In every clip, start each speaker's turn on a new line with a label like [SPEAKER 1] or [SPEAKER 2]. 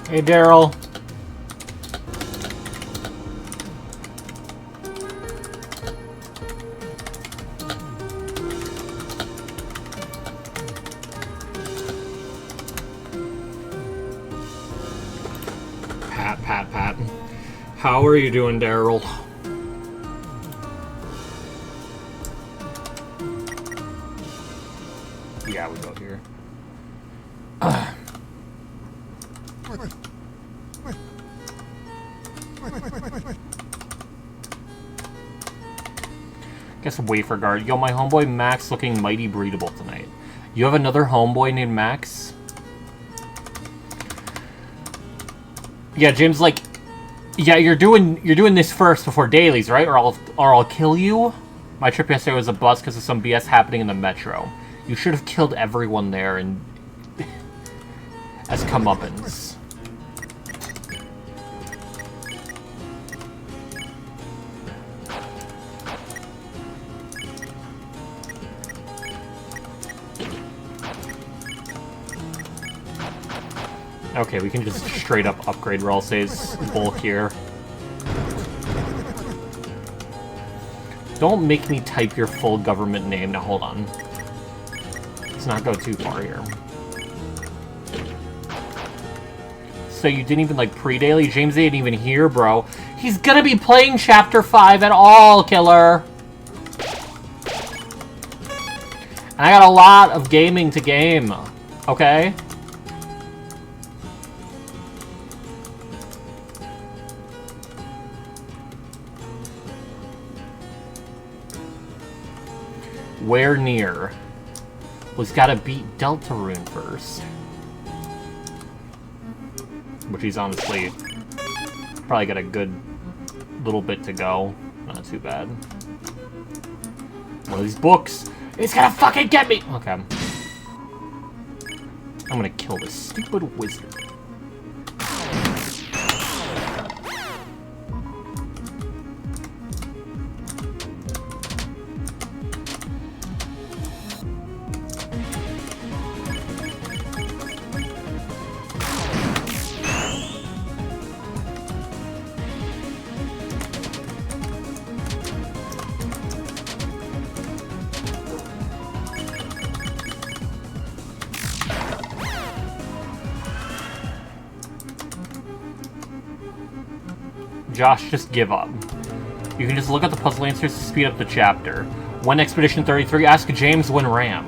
[SPEAKER 1] Hey, Daryl. Pat. How are you doing, Daryl? Yeah, we go here. Guess Wafer Guard. Yo, my homeboy Max looking mighty breedable tonight. You have another homeboy named Max? Yeah, Jim's like, yeah, you're doing this first before dailies, right? Or I'll kill you. My trip yesterday was a bust because of some BS happening in the metro. You should have killed everyone there and as comeuppance. Okay, we can just straight up upgrade Ralsei's bulk here. Don't make me type your full government name. Now, hold on. Let's not go too far here. So you didn't even, like, pre-daily? James ain't even here, bro. He's gonna be playing Chapter 5 at all, killer! And I got a lot of gaming to game, okay? Where near? Well, he's gotta beat Deltarune first. Which he's honestly probably got a good little bit to go. Not too bad. One of these books is gonna fucking get me! Okay. I'm gonna kill this stupid wizard. Josh, just give up. You can just look at the puzzle answers to speed up the chapter. When Expedition 33, ask James when Ram.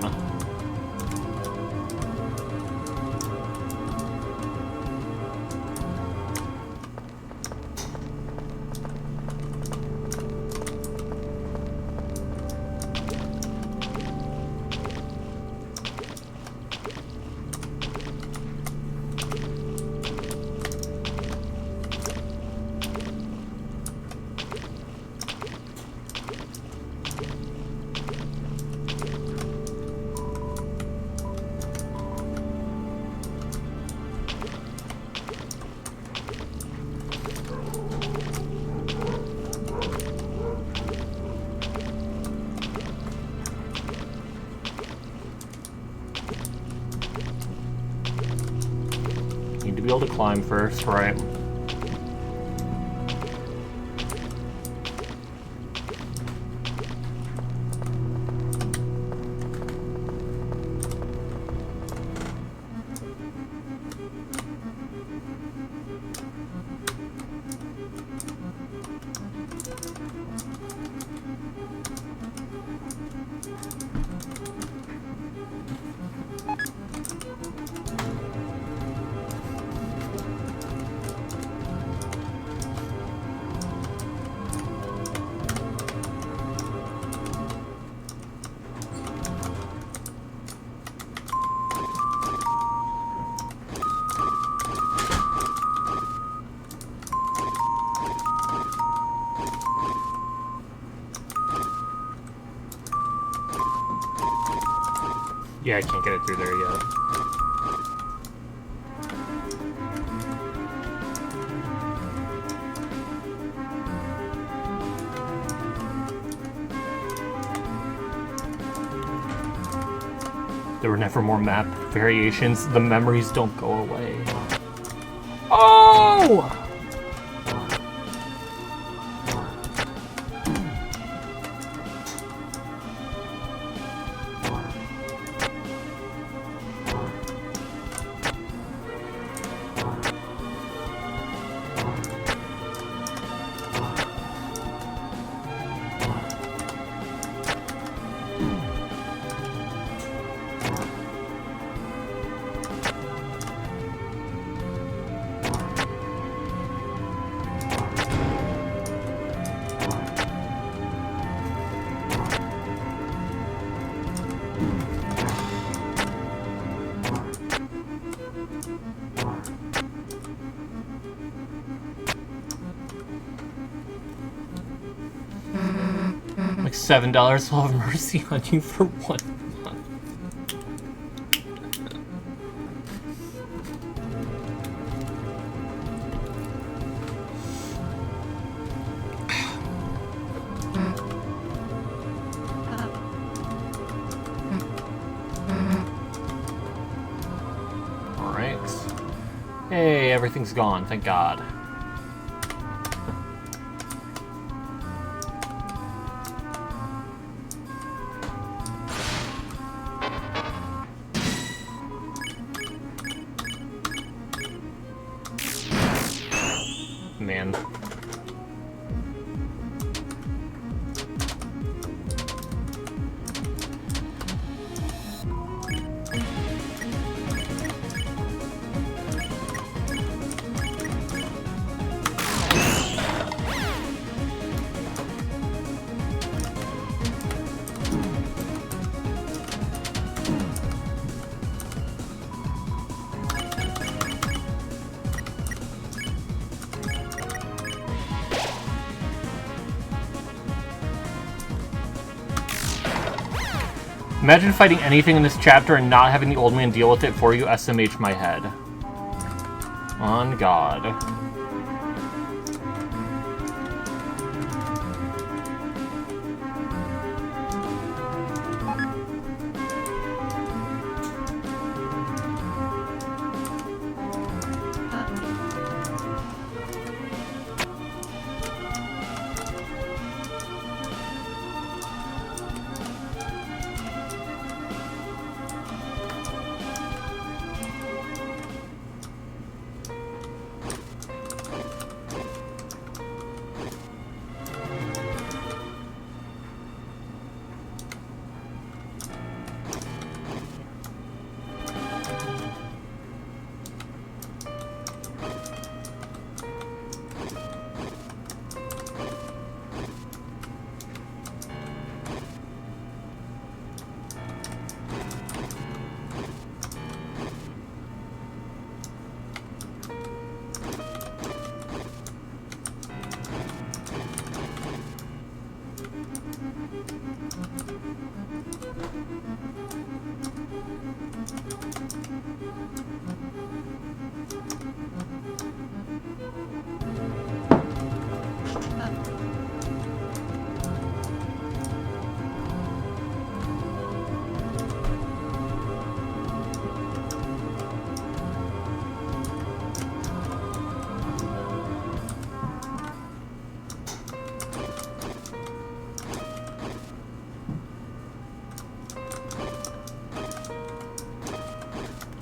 [SPEAKER 1] Need to be able to climb first, right? Yeah, I can't get it through there yet. There were never more map variations. The memories don't go away. Oh! No! Like $7 will have mercy on you for 1 month. Alright. Hey, everything's gone, thank God. Man. Imagine fighting anything in this chapter and not having the old man deal with it for you. SMH my head. On God.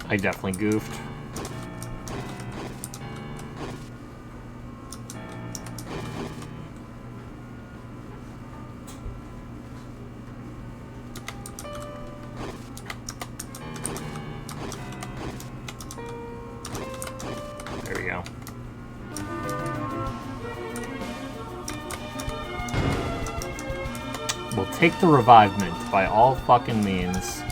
[SPEAKER 1] I definitely goofed. There we go. We'll take the revivement by all fucking means.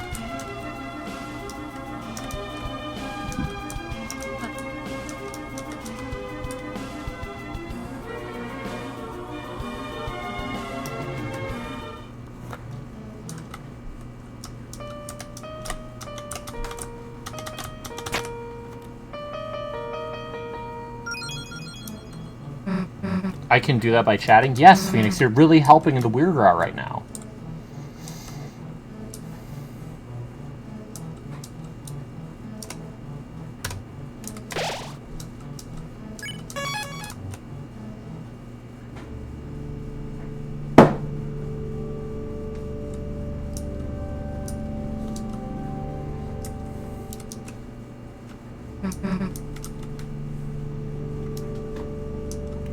[SPEAKER 1] I can do that by chatting? Yes, Phoenix, you're really helping the weird route right now.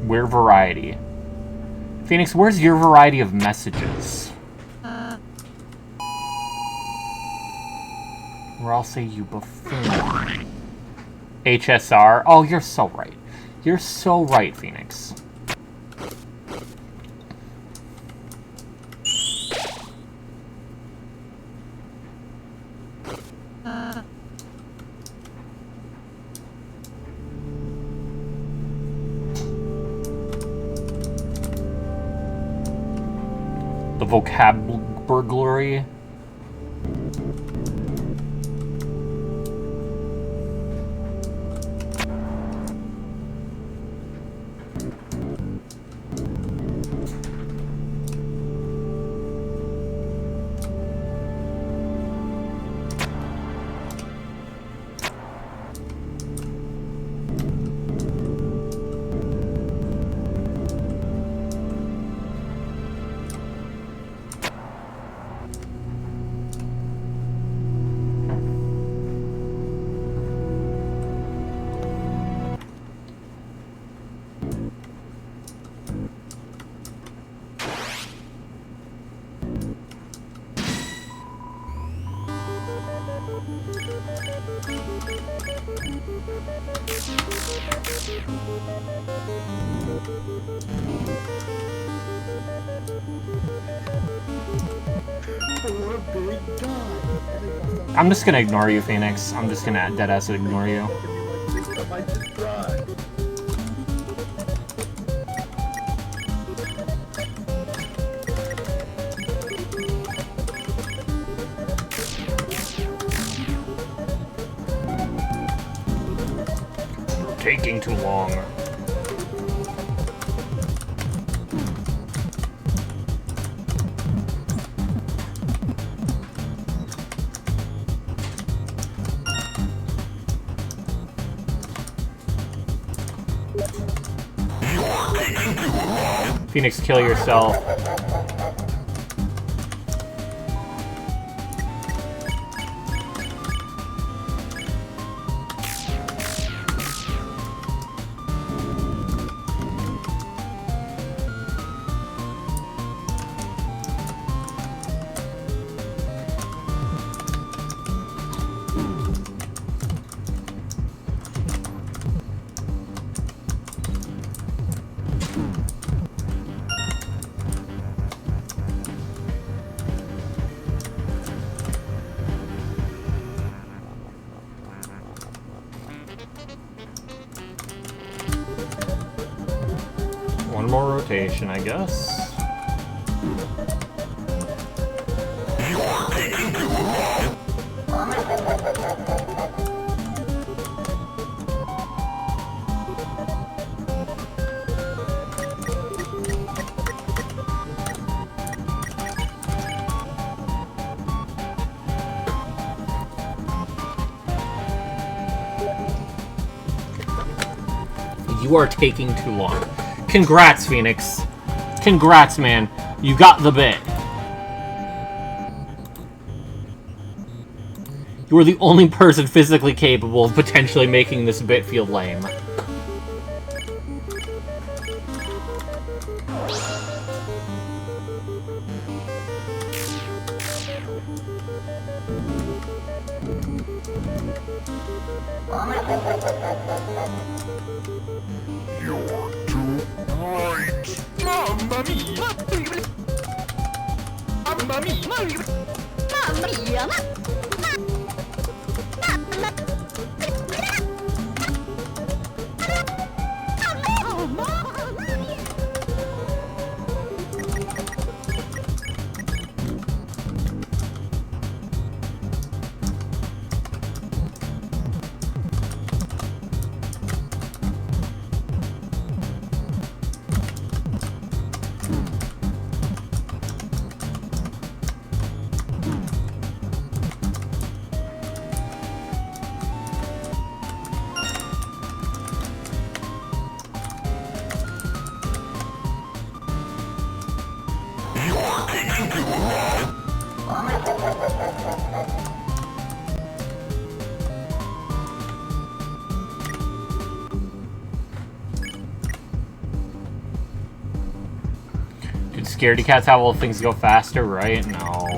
[SPEAKER 1] Where variety? Phoenix, where's your variety of messages? Or I'll say you buffoon. HSR? Oh, you're so right. You're so right, Phoenix. The vocab burglary. I'm just gonna ignore you, Phoenix. I'm just gonna deadass ignore you. You're taking too long. Phoenix, kill yourself. One more rotation, I guess. You are taking too long. Congrats, Phoenix. Congrats, man. You got the bit. You were the only person physically capable of potentially making this bit feel lame. scaredy cats how will things go faster, right? No.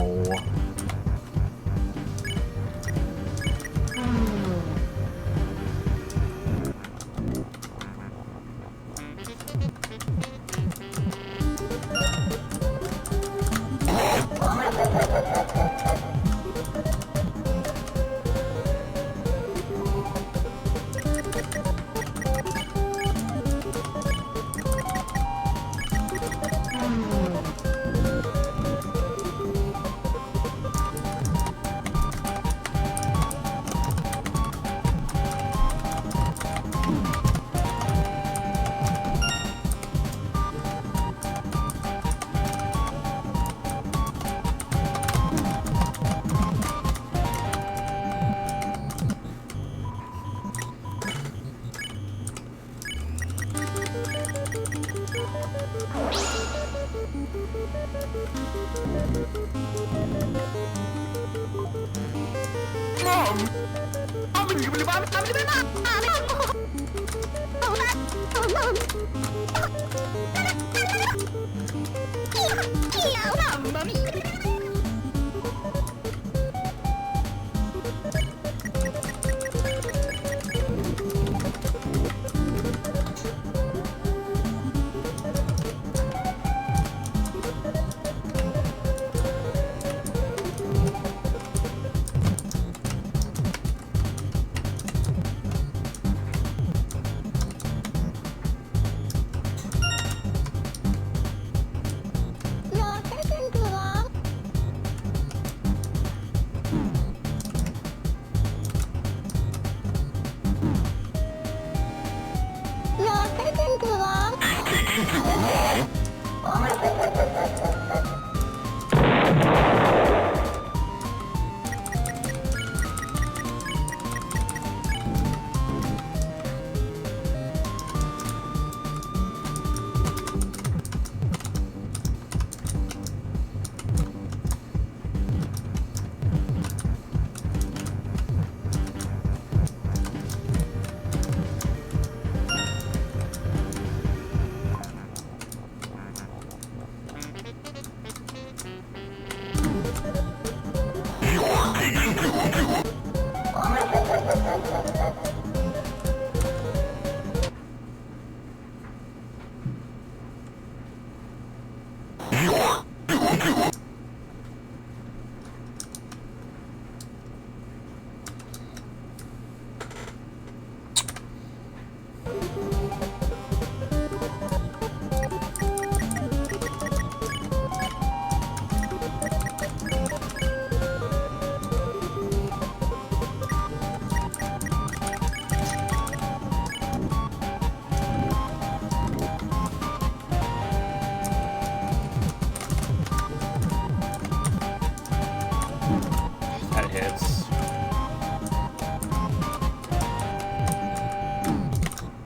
[SPEAKER 2] That hits.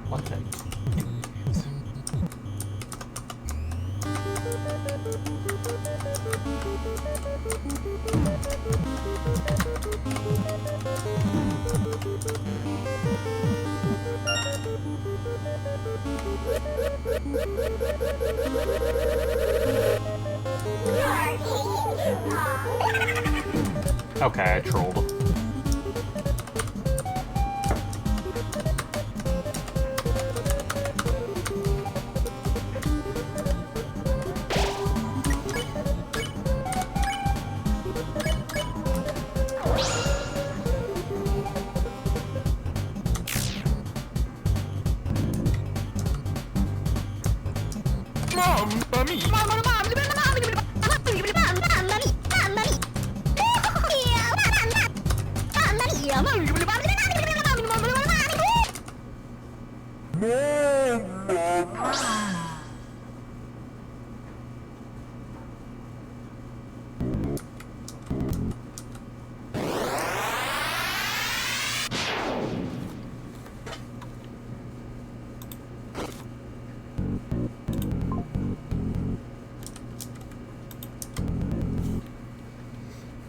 [SPEAKER 2] What the? Okay, I trolled.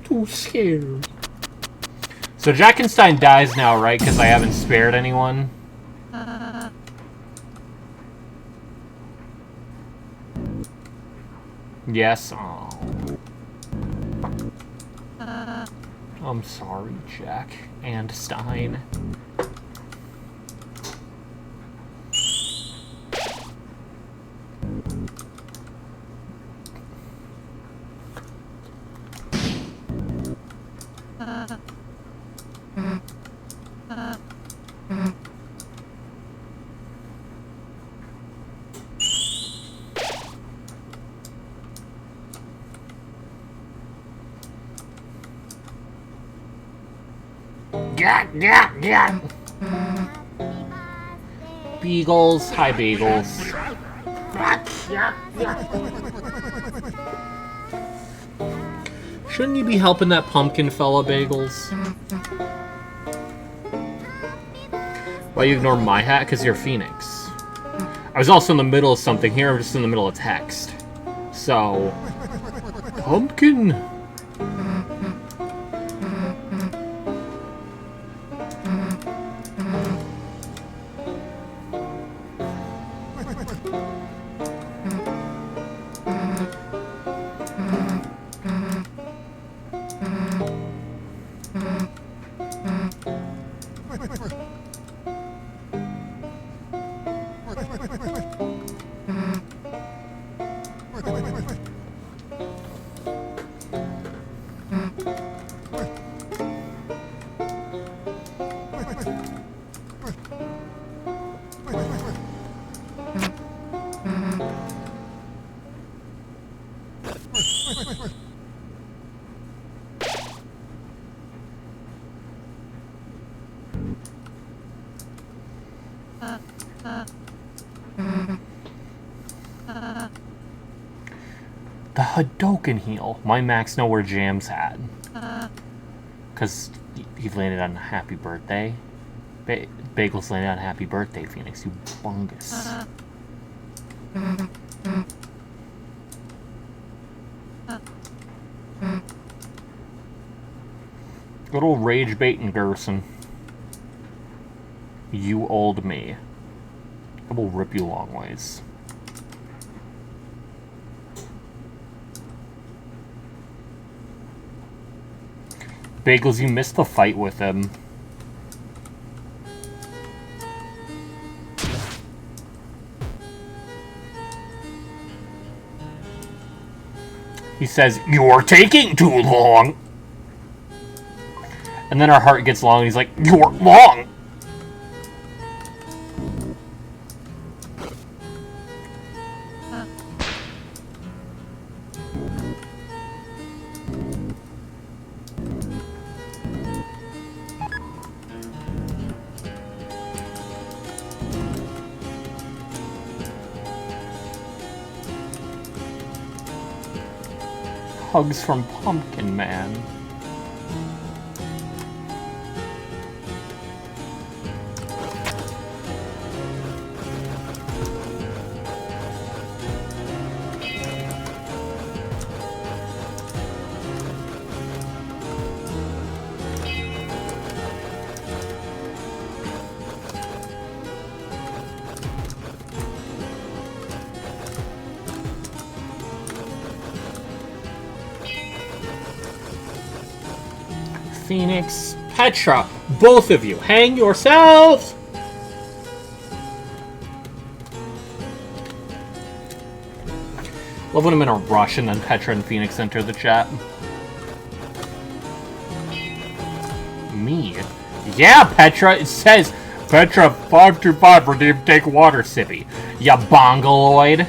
[SPEAKER 1] Too scared. So Jackenstein dies now, right? Because I haven't spared anyone. Yes. Oh. I'm sorry, Jack and Stein. Yeah. Beagles. Hi, Bagels. Shouldn't you be helping that pumpkin fella, Bagels? Why you ignore my hat? Because you're Phoenix. I was also in the middle of something. Here I'm just in the middle of text. So... Pumpkin! The Hadouken heal. My Max know where Jam's at. Because he landed on Happy Birthday. Bagels landed on Happy Birthday, Phoenix. You bungus. Good old rage baiting Gerson. You old me. I will rip you long ways. Bagels, you missed the fight with him. He says, "You're taking too long." And then our heart gets long and he's like, "You're long." Hugs from Pumpkin Man. Phoenix, Petra, both of you, hang yourselves! Love when I'm in a rush and then Petra and Phoenix enter the chat. Me? Yeah, Petra, it says Petra 525 redeemed take water sippy. Ya bongoloid.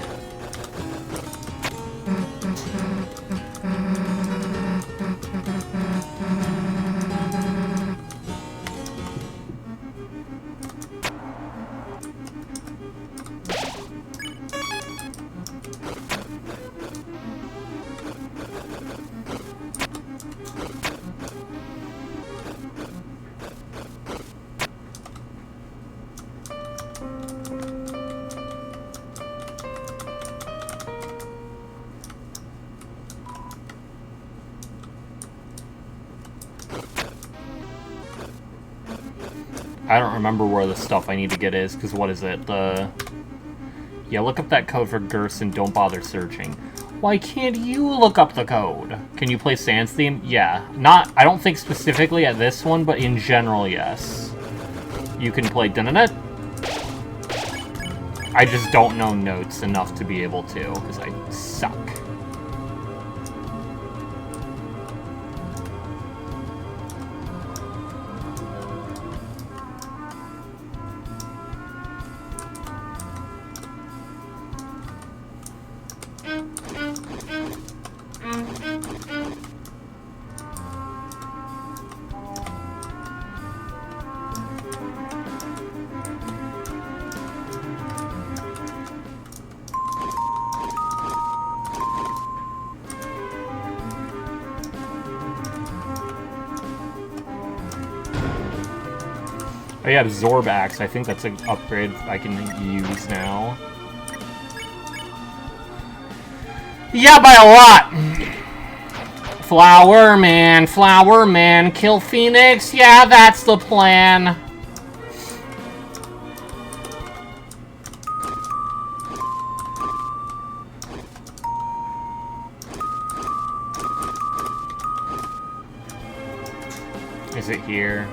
[SPEAKER 1] I don't remember where the stuff I need to get is, because what is it? Yeah, look up that code for Gerson, don't bother searching. Why can't you look up the code? Can you play Sans theme? Yeah. Not, I don't think specifically at this one, but in general, yes. You can play dun-dun-dun. I just don't know notes enough to be able to, because I suck. Oh yeah, Absorb Axe. I think that's an upgrade I can use now. Yeah, by a lot! Flower Man, kill Phoenix? Yeah, that's the plan. Is it here?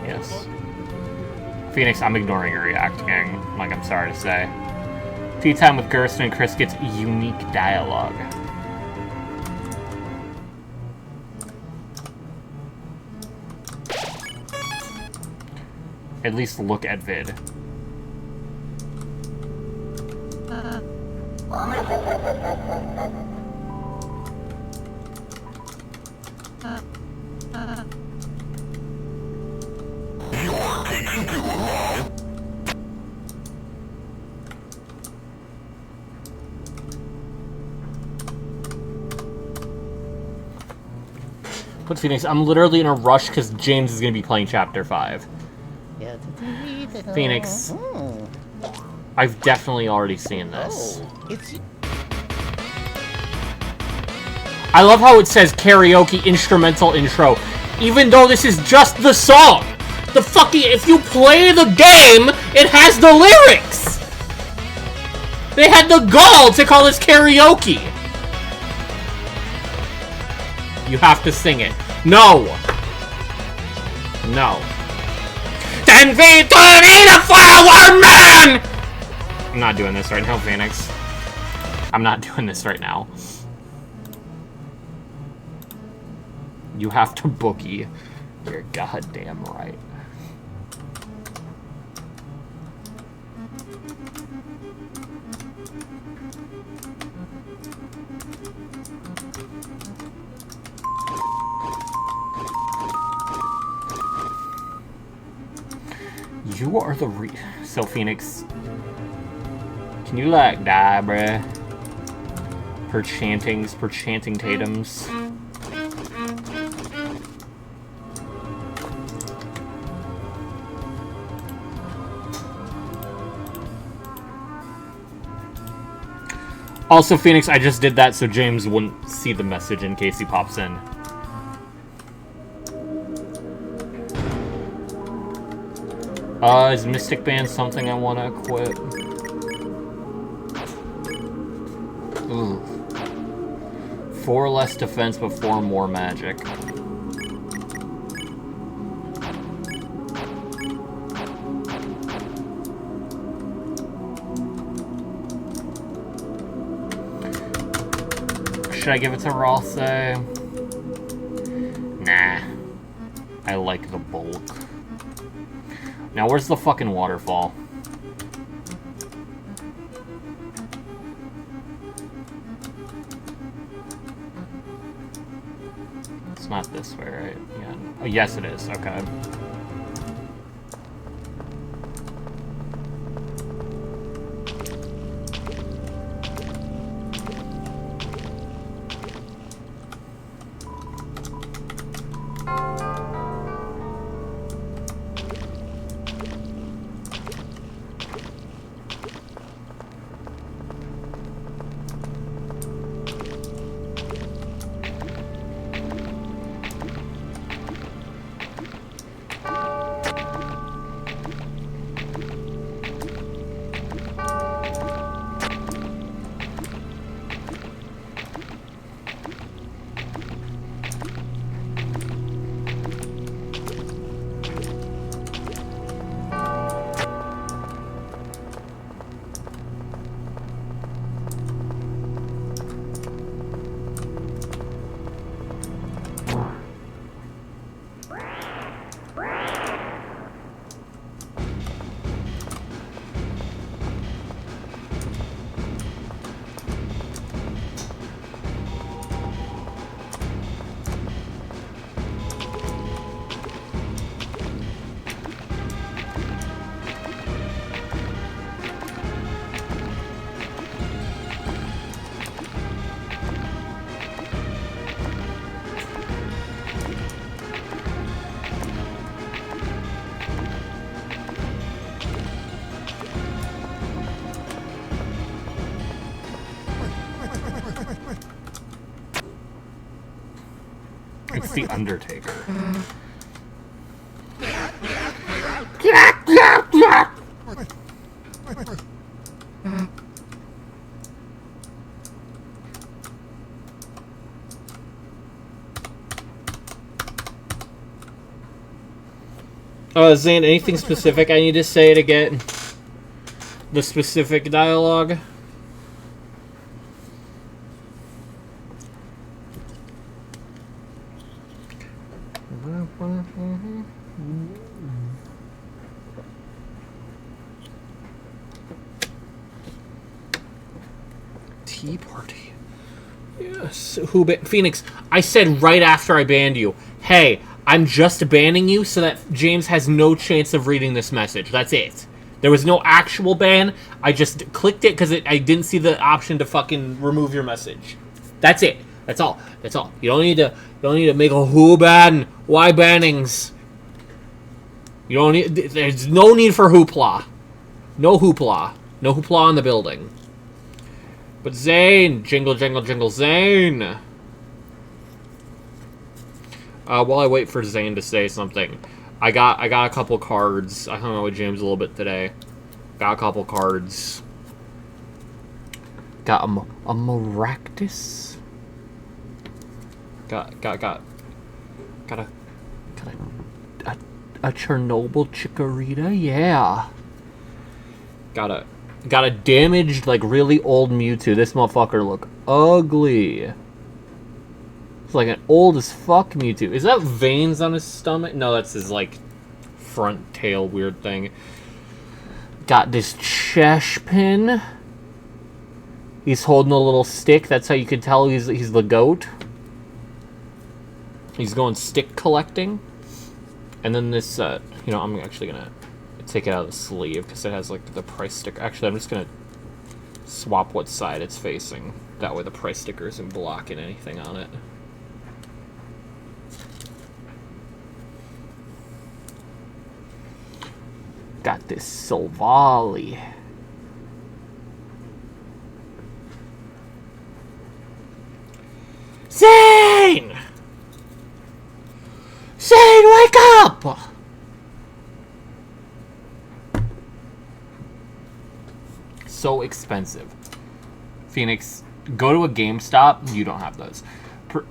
[SPEAKER 1] Yes. Phoenix, I'm ignoring your react, gang. Like, I'm sorry to say. Tea time with Gersten and Chris gets unique dialogue. At least look at vid. But Phoenix, I'm literally in a rush because James is going to be playing Chapter 5. Phoenix, I've definitely already seen this. I love how it says karaoke instrumental intro, even though this is just the song. The fucking, if you play the game, it has the lyrics. They had the gall to call this karaoke. You have to sing it. No. No. 10 feet to the Flower Man! I'm not doing this right now, Phoenix. I'm not doing this right now. You have to bookie. You're goddamn right. You are the So, Phoenix, can you, like, die, bruh? Per chanting Tatums. Also, Phoenix, I just did that so James wouldn't see the message in case he pops in. Is Mystic Band something I want to equip? Ooh. 4 less defense, but 4 more magic. Should I give it to Ralse? Nah. I like the bulk. Now, where's the fucking waterfall? It's not this way, right? Yeah. Oh, yes, it is. Okay. It's the Undertaker. Zane, anything specific I need to say to get the specific dialogue? Tea party. Yes. Phoenix, I said right after I banned you, hey, I'm just banning you so that James has no chance of reading this message. That's it. There was no actual ban. I just clicked it because I didn't see the option to fucking remove your message. That's it. That's all. That's all. You don't need to make a who ban, why bannings. You don't need. There's no need for hoopla. No hoopla. No hoopla in the building. But Zane, jingle, jingle, jingle, Zane. While I wait for Zane to say something, I got a couple cards. I hung out with James a little bit today. Got a couple cards. Got a Maractus. Got a Chernobyl Chikorita. Yeah. Got a damaged, like, really old Mewtwo. This motherfucker look ugly. It's like an old as fuck Mewtwo. Is that veins on his stomach? No, that's his, like, front tail weird thing. Got this Cheshpin. He's holding a little stick. That's how you can tell he's the goat. He's going stick collecting. And then this, you know, I'm actually gonna take it out of the sleeve because it has, like, the price sticker. Actually, I'm just gonna swap what side it's facing. That way the price sticker isn't blocking anything on it. Got this Silvally. Zane! Zane, wake up! So expensive. Phoenix, go to a GameStop. You don't have those.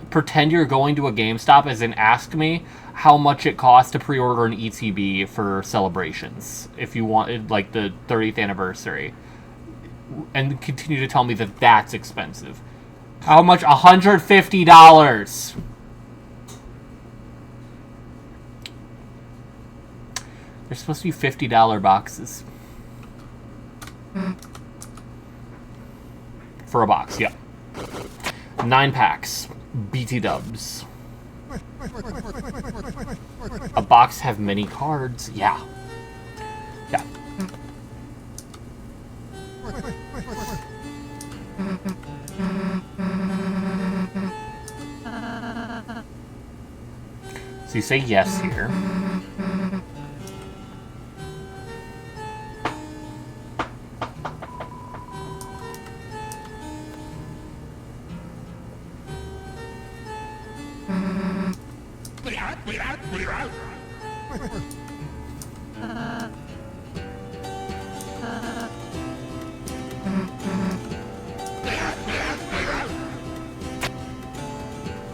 [SPEAKER 1] Pretend you're going to a GameStop, as in ask me how much it costs to pre-order an ETB for Celebrations if you wanted, like, the 30th anniversary, and continue to tell me that that's expensive. How much? $150. They're supposed to be $50 boxes. For a box, yeah. 9 packs. BT dubs. A box have many cards. Yeah. Yeah. So you say yes here.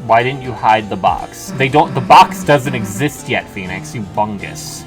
[SPEAKER 1] Why didn't you hide the box? The box doesn't exist yet, Phoenix, you bungus.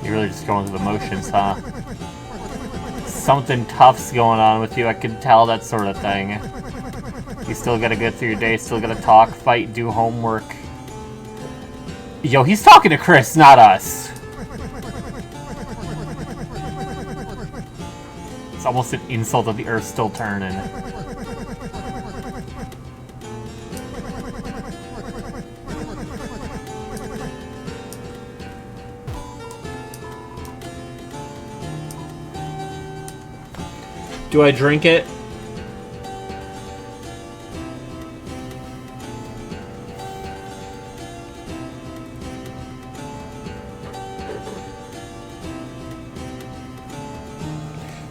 [SPEAKER 1] You're really just going through the motions, huh? Something tough's going on with you, I can tell, that sort of thing. You still gotta get through your day, still gotta talk, fight, do homework. Yo, he's talking to Chris, not us. It's almost an insult that the Earth's still turning. Do I drink it?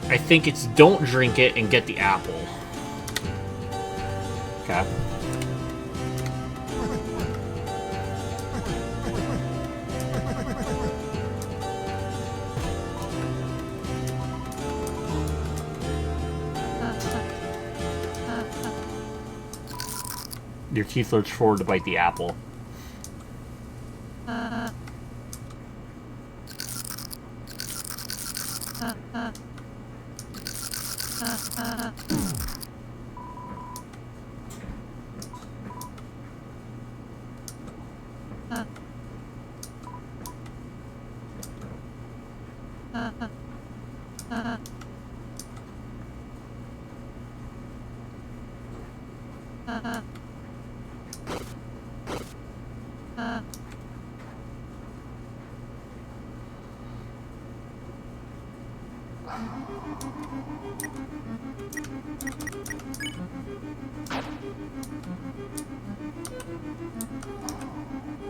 [SPEAKER 1] I think it's don't drink it and get the apple. Okay. Your teeth lurch forward to bite the apple.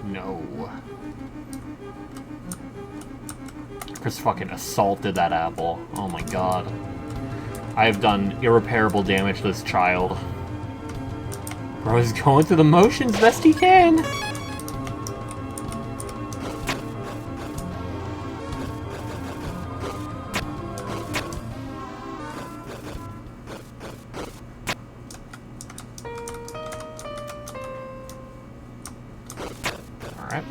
[SPEAKER 1] No. Chris fucking assaulted that apple. Oh my god. I have done irreparable damage to this child. Bro is going through the motions best he can. Alright.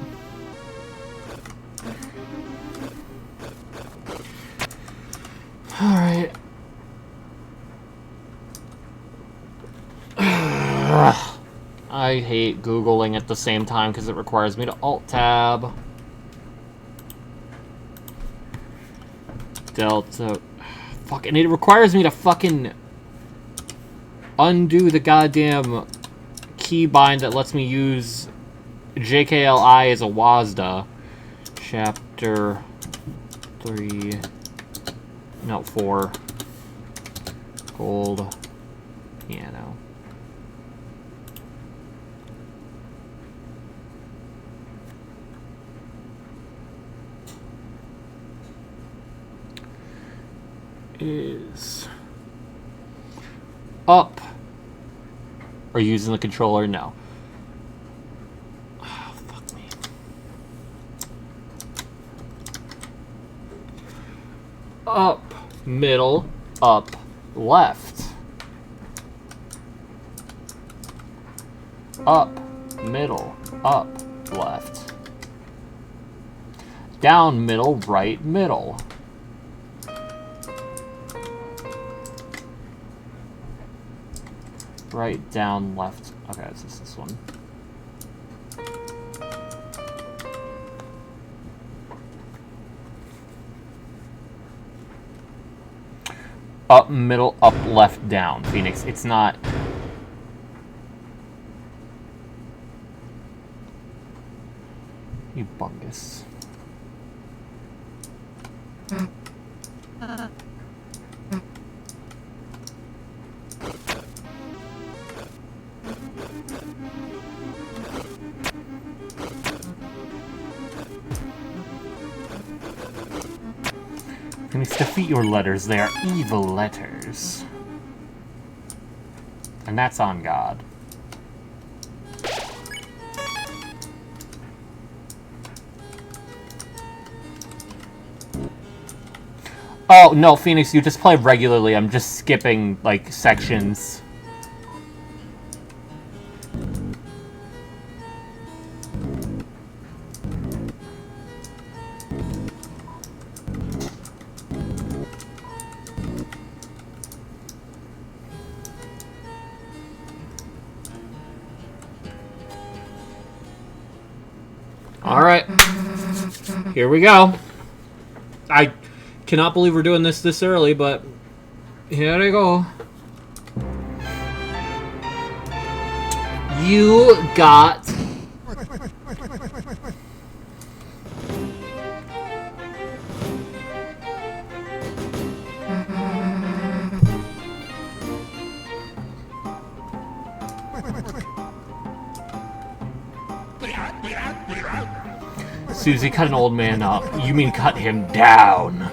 [SPEAKER 1] Alright. I hate Googling at the same time because it requires me to Alt-Tab. Delta. Fuck, and it requires me to fucking undo the goddamn keybind that lets me use JKLI as a WASDA. Chapter 3. No, 4. Gold piano. Is up. Are you using the controller? No. Oh, fuck me. Up, middle, up, left. Up, middle, up, left. Down, middle, right, middle. Right, down, left. Okay, it's just this one. Up, middle, up, left, down. Phoenix, it's not... You bungus. Phoenix, defeat your letters. They are evil letters. And that's on God. Oh, no, Phoenix, you just play regularly. I'm just skipping, like, sections. Alright. Here we go. I cannot believe we're doing this early, but here we go. You got... Susie, cut an old man up. You mean cut him down.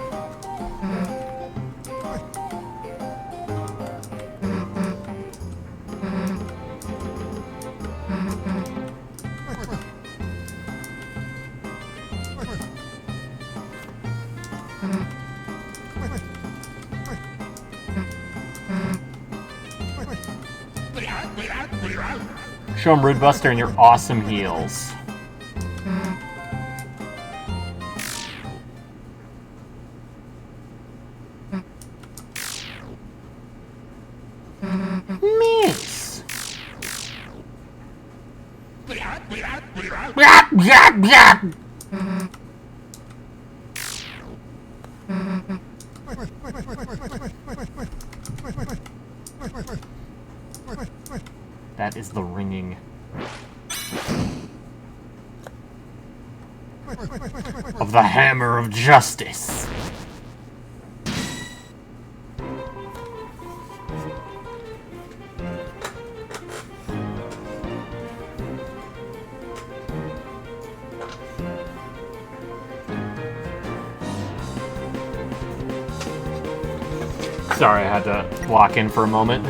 [SPEAKER 1] Show him Rude Buster and your awesome heels. Miss. That is the ringing of the hammer of justice. Sorry, I had to walk in for a moment.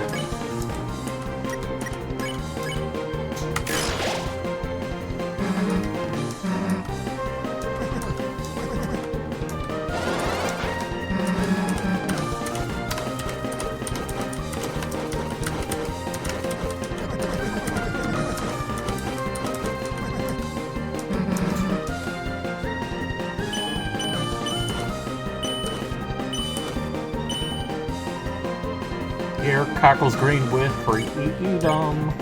[SPEAKER 1] Here, Cockles Green with free Edom.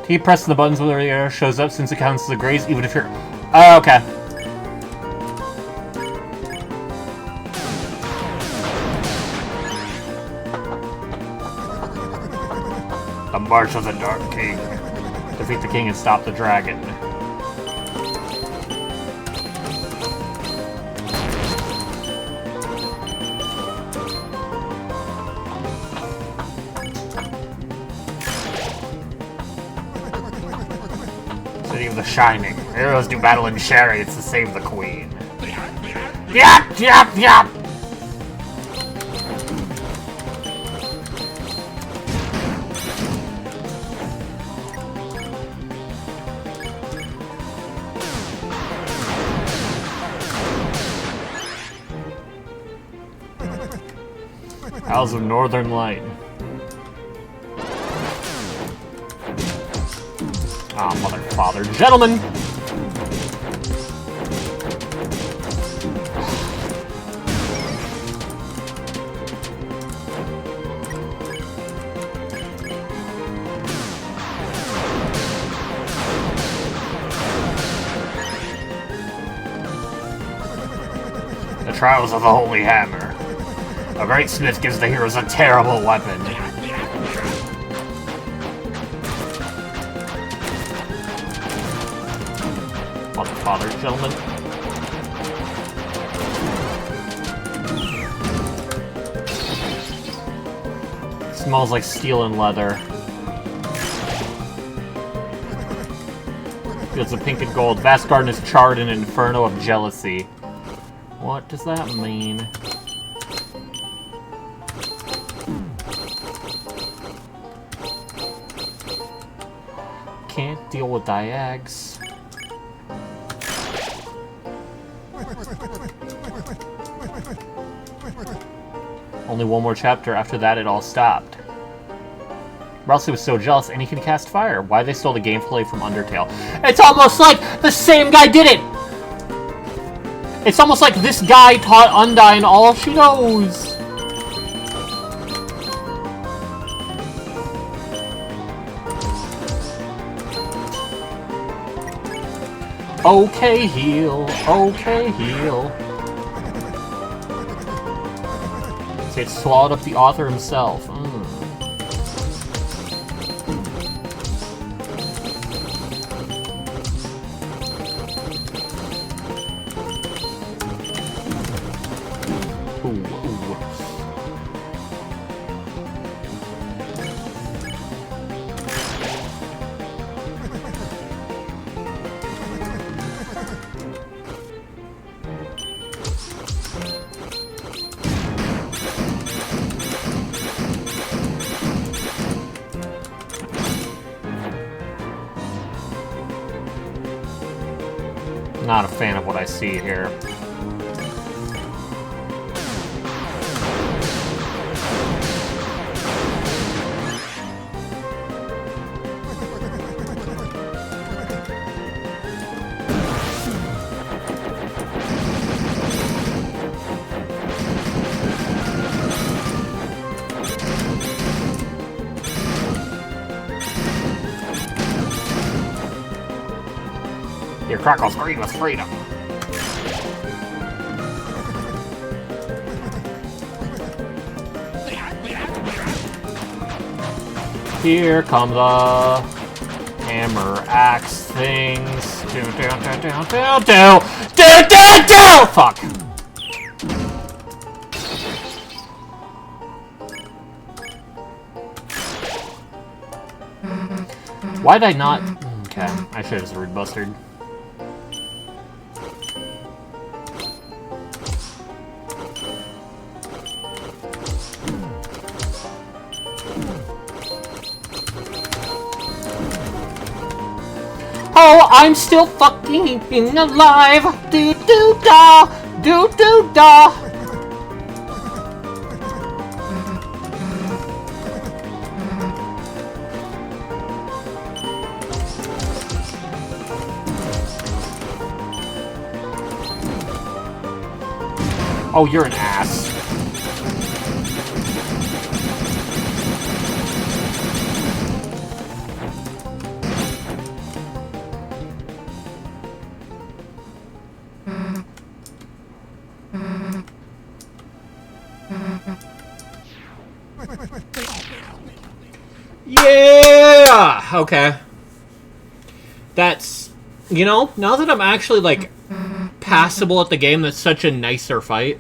[SPEAKER 1] Keep pressing the buttons where the arrow shows up since it counts as a graze, even if you're... Oh, okay. The March of the Dark King. Defeat the king and stop the dragon. City of the Shining. Heroes do battle in chariots to save the queen. Yap, yap, yap! Isles of Northern Light. Ah, mother, father, gentlemen! The Trials of the Holy Hammer. A great smith gives the heroes a terrible weapon. Mother, father, gentlemen. Smells like steel and leather. Fields of pink and gold. Vast garden is charred in an inferno of jealousy. What does that mean? can't deal with Diags. Only one more chapter. After that, it all stopped. Ralsei was so jealous, and he could cast fire. Why they stole the gameplay from Undertale? It's almost like the same guy did it! It's almost like this guy taught Undyne all she knows! Okay, heal. Okay, heal. See, it swallowed up the author himself. Not a fan of what I see here. Your crackles green with freedom. Here come the hammer axe things. Do. Fuck. Why did I not? Okay, I should have just root bustered. Oh, I'm still fucking alive! Do-do-da! Do-do-da! Oh, you're an ass. Yeah! Okay. That's... You know, now that I'm actually, like, passable at the game, that's such a nicer fight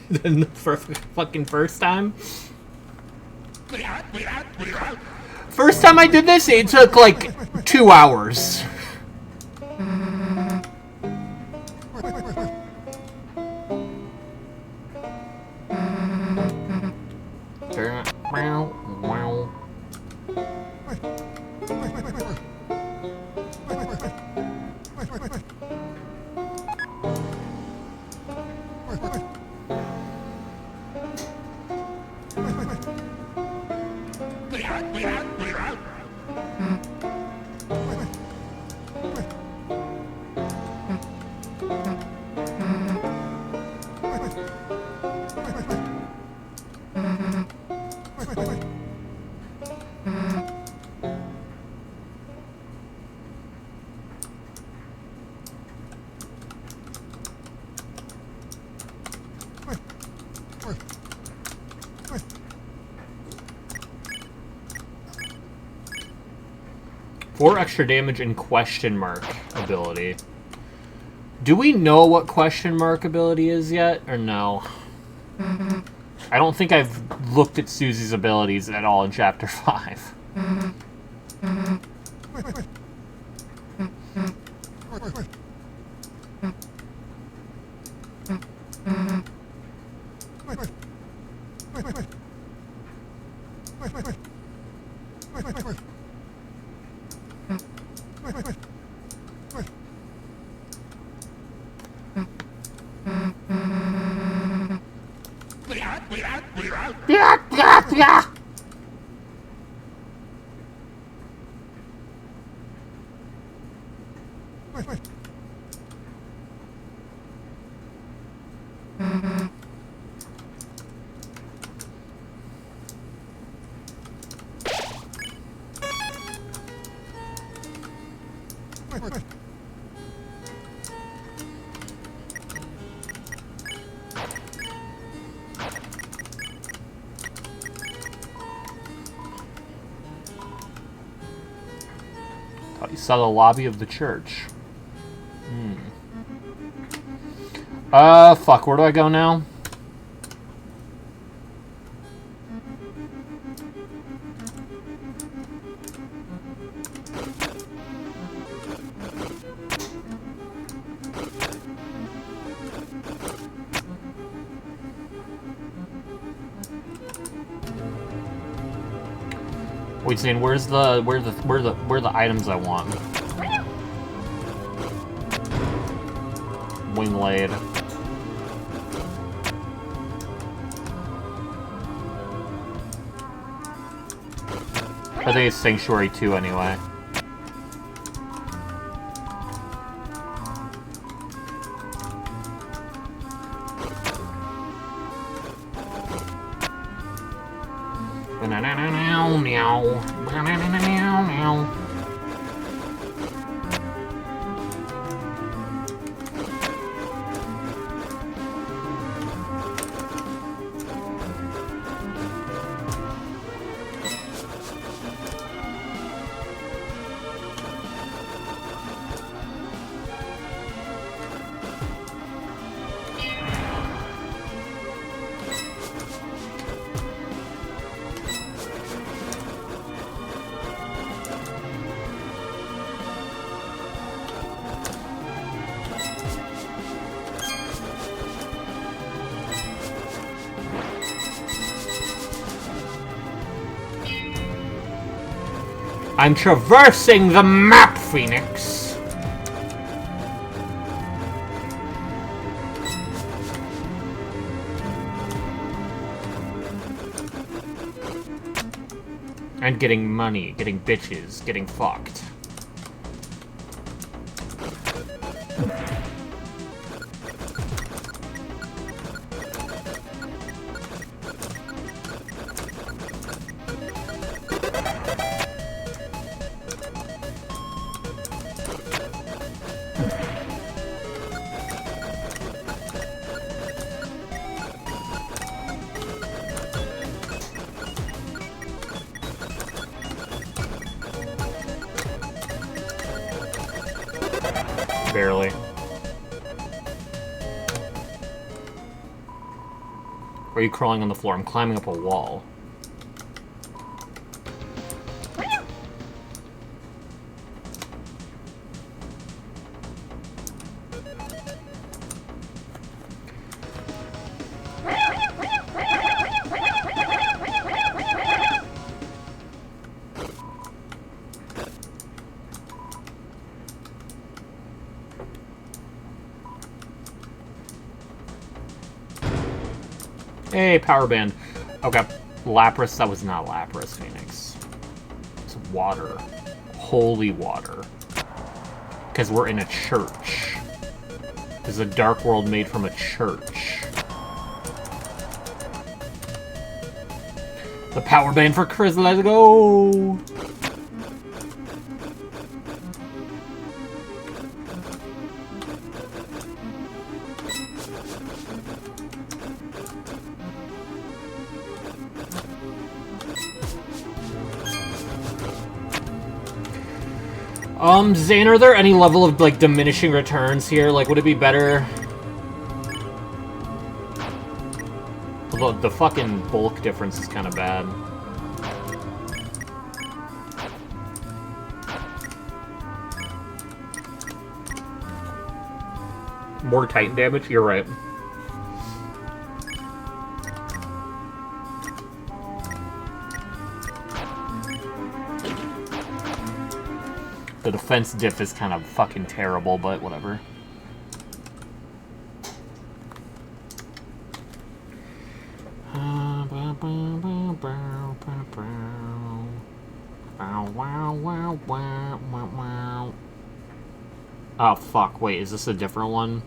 [SPEAKER 1] than the fucking first time. First time I did this, it took, like, 2 hours. Four extra damage and question mark ability. Do we know what question mark ability is yet, or no? I don't think I've looked at Susie's abilities at all in Chapter 5. Yeah, yeah, yeah. Thought you saw the lobby of the church. Fuck, where do I go now? Wait, Zane, where's the items I want? Wingblade. I think it's Sanctuary 2 anyway. I'm traversing the map, Phoenix! And getting money, getting bitches, getting fucked. Barely. Or are you crawling on the floor? I'm climbing up a wall. Hey, power band. Okay. Lapras, that was not Lapras, Phoenix. It's water. Holy water. Because we're in a church. This is a dark world made from a church. The power band for Chris, let's go! Zane, are there any level of, like, diminishing returns here? Like, would it be better? Although the fucking bulk difference is kind of bad. More Titan damage? You're right. The defense diff is kind of fucking terrible, but whatever. Oh, fuck. Wait, is this a different one?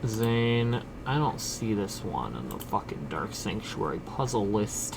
[SPEAKER 1] Zane, I don't see this one in the fucking Dark Sanctuary puzzle list.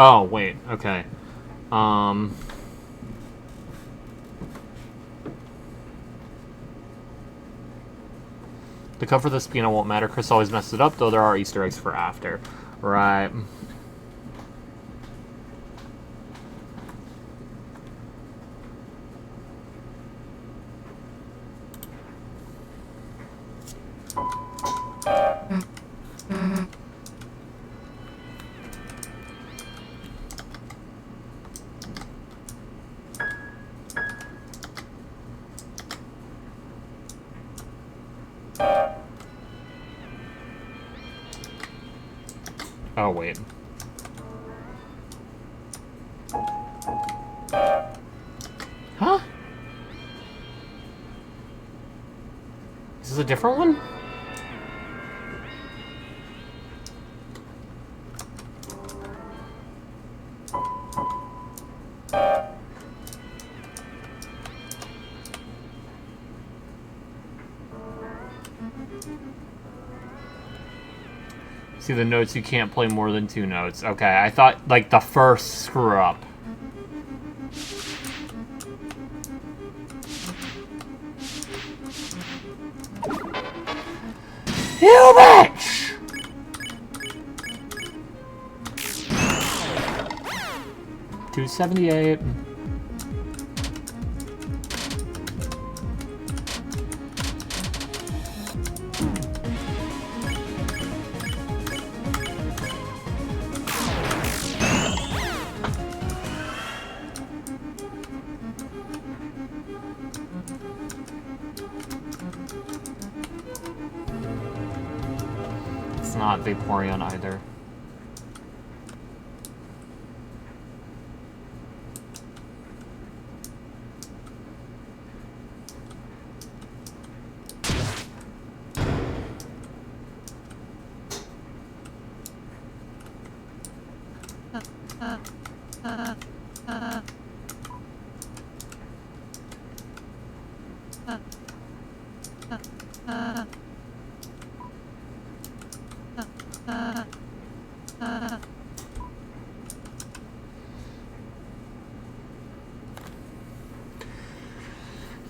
[SPEAKER 1] Oh, wait, okay. The cover of the Spino won't matter. Chris always messes it up, though there are Easter eggs for after. Right. Oh, wait. Huh? Is this a different one? See the notes, you can't play more than 2 notes. Okay, I thought, like, the first screw-up. You bitch! $278. Not Vaporeon either.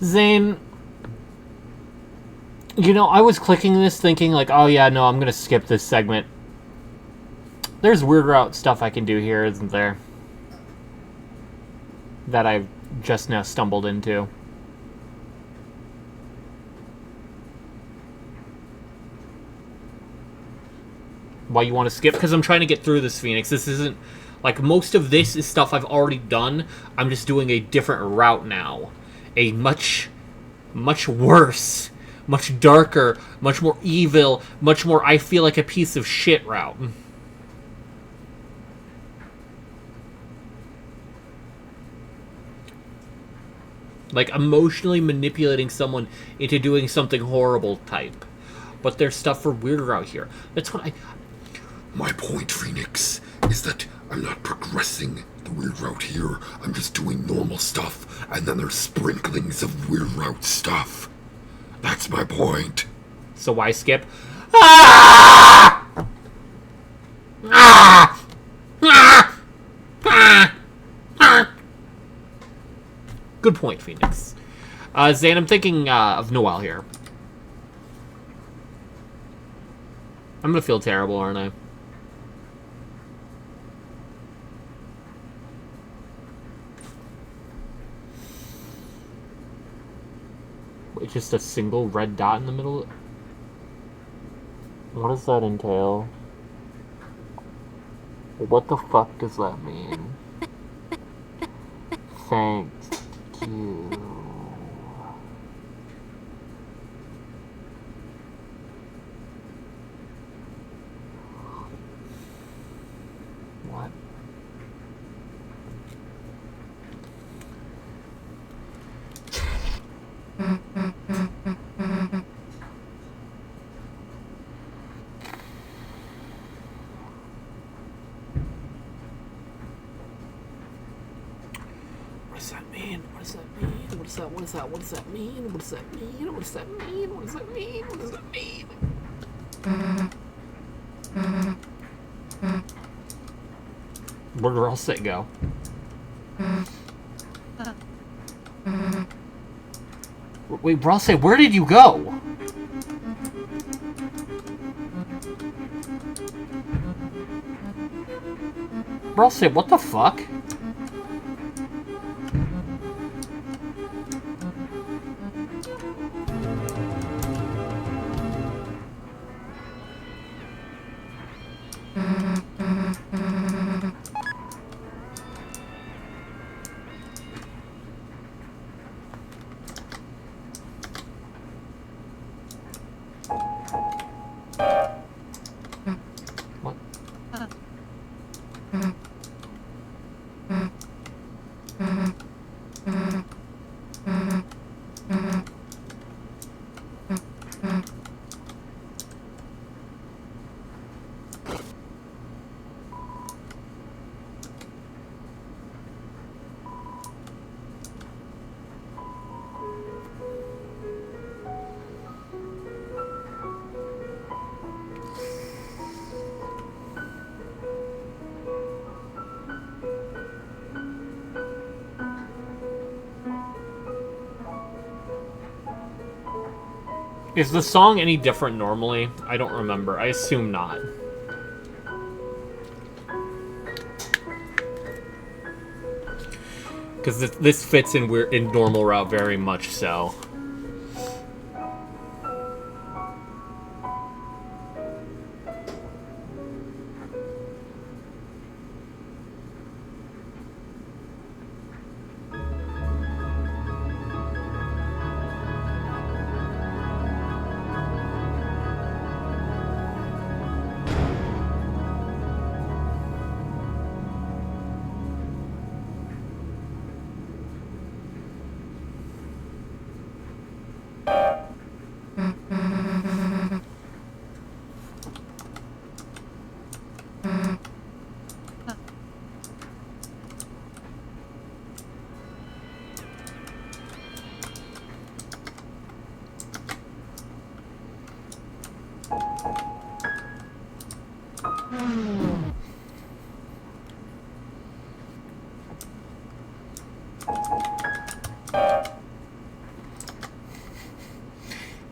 [SPEAKER 1] Zane, you know, I was clicking this thinking like, oh yeah, no, I'm gonna skip this segment. There's weird route stuff I can do here, isn't there? That I've just now stumbled into. Why you want to skip? Because I'm trying to get through this, Phoenix. This isn't... Like, most of this is stuff I've already done. I'm just doing a different route now. A much worse, much darker, much more evil, much more I feel like a piece of shit route. Like, emotionally manipulating someone into doing something horrible type. But there's stuff for weirder out here. That's what I...
[SPEAKER 3] My point, Phoenix, is that I'm not progressing the weird route here. I'm just doing normal stuff, and then there's sprinklings of weird route stuff. That's my point.
[SPEAKER 1] So why skip? Ah! Ah! Ah! Ah! Ah! Good point, Phoenix. Zane, I'm thinking of Noelle here. I'm gonna feel terrible, aren't I? Wait, just a single red dot in the middle? What does that entail? What the fuck does that mean? Thank you. What? What does that mean? What does that mean? What does that mean? What does that mean? What does that mean? What does that mean? What does that mean? Where did Ralsei go? Wait, Ralsei, where did you go? Ralsei, what the fuck? What? Is the song any different normally? I don't remember. I assume not. Because this fits in normal route very much so.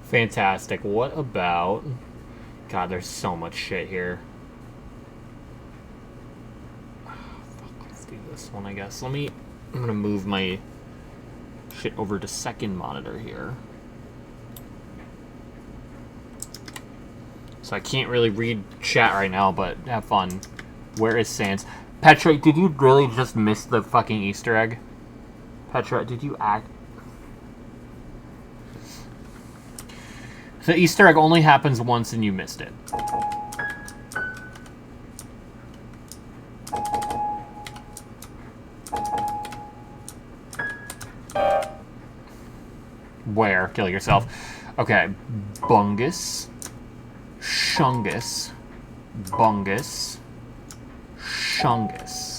[SPEAKER 1] Fantastic. What about... God, there's so much shit here. Fuck, let's do this one, I guess. I'm gonna move my shit over to second monitor here. So I can't really read chat right now, but have fun. Where is Sans? Petra, did you really just miss the fucking Easter egg? Petra, did you act... The Easter egg only happens once and you missed it. kill yourself. Okay. Bungus. Shungus. Bungus. Shungus.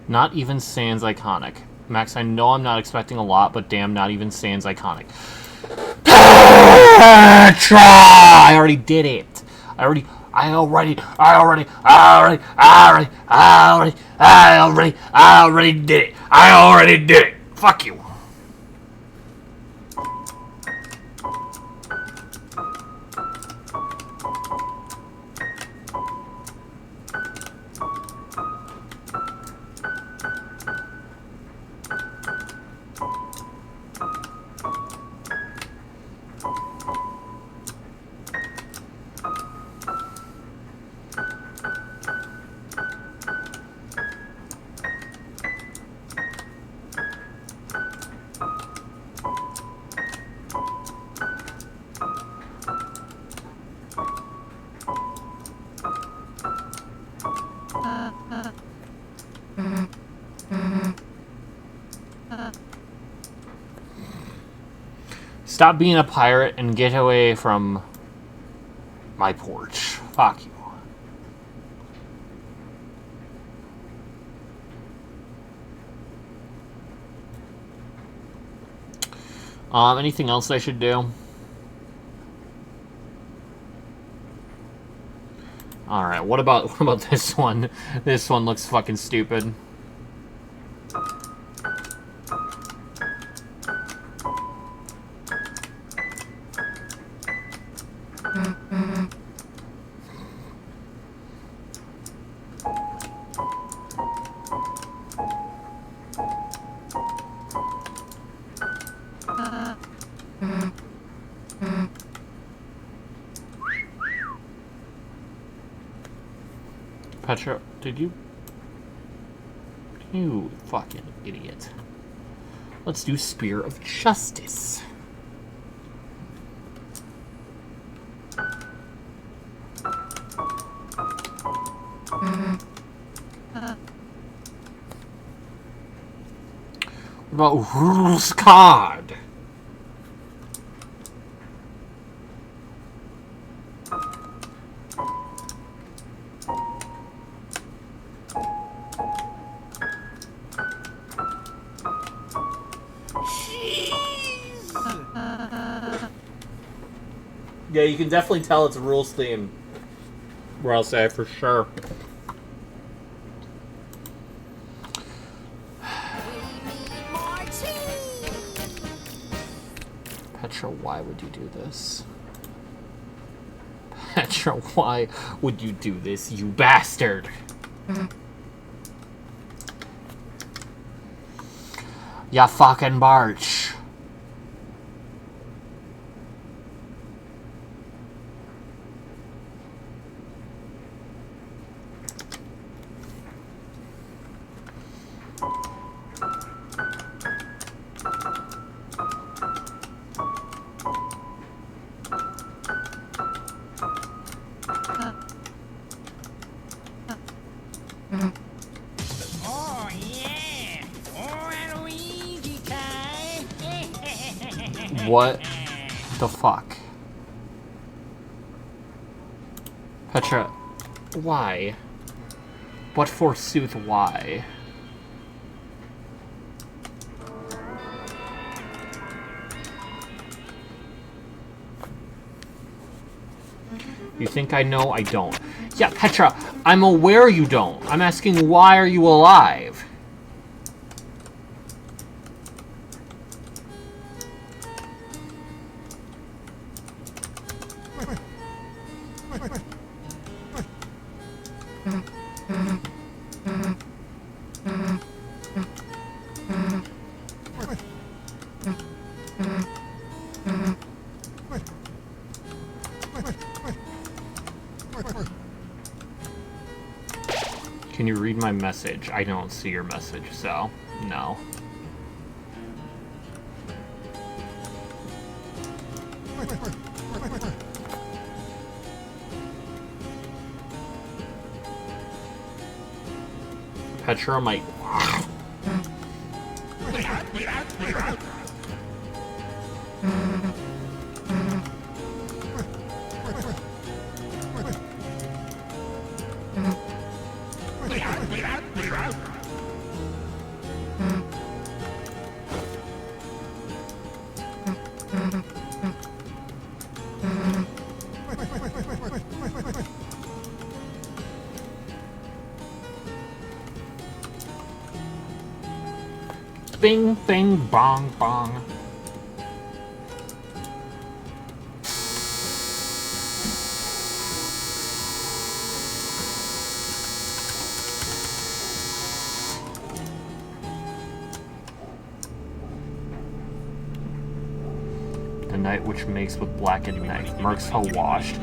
[SPEAKER 1] Not even Sans iconic. Max, I know I'm not expecting a lot, but damn, not even Sans iconic. Petra! I already did it. I already did it. I already did it. Fuck you. Stop being a pirate and get away from my porch. Fuck you. Anything else I should do? Alright, what about this one? This one looks fucking stupid. Petra, did you... You fucking idiot. Let's do Spear of Justice. What about Ruskard? Yeah, you can definitely tell it's a rules theme. Or I'll say for sure. Petra, why would you do this? Petra, why would you do this, you bastard? Ya fucking barch. What the fuck? Petra, why? But forsooth, why? You think I know? I don't. Yeah, Petra, I'm aware you don't. I'm asking why are you alive? Can you read my message? I don't see your message, so no. Petra might. Bing, bing, bong, bong. The night which makes with black and night. Mercs how washed.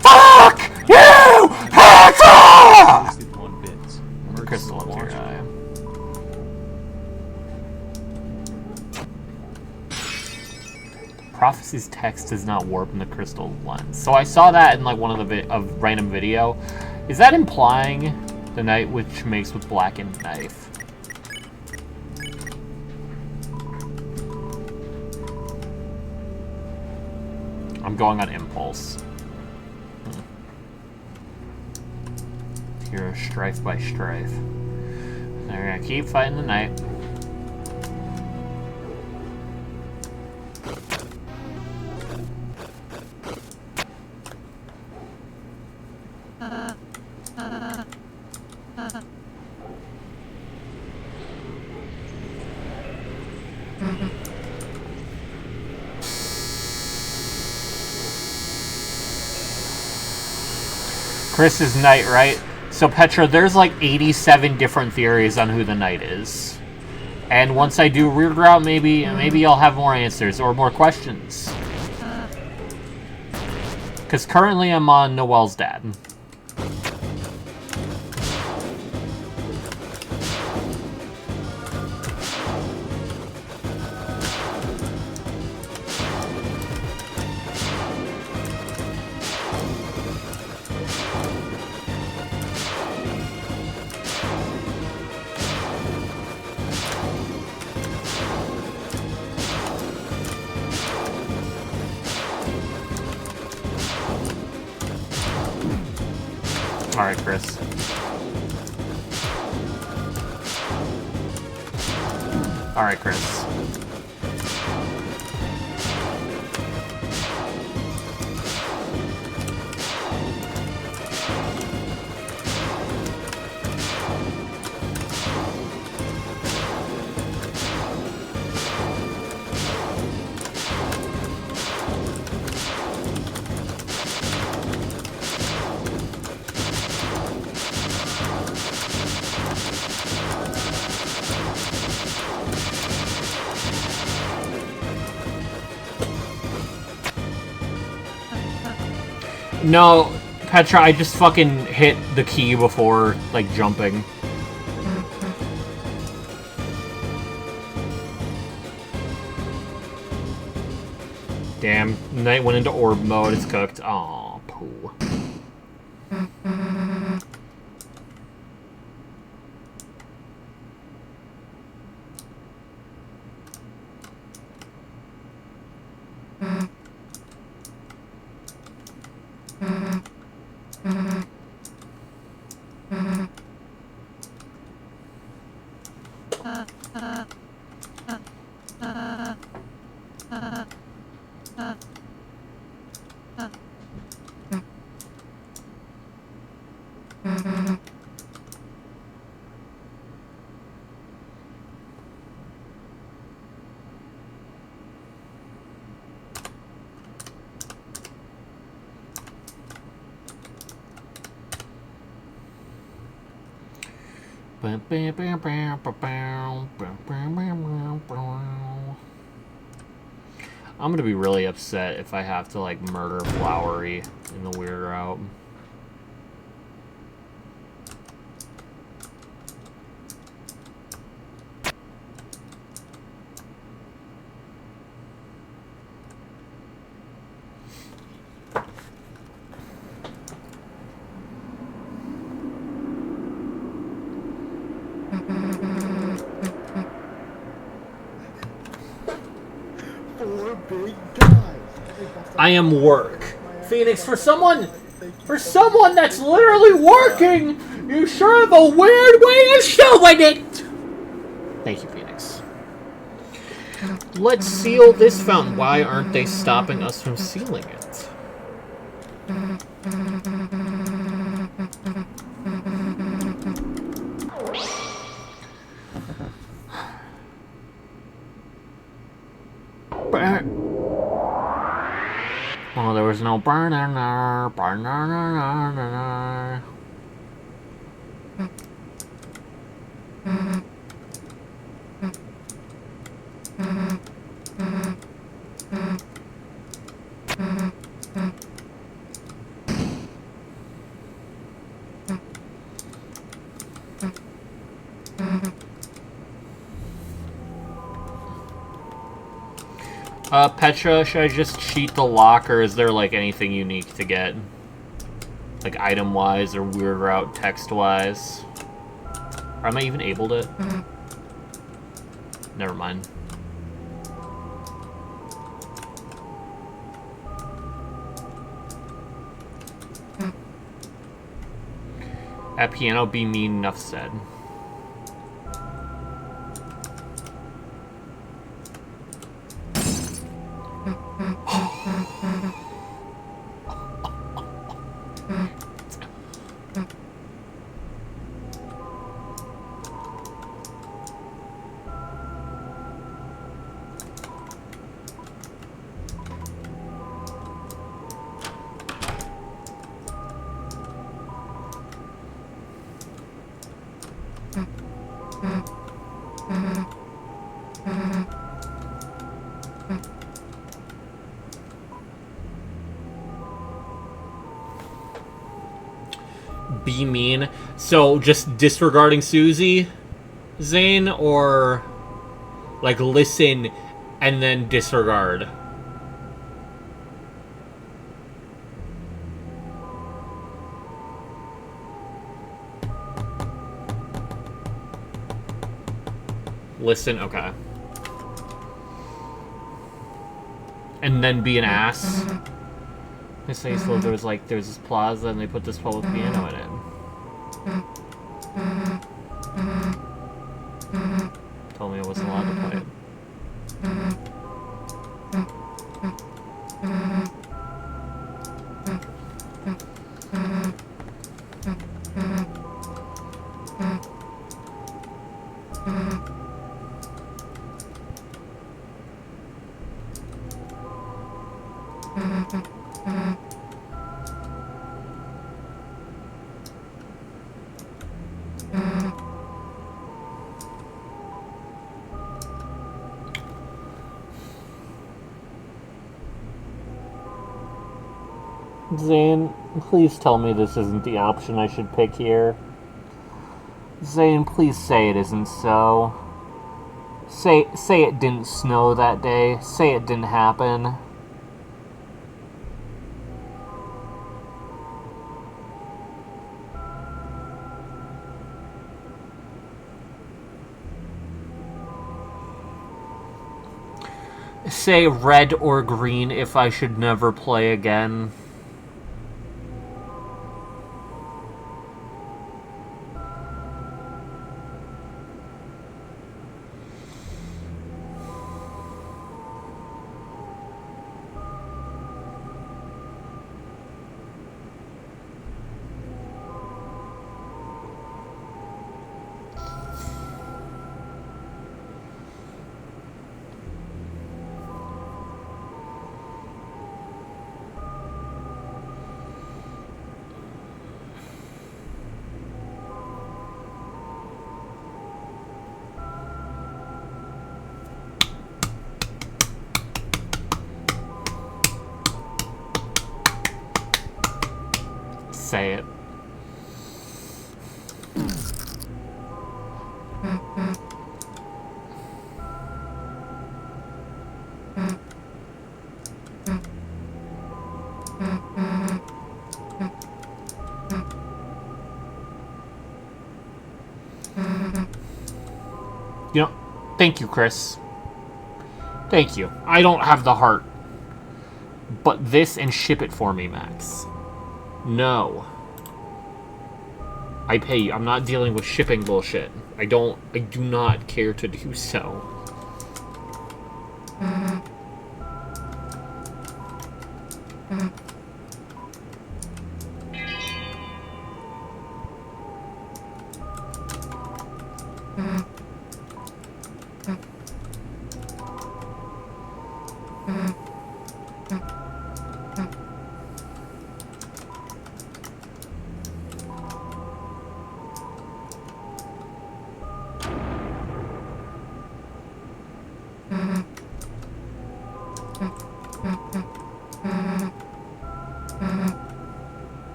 [SPEAKER 1] Fuck you! Petra! Crystal up your eye. Prophecy's text does not warp in the crystal lens. So I saw that in like one of the random video. Is that implying the night which makes with blackened knife? I'm going on impulse. Hero strife by strife. They're gonna keep fighting the night. Chris is Knight, right? So Petra, there's like 87 different theories on who the Knight is. And once I do Rear Route, maybe I'll have more answers or more questions. Because currently I'm on Noelle's dad. Alright, Chris. Alright, Chris. No, Petra, I just fucking hit the key before, like, jumping. Damn, Knight went into orb mode, it's cooked. Aw, poo. I'm gonna be really upset if I have to, like, murder Flowery in the weird route. I am work. Phoenix, for someone that's literally working, you sure have a weird way of showing it. Thank you, Phoenix. Let's seal this fountain. Why aren't they stopping us from sealing it? Oh, there was no burner. Petra, should I just cheat the lock, or is there, like, anything unique to get? Like, item-wise or weird route text-wise? Or am I even able to? Never mind. At piano, be mean, enough said. Be mean. So just disregarding Susie, Zane, or like listen and then disregard? Listen, okay. And then be an ass. They say so there's this plaza and they put this public piano in it. Told me I wasn't allowed to play it. Zane, please tell me this isn't the option I should pick here. Zane, please say it isn't so. Say it didn't snow that day. Say it didn't happen. Say red or green if I should never play again. say it. You know, thank you, Chris. Thank you. I don't have the heart. But this and ship it for me, Max. No. I pay you. I'm not dealing with shipping bullshit. I do not care to do so.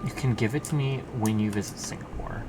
[SPEAKER 1] You can give it to me when you visit Singapore.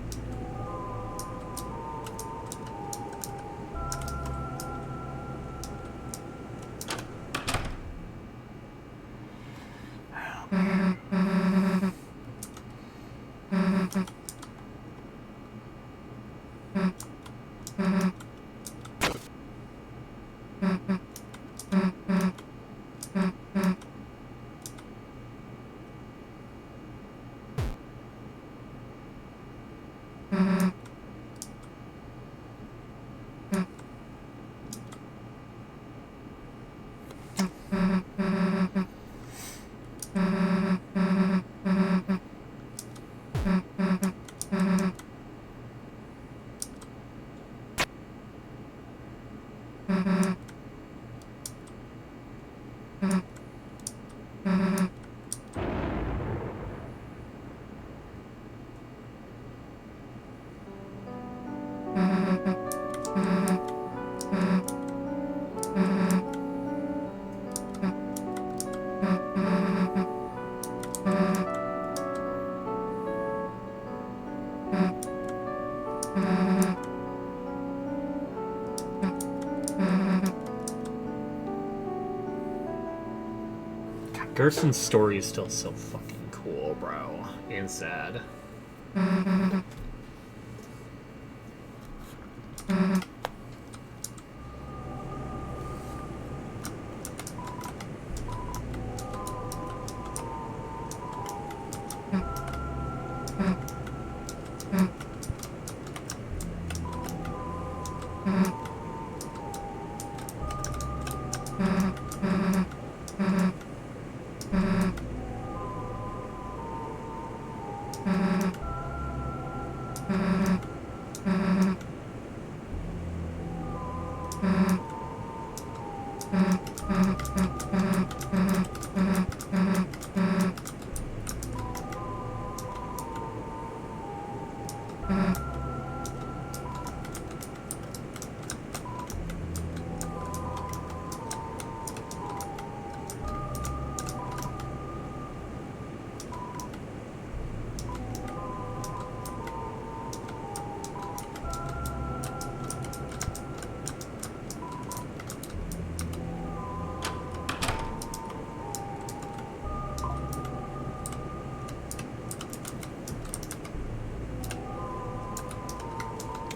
[SPEAKER 1] Gerson's story is still so fucking cool, bro. And sad.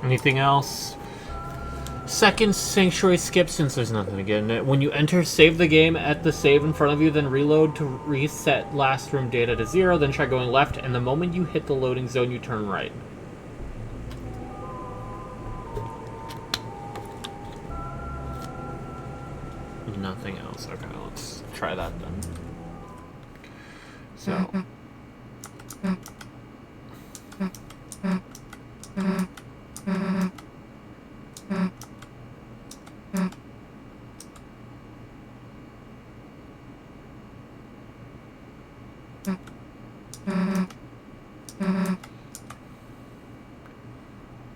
[SPEAKER 1] Anything else? Second sanctuary skip, since there's nothing again. When you enter, save the game at the save in front of you, then reload to reset last room data to 0, then try going left, and the moment you hit the loading zone, you turn right. Nothing else. Okay, let's try that then. So...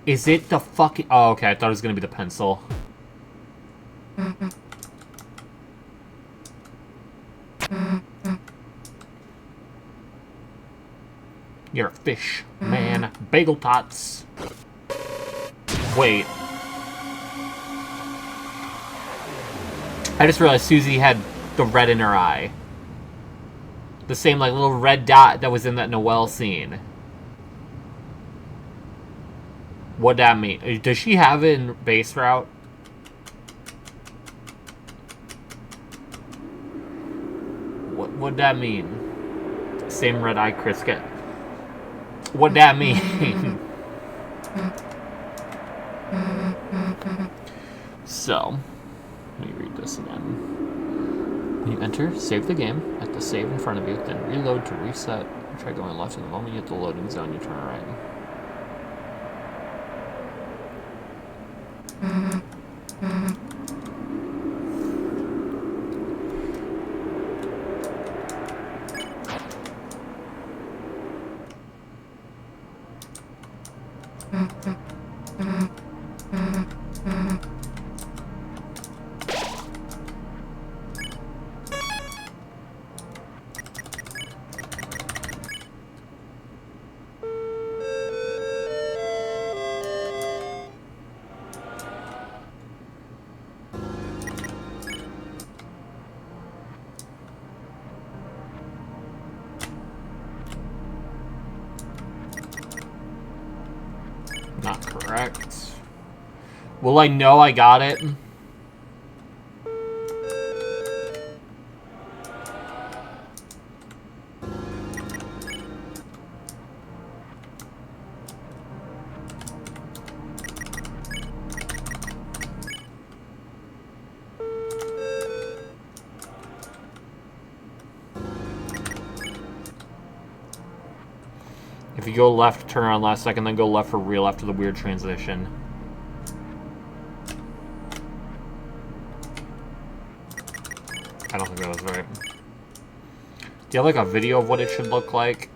[SPEAKER 1] Is it the fucking... Oh, okay, I thought it was gonna be the pencil. You're a fish, man. Bagel tots. Wait. I just realized Susie had the red in her eye. The same, like, little red dot that was in that Noelle scene. What'd that mean? Does she have it in Base Route? What'd that mean? Same red eye Chris get. What'd that mean? So, let me read this again. When you enter, save the game at the save in front of you, then reload to reset. Try going left, and the moment you hit the loading zone, you turn right. Not correct. Will I know I got it? If you go left, turn around last second, then go left for real after the weird transition. I don't think that was right. Do you have like a video of what it should look like?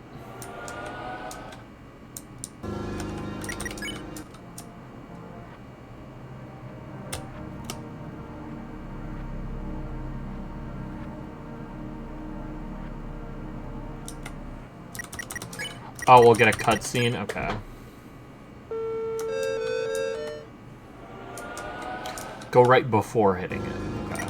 [SPEAKER 1] Oh, we'll get a cutscene? Okay. Go right before hitting it. Okay.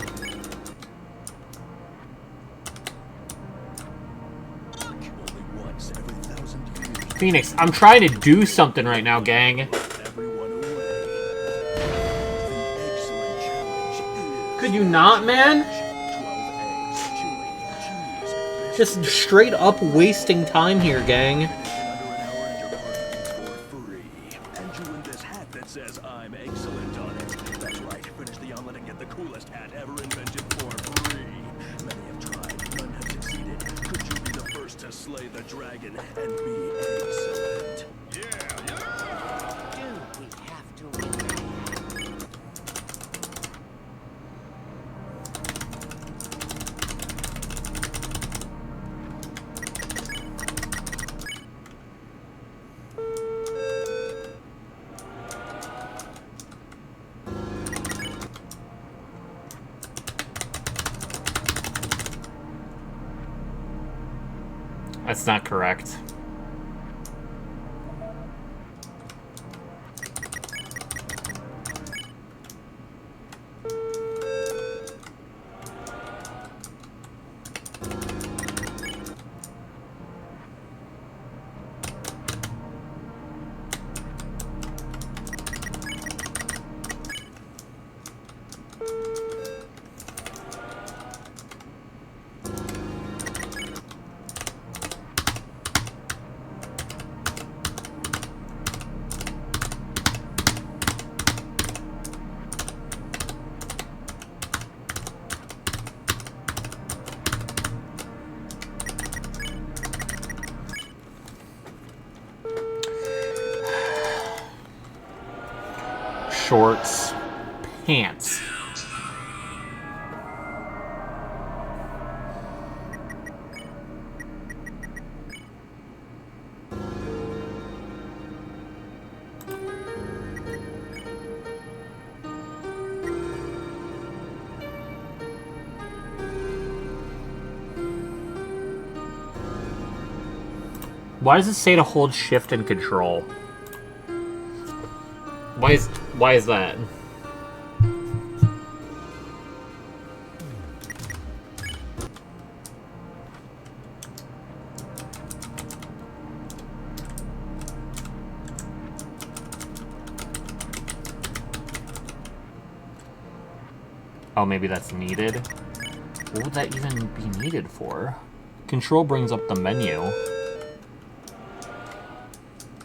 [SPEAKER 1] Phoenix, I'm trying to do something right now, gang. Could you not, man? Just straight up wasting time here, gang. That's not correct. Shorts, pants. Why does it say to hold shift and control? Why is that? Oh, maybe that's needed? What would that even be needed for? Control brings up the menu.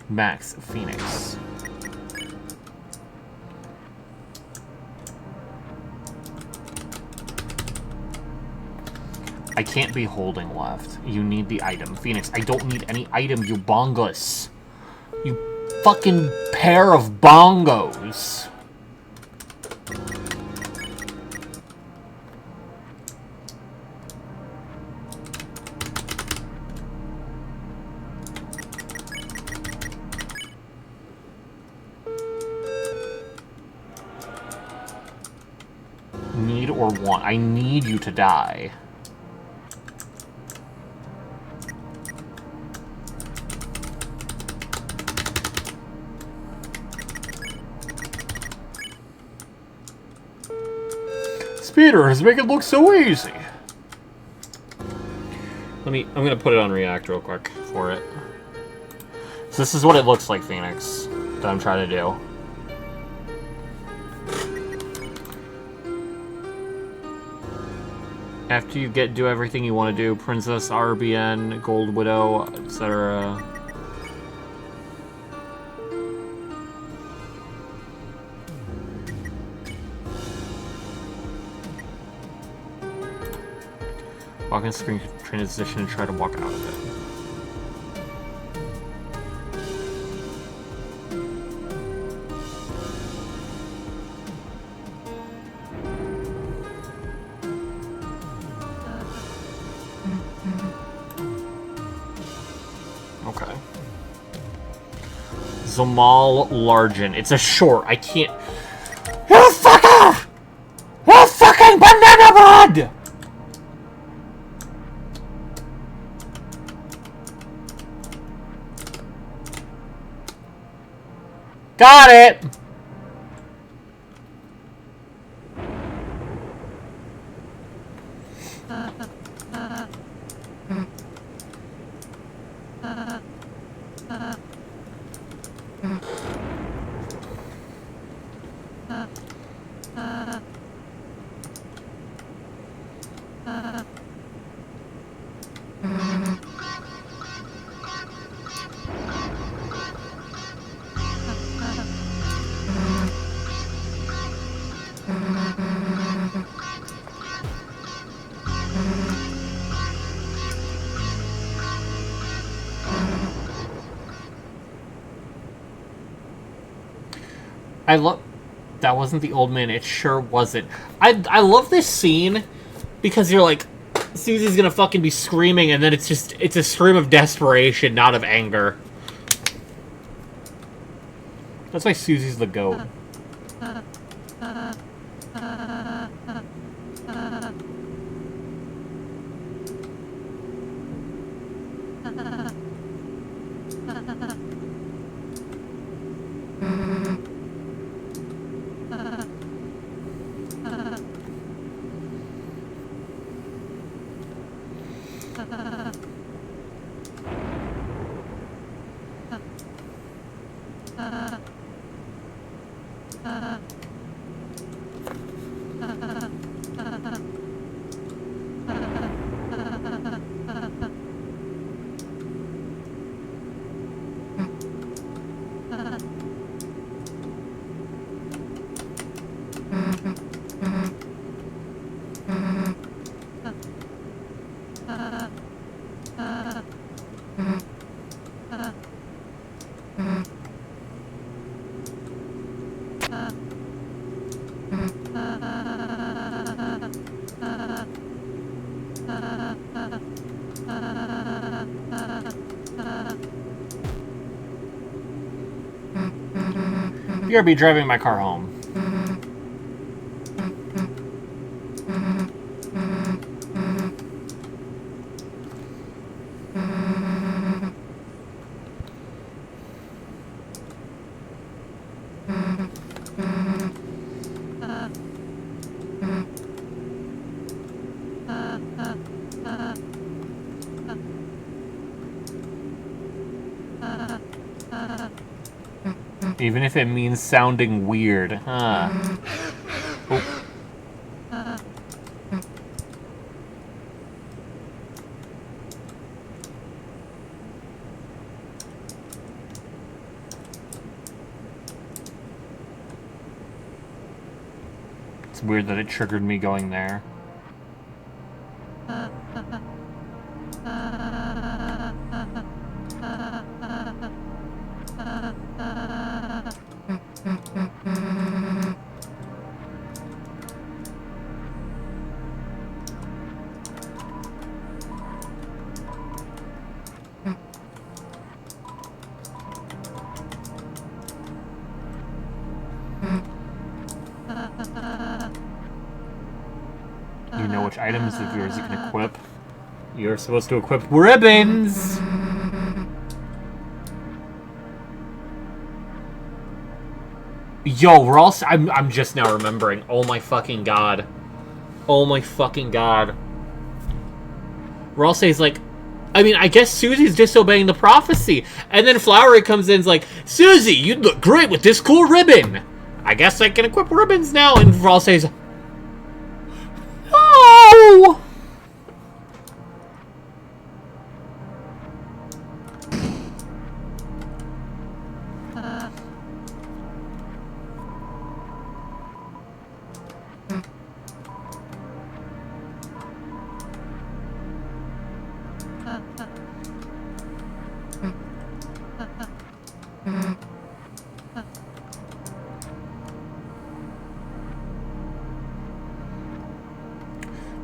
[SPEAKER 1] Max, Phoenix. I can't be holding left. You need the item. Phoenix, I don't need any item, you bongos. You fucking pair of bongos. Need or want? I need you to die. Speedrunners make it look so easy. I'm gonna put it on React real quick for it. So this is what it looks like, Phoenix, that I'm trying to do. After you do everything you want to do, Princess, RBN, Gold Widow, etc. Walk in screen transition and try to walk out of it. Okay. Zamal Largen. It's a short. I can't. You fucker! You fucking banana bread! Got it! I love... That wasn't the old man. It sure wasn't. I love this scene because you're like, Susie's gonna fucking be screaming, and then it's a scream of desperation, not of anger. That's why Susie's the GOAT. You're gonna be driving my car home. Even if it means sounding weird. Huh. Oh. It's weird that it triggered me going there. You know which items of yours you can equip. You're supposed to equip ribbons! Yo, we're all... I'm just now remembering. Oh my fucking god. Oh my fucking god. Ralsei's like... I mean, I guess Susie's disobeying the prophecy. And then Flowery comes in and is like, Susie, you'd look great with this cool ribbon! I guess I can equip ribbons now. And Ralsei's... Oh!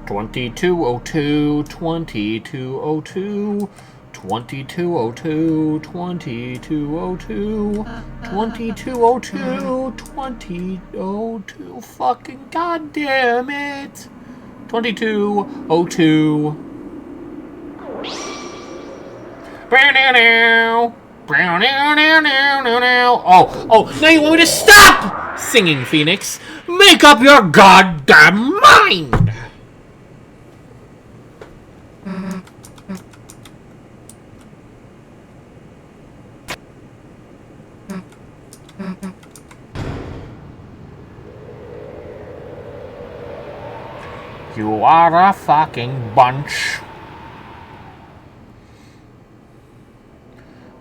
[SPEAKER 1] Twenty-two oh two, 2202, 2202, 2202, 2202, 2002, fucking goddamn it! 2202. Oh, now you want me to stop singing, Phoenix? Make up your goddamn mind! You are a fucking bunch.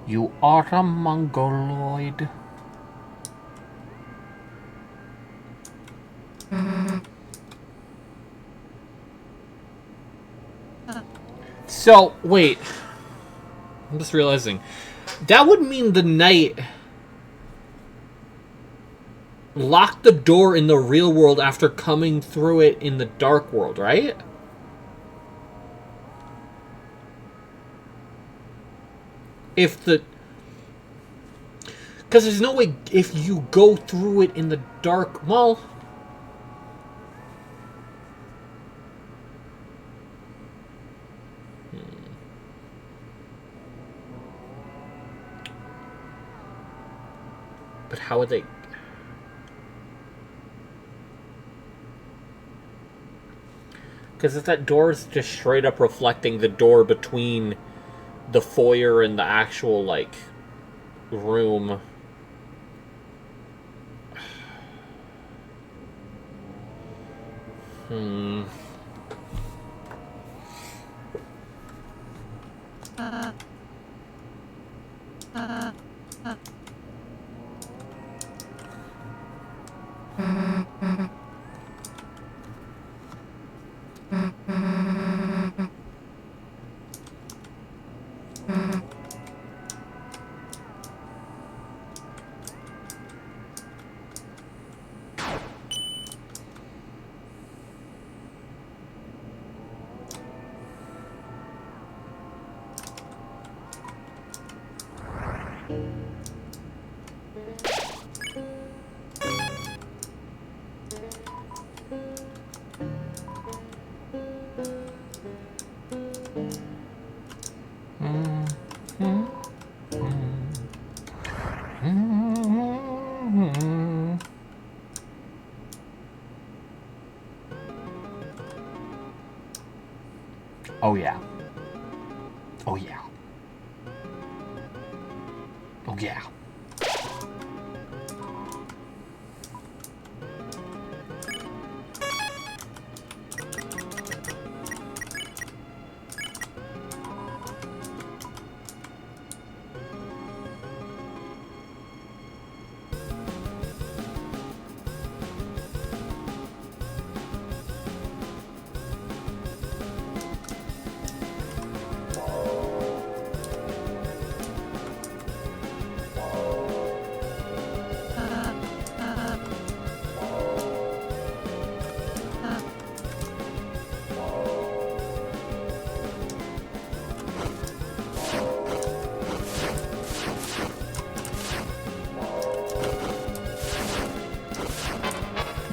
[SPEAKER 1] You are a mongoloid. So, wait. I'm just realizing. That would mean the knight locked the door in the real world after coming through it in the dark world, right? If the... Because there's no way if you go through it in the dark... Well... But how would they... Because if that door is just straight up reflecting the door between the foyer and the actual, like, room. Oh yeah. Oh yeah. Oh yeah.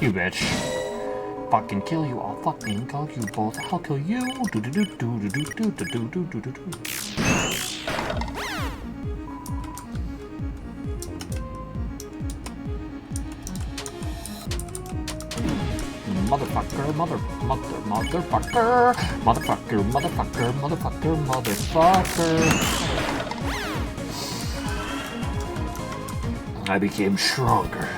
[SPEAKER 1] You bitch. Fucking kill you. I'll fucking kill you both. I'll kill you. Do do do do do do do do do do do do. Motherfucker, motherfucker, motherfucker. I became stronger.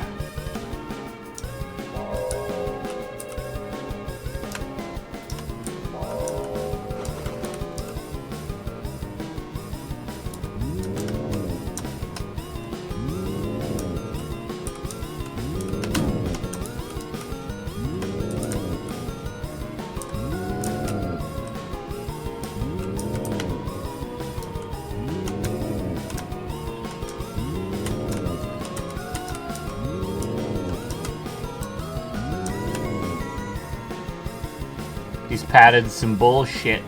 [SPEAKER 1] He's padded some bullshit.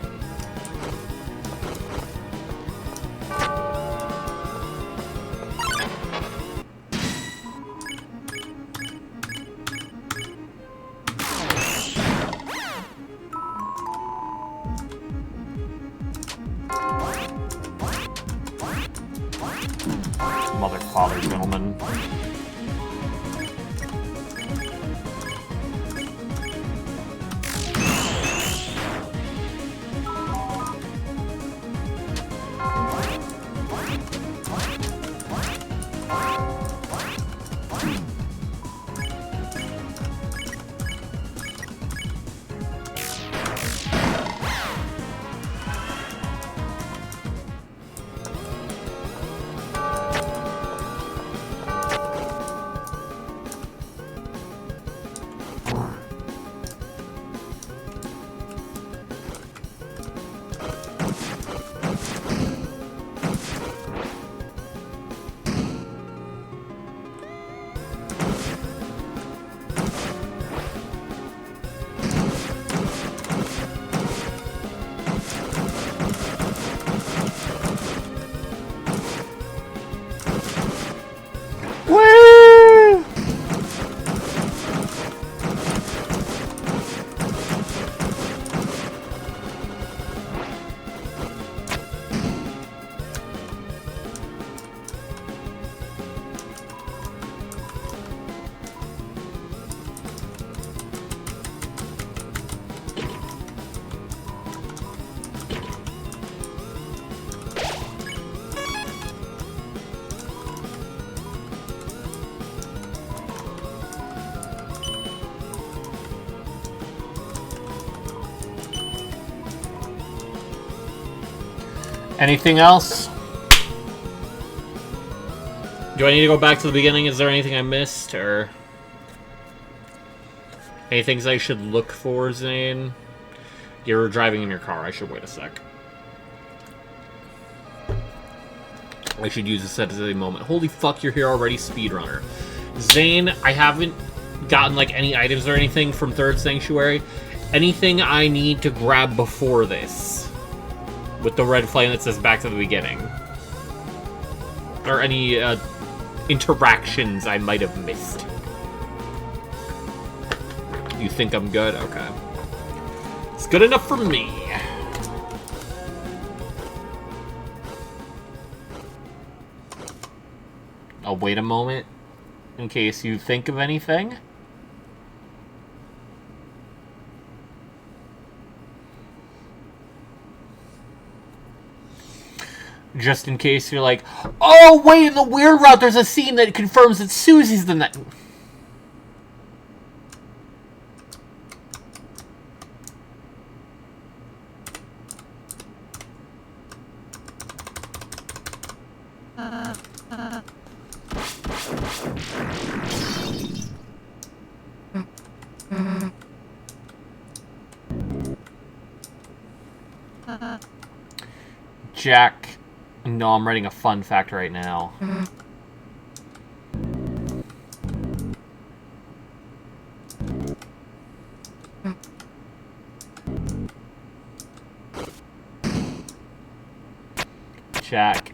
[SPEAKER 1] Mother, father, gentlemen. Anything else? Do I need to go back to the beginning? Is there anything I missed, or any things I should look for, Zane? You're driving in your car. I should wait a sec. I should use this as a moment. Holy fuck, you're here already, speedrunner. Zane, I haven't gotten like any items or anything from Third Sanctuary. Anything I need to grab before this? With the red flame that says back to the beginning. Or any interactions I might have missed. You think I'm good? Okay. It's good enough for me. I'll wait a moment in case you think of anything. Just in case you're like, oh, wait, in the weird route, there's a scene that confirms that Susie's the net. Jack. No, I'm writing a fun fact right now. Jack,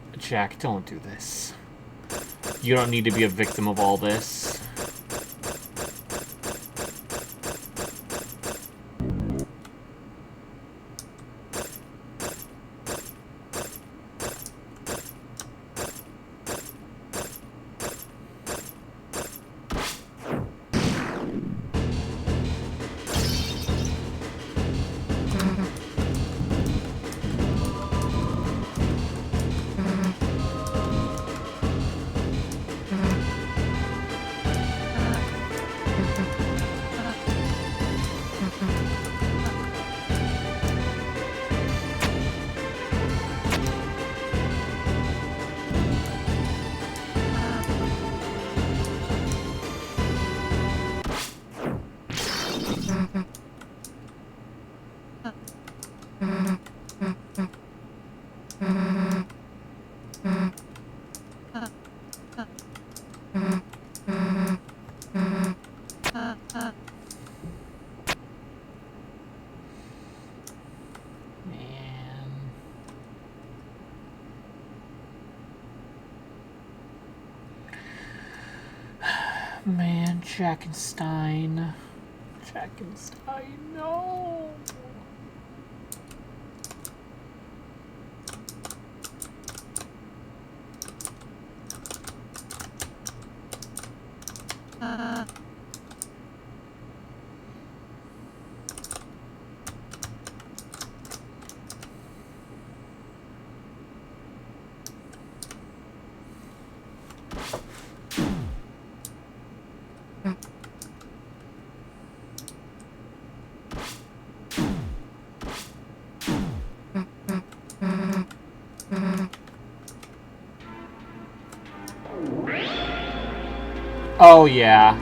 [SPEAKER 1] don't do this. You don't need to be a victim of all this. Man, Jackenstein. Jackenstein, no. Oh, yeah.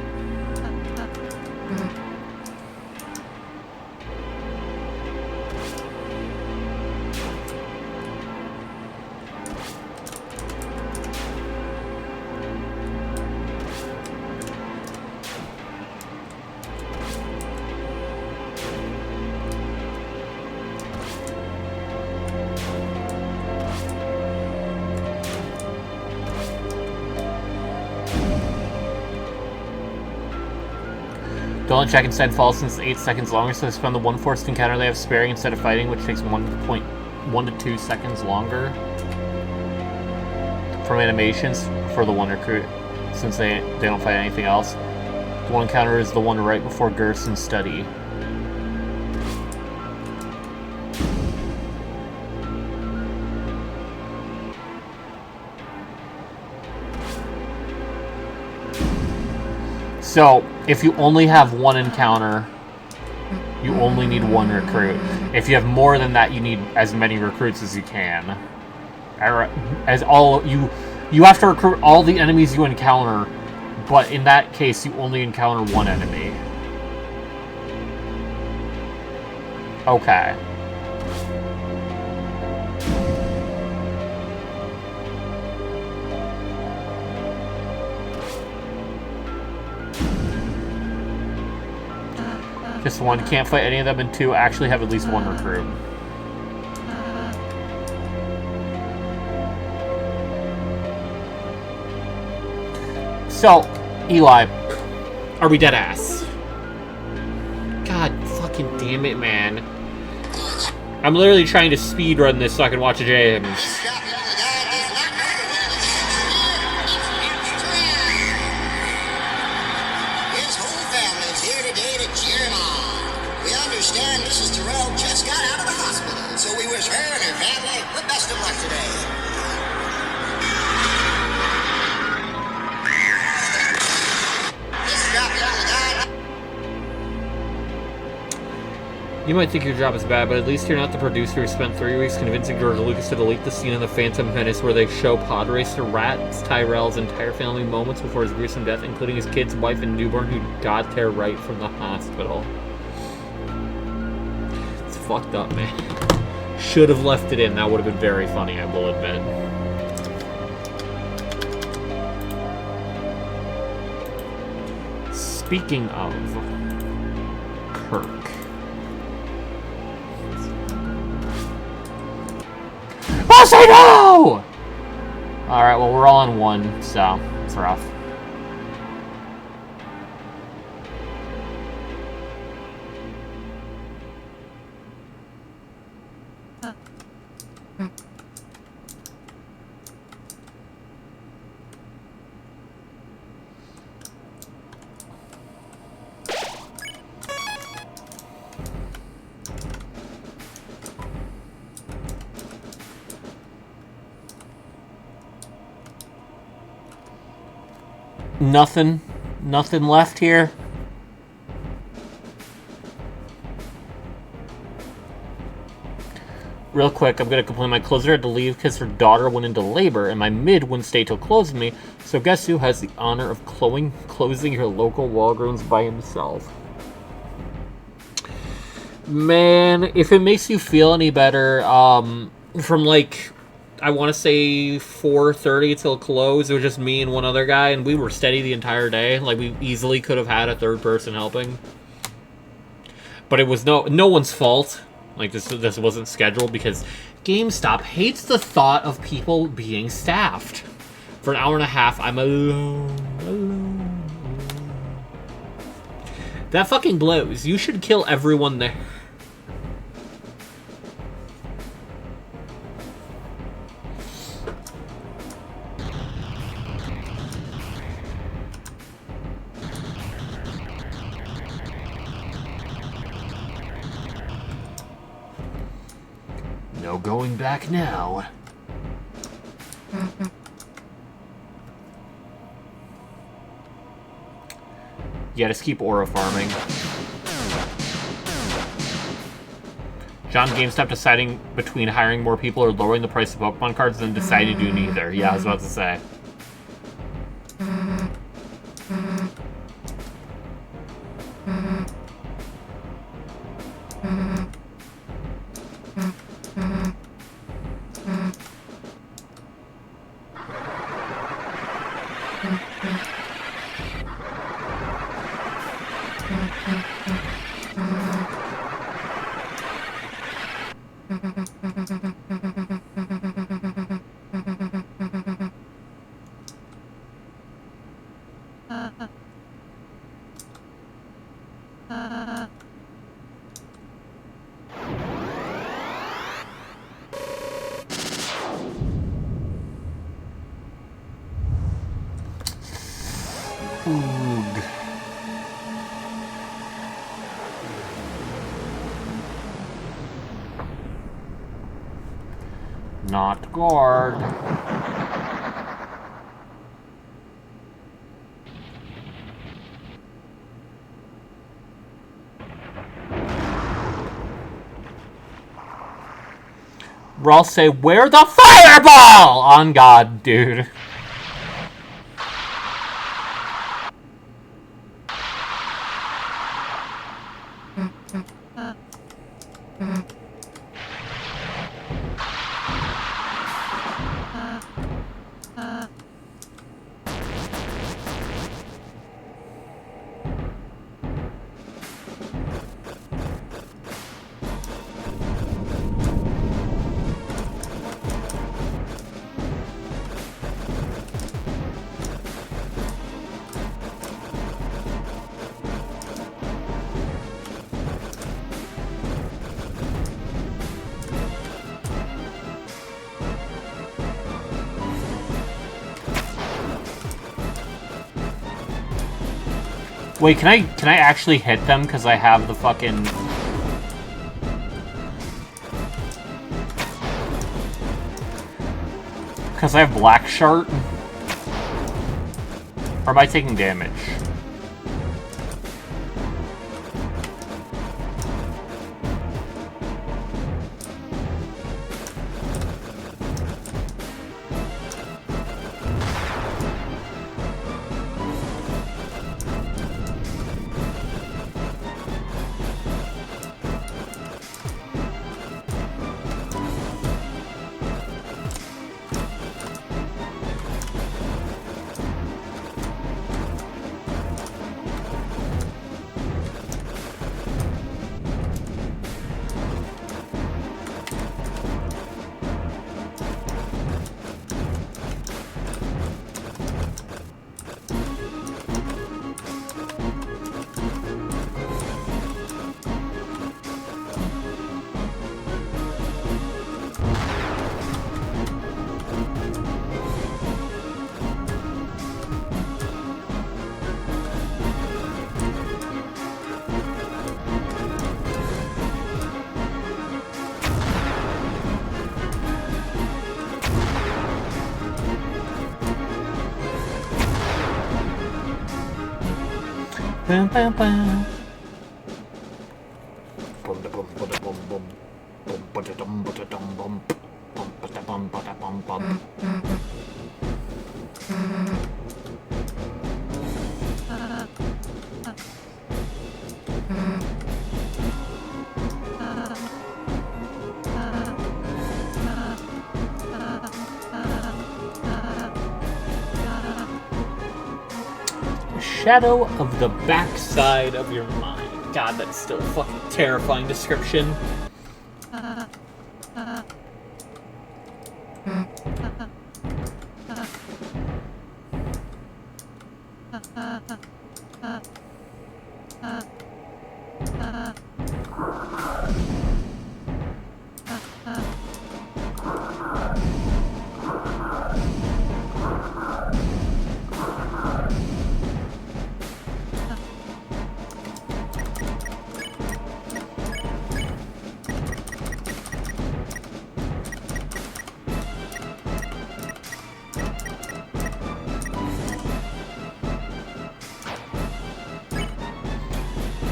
[SPEAKER 1] Don't let Jackenstein fall since 8 seconds longer, so they spend the one forced encounter they have sparing instead of fighting, which takes 1.1 to 2 seconds longer from animations for the one recruit, since they don't fight anything else. The one encounter is the one right before Gerson's study. So, if you only have one encounter, you only need one recruit. If you have more than that, you need as many recruits as you can. You have to recruit all the enemies you encounter, but in that case, you only encounter one enemy. Okay. Just one. Can't fight any of them, and two, actually have at least one recruit. So, Eli, are we dead ass? God fucking damn it, man. I'm literally trying to speedrun this so I can watch James. You might think your job is bad, but at least you're not the producer who spent 3 weeks convincing George Lucas to delete the scene in The Phantom Menace where they show pod racer Rats Tyrell's entire family moments before his gruesome death, including his kids, wife, and newborn who got there right from the hospital. It's fucked up, man. Should have left it in. That would have been very funny, I will admit. Speaking of Kirk. Boss, I know! Alright, well, we're all on one, so it's rough. Nothing left here. Real quick, I'm gonna complain. My closer had to leave because her daughter went into labor, and my mid wouldn't stay till close with me. So guess who has the honor of closing your local Walgreens by himself? Man, if it makes you feel any better, from like, I want to say 4:30 till close, it was just me and one other guy, and we were steady the entire day. Like, we easily could have had a third person helping. But it was no one's fault. Like, this wasn't scheduled because GameStop hates the thought of people being staffed. For an hour and a half, I'm alone. That fucking blows. You should kill everyone there. No going back now. Yeah, just keep aura farming. John GameStop deciding between hiring more people or lowering the price of Pokemon cards, then deciding to do neither. Yeah, I was about to say. Oog. Not guard. I'll say, where the fireball? On God, dude. Wait, can I actually hit them because I have the fucking... Because I have Black Shart? Or am I taking damage? Bum, bum, bum. Bum, da, bum, ba, da, bum, bum. Bum, ba, da, dum, ba, da, dum, bum. Bum, ba, da, bum, ba, da, bum, bum. Shadow of the backside of your mind. God, that's still a fucking terrifying description.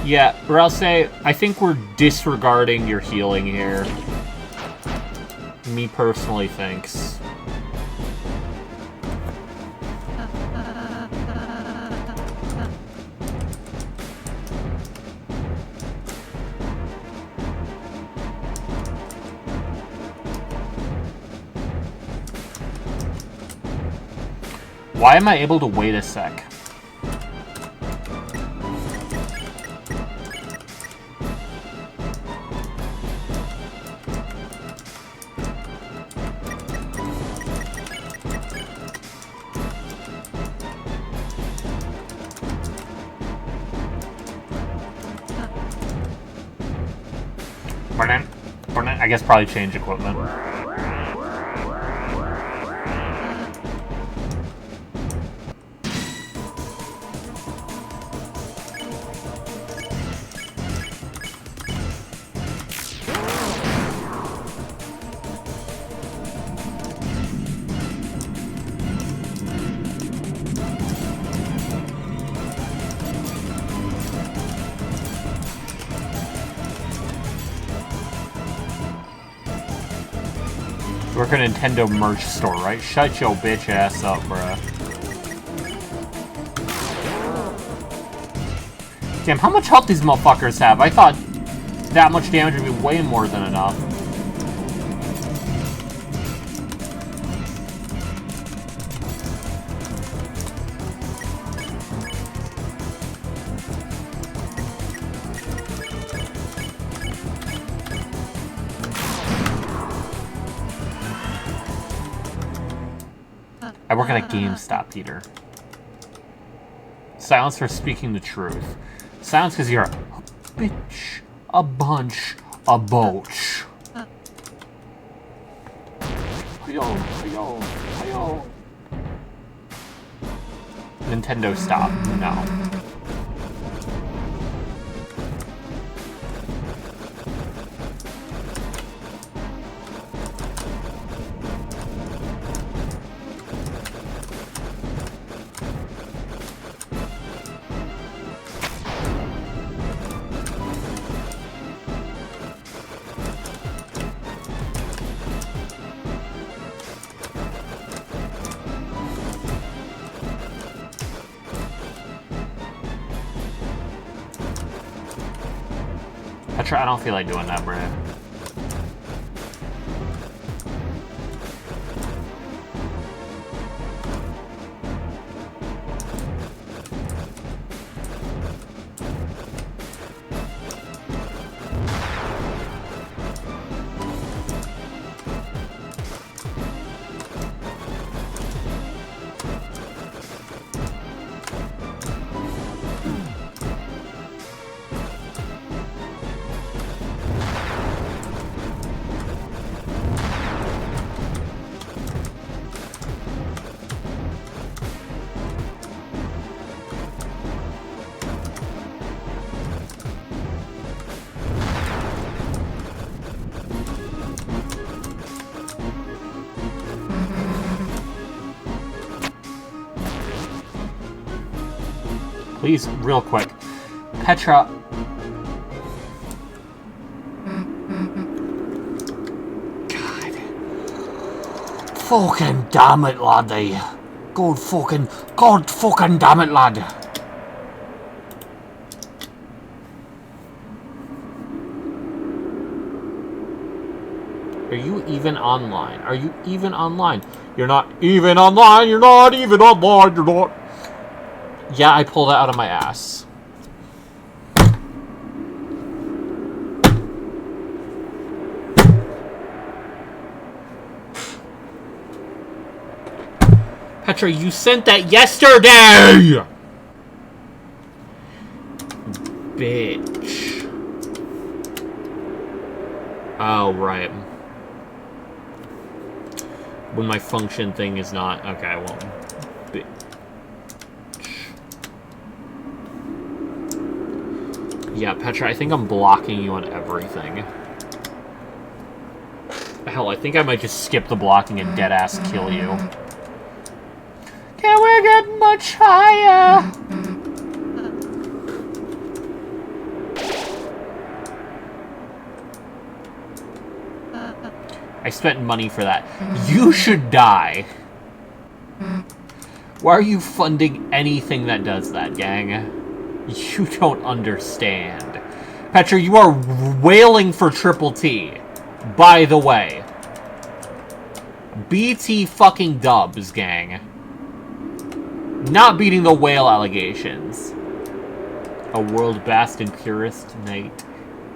[SPEAKER 1] Yeah, or I'll say, I think we're disregarding your healing here. Me personally thinks. Why am I able to wait a sec? I guess probably change equipment. Work at a Nintendo merch store, right? Shut your bitch ass up, bruh. Damn, how much health these motherfuckers have? I thought that much damage would be way more than enough. I work at a GameStop, Peter. Silence for speaking the truth. Silence because you're a bitch, a bunch, a boach. Hi-yo. Nintendo, stop. No. I don't feel like doing that, bro. Please, real quick. Petra. God. Fucking damn it, laddie. God fucking damn it, lad. Are you even online? Are you even online? You're not even online. You're not even online. You're not. Yeah, I pulled that out of my ass. Petra, you sent that yesterday! Bitch. Oh, right. When my function thing is not... Okay, well... Yeah, Petra, I think I'm blocking you on everything. Hell, I think I might just skip the blocking and deadass kill you. Can we get much higher? I spent money for that. You should die. Why are you funding anything that does that, gang? You don't understand. Petra, you are wailing for Triple T. By the way. BT fucking dubs, gang. Not beating the whale allegations. A world vast and purest night.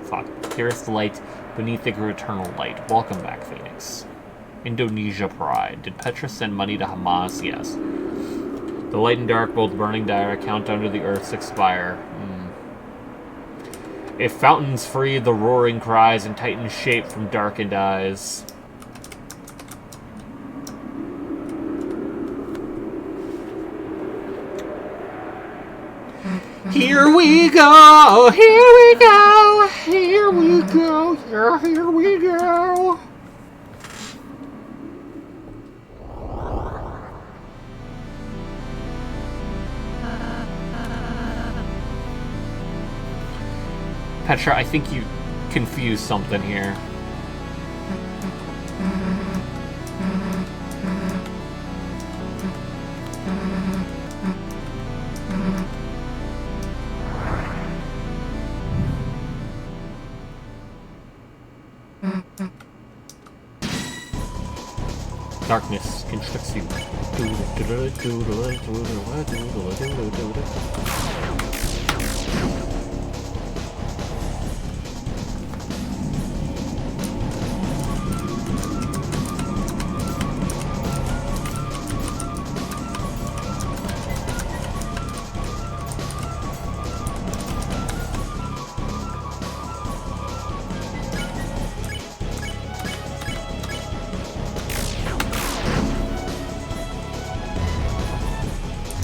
[SPEAKER 1] Fuck. Purest light beneath the eternal light. Welcome back, Phoenix. Indonesia pride. Did Petra send money to Hamas? Yes. The light and dark, both burning dire, countdown to the earth's expire. If fountains free, the roaring cries, and titans shape from darkened eyes. Here we go, here we go, here we go, here we go. Petra, I think you confused something here. Darkness constricts you.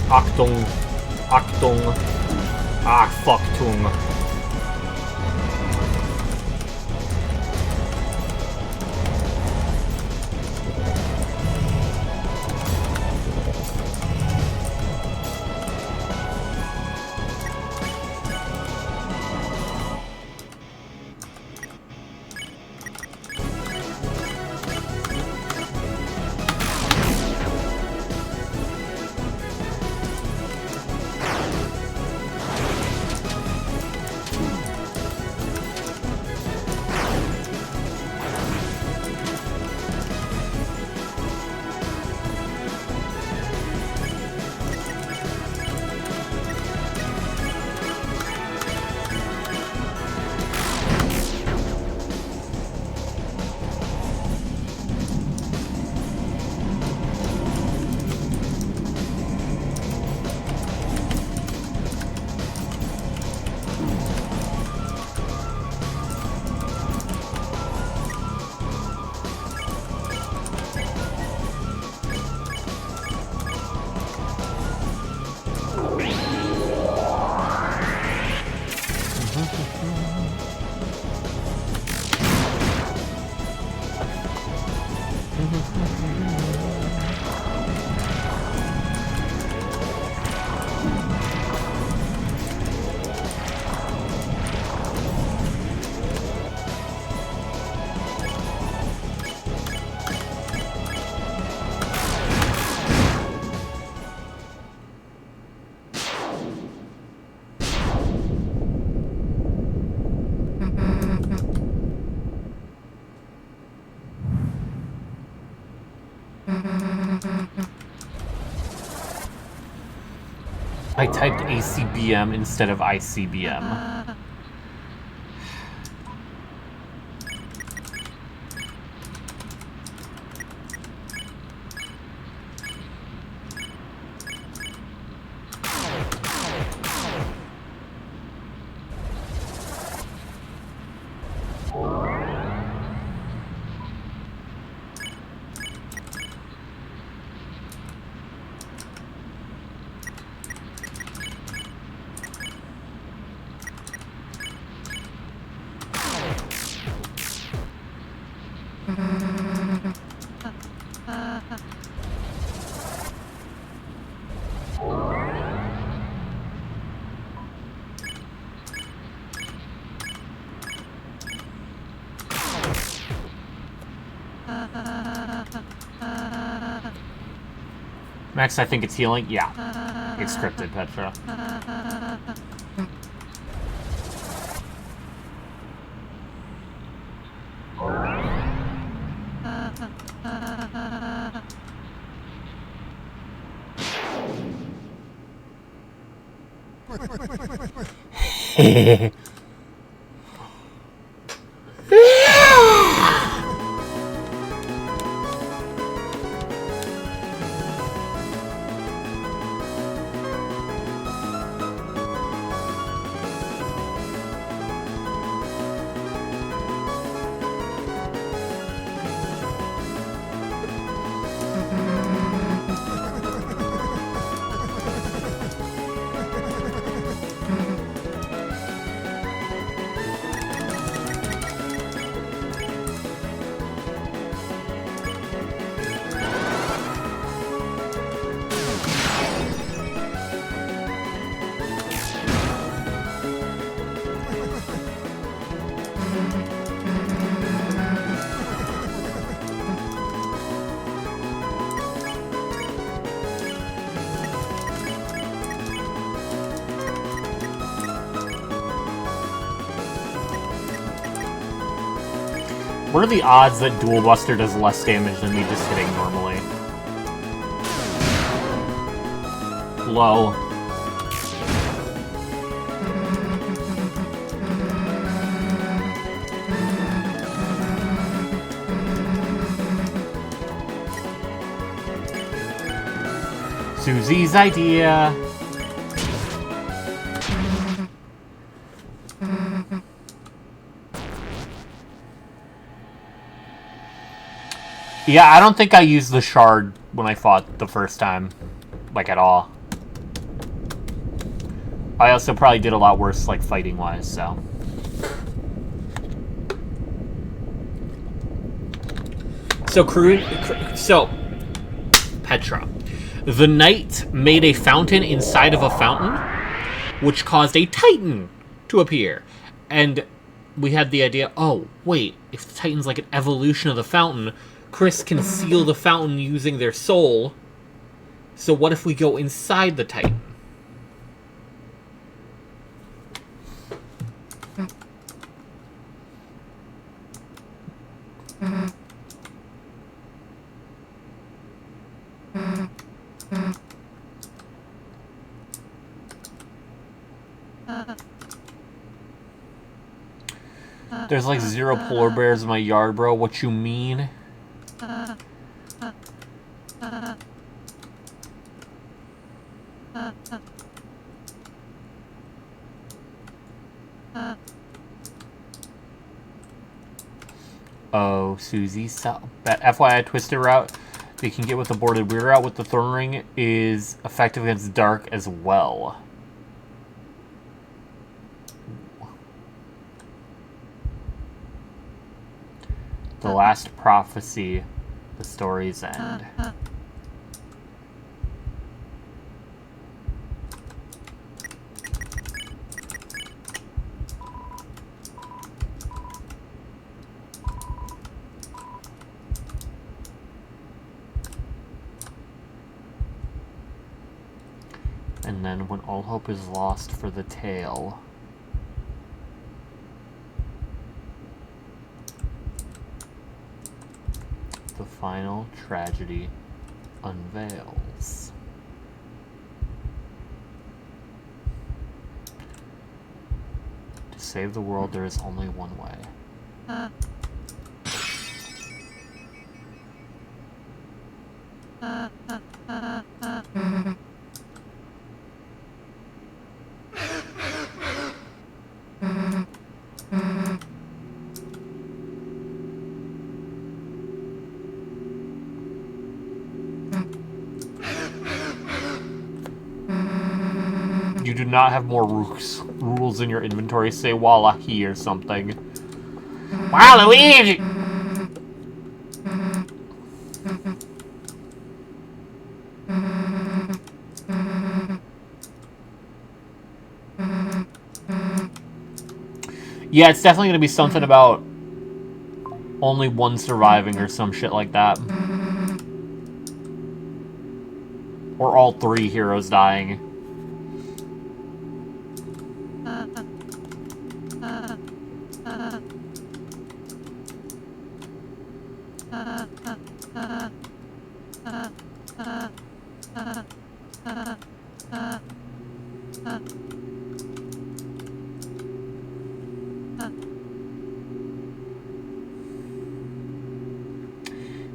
[SPEAKER 1] Achtung, Achtung, ach, Fucktung. I typed ACBM instead of ICBM. Max, I think it's healing. Yeah. It's scripted, Petra. What are the odds that Dual Buster does less damage than me just hitting normally? Low. Susie's idea. Yeah, I don't think I used the shard when I fought the first time. Like, at all. I also probably did a lot worse, like, fighting-wise, so... So, Petra. The knight made a fountain inside of a fountain, which caused a titan to appear. And we had the idea, oh, wait, if the titan's like an evolution of the fountain... Chris can seal the fountain using their soul. So what if we go inside the Titan? There's like 0 polar bears in my yard, bro. What you mean? Oh, Susie. FYI, Twisted Route you can get with the boarded weird route with the Thorn Ring is effective against Dark as well. The Last Prophecy, The Story's End. And then when all hope is lost for the tale. The final tragedy unveils. To save the world, there is only one way. You do not have more rules in your inventory. Say Wallahi or something. Waluigi! Yeah, it's definitely going to be something about only one surviving or some shit like that. Or all 3 heroes dying.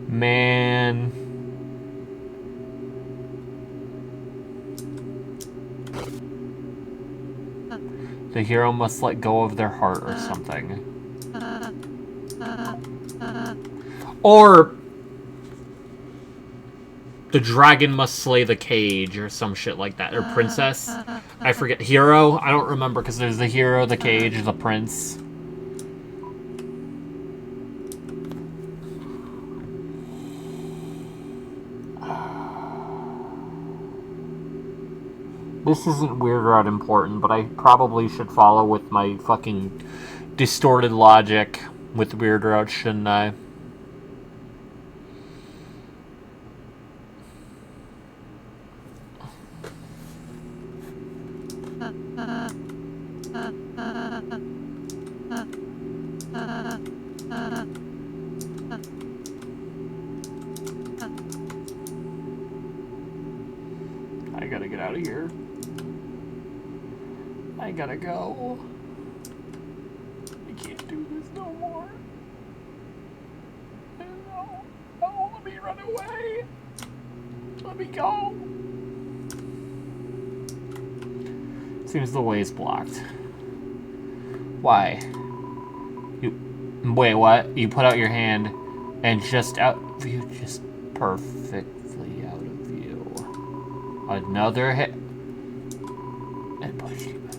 [SPEAKER 1] Man. The hero must let go of their heart or something. Or the dragon must slay the cage or some shit like that. Or princess. I forget. Hero? I don't remember because there's the hero, the cage, the prince. This isn't weird or unimportant, but I probably should follow with my fucking distorted logic with Weird Route, shouldn't I? I gotta get out of here. I gotta go. I can't do this no more. No. Oh, let me run away. Let me go. Seems the way is blocked. Why? Wait, what? You put out your hand and just out of view, just perfectly out of view. Another hit. And push you back.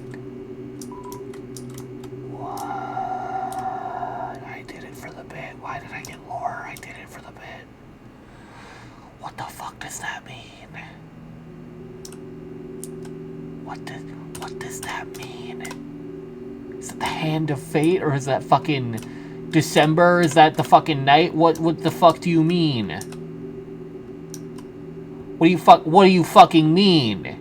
[SPEAKER 1] What? I did it for the bit. Why did I get lore? I did it for the bit. What the fuck does that mean? What does that mean? Is it the hand of fate or is that fucking December? Is that the fucking night? What the fuck do you mean? What do you fucking mean?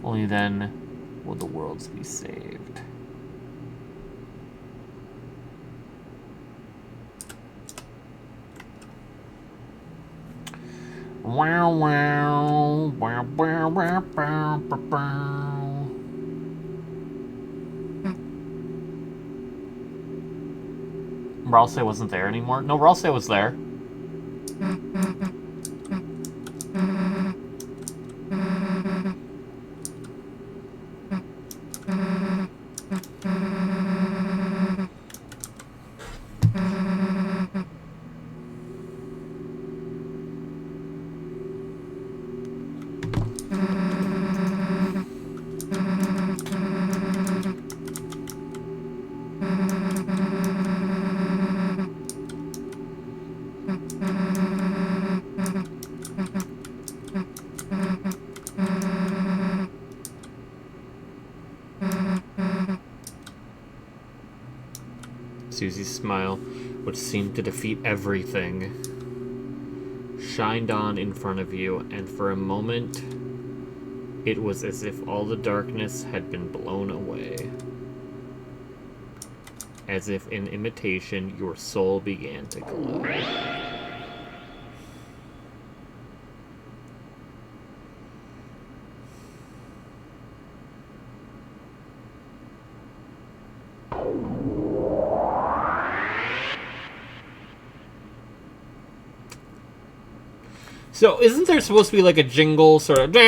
[SPEAKER 1] Only then will the worlds be saved. Wow wow wow wow wow wow wow. Ralsei wasn't there anymore? No, Ralsei was there. Susie's smile, which seemed to defeat everything, shined on in front of you, and for a moment, it was as if all the darkness had been blown away. As if in imitation, your soul began to glow. So, isn't there supposed to be like a jingle, sort of... Or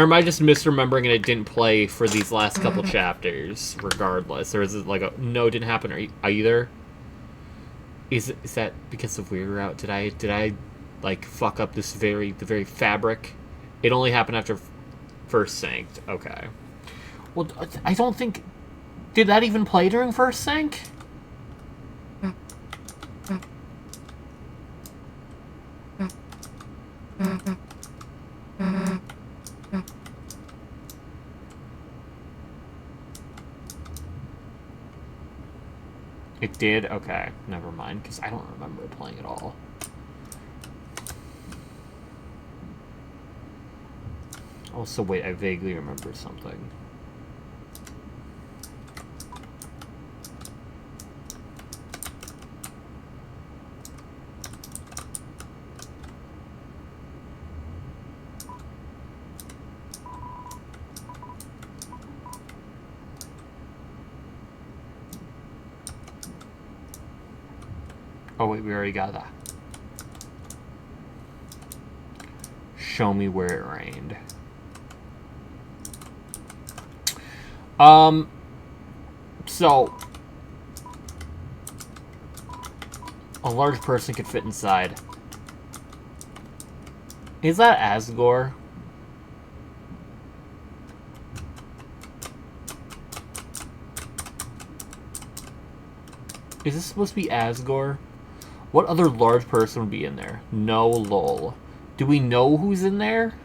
[SPEAKER 1] am I just misremembering and it didn't play for these last couple chapters, regardless? Or is it like a... No, it didn't happen either? Is that because of Weird Route? Did I like, fuck up the very fabric? It only happened after First Sanct. Okay. Well, I don't think... Did that even play during First Sanct? It did? Okay, never mind, because I don't remember playing it all. Also, wait, I vaguely remember something. Oh wait, we already got that. Show me where it rained. So a large person could fit inside. Is that Asgore? Is this supposed to be Asgore? What other large person would be in there? No, lol. Do we know who's in there?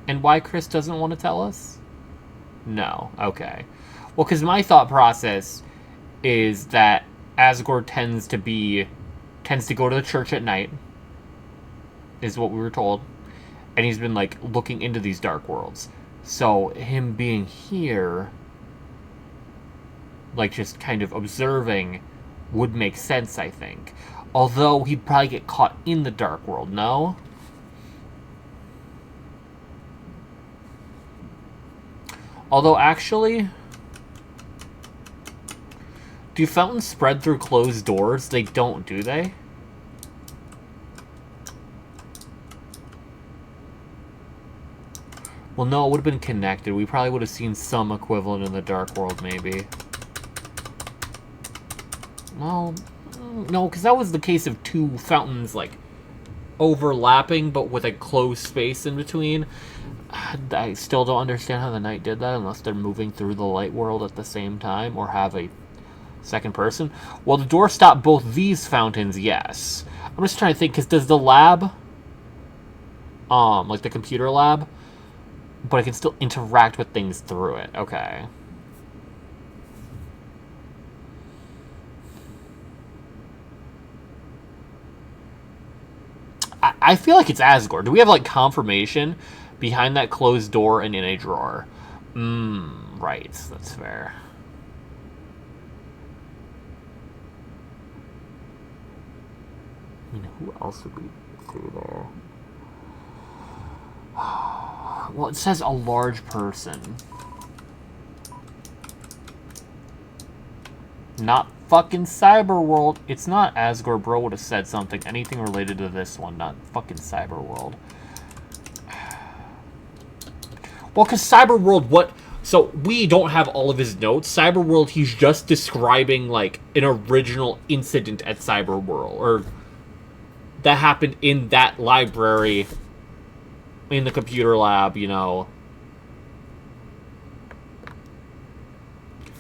[SPEAKER 1] And why Chris doesn't want to tell us? No. Okay. Well, because my thought process is that Asgore tends to go to the church at night, is what we were told. And he's been, like, looking into these dark worlds. So, him being here, like, just kind of observing, would make sense, I think. Although, he'd probably get caught in the dark world, no? Although, actually, do fountains spread through closed doors? They don't, do they? Well, no, it would have been connected. We probably would have seen some equivalent in the dark world, maybe. Well, no, because that was the case of two fountains, like, overlapping, but with a closed space in between. I still don't understand how the Knight did that, unless they're moving through the light world at the same time, or have a second person. Well, the door stopped both these fountains, yes. I'm just trying to think, because does the lab, like the computer lab, but I can still interact with things through it. Okay. I feel like it's Asgore. Do we have, like, confirmation behind that closed door and in a drawer? Right. That's fair. I mean, who else would be through there? Well, it says a large person. Not fucking Cyberworld. It's not Asgore. Bro would have said something. Anything related to this one, not fucking Cyberworld. Well, because Cyberworld, what... So, we don't have all of his notes. Cyberworld, he's just describing, like, an original incident at Cyberworld. Or that happened in that library, in the computer lab, you know.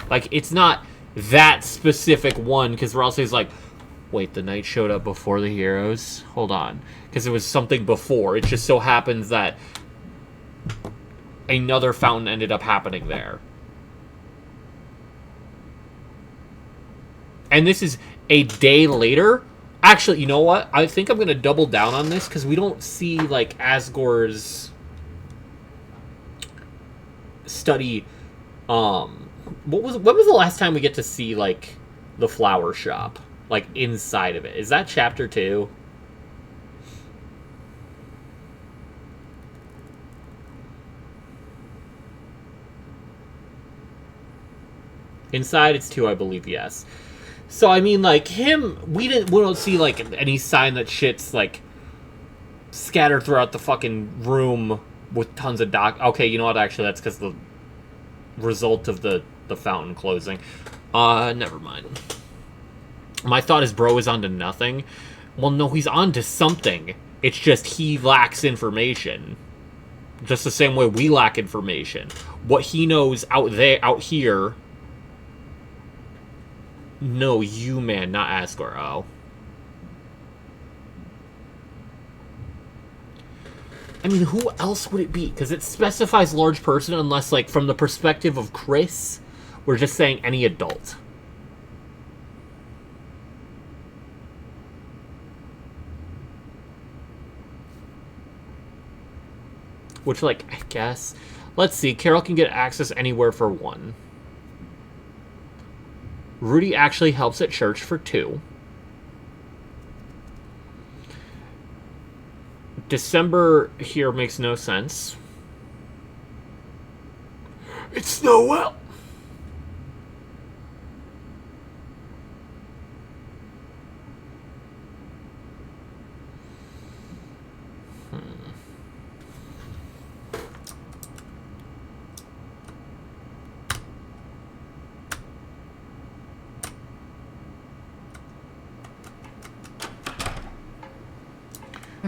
[SPEAKER 1] Like, it's not that specific one, because Ralsei's like, wait, the Knight showed up before the heroes? Hold on. Because it was something before. It just so happens that another fountain ended up happening there. And this is a day later. Actually, you know what? I think I'm going to double down on this, because we don't see, like, Asgore's study, when was the last time we get to see, like, the flower shop? Like, inside of it. Is that chapter 2? Inside, it's 2, I believe, yes. So, I mean, like, him, we don't see, like, any sign that shit's, like, scattered throughout the fucking room with tons of Okay, you know what, actually, that's because the result of the fountain closing. Never mind. My thought is bro is onto nothing. Well, no, he's onto something. It's just he lacks information. Just the same way we lack information. What he knows out here... No, you, man, not Asgore. Oh. I mean, who else would it be? Because it specifies large person unless, like, from the perspective of Chris, We're just saying any adult. Which, like, I guess... Let's see. Carol can get access anywhere for 1. Rudy actually helps at church for 2. December here makes no sense. It's Noel!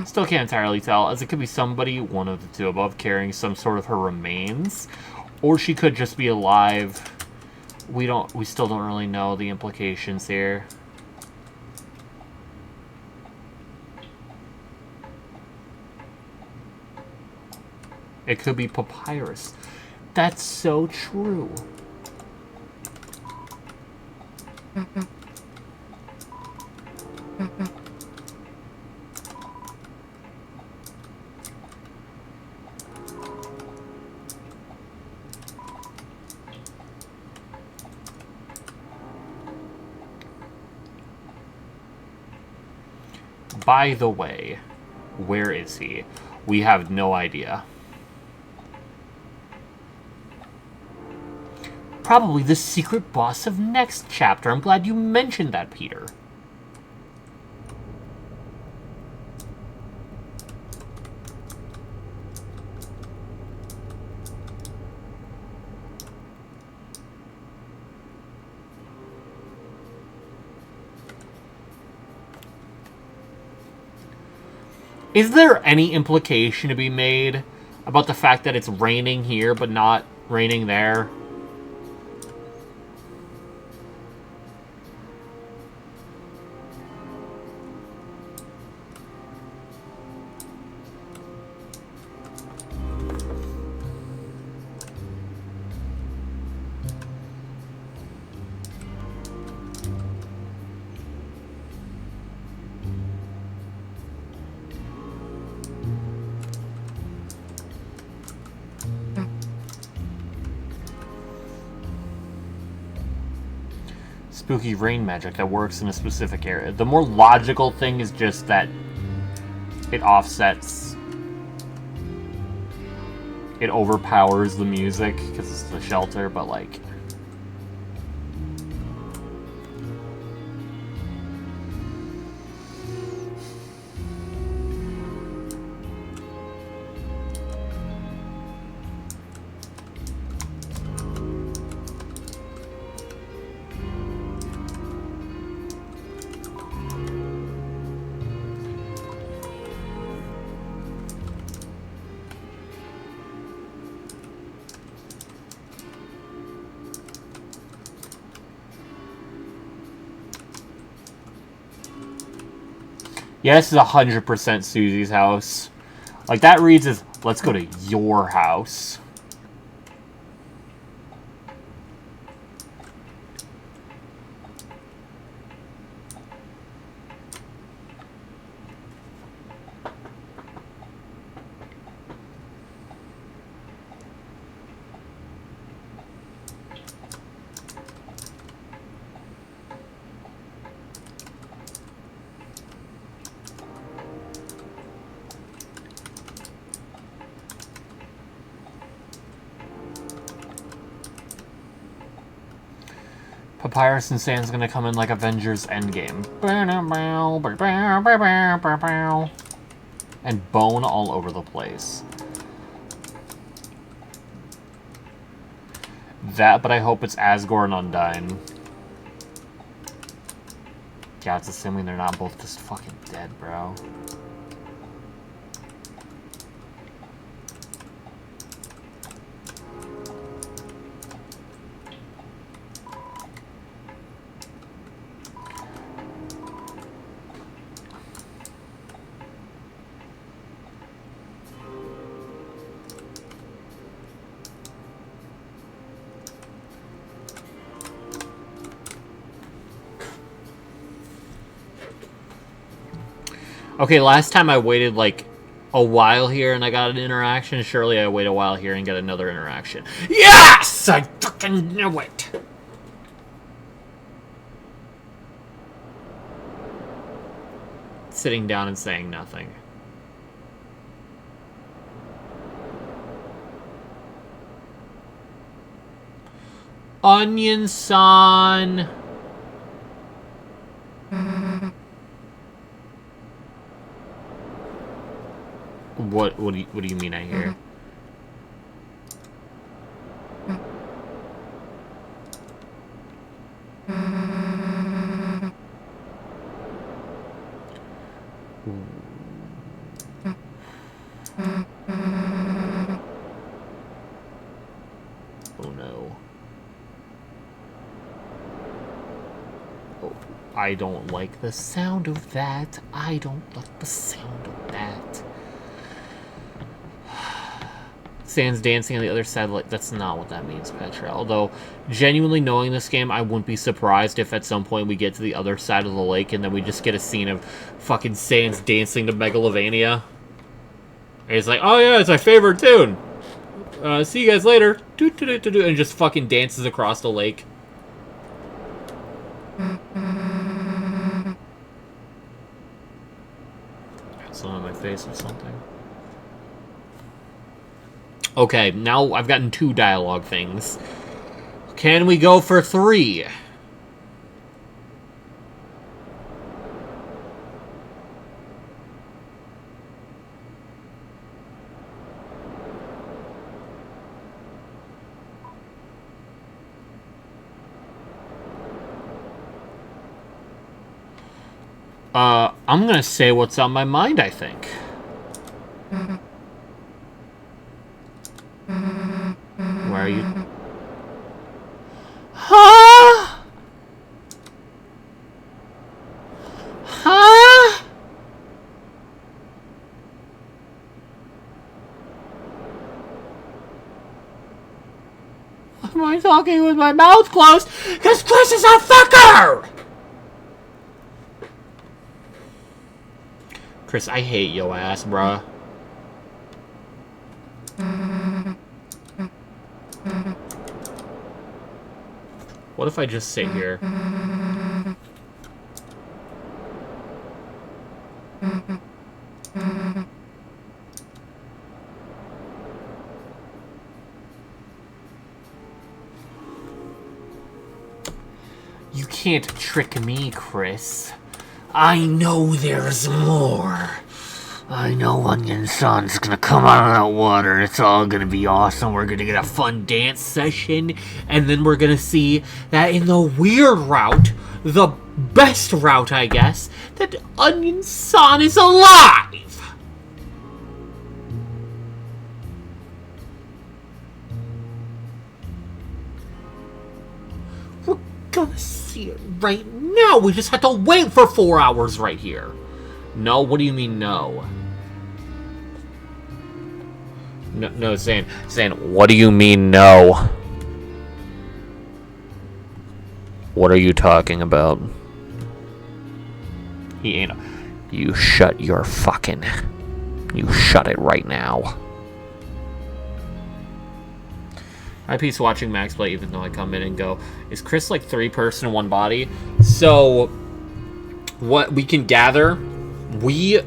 [SPEAKER 1] Still can't entirely tell, as it could be somebody, one of the two above, carrying some sort of her remains, or she could just be alive. We still don't really know the implications here. It could be Papyrus. That's so true. By the way, where is he? We have no idea. Probably the secret boss of next chapter. I'm glad you mentioned that, Peter. Is there any implication to be made about the fact that it's raining here but not raining there? Spooky rain magic that works in a specific area. The more logical thing is just that it offsets. It overpowers the music because it's the shelter, but like... Yeah, this is 100% Susie's house. Like, that reads as, let's go to your house. Papyrus and Sand's gonna come in like Avengers Endgame. And bone all over the place. That, but I hope it's Asgore and Undyne. Yeah, it's assuming they're not both just fucking dead, bro. Okay, last time I waited like a while here and I got an interaction. Surely I wait a while here and get another interaction. Yes! I fucking knew it! Sitting down and saying nothing. Onion-san! What do you mean I hear? Oh no. Oh, I don't like the sound of that. I don't like the sound of that. Sans dancing on the other side, like, that's not what that means, Petra. Although, genuinely knowing this game, I wouldn't be surprised if at some point we get to the other side of the lake and then we just get a scene of fucking Sans dancing to Megalovania. And he's like, oh yeah, it's my favorite tune. See you guys later. And just fucking dances across the lake. Got some on my face or something. Okay, now I've gotten 2 dialogue things. Can we go for 3? I'm gonna say what's on my mind, I think. Where are you? Huh? Huh? Why am I talking with my mouth closed? Because Chris is a fucker! Chris, I hate yo ass, bruh. What if I just sit here? You can't trick me, Chris. I know there's more. I know Onion-san's gonna come out of that water. It's all gonna be awesome. We're gonna get a fun dance session. And then we're gonna see that in the weird route, the best route, I guess, that Onion-san is alive! We're gonna see it right now. We just had to wait for 4 hours right here. No? What do you mean, no? No, saying, what do you mean, no? What are you talking about? He ain't. You shut your fucking. You shut it right now. I peace watching Max play, even though I come in and go, is Chris like 3-person in one body? So, what we can gather, we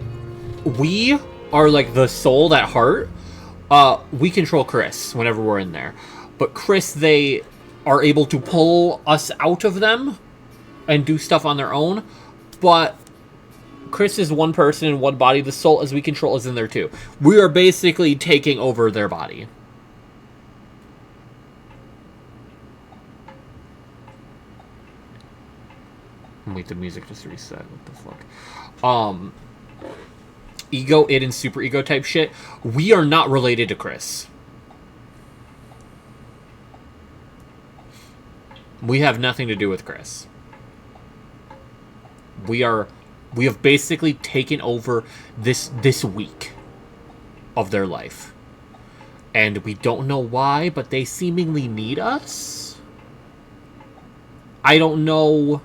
[SPEAKER 1] are like the soul at heart. We control Chris whenever we're in there. But Chris, they are able to pull us out of them and do stuff on their own. But Chris is 1 person in one body. The soul as we control is in there too. We are basically taking over their body. Wait, the music just reset. What the fuck? Ego, id, and super ego type shit. We are not related to Chris. We have nothing to do with Chris. We have basically taken over this week of their life. And we don't know why, but they seemingly need us. I don't know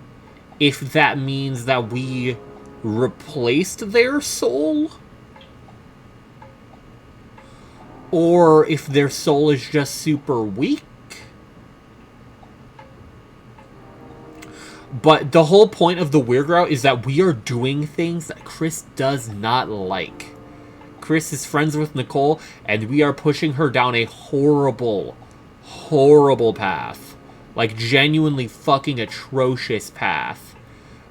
[SPEAKER 1] if that means that we replaced their soul, or if their soul is just super weak. But the whole point of the weird route is that we are doing things that Chris does not like. Chris is friends with Nicole, and we are pushing her down a horrible, horrible path. Like, genuinely fucking atrocious path.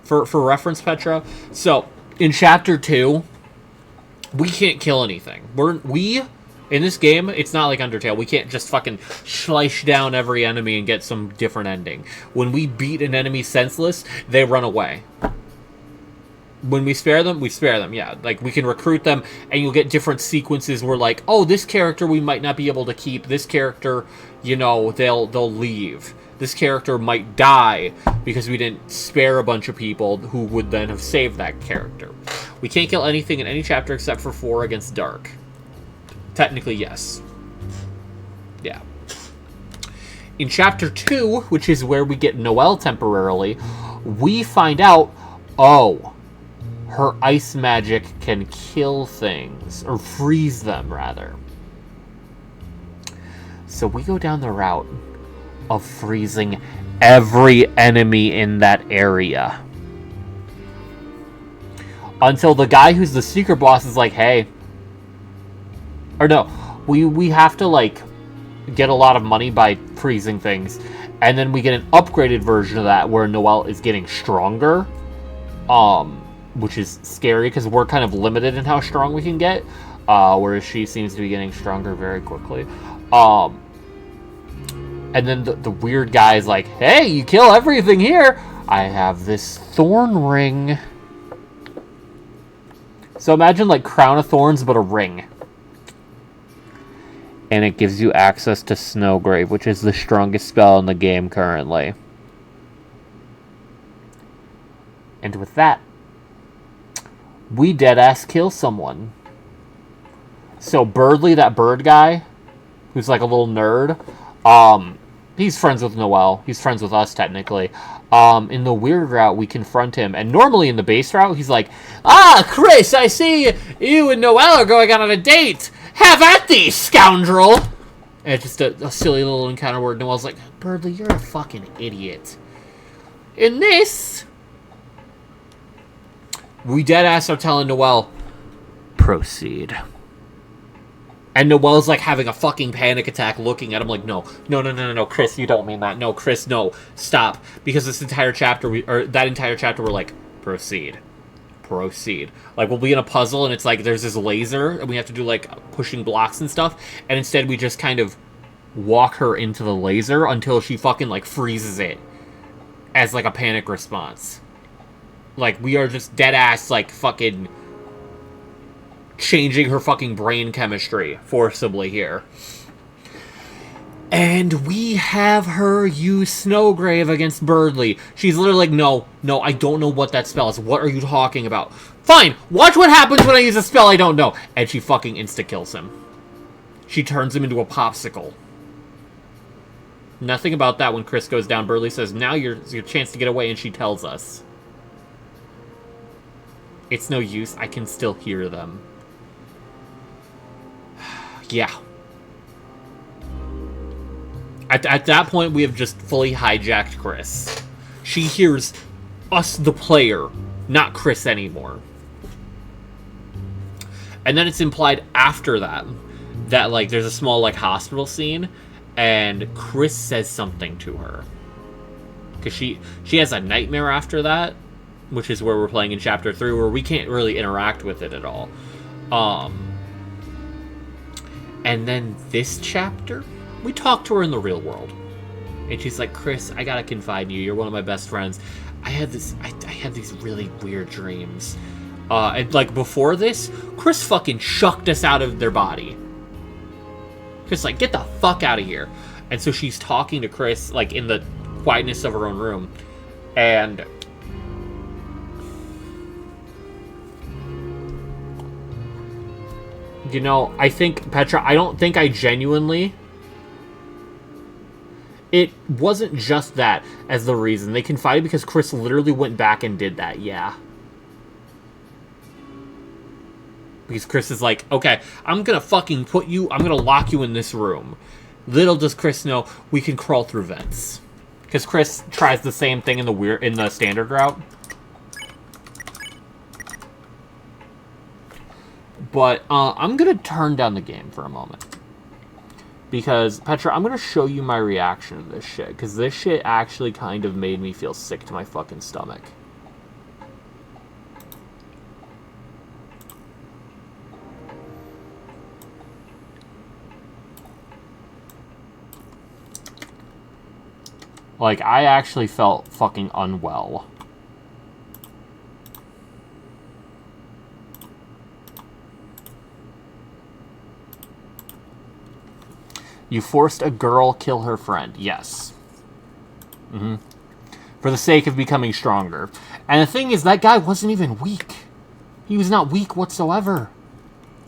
[SPEAKER 1] For reference, Petra, so, in Chapter 2, we can't kill anything. In this game, it's not like Undertale. We can't just fucking slice down every enemy and get some different ending. When we beat an enemy senseless, they run away. When we spare them, yeah. Like, we can recruit them, and you'll get different sequences where, like, oh, this character we might not be able to keep. This character, you know, they'll leave. This character might die because we didn't spare a bunch of people who would then have saved that character. We can't kill anything in any chapter except for 4 against Dark. Technically, yes. Yeah. In Chapter 2, which is where we get Noelle temporarily, we find out, oh, her ice magic can kill things, or freeze them, rather. So we go down the route of freezing every enemy in that area. Until the guy who's the secret boss is like, hey. Or no, we have to, like, get a lot of money by freezing things. And then we get an upgraded version of that where Noelle is getting stronger. Which is scary because we're kind of limited in how strong we can get. Whereas she seems to be getting stronger very quickly. And then the weird guy is like, hey, you kill everything here. I have this thorn ring. So imagine like Crown of Thorns, but a ring. And it gives you access to Snowgrave, which is the strongest spell in the game currently. And with that, we deadass kill someone. So Birdly, that bird guy, who's like a little nerd, he's friends with Noelle. He's friends with us, technically. In the weird route, we confront him. And normally in the base route, he's like, ah, Chris, I see you and Noelle are going out on a date. Have at thee, scoundrel! And it's just a silly little encounter where Noelle's like, Birdly, you're a fucking idiot. In this, we deadass are telling Noelle, proceed. And Noelle's like having a fucking panic attack looking at him like, no, Chris, you don't mean that. No, Chris, no, stop. Because this entire chapter, that entire chapter, we're like, proceed. Like, we'll be in a puzzle and it's like, there's this laser and we have to do like pushing blocks and stuff. And instead we just kind of walk her into the laser until she fucking like freezes it as like a panic response. Like, we are just deadass like fucking changing her fucking brain chemistry forcibly here. And we have her use Snowgrave against Birdly. She's literally like, no, I don't know what that spell is. What are you talking about? Fine, watch what happens when I use a spell I don't know. And she fucking insta-kills him. She turns him into a popsicle. Nothing about that when Chris goes down. Birdly says, now your chance to get away, and she tells us. It's no use, I can still hear them. Yeah. At that point, we have just fully hijacked Chris. She hears us, the player, not Chris anymore. And then it's implied after that, like, there's a small, like, hospital scene, and Chris says something to her. Because she has a nightmare after that, which is where we're playing in Chapter 3, where we can't really interact with it at all. And then this chapter, we talk to her in the real world. And she's like, Chris, I gotta confide in you. You're one of my best friends. I had these really weird dreams. And like before this, Chris fucking shucked us out of their body. Chris like, get the fuck out of here. And so she's talking to Chris, like in the quietness of her own room. And you know, I think, Petra, I don't think I genuinely... It wasn't just that as the reason. They confided because Chris literally went back and did that, yeah. Because Chris is like, okay, I'm gonna fucking I'm gonna lock you in this room. Little does Chris know we can crawl through vents. Because Chris tries the same thing in the standard route. But I'm gonna turn down the game for a moment. Because, Petra, I'm gonna show you my reaction to this shit. Because this shit actually kind of made me feel sick to my fucking stomach. Like, I actually felt fucking unwell. You forced a girl kill her friend. Yes. For the sake of becoming stronger. And the thing is, that guy wasn't even weak. He was not weak whatsoever.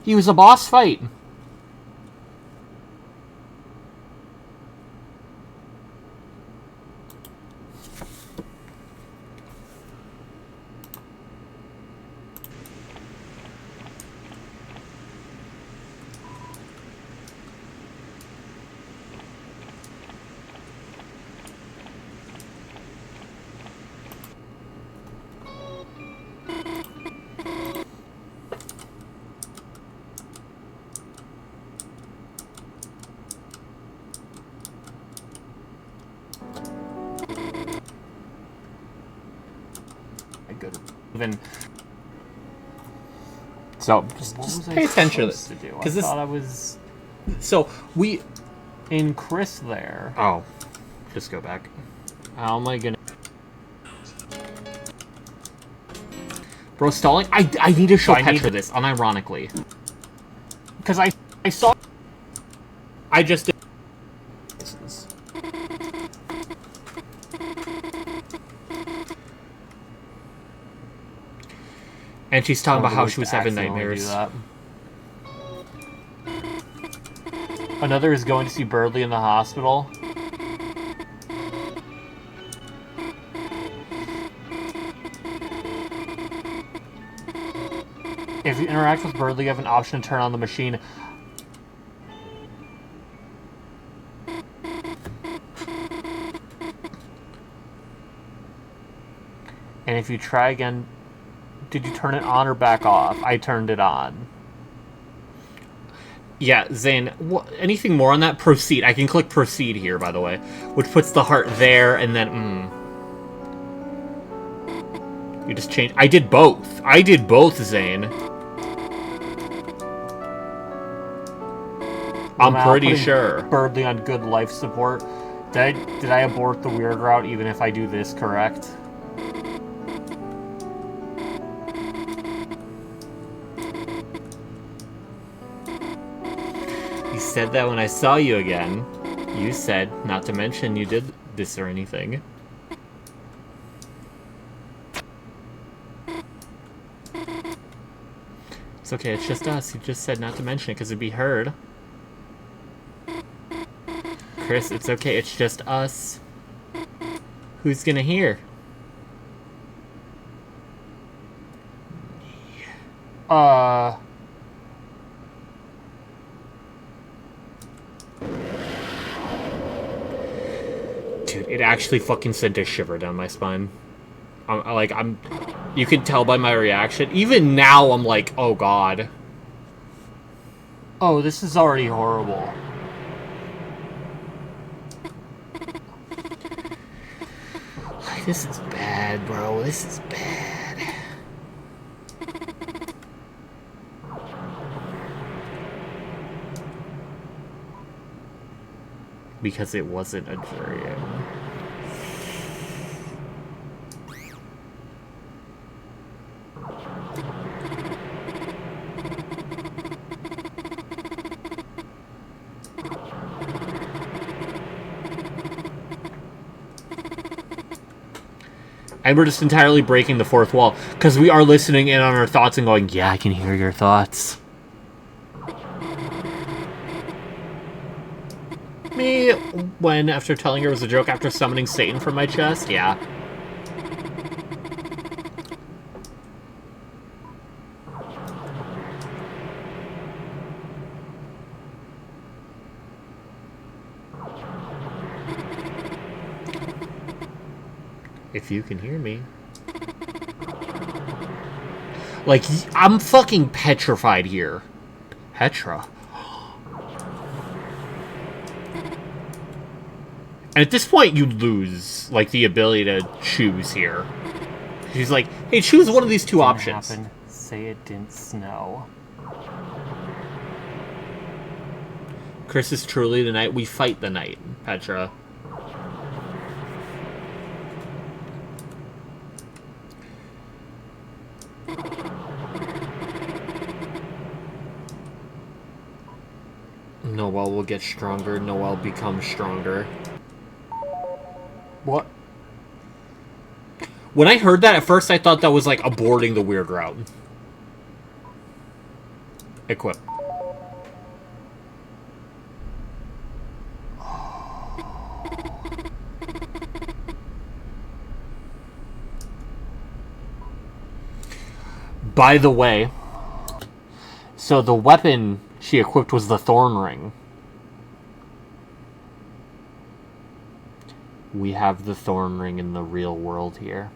[SPEAKER 1] He was a boss fight. So just pay attention to this.
[SPEAKER 2] Because this... I thought I was...
[SPEAKER 1] So we
[SPEAKER 2] in Chris there.
[SPEAKER 1] Oh, just go back. How am I gonna? Bro, stalling. I need to show Petra this unironically. Because I saw. I just. And she's talking about how she was having nightmares.
[SPEAKER 2] Another is going to see Birdley in the hospital. If you interact with Birdley, you have an option to turn on the machine. And if you try again... Did you turn it on or back off? I turned it on.
[SPEAKER 1] Yeah, Zane, anything more on that? Proceed. I can click proceed here, by the way. Which puts the heart there, and then, You just changed... I did both. I did both, Zane. I'm pretty sure.
[SPEAKER 2] Birdley on good life support. Did I abort the weird route even if I do this correct?
[SPEAKER 1] You said that when I saw you again. You said not to mention you did this or anything. It's okay, it's just us. You just said not to mention it because it'd be heard. Chris, it's okay, it's just us. Who's gonna hear? Dude, it actually fucking sent a shiver down my spine. You can tell by my reaction. Even now, I'm like, oh god.
[SPEAKER 2] Oh, this is already horrible.
[SPEAKER 1] This is bad, bro. This is bad. Because it wasn't a Jurian. And we're just entirely breaking the fourth wall. Because we are listening in on our thoughts and going, yeah, I can hear your thoughts. Me, when, after telling her it was a joke, after summoning Satan from my chest? Yeah. If you can hear me. Like, I'm fucking petrified here. Petra. And at this point, you lose, like, the ability to choose here. She's like, hey, choose one of these two options.
[SPEAKER 2] Happen. Say it didn't snow.
[SPEAKER 1] Chris is truly the knight. We fight the knight, Petra. Noelle will get stronger. Noelle becomes stronger.
[SPEAKER 2] What?
[SPEAKER 1] When I heard that, at first I thought that was like aborting the weird route. Equip. By the way, so the weapon she equipped was the Thorn Ring. We have the Thorn Ring in the real world here.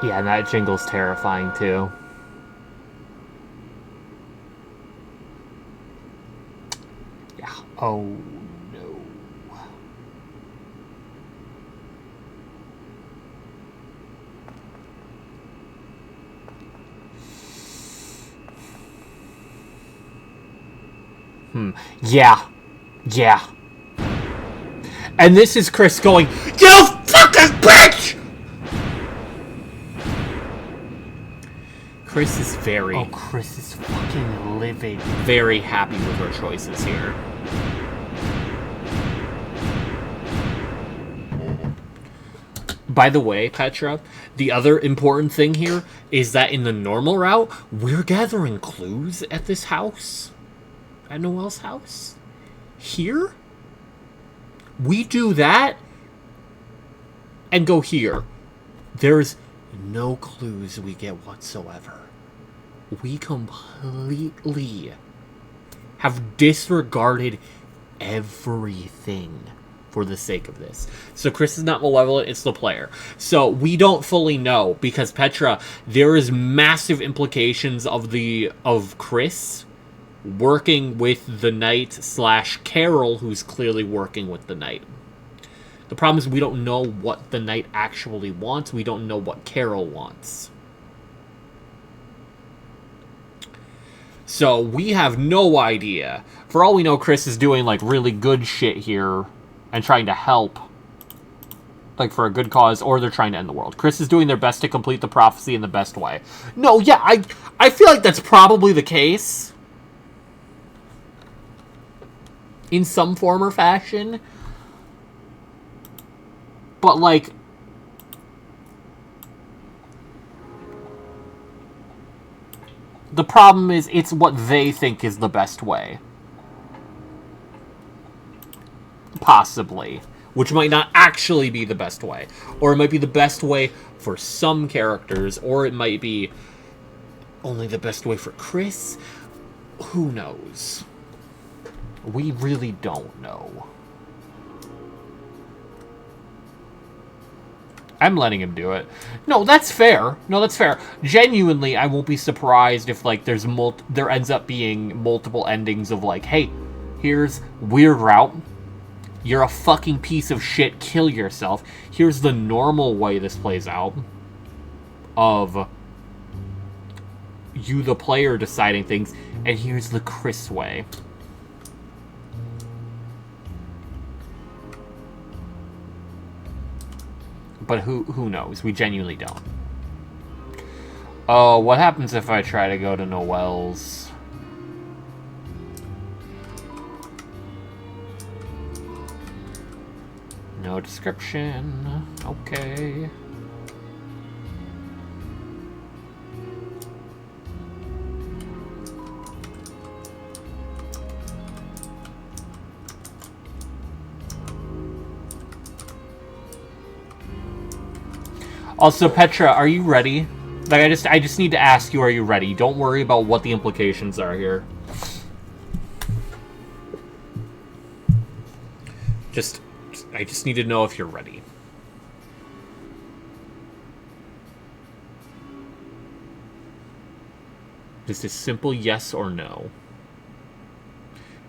[SPEAKER 1] Yeah, and that jingle's terrifying too. Yeah. Oh no. Yeah. Yeah. And this is Chris going, "You fucking bitch!" Chris is very...
[SPEAKER 2] Oh, Chris is fucking livid.
[SPEAKER 1] Very happy with her choices here. By the way, Petra, the other important thing here is that in the normal route, we're gathering clues at this house. At Noelle's house. Here, we do that and go here. There's no clues we get whatsoever. We completely have disregarded everything for the sake of this. So Chris is not malevolent, it's the player. So we don't fully know, because Petra, there is massive implications of Chris working with the knight / Carol, who's clearly working with the knight. The problem is we don't know what the knight actually wants. We don't know what Carol wants. So we have no idea. For all we know, Chris is doing like really good shit here and trying to help, like for a good cause, or they're trying to end the world. Chris is doing their best to complete the prophecy in the best way. No, yeah, I feel like that's probably the case. In some form or fashion. But, like, the problem is it's what they think is the best way. Possibly. Which might not actually be the best way. Or it might be the best way for some characters. Or it might be only the best way for Chris. Who knows? We really don't know. I'm letting him do it. No, that's fair. No, that's fair. Genuinely, I won't be surprised if, like, there ends up being multiple endings of, like, hey, here's weird route. You're a fucking piece of shit. Kill yourself. Here's the normal way this plays out. Of you, the player, deciding things. And here's the Chris way. But who knows? We genuinely don't. Oh, what happens if I try to go to Noelle's? No description. Okay. Also, Petra, are you ready? Like, I just need to ask you, are you ready? Don't worry about what the implications are here. I just need to know if you're ready. Just a simple yes or no.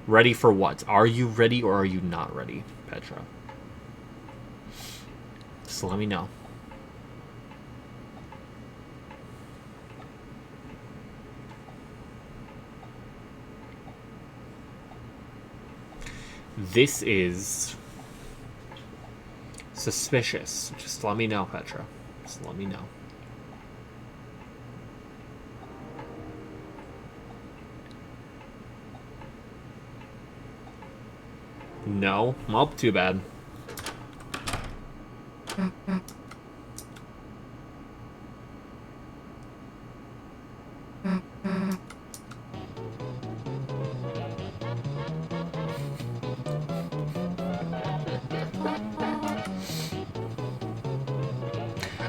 [SPEAKER 1] Ready for what? Are you ready or are you not ready, Petra? Just let me know. This is suspicious. Just let me know, Petra. Just let me know. No? Well, too bad.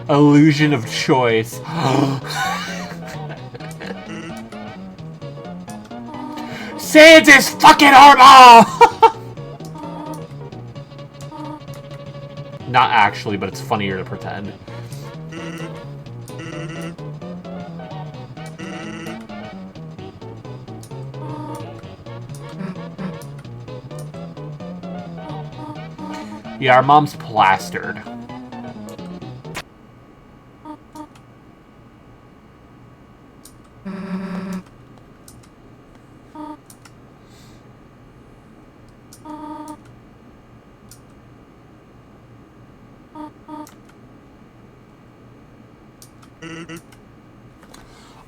[SPEAKER 1] Illusion of choice. Sans his fucking armor! Not actually, but it's funnier to pretend. Yeah, our mom's plastered.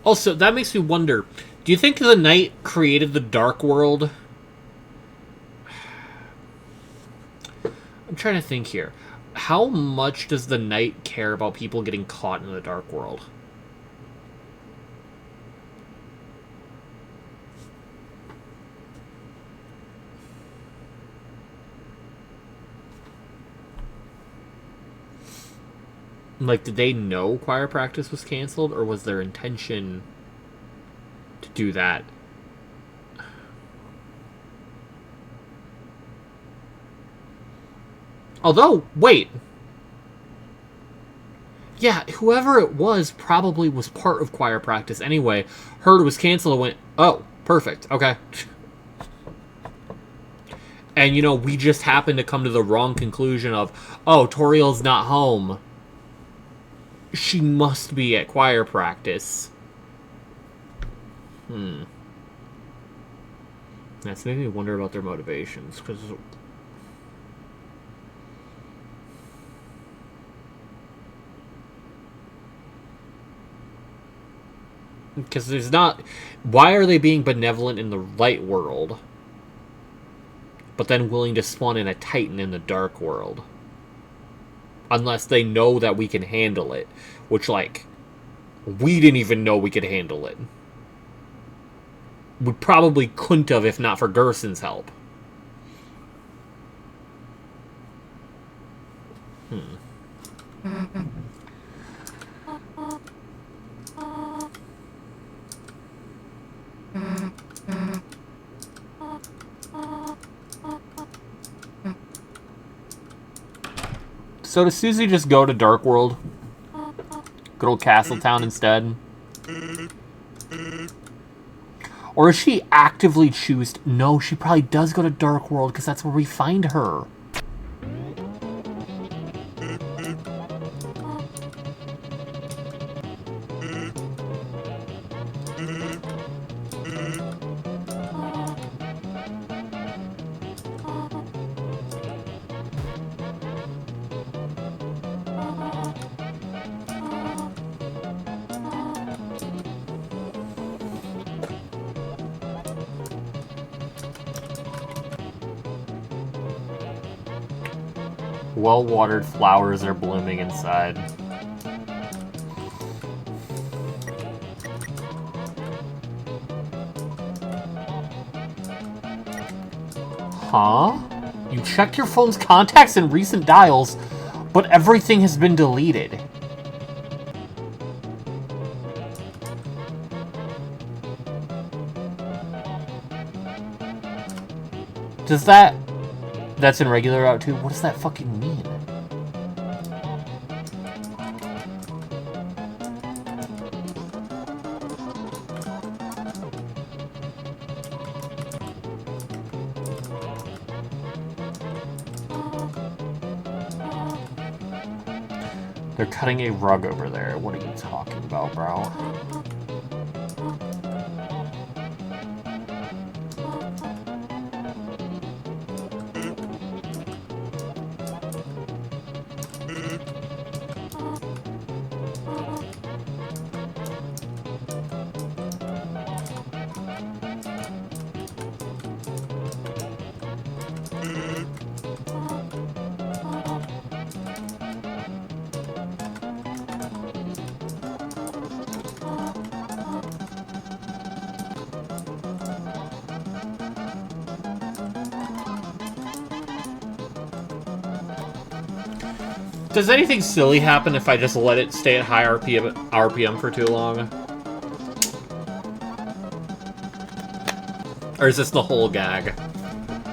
[SPEAKER 1] Also, that makes me wonder, do you think the Night created the Dark World? I'm trying to think here. How much does the Night care about people getting caught in the Dark World? Like, did they know choir practice was canceled, or was their intention to do that? Although, wait. Yeah, whoever it was probably was part of choir practice anyway. Heard it was canceled and went, oh, perfect, okay. And, you know, we just happened to come to the wrong conclusion of, oh, Toriel's not home. She must be at choir practice. That's making me wonder about their motivations, because there's not... Why are they being benevolent in the light world, but then willing to spawn in a Titan in the dark world? Unless they know that we can handle it. Which, like, we didn't even know we could handle it. We probably couldn't have if not for Gerson's help.
[SPEAKER 2] So does Susie just go to Dark World? Good old Castletown instead? Or does she actively choose... No, she probably does go to Dark World, because that's where we find her. Well-watered flowers are blooming inside. Huh? You checked your phone's contacts and recent dials, but everything has been deleted. Does that... That's in regular route too? What does that fucking mean? They're cutting a rug over there. What are you talking about, bro? Does anything silly happen if I just let it stay at high RPM for too long? Or is this the whole gag?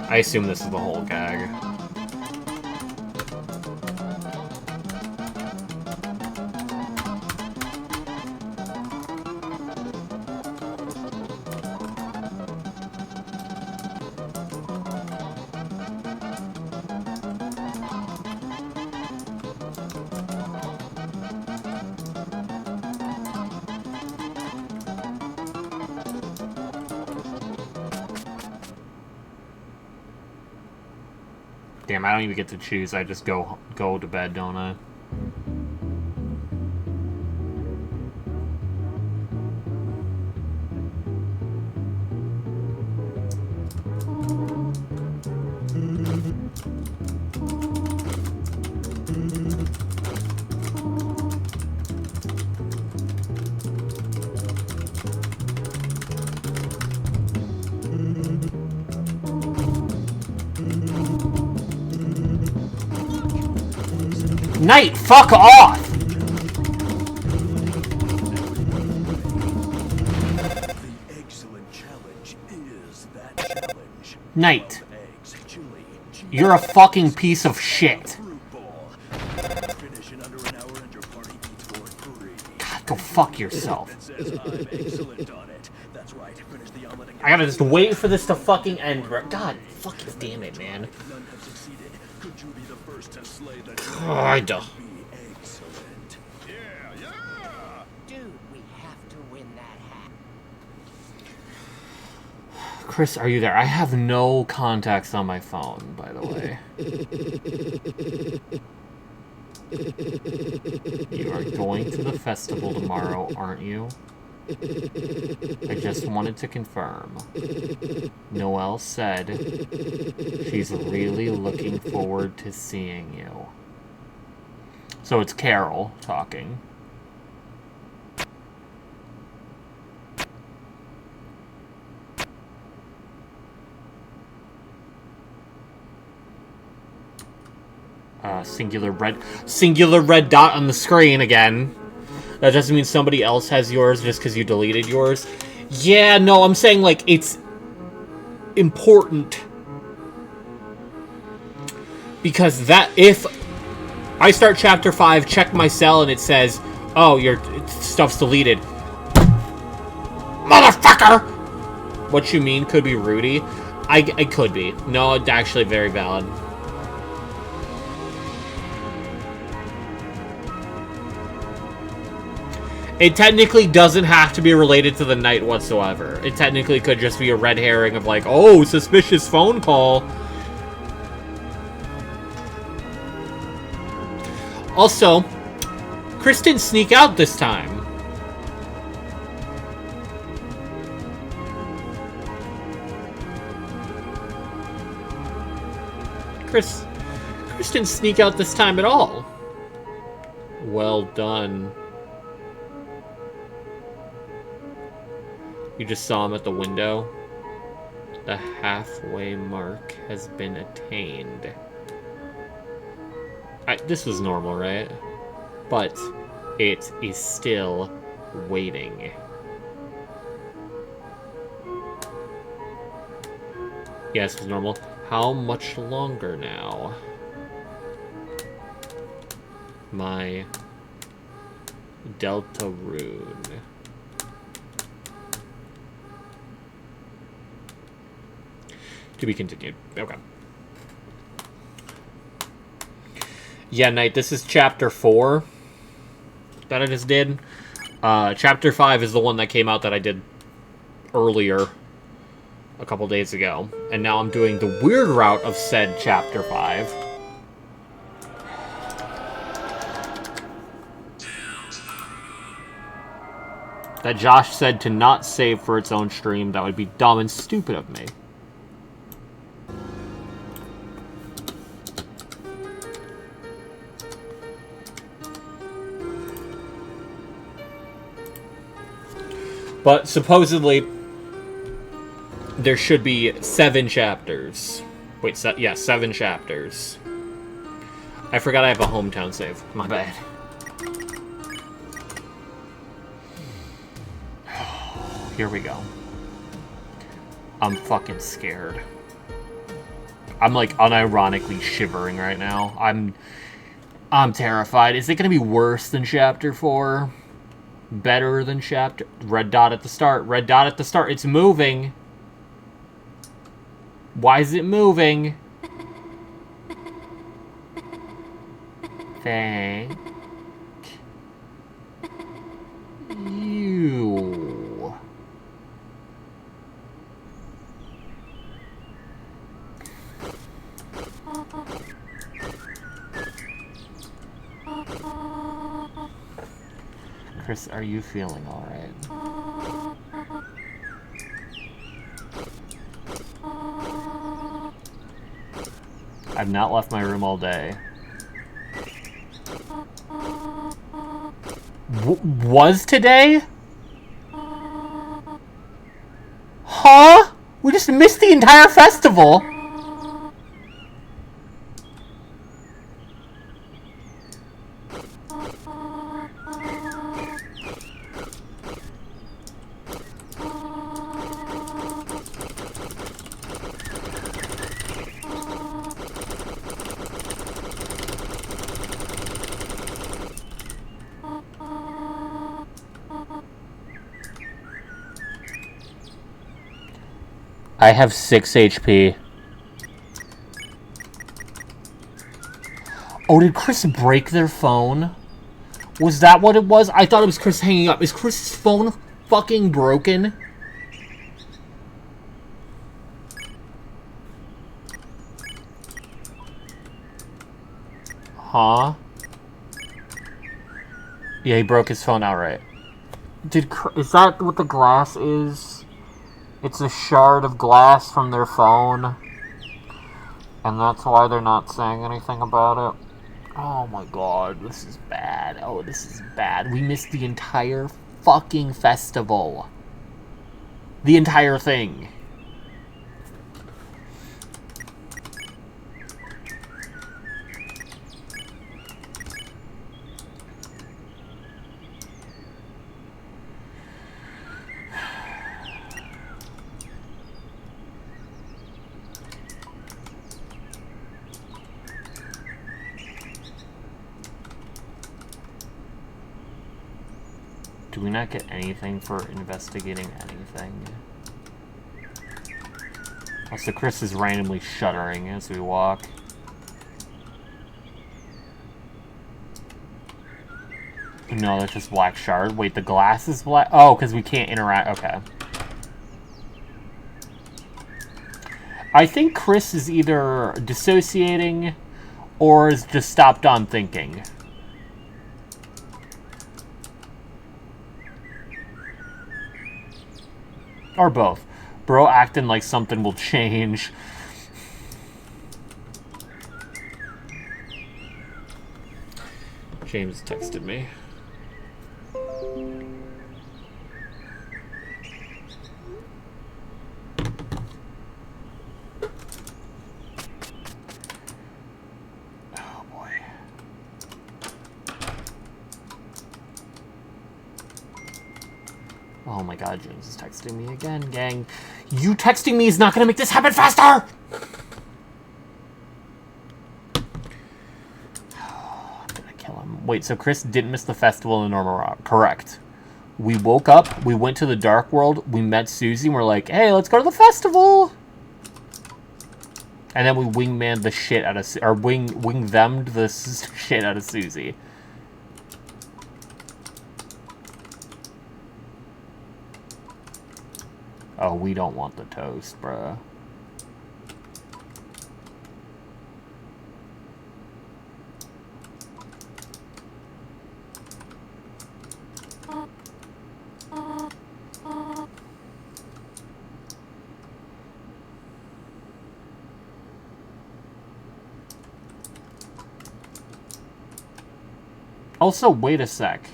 [SPEAKER 2] I assume this is the whole gag. Damn, I don't even get to choose. I just go to bed, don't I? Knight, fuck off!
[SPEAKER 4] The excellent challenge is that challenge.
[SPEAKER 2] Knight,
[SPEAKER 4] Eggs, chili, cheese,
[SPEAKER 2] you're a fucking piece of shit.
[SPEAKER 4] fruit ball. Finish in under an hour and your party eats for free.
[SPEAKER 2] God, go fuck yourself.
[SPEAKER 4] It says I'm excellent on it. That's right. Finish the omelet and
[SPEAKER 2] I gotta just wait for this to fucking end, bro. God fucking damn it, man.
[SPEAKER 4] none have succeeded. Could you be the first to slay the
[SPEAKER 2] God.
[SPEAKER 4] be excellent? Yeah.
[SPEAKER 5] Dude, we have to win that hat.
[SPEAKER 2] Chris, are you there? I have no contacts on my phone, by the way. You are going to the festival tomorrow, aren't you? I just wanted to confirm. Noelle said she's really looking forward to seeing you. So it's Carol talking. Singular red dot on the screen again. That doesn't mean somebody else has yours just because you deleted yours. Yeah, no, I'm saying, like, it's important. Because that, if
[SPEAKER 1] I start chapter 5, check my cell, and it says, oh, your stuff's deleted. Motherfucker! What you mean could be Rudy? It could be. No, it's actually very valid. It technically doesn't have to be related to the night whatsoever. It technically could just be a red herring of like, oh, suspicious phone call. Also, Chris didn't sneak out this time. Chris didn't sneak out this time at all. Well done. You just saw him at the window. The halfway mark has been attained. This was normal, right? But it is still waiting. Yes, it was normal. How much longer now? My Delta Rune. To be continued. Okay. Yeah, Knight, this is chapter 4 that I just did. Chapter 5 is the one that came out that I did earlier, a couple days ago. And now I'm doing the weird route of said chapter 5. That Josh said to not save for its own stream. That would be dumb and stupid of me. But supposedly, there should be 7 chapters. Wait, yeah, 7 chapters. I forgot I have a hometown save. My bad. Here we go. I'm fucking scared. I'm like unironically shivering right now. I'm terrified. Is it gonna be worse than chapter 4? Better than chapter... Red dot at the start. Red dot at the start. It's moving. Why is it moving? Thank you. Chris, are you feeling alright? I've not left my room all day. Was today? Huh? We just missed the entire festival! I have 6 HP. Oh, did Chris break their phone? Was that what it was? I thought it was Chris hanging up. Is Chris's phone fucking broken? Huh? Yeah, he broke his phone outright. Is that what the glass is? It's a shard of glass from their phone. And that's why they're not saying anything about it. Oh my god, this is bad. Oh, this is bad. We missed the entire fucking festival. The entire thing. Do we not get anything for investigating anything? Also, Chris is randomly shuddering as we walk. No, that's just black shard. Wait, the glass is black? Oh, because we can't interact. Okay. I think Chris is either dissociating or is just stopped on thinking. Or both. Bro acting like something will change. James texted me. Oh boy. Oh my god, James is texting me again, gang. You texting me is not gonna make this happen faster! I'm gonna kill him. Wait, so Chris didn't miss the festival in Normal Rock. Correct. We woke up, we went to the Dark World, we met Susie, and we're like, hey, let's go to the festival! And then we wingmaned the shit out of... Or wing-themmed the shit out of Susie. Oh, we don't want the toast, bruh. Also, wait a sec.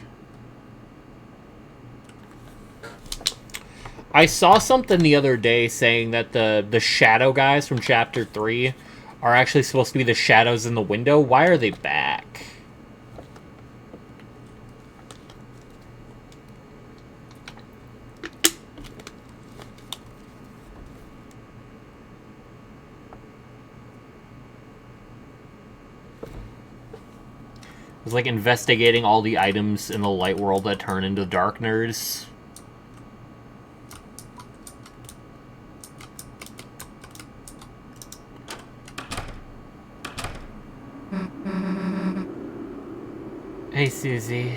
[SPEAKER 1] I saw something the other day saying that the shadow guys from Chapter 3 are actually supposed to be the shadows in the window. Why are they back? It was like investigating all the items in the light world that turn into dark nerds. Hey, Susie.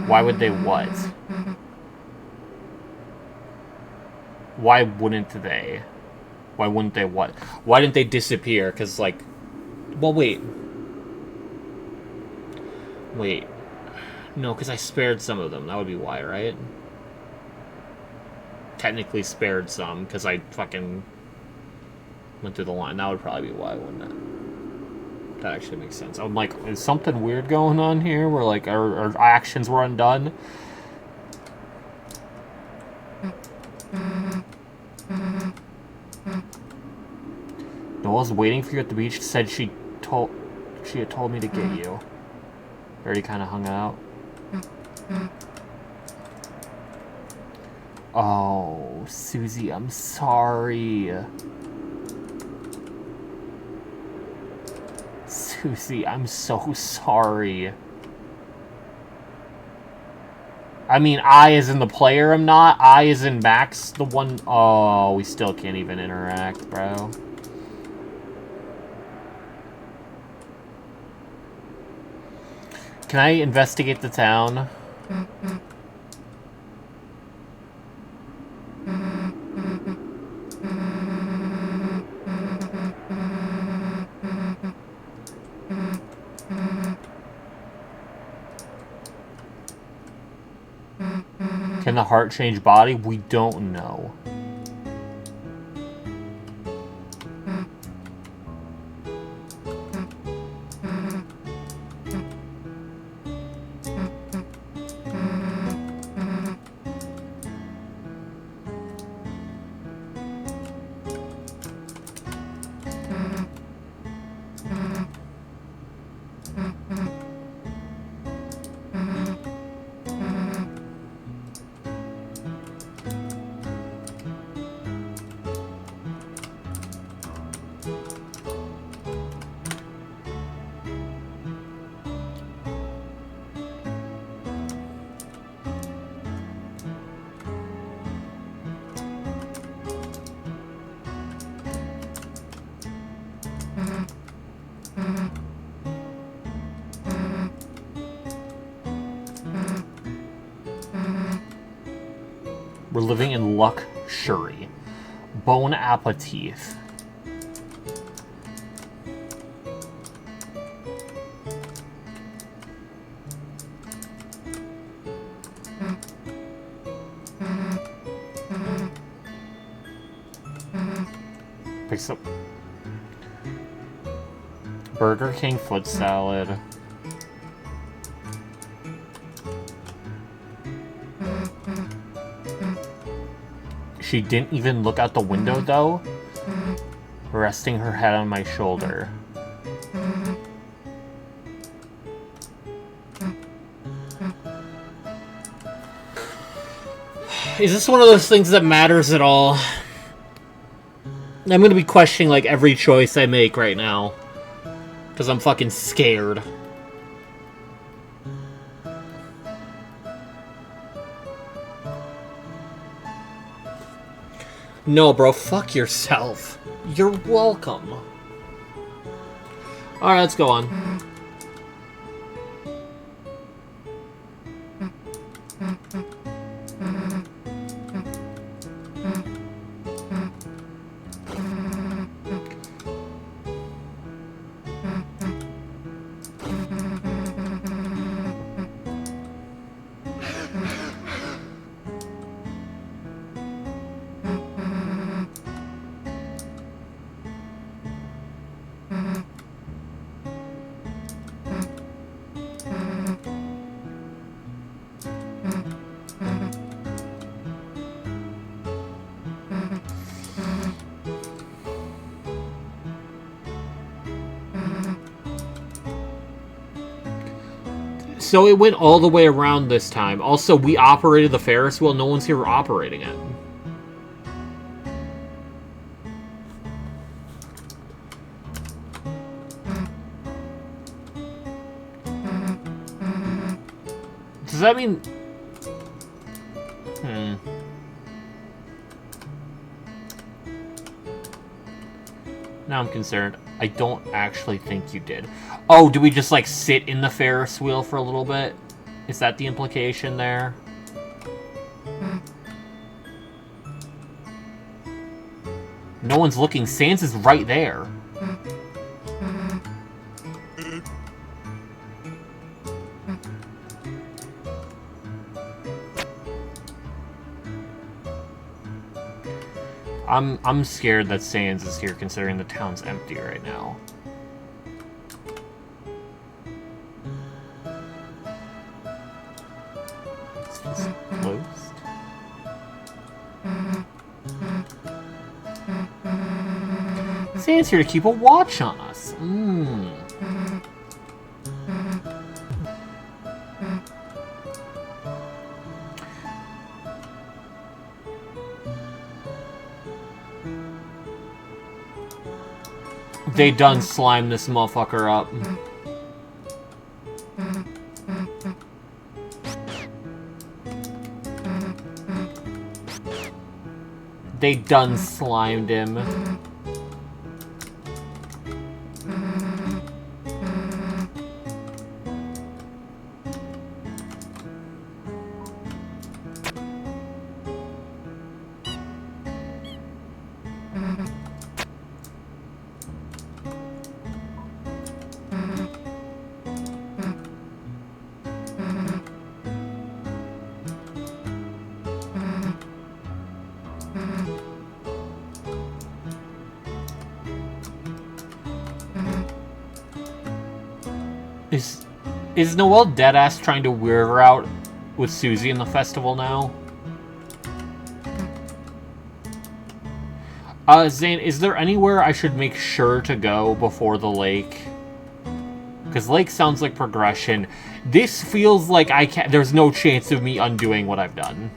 [SPEAKER 1] Why would they what? Why wouldn't they? Why wouldn't they what? Why didn't they disappear? Because, like... Well, wait. Wait. No, because I spared some of them. That would be why, right? Technically spared some, because I fucking went through the line. That would probably be why, wouldn't it? That actually makes sense. I'm like, is something weird going on here? Where, like, our actions were undone? Noel's waiting for you at the beach. Said she had told me to get you. Already kind of hung out. Oh, Susie, I'm sorry. Susie, I'm so sorry. I mean, I as in the player am not. I as in Max, the one... Oh, we still can't even interact, bro. Can I investigate the town? Can the heart change body? We don't know. We're living in luxury. Bon appetit. Picks up Burger King foot salad. She didn't even look out the window, though, resting her head on my shoulder. Is this one of those things that matters at all? I'm gonna be questioning, like, every choice I make right now. Because I'm fucking scared. No, bro, fuck yourself. You're welcome. Alright, let's go on. So it went all the way around this time. Also, we operated the Ferris wheel. No one's here operating it. Does that mean... Now I'm concerned. I don't actually think you did. Oh, do we just, like, sit in the Ferris wheel for a little bit? Is that the implication there? No one's looking. Sans is right there. I'm scared that Sans is here, considering the town's empty right now. Is this closed? Sans here to keep a watch on us. They done slime this motherfucker up. They done slimed him. Is Noelle deadass trying to weird her out with Susie in the festival now? Zane, is there anywhere I should make sure to go before the lake? Because lake sounds like progression. This feels like there's no chance of me undoing what I've done.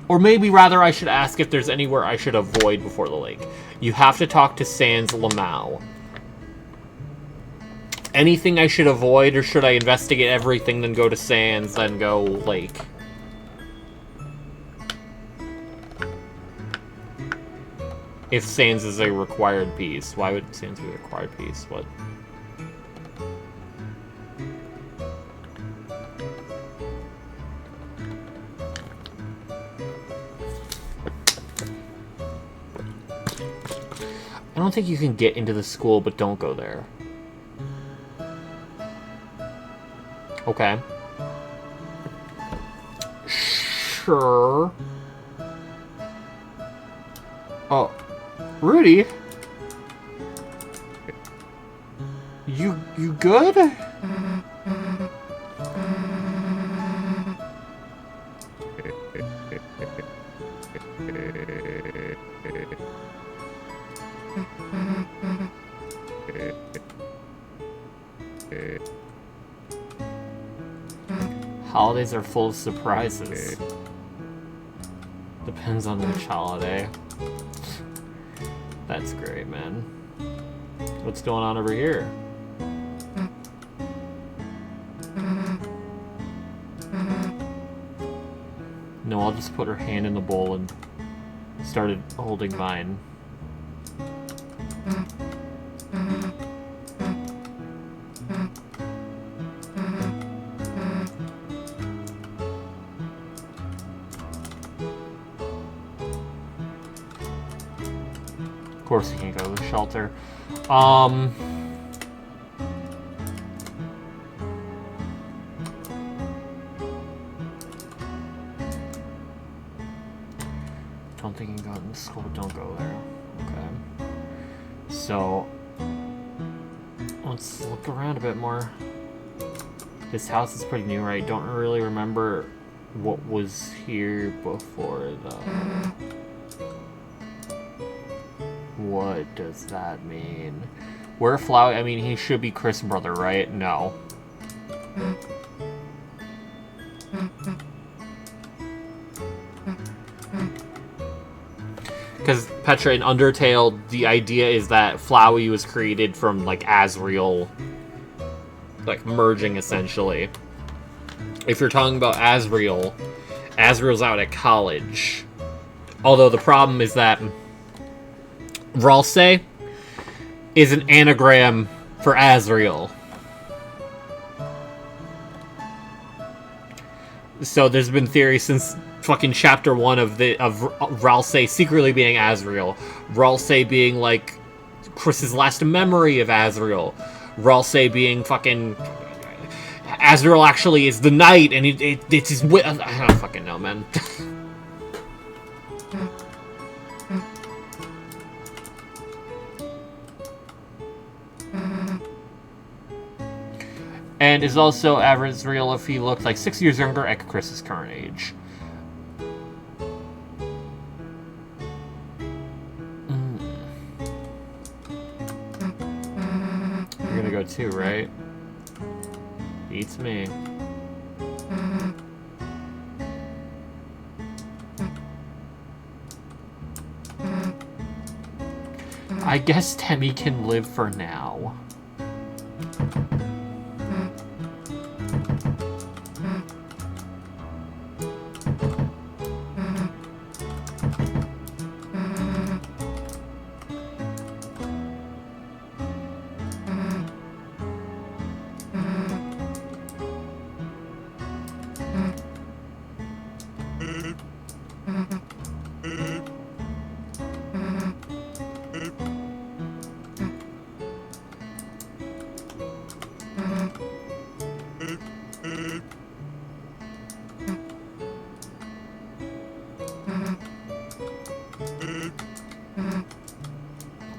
[SPEAKER 1] Or maybe rather I should ask if there's anywhere I should avoid before the lake. You have to talk to Sans Lamau. Anything I should avoid, or should I investigate everything, then go to Sans, then go lake? If Sans is a required piece. Why would Sans be a required piece? What? don't think you can get into the school, but don't go there. Okay. Sure. Oh, Rudy? You good? Holidays are full of surprises. Depends on which holiday. That's great, man. What's going on over here? No, I'll just put her hand in the bowl and started holding mine. Of course you can't go to the shelter. Don't think you can go in the school, but don't go there. Okay. So, let's look around a bit more. This house is pretty new, right? Don't really remember what was here before, though. What does that mean? Where Flowey? I mean, he should be Chris' brother, right? No. Because Petra in Undertale, the idea is that Flowey was created from, like, Asriel, like, merging, essentially. If you're talking about Asriel, Asriel's out at college. Although the problem is that Ralsei is an anagram for Asriel. So there's been theory since fucking chapter 1 of Ralsei secretly being Asriel. Ralsei being like Chris's last memory of Asriel. Ralsei being fucking Asriel actually is the knight and it's his I don't fucking know, man. And is also Asriel if he looked like 6 years younger at Chris's current age. You're gonna go too, right? Beats me. I guess Temmie can live for now.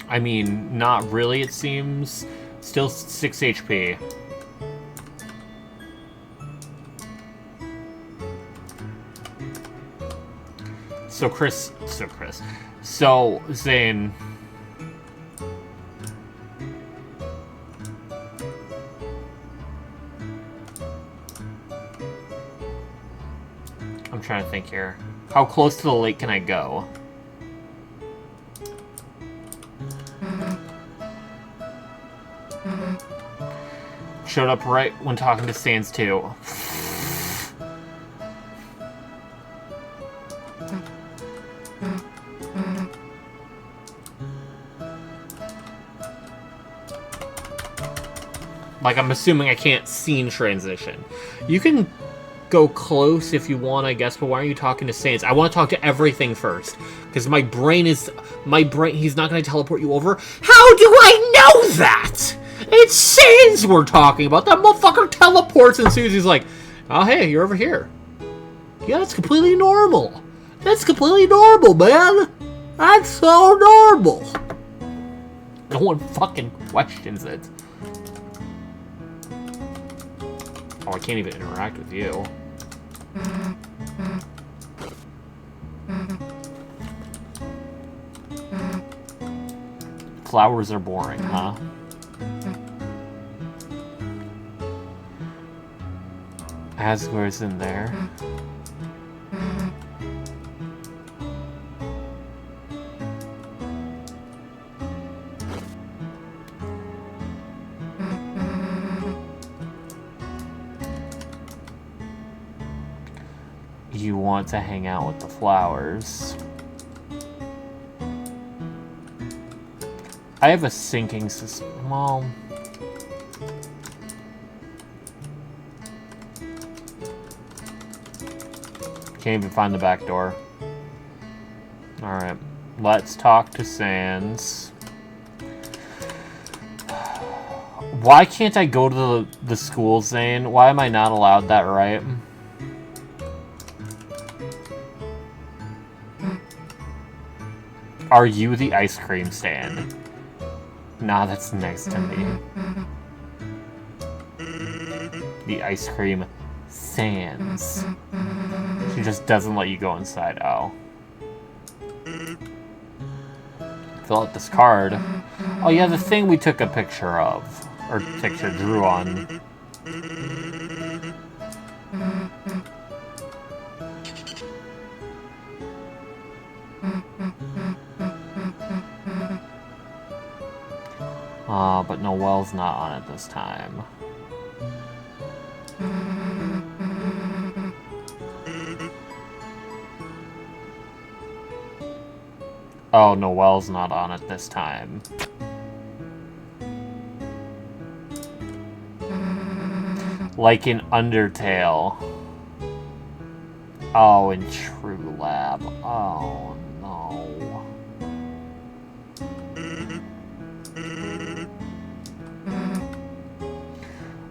[SPEAKER 1] I mean, not really, it seems. Still 6 HP. So, Zane. I'm trying to think here. How close to the lake can I go? Showed up right when talking to Sans 2. Like, I'm assuming I can't scene transition. You can go close if you want, I guess, but why aren't you talking to Sans? I want to talk to everything first. Because my brain, he's not going to teleport you over. How do I know that? It's Sans we're talking about. That motherfucker teleports and Susie's like, oh, hey, you're over here. Yeah, that's completely normal. That's completely normal, man. That's so normal. No one fucking questions it. Oh, I can't even interact with you. Flowers are boring, huh? Asgore's in there. You want to hang out with the flowers. I have a sinking system. Well, can't even find the back door. Alright, let's talk to Sans. Why can't I go to the school, Zane? Why am I not allowed that right? Are you the ice cream stand? Nah, that's next to me. The ice cream Sans. She just doesn't let you go inside. Oh. Fill out this card. Oh yeah, the thing we took a picture of. Or picture drew on. But Noelle's not on it this time. Oh, Noelle's not on it this time. Like in Undertale. Oh, in True Lab. Oh, no.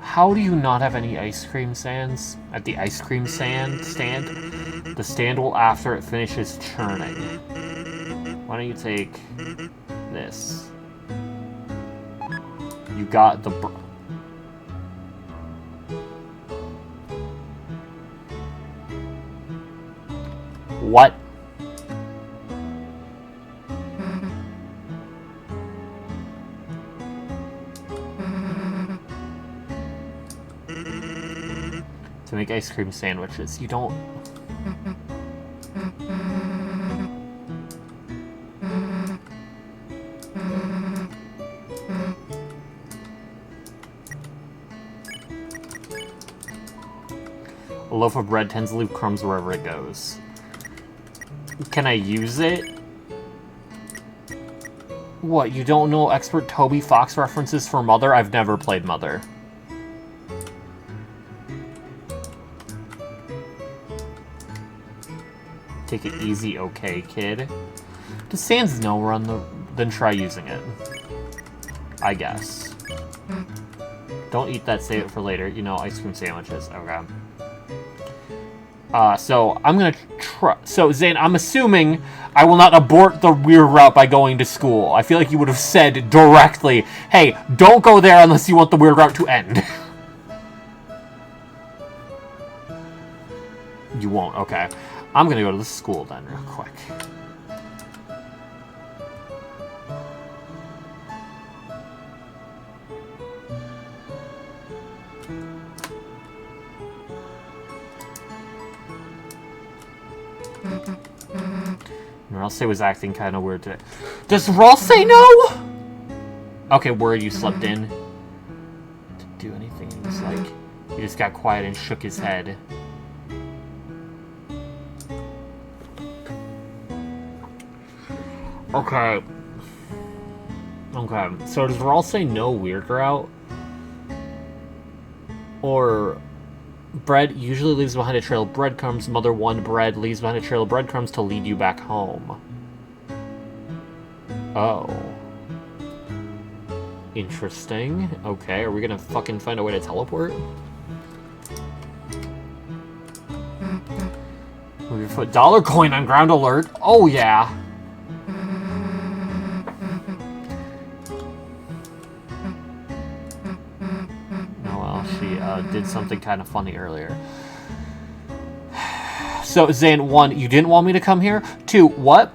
[SPEAKER 1] How do you not have any ice cream stands at the ice cream stand? The stand will after it finishes churning. Why don't you take this? You got the... What? To make ice cream sandwiches, you don't... A loaf of bread tends to leave crumbs wherever it goes. Can I use it? What, you don't know expert Toby Fox references for Mother? I've never played Mother. Take it easy, okay, kid. Does Sans know we're on the... Then try using it. I guess. Don't eat that, save it for later. You know, ice cream sandwiches. Okay. So, I'm gonna try... So, Zane, I'm assuming I will not abort the weird route by going to school. I feel like you would have said directly, hey, don't go there unless you want the weird route to end. You won't, okay. I'm gonna go to the school then, real quick. Ralsei was acting kind of weird today. Does Ralsei know? Okay, word you slept in. Didn't do anything. He was like, he just got quiet and shook his head. Okay. Okay. So does Ralsei know weird route? Or Bread usually leaves behind a trail of breadcrumbs. Mother 1 bread leaves behind a trail of breadcrumbs to lead you back home. Oh. Interesting. Okay, are we gonna fucking find a way to teleport? Move your foot. Dollar coin on ground alert. Oh, yeah. Oh, well, she did something kind of funny earlier. So, Zane, 1, you didn't want me to come here? 2, what?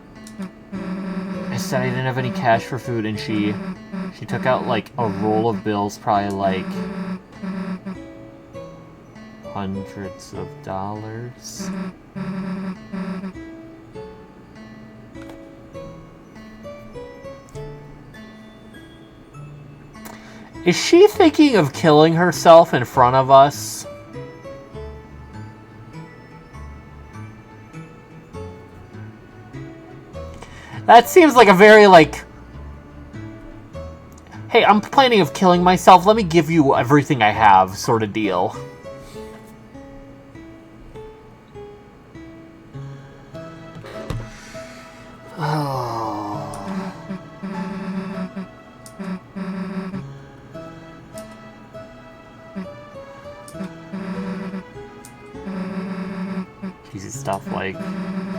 [SPEAKER 1] I said I didn't have any cash for food, and she took out, like, a roll of bills, probably, like, hundreds of dollars. Is she thinking of killing herself in front of us? That seems like a very, like, hey, I'm planning of killing myself, let me give you everything I have sort of deal. Oh. Easy stuff like,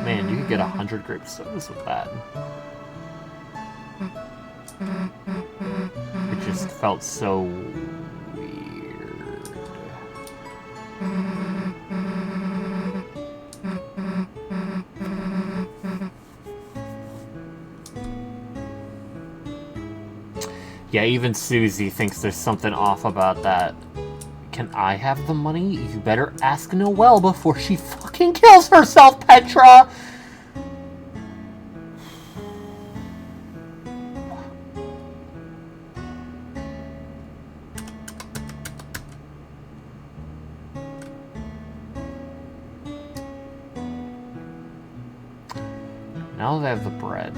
[SPEAKER 1] man, you could get 100 grape sodas with that. It just felt so weird. Yeah, even Susie thinks there's something off about that. Can I have the money? You better ask Noelle before she fucking kills herself, Petra! Now that I have the bread.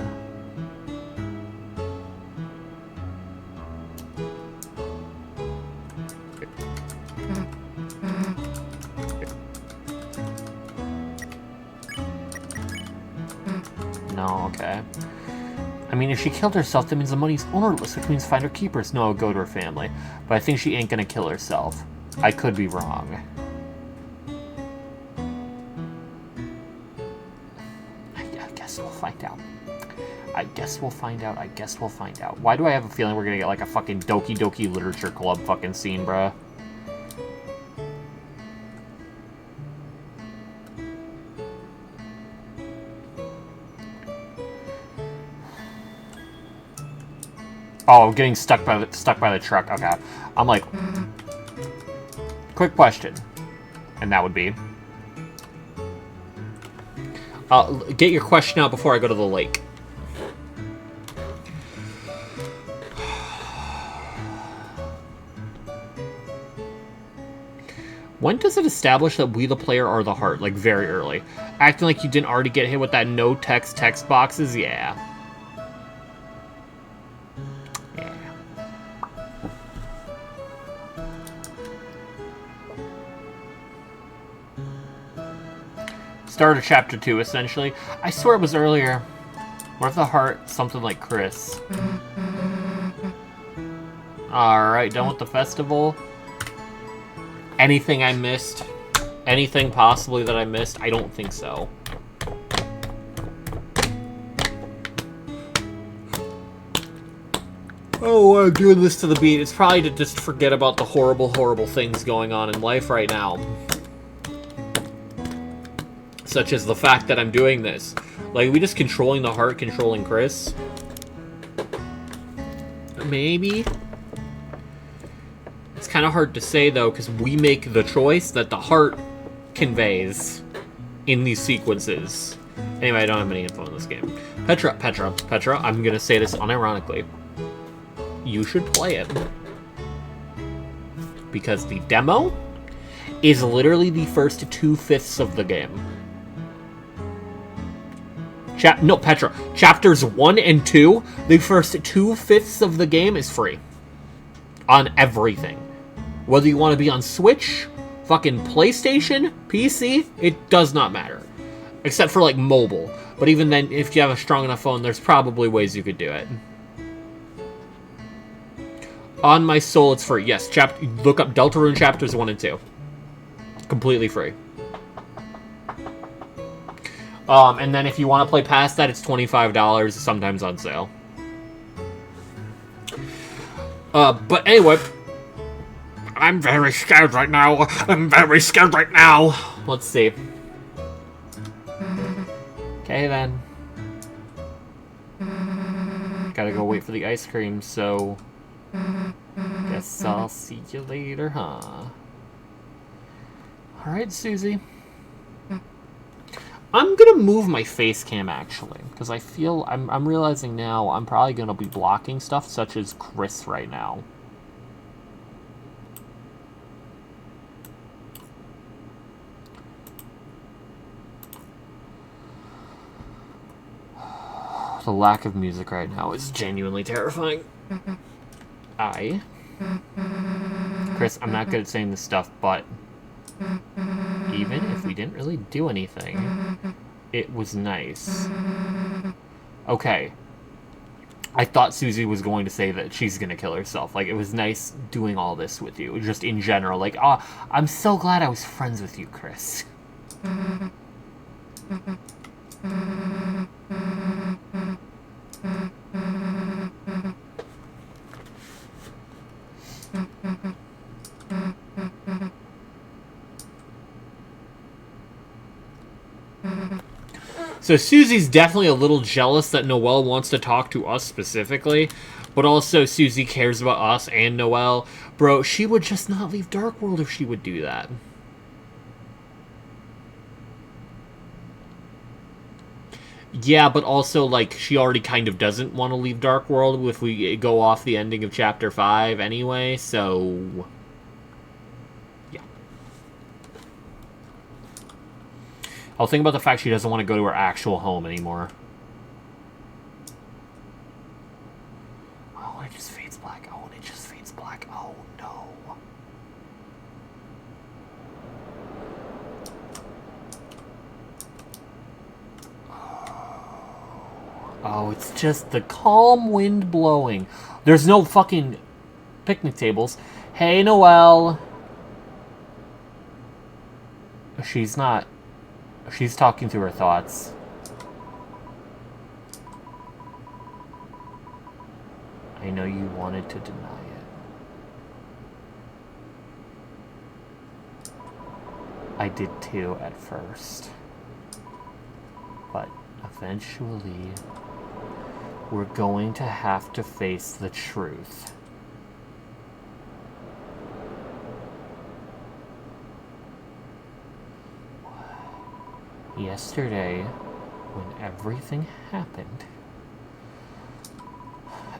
[SPEAKER 1] No, okay. I mean, if she killed herself, that means the money's ownerless, which means find her keepers. No, go to her family. But I think she ain't gonna kill herself. I could be wrong. I guess we'll find out. I guess we'll find out. I guess we'll find out. Why do I have a feeling we're gonna get like a fucking Doki Doki Literature Club fucking scene, bruh? Oh, I'm getting stuck by the truck. Okay, I'm like, quick question, and that would be, get your question out before I go to the lake. When does it establish that we, the player, are the heart? Like, very early. Acting like you didn't already get hit with that no text boxes? Yeah. Yeah. Start of chapter 2, essentially. I swear it was earlier. What if the heart, something like Chris? Alright, done with the festival. Anything I missed? Anything possibly that I missed? I don't think so. Oh, I'm doing this to the beat. It's probably to just forget about the horrible, horrible things going on in life right now. Such as the fact that I'm doing this. Like, we just controlling the heart, controlling Chris? Maybe? It's kind of hard to say, though, because we make the choice that the heart conveys in these sequences. Anyway, I don't have any info in this game. Petra, I'm going to say this unironically. You should play it. Because the demo is literally the first 2/5 of the game. No, Petra. Chapters 1 and 2, the first 2/5 of the game is free. On everything. Whether you want to be on Switch, fucking PlayStation, PC, it does not matter. Except for, like, mobile. But even then, if you have a strong enough phone, there's probably ways you could do it. On my soul, it's free. Yes, look up Deltarune Chapters 1 and 2. Completely free. And then if you want to play past that, it's $25, sometimes on sale. But anyway, I'm very scared right now. I'm very scared right now. Let's see. Okay, then. Gotta go wait for the ice cream, so... Guess I'll see you later, huh? Alright, Susie. I'm gonna move my face cam, actually, because I feel... I'm realizing now I'm probably gonna be blocking stuff, such as Chris right now. The lack of music right now is genuinely terrifying. Chris, I'm not good at saying this stuff, but even if we didn't really do anything, it was nice. Okay. I thought Susie was going to say that she's gonna kill herself. Like, it was nice doing all this with you, just in general. Like, oh, I'm so glad I was friends with you, Chris. So Susie's definitely a little jealous that Noelle wants to talk to us specifically, but also Susie cares about us and Noelle. Bro, she would just not leave Dark World if she would do that. Yeah, but also, like, she already kind of doesn't want to leave Dark World if we go off the ending of Chapter 5 anyway, so... yeah. I'll think about the fact she doesn't want to go to her actual home anymore. Oh, it just fades black. Oh, and it just fades black. Oh, no. Oh, it's just the calm wind blowing. There's no fucking picnic tables. Hey, Noelle. She's not... She's talking through her thoughts. I know you wanted to deny it. I did too at first. But eventually... we're going to have to face the truth. Yesterday, when everything happened,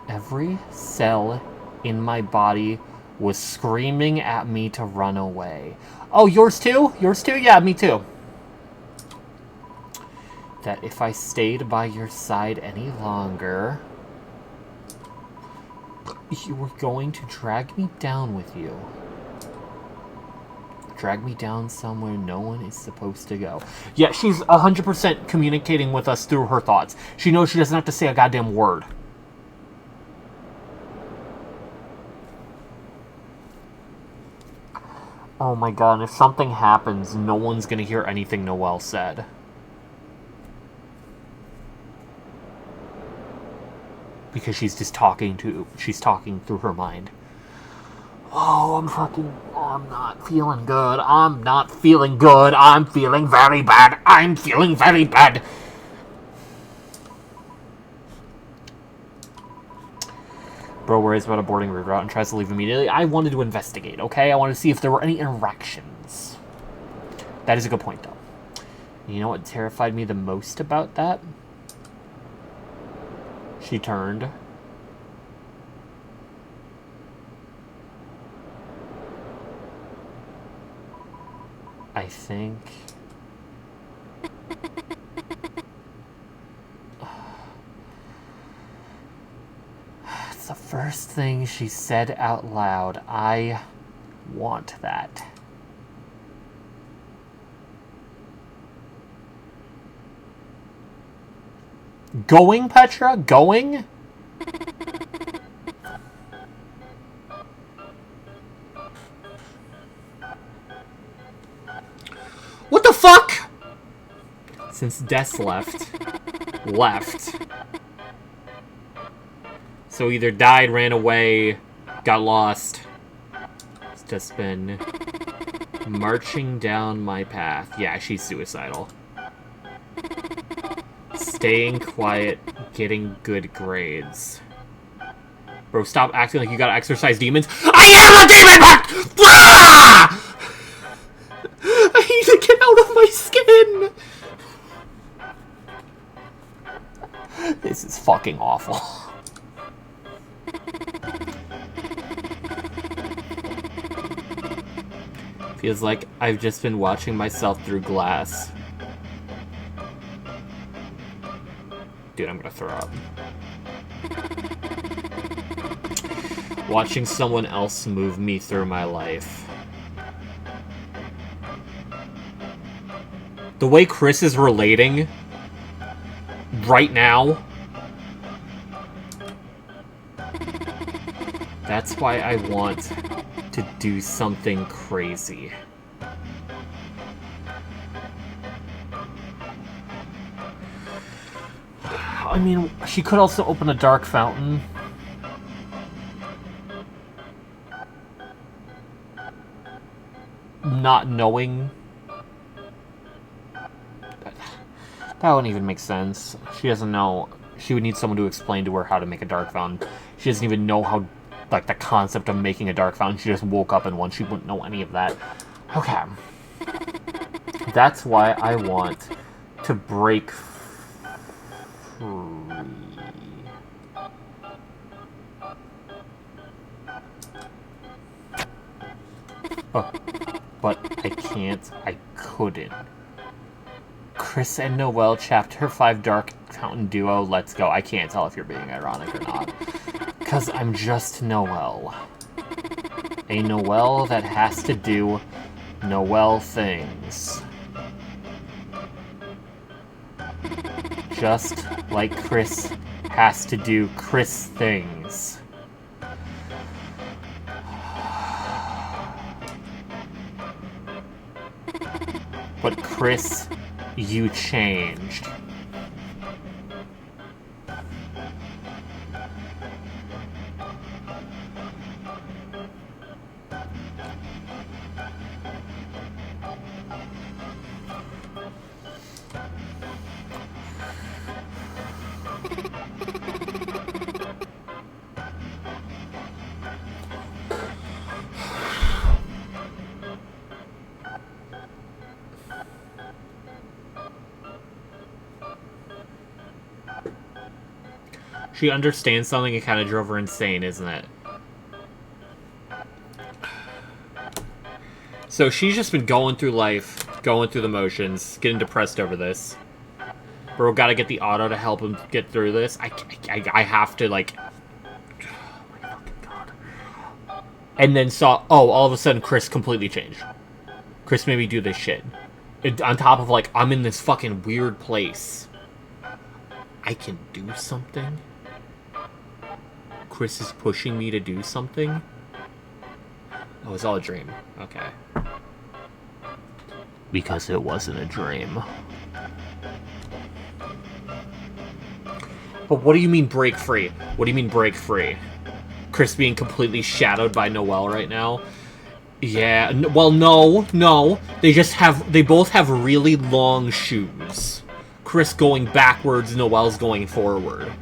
[SPEAKER 1] every cell in my body was screaming at me to run away. Oh, yours too? Yours too? Yeah, me too. That if I stayed by your side any longer, you were going to drag me down with you. Drag me down somewhere no one is supposed to go. Yeah, she's 100% communicating with us through her thoughts. She knows she doesn't have to say a goddamn word. Oh my god, and if something happens, no one's gonna hear anything Noelle said. Because she's just talking through her mind. Oh, I'm not feeling good. I'm not feeling good. I'm feeling very bad. I'm feeling very bad. Bro worries about a boarding reroute and tries to leave immediately. I wanted to investigate, okay? I wanted to see if there were any interactions. That is a good point, though. You know what terrified me the most about that? She turned. I think... it's the first thing she said out loud. I want that. Going, Petra? Going? What the fuck? Since Des left. So either died, ran away, got lost. It's just been marching down my path. Yeah, she's suicidal. Staying quiet, getting good grades. Bro, stop acting like you gotta exorcise demons. I am a demon! Ah! I need to get out of my skin! This is fucking awful. Feels like I've just been watching myself through glass. Dude, I'm gonna throw up. Watching someone else move me through my life. The way Chris is relating right now. That's why I want to do something crazy. I mean, she could also open a dark fountain. Not knowing. That wouldn't even make sense. She doesn't know. She would need someone to explain to her how to make a dark fountain. She doesn't even know how, like, the concept of making a dark fountain. She just woke up in one. She wouldn't know any of that. Okay. That's why I want to break free. But I can't. I couldn't. Chris and Noelle, Chapter 5 Dark Fountain Duo, let's go. I can't tell if you're being ironic or not. Because I'm just Noelle. A Noelle that has to do Noelle things. Just like Chris has to do Chris things. But Chris, you changed. She understands something, it kind of drove her insane, isn't it? So she's just been going through life, going through the motions, getting depressed over this. Bro, gotta get the auto to help him get through this. I have to, like... Oh my fucking god. And then saw, oh, all of a sudden Chris completely changed. Chris made me do this shit. On top of, like, I'm in this fucking weird place. I can do something? Chris is pushing me to do something? Oh, it's all a dream. Okay. Because it wasn't a dream. But what do you mean break free? What do you mean break free? Chris being completely shadowed by Noelle right now? Yeah, well, no. They both have really long shoes. Chris going backwards, Noelle's going forward.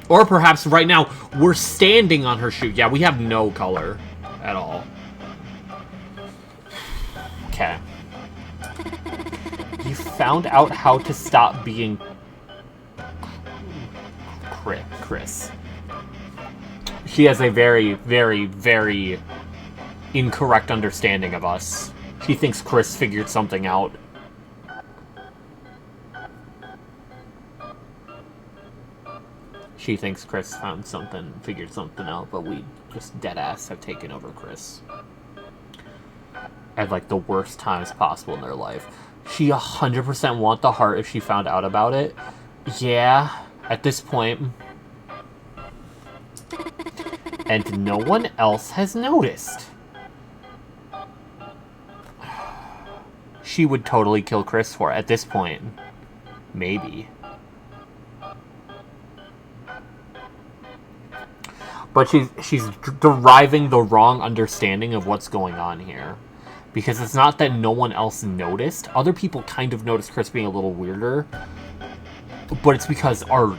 [SPEAKER 1] Or perhaps right now, we're standing on her shoe. Yeah, we have no color at all. Okay. You found out how to stop being... Chris. She has a very, very, very incorrect understanding of us. She thinks Chris figured something out. She thinks Chris figured something out, but we just deadass have taken over Chris. At, like, the worst times possible in their life. She 100% want the heart if she found out about it. Yeah, at this point. And no one else has noticed. She would totally kill Chris for it at this point. Maybe. But she's deriving the wrong understanding of what's going on here. Because it's not that no one else noticed. Other people kind of noticed Chris being a little weirder. But it's because our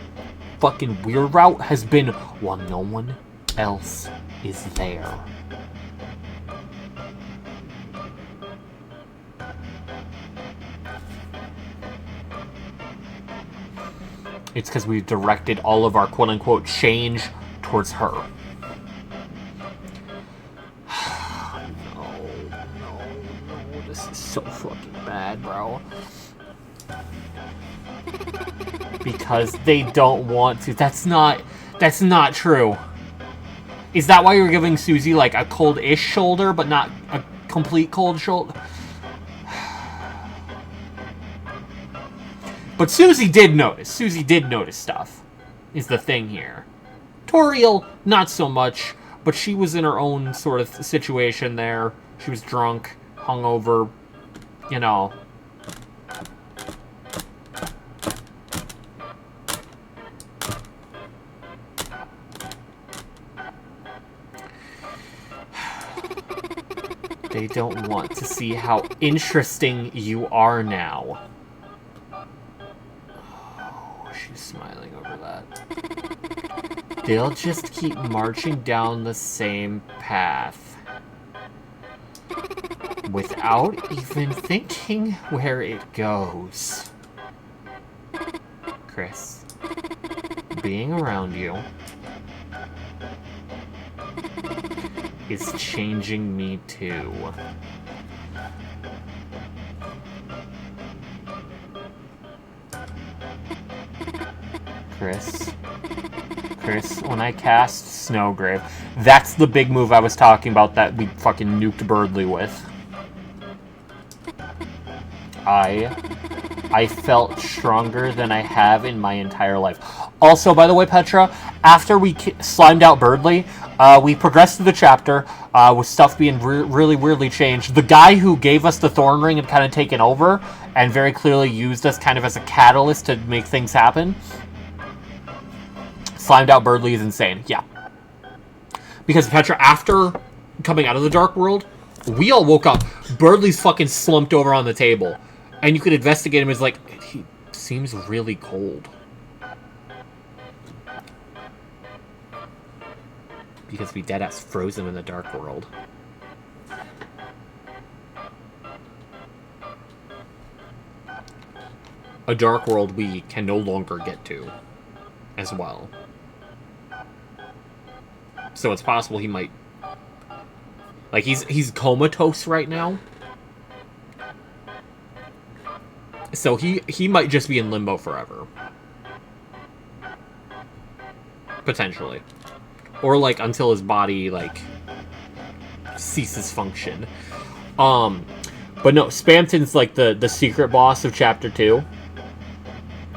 [SPEAKER 1] fucking weird route has been while no one else is there. It's because we've directed all of our quote-unquote change towards her. No, this is so fucking bad, bro. Because they don't want to. That's not true. Is that why you're giving Susie like a cold-ish shoulder, but not a complete cold shoulder? But Susie did notice. Susie did notice stuff, is the thing here. Toriel, not so much, but she was in her own sort of situation there. She was drunk, hungover, you know. They don't want to see how interesting you are now. Oh, she's smiling over that. They'll just keep marching down the same path. Without even thinking where it goes. Chris, being around you is changing me too. Chris, when I cast Snowgrave, that's the big move I was talking about that we fucking nuked Berdly with. I felt stronger than I have in my entire life. Also, by the way, Petra, after we slimed out Berdly, we progressed through the chapter with stuff being really weirdly changed. The guy who gave us the Thorn Ring had kind of taken over and very clearly used us kind of as a catalyst to make things happen. Slimed out Berdly is insane. Yeah. Because, Petra, after coming out of the Dark World, we all woke up. Berdly's fucking slumped over on the table. And you could investigate him as like, he seems really cold. Because we deadass froze him in the Dark World. A Dark World we can no longer get to as well. So it's possible he might... Like, he's comatose right now. So he might just be in limbo forever. Potentially. Or, like, until his body, like, ceases function. But no, Spamton's, like, the secret boss of Chapter 2.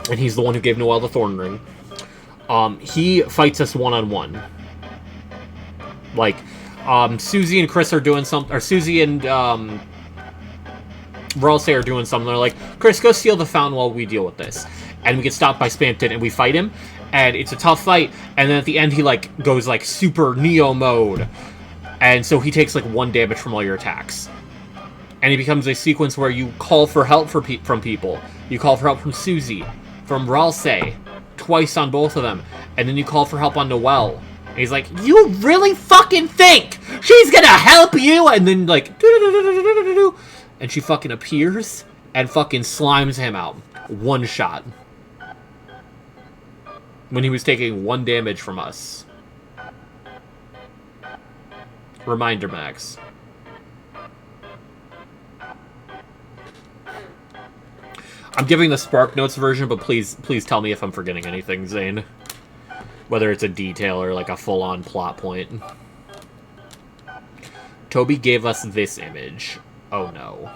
[SPEAKER 1] And he's the one who gave Noelle the Thorn Ring. He fights us one-on-one. Like, Susie and Chris are doing something, or Susie and, Ralsei are doing something. They're like, Chris, go steal the fountain while we deal with this. And we get stopped by Spamton, and we fight him. And it's a tough fight. And then at the end, he, like, goes, like, super Neo mode. And so he takes, like, 1 damage from all your attacks. And it becomes a sequence where you call for help from people. You call for help from Susie, from Ralsei, twice on both of them. And then you call for help on Noelle. And he's like, you really fucking think she's gonna help you? And then, like, and she fucking appears and fucking slimes him out. 1 shot. When he was taking 1 damage from us. Reminder, Max. I'm giving the Spark Notes version, but please tell me if I'm forgetting anything, Zane. Whether it's a detail or like a full-on plot point. Toby gave us this image. Oh no.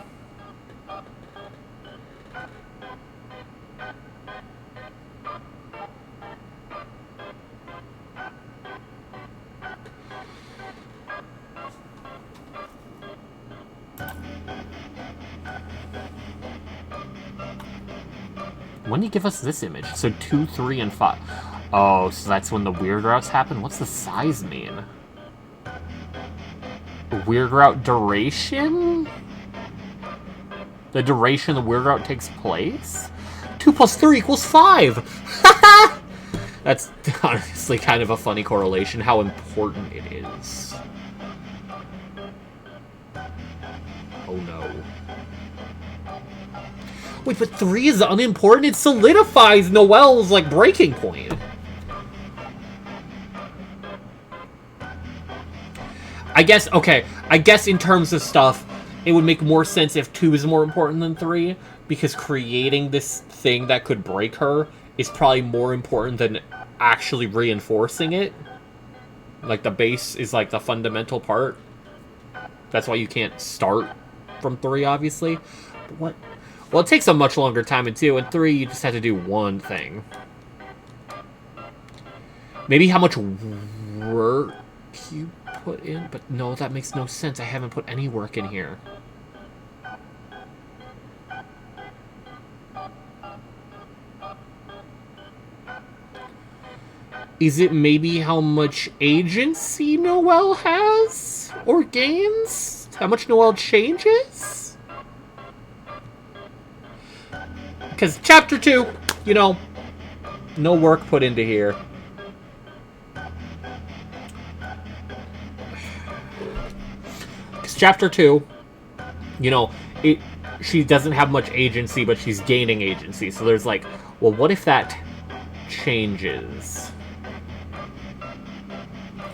[SPEAKER 1] When did you give us this image? So 2, 3, and 5. Oh, so that's when the weird routes happen? What's the size mean? Weird route duration? The duration the weird route takes place? 2 plus 3 equals 5! That's honestly kind of a funny correlation, how important it is. Oh no. Wait, but 3 is unimportant? It solidifies Noelle's, like, breaking point. I guess, okay, I guess in terms of stuff, it would make more sense if 2 is more important than 3, because creating this thing that could break her is probably more important than actually reinforcing it. Like, the base is, like, the fundamental part. That's why you can't start from 3, obviously. But what? Well, it takes a much longer time in 2, and 3, you just have to do one thing. Maybe how much work you put in? But no, that makes no sense. I haven't put any work in here. Is it maybe how much agency Noelle has? Or gains? How much Noelle changes? Because Chapter 2, you know, no work put into here. Because Chapter 2, you know, she doesn't have much agency, but she's gaining agency. So there's like, well, what if that changes?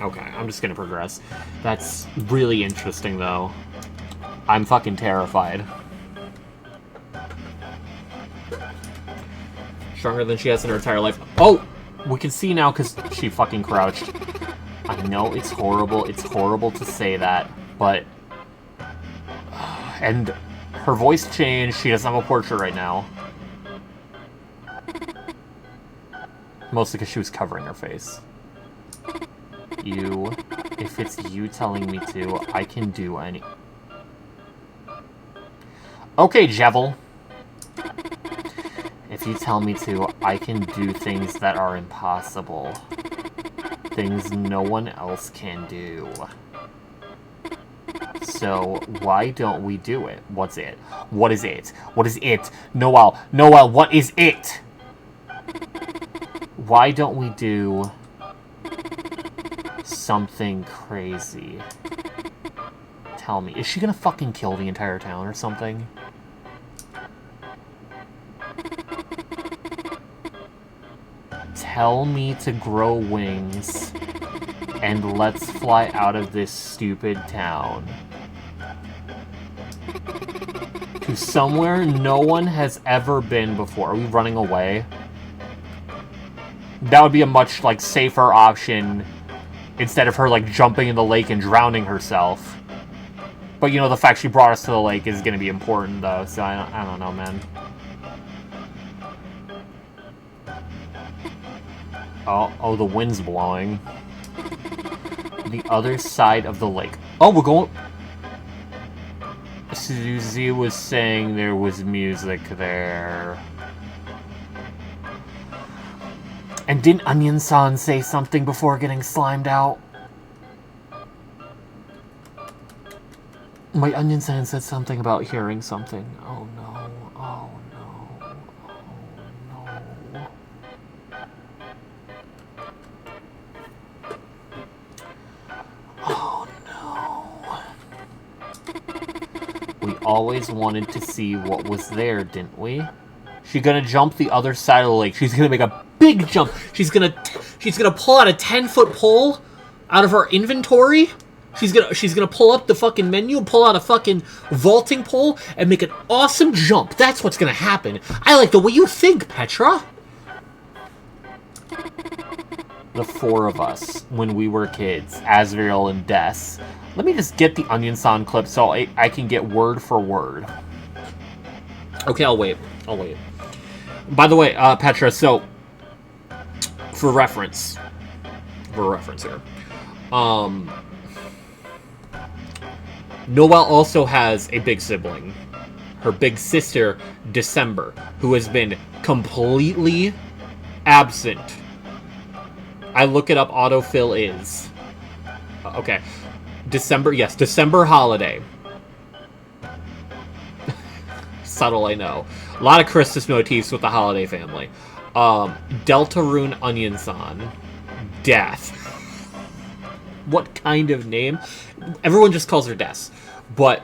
[SPEAKER 1] Okay, I'm just gonna progress. That's really interesting, though. I'm fucking terrified. Stronger than she has in her entire life. Oh! We can see now because she fucking crouched. I know it's horrible. It's horrible to say that, but... And her voice changed. She doesn't have a portrait right now. Mostly because she was covering her face. You... If it's you telling me to, I can do any... Okay, Jevil. If you tell me to, I can do things that are impossible. Things no one else can do. So, why don't we do it? What's it? What is it? What is it? Noelle! Noelle, what is it? Why don't we do... something crazy? Tell me. Is she gonna fucking kill the entire town or something? Tell me to grow wings, and let's fly out of this stupid town. To somewhere no one has ever been before. Are we running away? That would be a much, like, safer option instead of her, like, jumping in the lake and drowning herself. But, you know, the fact she brought us to the lake is gonna be important, though, so I don't know, man. Oh, the wind's blowing. The other side of the lake. Oh, we're going... Susie was saying there was music there. And didn't Onion-san say something before getting slimed out? My Onion-san said something about hearing something. Oh no, oh no, oh no. Oh no. We always wanted to see what was there, didn't we? She's gonna jump the other side of the lake. She's gonna make a big jump. She's gonna pull out a 10-foot pole out of her inventory. She's gonna pull up the fucking menu, pull out a fucking vaulting pole, and make an awesome jump. That's what's gonna happen. I like the way you think, Petra. The four of us, when we were kids, Asriel and Des. Let me just get the Onion-san clip so I can get word for word. Okay, I'll wait. I'll wait. By the way, Petra, so, for reference here, Noelle also has a big sibling. Her big sister, December, who has been completely absent. I look it up, autofill is. Okay. December, yes, December holiday. Subtle, I know. A lot of Christmas motifs with the holiday family. Deltarune Onion-san. Death. What kind of name? Everyone just calls her Death. But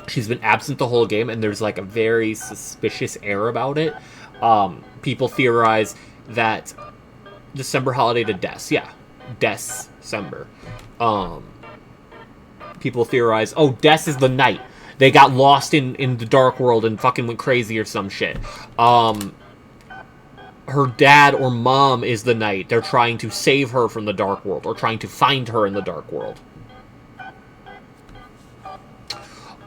[SPEAKER 1] she's been absent the whole game, and there's like a very suspicious air about it. People theorize that December holiday to Death. Yeah. December. People theorize, oh, Death is the night. They got lost in the dark world and fucking went crazy or some shit. Her dad or mom is the knight. They're trying to save her from the dark world, or trying to find her in the dark world.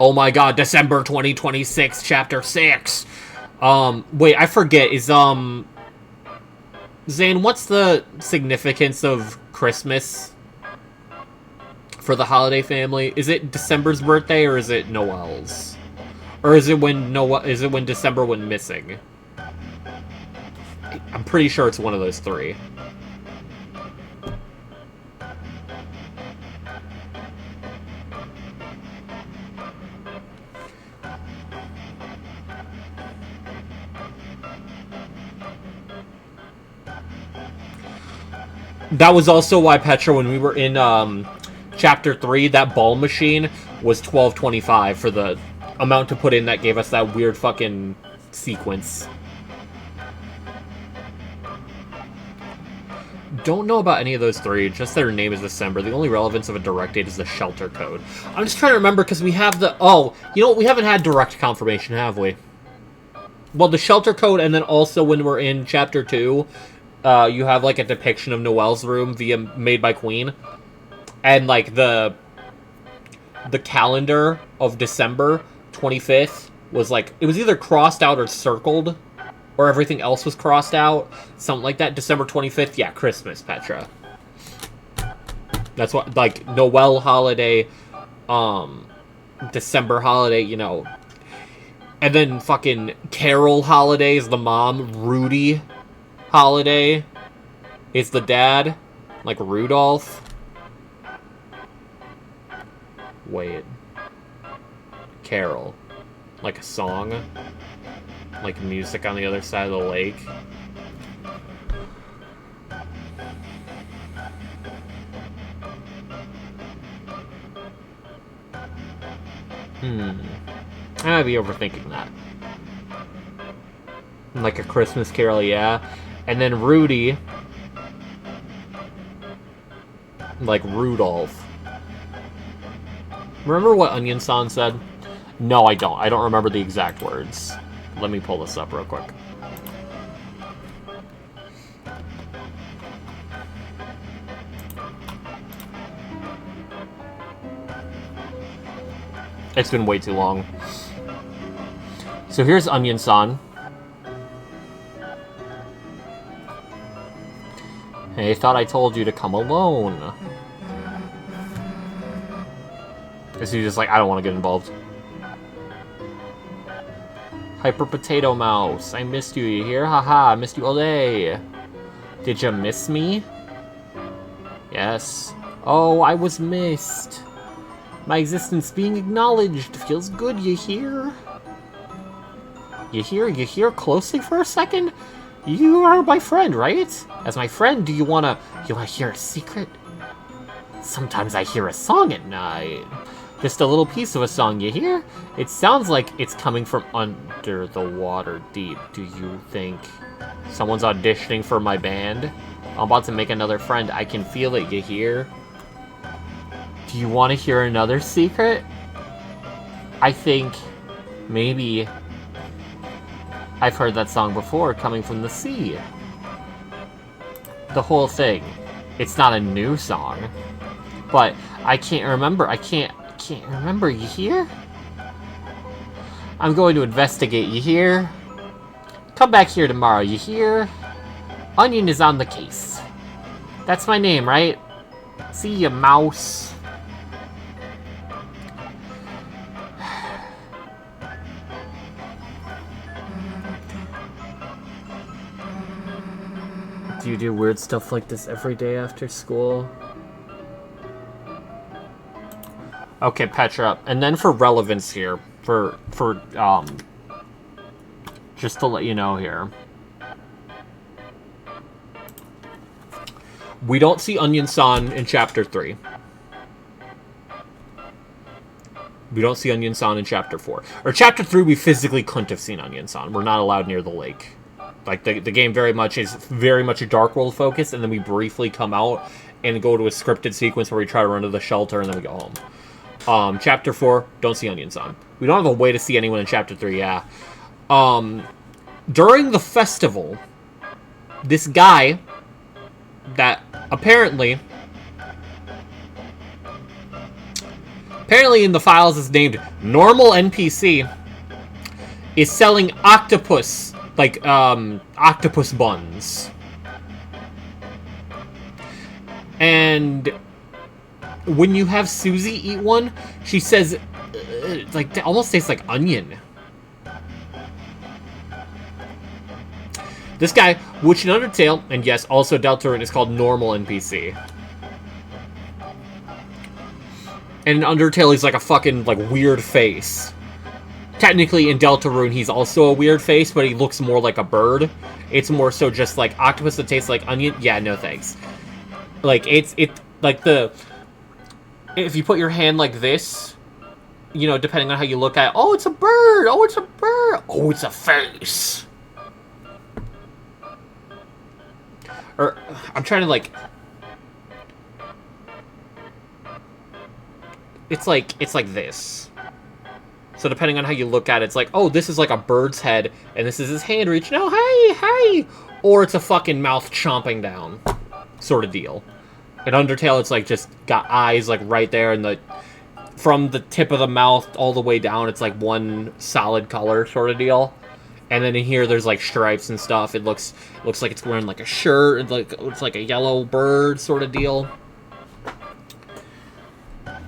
[SPEAKER 1] Oh my god, December 2026, Chapter 6. Wait, I forget, is, Zane, what's the significance of Christmas for the holiday family? Is it December's birthday, or is it Noel's? Or is it when December went missing? I'm pretty sure it's one of those three. That was also why, Petra, when we were in Chapter 3, that ball machine was $12.25 for the amount to put in that gave us that weird fucking sequence. Don't know about any of those three, just their name is December. The only relevance of a direct date is the shelter code. I'm just trying to remember, because we have the... Oh, you know what? We haven't had direct confirmation, have we? Well, the shelter code, and then also when we're in Chapter 2, you have, like, a depiction of Noel's room made by Queen. And, like, the calendar of December 25th was, like... It was either crossed out or circled, or everything else was crossed out. Something like that. December 25th, yeah, Christmas, Petra. That's what, like, Noel holiday, December holiday, you know. And then fucking Carol holiday is the mom. Rudy holiday is the dad. Like Rudolph. Wait. Carol. Like a song? Like music on the other side of the lake? I might be overthinking that. Like a Christmas Carol, yeah. And then Rudy. Like Rudolph. Remember what Onion-san said? No, I don't. I don't remember the exact words. Let me pull this up real quick. It's been way too long. So here's Onion-san. Hey, thought I told you to come alone. Is he just like, I don't want to get involved. Hyper Potato Mouse, I missed you, you hear? Haha, I missed you all day. Did you miss me? Yes. Oh, I was missed. My existence being acknowledged. Feels good, you hear? You hear? You hear closely for a second? You are my friend, right? As my friend, do you wanna hear a secret? Sometimes I hear a song at night. Just a little piece of a song, you hear? It sounds like it's coming from under the water deep. Do you think someone's auditioning for my band? I'm about to make another friend. I can feel it, you hear? Do you want to hear another secret? I think maybe I've heard that song before, coming from the sea. The whole thing. It's not a new song, but I can't remember. I can't remember, you hear? I'm going to investigate, you hear? Come back here tomorrow, you hear? Onion is on the case. That's my name, right? See ya, mouse. Do you do weird stuff like this every day after school? Okay, Petra. And then for relevance here, just to let you know here. We don't see Onion-san in Chapter 3. We don't see Onion-san in Chapter 4. Or Chapter 3, we physically couldn't have seen Onion-san. We're not allowed near the lake. Like, the game very much a Dark World focus, and then we briefly come out and go to a scripted sequence where we try to run to the shelter, and then we go home. Chapter 4, don't see Onion-san. We don't have a way to see anyone in Chapter 3, yeah. During the festival, this guy that apparently in the files is named Normal NPC is selling octopus, like, octopus buns. And when you have Susie eat one, she says, like, it almost tastes like onion. This guy, which in Undertale, and yes, also Deltarune, is called Normal NPC. And in Undertale, he's like a fucking, like, weird face. Technically, in Deltarune, he's also a weird face, but he looks more like a bird. It's more so just, like, octopus that tastes like onion. Yeah, no thanks. Like, if you put your hand like this, you know, depending on how you look at it, oh, it's a bird! Oh, it's a bird! Oh, it's a face! Or, I'm trying to, like... It's like this. So depending on how you look at it, it's like, oh, this is like a bird's head, and this is his hand reaching, oh, hey! Or it's a fucking mouth chomping down. Sort of deal. In Undertale, it's like just got eyes, like, right there, and from the tip of the mouth all the way down, it's like one solid color sort of deal. And then in here, there's, like, stripes and stuff. It looks like it's wearing, like, a shirt. It's like a yellow bird sort of deal.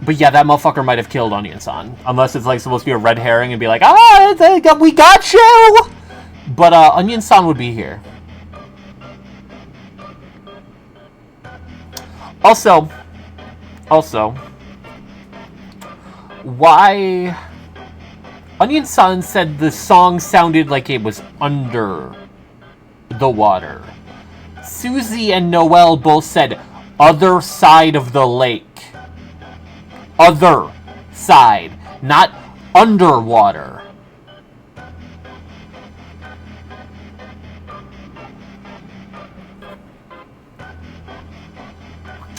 [SPEAKER 1] But yeah, that motherfucker might have killed Onion-san. Unless it's, like, supposed to be a red herring and be like, ah, we got you! But, Onion-san would be here. Also, why... Onion-san said the song sounded like it was under the water. Susie and Noelle both said other side of the lake. Other side, not underwater.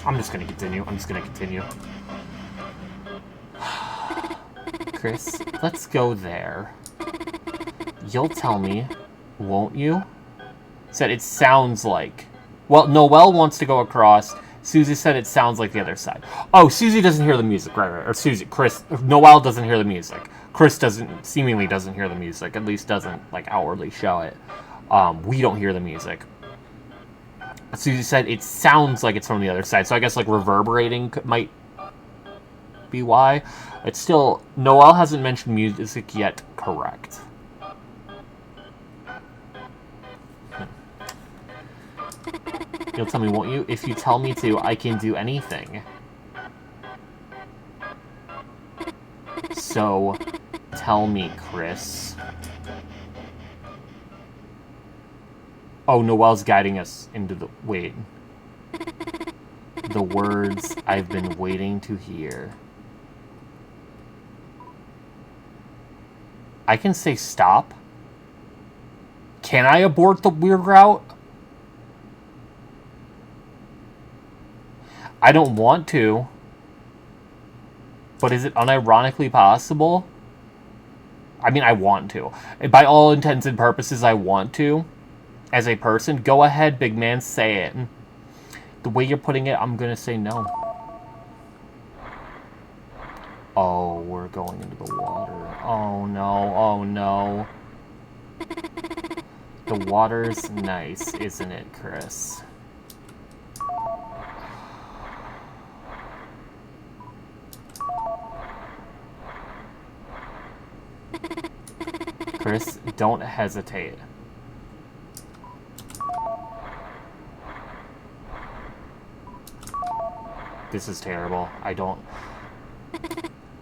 [SPEAKER 1] I'm just gonna continue. Chris, let's go there. You'll tell me, won't you? Said it sounds like. Well, Noelle wants to go across. Susie said it sounds like the other side. Oh, Susie doesn't hear the music, right. Or Chris, Noelle doesn't hear the music. Chris seemingly doesn't hear the music, at least doesn't, like, outwardly show it. We don't hear the music. Susie said it sounds like it's from the other side, so I guess, like, reverberating might be why. It's still, Noelle hasn't mentioned music yet, correct. You'll tell me, won't you? If you tell me to, I can do anything. So, tell me, Chris. Oh, Noelle's guiding us into the... Wait. The words I've been waiting to hear. I can say stop. Can I abort the weird route? I don't want to. But is it unironically possible? I mean, I want to. By all intents and purposes, I want to. As a person, go ahead, big man, say it. The way you're putting it, I'm gonna say no. Oh, we're going into the water. Oh no, oh no. The water's nice, isn't it, Chris? Chris, don't hesitate. This is terrible. I don't...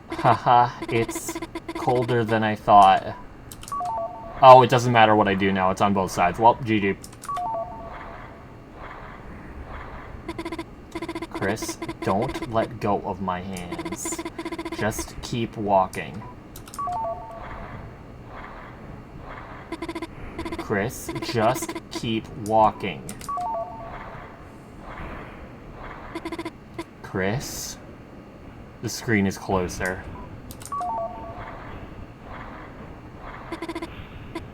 [SPEAKER 1] Haha, it's colder than I thought. Oh, it doesn't matter what I do now. It's on both sides. Well, GG. Chris, don't let go of my hands. Just keep walking. Chris, just keep walking. Chris? The screen is closer.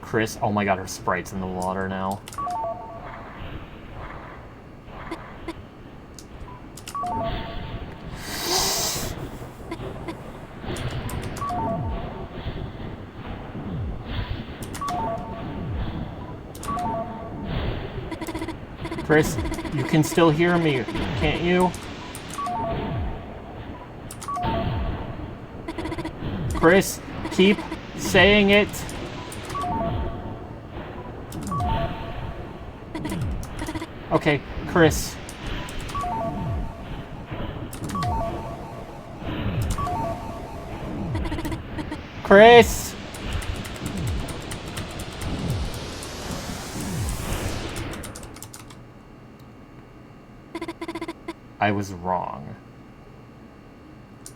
[SPEAKER 1] Chris, oh my god, her sprite's in the water now. Chris, you can still hear me, can't you? Chris, keep saying it. Okay, Chris. Chris! I was wrong.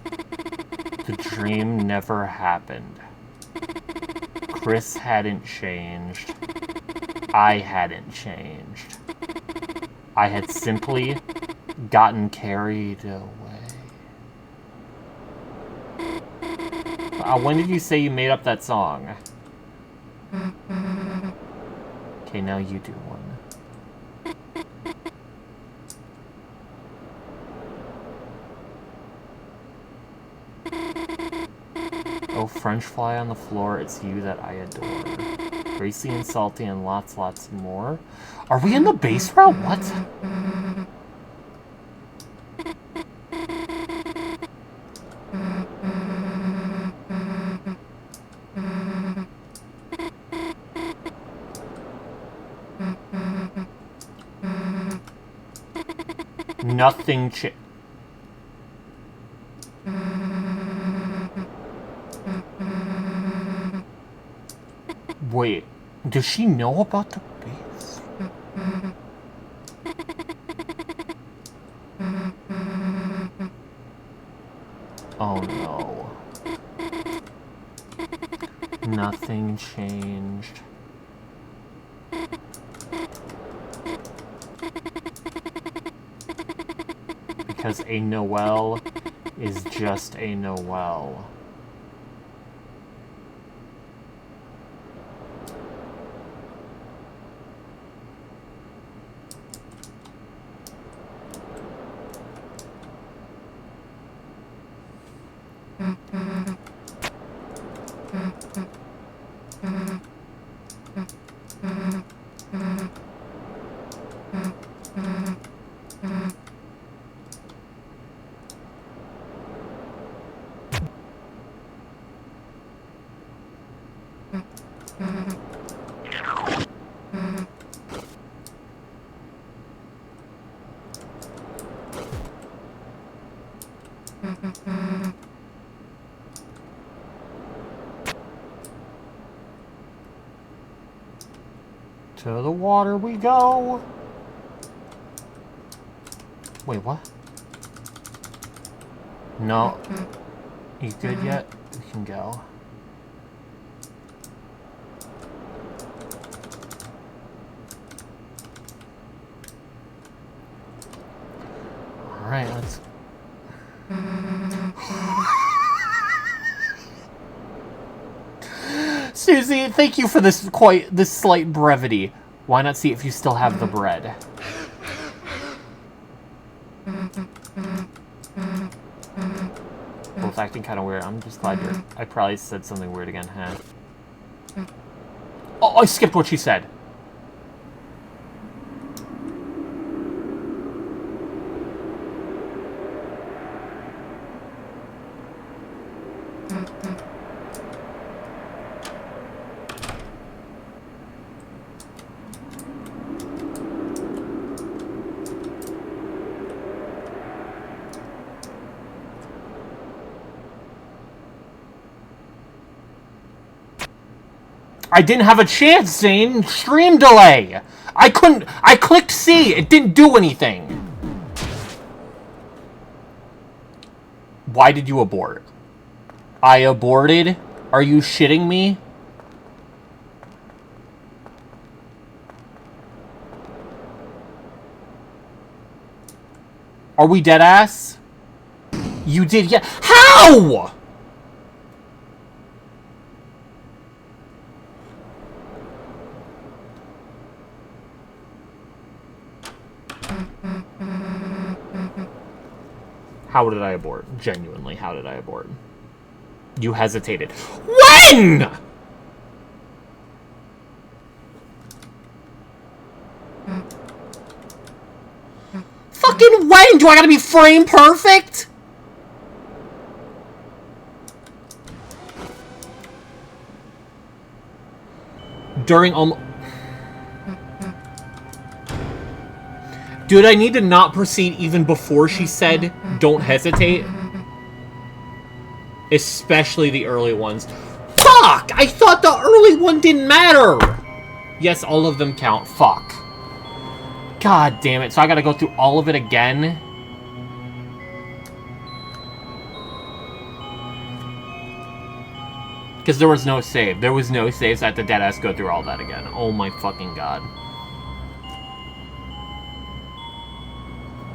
[SPEAKER 1] The dream never happened. Chris hadn't changed. I hadn't changed. I had simply gotten carried away. When did you say you made up that song? Okay, now you do one. Oh, French fly on the floor, it's you that I adore. Racy and salty and lots more. Are we in the base route? What? Nothing Wait, does she know about the base? Oh no. Nothing changed. Because a Noel is just a Noel. To the water we go. Wait, what? No. You good yet? We can go. Alright, let's... Susie, thank you for this slight brevity. Why not see if you still have the bread? Both acting kind of weird. I'm just glad you're... I probably said something weird again, huh? Oh, I skipped what she said. I didn't have a chance, Zane. Stream delay. I clicked C. It didn't do anything. Why did you abort? I aborted? Are you shitting me? Are we dead ass? You did, yeah. How? How did I abort? Genuinely, how did I abort? You hesitated. When? Fucking when? Do I gotta be frame perfect? During Dude, I need to not proceed even before she said, don't hesitate. Especially the early ones. Fuck! I thought the early one didn't matter! Yes, all of them count. Fuck. God damn it. So I gotta go through all of it again? Because there was no save. There was no save, so I had to deadass go through all that again. Oh my fucking god.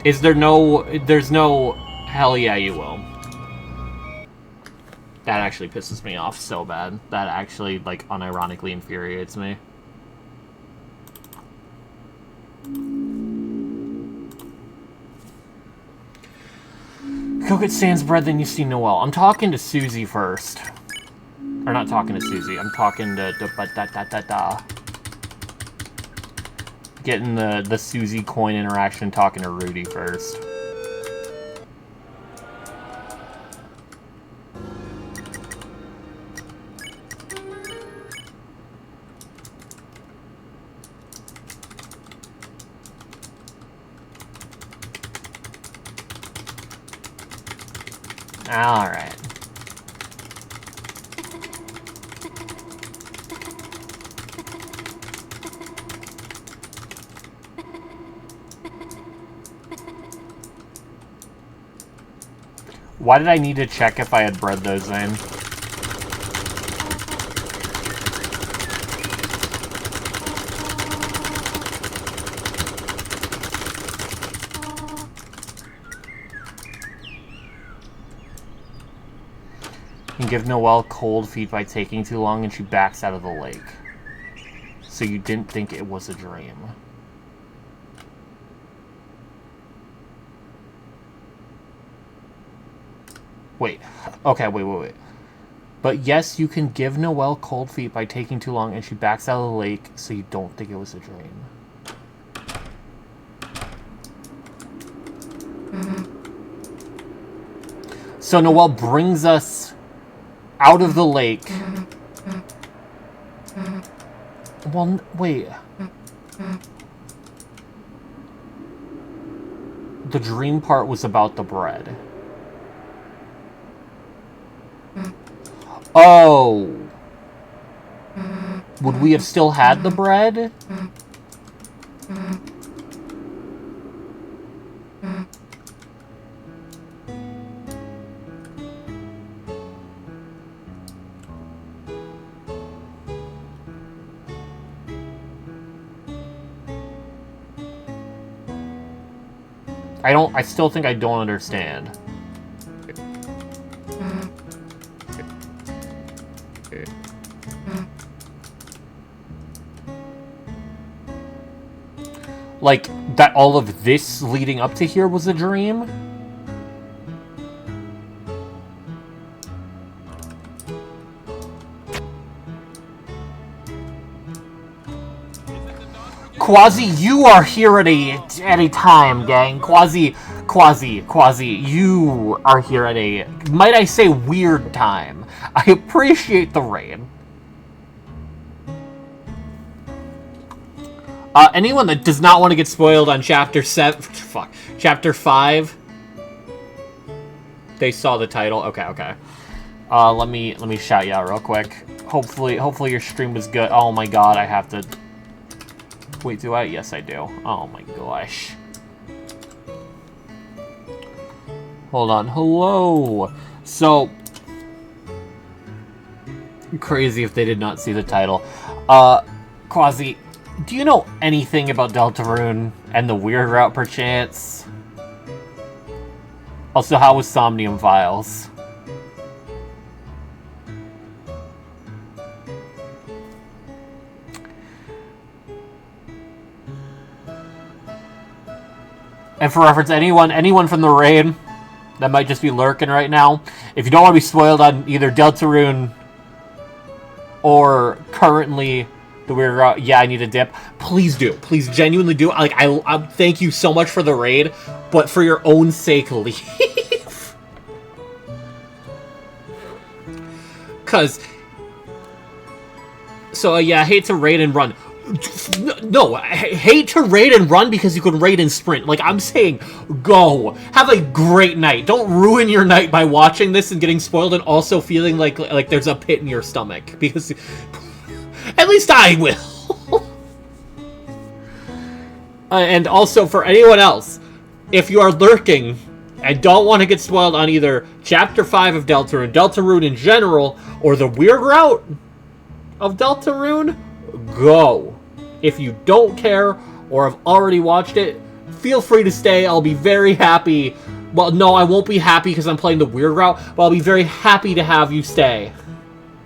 [SPEAKER 1] Is there no... There's no... Hell yeah, you will. That actually pisses me off so bad. That actually, like, unironically infuriates me. Go get Sans bread, then you see Noelle. I'm talking to Susie first. Or not talking to Susie. I'm talking to... Getting the Susie coin interaction, talking to Rudy first. Alright. Why did I need to check if I had bred those in? You give Noelle cold feet by taking too long and she backs out of the lake. So you didn't think it was a dream. Wait. Okay, wait. But yes, you can give Noelle cold feet by taking too long and she backs out of the lake, so you don't think it was a dream. So Noelle brings us out of the lake. Well, wait. The dream part was about the bread. Oh. Would we have still had the bread? I still think I don't understand. Like, that all of this leading up to here was a dream? Quasi, you are here at a time, gang. Quasi, you are here at a, might I say, weird time. I appreciate the raid. Anyone that does not want to get spoiled on Chapter 5, they saw the title. Okay. Let me shout you out real quick. Hopefully your stream was good. Oh my god, I have to... Wait, do I? Yes, I do. Oh my gosh. Hold on. Hello! So... Crazy if they did not see the title. Quasi, do you know anything about Deltarune and the Weird Route, perchance? Also, how was Somnium Files? And for reference, anyone from the raid that might just be lurking right now, if you don't want to be spoiled on either Deltarune or currently the Weird Route, yeah, I need a dip. Please do. Please genuinely do. Like, I thank you so much for the raid, but for your own sake, leave. Cause, so yeah, I hate to raid and run. No, I hate to raid and run because you can raid and sprint. Like, I'm saying, go. Have a great night. Don't ruin your night by watching this and getting spoiled and also feeling like there's a pit in your stomach. Because at least I will. And also, for anyone else, if you are lurking and don't want to get spoiled on either Chapter 5 of Deltarune in general, or the Weird Route of Deltarune, go. If you don't care or have already watched it, feel free to stay. I'll be very happy. Well, no, I won't be happy because I'm playing the Weird Route, but I'll be very happy to have you stay.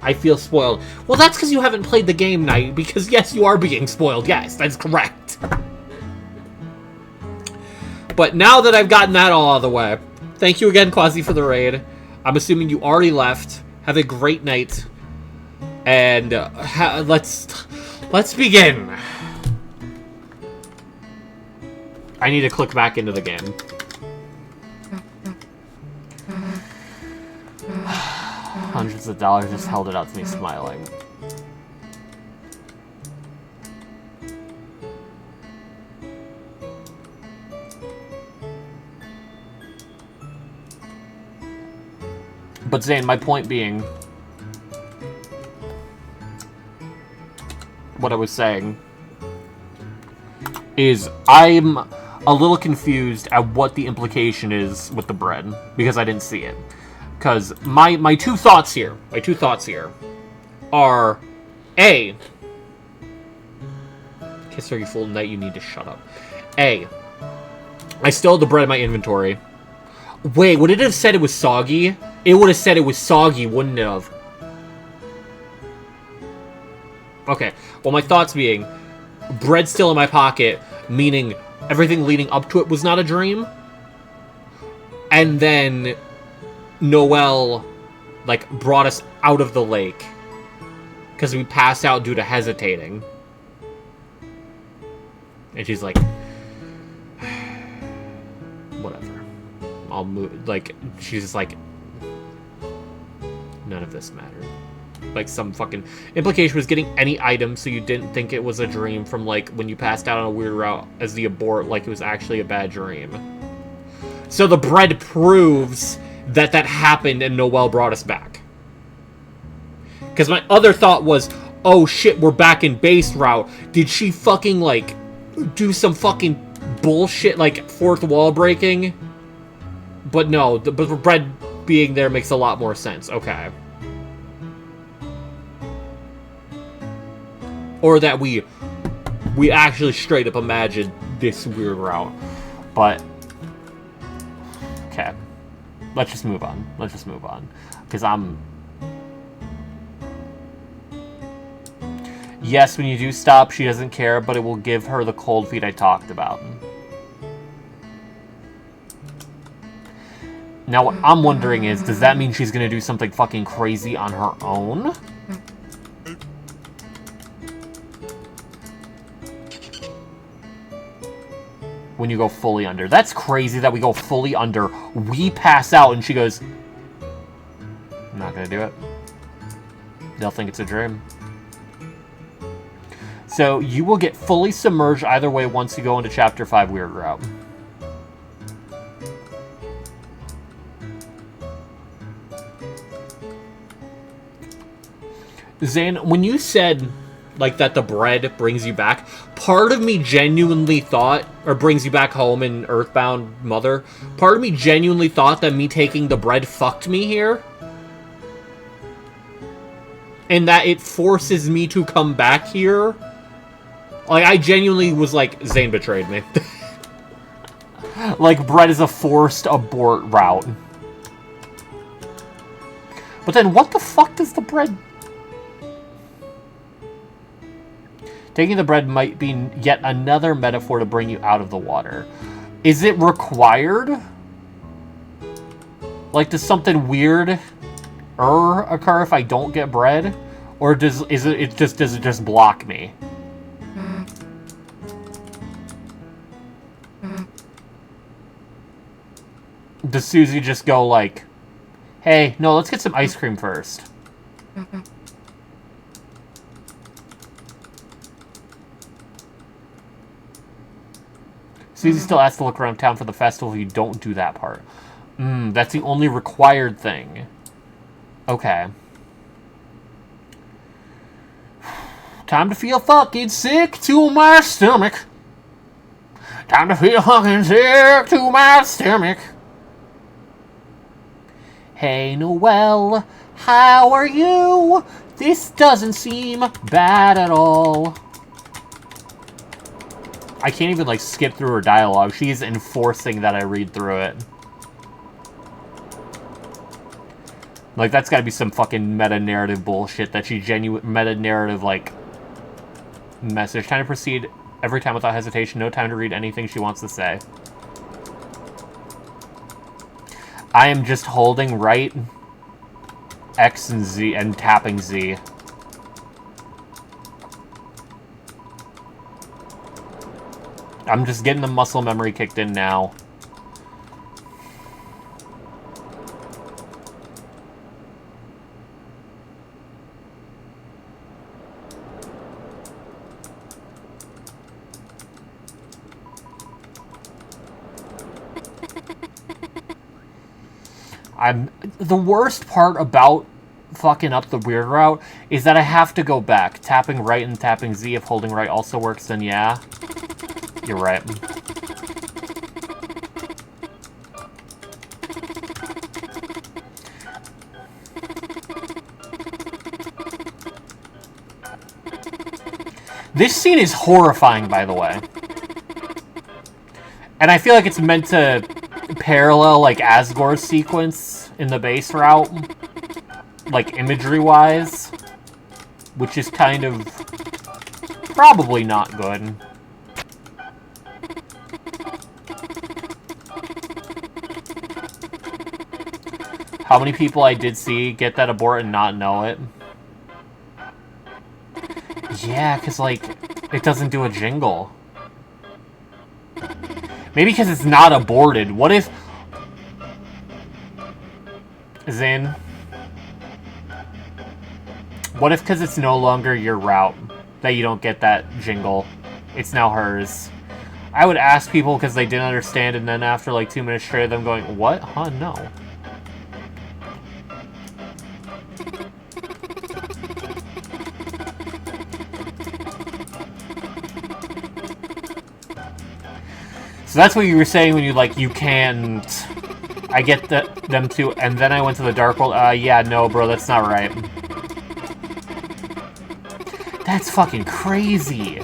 [SPEAKER 1] I feel spoiled. Well, that's because you haven't played the game, Knight, because yes, you are being spoiled. Yes, that's correct. But now that I've gotten that all out of the way, thank you again, Quasi, for the raid. I'm assuming you already left. Have a great night. And let's begin. I need to click back into the game. Hundreds of dollars just held it out to me smiling. But Zane, my point being, what I was saying is I'm a little confused at what the implication is with the bread because I didn't see it. Because my two thoughts here are A, kiss her, you fool, Knight, you need to shut up. A, I still have the bread in my inventory. Wait, would it have said it was soggy? It would have said it was soggy, wouldn't it have? Okay, well, my thoughts being, bread still in my pocket, meaning everything leading up to it was not a dream. And then Noelle, like, brought us out of the lake because we passed out due to hesitating. And she's like, whatever. I'll move. Like, she's just like, none of this mattered. Like, some fucking implication was getting any item so you didn't think it was a dream from, like, when you passed out on a Weird Route as the abort, like it was actually a bad dream. So the bread proves that that happened and Noelle brought us back. Because my other thought was, oh shit, we're back in base route. Did she fucking, like, do some fucking bullshit, like, fourth wall breaking? But no, the bread being there makes a lot more sense. Okay. Or that we actually straight up imagined this Weird Route. But, okay. Let's just move on. Because yes, when you do stop, she doesn't care, but it will give her the cold feet I talked about. Now, what I'm wondering is, does that mean she's gonna do something fucking crazy on her own? When you go fully under. That's crazy that we go fully under. We pass out and she goes, I'm not gonna do it. They'll think it's a dream. So you will get fully submerged either way once you go into Chapter 5 Weird Route. Zane, when you said, like, that the bread brings you back, part of me genuinely thought, or brings you back home in Earthbound Mother, part of me genuinely thought that me taking the bread fucked me here. And that it forces me to come back here. Like, I genuinely was like, Zane betrayed me. Like, bread is a forced abort route. But then what the fuck does the bread... Taking the bread might be yet another metaphor to bring you out of the water. Is it required? Like, does something weird occur if I don't get bread? Or does it just block me? Does Susie just go like, hey, no, let's get some ice cream first. Susie still has to look around town for the festival if you don't do that part. That's the only required thing. Okay. Time to feel fucking sick to my stomach. Time to feel fucking sick to my stomach. Hey, Noelle, how are you? This doesn't seem bad at all. I can't even, like, skip through her dialogue. She's enforcing that I read through it. Like, that's gotta be some fucking meta-narrative bullshit that she meta-narrative, like, message. Time to proceed every time without hesitation. No time to read anything she wants to say. I am just holding right X and Z and tapping Z. I'm just getting the muscle memory kicked in now. The worst part about fucking up the weird route is that I have to go back. Tapping right and tapping Z, if holding right also works, then yeah. You're right. This scene is horrifying, by the way. And I feel like it's meant to parallel, like, Asgore's sequence in the base route. Like, imagery-wise. Which is kind of probably not good. How many people I did see get that abort and not know it? Yeah, because, like, it doesn't do a jingle. Maybe because it's not aborted. What if... Zane? What if because it's no longer your route that you don't get that jingle? It's now hers. I would ask people because they didn't understand, and then after like 2 minutes straight of them going, what? Huh? No. So that's what you were saying when you, like, you can't... I get them too, and then I went to the Dark World. Yeah, no, bro, that's not right. That's fucking crazy.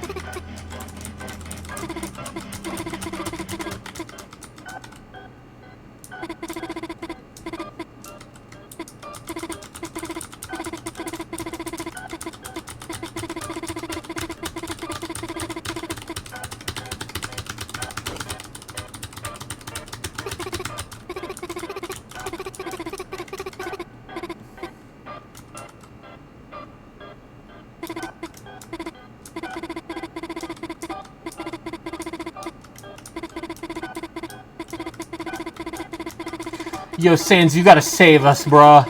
[SPEAKER 1] Yo, Sans, you gotta save us, bruh.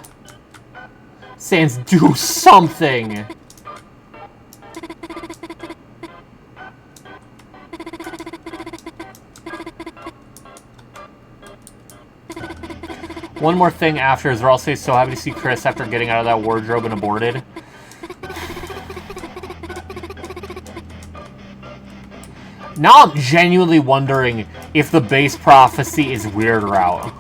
[SPEAKER 1] Sans, do something! One more thing after is I'll say so happy to see Chris after getting out of that wardrobe and aborted. Now I'm genuinely wondering if the base prophecy is Weird Route.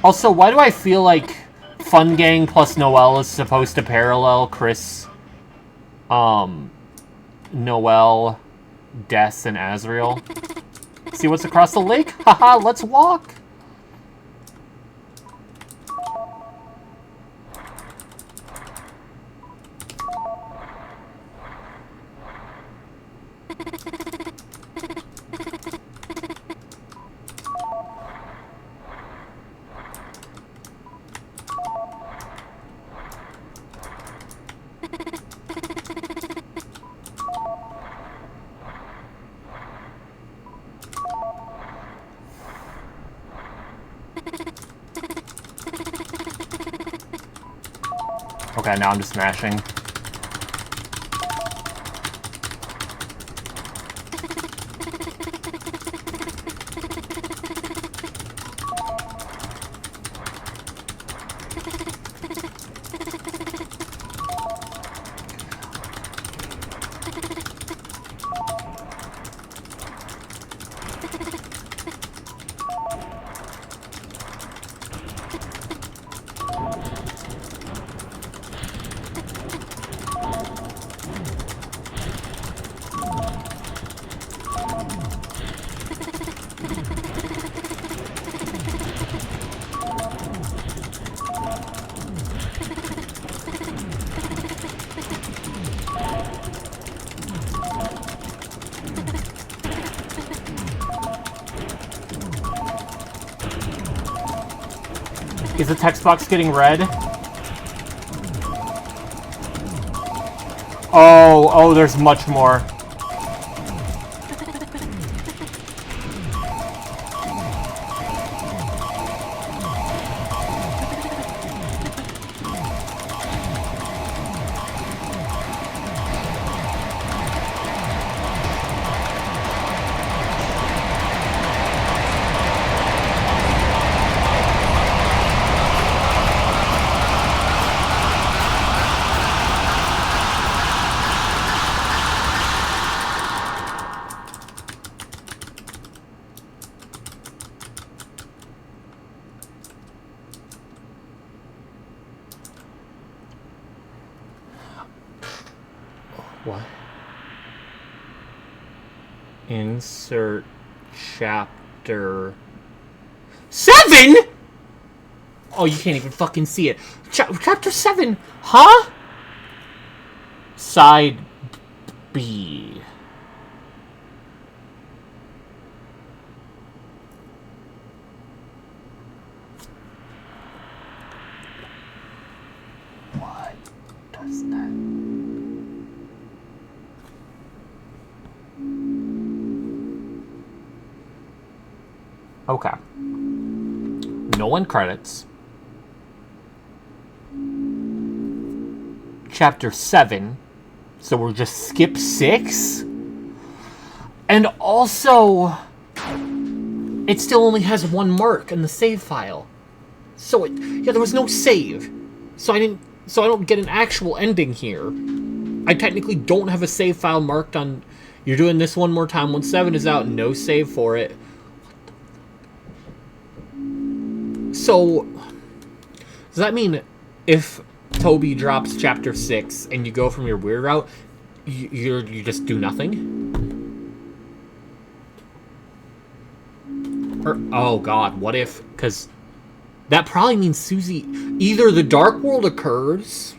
[SPEAKER 1] Also, why do I feel like Fun Gang plus Noelle is supposed to parallel Chris, Noelle, Des, and Azriel? See what's across the lake? Haha, let's walk! Okay, now I'm just smashing. Is the text box getting red? Oh, there's much more. What? Insert chapter 7? Oh, you can't even fucking see it. Chapter 7, huh? Side B. What does that... Okay. No end credits. Chapter 7. So we'll just skip 6. And also, it still only has one mark in the save file. So there was no save. So I don't get an actual ending here. I technically don't have a save file marked on, you're doing this one more time. When 7 is out, no save for it. So, does that mean if Toby drops chapter 6 and you go from your weird route, you just do nothing? Or, oh god, what if, because that probably means Susie, either the Dark World occurs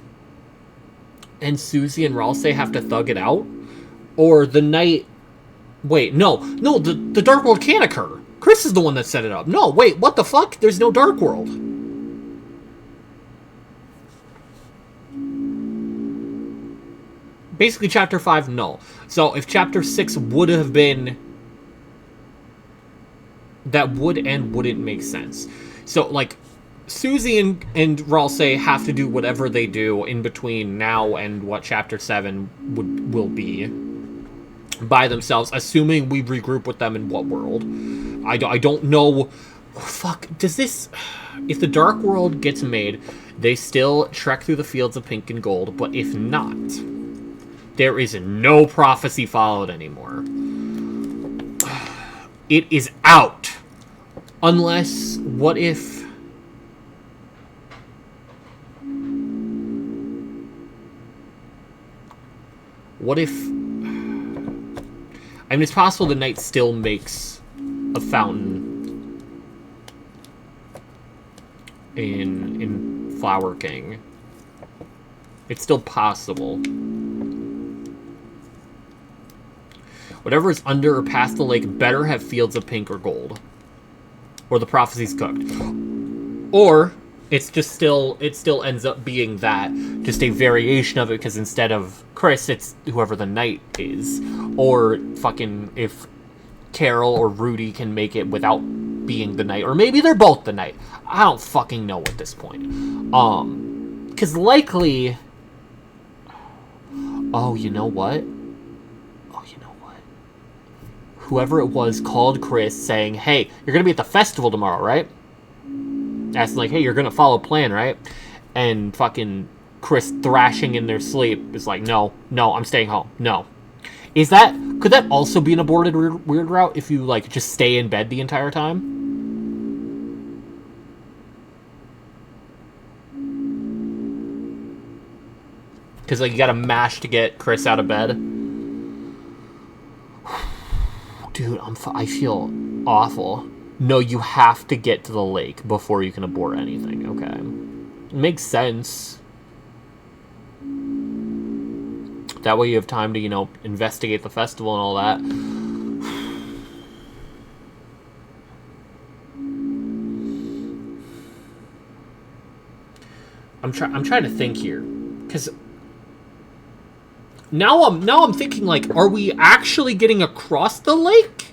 [SPEAKER 1] and Susie and Ralsei have to thug it out, or the night, wait, no, the Dark World can't occur. Chris is the one that set it up. No, wait, what the fuck? There's no Dark World. Basically, Chapter 5, no. So, if Chapter 6 would have been... That would and wouldn't make sense. So, like, Susie and Ralsei have to do whatever they do in between now and what Chapter 7 will be. by themselves, assuming we regroup with them in what world. I don't know. Fuck, does this... If the Dark World gets made, they still trek through the fields of pink and gold, but if not, there is no prophecy followed anymore. It is out. Unless, what if... What if... I mean, it's possible the knight still makes a fountain in Flower King. It's still possible. Whatever is under or past the lake better have fields of pink or gold. Or the prophecy's cooked. Or it's just still, it still ends up being that, just a variation of it, because instead of Chris, it's whoever the knight is. Or fucking if Carol or Rudy can make it without being the knight. Or maybe they're both the knight. I don't fucking know at this point. Because likely... Oh, you know what? Whoever it was called Chris saying, hey, you're going to be at the festival tomorrow, right? Asking like, hey, you're going to follow plan, right? And fucking Chris thrashing in their sleep is like, no, I'm staying home. No. Is that... Could that also be an aborted weird route if you, like, just stay in bed the entire time? Because, like, you gotta mash to get Chris out of bed. Dude, I feel awful. No, you have to get to the lake before you can abort anything. Okay. It makes sense. That way you have time to, you know, investigate the festival and all that. I'm trying to think here. Because... Now I'm thinking, like, are we actually getting across the lake?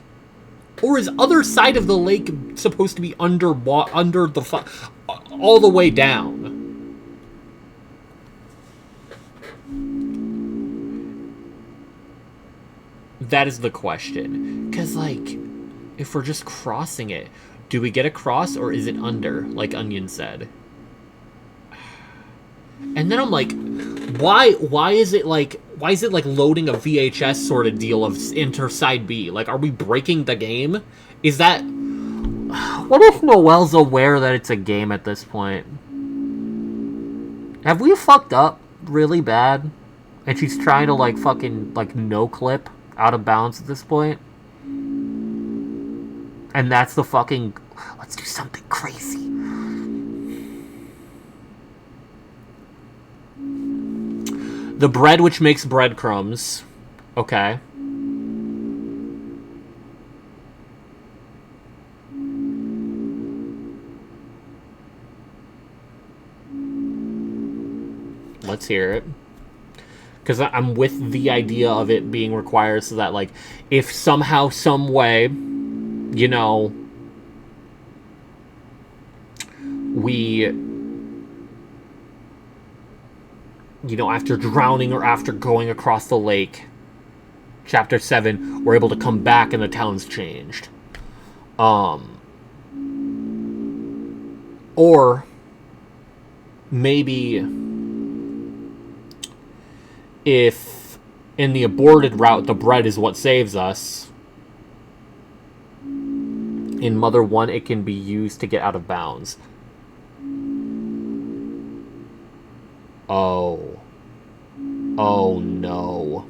[SPEAKER 1] Or is other side of the lake supposed to be under the all the way down? That is the question. Because, like, if we're just crossing it, do we get across or is it under, like Onion said? And then I'm like, why is it like loading a VHS sort of deal of enter side B? Like, are we breaking the game? Is that... What if Noelle's aware that it's a game at this point? Have we fucked up really bad? And she's trying to, like, fucking, like, no-clip out of bounds at this point? And that's the fucking... Let's do something crazy. The bread which makes breadcrumbs. Okay. Let's hear it. Because I'm with the idea of it being required so that, like, if somehow, some way, you know, we... You know, after drowning or after going across the lake, Chapter 7, we're able to come back and the town's changed. Or maybe if in the aborted route the bread is what saves us, in Mother 1 it can be used to get out of bounds. Oh no.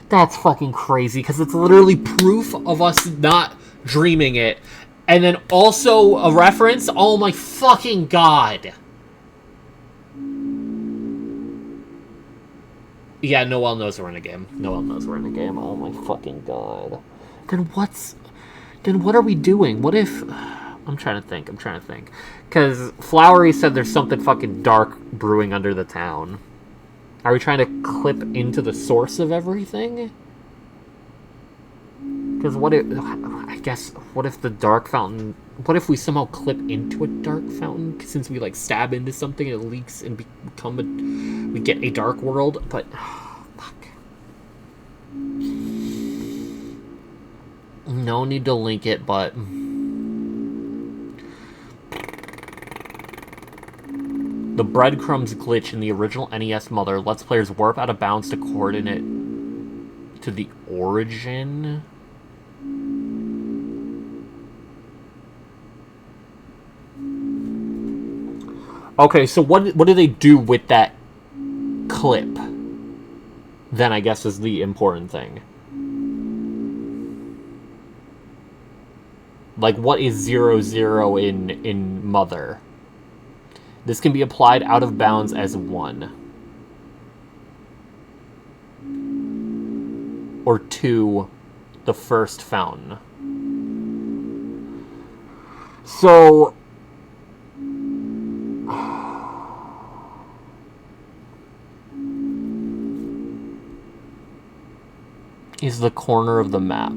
[SPEAKER 1] That's fucking crazy, because it's literally proof of us not dreaming it. And then also a reference? Oh my fucking god. Yeah, Noelle knows we're in a game. Noelle knows we're in a game. Oh my fucking god. Then what are we doing? What if... I'm trying to think. Because Flowery said there's something fucking dark brewing under the town. Are we trying to clip into the source of everything? Because what if... I guess, what if the dark fountain... What if we somehow clip into a dark fountain? Since we, like, stab into something and it leaks and become a... We get a dark world, but... fuck. No need to link it, but... The breadcrumbs glitch in the original NES Mother lets players warp out of bounds to coordinate to the origin. Okay, so what do they do with that clip? Then I guess is the important thing. Like, what is 0, in Mother? This can be applied out of bounds as 1. Or 2, the first fountain. So... is the corner of the map.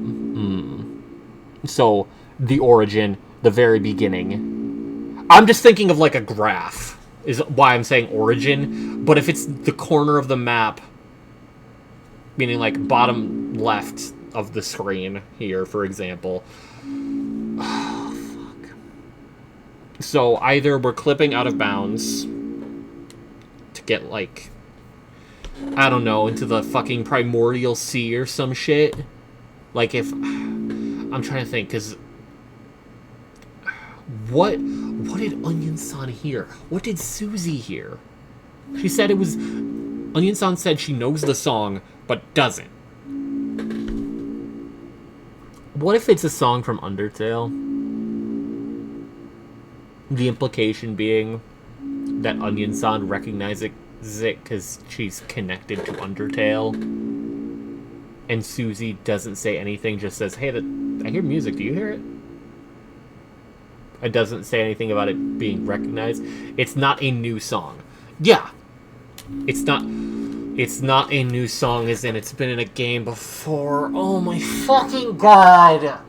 [SPEAKER 1] So, the origin, the very beginning. I'm just thinking of like a graph, is why I'm saying origin. But if it's the corner of the map, meaning like bottom left of the screen here, for example. Oh, fuck. So, either we're clipping out of bounds to get like... I don't know, into the fucking primordial sea or some shit. Like if... I'm trying to think, because... What did Onion-san hear? What did Susie hear? She said it was... Onion-san said she knows the song, but doesn't. What if it's a song from Undertale? The implication being that Onion-san recognizes it because she's connected to Undertale, and Susie doesn't say anything, just says, hey, I hear music, do you hear it? It doesn't say anything about it being recognized. It's not a new song. Yeah, it's not a new song, as in it's been in a game before. Oh my fucking god!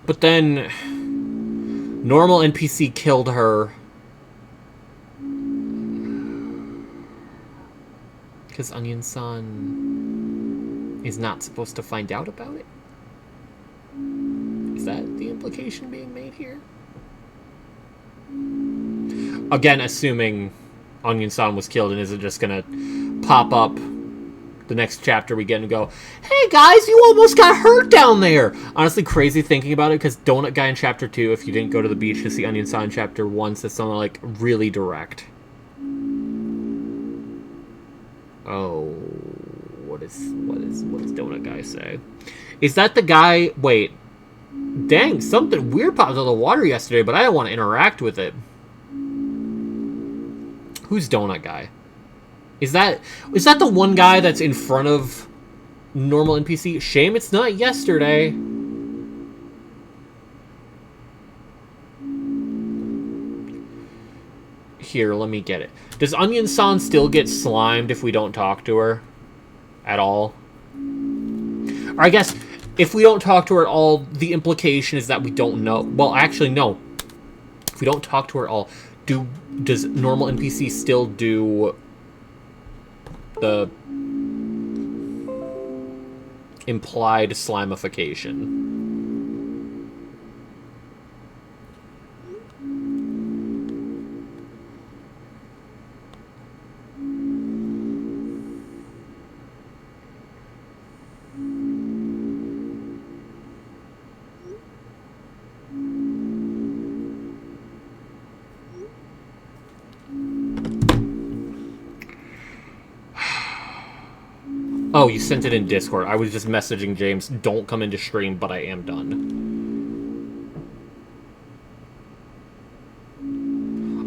[SPEAKER 1] But then, normal NPC killed her because Onion-san is not supposed to find out about it? Is that the implication being made here? Again, assuming Onion-san was killed and isn't just gonna pop up the next chapter we get and go, hey guys, you almost got hurt down there! Honestly, crazy thinking about it, because Donut Guy in Chapter 2, if you didn't go to the beach to see Onion-san in Chapter 1, says something like, really direct. Oh, what does Donut Guy say? Is that the guy... Wait. Dang, something weird popped out of the water yesterday, but I didn't want to interact with it. Who's Donut Guy? Is that the one guy that's in front of normal NPC? Shame it's not yesterday. Here, let me get it. Does Onion-san still get slimed if we don't talk to her? At all? Or I guess, if we don't talk to her at all, the implication is that we don't know. Well, actually, no. If we don't talk to her at all, does normal NPC still do... the implied slimification? Oh, you sent it in Discord. I was just messaging James, don't come into stream, but I am done.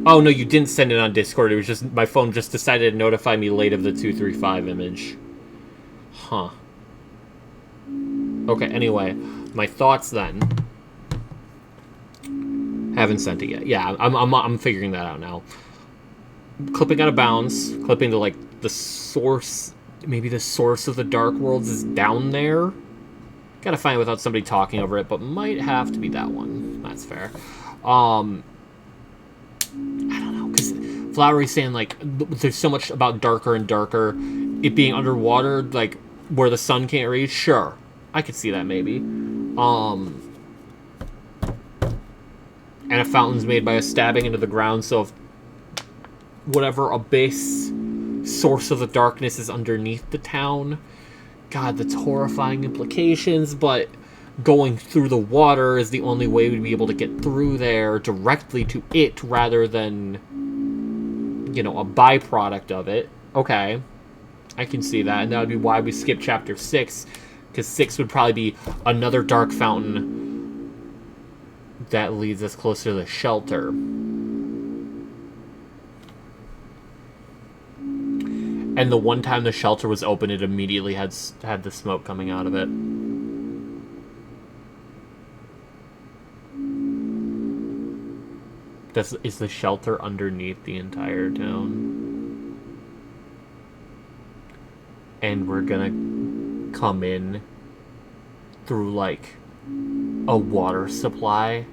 [SPEAKER 1] Oh, no, you didn't send it on Discord. It was just, my phone just decided to notify me late of the 235 image. Huh. Okay, anyway, my thoughts then. Haven't sent it yet. Yeah, I'm figuring that out now. Clipping out of bounds, clipping to, like, the source... Maybe the source of the Dark Worlds is down there? Gotta find it without somebody talking over it, but might have to be that one. That's fair. I don't know, because Flowery's saying, like, there's so much about darker and darker. It being underwater, like, where the sun can't reach. Sure. I could see that, maybe. And a fountain's made by a stabbing into the ground, so if whatever abyss source of the darkness is underneath the town, God, that's horrifying implications, but going through the water is the only way we'd be able to get through there directly to it rather than, you know, a byproduct of it. Okay. I can see that, and that would be why we skipped chapter 6, because 6 would probably be another dark fountain that leads us closer to the shelter. And the one time the shelter was open, it immediately had the smoke coming out of it. Is the shelter underneath the entire town? And we're gonna come in through, like, a water supply?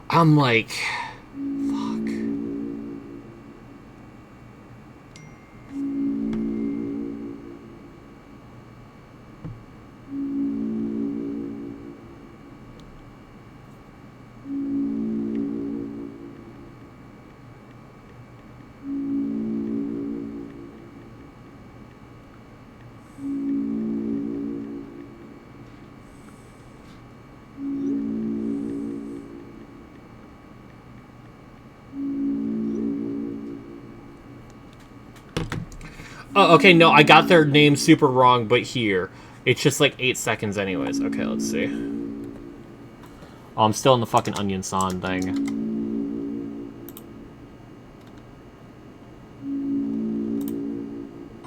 [SPEAKER 1] I'm like, fuck. Oh, okay, no, I got their name super wrong, but here. It's just like 8 seconds anyways. Okay, let's see. Oh, I'm still in the fucking Onion San thing.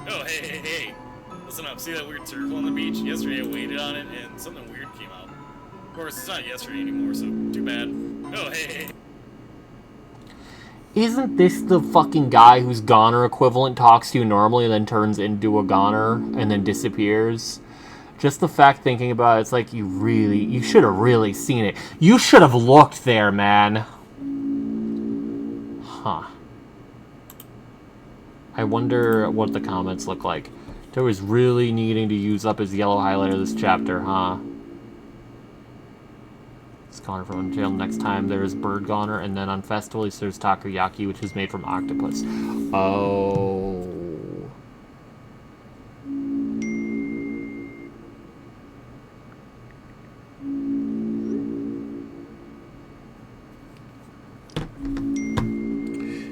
[SPEAKER 6] Oh, hey. Listen up, see that weird circle on the beach? Yesterday I waited on it and something weird came out. Of course, it's not yesterday anymore, so too bad. Oh, hey.
[SPEAKER 1] Isn't this the fucking guy whose goner equivalent talks to you normally and then turns into a goner and then disappears? Just the fact thinking about it, it's like you should have really seen it. You should have looked there, man. Huh. I wonder what the comments look like. There was really needing to use up his yellow highlighter this chapter, huh? It's Goner from jail next time. There's Bird Goner, and then on Festival there's Takoyaki, which is made from octopus. Oh.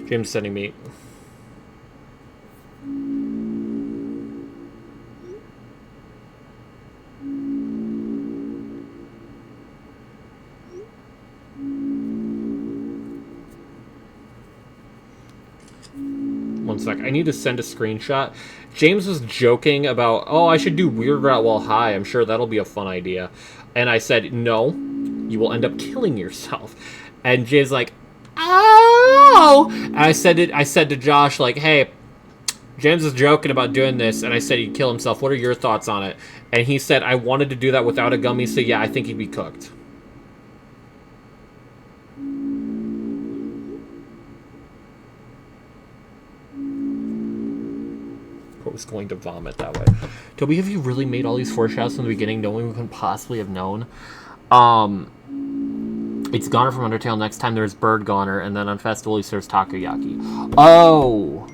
[SPEAKER 1] James sending me. One sec. I need to send a screenshot. James was joking about, oh, I should do Weird Route while high. I'm sure that'll be a fun idea. And I said, no, you will end up killing yourself. And Jay's like, oh! And I said to Josh, like, hey, James is joking about doing this, and I said he'd kill himself. What are your thoughts on it? And he said, I wanted to do that without a gummy, so yeah, I think he'd be cooked. I was going to vomit that way. Toby, have you really made all these foreshadows from the beginning, knowing we couldn't possibly have known? It's Goner from Undertale. Next time there's Bird Goner, and then on Festival he serves Takoyaki. Oh!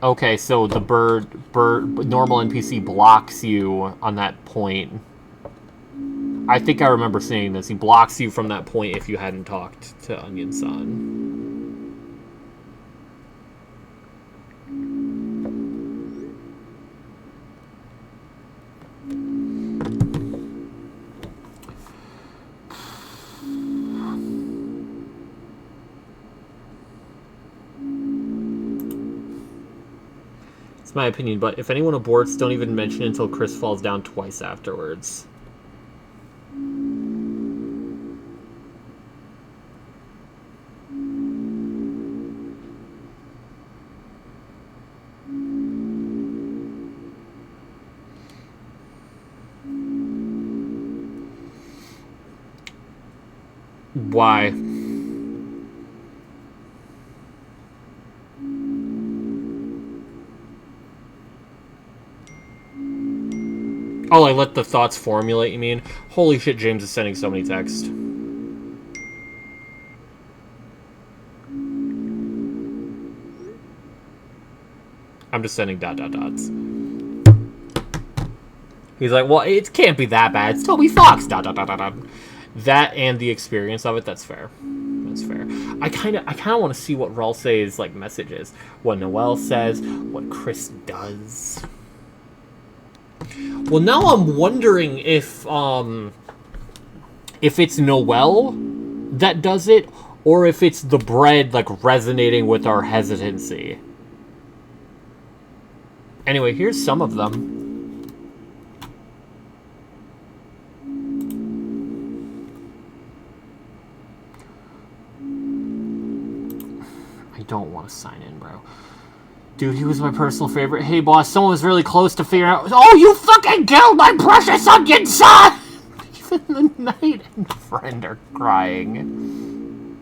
[SPEAKER 1] Okay, so the bird normal NPC blocks you on that point. I think I remember seeing this. He blocks you from that point if you hadn't talked to Onion-san. It's my opinion, but if anyone aborts, don't even mention it until Chris falls down twice afterwards. Why? Oh, I let the thoughts formulate, you mean? Holy shit, James is sending so many texts. I'm just sending dots. He's like, well, it can't be that bad. It's Toby Fox. That and the experience of it, that's fair. That's fair. I kind of want to see what Ralsei's like message is. What Noelle says, what Chris does. Well, now I'm wondering if it's Noelle that does it, or if it's the bread like resonating with our hesitancy. Anyway, here's some of them. I don't want to sign in, bro. Dude, he was my personal favorite. Hey, boss, someone was really close to figuring out... Oh, you fucking killed my precious onion son! Even the knight and friend are crying.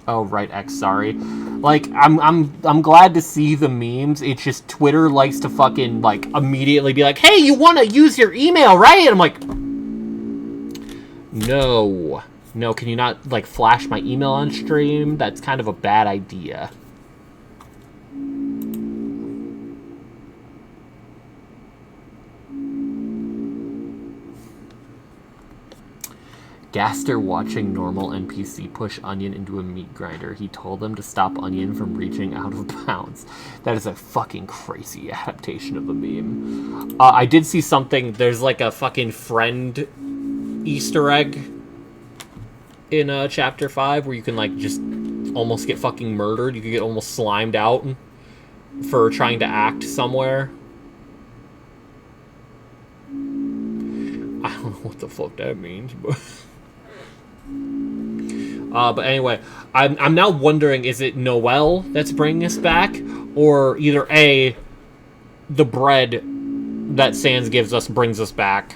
[SPEAKER 1] Oh, right, X, sorry. Like, I'm glad to see the memes. It's just Twitter likes to fucking, like, immediately be like, hey, you want to use your email, right? And I'm like... No. No, can you not, like, flash my email on stream? That's kind of a bad idea. Gaster watching normal NPC push Onion into a meat grinder. He told them to stop Onion from reaching out of bounds. That is a fucking crazy adaptation of a meme. I did see something. There's like a fucking friend Easter egg in Chapter 5 where you can like just almost get fucking murdered. You can get almost slimed out for trying to act somewhere. I don't know what the fuck that means, but... but anyway, I'm now wondering, is it Noelle that's bringing us back? Or either A, the bread that Sans gives us brings us back.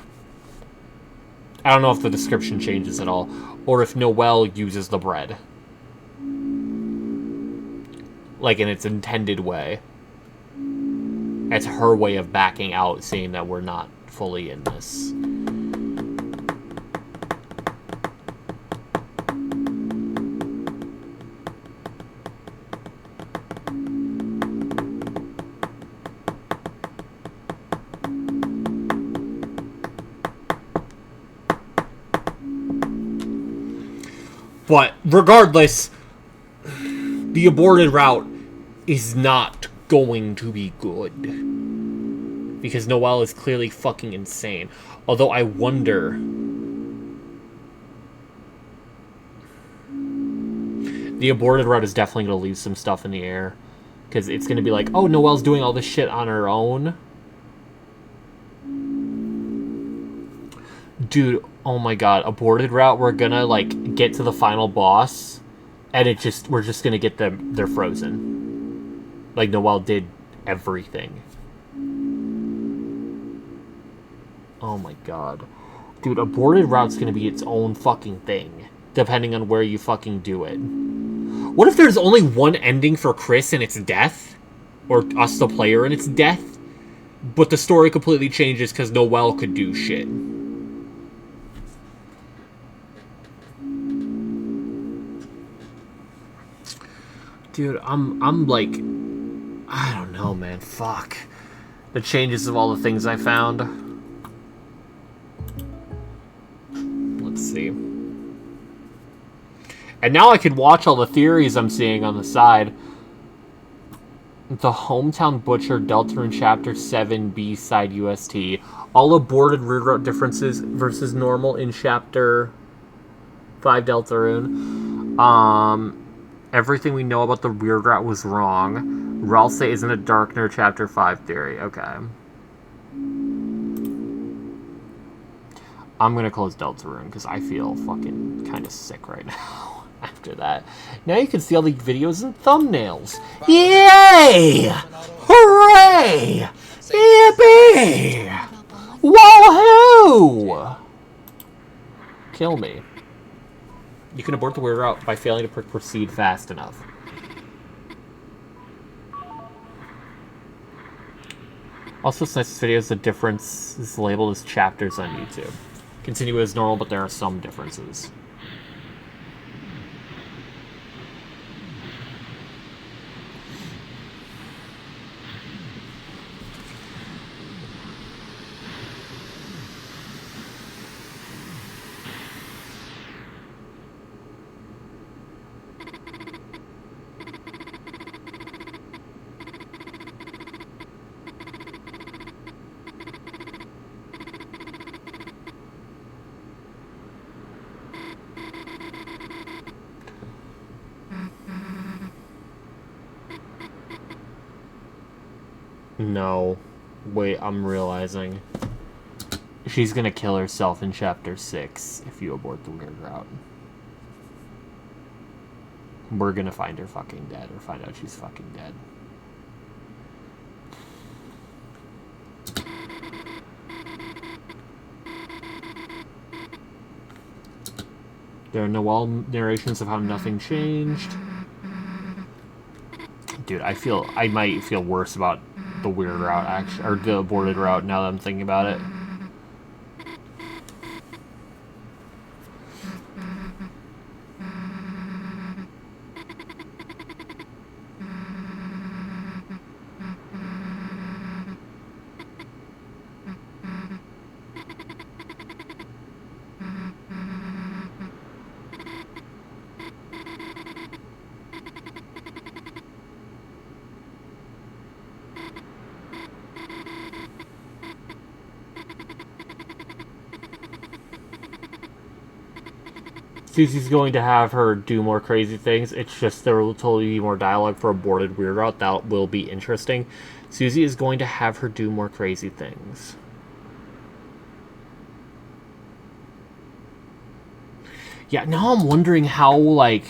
[SPEAKER 1] I don't know if the description changes at all. Or if Noelle uses the bread. Like in its intended way. It's her way of backing out, saying that we're not fully in this. But regardless, the aborted route is not going to be good. Because Noelle is clearly fucking insane. Although I wonder... The aborted route is definitely going to leave some stuff in the air. Because it's going to be like, oh, Noelle's doing all this shit on her own. Dude, oh my god, aborted route, we're gonna, like, get to the final boss, and we're just gonna get them, they're frozen. Like, Noelle did everything. Oh my god. Dude, aborted route's gonna be its own fucking thing, depending on where you fucking do it. What if there's only one ending for Chris and it's death? Or us, the player, and it's death? But the story completely changes because Noelle could do shit. Dude, I'm like, I don't know, man. Fuck. The changes of all the things I found. Let's see. And now I can watch all the theories I'm seeing on the side. The Hometown Butcher, Deltarune Chapter 7, B-Side UST. All aborted reroute differences versus normal in Chapter 5 Deltarune. Everything we know about the weird route was wrong. Ralsei isn't a Darkner Chapter 5 theory. Okay. I'm gonna close Deltarune because I feel fucking kind of sick right now after that. Now you can see all the videos and thumbnails. Yay! Hooray! Yippee! Woohoo! Kill me. You can abort the weird route by failing to proceed fast enough. Also, since this video is the difference is labeled as chapters on YouTube. Continue as normal, but there are some differences. No. Wait, I'm realizing. She's gonna kill herself in Chapter 6 if you abort the weird route. We're gonna find her fucking dead, or find out she's fucking dead. There are Noel narrations of how nothing changed. Dude, I might feel worse about the weird route, actually, or the aborted route now that I'm thinking about it. Susie's going to have her do more crazy things. It's just there will totally be more dialogue for aborted weird route. That will be interesting. Susie is going to have her do more crazy things. Yeah, now I'm wondering how, like,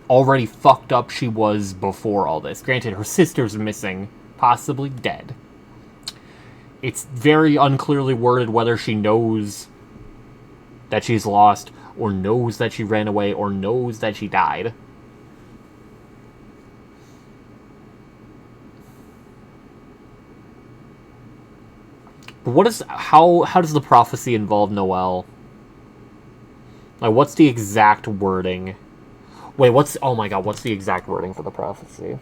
[SPEAKER 1] already fucked up she was before all this. Granted, her sister's missing, possibly dead. It's very unclearly worded whether she knows that she's lost, or knows that she ran away, or knows that she died. But how does the prophecy involve Noel? Like, what's the exact wording? Wait, oh my god, what's the exact wording for the prophecy?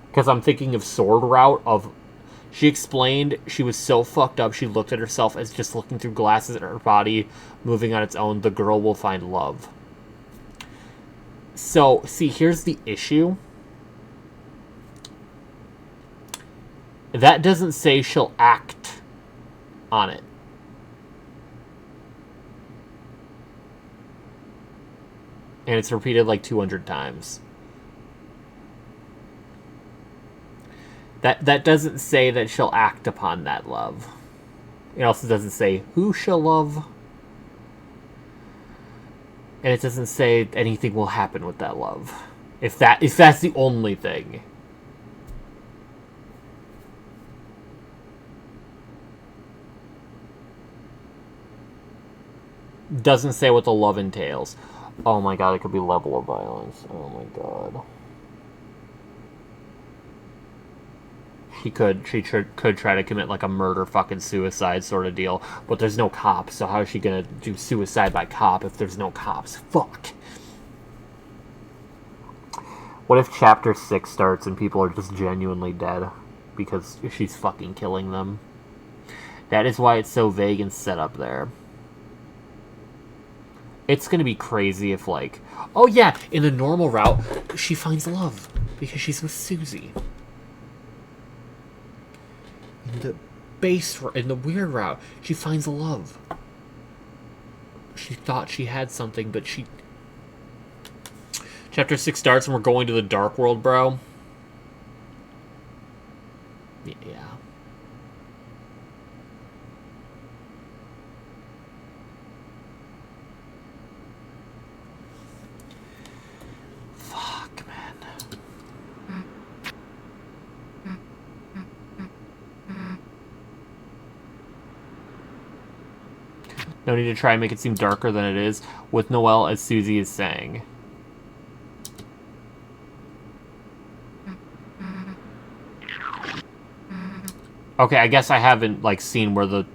[SPEAKER 1] Because I'm thinking of Sword Route, she explained she was so fucked up she looked at herself as just looking through glasses at her body, moving on its own. The girl will find love. So, see, here's the issue. That doesn't say she'll act on it. And it's repeated like 200 times. That doesn't say that she'll act upon that love. It also doesn't say who she'll love. And it doesn't say anything will happen with that love. If that's the only thing. Doesn't say what the love entails. Oh my god, it could be level of violence. Oh my god. She could try to commit like a murder fucking suicide sort of deal, but there's no cops, so how is she gonna do suicide by cop if there's no cops? Fuck. What if Chapter 6 starts and people are just genuinely dead because she's fucking killing them? That is why it's so vague and set up there. It's gonna be crazy if, like, oh yeah, in the normal route, she finds love because she's with Susie. In the weird route, she finds love. She thought she had something, but she... Chapter 6 starts and we're going to the dark world, bro. Yeah. Fuck, man. No need to try and make it seem darker than it is, with Noelle as Susie is saying. Okay, I guess I haven't, like, seen where the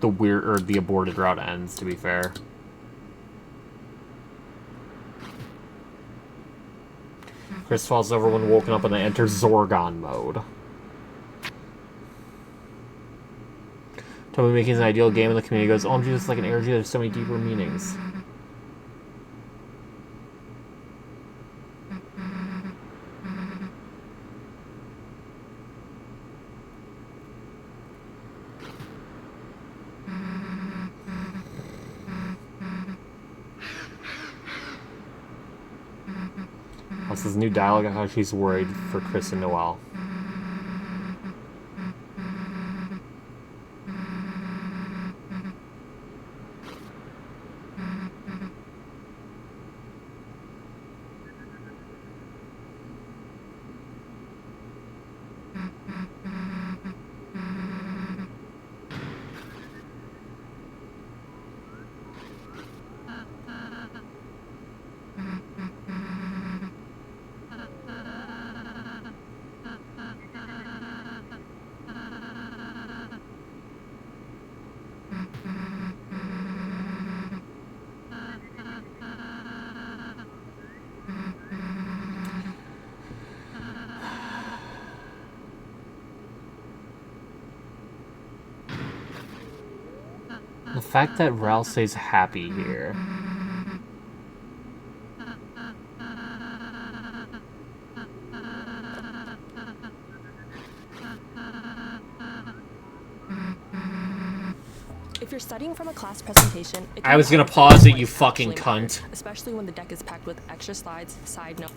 [SPEAKER 1] weird, or the aborted route ends, to be fair. Chris falls over when woken up and they enter Zorgon mode. Toby making an ideal game in the community goes, OMG, this is like an energy that has so many deeper meanings. This is new dialogue on how she's worried for Chris and Noelle. The fact that Ralsei's happy here.
[SPEAKER 7] If you're studying from a class presentation, it can
[SPEAKER 1] I was
[SPEAKER 7] be
[SPEAKER 1] gonna
[SPEAKER 7] hard to
[SPEAKER 1] pause it,
[SPEAKER 7] what
[SPEAKER 1] you fucking
[SPEAKER 7] actually
[SPEAKER 1] cunt.
[SPEAKER 7] matters, especially when the deck is packed with extra slides, side notes.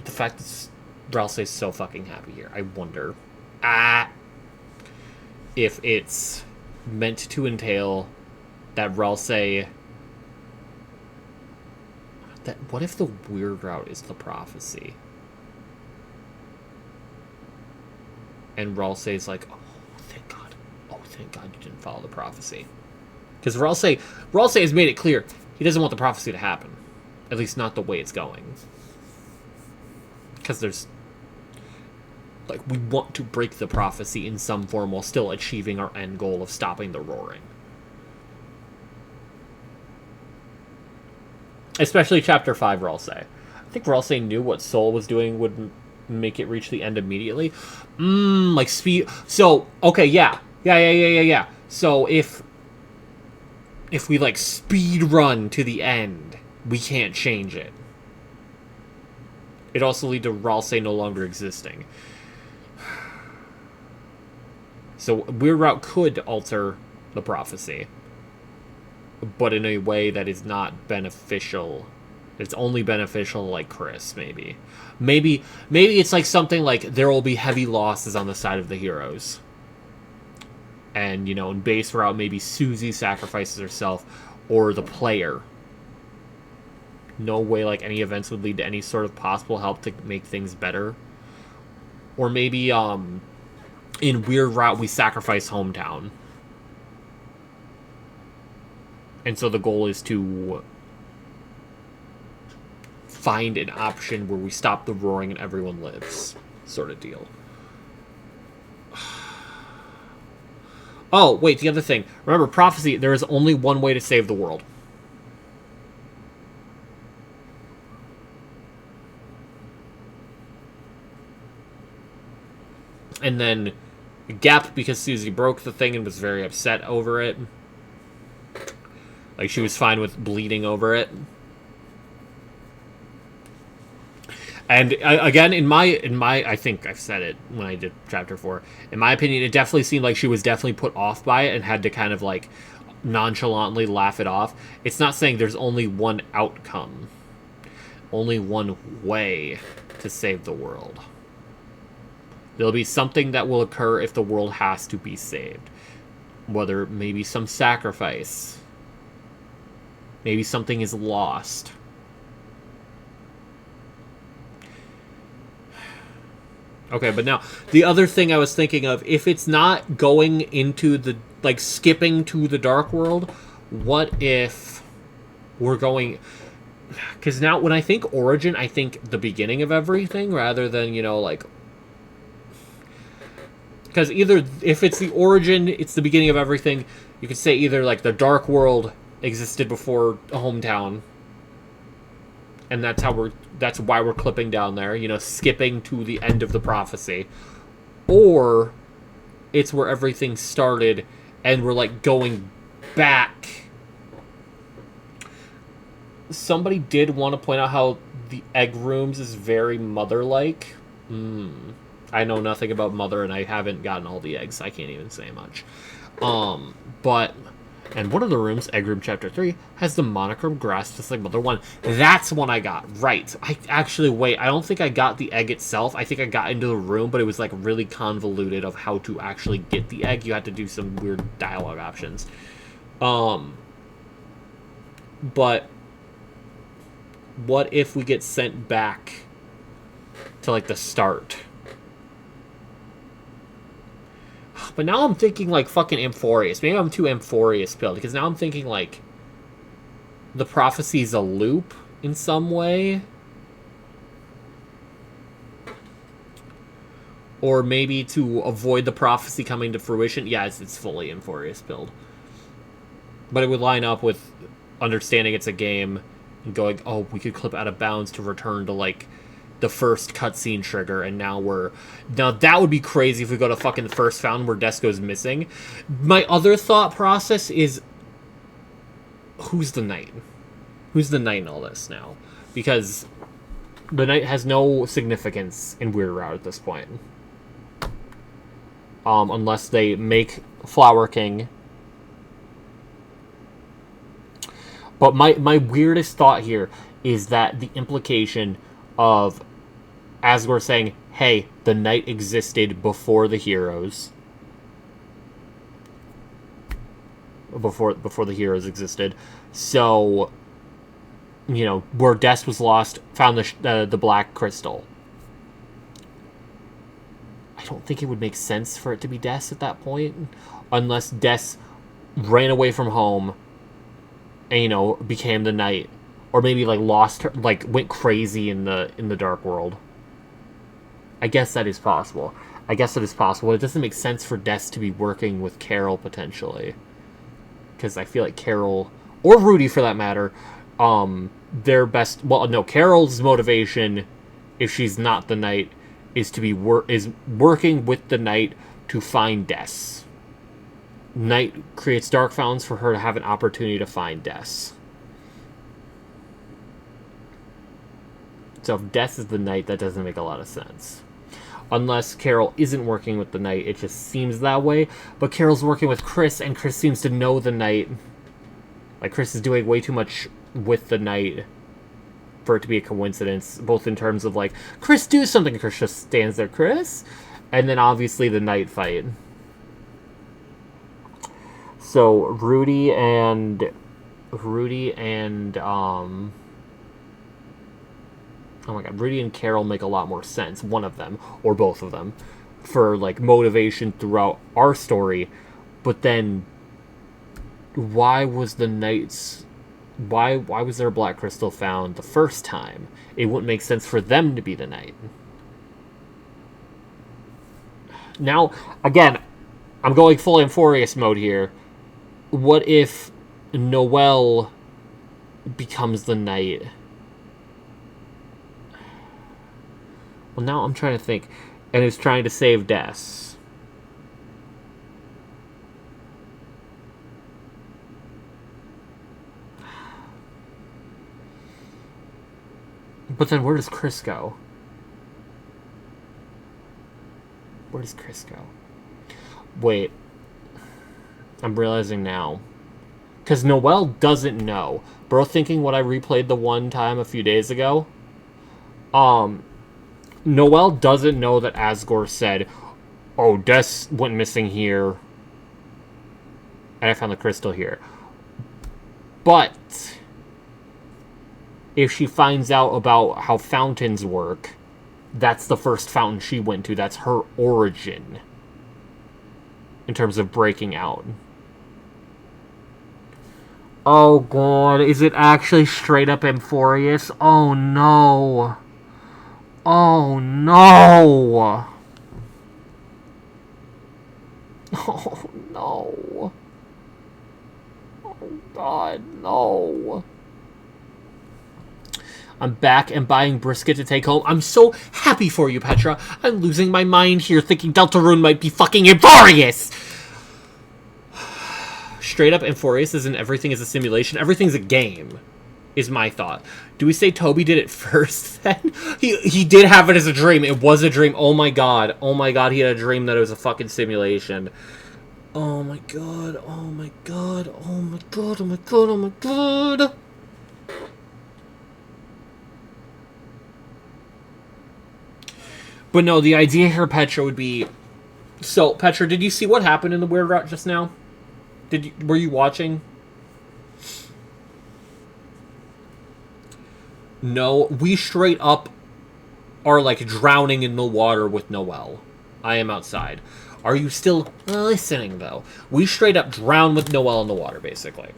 [SPEAKER 1] The fact that Ralsei's so fucking happy here, I wonder if it's meant to entail that Ralsei... What if the weird route is the prophecy? And Ralsei's like, oh, thank God. Oh, thank God you didn't follow the prophecy. Because Ralsei has made it clear he doesn't want the prophecy to happen. At least not the way it's going. Because there's... Like, we want to break the prophecy in some form while still achieving our end goal of stopping the roaring. Especially Chapter 5 Ralsei. I think Ralsei knew what Soul was doing would make it reach the end immediately. Like speed... So, okay, yeah. Yeah. So, if we, like, speed run to the end, we can't change it. It also lead to Ralsei no longer existing. So, Weird Route could alter the prophecy, but in a way that is not beneficial. It's only beneficial, like, Chris, maybe. Maybe it's like something like there will be heavy losses on the side of the heroes. And, you know, in base route, maybe Susie sacrifices herself, or the player. No way, like, any events would lead to any sort of possible help to make things better. Or maybe, in Weird Route, we sacrifice Hometown. And so the goal is to find an option where we stop the roaring and everyone lives. Sort of deal. Oh, wait, the other thing. Remember, prophecy, there is only one way to save the world. And then Gap, because Susie broke the thing and was very upset over it. Like, she was fine with bleeding over it. And again, in my, I think I've said it when I did Chapter 4. In my opinion, it definitely seemed like she was definitely put off by it and had to kind of, like, nonchalantly laugh it off. It's not saying there's only one outcome. Only one way to save the world. There'll be something that will occur if the world has to be saved. Whether maybe some sacrifice. Maybe something is lost. Okay, but now, the other thing I was thinking of, if it's not going into the, like, skipping to the Dark World, what if we're going... Because now, when I think Origin, I think the beginning of everything, rather than, you know, like... Because either, if it's the Origin, it's the beginning of everything, you could say either, like, the Dark World existed before a hometown, and that's why we're clipping down there, you know, skipping to the end of the prophecy. Or it's where everything started and we're like going back. Somebody did want to point out how the egg rooms is very mother-like. I know nothing about Mother and I haven't gotten all the eggs. I can't even say much. But... And one of the rooms, Egg Room Chapter 3, has the monochrome grass just like Mother 1. That's one I got. Right. I don't think I got the egg itself. I think I got into the room, but it was like really convoluted of how to actually get the egg. You had to do some weird dialogue options. But what if we get sent back to like the start? But now I'm thinking, like, fucking Amphorius. Maybe I'm too Amphorius pilled, because now I'm thinking, like, the prophecy's a loop in some way. Or maybe to avoid the prophecy coming to fruition. Yeah, it's fully Amphorius pilled. But it would line up with understanding it's a game and going, oh, we could clip out of bounds to return to, like, the first cutscene trigger, and now that would be crazy if we go to fucking the first fountain where Des goes missing. My other thought process is, who's the knight? Who's the knight in all this now? Because the knight has no significance in Weird Route at this point. Unless they make Flower King. But my weirdest thought here is that the implication of Asgore saying, hey, the knight existed before the heroes. Before the heroes existed. So, you know, where Des was lost, found the black crystal. I don't think it would make sense for it to be Des at that point. Unless Des ran away from home and, you know, became the knight. Or maybe, like, lost her, like, went crazy in the Dark World. I guess that is possible. It doesn't make sense for Des to be working with Carol, potentially. Because I feel like Carol, or Rudy for that matter, their best... Well, no, Carol's motivation, if she's not the knight, is to be working with the knight to find Des. Knight creates dark fountains for her to have an opportunity to find Des. So if Des is the knight, that doesn't make a lot of sense. Unless Carol isn't working with the knight, it just seems that way. But Carol's working with Chris, and Chris seems to know the knight. Like, Chris is doing way too much with the knight for it to be a coincidence. Both in terms of, like, Chris, do something. Chris just stands there, Chris. And then, obviously, the knight fight. So, Rudy and oh my god, Rudy and Carol make a lot more sense. One of them, or both of them, for, like, motivation throughout our story. But then, why was the Knights... Why was there a Black Crystal found the first time? It wouldn't make sense for them to be the Knight. Now, again, I'm going full Amphorius mode here. What if Noelle becomes the Knight? Well, now I'm trying to think. And is trying to save Des. But then where does Chris go? Where does Chris go? Wait. I'm realizing now. Because Noelle doesn't know. Bro, thinking what I replayed the one time a few days ago. Noelle doesn't know that Asgore said, oh, Des went missing here. And I found the crystal here. But if she finds out about how fountains work, that's the first fountain she went to. That's her origin in terms of breaking out. Oh god, is it actually straight up Amphorius? Oh no. Oh no. Oh no. Oh god, no. I'm back and buying brisket to take home. I'm so happy for you, Petra. I'm losing my mind here thinking Deltarune might be fucking Amphorius! Straight up Amphorius isn't everything is a simulation. Everything's a game, is my thought. Do we say Toby did it first then? He did have it as a dream. It was a dream. Oh my god. Oh my god, he had a dream that it was a fucking simulation. Oh my god. Oh my god. Oh my god. Oh my god. Oh my god. But no, the idea here, Petra, would be... So, Petra, did you see what happened in the Weird Route just now? Were you watching? No, we straight up are, like, drowning in the water with Noelle. I am outside. Are you still listening, though? We straight up drown with Noelle in the water, basically.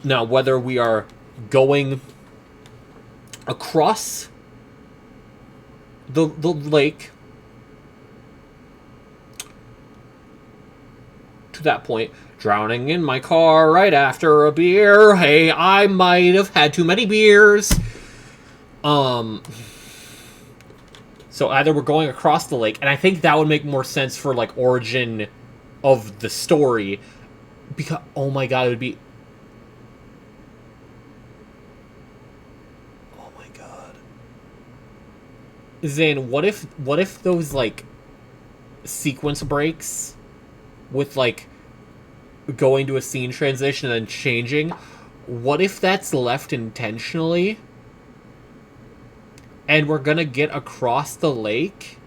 [SPEAKER 1] Now, whether we are going across the lake to that point, drowning in my car right after a beer. Hey, I might have had too many beers. So either we're going across the lake, and I think that would make more sense for, like, origin of the story. Because, oh my god, it would be... Oh my god. Zane, what if those, like, sequence breaks with, like, going to a scene transition and then changing, what if that's left intentionally and we're gonna get across the lake?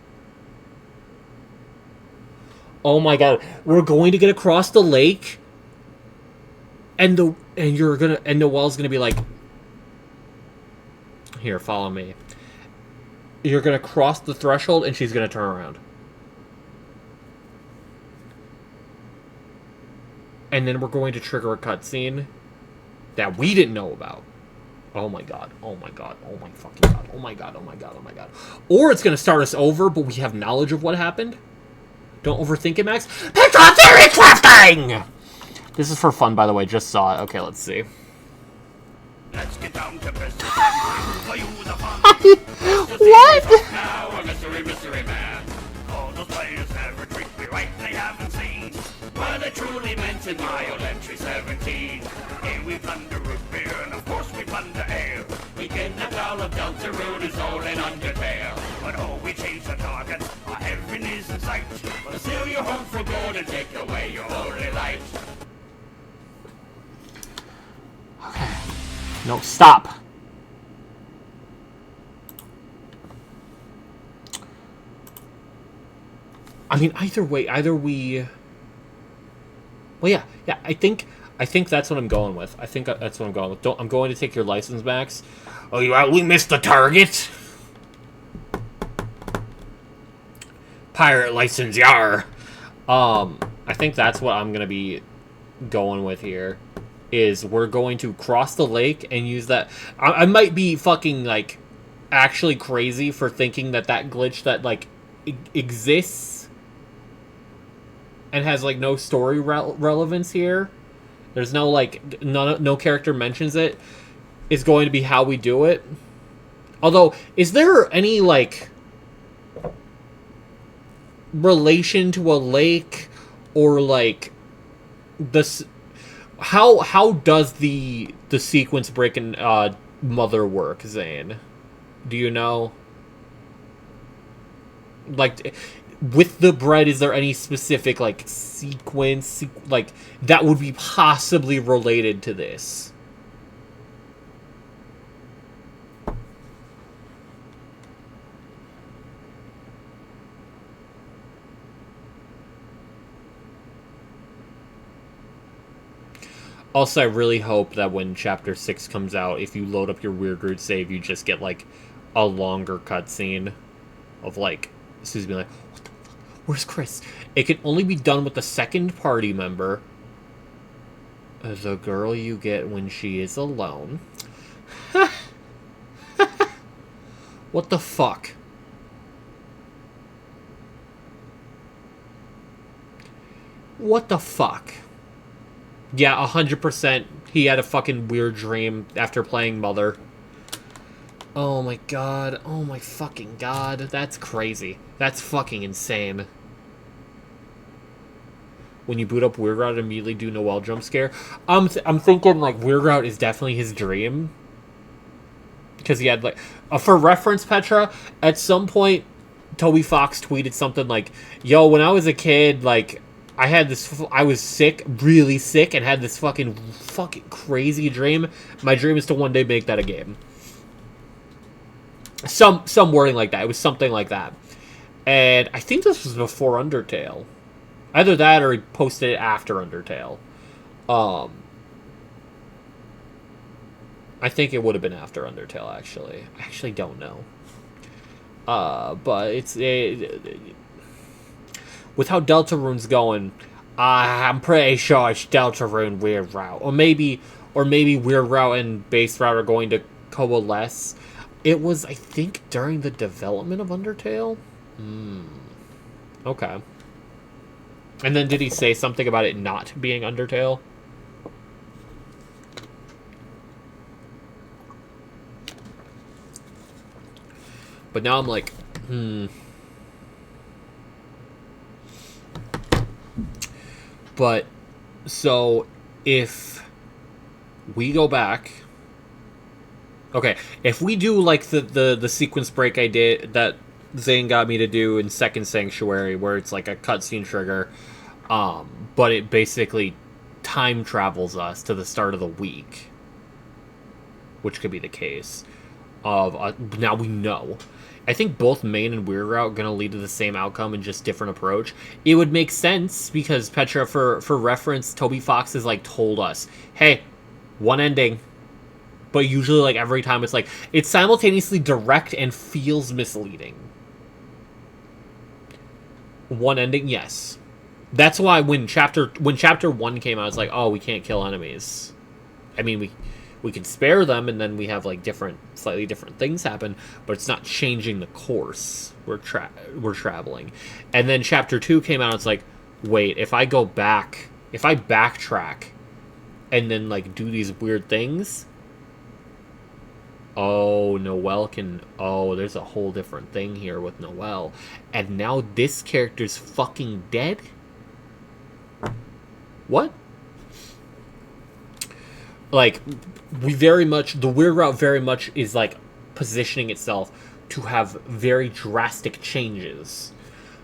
[SPEAKER 1] Oh my god, we're going to get across the lake and Noelle's gonna be like, here, follow me. You're gonna cross the threshold and she's gonna turn around. And then we're going to trigger a cutscene that we didn't know about. Oh my god. Oh my god. Oh my fucking god. Oh my god. Oh my god. Oh my god. Or it's going to start us over, but we have knowledge of what happened. Don't overthink it, Max. Petra theory crafting! This is for fun, by the way. Just saw it. Okay, let's see.
[SPEAKER 4] Let's get down to business.
[SPEAKER 1] What?
[SPEAKER 4] Now a mystery man. All those players never treat me right, they haven't seen what I truly meant in my old entry 17. Here we plunder root beer, and of course we plunder ale. We kidnap all of Deltarune and sold in Undertale. But oh, we changed the target, our heaven is in sight. We'll steal your home for gold and take away your holy light.
[SPEAKER 1] Okay. No, stop. I mean, either way, well, yeah, I think that's what I'm going with. I think that's what I'm going with. I'm going to take your license, Max. Oh, we missed the target. Pirate license, yar. I think that's what I'm gonna be going with here. Is we're going to cross the lake and use that. I might be fucking, like, actually crazy for thinking that glitch that, like, exists and has, like, no story relevance here. There's no, like, no character mentions it. Is going to be how we do it. Although, is there any, like, relation to a lake or, like, this? How does the sequence break in Mother work, Zane? Do you know? Like, with the bread, is there any specific, like, sequence, like, that would be possibly related to this? Also, I really hope that when Chapter 6 comes out, if you load up your Weird Root save, you just get, like, a longer cutscene. of like Susie being like, what the fuck? Where's Chris? It can only be done with the second party member. The girl you get when she is alone. What the fuck? What the fuck? Yeah, 100%. He had a fucking weird dream after playing Mother. Oh my god. Oh my fucking god. That's crazy. That's fucking insane. When you boot up Weird Route, immediately do Noelle jump scare. I'm thinking, like, Weird Route is definitely his dream. Because he had, like... for reference, Petra, at some point, Toby Fox tweeted something like, yo, when I was a kid, like... I was sick, really sick, and had this fucking crazy dream. My dream is to one day make that a game. Some wording like that. It was something like that. And I think this was before Undertale. Either that or he posted it after Undertale. I think it would have been after Undertale, actually. I actually don't know. But it's... with how Deltarune's going, I'm pretty sure it's Deltarune Weird Route. Or maybe Weird Route and Base Route are going to coalesce. It was, I think, during the development of Undertale? Okay. And then did he say something about it not being Undertale? But now I'm like, But, so, if we go back... Okay, if we do, like, the sequence break I did, that Zane got me to do in Second Sanctuary, where it's, like, a cutscene trigger, but it basically time travels us to the start of the week, which could be the case, of, now we know... I think both Main and Weird Route are going to lead to the same outcome and just different approach. It would make sense because Petra, for reference, Toby Fox has like told us, hey, one ending. But usually like every time it's like, it's simultaneously direct and feels misleading. One ending, yes. That's why when chapter 1 came out, I was like, oh, we can't kill enemies. I mean, we can spare them, and then we have like slightly different things happen, but it's not changing the course we're traveling. And then chapter 2 came out, it's like, wait, if I backtrack and then like do these weird things, oh, Noelle can, there's a whole different thing here with Noelle, and now this character's fucking dead? What? Like, the Weird Route very much is, like, positioning itself to have very drastic changes.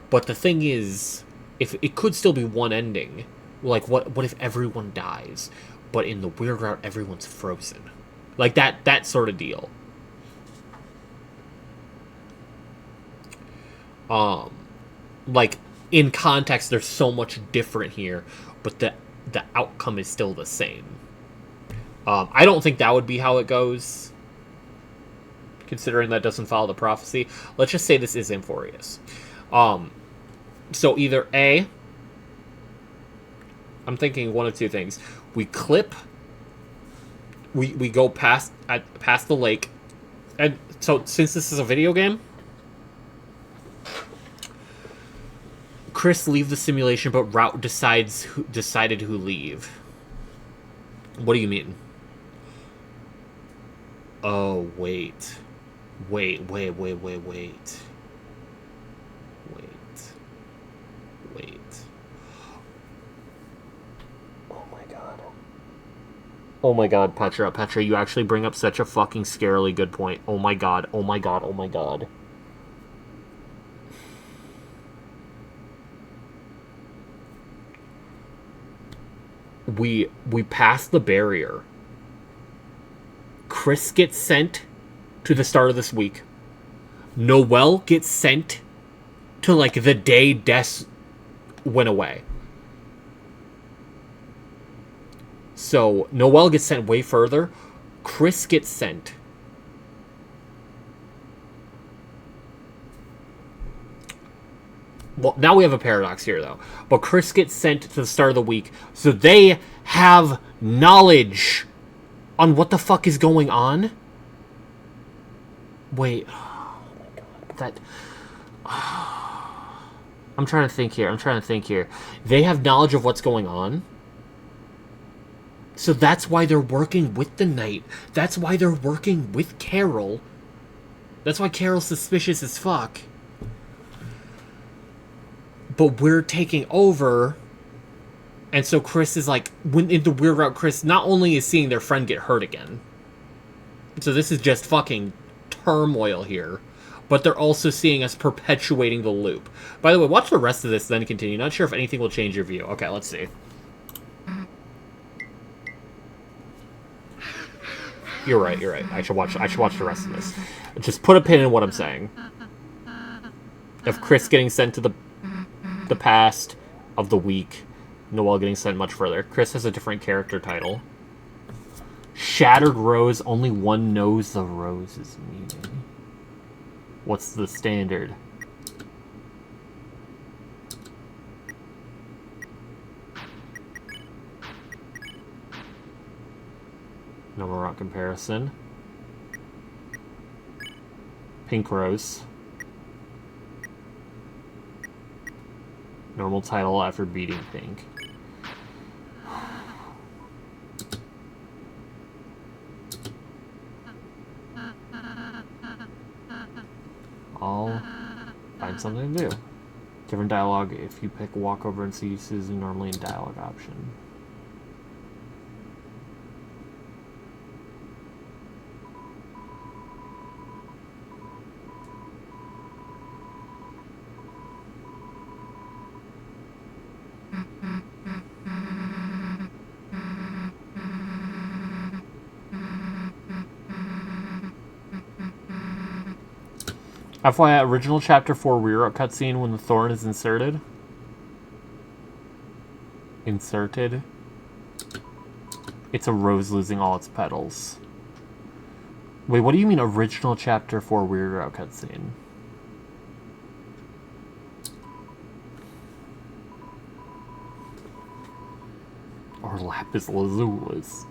[SPEAKER 1] But the thing is, if it could still be one ending, like, what if everyone dies, but in the Weird Route, everyone's frozen? Like, that sort of deal. Like, in context, there's so much different here, but the outcome is still the same. I don't think that would be how it goes, considering that doesn't follow the prophecy. Let's just say this is Amphorius. So either A, I'm thinking one of two things. We go past the lake, and so since this is a video game, Chris leave the simulation, but Route decided who leave. What do you mean? Oh, wait. Wait. Oh my god, Petra, you actually bring up such a fucking scarily good point. Oh my god. We passed the barrier. Chris gets sent to the start of this week. Noelle gets sent to, like, the day Des went away. So, Noelle gets sent way further. Chris gets sent. Well, now we have a paradox here, though. But Chris gets sent to the start of the week, so they have knowledge on what the fuck is going on? Wait. Oh my god. That... I'm trying to think here. They have knowledge of what's going on? So that's why they're working with the Knight. That's why they're working with Carol. That's why Carol's suspicious as fuck. But we're taking over. And so Chris is like, when in the Weird Route, Chris not only is seeing their friend get hurt again. So this is just fucking turmoil here. But they're also seeing us perpetuating the loop. By the way, watch the rest of this, then continue. Not sure if anything will change your view. Okay, let's see. You're right. I should watch the rest of this. Just put a pin in what I'm saying. Of Chris getting sent to the past of the week. Noelle getting sent much further. Chris has a different character title. Shattered Rose. Only one knows the rose's meaning. What's the standard? Normal rock comparison. Pink Rose. Normal title after beating Pink. I'll find something to do. Different dialogue if you pick walkover and see Susan normally in dialogue option. FYI, original chapter 4 reroute cutscene when the thorn is inserted. It's a rose losing all its petals. Wait, what do you mean original chapter 4 reroute cutscene? Or Lapis Lazulis.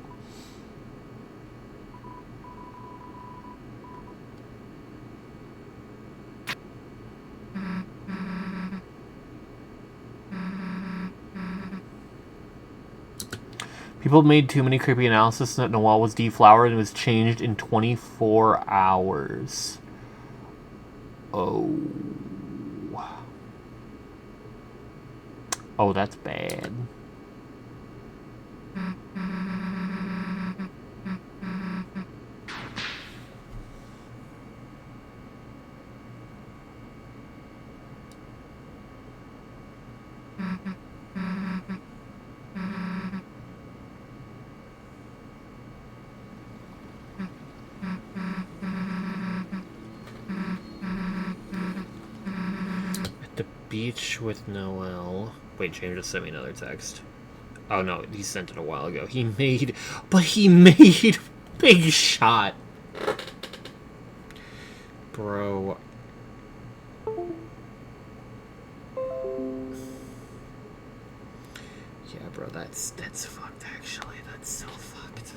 [SPEAKER 1] People made too many creepy analysis that Noelle was deflowered and was changed in 24 hours. Oh. Oh, that's bad. Beach with Noelle. Wait, James just sent me another text. Oh no, he sent it a while ago. He made Big Shot. Bro. Yeah, bro, that's fucked actually. That's so fucked.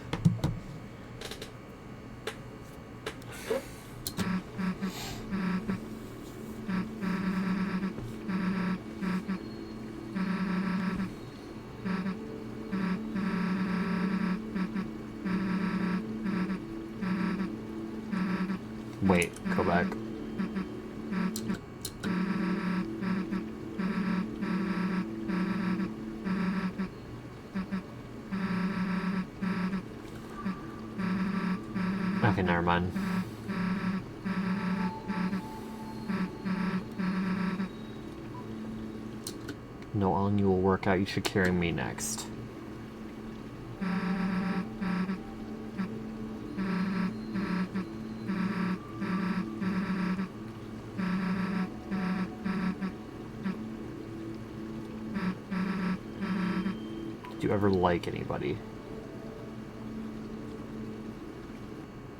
[SPEAKER 1] Wait, go back. Okay, never mind. Noelle and you will work out. You should carry me next. Did you ever like anybody?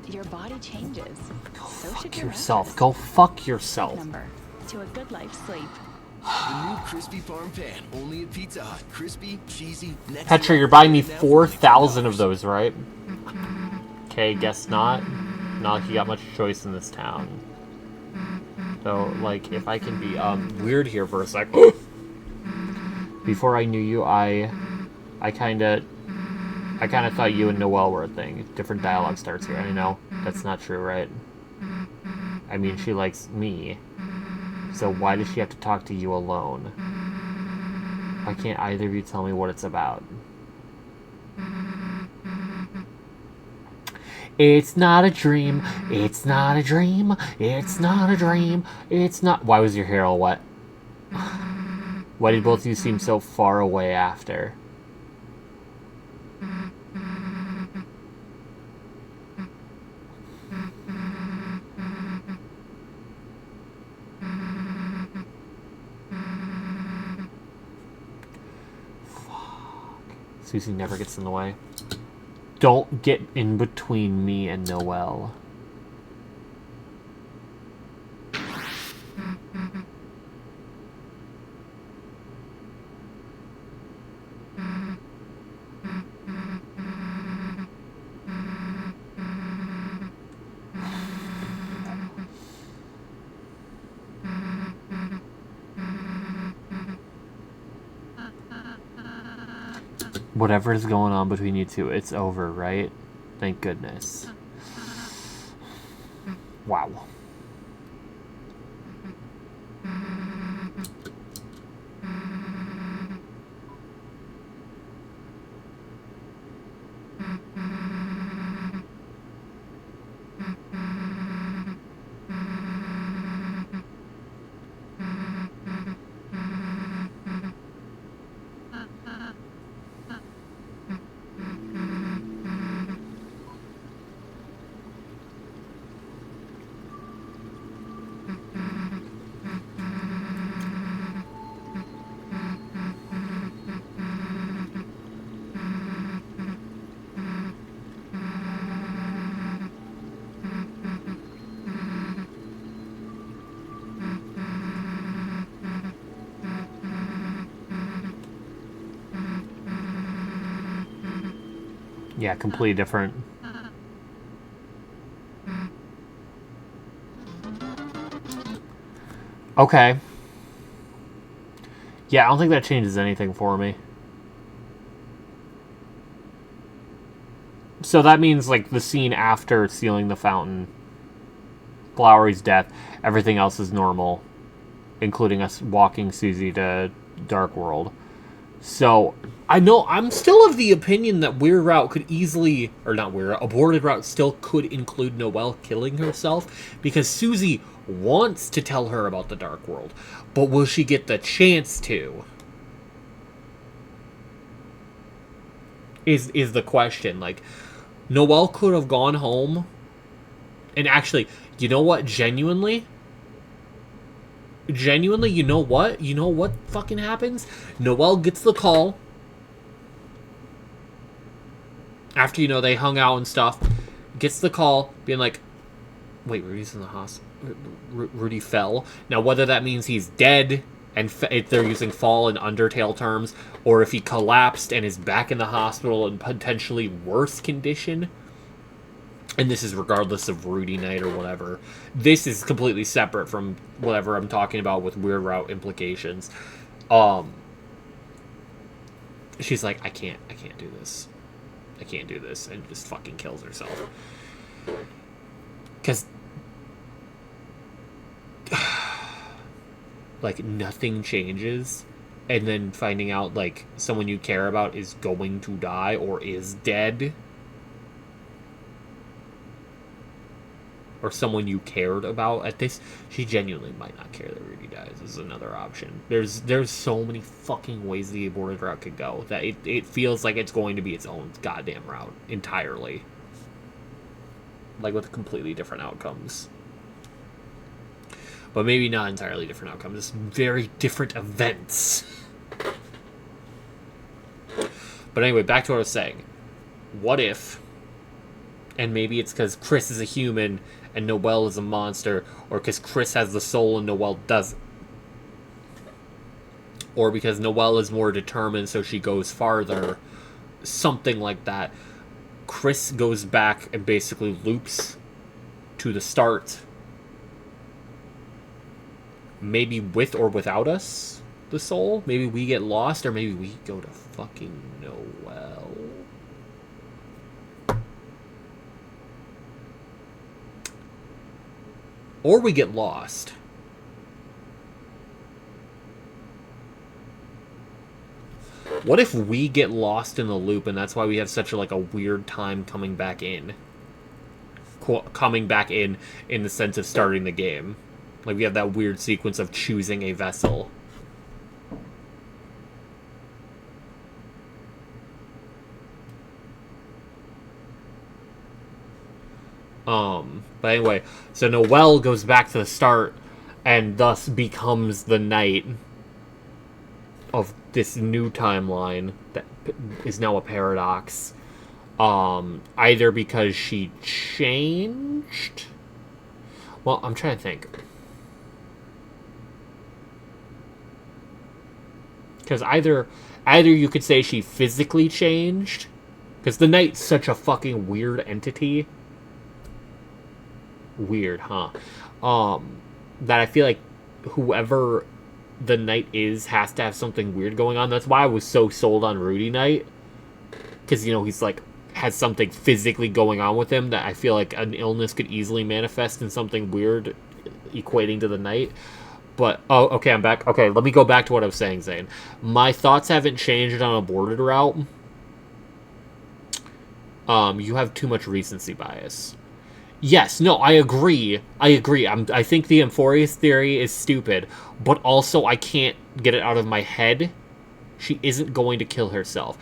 [SPEAKER 8] Your body changes.
[SPEAKER 1] Go
[SPEAKER 8] So
[SPEAKER 1] fuck
[SPEAKER 8] should your
[SPEAKER 1] yourself.
[SPEAKER 8] mattress.
[SPEAKER 1] Go fuck yourself.
[SPEAKER 8] Number to a good night's sleep.
[SPEAKER 9] The new crispy farm pan, only at Pizza Hut. Crispy, cheesy, next
[SPEAKER 1] Petra,
[SPEAKER 9] level.
[SPEAKER 1] you're buying me
[SPEAKER 9] Now for
[SPEAKER 1] 4,000 of
[SPEAKER 9] $19.
[SPEAKER 1] those, right? Okay, guess not. Not like you got much choice in this town. So, like, if I can be, weird here for a sec. Before I knew you, I kinda thought you and Noelle were a thing. Different dialogue starts here. I know, that's not true, right? I mean, she likes me. So why does she have to talk to you alone? Why can't either of you tell me what it's about? It's not a dream. It's not a dream. It's not a dream. It's not... Why was your hair all wet? Why did both of you seem so far away after? Susie never gets in the way. Don't get in between me and Noelle. Whatever is going on between you two, it's over, right? Thank goodness. Wow. Yeah, completely different. Okay. Yeah, I don't think that changes anything for me. So that means, like, the scene after sealing the fountain, Lowry's death, everything else is normal, including us walking Susie to Dark World. So, I know, I'm still of the opinion that Weird Route could easily, or not Weird Route, Aborted Route still could include Noelle killing herself, because Susie wants to tell her about the Dark World, but will she get the chance to? Is the question. Like, Noelle could have gone home, and actually, you know what, genuinely, you know what? You know what fucking happens? Noelle gets the call. After, you know, they hung out and stuff. Gets the call, being like, wait, Rudy's in the hospital. Rudy fell. Now, whether that means he's dead, and if they're using fall in Undertale terms, or if he collapsed and is back in the hospital in potentially worse condition, and this is regardless of Rudy Knight or whatever. This is completely separate from whatever I'm talking about with Weird Route implications. She's like, I can't do this. I can't do this, and just fucking kills herself. Because, like, nothing changes, and then finding out, like, someone you care about is going to die or is dead, or someone you cared about at this, she genuinely might not care that Rudy dies is another option. There's so many fucking ways the Aborted Route could go that it feels like it's going to be its own goddamn route entirely. Like, with completely different outcomes. But maybe not entirely different outcomes, very different events. But anyway, back to what I was saying. What if, and maybe it's because Chris is a human and Noelle is a monster, or because Chris has the soul and Noelle doesn't. or because Noelle is more determined, so she goes farther. Something like that. Chris goes back and basically loops to the start. Maybe with or without us, the soul. Maybe we get lost, or maybe we go to fucking Noelle. Or we get lost. What if we get lost in the loop, and that's why we have such a weird time coming back in? Coming back in the sense of starting the game. Like, we have that weird sequence of choosing a vessel. But anyway, so Noelle goes back to the start, and thus becomes the knight of this new timeline that is now a paradox. Either because she changed... Well, I'm trying to think. Because either you could say she physically changed, because the knight's such a fucking weird entity. Weird, huh? That I feel like whoever the knight is has to have something weird going on. That's why I was so sold on Rudy Knight. Because, you know, he's has something physically going on with him that I feel like an illness could easily manifest in something weird equating to the knight. But, oh, okay, I'm back. Okay, let me go back to what I was saying, Zane. My thoughts haven't changed on Aborted Route. You have too much recency bias. Yes, no, I agree. I think the Amphorius theory is stupid, but also I can't get it out of my head. She isn't going to kill herself.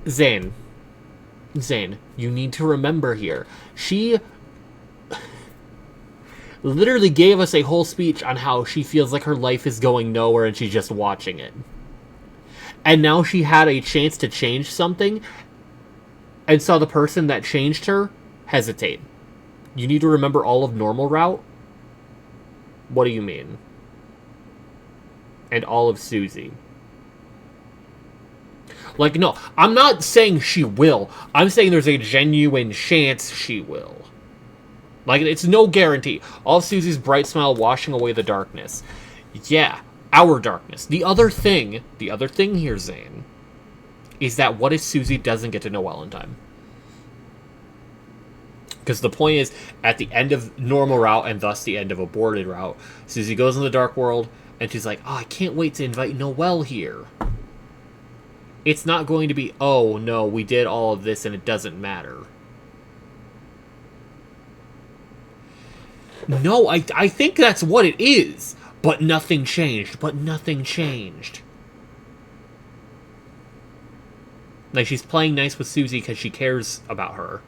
[SPEAKER 1] Zane, you need to remember here. She literally gave us a whole speech on how she feels like her life is going nowhere and she's just watching it. And now she had a chance to change something and saw the person that changed her hesitate. You need to remember all of Normal Route? What do you mean? And all of Susie. Like, no, I'm not saying she will. I'm saying there's a genuine chance she will. Like, it's no guarantee. All of Susie's bright smile washing away the darkness. Yeah, our darkness. The other thing here, Zane, is that what if Susie doesn't get to Noelle in time? Because the point is, at the end of Normal Route, and thus the end of Aborted Route, Susie goes in the Dark World, and she's like, oh, I can't wait to invite Noelle here. It's not going to be, oh, no, we did all of this and it doesn't matter. No, I think that's what it is. But nothing changed. Like, she's playing nice with Susie because she cares about her.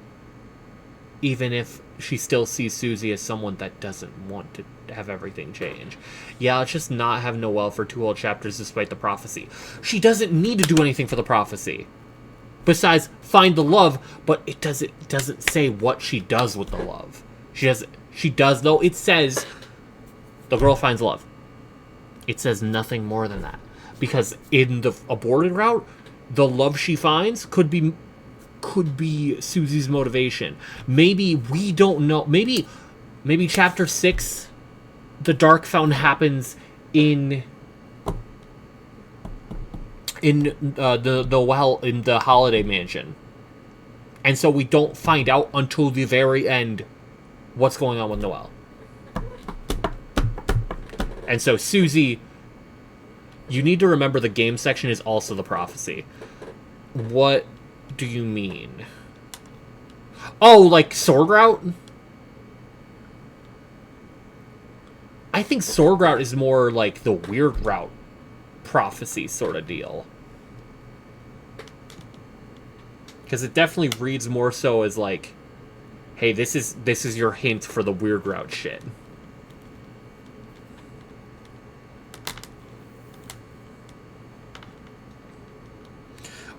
[SPEAKER 1] Even if she still sees Susie as someone that doesn't want to have everything change. Yeah, let's just not have Noelle for 2 whole chapters despite the prophecy. She doesn't need to do anything for the prophecy. Besides, find the love, but it doesn't say what she does with the love. She does, though. It says the girl finds love. It says nothing more than that. Because in the Aborted Route, the love she finds could be Susie's motivation. Maybe we don't know. Maybe chapter 6, the Dark Fountain happens in the Holiday Mansion, and so we don't find out until the very end what's going on with Noelle. And so Susie, you need to remember the game section is also the prophecy. What do you mean? Oh, like Sword Route? I think Sword Route is more like the Weird Route prophecy sort of deal. Because it definitely reads more so as like, hey, this is your hint for the Weird Route shit.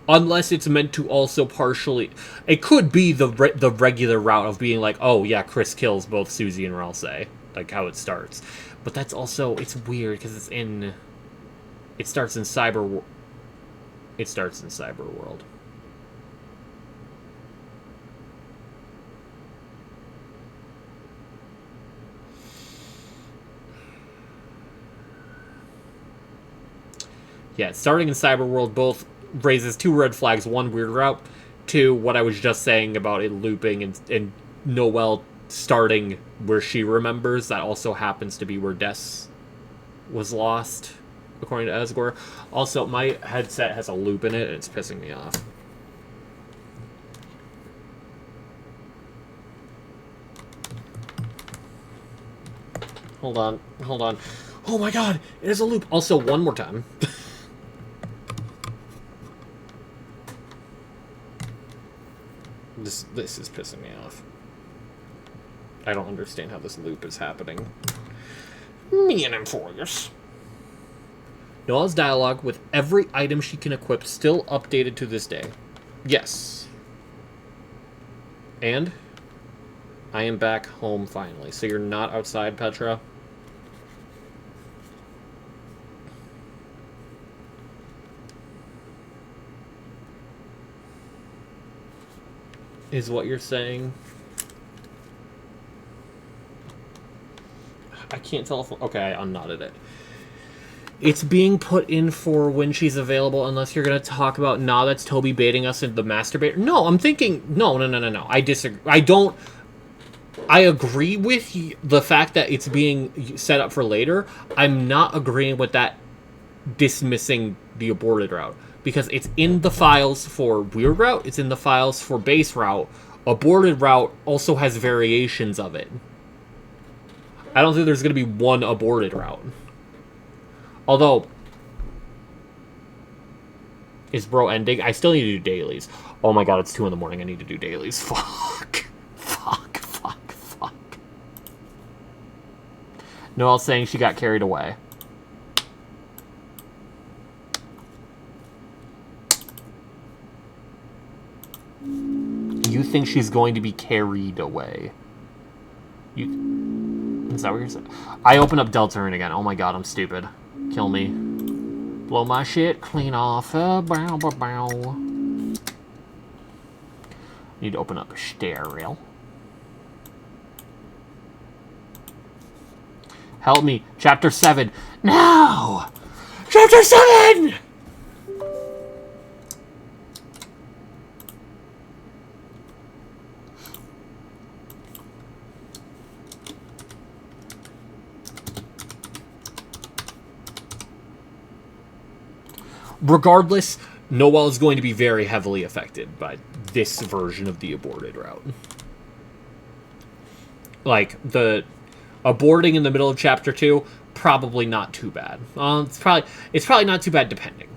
[SPEAKER 1] Unless it's meant to also partially... It could be the regular route of being like, oh, yeah, Chris kills both Susie and Ralsei. Like, how it starts. But that's also... It's weird, because it's in... It starts in Cyber... It starts in Cyberworld. Yeah, starting in Cyberworld both raises 2 red flags. 1, weird route. 2, what I was just saying about it looping and Noelle starting where she remembers. That also happens to be where Des was lost, according to Asgore. Also, my headset has a loop in it, and it's pissing me off. Hold on. Oh my god, it has a loop. Also, one more time. This is pissing me off. I don't understand how this loop is happening. Me and Amphibious. Noelle's dialogue with every item she can equip still updated to this day. Yes. And I am back home finally. So you're not outside, Petra? Is what you're saying? I can't tell if... Okay, I unknotted it. It's being put in for when she's available, unless you're going to talk about, nah, that's Toby baiting us into the masturbator. No, I'm thinking... No. I disagree. I agree with the fact that it's being set up for later. I'm not agreeing with that dismissing the aborted route. Because it's in the files for Weird Route, it's in the files for Base Route. Aborted Route also has variations of it. I don't think there's going to be one aborted route. Although, is bro ending? I still need to do dailies. Oh my god, it's 2 in the morning. I need to do dailies. Fuck. Noelle's saying she got carried away. You think she's going to be carried away? Is that what you're saying? I open up Deltarune again. Oh my god, I'm stupid. Kill me. Blow my shit clean off. Bow. Need to open up Stereo. Help me. Chapter 7. Now! Chapter 7! Regardless, Noelle is going to be very heavily affected by this version of the aborted route. Like, the aborting in the middle of Chapter 2, probably not too bad. It's probably not too bad, depending.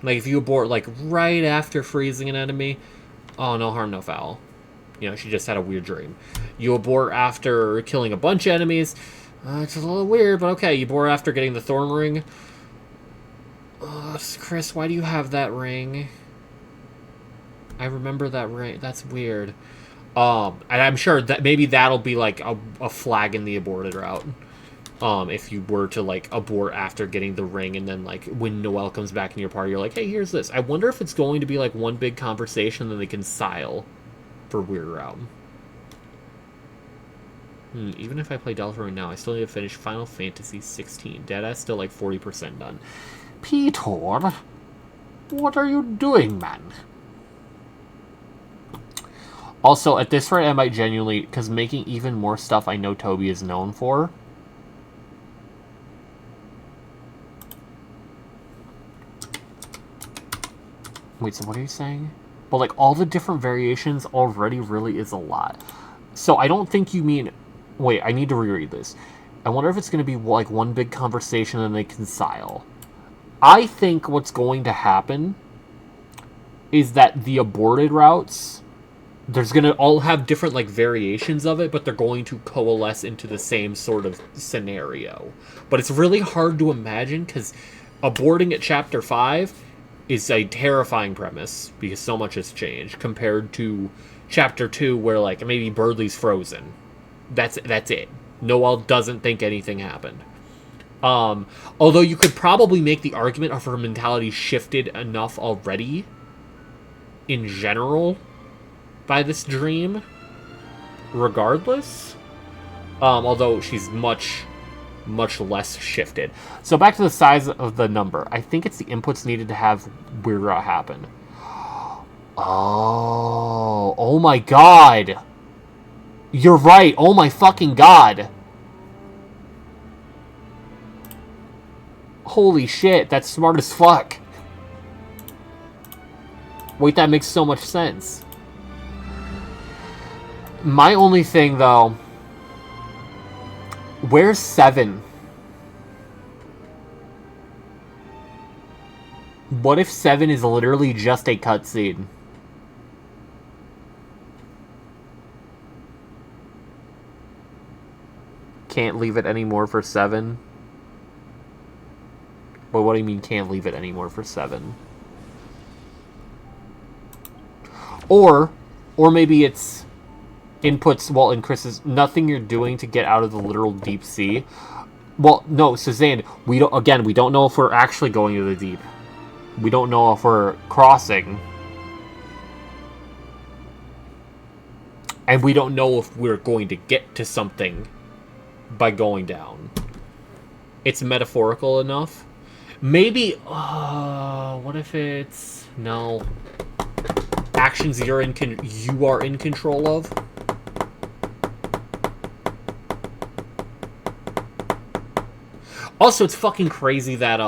[SPEAKER 1] Like, if you abort, like, right after freezing an enemy, oh, no harm, no foul. You know, she just had a weird dream. You abort after killing a bunch of enemies, it's a little weird, but okay. You abort after getting the Thorn Ring. Chris, why do you have that ring? I remember that ring. That's weird. And I'm sure that maybe that'll be like a flag in the aborted route. If you were to like abort after getting the ring, and then like when Noelle comes back in your party, you're like, hey, here's this. I wonder if it's going to be like one big conversation that they can sile for Weird Route. Even if I play Deltarune now, I still need to finish Final Fantasy 16. Deadass still like 40% done. Peter, what are you doing, man? Also, at this rate, I might genuinely... Because making even more stuff I know Toby is known for. Wait, so what are you saying? But, like, all the different variations already really is a lot. So, I don't think you mean... Wait, I need to reread this. I wonder if it's going to be, like, one big conversation and they reconcile. I think what's going to happen is that the aborted routes, there's going to all have different, like, variations of it, but they're going to coalesce into the same sort of scenario. But it's really hard to imagine, because aborting at Chapter 5 is a terrifying premise, because so much has changed, compared to Chapter 2, where, like, maybe Birdley's frozen. That's it. Noelle doesn't think anything happened. Although you could probably make the argument of her mentality shifted enough already, in general, by this dream, regardless. Although she's much less shifted. So back to the size of the number. I think it's the inputs needed to have Weird Route happen. Oh my god! You're right, oh my fucking god! Holy shit, that's smart as fuck. Wait, that makes so much sense. My only thing, though... Where's 7? What if 7 is literally just a cutscene? Can't leave it anymore for 7? But what do you mean can't leave it anymore for 7? Or maybe it's inputs, well, in Chris's, nothing you're doing to get out of the literal deep sea. Well, no, Suzanne, we don't know if we're actually going to the deep. We don't know if we're crossing. And we don't know if we're going to get to something by going down. It's metaphorical enough. Maybe, what if it's, no, actions you are in control of? Also, it's fucking crazy that,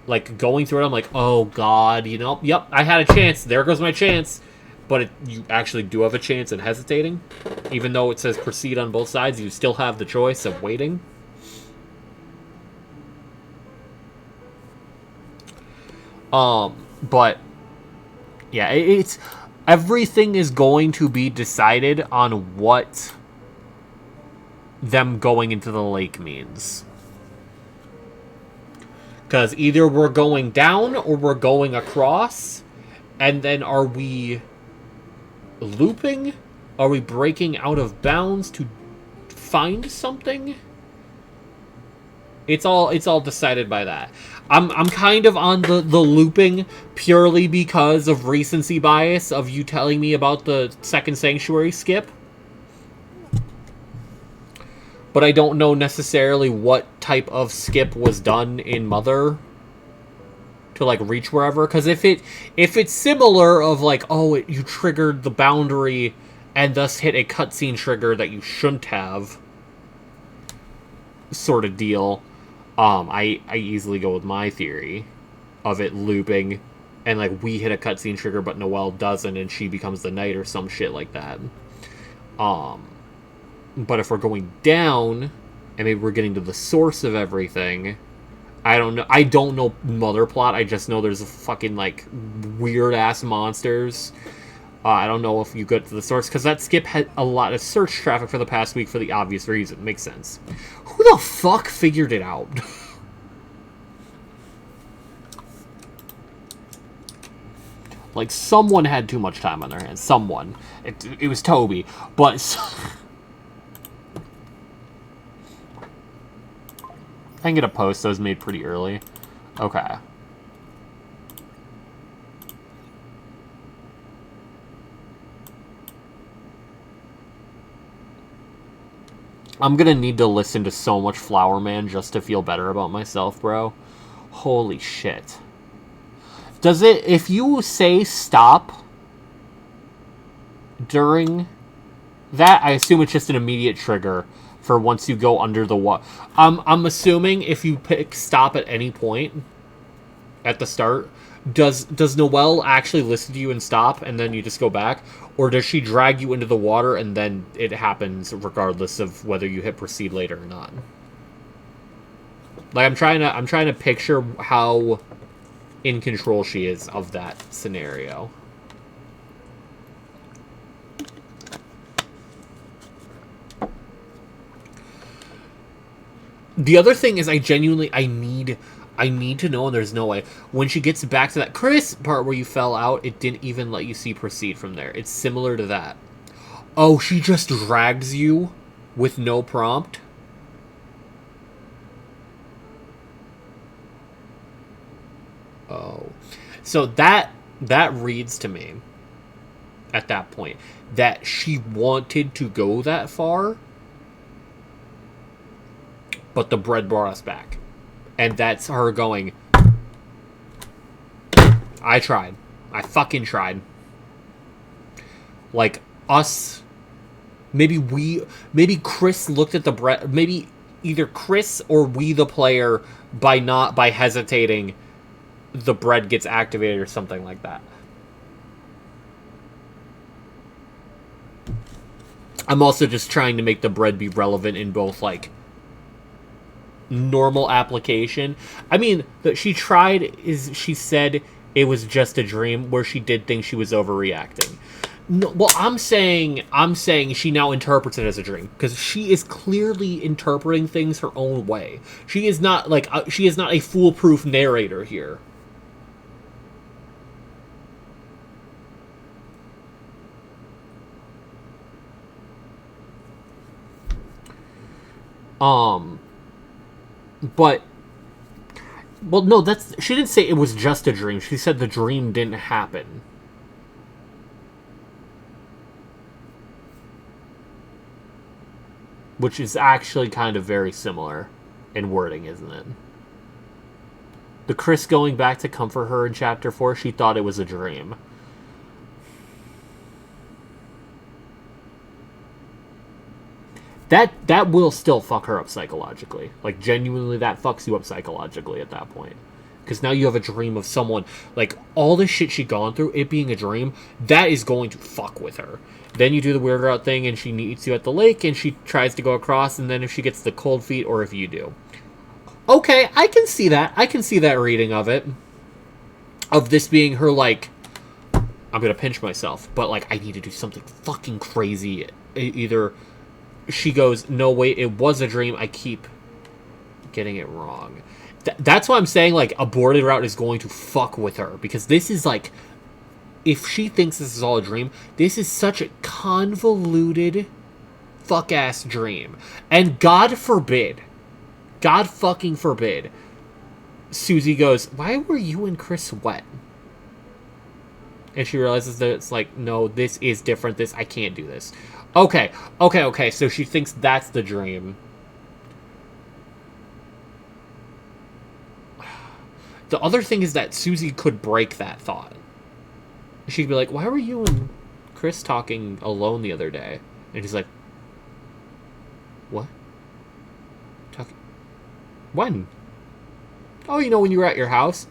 [SPEAKER 1] like, going through it, I'm like, oh god, you know, yep, I had a chance, there goes my chance. But you actually do have a chance in hesitating. Even though it says proceed on both sides, you still have the choice of waiting. But yeah, it's everything is going to be decided on what them going into the lake means. Because either we're going down or we're going across, and then are we looping? Are we breaking out of bounds to find something? It's all decided by that. I'm kind of on the looping purely because of recency bias of you telling me about the second Sanctuary skip. But I don't know necessarily what type of skip was done in Mother to like reach wherever. Because if it's similar of like, oh, you triggered the boundary and thus hit a cutscene trigger that you shouldn't have, sort of deal. I easily go with my theory of it looping, and like we hit a cutscene trigger, but Noelle doesn't, and she becomes the knight or some shit like that. But if we're going down, and maybe we're getting to the source of everything, I don't know. I don't know Mother plot. I just know there's a fucking like weird ass monsters. I don't know if you get to the source, because that skip had a lot of search traffic for the past week for the obvious reason. Makes sense. Who the fuck figured it out? Like, someone had too much time on their hands. Someone. It was Toby. But... I can get a post that was made pretty early. Okay. I'm gonna need to listen to so much Flower Man just to feel better about myself, bro. Holy shit. Does it, if you say stop during that, I assume it's just an immediate trigger for once you go under the water. I'm assuming if you pick stop at any point at the start, does Noelle actually listen to you and stop, and then you just go back? Or does she drag you into the water and then it happens regardless of whether you hit proceed later or not? Like, I'm trying to picture how in control she is of that scenario. The other thing is I need to know, and there's no way. When she gets back to that Chris part where you fell out, it didn't even let you see proceed from there. It's similar to that. Oh, she just drags you with no prompt? So that reads to me at that point that she wanted to go that far, but the bread brought us back. And that's her going, I tried. I fucking tried. Like, us... Maybe Chris looked at the bread... Maybe either Chris or we, the player, by hesitating, the bread gets activated or something like that. I'm also just trying to make the bread be relevant in both, like, normal application. I mean, that she tried is she said it was just a dream where she did think she was overreacting. No, well, I'm saying she now interprets it as a dream because she is clearly interpreting things her own way. She is not a foolproof narrator here. But, well, no, she didn't say it was just a dream. She said the dream didn't happen. Which is actually kind of very similar in wording, isn't it? The Chris going back to comfort her in Chapter 4, she thought it was a dream. That will still fuck her up psychologically. Like, genuinely, that fucks you up psychologically at that point. Because now you have a dream of someone, like, all the shit she'd gone through, it being a dream, that is going to fuck with her. Then you do the weird route thing, and she meets you at the lake, and she tries to go across, and then if she gets the cold feet, or if you do. Okay, I can see that. I can see that reading of it. Of this being her, like, I'm gonna pinch myself, but, like, I need to do something fucking crazy. Either... She goes, no, wait, it was a dream. I keep getting it wrong. That's why I'm saying, like, aborted route is going to fuck with her. Because this is, like, if she thinks this is all a dream, this is such a convoluted fuck-ass dream. And God forbid, God fucking forbid, Susie goes, why were you and Chris wet? And she realizes that it's like, no, this is different. I can't do this. Okay. So she thinks that's the dream. The other thing is that Susie could break that thought. She'd be like, why were you and Chris talking alone the other day? And he's like, what? Talking? When? Oh, you know, when you were at your house?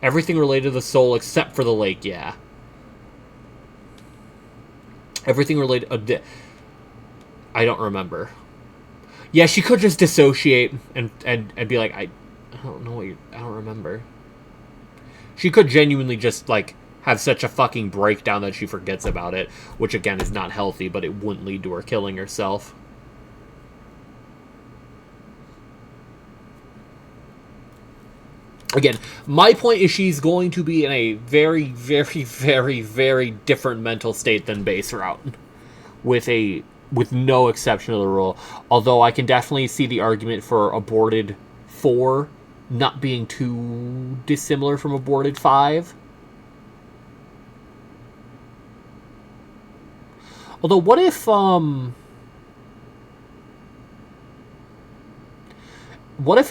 [SPEAKER 1] Everything related to the soul except for the lake, yeah. Everything related... I don't remember. Yeah, she could just dissociate and be like, I don't know what I don't remember. She could genuinely just, like, have such a fucking breakdown that she forgets about it, which, again, is not healthy, but it wouldn't lead to her killing herself. Again, my point is she's going to be in a very, very, very, very different mental state than base route. With no exception of the rule. Although I can definitely see the argument for aborted 4 not being too dissimilar from aborted 5. Although, what if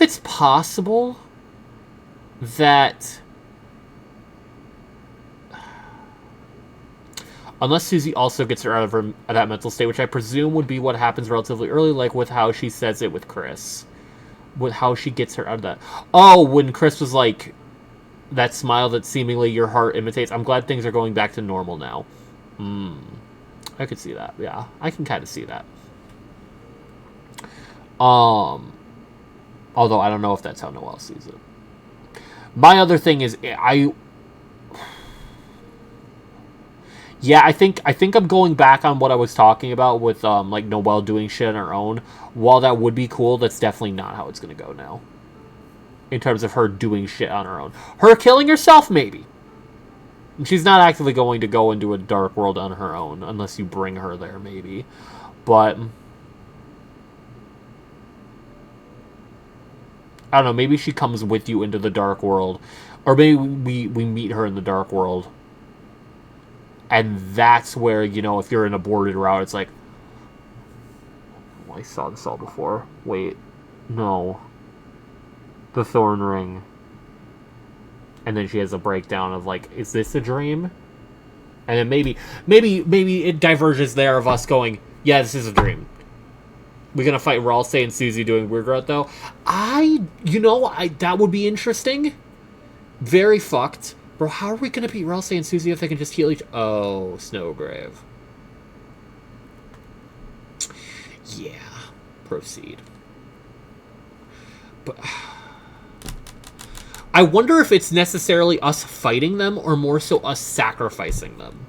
[SPEAKER 1] it's possible that, unless Susie also gets her out of that mental state, which I presume would be what happens relatively early, like with how she says it with Chris, with how she gets her out of that. Oh, when Chris was like, that smile that seemingly your heart imitates. I'm glad things are going back to normal now. I could see that. Yeah, I can kind of see that. Although I don't know if that's how Noelle sees it. My other thing is, I think I'm going back on what I was talking about with like Noelle doing shit on her own. While that would be cool, that's definitely not how it's gonna go now. In terms of her doing shit on her own, her killing herself, maybe. She's not actively going to go into a dark world on her own unless you bring her there, maybe. But I don't know, maybe she comes with you into the dark world. Or maybe we meet her in the dark world. And that's where, you know, if you're in a boarded route, it's like... Oh, I saw this all before. Wait. No. The Thorn Ring. And then she has a breakdown of, like, is this a dream? And then maybe it diverges there of us going, yeah, this is a dream. We're gonna fight Ralsei and Susie doing Weird Route, though. That would be interesting. Very fucked. Bro, how are we gonna beat Ralsei and Susie if they can just heal each... Oh, Snowgrave. Yeah. Proceed. But... I wonder if it's necessarily us fighting them or more so us sacrificing them.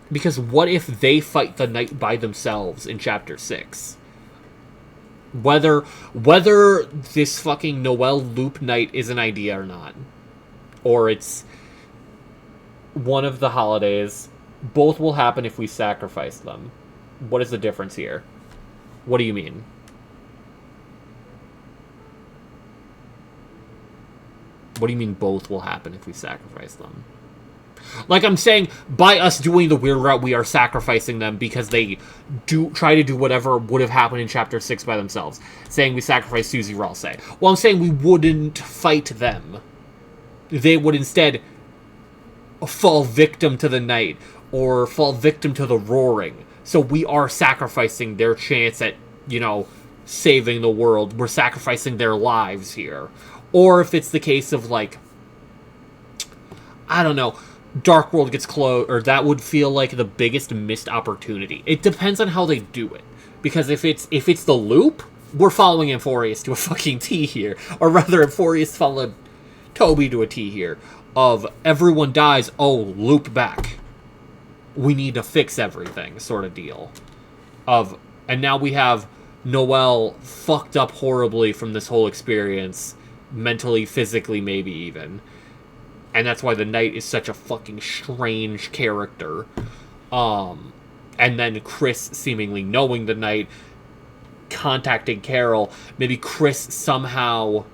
[SPEAKER 1] Because what if they fight the knight by themselves in Chapter 6? Whether this fucking Noelle Loop Knight is an idea or not. Or it's one of the holidays. Both will happen if we sacrifice them. What is the difference here? What do you mean? What do you mean both will happen if we sacrifice them? Like I'm saying, by us doing the Weird Route, we are sacrificing them because they try to do whatever would have happened in Chapter 6 by themselves. Saying we sacrifice Susie Ralsei. Well, I'm saying we wouldn't fight them. They would instead fall victim to the night or fall victim to the roaring. So we are sacrificing their chance at, you know, saving the world. We're sacrificing their lives here. Or if it's the case of, like, I don't know, Dark World gets closed, or that would feel like the biggest missed opportunity. It depends on how they do it. Because if it's the loop, we're following Amphorius to a fucking T here. Or rather, Amphorius followed Toby to a T here. Of everyone dies, oh, loop back. We need to fix everything, sort of deal. And now we have Noelle fucked up horribly from this whole experience. Mentally, physically, maybe even. And that's why the Knight is such a fucking strange character. And then Chris seemingly knowing the Knight, contacting Carol. Maybe Chris somehow...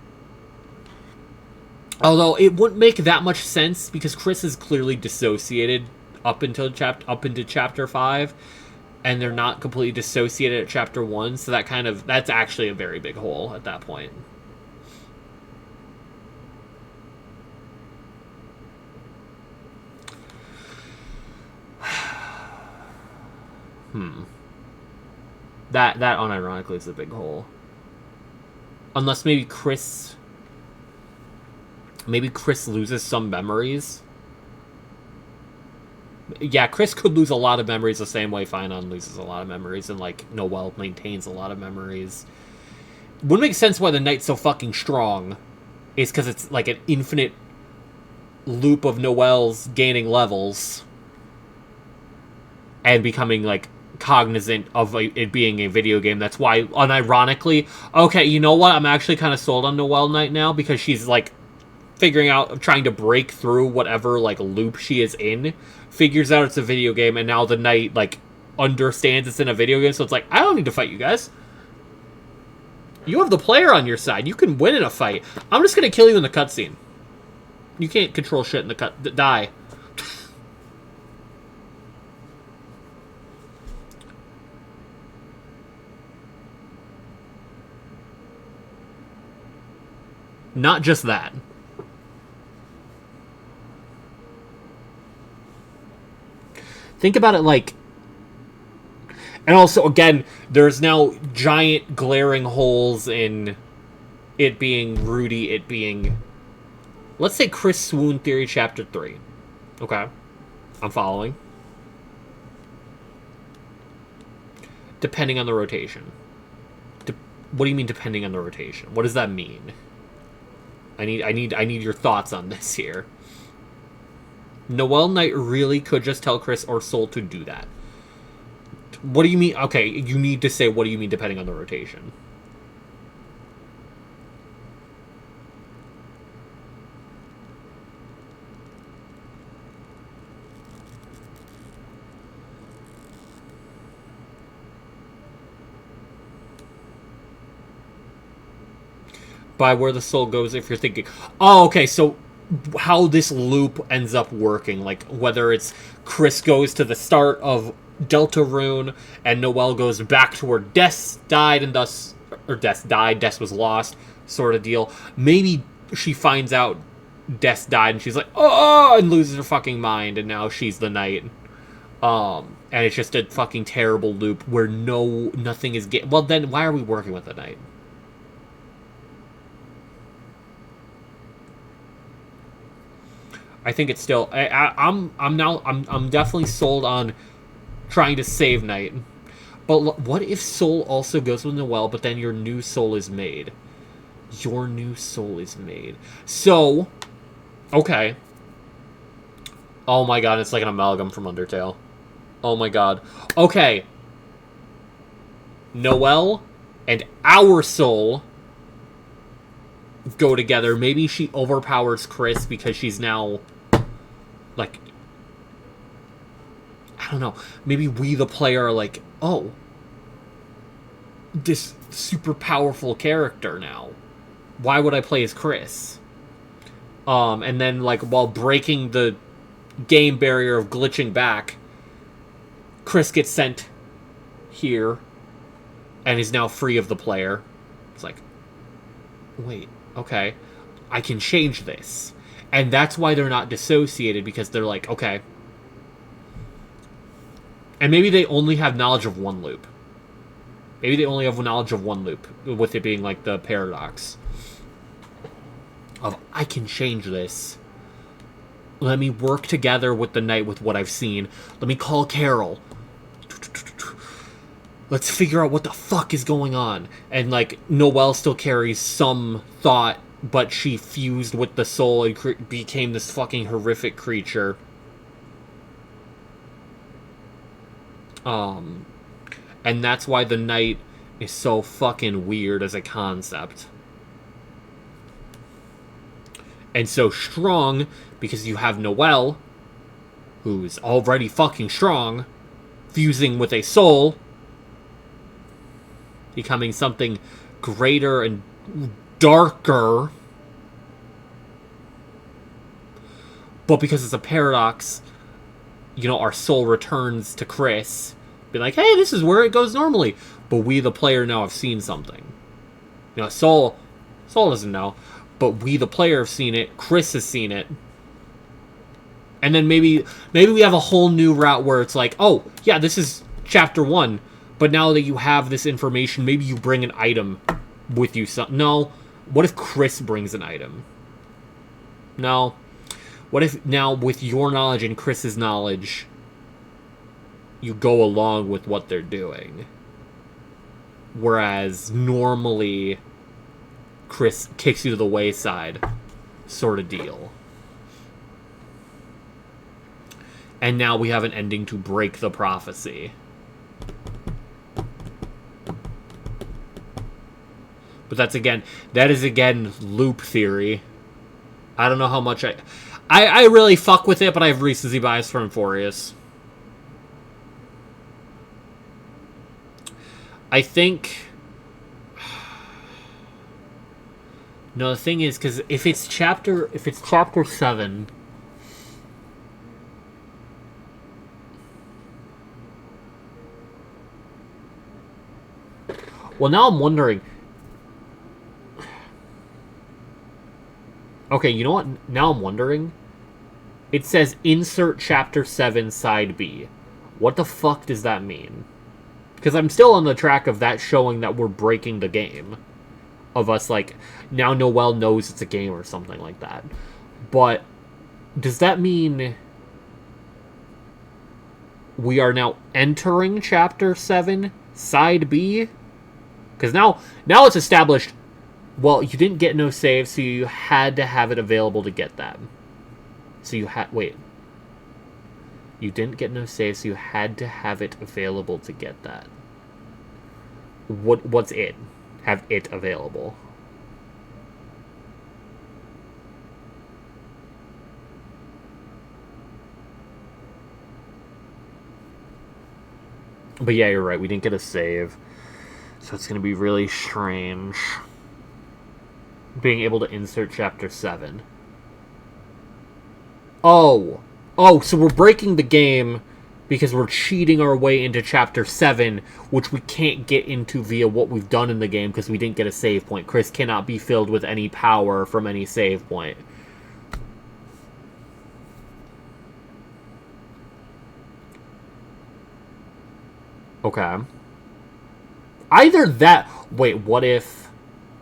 [SPEAKER 1] Although it wouldn't make that much sense because Chris is clearly dissociated up into Chapter 5. And they're not completely dissociated at Chapter 1. So that's actually a very big hole at that point. That unironically is a big hole. Unless maybe Chris loses some memories. Yeah, Chris could lose a lot of memories the same way Finon loses a lot of memories, and, like, Noelle maintains a lot of memories. Wouldn't make sense why the Knight's so fucking strong. Is because it's, like, an infinite loop of Noelle's gaining levels. And becoming, like, cognizant of it being a video game. That's why, unironically, okay, you know what? I'm actually kind of sold on Noelle Knight now, because she's, like, figuring out, trying to break through whatever, like, loop she is in, figures out it's a video game, and now the Knight, like, understands it's in a video game, so it's like, I don't need to fight you guys. You have the player on your side. You can win in a fight. I'm just gonna kill you in the cutscene. You can't control shit in the die. Not just that. Think about it like... And also, again, there's now giant glaring holes in it being Rudy, it being... Let's say Chris Swoon Theory Chapter 3. Okay. I'm following. Depending on the rotation. What do you mean depending on the rotation? What does that mean? I need your thoughts on this here. Noelle Knight really could just tell Chris or Soul to do that. What do you mean? Okay, you need to say what do you mean depending on the rotation. By where the soul goes, if you're thinking... Oh, okay, so how this loop ends up working. Like, whether it's Chris goes to the start of Deltarune, and Noelle goes back to where Des died, and thus... Or Des died, Des was lost, sort of deal. Maybe she finds out Des died, and she's like, oh, and loses her fucking mind, and now she's the knight. And it's just a fucking terrible loop where nothing is getting... Well, then why are we working with the knight? I think it's still... I'm definitely sold on trying to save Knight. But what if Soul also goes with Noelle, but then your new soul is made? Your new soul is made. So, okay. Oh my god, it's like an amalgam from Undertale. Oh my god. Okay. Noelle and our soul go together. Maybe she overpowers Chris because she's now, like, I don't know. Maybe we, the player, are like, oh, this super powerful character now. Why would I play as Chris? And then, like, while breaking the game barrier of glitching back, Chris gets sent here and is now free of the player. It's like, wait, okay, I can change this. And that's why they're not dissociated, because they're like, okay. And maybe they only have knowledge of one loop. Maybe they only have knowledge of one loop, with it being like the paradox of, I can change this. Let me work together with the knight with what I've seen. Let me call Carol. Let's figure out what the fuck is going on. And, like, Noelle still carries some thought, but she fused with the soul and became this fucking horrific creature. And that's why the knight is so fucking weird as a concept. And so strong, because you have Noelle, who's already fucking strong, fusing with a soul, becoming something greater and darker. But because it's a paradox, you know, our soul returns to Chris, be like, hey, this is where it goes normally. But we, the player, now have seen something. You know, Soul doesn't know, but we, the player, have seen it. Chris has seen it. And then maybe we have a whole new route where it's like, oh, yeah, this is chapter 1. But now that you have this information, maybe you bring an item with you. No. What if Chris brings an item? No. What if now, with your knowledge and Chris's knowledge, you go along with what they're doing? Whereas normally, Chris kicks you to the wayside, sort of deal. And now we have an ending to break the prophecy. But that is again loop theory. I don't know how much I really fuck with it, but I have recency bias for Euphorius. I think... No, the thing is, because if it's chapter 7... Well, now I'm wondering... Okay, you know what? Now I'm wondering. It says insert chapter 7 side B. What the fuck does that mean? Because I'm still on the track of that showing that we're breaking the game. Of us, like, now Noelle knows it's a game or something like that. But does that mean we are now entering chapter 7 side B? Because now it's established, well, you didn't get no save, so you had to have it available to get that. So you had... Wait. You didn't get no save, so you had to have it available to get that. What's it? Have it available. But yeah, you're right. We didn't get a save. So it's going to be really strange. being able to insert Chapter 7. Oh, so we're breaking the game because we're cheating our way into Chapter 7, which we can't get into via what we've done in the game because we didn't get a save point. Chris cannot be filled with any power from any save point. Okay. Either that... Wait, what if...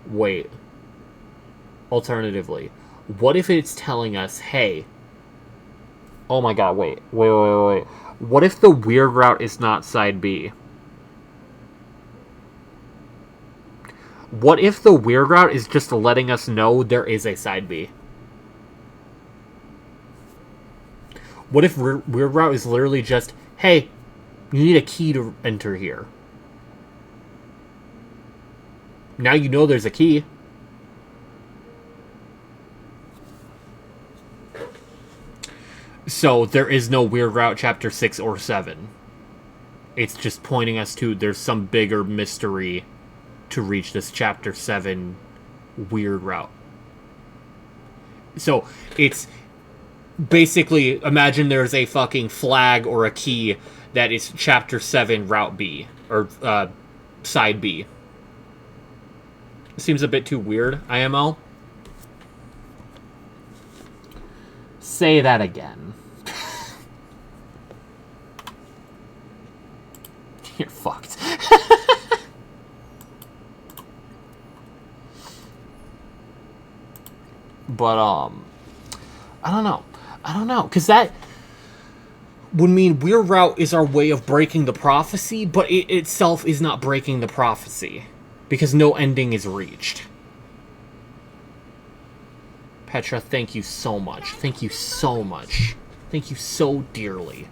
[SPEAKER 1] Wait. Alternatively, what if it's telling us, hey... Oh my god, wait. What if the weird route is not side B? What if the weird route is just letting us know there is a side B? What if weird route is literally just, hey, you need a key to enter here. Now you know there's a key. So there is no weird route Chapter 6 or 7. It's just pointing us to there's some bigger mystery to reach this Chapter 7 weird route. So it's basically, imagine there's a fucking flag or a key that is Chapter 7 Route B, or Side B. Seems a bit too weird, IMO. Say that again. You're fucked. But, I don't know. Because that would mean Weird Route is our way of breaking the prophecy, but it itself is not breaking the prophecy. Because no ending is reached. Petra, thank you so much. Thank you so much. Thank you so dearly.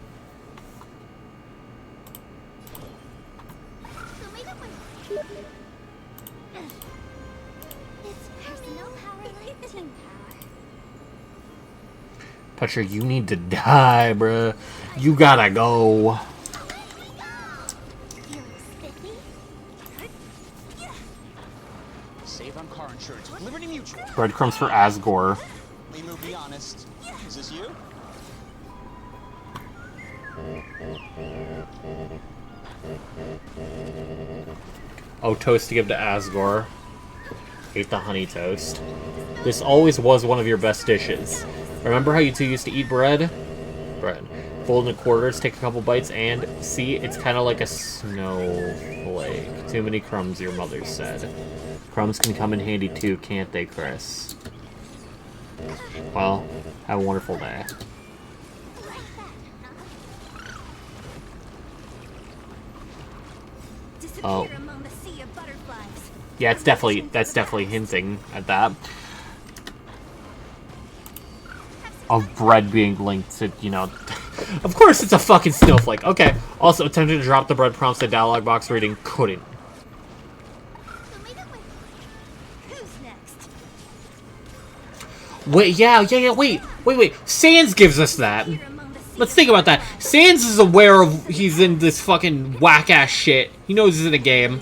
[SPEAKER 1] Petra, you need to die, bruh. You gotta go.
[SPEAKER 10] Save on car insurance with Liberty Mutual.
[SPEAKER 1] Breadcrumbs for Asgore.
[SPEAKER 10] Limu, be honest. Is this you?
[SPEAKER 1] Oh, toast to give to Asgore. Ate the honey toast. This always was one of your best dishes. Remember how you two used to eat bread? Bread. Fold into quarters, take a couple bites, and see, it's kind of like a snowflake. Too many crumbs, your mother said. Crumbs can come in handy too, can't they, Chris? Well, have a wonderful day. Oh. Yeah, that's definitely hinting at that. Of bread being linked to, you know... Of course it's a fucking snowflake. Okay. Also, attempted to drop the bread prompts to dialogue box reading. Couldn't. Wait, yeah, wait. Sans gives us that. Let's think about that. Sans is aware of he's in this fucking whack-ass shit. He knows he's in a game.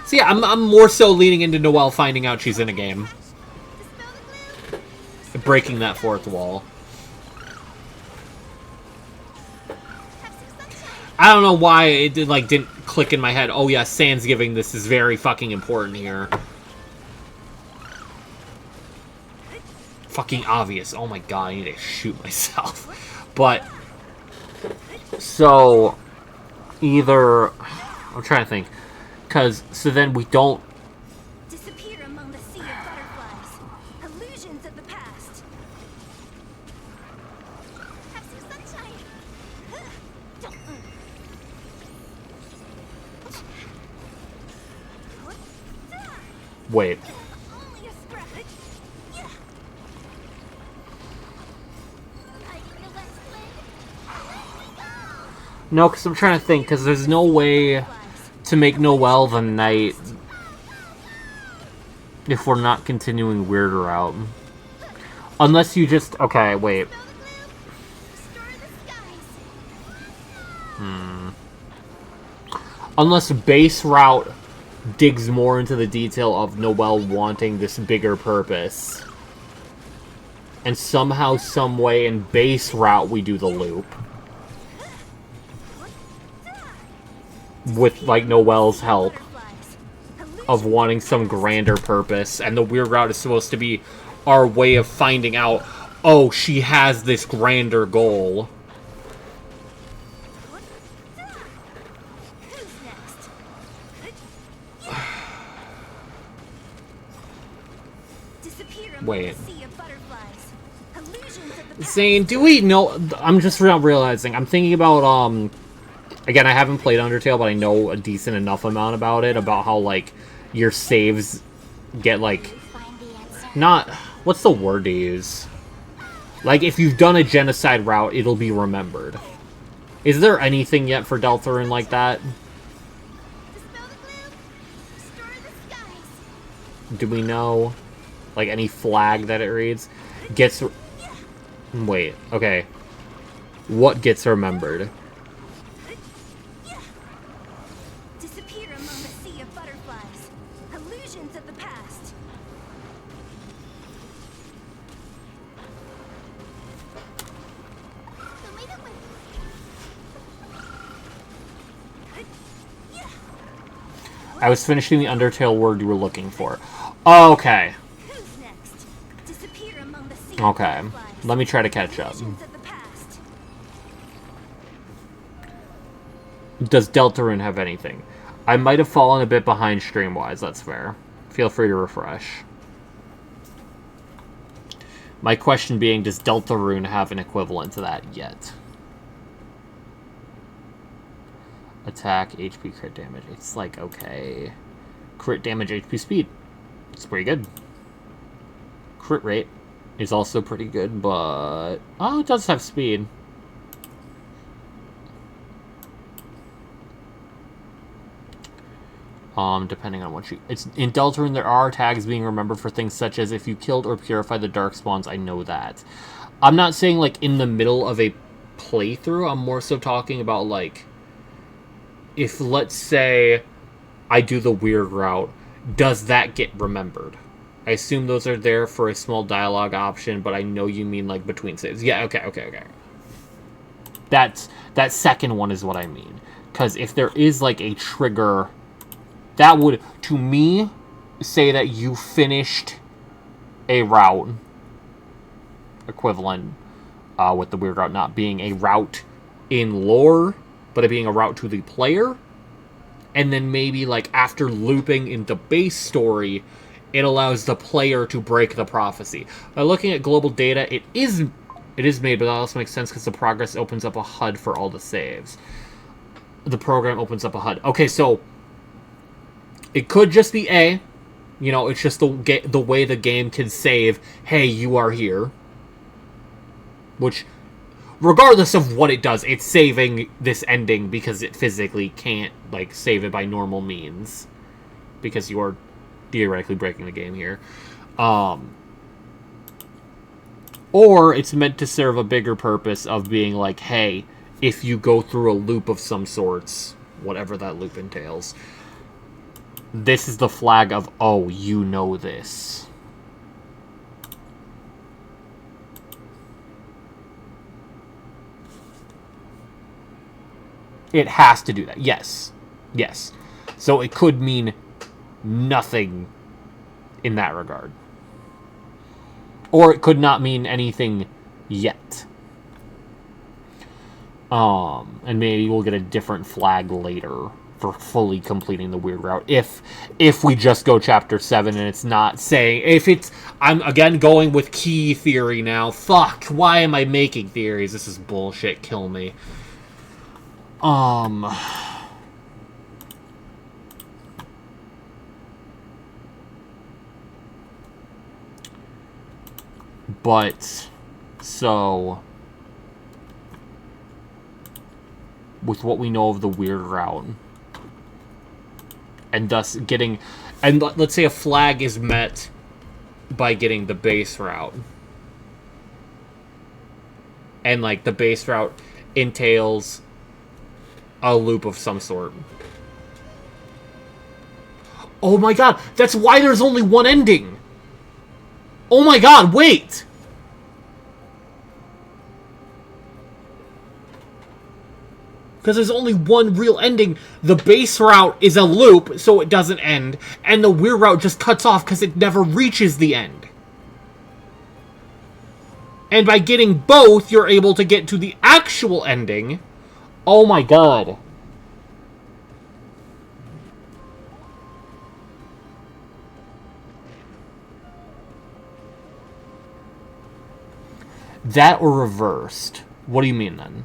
[SPEAKER 1] So yeah, I'm more so leaning into Noelle finding out she's in a game. Breaking that fourth wall. I don't know why it didn't click in my head. Oh yeah, Sans giving this is very fucking important here. Fucking obvious. Oh my god, I need to shoot myself. But so either I'm trying to think. So then we don't
[SPEAKER 11] disappear among the sea of butterflies. Illusions of the past. Have some sunshine.
[SPEAKER 1] wait.
[SPEAKER 11] Only a scratch.
[SPEAKER 1] No, because I'm trying to think, because there's no way to make Noelle the knight if we're not continuing Weird Route. Unless you just... Okay, wait. Unless base route digs more into the detail of Noelle wanting this bigger purpose. And somehow, some way, in base route, we do the loop. With, like, Noelle's help. Of wanting some grander purpose. And the weird route is supposed to be our way of finding out, oh, she has this grander goal. Wait. Zane, do we know... I'm just now realizing. I'm thinking about, again, I haven't played Undertale, but I know a decent enough amount about it. About how, like, your saves get, like... Not... What's the word to use? Like, if you've done a genocide route, it'll be remembered. Is there anything yet for Deltarune like that? Do we know? Like, any flag that it reads? Gets... Wait, okay. What gets remembered?
[SPEAKER 11] Disappear among the sea of butterflies. Illusions of the past.
[SPEAKER 1] I was finishing the Undertale word you were looking for. Okay. Okay. Let me try to catch up. Does Deltarune have anything? I might have fallen a bit behind stream-wise, that's fair. Feel free to refresh. My question being, does Deltarune have an equivalent to that yet? Attack, HP, crit damage. It's like, okay. Crit damage, HP, speed. It's pretty good. Crit rate is also pretty good, but... Oh, it does have speed. Depending on what you... It's in Deltarune, there are tags being remembered for things such as if you killed or purified the Darkspawns. I know that. I'm not saying, like, in the middle of a playthrough. I'm more so talking about, like... If, let's say, I do the weird route, does that get remembered? I assume those are there for a small dialogue option, but I know you mean, like, between saves. Yeah, okay. That second one is what I mean. Because if there is, like, a trigger... That would, to me, say that you finished a route equivalent with the weird route not being a route in lore, but it being a route to the player. And then maybe, like, after looping into base story, it allows the player to break the prophecy. By looking at global data, it is made, but that also makes sense because the progress opens up a HUD for all the saves. The program opens up a HUD. Okay, so... It could just be A. You know, it's just the way the game can save, hey, you are here. Which, regardless of what it does, it's saving this ending because it physically can't, like, save it by normal means. Because you are theoretically breaking the game here. Or it's meant to serve a bigger purpose of being like, hey, if you go through a loop of some sorts, whatever that loop entails... This is the flag of, oh, you know this. It has to do that. Yes. Yes. So it could mean nothing in that regard. Or it could not mean anything yet. And maybe we'll get a different flag later for fully completing the weird route. If we just go chapter 7 and it's not saying... If it's... I'm, again, going with key theory now. Fuck! Why am I making theories? This is bullshit. Kill me. But... So... With what we know of the weird route... And thus getting... And let's say a flag is met by getting the base route. And, like, the base route entails a loop of some sort. Oh my god, that's why there's only one ending! Oh my god, wait! Because there's only one real ending. The base route is a loop, so it doesn't end. And the weird route just cuts off because it never reaches the end. And by getting both, you're able to get to the actual ending. Oh my god. That or reversed. What do you mean then?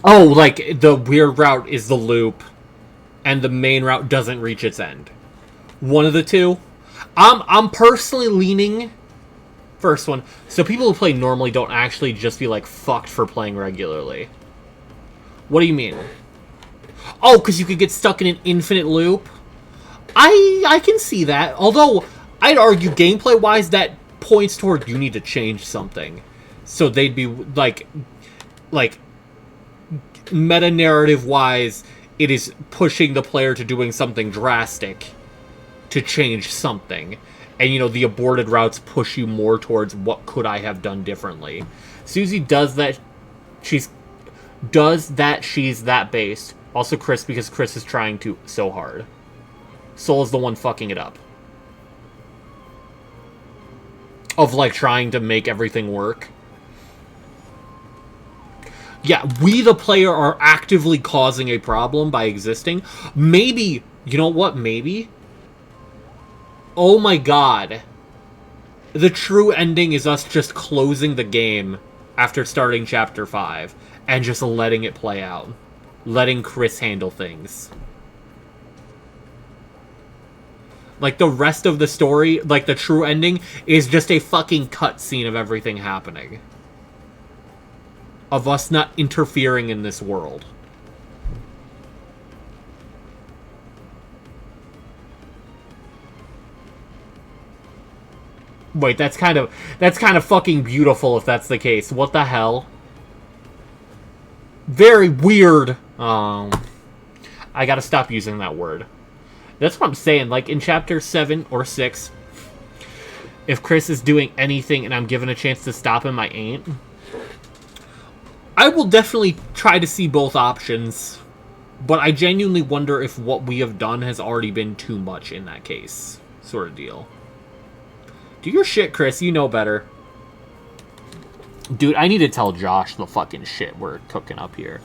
[SPEAKER 1] Oh, like the weird route is the loop and the main route doesn't reach its end. One of the two. I'm personally leaning first one. So people who play normally don't actually just be like fucked for playing regularly. What do you mean? Oh, because you could get stuck in an infinite loop? I can see that. Although, I'd argue gameplay-wise that points toward you need to change something. So they'd be like meta-narrative-wise, it is pushing the player to doing something drastic to change something. And, you know, the aborted routes push you more towards what could I have done differently. Susie does that. She's that based. Also Chris, because Chris is trying to so hard. Soul is the one fucking it up. Of, like, trying to make everything work. Yeah, we, the player, are actively causing a problem by existing. Maybe, you know what, maybe? Oh my god. The true ending is us just closing the game after starting Chapter 5 and just letting it play out. Letting Chris handle things. Like, the rest of the story, like, the true ending, is just a fucking cutscene of everything happening. Of us not interfering in this world. Wait, that's kind of fucking beautiful if that's the case. What the hell? Very weird. I gotta stop using that word. That's what I'm saying. Like, in Chapter 7 or 6, if Chris is doing anything and I'm given a chance to stop him, I ain't. I will definitely try to see both options, but I genuinely wonder if what we have done has already been too much in that case. Sort of deal. Do your shit, Chris. You know better. Dude, I need to tell Josh the fucking shit we're cooking up here.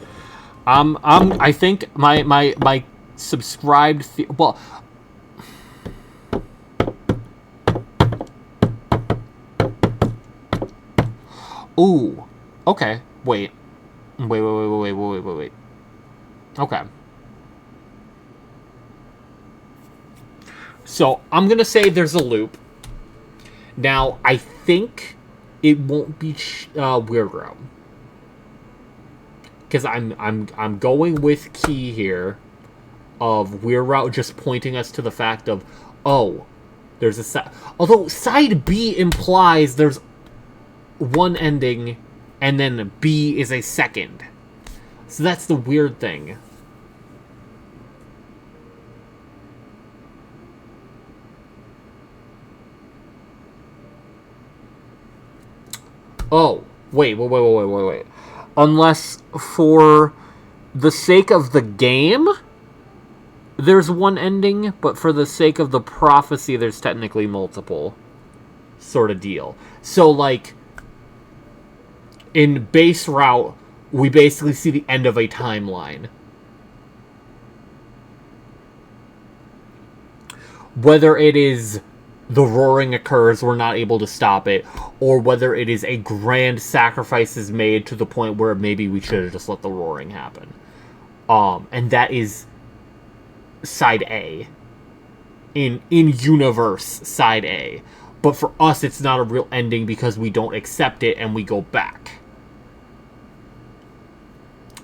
[SPEAKER 1] I think my subscribed... well... Ooh. Okay. Wait. Wait. Okay. So, I'm gonna say there's a loop. Now, I think it won't be Weird Route. Because I'm going with Key here of Weird Route just pointing us to the fact of, oh, there's a side... Although, side B implies there's one ending, and then B is a second. So that's the weird thing. Oh, wait. Unless, for the sake of the game, there's one ending, but for the sake of the prophecy, there's technically multiple. Sort of deal. So, like, in base route, we basically see the end of a timeline. Whether it is the roaring occurs, we're not able to stop it, or whether it is a grand sacrifice is made to the point where maybe we should have just let the roaring happen. And that is side A. In universe, side A. But for us, it's not a real ending because we don't accept it and we go back.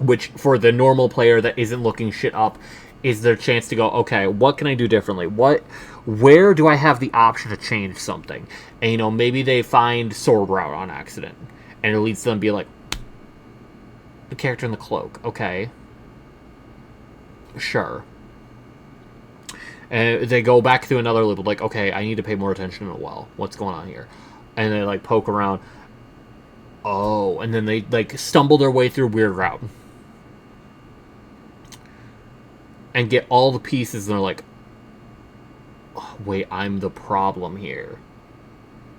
[SPEAKER 1] Which, for the normal player that isn't looking shit up, is their chance to go, okay, what can I do differently? Where do I have the option to change something? And, you know, maybe they find Sword Route on accident. And it leads them to be like, the character in the cloak, okay. Sure. And they go back through another loop, like, okay, I need to pay more attention to Noelle. What's going on here? And they, like, poke around. Oh, and then they, like, stumble their way through Weird Route. And get all the pieces, and they're like, oh, wait, I'm the problem here.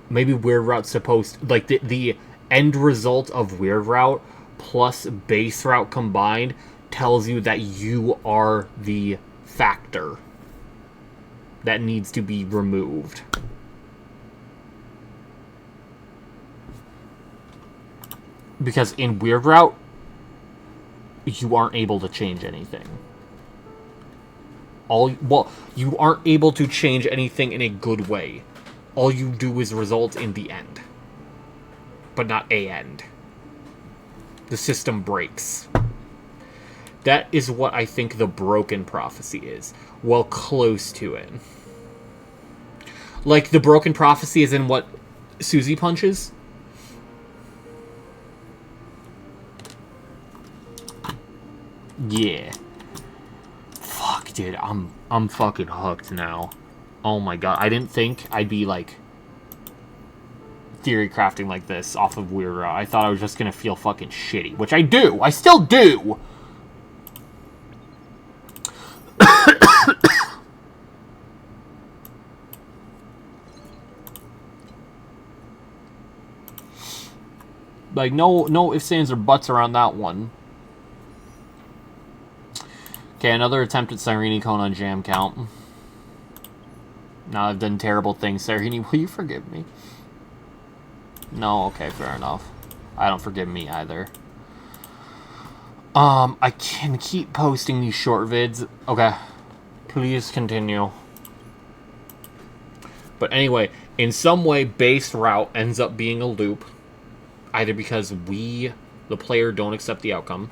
[SPEAKER 1] Maybe Weird Route's supposed... Like, the end result of Weird Route plus Base Route combined tells you that you are the factor that needs to be removed. Because in Weird Route, you aren't able to change anything. You aren't able to change anything in a good way. All you do is result in the end. But not a end. The system breaks. That is what I think the broken prophecy is. Well, close to it. Like, the broken prophecy is in what Susie punches? Yeah. Fuck, dude, I'm fucking hooked now. Oh my god, I didn't think I'd be, like, theory crafting like this off of Weird Route. I thought I was just gonna feel fucking shitty, which I do! I still do! Like, no ifs, ands, or buts around that one. Okay, another attempt at Cyrene Cone on jam count. Now I've done terrible things. Cyrene, will you forgive me? No, okay, fair enough. I don't forgive me either. I can keep posting these short vids. Okay. Please continue. But anyway, in some way, Base Route ends up being a loop. Either because we, the player, don't accept the outcome.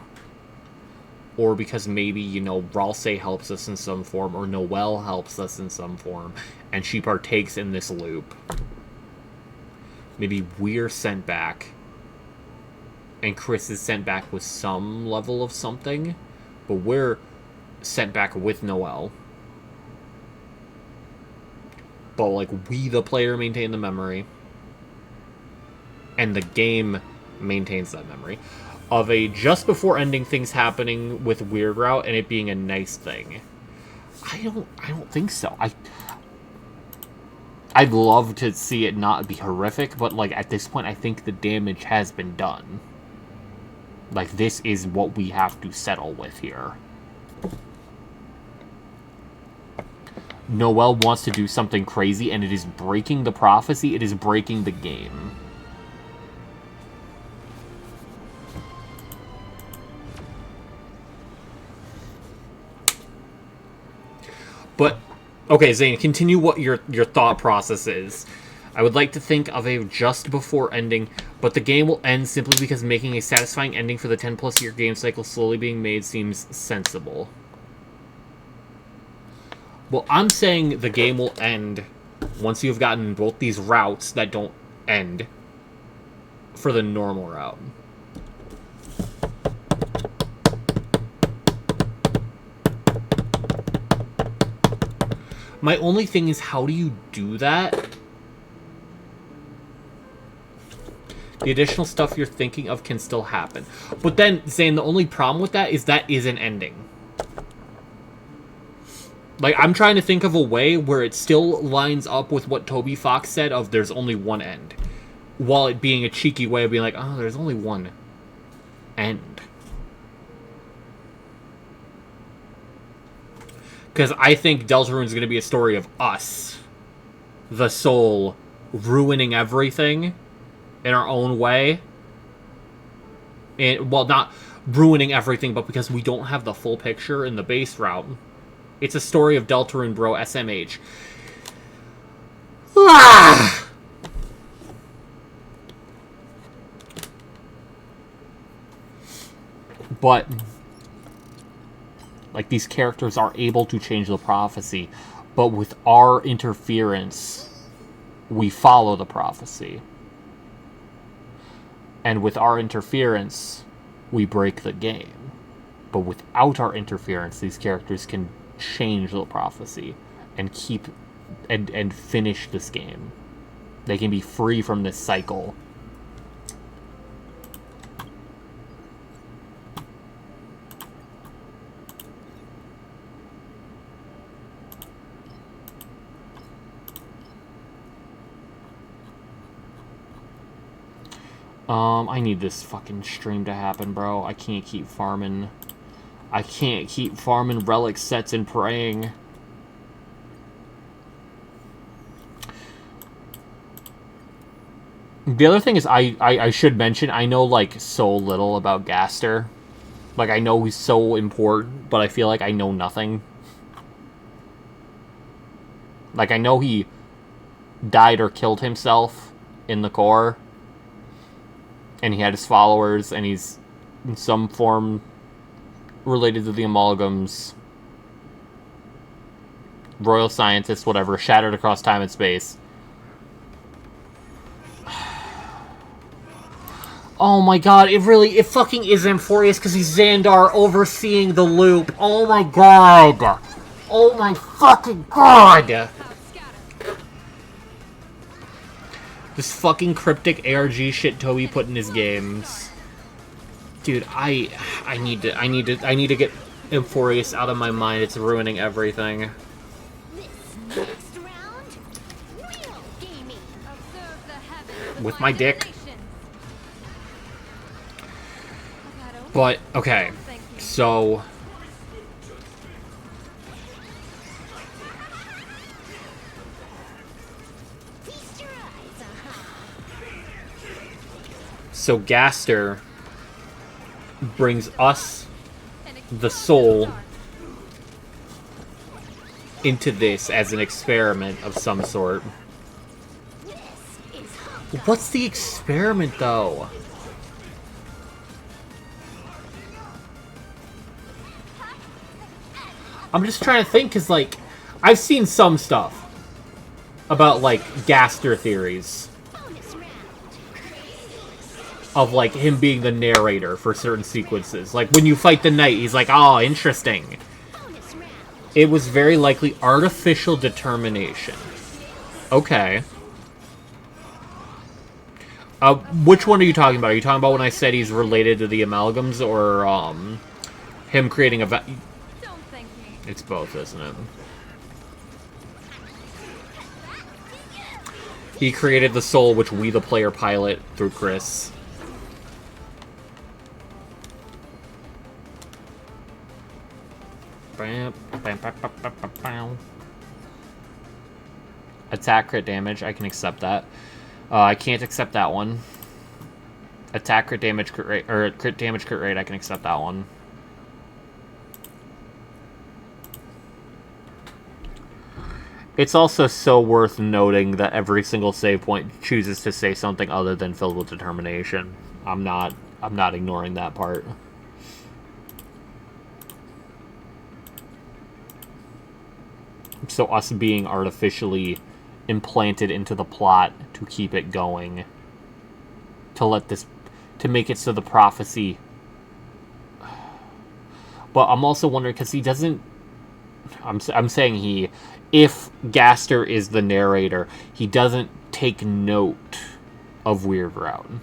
[SPEAKER 1] Or because maybe, you know, Ralsei helps us in some form, or Noelle helps us in some form, and she partakes in this loop. Maybe we're sent back, and Chris is sent back with some level of something, but we're sent back with Noelle. But, like, we, the player, maintain the memory, and the game maintains that memory. Of a just before ending things happening with Weird Route and it being a nice thing. I don't think so. I'd love to see it not be horrific, but like at this point I think the damage has been done. Like, this is what we have to settle with here. Noelle wants to do something crazy and it is breaking the prophecy, it is breaking the game. But, okay, Zane, continue what your thought process is. I would like to think of a just before ending, but the game will end simply because making a satisfying ending for the 10+ year game cycle slowly being made seems sensible. Well, I'm saying the game will end once you've gotten both these routes that don't end for the normal route. My only thing is, how do you do that? The additional stuff you're thinking of can still happen. But then, Zane, the only problem with that is an ending. Like, I'm trying to think of a way where it still lines up with what Toby Fox said of there's only one end. While it being a cheeky way of being like, oh, there's only one end. Because I think Deltarune is going to be a story of us, the soul, ruining everything in our own way. And, well, not ruining everything, but because we don't have the full picture in the Base Route. It's a story of Deltarune, bro, SMH. Ah! But, like, these characters are able to change the prophecy, but with our interference, we follow the prophecy. And with our interference, we break the game. But without our interference, these characters can change the prophecy. and keep and finish this game. They can be free from this cycle. I need this fucking stream to happen, bro. I can't keep farming. I can't keep farming relic sets and praying. The other thing is, I should mention, I know, like, so little about Gaster. Like, I know he's so important, but I feel like I know nothing. Like, I know he died or killed himself in the core. And he had his followers, and he's in some form related to the amalgams. Royal scientist, whatever, shattered across time and space. Oh my god, it fucking is Amphorius because he's Xandar overseeing the loop. Oh my god. Oh my fucking god. This fucking cryptic ARG shit Toby put in his games. Dude, I need to get Amphorius out of my mind. It's ruining everything. With my dick. But, okay. So... So Gaster brings us, the soul, into this as an experiment of some sort. What's the experiment, though? I'm just trying to think, because, like, I've seen some stuff about, like, Gaster theories. Of, like, him being the narrator for certain sequences. Like, when you fight the knight, he's like, oh, interesting. It was very likely artificial determination. Okay. Which one are you talking about? Are you talking about when I said he's related to the amalgams, or, him creating a... It's both, isn't it? He created the soul, which we, the player, pilot through Chris. Attack crit damage, I can accept that. I can't accept that one. Attack crit damage crit rate, or crit damage crit rate, I can accept that one. It's also so worth noting that every single save point chooses to say something other than filled with determination. I'm not ignoring that part. So us being artificially implanted into the plot to keep it going. To make it so the prophecy... But I'm also wondering, because he doesn't... I'm saying he... If Gaster is the narrator, he doesn't take note of Weirdrout.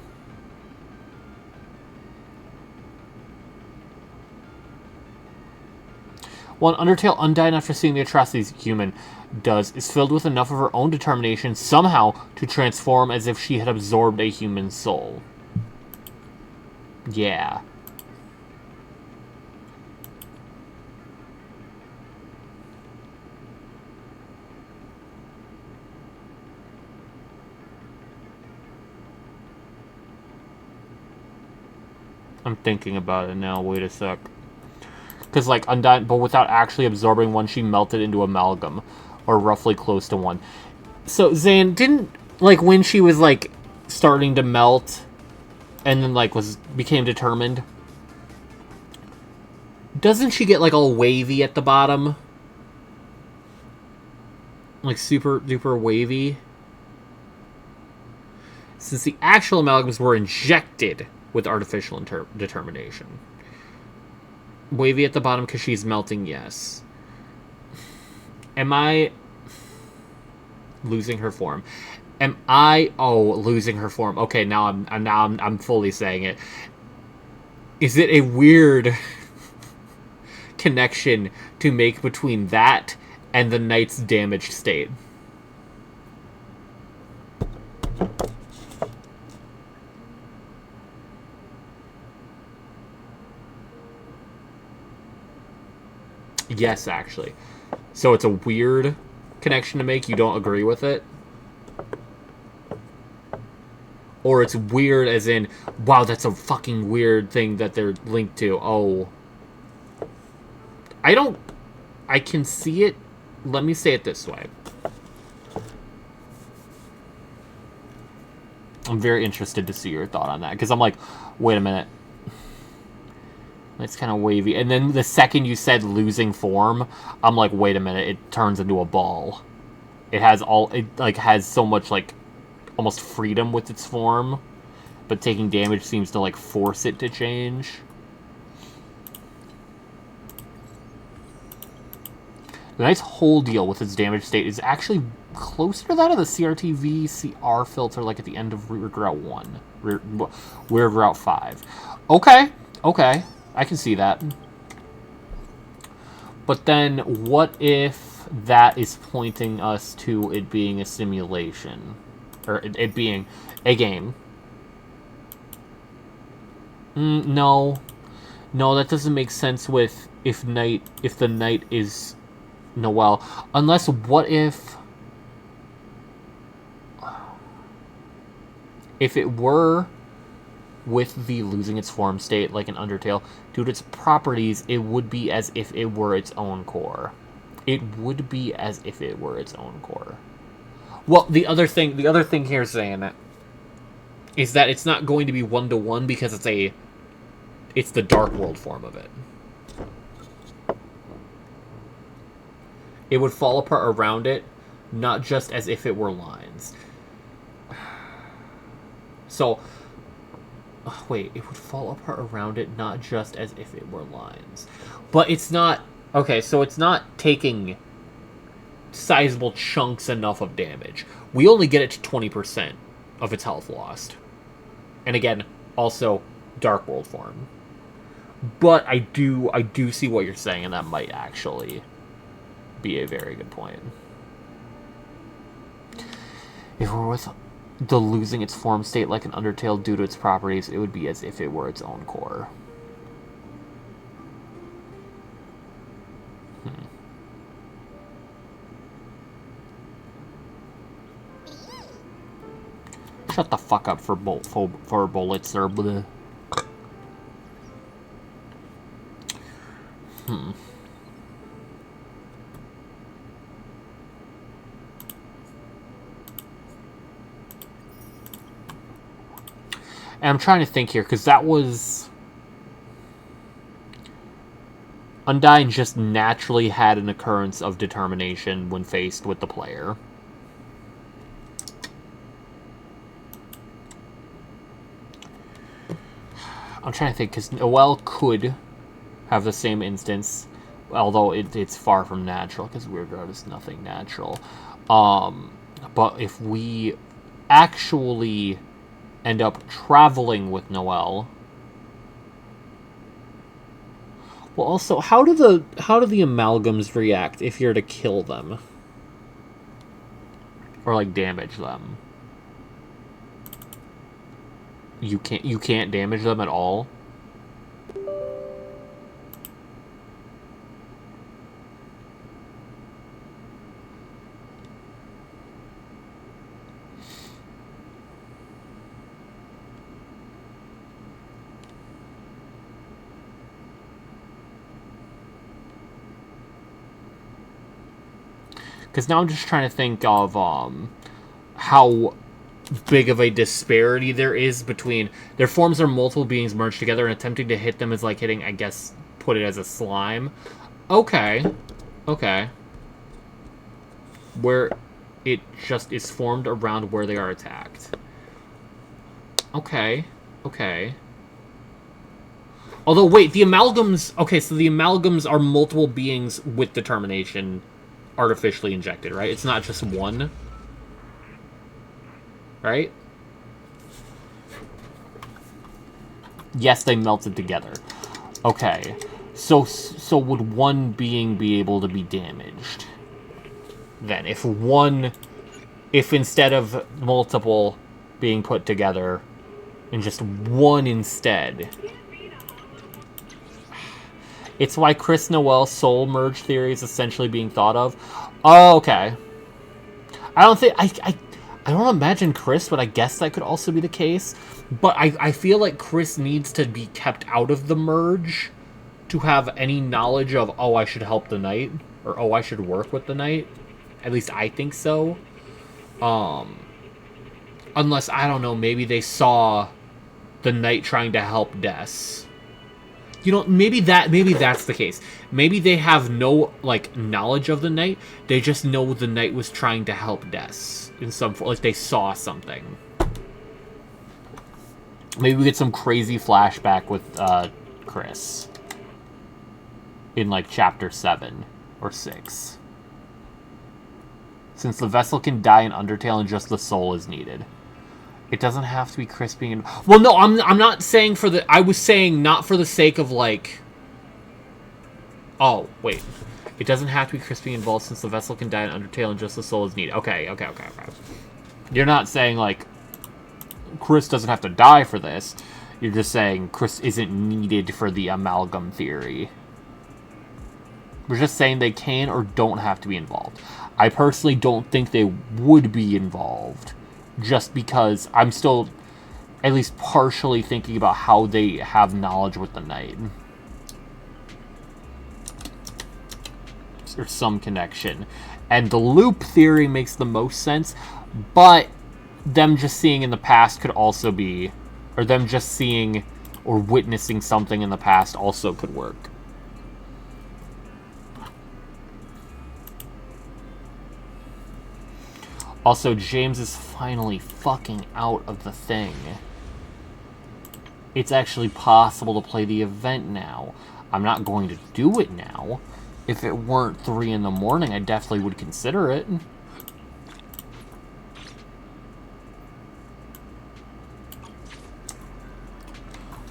[SPEAKER 1] While Undertale, undying after seeing the atrocities human does, is filled with enough of her own determination somehow to transform as if she had absorbed a human soul. Yeah. I'm thinking about it now. Wait a sec. Because, like, Undyne, but without actually absorbing one, she melted into amalgam. Or roughly close to one. So, Zan, didn't, like, when she was, like, starting to melt, and then, like, became determined, doesn't she get, like, all wavy at the bottom? Like, super duper wavy? Since the actual amalgams were injected with artificial determination. Wavy at the bottom because she's melting, yes. Am I Losing her form. Am I... Oh, losing her form. Okay, now I'm fully saying it. Is it a weird connection to make between that and the knight's damaged state? Yes, actually. So it's a weird connection to make. You don't agree with it? Or it's weird as in, wow, that's a fucking weird thing that they're linked to. Oh. I can see it. Let me say it this way. I'm very interested to see your thought on that. Because I'm like, wait a minute. It's kind of wavy. And then the second you said losing form, I'm like, wait a minute. It turns into a ball. It has has so much, like, almost freedom with its form. But taking damage seems to, like, force it to change. The knight's whole deal with its damage state is actually closer to that of the CRTV CR filter, like at the end of Weird Route 1. Weird Route 5. Okay. Okay. I can see that. But then, what if that is pointing us to it being a simulation? Or it being a game? No. No, that doesn't make sense with if the knight is Noelle. Unless, what if it were with the losing its form state, like an Undertale, due to its properties, it would be as if it were its own core. It would be as if it were its own core. Well, the other thing here saying that is that it's not going to be 1-to-1 because it's the Dark World form of it. It would fall apart around it, not just as if it were lines. So, wait, it would fall apart around it, not just as if it were lines. But it's not... Okay, so it's not taking sizable chunks enough of damage. We only get it to 20% of its health lost. And again, also, Dark World form. But I do see what you're saying, and that might actually be a very good point. If we're with the losing its form state like an Undertale due to its properties, it would be as if it were its own core. Shut the fuck up for bullets or bleh. And I'm trying to think here, because that was... Undyne just naturally had an occurrence of determination when faced with the player. I'm trying to think, because Noelle could have the same instance, although it's far from natural, because Weird Route is nothing natural. But if we actually end up traveling with Noelle... Well, also, how do the amalgams react if you're to kill them? Or, like, damage them? You can't damage them at all? Because now I'm just trying to think of how big of a disparity there is between... Their forms are multiple beings merged together, and attempting to hit them is like hitting, I guess, put it as a slime. Okay. Okay. Where it just is formed around where they are attacked. Okay. Okay. Although, wait, the amalgams... Okay, so the amalgams are multiple beings with determination artificially injected, right? It's not just one. right? Yes, they melted together. Okay. So would one being be able to be damaged? Then, if instead of multiple being put together, and just one instead. It's why Chris Noel's soul merge theory is essentially being thought of. Oh, okay. I don't imagine Chris, but I guess that could also be the case. But I feel like Chris needs to be kept out of the merge to have any knowledge of, oh, I should help the knight, or oh, I should work with the knight. At least I think so. Unless, I don't know, maybe they saw the knight trying to help Des. You know, maybe that's the case. Maybe they have no, like, knowledge of the knight. They just know the knight was trying to help Des in some, like, they saw something. Maybe we get some crazy flashback with Chris in, like, chapter 7 or 6. Since the vessel can die in Undertale and just the soul is needed. It doesn't have to be Chris being... Well, no, I'm not saying for the... I was saying not for the sake of, like... Oh, wait. It doesn't have to be Chris being involved since the vessel can die in Undertale and just the soul is needed. Okay. You're not saying, like, Chris doesn't have to die for this. You're just saying Chris isn't needed for the amalgam theory. We're just saying they can or don't have to be involved. I personally don't think they would be involved. Just because I'm still at least partially thinking about how they have knowledge with the knight. There's some connection. And the loop theory makes the most sense, but them just seeing in the past could also be, or them just seeing or witnessing something in the past also could work. Also, James is finally fucking out of the thing. It's actually possible to play the event now. I'm not going to do it now. If it weren't 3 in the morning, I definitely would consider it.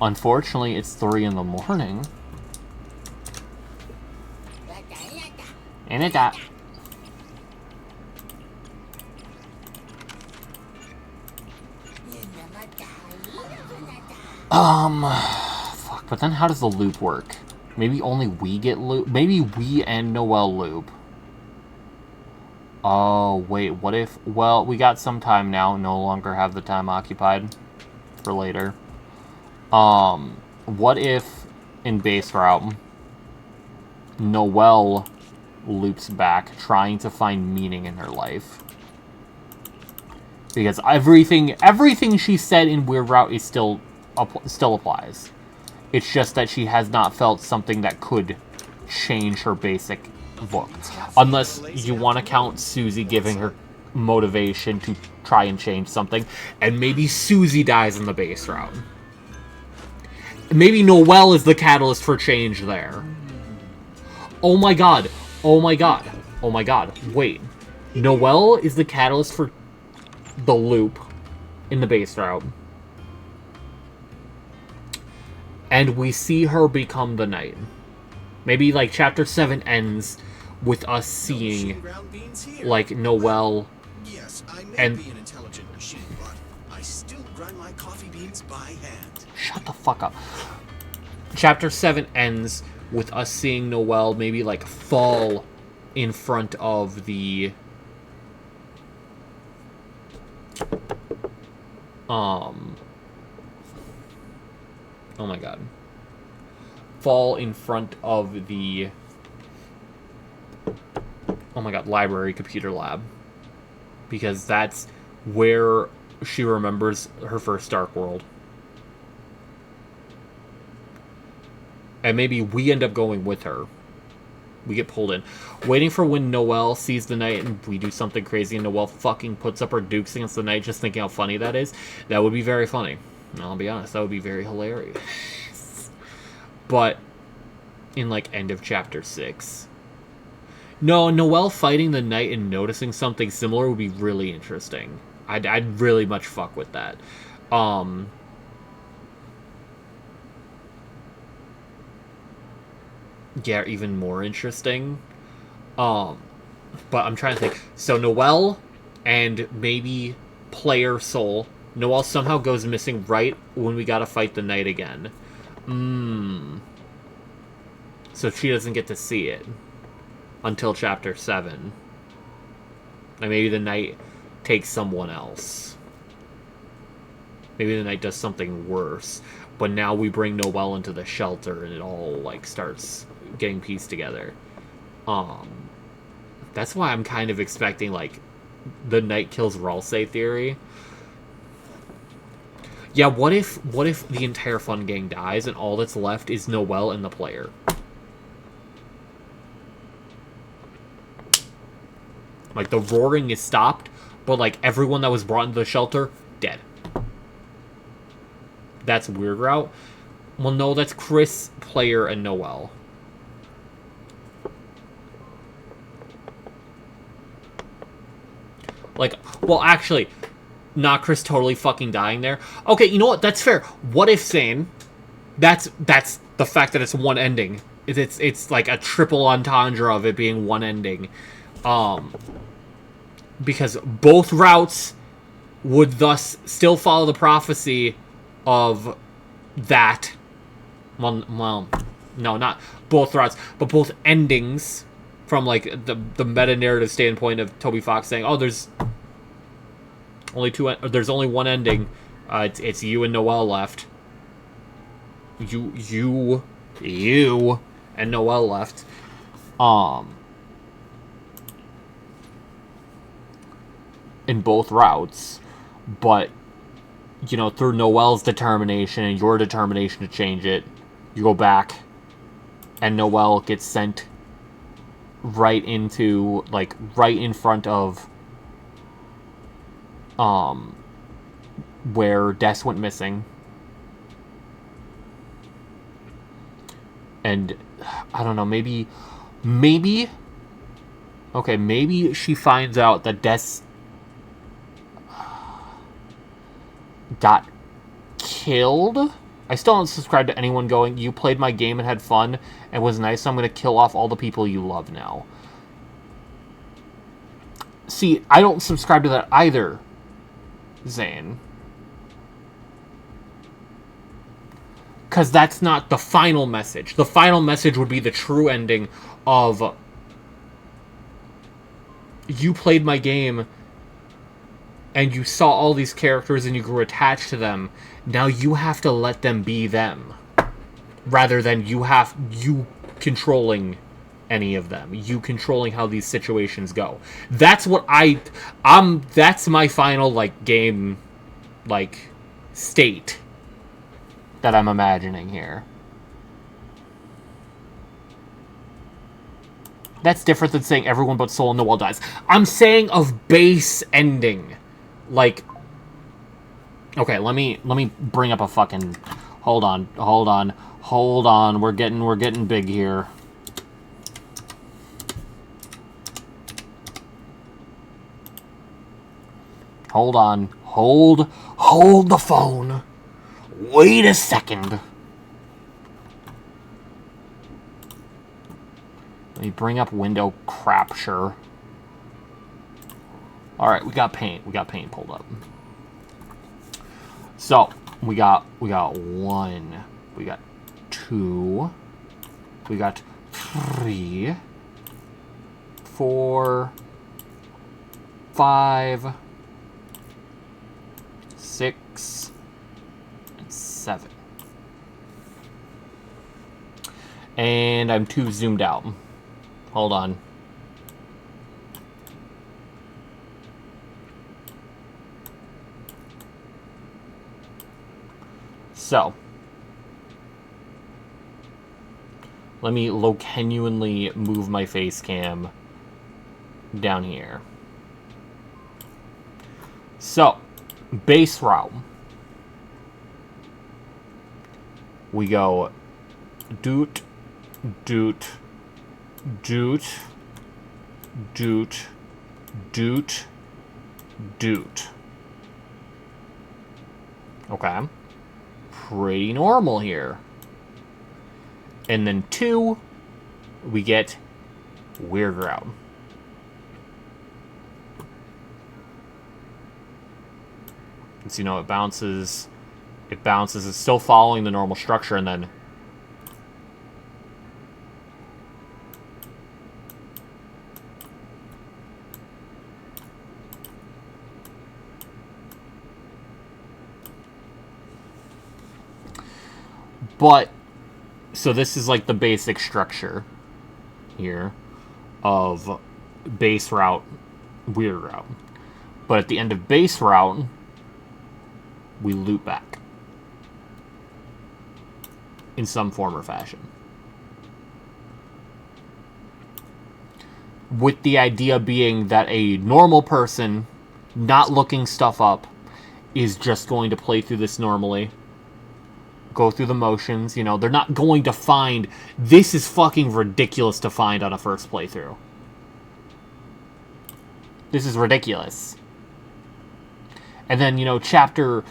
[SPEAKER 1] Unfortunately, it's 3 in the morning. And it got... Fuck, but then how does the loop work? Maybe only we get loop? Maybe we and Noelle loop. Oh, wait, what if... Well, we got some time now, no longer have the time occupied for later. What if, in base route, Noelle loops back, trying to find meaning in her life? Because everything she said in Weird Route is still applies. It's just that she has not felt something that could change her basic book. Unless you want to count Susie giving her motivation to try and change something. And maybe Susie dies in the base route. Maybe Noelle is the catalyst for change there. Oh my god. Oh my god. Oh my god. Wait. Noelle is the catalyst for the loop in the base route. And we see her become the knight. Maybe, like, Chapter 7 ends with us seeing, like, Noelle...
[SPEAKER 9] Yes, I may
[SPEAKER 1] and...
[SPEAKER 9] be an intelligent machine, but I still grind my coffee beans by hand.
[SPEAKER 1] Shut the fuck up. Chapter 7 ends with us seeing Noelle maybe, like, fall in front of the... Oh my god. Fall in front of the... Oh my god, library computer lab. Because that's where she remembers her first Dark World. And maybe we end up going with her. We get pulled in. Waiting for when Noelle sees the knight and we do something crazy and Noelle fucking puts up her dukes against the knight, just thinking how funny that is. That would be very funny. I'll be honest, that would be very hilarious. But in, like, end of chapter 6. No, Noelle fighting the knight and noticing something similar would be really interesting. I'd really much fuck with that. Yeah, even more interesting. But I'm trying to think. So Noelle and maybe Player Soul. Noelle somehow goes missing right when we gotta fight the knight again. So she doesn't get to see it until chapter 7. And maybe the knight takes someone else. Maybe the knight does something worse. But now we bring Noelle into the shelter and it all, like, starts getting pieced together. That's why I'm kind of expecting, like, the knight kills Ralsei theory. Yeah, what if the entire Fun Gang dies and all that's left is Noelle and the player? Like, the roaring is stopped, but, like, everyone that was brought into the shelter, dead. That's weird route. Well, no, that's Chris, Player, and Noelle. Like, well, actually, not Chris totally fucking dying there. Okay, you know what? That's fair. What if Zane? That's the fact that it's one ending. It's like a triple entendre of it being one ending. Because both routes would thus still follow the prophecy of that. Well, no, not both routes, but both endings from, like, the meta-narrative standpoint of Toby Fox saying, oh, there's only one ending. It's you and Noelle left. You and Noelle left. In both routes, but, you know, through Noelle's determination and your determination to change it, you go back, and Noelle gets sent right into, like, right in front of, where Des went missing. And, I don't know, maybe, okay, maybe she finds out that Des got killed. I still don't subscribe to anyone going, you played my game and had fun and was nice, so I'm going to kill off all the people you love now. See, I don't subscribe to that either, Zane. Because that's not the final message. The final message would be the true ending of, you played my game and you saw all these characters and you grew attached to them. Now you have to let them be them. Rather than you controlling any of them. You controlling how these situations go. That's what that's my final, like, game, like, state that I'm imagining here. That's different than saying everyone but Soul and Noelle dies. I'm saying of base ending. Like, okay, let me bring up a fucking, hold on, we're getting big here. Hold on, hold the phone. Wait a second. Let me bring up window capture. Alright, we got paint pulled up. So, we got 1, we got 2, we got 3, 4, 5, 6, and 7. And I'm too zoomed out. Hold on. So, let me genuinely move my face cam down here. So, base route. We go doot, doot, doot, doot, doot, doot. Okay. Pretty normal here. And then 2, we get Weird Route. So, you know, it bounces, it's still following the normal structure, and then but, so this is like the basic structure here of base route, weird route. But at the end of base route, we loop back in some form or fashion. With the idea being that a normal person not looking stuff up is just going to play through this normally, go through the motions, you know, they're not going to find, this is fucking ridiculous to find on a first playthrough. This is ridiculous. And then, you know, chapter,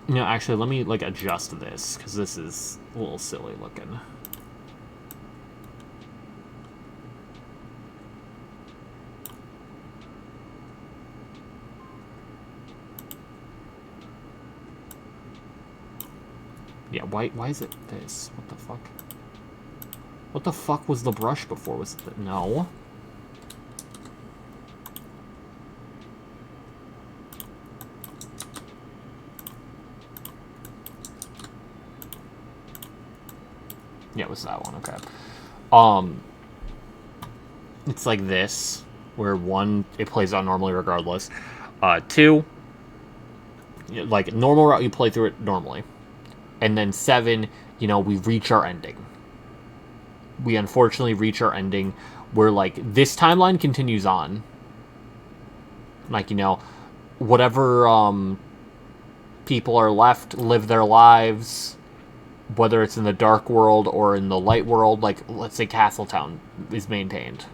[SPEAKER 1] you know, actually, let me, like, adjust this, because this is a little silly looking. Yeah, why is it this? What the fuck? What the fuck was the brush before? Was it no? Yeah, it was that one, okay. It's like this, where 1, it plays out normally regardless. 2, like, normal route, you play through it normally. And then 7, you know, we reach our ending. We unfortunately reach our ending where, like, this timeline continues on. Like, you know, whatever people are left live their lives, whether it's in the dark world or in the light world, like, let's say Castletown is maintained.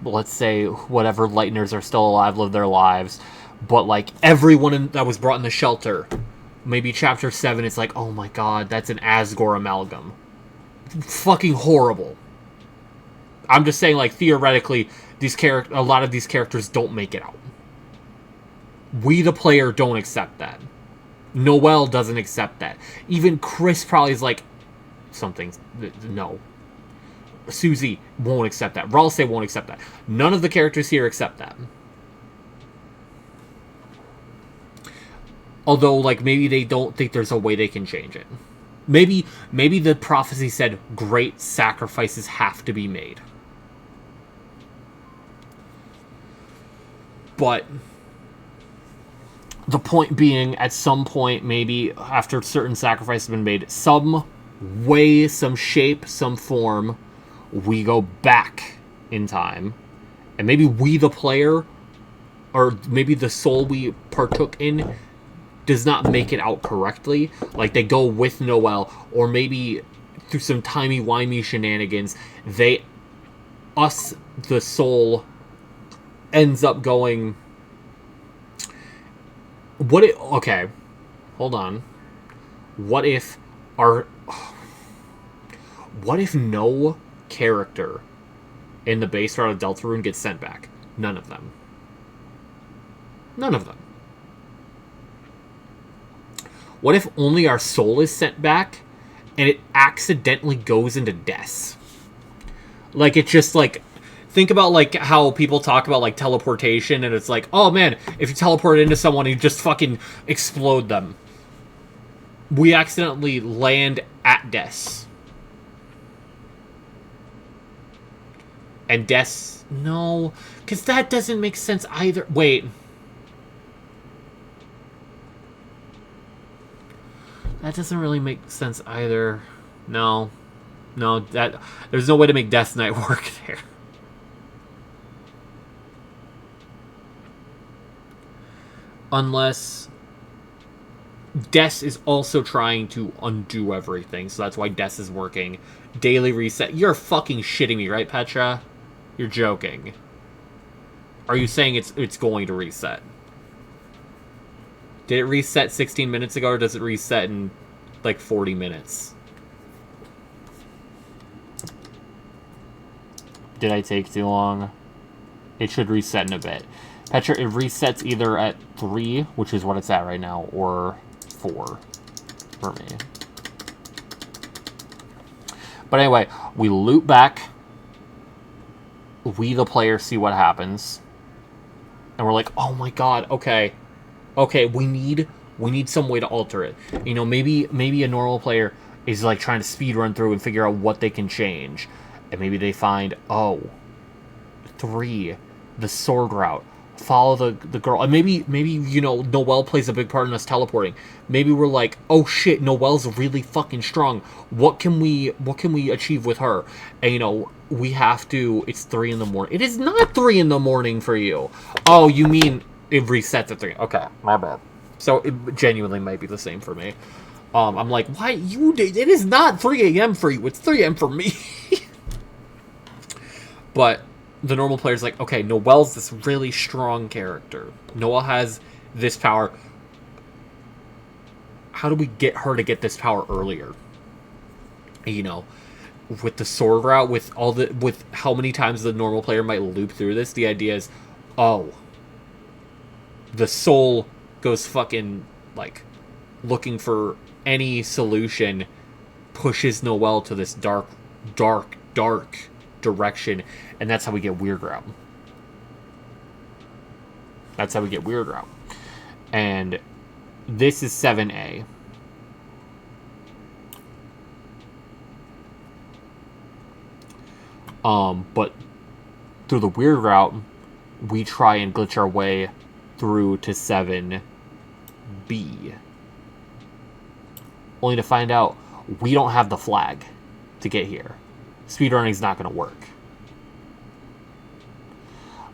[SPEAKER 1] Let's say whatever Lightners are still alive live their lives, but, like, everyone that was brought in the shelter, maybe chapter 7, it's like, oh my god, that's an Asgore amalgam. Fucking horrible. I'm just saying, like, theoretically, a lot of these characters don't make it out. We, the player, don't accept that. Noelle doesn't accept that. Even Chris probably is like, no. Susie won't accept that. Ralsei won't accept that. None of the characters here accept that. Although, like, maybe they don't think there's a way they can change it. Maybe the prophecy said great sacrifices have to be made. But the point being, at some point, maybe after certain sacrifices have been made, some way, some shape, some form, we go back in time, and maybe we, the player, or maybe the soul we partook in, does not make it out correctly. Like, they go with Noelle, or maybe through some timey-wimey shenanigans, the soul, ends up going... Okay, hold on. What if no character in the base route of Deltarune gets sent back? None of them. None of them. What if only our soul is sent back and it accidentally goes into Des? Like, it just, like... Think about, like, how people talk about, like, teleportation, and it's like, oh man, if you teleport into someone, you just fucking explode them. We accidentally land at Des. And Des... No, because that doesn't make sense either. Wait. That doesn't really make sense either. No. No, there's no way to make Death Knight work there. Unless Des is also trying to undo everything, so that's why Des is working. Daily reset. You're fucking shitting me, right, Petra? You're joking. Are you saying it's going to reset? Did it reset 16 minutes ago, or does it reset in, like, 40 minutes? Did I take too long? It should reset in a bit. Petra, it resets either at 3, which is what it's at right now, or 4 for me. But anyway, we loop back. We, the player, see what happens. And we're like, oh my god, okay. Okay, we need some way to alter it. You know, maybe a normal player is like trying to speed run through and figure out what they can change. And maybe they find, 3, the sword route. Follow the girl. And maybe, you know, Noelle plays a big part in us teleporting. Maybe we're like, oh shit, Noelle's really fucking strong. What can we achieve with her? And, you know, we have to, it's 3 in the morning. It is not 3 in the morning for you. Oh, you mean it resets at 3. Okay, my bad. So it genuinely might be the same for me. I'm like, why you did? It is not 3 a.m. for you. It's 3 a.m. for me. But the normal player's like, okay, Noelle's this really strong character. Noelle has this power. How do we get her to get this power earlier? You know, with the sword route, with how many times the normal player might loop through this, the idea is, oh, the soul goes fucking, like, looking for any solution, pushes Noelle to this dark direction, and that's how we get Weird Route. That's how we get Weird Route. And this is 7A. But through the Weird Route, we try and glitch our way through to 7B. Only to find out we don't have the flag to get here. Speedrunning's not going to work.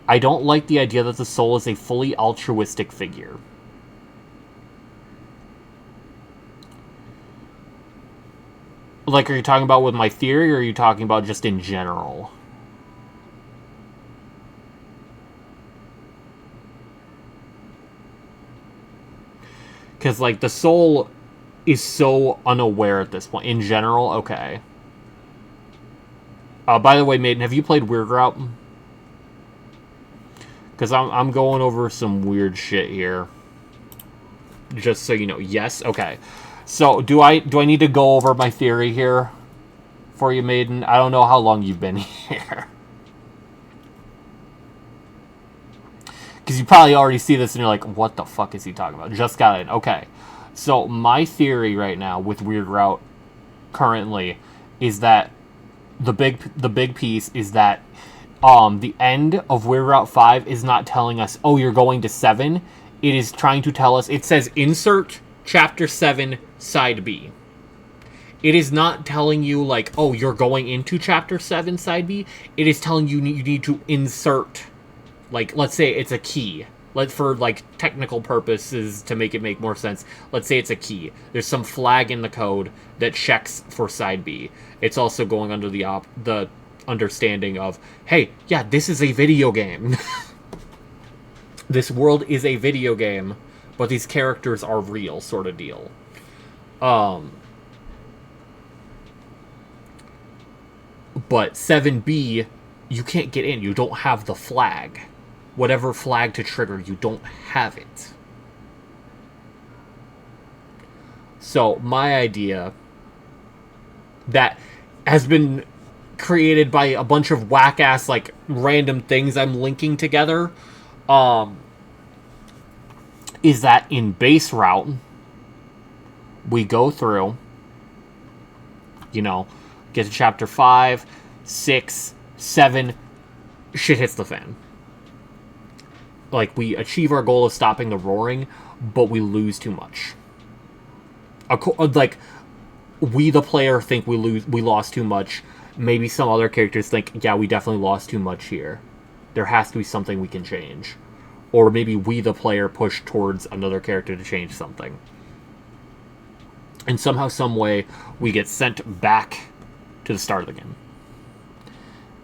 [SPEAKER 1] I don't like the idea that the soul is a fully altruistic figure. Like, are you talking about with my theory, or are you talking about just in general? Because, like, the soul is so unaware at this point. In general, okay. By the way, Maiden, have you played Weird Route? Because I'm going over some weird shit here. Just so you know. Yes? Okay. So, do I need to go over my theory here for you, Maiden? I don't know how long you've been here. Because you probably already see this and you're like, what the fuck is he talking about? Just got in. Okay. So, my theory right now with Weird Route currently is that the big piece is that the end of Weird Route 5 is not telling us, oh, you're going to 7. It is trying to tell us, it says insert Chapter 7, Side B. It is not telling you, like, oh, you're going into Chapter 7, Side B. It is telling you you need to insert, like, let's say it's a key. For, like, technical purposes, to make it make more sense, let's say it's a key. There's some flag in the code that checks for Side B. It's also going under the understanding of, hey, yeah, this is a video game. This world is a video game, but these characters are real, sort of deal. But 7B, you can't get in. You don't have the flag. Whatever flag to trigger, you don't have it. So, my idea that has been created by a bunch of whack-ass, like, random things I'm linking together, is that in base route, we go through, you know, get to chapter 5, 6, 7, shit hits the fan. Like, we achieve our goal of stopping the roaring, but we lose too much. Like, we, the player, think we lost too much. Maybe some other characters think, yeah, we definitely lost too much here. There has to be something we can change. Or maybe we, the player, push towards another character to change something. And somehow, some way, we get sent back to the start of the game.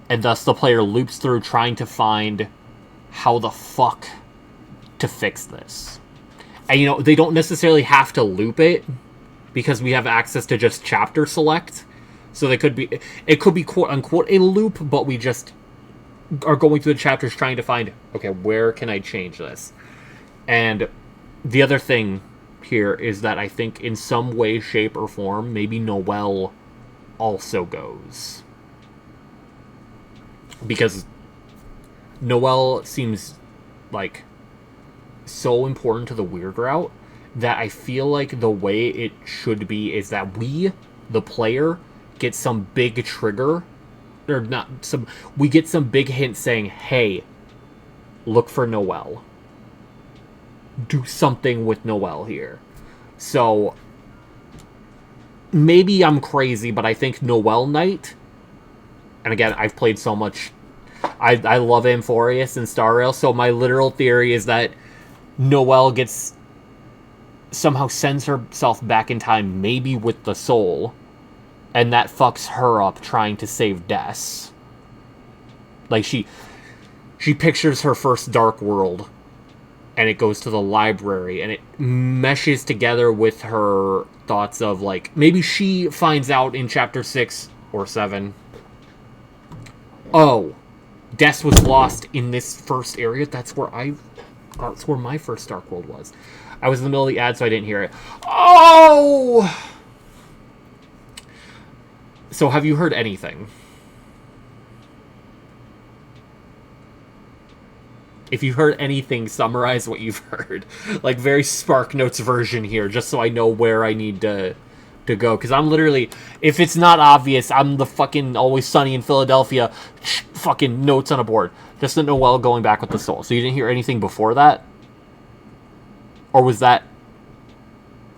[SPEAKER 1] And thus, the player loops through trying to find how the fuck to fix this. And, you know, they don't necessarily have to loop it, because we have access to just chapter select. So it could be quote-unquote a loop, but we just are going through the chapters trying to find, okay, where can I change this? And the other thing here is that I think in some way, shape, or form, maybe Noelle also goes. Because Noelle seems like so important to the weird route that I feel like the way it should be is that we, the player, get some big trigger, or not some, we get some big hint saying, hey, look for Noelle. Do something with Noelle here. So, maybe I'm crazy, but I think Noelle Knight, and again, I've played so much, I love Amphorius and Star Rail, so my literal theory is that Noelle somehow sends herself back in time, maybe with the soul, and that fucks her up trying to save Des. Like, she pictures her first Dark World, and it goes to the library, and it meshes together with her thoughts of, like, maybe she finds out in chapter 6 or 7, oh, Des was lost in this first area. That's where my first Dark World was. I was in the middle of the ad, so I didn't hear it. Oh! So, have you heard anything? If you heard anything, summarize what you've heard. Like, very Spark Notes version here, just so I know where I need to go. Because I'm literally, if it's not obvious, I'm the fucking Always Sunny in Philadelphia fucking notes on a board. Just a Noelle going back with the soul. So you didn't hear anything before that? Or was that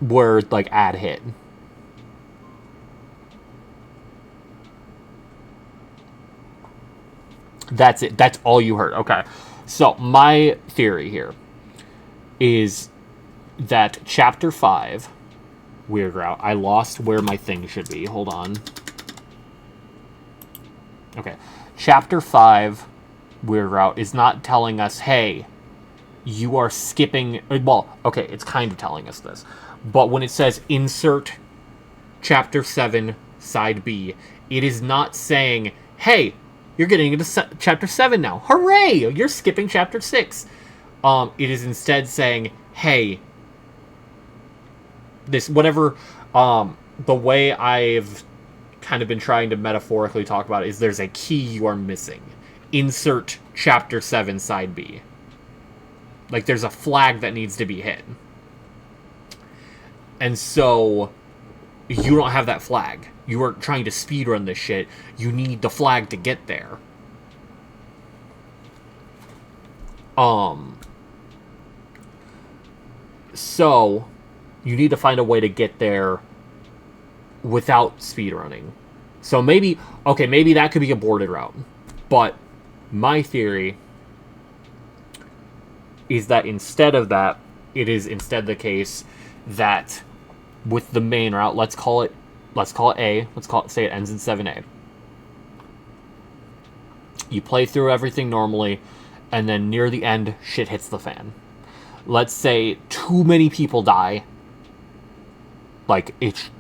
[SPEAKER 1] where, like, ad hit? That's it. That's all you heard. Okay. So, my theory here is that Chapter 5, Weird Route, I lost where my thing should be. Hold on. Okay. Chapter 5, Weird Route, is not telling us, hey, you are skipping... Well, okay, it's kind of telling us this. But when it says insert Chapter 7, Side B, it is not saying, hey, you're getting into Chapter 7 now. Hooray! You're skipping Chapter 6. It is instead saying, hey, this, whatever, the way I've kind of been trying to metaphorically talk about it is there's a key you are missing. Insert Chapter 7, Side B. Like, there's a flag that needs to be hit. And so, you don't have that flag. You are trying to speedrun this shit. You need the flag to get there. So, you need to find a way to get there without speedrunning. So maybe, okay, maybe that could be a boarded route. But my theory is that instead of that, it is instead the case that with the main route, let's call it A. Say it ends in 7A. You play through everything normally, and then near the end, shit hits the fan. Let's say too many people die. Like, it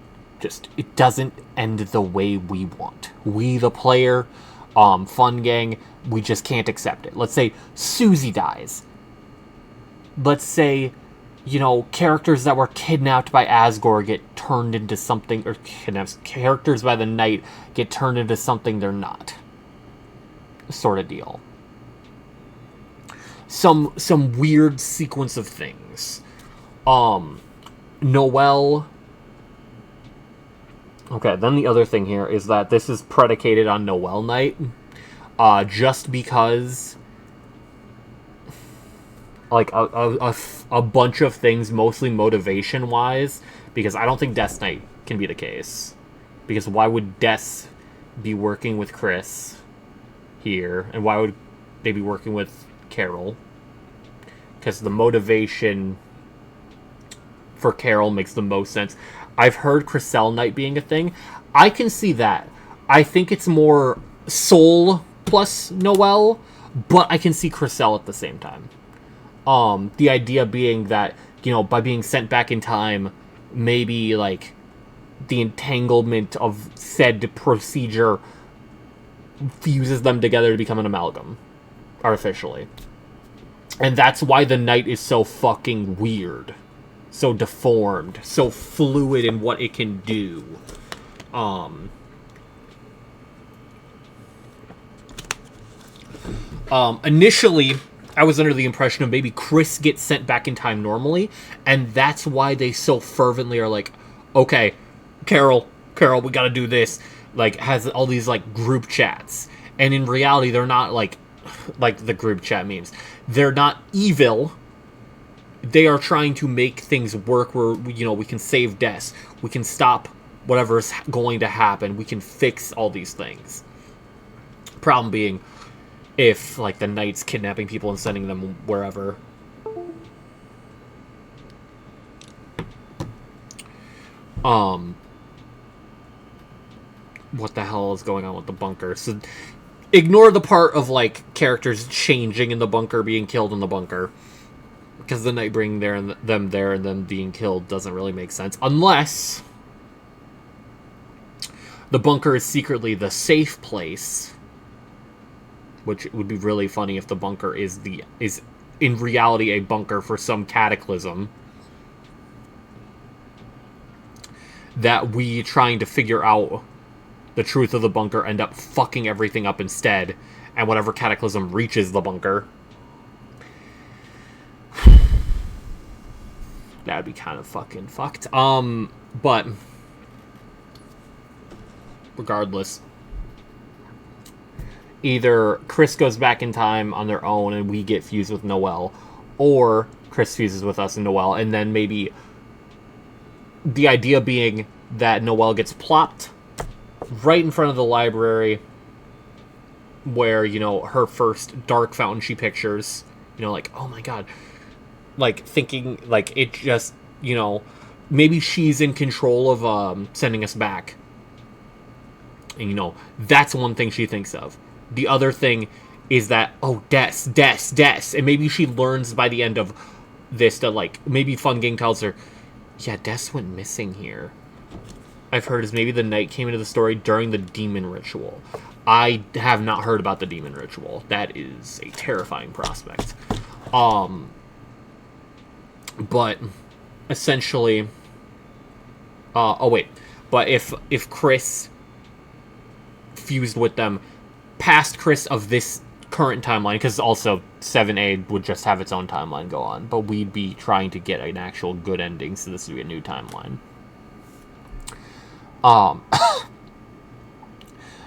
[SPEAKER 1] doesn't end the way we want. We, the player, Fun Gang, we just can't accept it. Let's say Susie dies. Let's say, you know, characters that were kidnapped by Asgore get turned into something, or characters by the Knight get turned into something they're not. Sort of deal. Some weird sequence of things. Noelle. Okay, then the other thing here is that this is predicated on Noelle Knight. Just because, like, a bunch of things, mostly motivation-wise, because I don't think Des Knight can be the case. Because why would Des be working with Chris here, and why would they be working with Carol? Because the motivation for Carol makes the most sense. I've heard Crystal Knight being a thing. I can see that. I think it's more Soul plus Noelle, But I can see Chriselle at the same time. The idea being that, you know, by being sent back in time, maybe, like, the entanglement of said procedure fuses them together to become an amalgam. Artificially. And that's why the night is so fucking weird. So deformed. So fluid in what it can do. Initially, I was under the impression of maybe Chris gets sent back in time normally, and that's why they so fervently are like, okay, Carol, we gotta do this. Like, has all these, like, group chats. And in reality, they're not, like the group chat memes. They're not evil. They are trying to make things work where, you know, we can save Des. We can stop whatever's going to happen. We can fix all these things. Problem being, if, like, the Knight's kidnapping people and sending them wherever. What the hell is going on with the bunker? So, ignore the part of, like, characters changing in the bunker, being killed in the bunker. Because the Knight bringing them there and them being killed doesn't really make sense. Unless the bunker is secretly the safe place. Which would be really funny if the bunker is in reality a bunker for some cataclysm. That we, trying to figure out the truth of the bunker, end up fucking everything up instead. And whatever cataclysm reaches the bunker, that'd be kind of fucking fucked. But regardless, either Chris goes back in time on their own and we get fused with Noelle, or Chris fuses with us and Noelle, and then maybe the idea being that Noelle gets plopped right in front of the library where, you know, her first dark fountain she pictures, you know, like, oh my god, like, thinking, like, it just, you know, maybe she's in control of sending us back. And, you know, that's one thing she thinks of. The other thing is that, oh, Des. And maybe she learns by the end of this that, like, maybe Fun Gang tells her, yeah, Des went missing here. I've heard is maybe the Knight came into the story during the demon ritual. I have not heard about the demon ritual. That is a terrifying prospect. But essentially, but if Chris fused with them past Chris of this current timeline, because also 7A would just have its own timeline go on, but we'd be trying to get an actual good ending, so this would be a new timeline.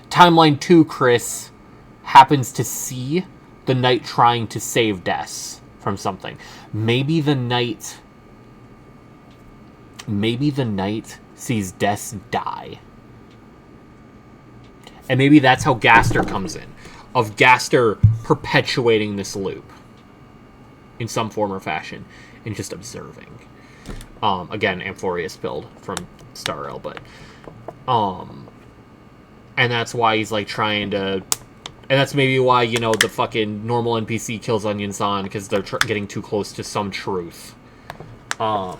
[SPEAKER 1] Timeline 2, Chris happens to see the Knight trying to save Des from something. Maybe the Knight sees Des die. And maybe that's how Gaster comes in. Of Gaster perpetuating this loop. In some form or fashion. And just observing. Again, Amphorius pilled from Star-Rail, but... and that's why he's, like, trying to... And that's maybe why, you know, the fucking normal NPC kills Onion-san, because they're getting too close to some truth. Something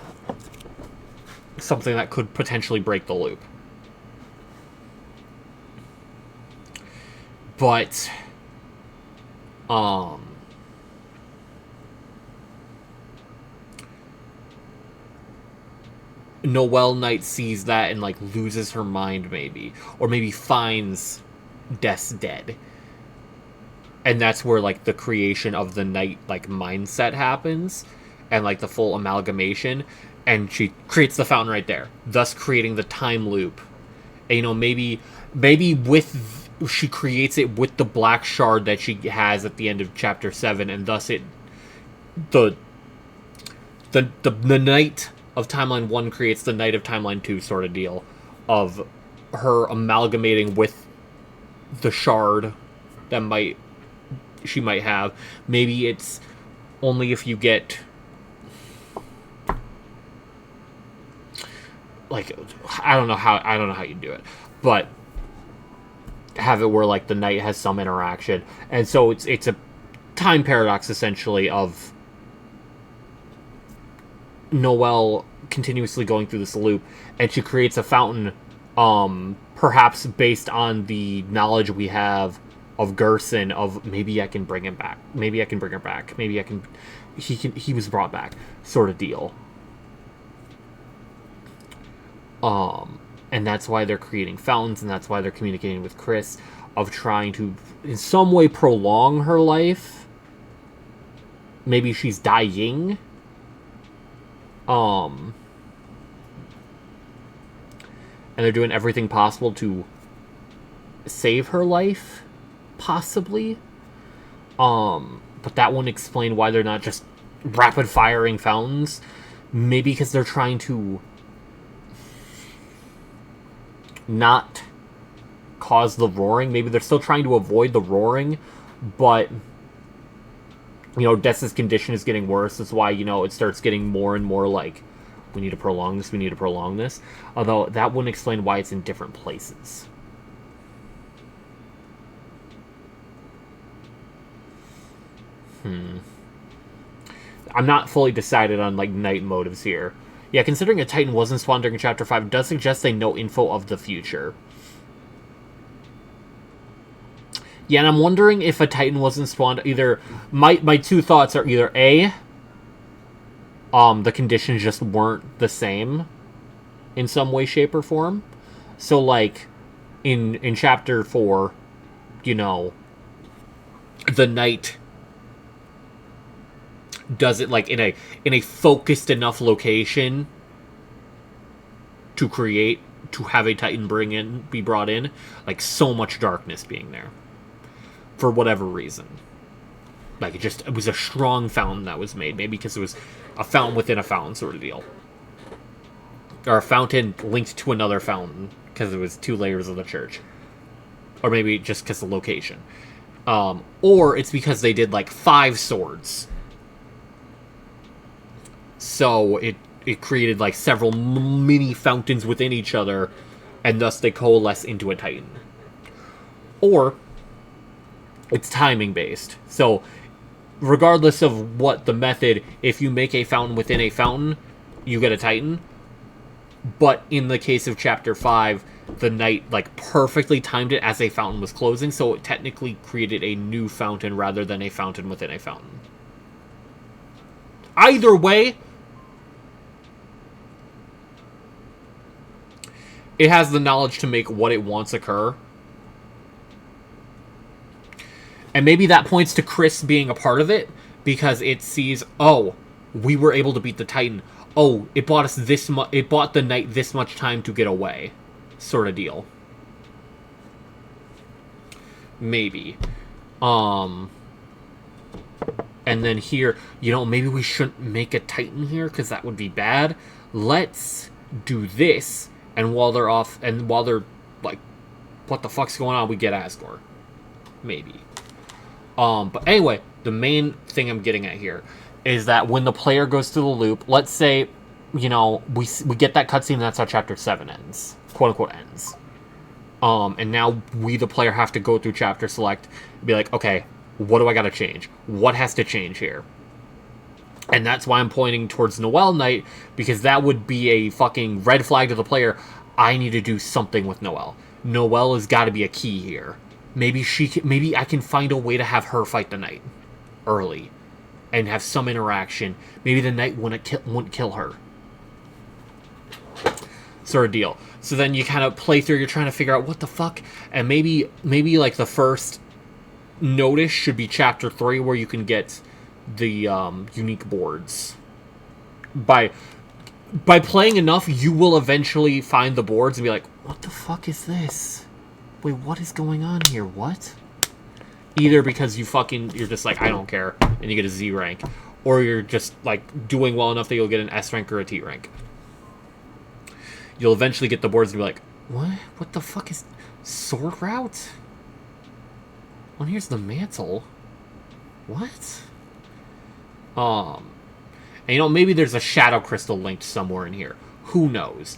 [SPEAKER 1] that could potentially break the loop. But, Noelle Knight sees that and, like, loses her mind, maybe. Or maybe finds Des dead. And that's where, like, the creation of the Knight, like, mindset happens. And, like, the full amalgamation. And she creates the fountain right there. Thus creating the time loop. And, you know, maybe with... She creates it with the black shard that she has at the end of Chapter 7. And thus it... The Knight of Timeline 1 creates the Knight of Timeline 2 sort of deal. Of her amalgamating with the shard that she might have. Maybe it's only if you get... Like, I don't know how you do it. But have it where, like, the Knight has some interaction. And so it's a time paradox, essentially, of Noelle continuously going through this loop, and she creates a fountain, perhaps based on the knowledge we have of Gerson, of maybe I can bring him back, maybe I can bring her back, maybe I can, he was brought back, sort of deal. And that's why they're creating fountains, and that's why they're communicating with Chris, of trying to, in some way, prolong her life. Maybe she's dying. And they're doing everything possible to save her life, possibly. But that wouldn't explain why they're not just rapid firing fountains. Maybe because they're trying to not cause the roaring. Maybe they're still trying to avoid the roaring, but you know, Dessa's condition is getting worse. That's why, you know, it starts getting more and more like, we need to prolong this, we need to prolong this. Although that wouldn't explain why it's in different places. I'm not fully decided on, like, Knight motives here. Yeah, considering a Titan wasn't spawned during Chapter 5, it does suggest they know info of the future. Yeah, and I'm wondering if a Titan wasn't spawned, either... My two thoughts are either A, the conditions just weren't the same in some way, shape, or form. So, like, in Chapter 4, you know, the Knight does it, like, in a focused enough location to have a Titan be brought in, like, so much darkness being there. For whatever reason. Like, it was a strong fountain that was made. Maybe because it was a fountain within a fountain sort of deal. Or a fountain linked to another fountain, because it was 2 layers of the church. Or maybe just because of the location. Or it's because they did, like, 5 swords. So it created, like, several mini fountains within each other, and thus they coalesce into a Titan. Or it's timing based. So regardless of what the method, if you make a fountain within a fountain, you get a Titan. But in the case of Chapter 5, the Knight, like, perfectly timed it as a fountain was closing, so it technically created a new fountain rather than a fountain within a fountain. Either way, it has the knowledge to make what it wants occur. And maybe that points to Chris being a part of it, because it sees, oh, we were able to beat the Titan. Oh, it bought us this much. It bought the Knight this much time to get away, sort of deal. Maybe. And then here, you know, maybe we shouldn't make a Titan here, because that would be bad. Let's do this, and while they're off, and while they're like, what the fuck's going on, we get Asgore. Maybe. But anyway, the main thing I'm getting at here is that when the player goes through the loop, let's say, you know, we get that cutscene, and that's how Chapter 7 ends. Quote-unquote ends. And now we, the player, have to go through Chapter Select and be like, okay, what do I gotta change? What has to change here? And that's why I'm pointing towards Noelle Knight, because that would be a fucking red flag to the player. I need to do something with Noelle. Noelle has got to be a key here. Maybe I can find a way to have her fight the Knight early and have some interaction. Maybe the Knight wouldn't kill her. Sort of deal. So then you kind of play through, you're trying to figure out what the fuck, and maybe like the first notice should be Chapter 3, where you can get the unique boards. By playing enough, you will eventually find the boards and be like, what the fuck is this? Wait, what is going on here? What? Either because you're just like, I don't care, and you get a Z rank, or you're just, like, doing well enough that you'll get an S rank or a T rank. You'll eventually get the boards and be like, what? What the fuck is... Sword Route? Well, here's the mantle. What? And, you know, maybe there's a Shadow Crystal linked somewhere in here. Who knows?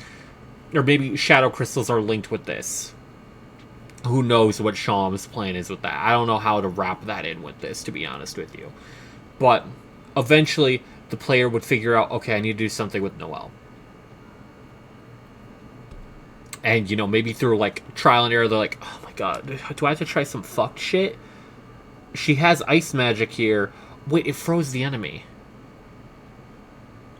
[SPEAKER 1] Or maybe Shadow Crystals are linked with this. who knows what Shawm's plan is with that. I don't know how to wrap that in with this, to be honest with you. But eventually, the player would figure out, okay, I need to do something with Noelle. And, you know, maybe through, like, trial and error, they're like, oh my god, do I have to try some fuck shit? She has ice magic here. Wait, it froze the enemy.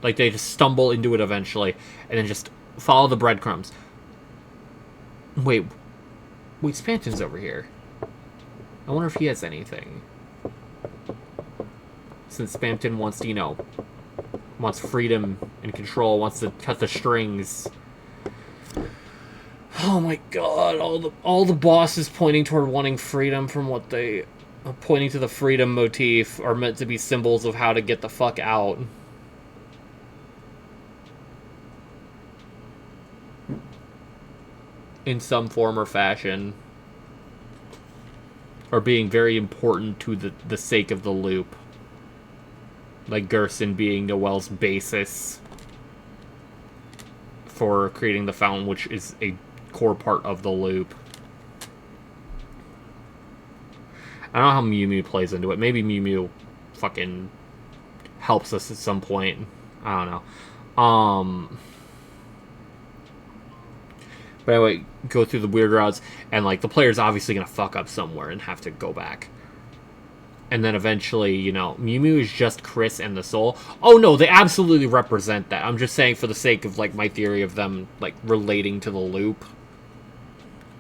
[SPEAKER 1] Like, they just stumble into it eventually, and then just follow the breadcrumbs. Wait, Spanton's over here. I wonder if he has anything. Since Spanton wants to, you know, wants freedom and control, wants to cut the strings. Oh my god, all the bosses pointing toward wanting freedom from what they... pointing to the freedom motif are meant to be symbols of how to get the fuck out. In some form or fashion. Or being very important to the sake of the loop. Like Gerson being Noelle's basis for creating the fountain, which is a core part of the loop. I don't know how Mew Mew plays into it. Maybe Mew Mew fucking helps us at some point. I don't know. But anyway, go through the weird routes, and like the player's obviously gonna fuck up somewhere and have to go back. And then eventually, you know, Mew Mew is just Chris and the Soul. Oh no, they absolutely represent that. I'm just saying for the sake of like my theory of them like relating to the loop.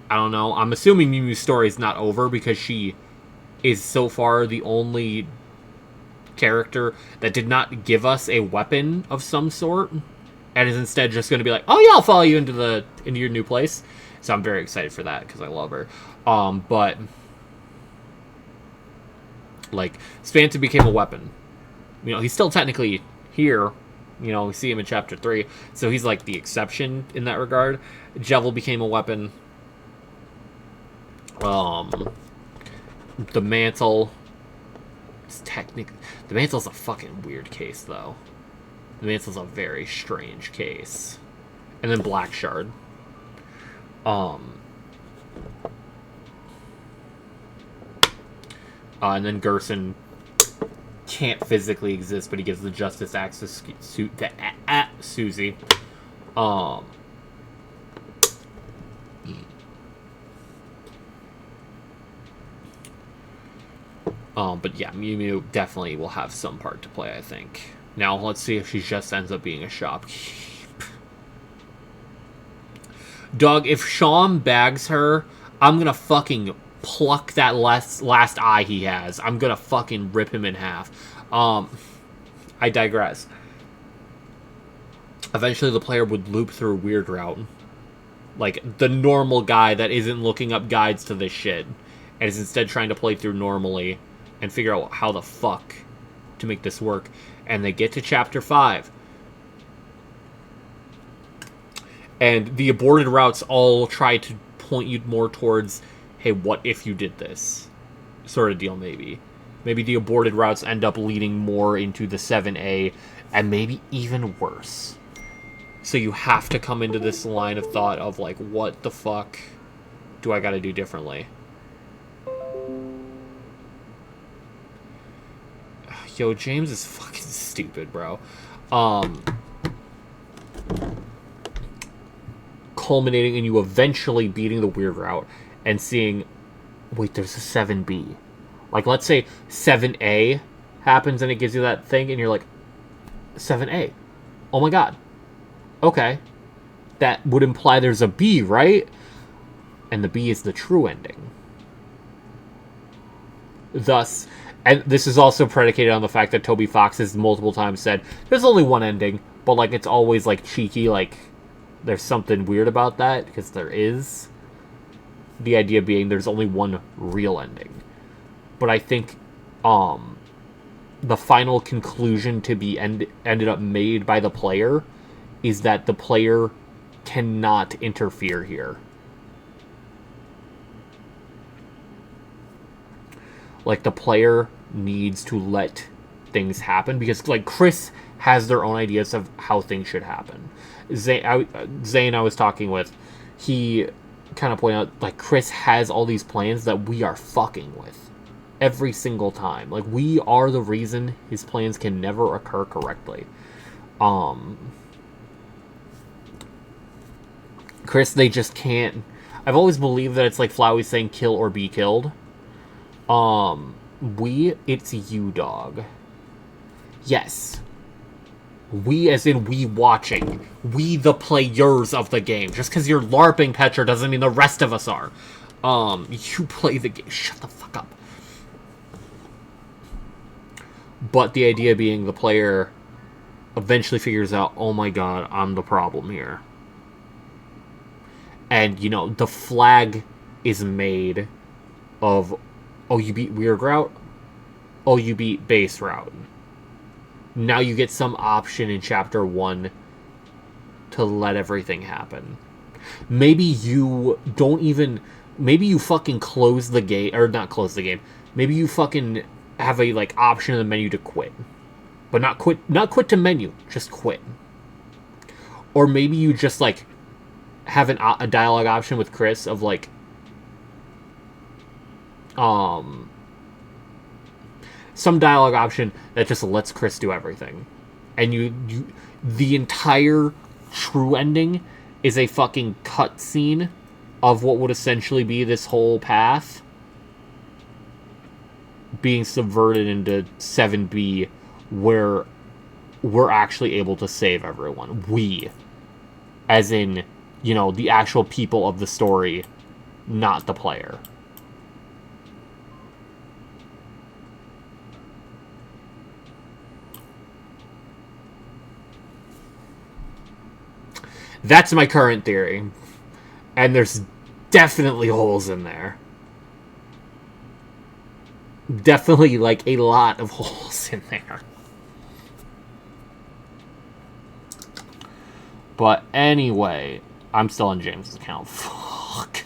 [SPEAKER 1] I don't know. I'm assuming Mew Mew's story is not over because she is so far the only character that did not give us a weapon of some sort, and is instead just going to be like, oh yeah, I'll follow you into your new place. So I'm very excited for that because I love her. But like Spanton became a weapon. You know, he's still technically here. You know, we see him in chapter 3, so he's like the exception in that regard. Jevil became a weapon. The mantle is the mantle's a fucking weird case though. The mantle's a very strange case. And then Black Shard. And then Gerson can't physically exist, but he gives the Justice Axe to Susie. But yeah, Mew Mew definitely will have some part to play, I think. Now, let's see if she just ends up being a shopkeep. Dog, if Shawm bags her, I'm gonna fucking pluck that last eye he has. I'm gonna fucking rip him in half. I digress. Eventually the player would loop through a weird route. Like, the normal guy that isn't looking up guides to this shit, and is instead trying to play through normally and figure out how the fuck to make this work. And they get to chapter 5. And the aborted routes all try to point you more towards, hey, what if you did this? Sort of deal, maybe. Maybe the aborted routes end up leading more into the 7A, and maybe even worse. So you have to come into this line of thought of, like, what the fuck do I gotta do differently? Yo, James is fucking stupid, bro. Culminating in you eventually beating the weird route and seeing, wait, there's a 7B. Like, let's say 7A happens and it gives you that thing and you're like, 7A. Oh my god. Okay. That would imply there's a B, right? And the B is the true ending. Thus, and this is also predicated on the fact that Toby Fox has multiple times said, there's only one ending, but, like, it's always, like, cheeky, like, there's something weird about that, because there is. The idea being there's only one real ending. But I think, the final conclusion to be ended up made by the player is that the player cannot interfere here. Like, the player needs to let things happen, because, like, Chris has their own ideas of how things should happen. Zane I was talking with, he kind of point out, like, Chris has all these plans that we are fucking with every single time. Like, we are the reason his plans can never occur correctly. Chris, they just can't. I've always believed that it's like Flowey saying kill or be killed. It's you, dog. Yes. We, as in we watching. We, the players of the game. Just because you're LARPing, Petra, doesn't mean the rest of us are. You play the game. Shut the fuck up. But the idea being the player eventually figures out, oh my god, I'm the problem here. And, you know, the flag is made of, oh, you beat Weird Route? Oh, you beat Base Route. Now you get some option in Chapter 1 to let everything happen. Maybe you don't even... Maybe you fucking close the game... Or not close the game. Maybe you fucking have a, like, option in the menu to quit. But not quit to menu. Just quit. Or maybe you just, like, have a dialogue option with Chris of, like... some dialogue option that just lets Chris do everything. And the entire true ending is a fucking cutscene of what would essentially be this whole path being subverted into 7B, where we're actually able to save everyone. We. As in, you know, the actual people of the story, not the player. That's my current theory. And there's definitely holes in there. Definitely, like, a lot of holes in there. But anyway, I'm still in James's account. Fuck.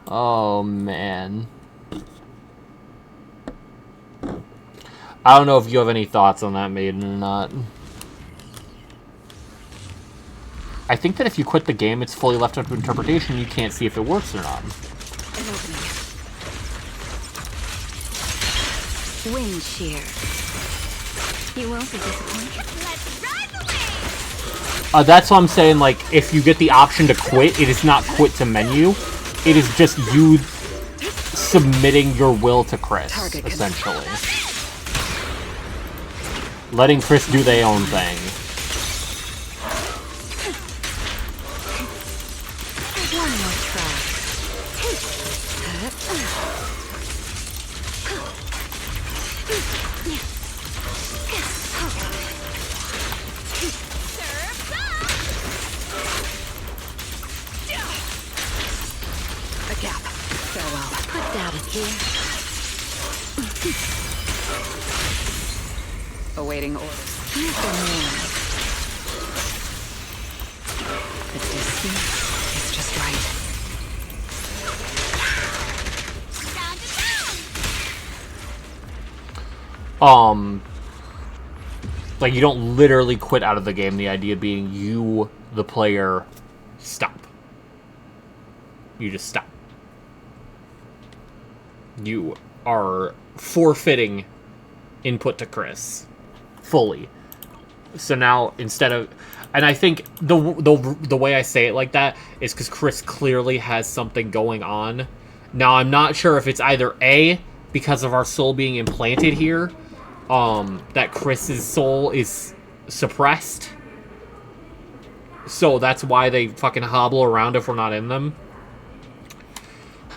[SPEAKER 1] Oh, man. I don't know if you have any thoughts on that, Maiden, or not. I think that if you quit the game, it's fully left up to interpretation. You can't see if it works or not.
[SPEAKER 11] Wind shear. You won't be disappointed. Let's ride the wave!
[SPEAKER 1] That's what I'm saying, like, if you get the option to quit, it is not quit to menu. It is just you submitting your will to Chris, essentially. Letting Chris do their own thing.
[SPEAKER 11] One more try. A gap. Farewell. Put that here. Awaiting orders. It's just right.
[SPEAKER 1] Like, you don't literally quit out of the game, the idea being you, the player, stop. You just stop. You are forfeiting input to Chris. Fully. So now, instead of... And I think the way I say it like that is because Chris clearly has something going on. Now, I'm not sure if it's either A, because of our soul being implanted here, that Chris's soul is suppressed. So that's why they fucking hobble around if we're not in them.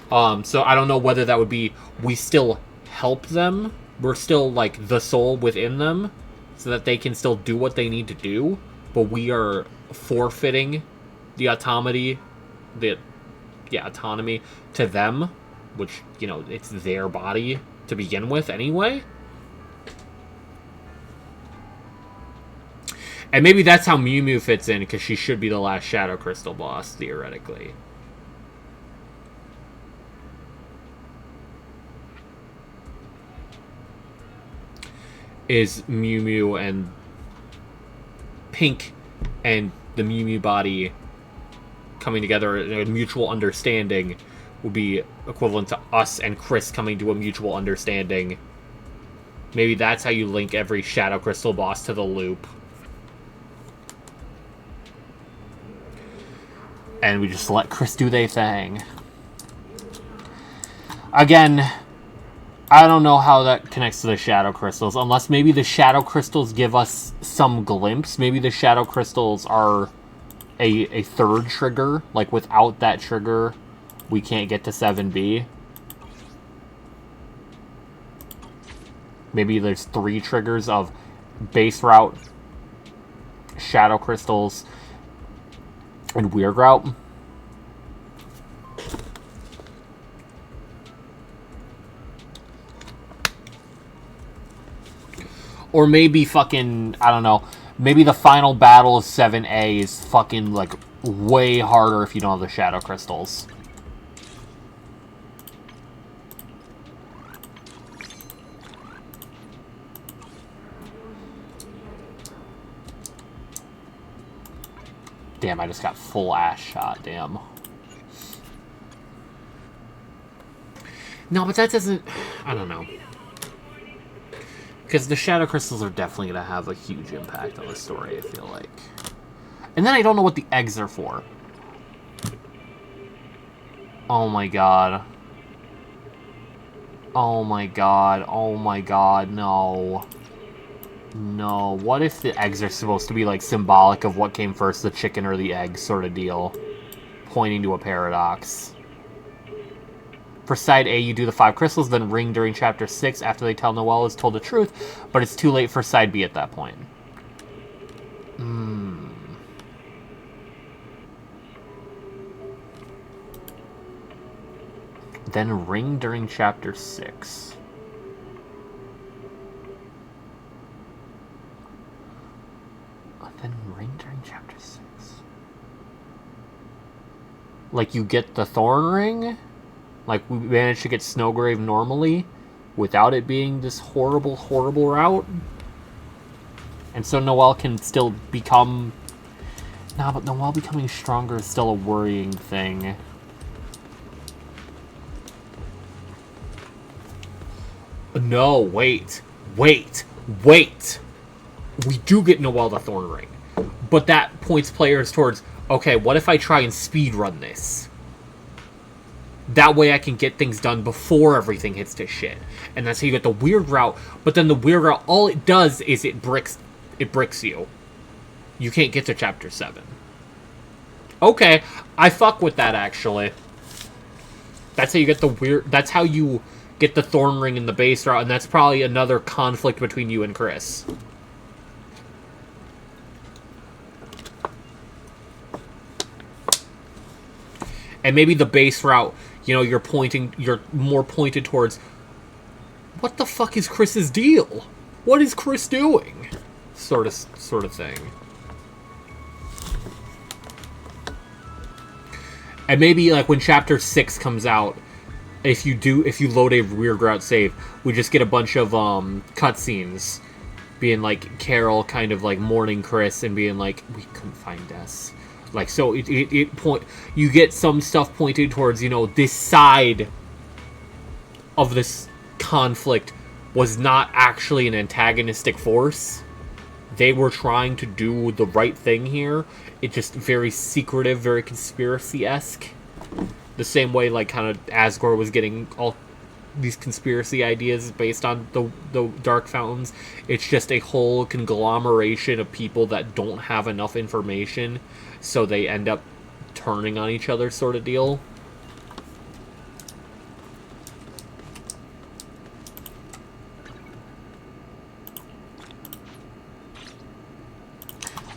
[SPEAKER 1] So I don't know whether that would be we still help them. We're still, like, the soul within them so that they can still do what they need to do. But we are forfeiting the autonomy to them, which, you know, it's their body to begin with anyway. And maybe that's how Mew Mew fits in, because she should be the last Shadow Crystal boss, theoretically. Is Mew Mew and Pink and the Mew Mew body coming together, a mutual understanding would be equivalent to us and Chris coming to a mutual understanding. Maybe that's how you link every Shadow Crystal boss to the loop. And we just let Chris do their thing. Again, I don't know how that connects to the Shadow Crystals, unless maybe the Shadow Crystals give us some glimpse. Maybe the Shadow Crystals are a third trigger. Like, without that trigger, we can't get to 7B. Maybe there's 3 triggers of Base Route, Shadow Crystals, and Weird Route. Or maybe fucking, I don't know, maybe the final battle of 7A is fucking, like, way harder if you don't have the Shadow Crystals. Damn, I just got full ass shot, damn. No, but that doesn't, I don't know. Because the Shadow Crystals are definitely going to have a huge impact on the story, I feel like. And then I don't know what the eggs are for. Oh my god. Oh my god. Oh my god, no. No, what if the eggs are supposed to be, like, symbolic of what came first, the chicken or the egg sort of deal? Pointing to a paradox. For side A, you do the 5 crystals, then ring during chapter 6 after they tell Noelle is told the truth, but it's too late for side B at that point. Then ring during chapter 6. Then ring during chapter 6. Like, you get the Thorn Ring? Like, we managed to get Snowgrave normally without it being this horrible, horrible route. And so Noelle can still become... Nah, but Noelle becoming stronger is still a worrying thing. No, wait. Wait. Wait. We do get Noelle the Thorn Ring. But that points players towards, okay, what if I try and speedrun this? That way I can get things done before everything hits to shit. And that's how you get the Weird Route. But then the Weird Route, all it does is it bricks you. You can't get to chapter 7. Okay, I fuck with that, actually. That's how you get the weird... That's how you get the Thorn Ring in the base route, and that's probably another conflict between you and Chris. And maybe the base route, you know, you're more pointed towards, what the fuck is Chris's deal? What is Chris doing? Sort of thing. And maybe, like, when chapter 6 comes out, if you load a Weird Route save, we just get a bunch of cutscenes being like Carol kind of like mourning Chris and being like, we couldn't find Des. Like, so you get some stuff pointed towards, you know, this side of this conflict was not actually an antagonistic force. They were trying to do the right thing here. It's just very secretive, very conspiracy-esque. The same way, like, kind of Asgore was getting all these conspiracy ideas based on the Dark Fountains. It's just a whole conglomeration of people that don't have enough information, so they end up turning on each other sort of deal.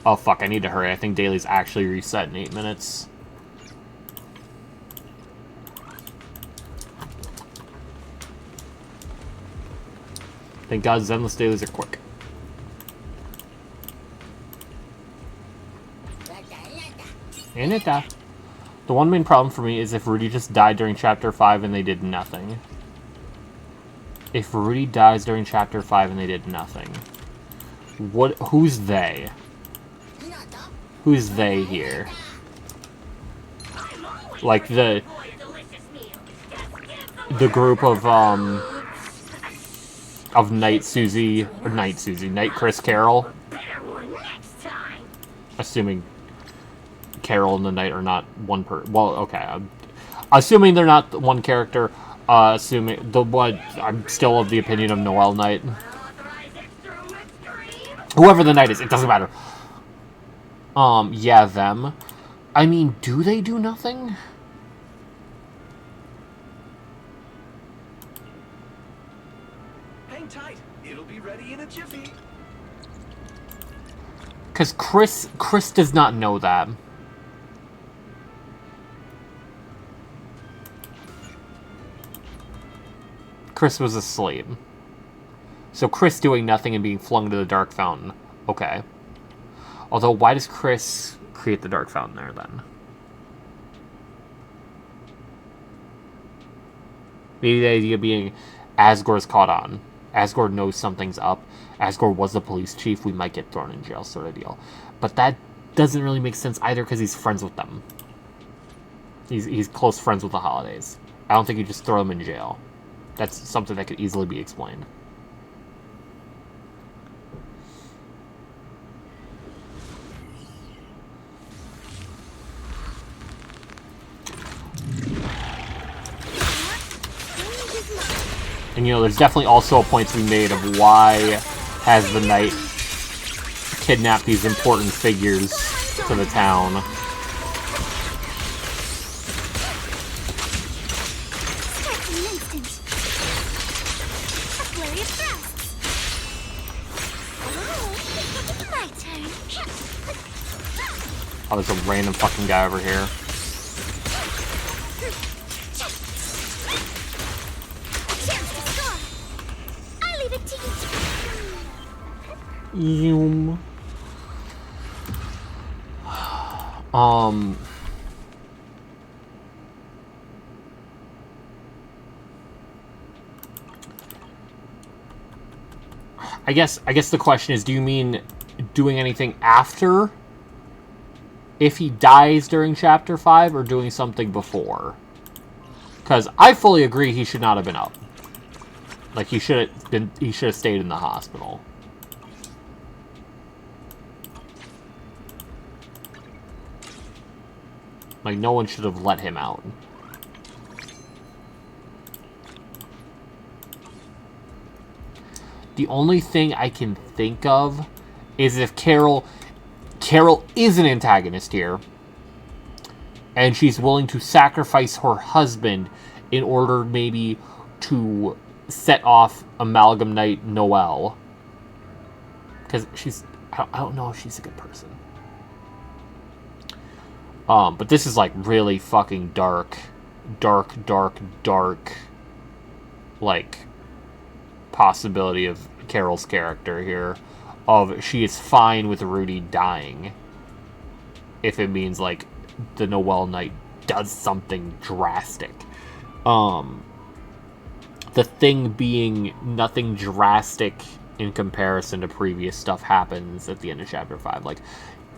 [SPEAKER 1] Oh fuck, I need to hurry. I think Daily's actually reset in 8 minutes. Thank God Zenless dailies are quick. The one main problem for me is if Rudy just died during Chapter 5 and they did nothing. If Rudy dies during Chapter 5 and they did nothing. Who's they? Who's they here? like the group of Night Chris, Carol. Assuming Carol and the Knight are not one well, okay. Assuming they're not one character, assuming I'm still of the opinion of Noel Knight. Whoever the Knight is, it doesn't matter. Yeah, them. I mean, do they do nothing?
[SPEAKER 9] Hang tight. It'll be ready in a jiffy.
[SPEAKER 1] Because Chris does not know that. Chris was asleep. So Chris doing nothing and being flung to the Dark Fountain. Okay. Although, why does Chris create the Dark Fountain there, then? Maybe the idea being Asgore's caught on. Asgore knows something's up. Asgore was the police chief. We might get thrown in jail, sort of deal. But that doesn't really make sense either because he's friends with them. He's close friends with the Holidays. I don't think you just throw them in jail. That's something that could easily be explained. And, you know, there's definitely also a point to be made of why has the Knight kidnapped these important figures to the town. Oh, there's a random fucking guy over here. I guess the question is, do you mean doing anything after if he dies during Chapter 5, or doing something before? Because I fully agree he should not have been up. Like, he should have stayed in the hospital. Like, no one should have let him out. The only thing I can think of is if Carol is an antagonist here, and she's willing to sacrifice her husband in order maybe to set off Amalgam Knight Noel. Because I don't know if she's a good person. But this is like really fucking dark, like, possibility of Carol's character here. Of she is fine with Rudy dying if it means, like, the Noel Knight does something drastic. The thing being nothing drastic in comparison to previous stuff happens at the end of Chapter 5. Like,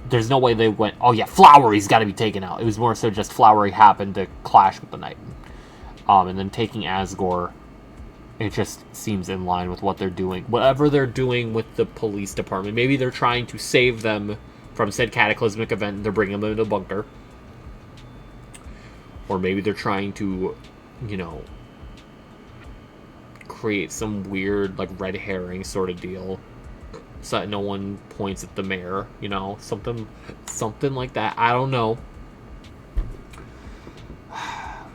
[SPEAKER 1] there's no way they went, oh yeah, Flowery's got to be taken out. It was more so just Flowery happened to clash with the Knight. And then taking Asgore, it just seems in line with what they're doing. Whatever they're doing with the police department. Maybe they're trying to save them from said cataclysmic event and they're bringing them into the bunker. Or maybe they're trying to, you know, create some weird, like, red herring sort of deal. So that no one points at the mayor, you know? Something like that. I don't know.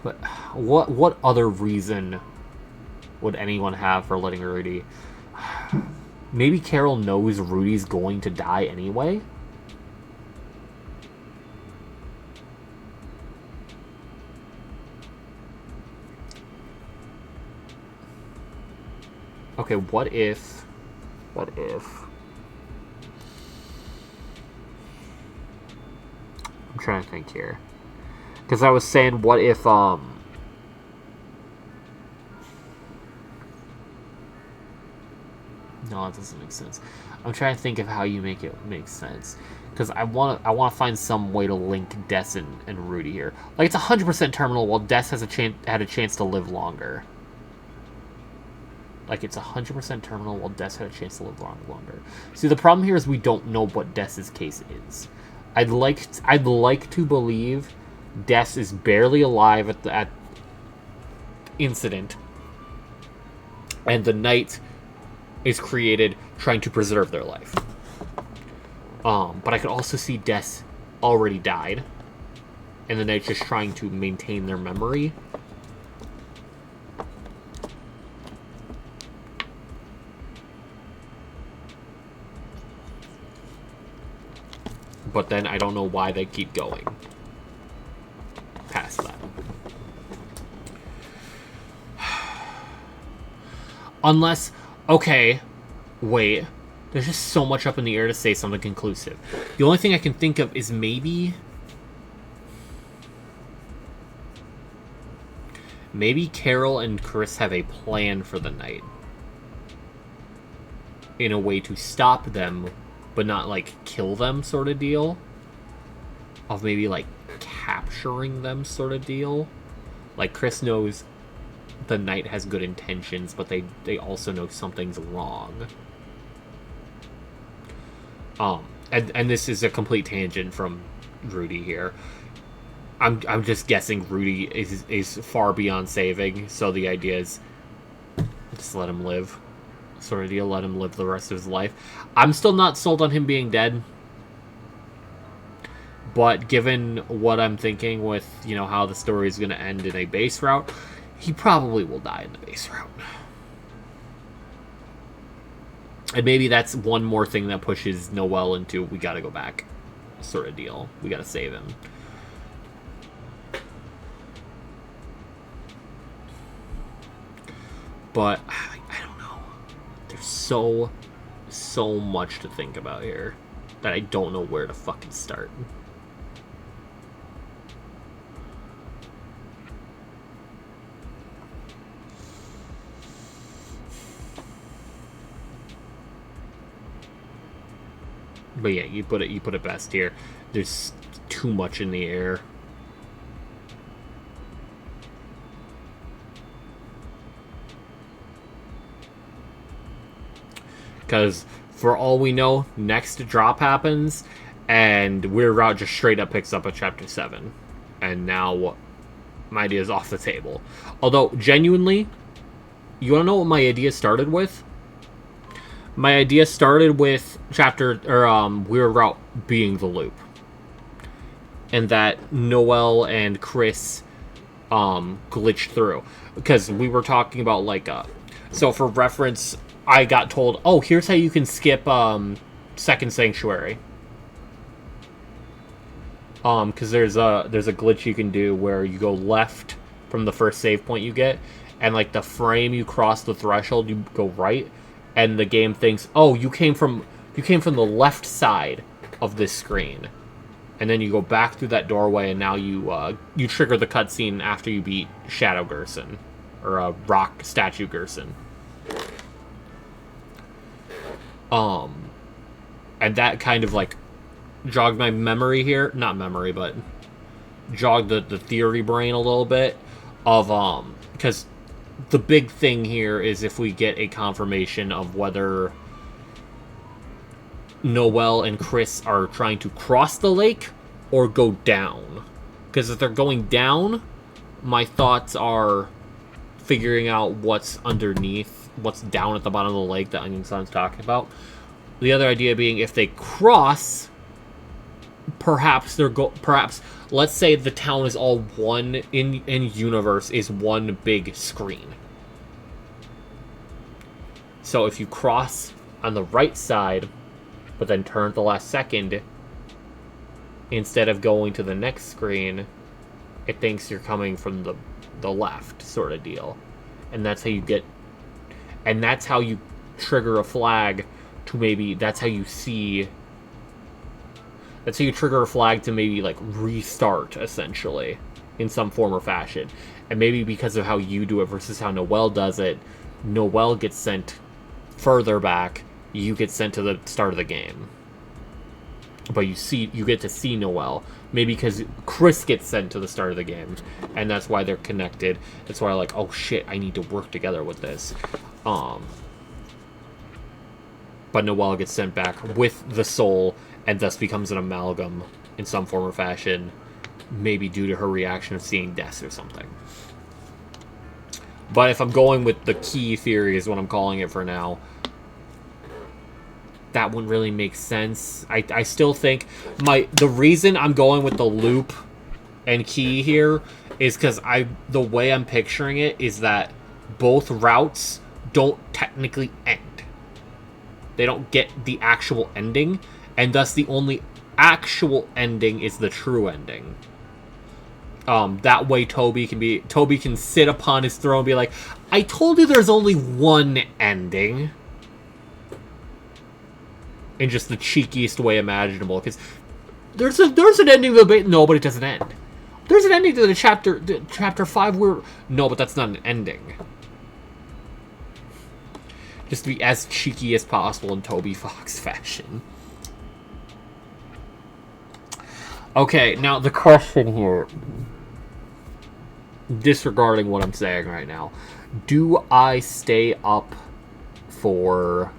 [SPEAKER 1] But what other reason would anyone have for letting Rudy? Maybe Carol knows Rudy's going to die anyway? Okay, what if... I'm trying to think here. Because I was saying, what if,
[SPEAKER 2] No, it doesn't make sense. I'm trying to think of how you make it make sense. Because I want to find some way to link Des and Rudy here. Like, it's 100% terminal while Des has had a chance to live longer. Like, it's 100% terminal while Des had a chance to live longer. See, the problem here is we don't know what Des's case is. I'd like to believe Des is barely alive at incident, and the Knight is created trying to preserve their life. But I could also see Des already died, and the Knight's just trying to maintain their memory. But then I don't know why they keep going past that. Unless, okay, wait. There's just so much up in the air to say something conclusive. The only thing I can think of is maybe Carol and Chris have a plan for the Knight. In a way to stop them, but not, like, kill them sort of deal. Of maybe, like, capturing them sort of deal. Like, Chris knows the Knight has good intentions, but they also know something's wrong. And this is a complete tangent from Rudy here. I'm just guessing Rudy is far beyond saving, so the idea is just let him live. Sort of deal, let him live the rest of his life. I'm still not sold on him being dead. But given what I'm thinking with, you know, how the story is going to end in a base route, he probably will die in the base route. And maybe that's one more thing that pushes Noel into, we gotta go back sort of deal. We gotta save him. But, I don't know. There's so much to think about here that I don't know where to fucking start. But yeah, you put it best here. There's too much in the air. Because for all we know, next drop happens, and Weird Route just straight up picks up at Chapter 7. And now my idea is off the table. Although, genuinely, you want to know what my idea started with? My idea started with Weird Route being the loop. And that Noel and Chris glitched through. Because we were talking about, like, so for reference, I got told, oh, here's how you can skip Second Sanctuary. Because there's a glitch you can do where you go left from the first save point you get, and, like, the frame you cross the threshold, you go right. And the game thinks, oh, you came from the left side of this screen, and then you go back through that doorway, and now you trigger the cutscene after you beat Shadow Gerson, or Rock Statue Gerson. And that kind of, like, jogged my memory here, not memory, but jogged the theory brain a little bit of because the big thing here is if we get a confirmation of whether Noel and Chris are trying to cross the lake or go down. Because if they're going down, my thoughts are figuring out what's underneath, what's down at the bottom of the lake that Onion Sun's talking about. The other idea being if they cross, perhaps let's say the town is all one in universe is one big screen. So if you cross on the right side, but then turn at the last second, instead of going to the next screen, it thinks you're coming from the left sort of deal. And that's how you get, and that's how you trigger a flag to maybe, that's how you trigger a flag to maybe, like, restart, essentially, in some form or fashion. And maybe because of how you do it versus how Noel does it, Noel gets sent
[SPEAKER 1] further back, you get sent to the start of the game. But you get to see Noelle. Maybe because Chris gets sent to the start of the game, and that's why they're connected. That's why like, oh shit, I need to work together with this. But Noelle gets sent back with the soul, and thus becomes an amalgam in some form or fashion. Maybe due to her reaction of seeing death or something. But if I'm going with the key theory is what I'm calling it for now, that wouldn't really make sense. I still think the reason I'm going with the loop and key here is because the way I'm picturing it is that both routes don't technically end. They don't get the actual ending, and thus the only actual ending is the true ending. That way Toby can sit upon his throne and be like, I told you there's only one ending. In just the cheekiest way imaginable, because there's an ending to the no, but it doesn't end. There's an ending to the chapter 5 where no, but that's not an ending. Just to be as cheeky as possible in Toby Fox fashion. Okay, now the question here, disregarding what I'm saying right now, do I stay up for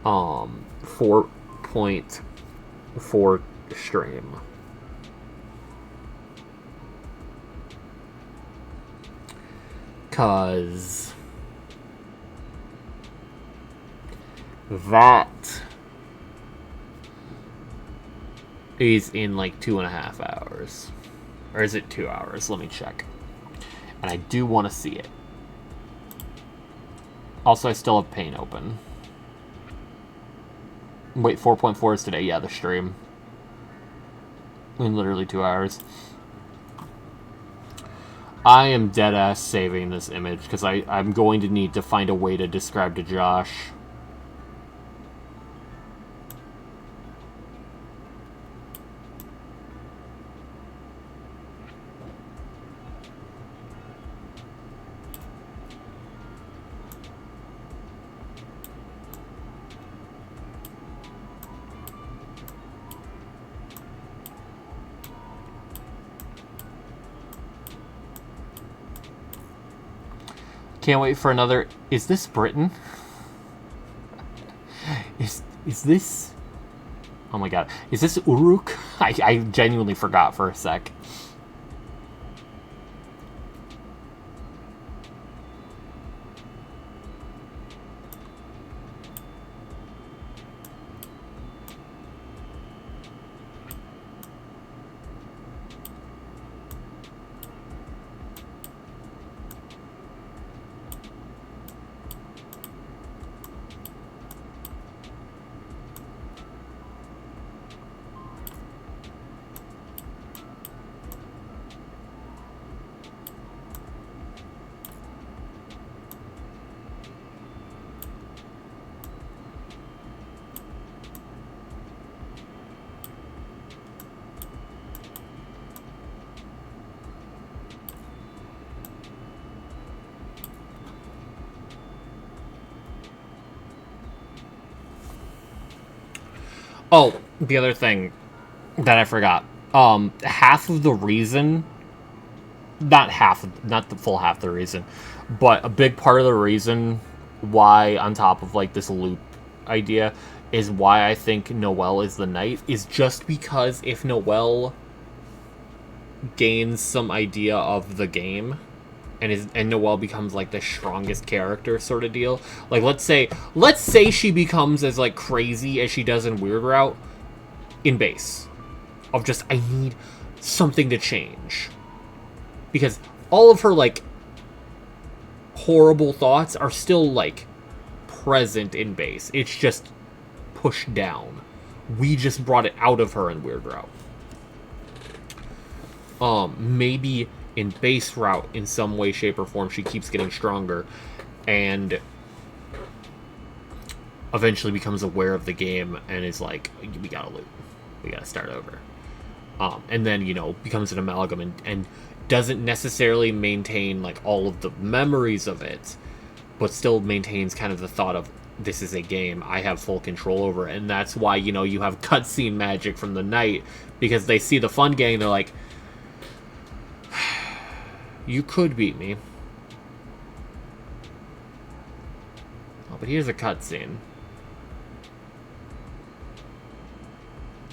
[SPEAKER 1] 4.4 stream? Cause that is in like 2.5 hours. Or is it 2 hours? Let me check. And I do want to see it. Also, I still have Pain open. Wait, 4.4 is today. Yeah, the stream. In literally 2 hours. I am deadass saving this image because I'm going to need to find a way to describe to Josh. Can't wait for another... Is this Britain? Is this... Oh my god. Is this Uruk? I genuinely forgot for a sec. Oh, the other thing that I forgot. Half of the reason, not the full half the reason, but a big part of the reason why, on top of like this loop idea, is why I think Noelle is the knight, is just because if Noelle gains some idea of the game, and Noelle becomes like the strongest character sort of deal. Like let's say she becomes as like crazy as she does in Weird Route in base. Of just, I need something to change. Because all of her like horrible thoughts are still like present in base. It's just pushed down. We just brought it out of her in Weird Route. Maybe in base route, in some way, shape, or form, she keeps getting stronger, and eventually becomes aware of the game, and is like, we gotta loot. We gotta start over. And then, you know, becomes an amalgam, and doesn't necessarily maintain, like, all of the memories of it, but still maintains kind of the thought of, this is a game, I have full control over it. And that's why, you know, you have cutscene magic from the night, because they see the fun gang, they're like, you could beat me. Oh, but here's a cutscene.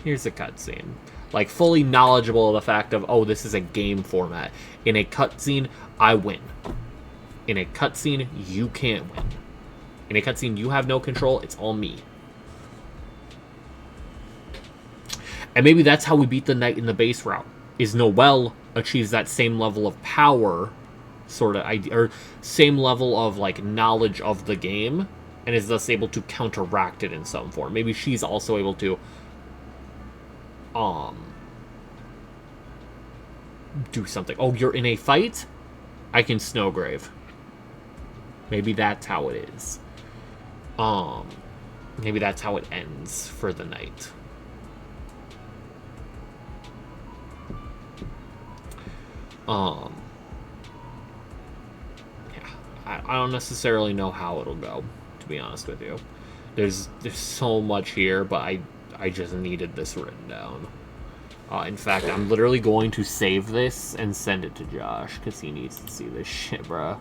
[SPEAKER 1] Here's a cutscene. Like, fully knowledgeable of the fact of, oh, this is a game format. In a cutscene, I win. In a cutscene, you can't win. In a cutscene, you have no control. It's all me. And maybe that's how we beat the knight in the base route. Is Noelle achieves that same level of power, sort of, or same level of, like, knowledge of the game, and is thus able to counteract it in some form. Maybe she's also able to, do something. Oh, you're in a fight? I can Snowgrave. Maybe that's how it is. Maybe that's how it ends for the night. Yeah, I don't necessarily know how it'll go, to be honest with you. There's so much here, but I just needed this written down. In fact, I'm literally going to save this and send it to Josh, because he needs to see this shit, bruh.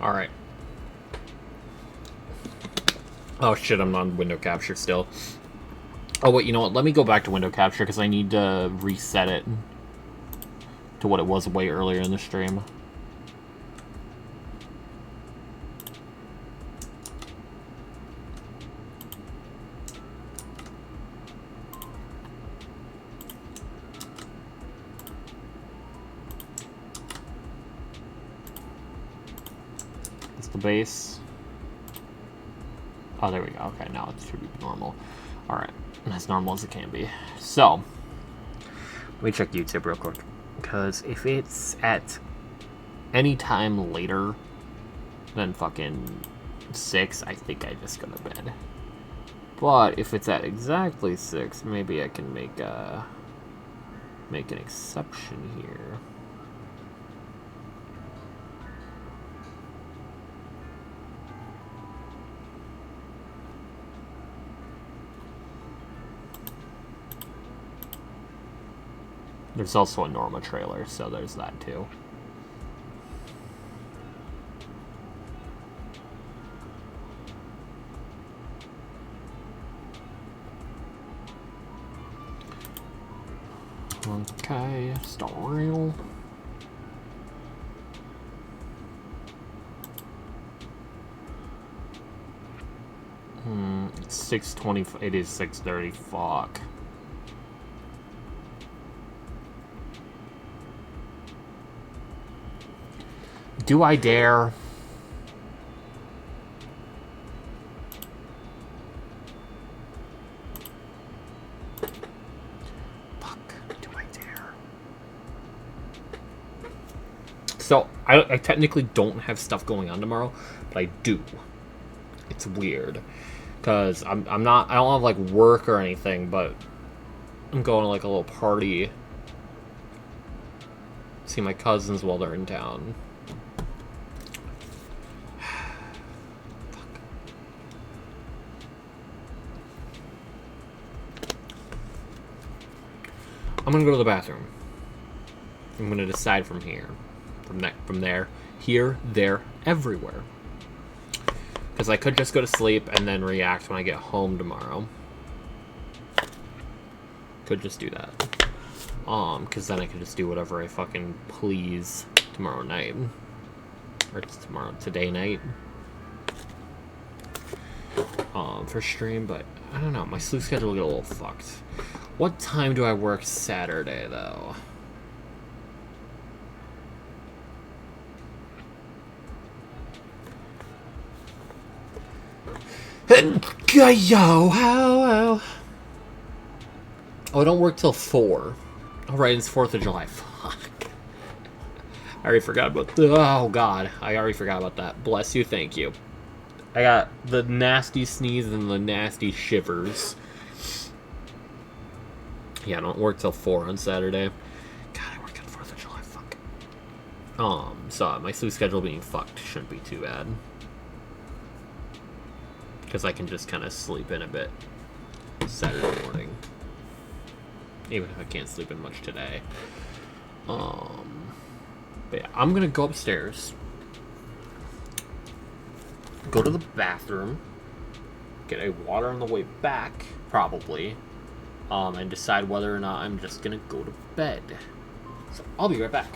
[SPEAKER 1] Alright. Oh shit, I'm on window capture still. Oh wait, you know what? Let me go back to window capture because I need to reset it to what it was way earlier in the stream. Base. Oh, there we go. Okay, now it should be normal. Alright, as normal as it can be. So, let me check YouTube real quick. Because if it's at any time later than fucking 6, I think I just go to bed. But if it's at exactly 6, maybe I can make an exception here. There's also a Norma trailer, so there's that too. Okay, story. It's 6:20. It is 6:30. Fuck. Do I dare? Fuck, do I dare? So, I technically don't have stuff going on tomorrow, but I do. It's weird. Because I don't have, like, work or anything, but I'm going to, like, a little party. See my cousins while they're in town. I'm gonna go to the bathroom. I'm gonna decide from here. From there. Here, there, everywhere. Because I could just go to sleep and then react when I get home tomorrow. Could just do that. Because then I could just do whatever I fucking please tomorrow night. Or today night. For stream, but I don't know. My sleep schedule will get a little fucked. What time do I work Saturday, though? Oh, I don't work till 4. Oh, right, it's 4th of July. Fuck. I already forgot about that. Oh, God. I already forgot about that. Bless you, thank you. I got the nasty sneeze and the nasty shivers. Yeah, I don't work till 4 on Saturday. God, I work on 4th of July. Fuck. So my sleep schedule being fucked shouldn't be too bad. Because I can just kind of sleep in a bit Saturday morning. Even if I can't sleep in much today. But yeah, I'm gonna go upstairs. Go to the bathroom. Get a water on the way back, probably. And decide whether or not I'm just gonna go to bed. So I'll be right back.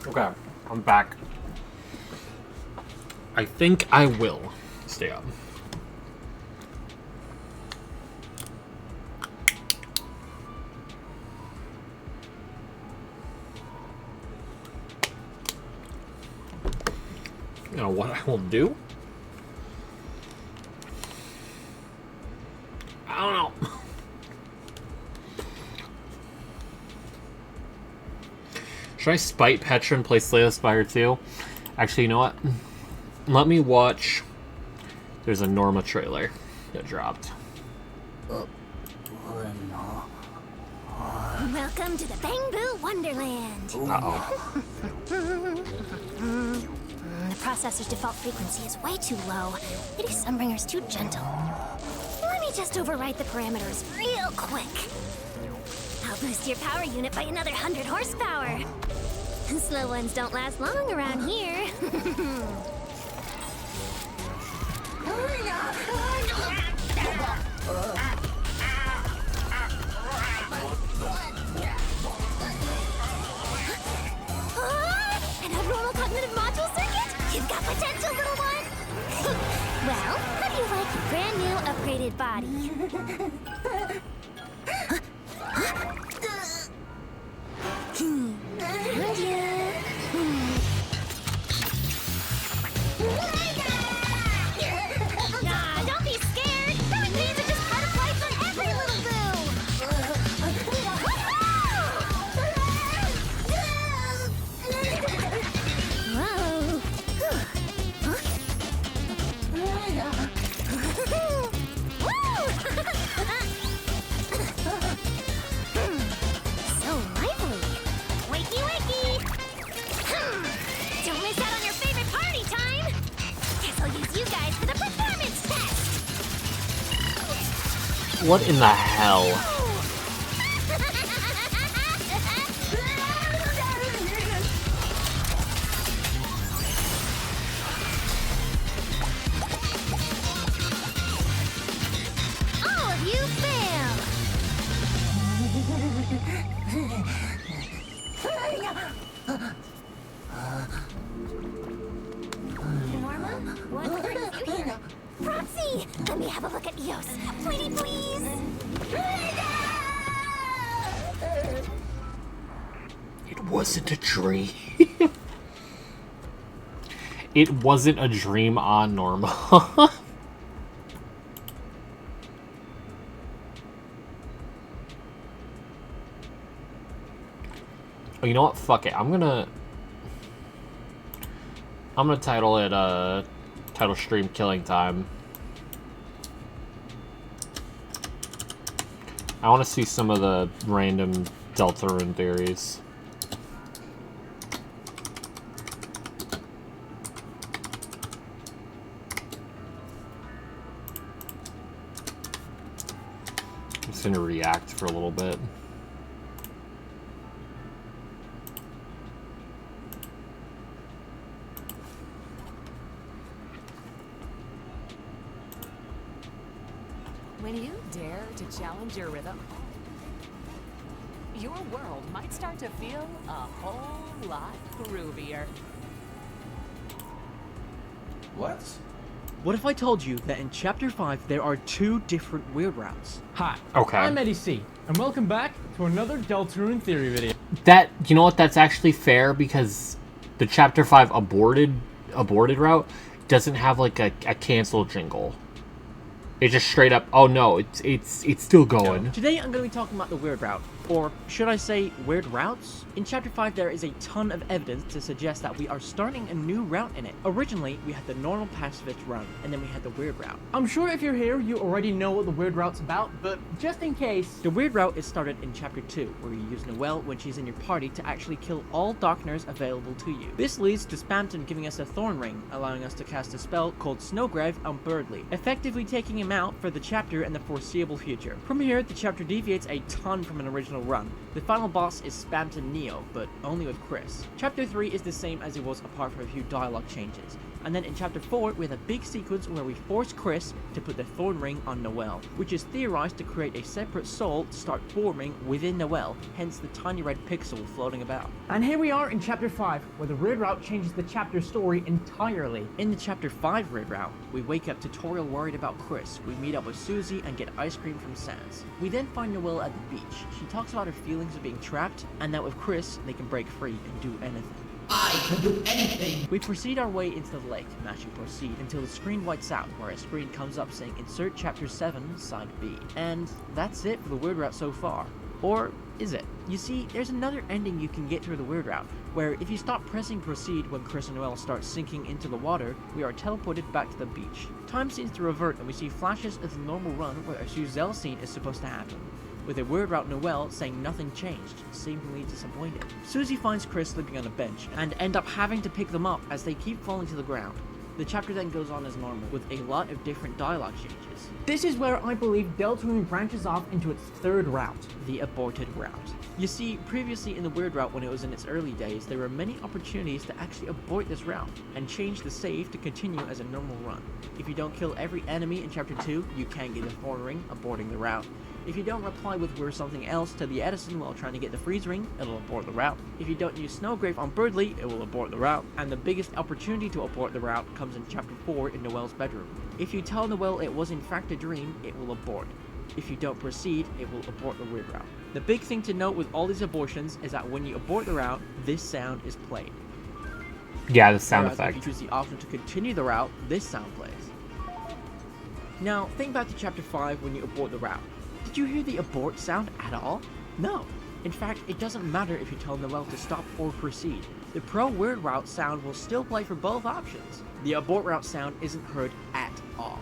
[SPEAKER 1] Okay, I'm back. I think I will stay up. You know what I will do? I don't know. Should I spite Petra and play Slay the Spire too? Actually, you know what? Let me watch. There's a Norma trailer that dropped.
[SPEAKER 11] Welcome to the Bangbu Wonderland.
[SPEAKER 1] Uh-oh.
[SPEAKER 11] The processor's default frequency is way too low. It is Sunbringer's too gentle. Let me just override the parameters real quick. I'll boost your power unit by another 100 horsepower. Slow ones don't last long around here. An abnormal cognitive module circuit? You've got potential, little one! Well, how do you like your brand new upgraded body? Found ya. Nah, don't be scared! Growing pains are just part of life for every little boo! So lively! Wakey, wakey! Don't miss out on your favorite party time! Guess I'll use you guys for the performance test!
[SPEAKER 1] What in the hell?
[SPEAKER 11] All of you fail! Norma, what brings you here? Roxy, let me have a look at Eos. Pretty please.
[SPEAKER 1] It wasn't a dream. It wasn't a dream on Norma. Oh, you know what? Fuck it. I'm gonna title it title stream Killing Time. I want to see some of the random Deltarune theories. I'm just gonna react for a little bit.
[SPEAKER 12] When you dare to challenge your rhythm, your world might start to feel a whole lot groovier.
[SPEAKER 13] What? What if I told you that in Chapter 5 there are 2 different weird routes?
[SPEAKER 14] Hi.
[SPEAKER 1] Okay.
[SPEAKER 14] I'm Eddie C, and welcome back to another Deltarune Theory video.
[SPEAKER 1] That, you know what, that's actually fair because the Chapter 5 aborted route doesn't have like a cancel jingle. It's just straight up, oh no, it's still going.
[SPEAKER 13] Today I'm going to be talking about the weird route, or should I say weird routes? In Chapter 5 there is a ton of evidence to suggest that we are starting a new route in it. Originally, we had the normal pacifist run, and then we had the weird route.
[SPEAKER 14] I'm sure if you're here, you already know what the weird route's about, but just in case...
[SPEAKER 13] The weird route is started in Chapter 2, where you use Noelle when she's in your party to actually kill all Darkners available to you. This leads to Spamton giving us a Thorn Ring, allowing us to cast a spell called Snowgrave on Birdly, effectively taking him out for the chapter and the foreseeable future. From here, the chapter deviates a ton from an original run. The final boss is Spamton Neo, but only with Chris. Chapter 3 is the same as it was apart from a few dialogue changes. And then in chapter 4, we have a big sequence where we force Chris to put the thorn ring on Noelle, which is theorized to create a separate soul to start forming within Noelle, hence the tiny red pixel floating about.
[SPEAKER 14] And here we are in chapter 5, where the Weird Route changes the chapter story entirely.
[SPEAKER 13] In the chapter 5 Weird Route, we wake up tutorial worried about Chris, we meet up with Susie and get ice cream from Sans. We then find Noelle at the beach. She talks about her feelings of being trapped, and that with Chris, they can break free and do anything.
[SPEAKER 15] I can do anything!
[SPEAKER 13] We proceed our way into the lake, and as you proceed, until the screen whites out, where a screen comes up saying Insert Chapter 7, Side B. And that's it for the Weird Route so far. Or is it? You see, there's another ending you can get through the Weird Route, where if you stop pressing proceed when Chris and Noelle start sinking into the water, we are teleported back to the beach. Time seems to revert and we see flashes of the normal run where a Suzelle scene is supposed to happen, with a Weird Route Noelle saying nothing changed, seemingly disappointed. Susie finds Chris sleeping on a bench, and end up having to pick them up as they keep falling to the ground. The chapter then goes on as normal, with a lot of different dialogue changes.
[SPEAKER 14] This is where I believe Deltarune branches off into its third route.
[SPEAKER 13] The aborted route. You see, previously in the Weird Route when it was in its early days, there were many opportunities to actually abort this route, and change the save to continue as a normal run. If you don't kill every enemy in chapter 2, you can get a thorn ring, aborting the route. If you don't reply with "we're something else" to the Edison while trying to get the freeze ring, it'll abort the route. If you don't use Snowgrave on Birdly, it will abort the route. And the biggest opportunity to abort the route comes in chapter 4 in Noelle's bedroom. If you tell Noelle it was in fact a dream, it will abort. If you don't proceed, it will abort the Weird Route. The big thing to note with all these abortions is that when you abort the route, this sound is played.
[SPEAKER 1] Yeah, the sound
[SPEAKER 13] Whereas
[SPEAKER 1] effect.
[SPEAKER 13] if you choose the option to continue the route, this sound plays. Now, think back to chapter 5 when you abort the route. Did you hear the abort sound at all? No. In fact, it doesn't matter if you tell Noelle to stop or proceed. The Pro Weird Route sound will still play for both options. The abort route sound isn't heard at all.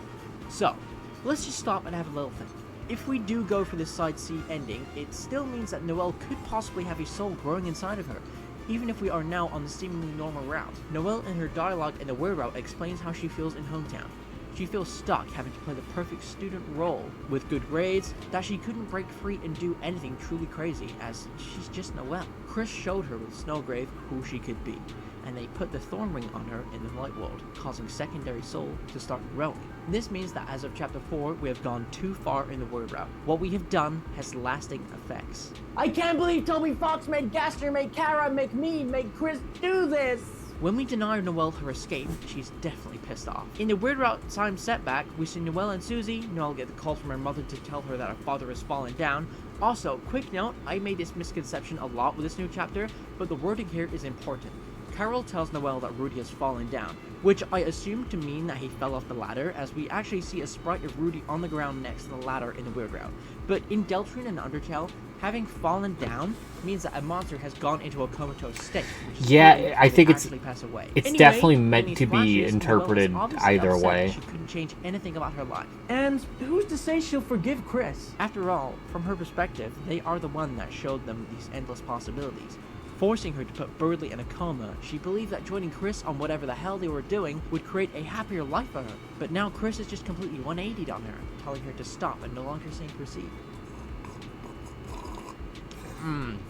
[SPEAKER 13] So, let's just stop and have a little think. If we do go for this side C ending, it still means that Noelle could possibly have a soul growing inside of her, even if we are now on the seemingly normal route. Noelle in her dialogue in the Weird Route explains how she feels in Hometown. She feels stuck having to play the perfect student role with good grades, that she couldn't break free and do anything truly crazy as she's just Noelle. Chris showed her with Snowgrave who she could be, and they put the thorn ring on her in the light world, causing secondary soul to start growing. This means that as of chapter 4, we have gone too far in the Weird Route. What we have done has lasting effects.
[SPEAKER 14] I can't believe Toby Fox made Gaster, made Kara, make me, make Chris do this!
[SPEAKER 13] When we deny Noelle her escape, she's definitely pissed off. In the Weird Route time setback, we see Noelle and Susie. Noelle get the call from her mother to tell her that her father has fallen down. Also, quick note, I made this misconception a lot with this new chapter, but the wording here is important. Carol tells Noelle that Rudy has fallen down, which I assume to mean that he fell off the ladder, as we actually see a sprite of Rudy on the ground next to the ladder in the Weird Route. But in Deltarune and Undertale, having fallen down means that a monster has gone into a comatose state.
[SPEAKER 1] Yeah, I think it's
[SPEAKER 13] pass away.
[SPEAKER 1] Anyway, definitely meant to be interpreted either way.
[SPEAKER 13] She couldn't change anything about her life.
[SPEAKER 14] And who's to say she'll forgive Chris?
[SPEAKER 13] After all, from her perspective, they are the one that showed them these endless possibilities. Forcing her to put Birdly in a coma, she believed that joining Chris on whatever the hell they were doing would create a happier life for her. But now Chris is just completely 180'd on her, telling her to stop and no longer saying proceed.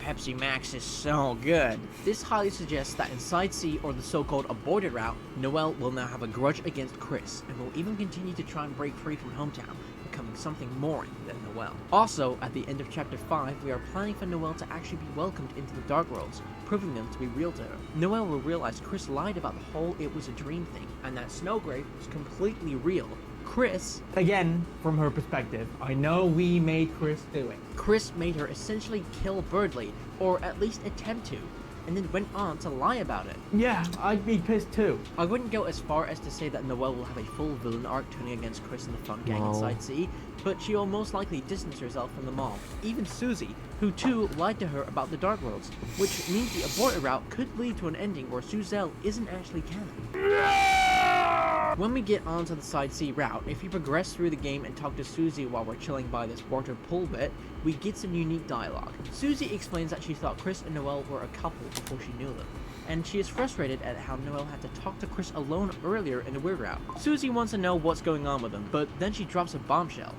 [SPEAKER 13] Pepsi Max is so good. This highly suggests that in Side C, or the so-called aborted route, Noelle will now have a grudge against Chris, and will even continue to try and break free from Hometown, becoming something more than Noelle. Also, at the end of chapter 5, we are planning for Noelle to actually be welcomed into the Dark Worlds, proving them to be real to her. Noelle will realize Chris lied about the whole "it was a dream" thing, and that Snowgrave was completely real. Chris,
[SPEAKER 14] again, from her perspective, I know we made Chris do it.
[SPEAKER 13] Chris made her essentially kill Birdly, or at least attempt to, and then went on to lie about it.
[SPEAKER 14] Yeah, I'd be pissed too.
[SPEAKER 13] I wouldn't go as far as to say that Noelle will have a full villain arc turning against Chris and the Fun Gang in Side C, but she will most likely distance herself from them all. Even Susie, who too lied to her about the Dark Worlds, which means the aborted route could lead to an ending where Suzelle isn't actually canon. When we get onto the Side C route, if you progress through the game and talk to Susie while we're chilling by this water pool bit, we get some unique dialogue. Susie explains that she thought Chris and Noelle were a couple before she knew them, and she is frustrated at how Noelle had to talk to Chris alone earlier in the Weird Route. Susie wants to know what's going on with them, but then she drops a bombshell.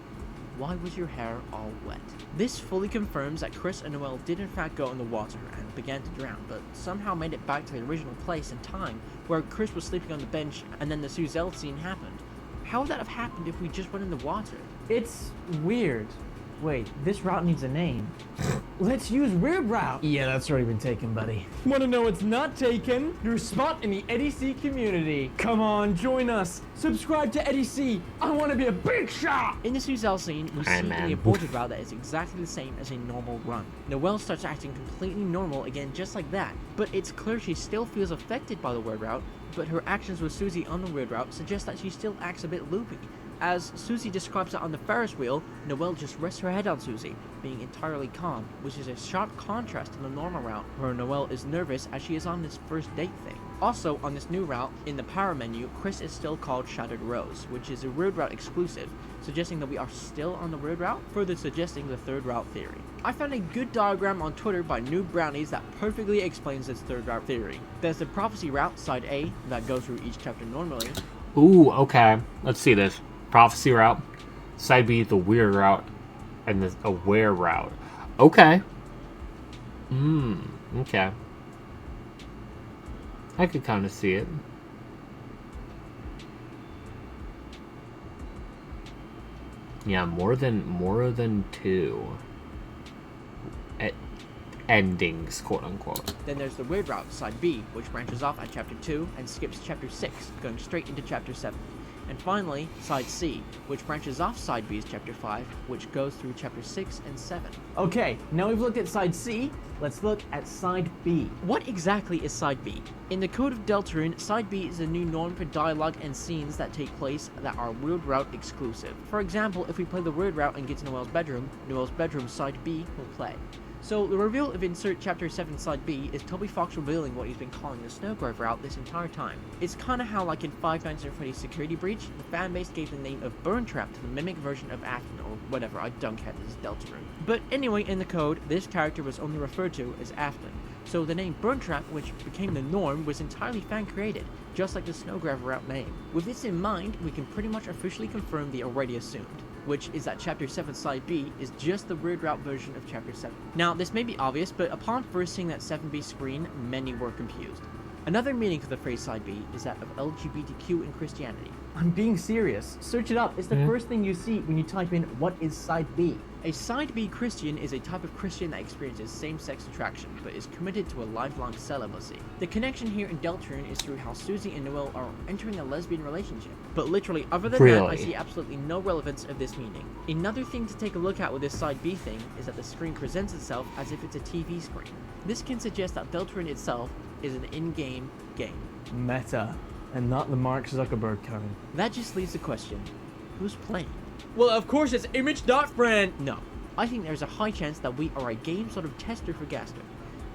[SPEAKER 13] why was your hair all wet? This fully confirms that Chris and Noelle did in fact go in the water and began to drown, but somehow made it back to the original place and time where Chris was sleeping on the bench and then the Suzelle scene happened. How would that have happened if we just went in the water?
[SPEAKER 14] It's weird. Wait, this route needs a name. Let's use Weird Route. Yeah, that's already been taken, buddy. Wanna know what's not taken? Your spot in the Eddie C community. Come on, join us. Subscribe to Eddie C. I wanna be a big shot!
[SPEAKER 13] In the Suzelle scene, we see the aborted route that is exactly the same as a normal run. Noelle starts acting completely normal again just like that, but it's clear she still feels affected by the Weird Route, but her actions with Susie on the Weird Route suggest that she still acts a bit loopy. As Susie describes it on the Ferris wheel, Noelle just rests her head on Susie, being entirely calm, which is a sharp contrast to the normal route, where Noelle is nervous as she is on this first date thing. Also, on this new route, in the power menu, Chris is still called Shattered Rose, which is a Weird Route exclusive, suggesting that we are still on the Weird Route, further suggesting the third route theory. I found a good diagram on Twitter by Noob Brownies that perfectly explains this third route theory. There's the Prophecy route, side A, that goes through each chapter normally.
[SPEAKER 1] Ooh, okay. Let's see this. Prophecy route, side B, the Weird route, and the Aware route. Okay. Okay. I could kind of see it. Yeah, more than two endings, quote unquote.
[SPEAKER 13] Then there's the Weird route, side B, which branches off at chapter 2 and skips chapter 6, going straight into chapter 7. And finally, side C, which branches off side B's chapter 5, which goes through chapter 6 and 7.
[SPEAKER 14] Okay, now we've looked at side C, let's look at side B.
[SPEAKER 13] What exactly is side B? In the Code of Deltarune, side B is a new norm for dialogue and scenes that take place that are Weird Route exclusive. For example, if we play the Weird Route and get to Noelle's bedroom side B will play. So the reveal of Insert Chapter 7 Side B is Toby Fox revealing what he's been calling the Snowgrove route this entire time. It's kinda how, like in Five Nights at Freddy's Security Breach, the fanbase gave the name of Burn Trap to the mimic version of Afton, or whatever, I don't care, this is Deltarune. But anyway, in the code, this character was only referred to as Afton. So the name Burn Trap, which became the norm, was entirely fan-created, just like the Snowgrove route name. With this in mind, we can pretty much officially confirm the already assumed, which is that Chapter 7 Side B is just the Weird Route version of Chapter 7. Now, this may be obvious, but upon first seeing that 7B screen, many were confused. Another meaning for the phrase Side B is that of LGBTQ in Christianity.
[SPEAKER 14] I'm being serious. Search it up. It's the first thing you see when you type in, what is Side B?
[SPEAKER 13] A Side B Christian is a type of Christian that experiences same-sex attraction, but is committed to a lifelong celibacy. The connection here in Deltarune is through how Susie and Noelle are entering a lesbian relationship. But literally, other than that, I see absolutely no relevance of this meaning. Another thing to take a look at with this Side B thing is that the screen presents itself as if it's a TV screen. This can suggest that Deltarune itself is an in-game game.
[SPEAKER 14] Meta, and not the Mark Zuckerberg kind.
[SPEAKER 13] That just leaves the question, who's playing?
[SPEAKER 14] Well, of course it's Image.Friend!
[SPEAKER 13] No, I think there's a high chance that we are a game sort of tester for Gaster.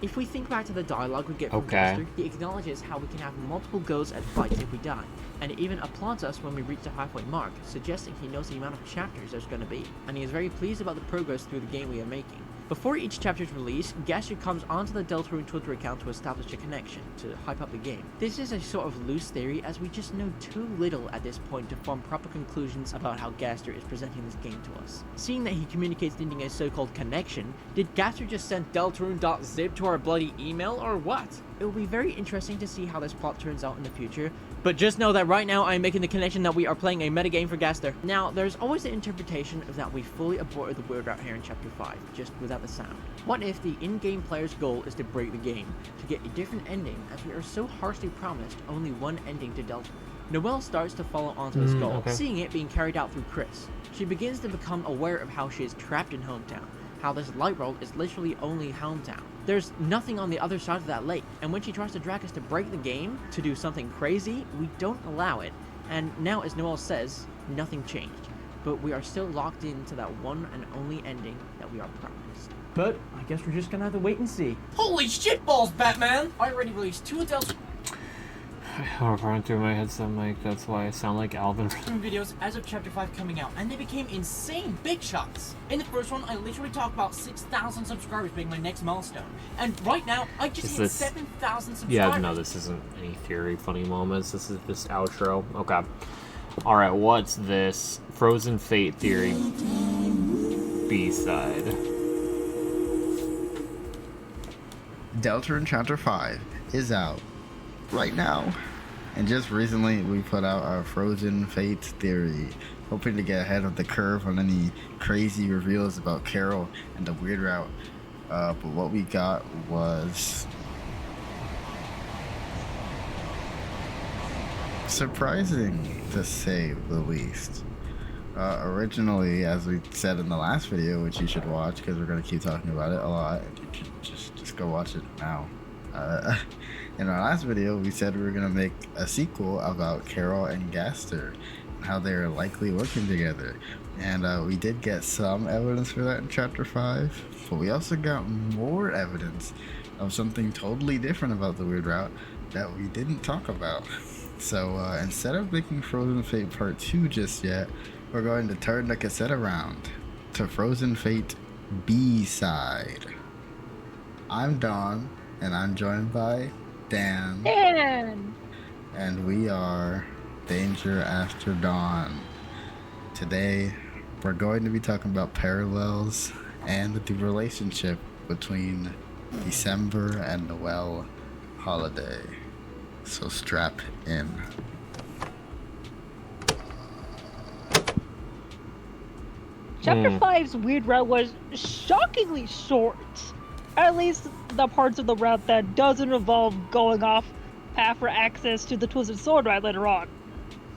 [SPEAKER 13] If we think back to the dialogue we get from Gaster, he acknowledges how we can have multiple goes at fights if we die, and it even applauds us when we reach the halfway mark, suggesting he knows the amount of chapters there's going to be, and he is very pleased about the progress through the game we are making. Before each chapter's release, Gaster comes onto the Deltarune Twitter account to establish a connection, to hype up the game. This is a sort of loose theory as we just know too little at this point to form proper conclusions about how Gaster is presenting this game to us. Seeing that he communicates needing a so-called connection, did Gaster just send Deltarune.zip to our bloody email or what? It will be very interesting to see how this plot turns out in the future, but just know that right now I am making the connection that we are playing a metagame for Gaster. Now, there's always the interpretation of that we fully aborted the Weird Route here in Chapter 5, just without the sound. What if the in-game player's goal is to break the game, to get a different ending, as we are so harshly promised only one ending to Deltarune? Noelle starts to follow onto this goal, seeing it being carried out through Chris. She begins to become aware of how she is trapped in Hometown, how this light world is literally only Hometown. There's nothing on the other side of that lake, and when she tries to drag us to break the game, to do something crazy, we don't allow it. And now, as Noelle says, nothing changed. But we are still locked into that one and only ending that we are promised.
[SPEAKER 14] But I guess we're just gonna have to wait and see.
[SPEAKER 15] Holy shitballs, Batman! I already released 2 adult
[SPEAKER 1] I'm running through my headset mic, that's why I sound like Alvin.
[SPEAKER 15] videos as of Chapter 5 coming out, and they became insane big shots. In the first one, I literally talked about 6,000 subscribers being my next milestone. And right now, I just hit 7,000 subscribers.
[SPEAKER 1] Yeah, no, this isn't any theory funny moments. This is this outro. Okay. Alright, what's this? Frozen Fate theory. B-side.
[SPEAKER 16] Deltarune Chapter 5 is out right now. And just recently we put out our Frozen Fate theory, hoping to get ahead of the curve on any crazy reveals about Carol and the Weird Route. But what we got was surprising, to say the least. Originally, as we said in the last video, which you should watch because we're going to keep talking about it a lot, you should just go watch it now. In our last video, we said we were going to make a sequel about Carol and Gaster and how they're likely working together. And we did get some evidence for that in Chapter 5, but we also got more evidence of something totally different about the Weird Route that we didn't talk about. So instead of making Frozen Fate Part 2 just yet, we're going to turn the cassette around to Frozen Fate B-side. I'm Dawn, and I'm joined by Dan. And we are Danger After Dawn. Today, we're going to be talking about parallels and the relationship between December and Noel holiday. So strap in.
[SPEAKER 17] Chapter 5's Weird Route was shockingly short. At least the parts of the route that doesn't involve going off path for access to the Twisted Sword Ride later on.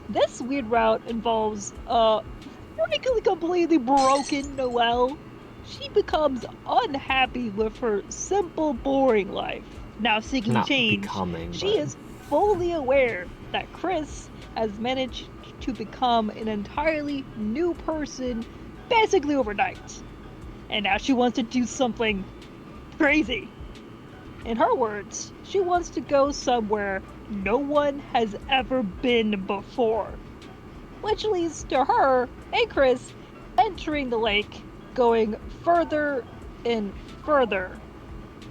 [SPEAKER 17] This Weird Route involves frankly completely broken Noelle. She becomes unhappy with her simple, boring life. Now seeking change, she is fully aware that Chris has managed to become an entirely new person basically overnight. And now she wants to do something crazy. In her words, she wants to go somewhere no one has ever been before. Which leads to her and Chris entering the lake, going further and further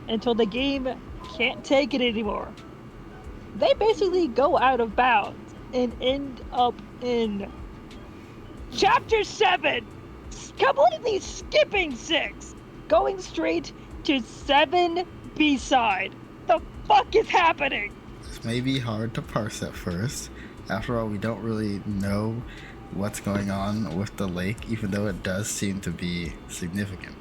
[SPEAKER 17] until the game can't take it anymore. They basically go out of bounds and end up in Chapter 7, completely skipping 6, going straight to 7 B-side. The fuck is happening?
[SPEAKER 16] This may be hard to parse at first. After all, we don't really know what's going on with the lake, even though it does seem to be significant.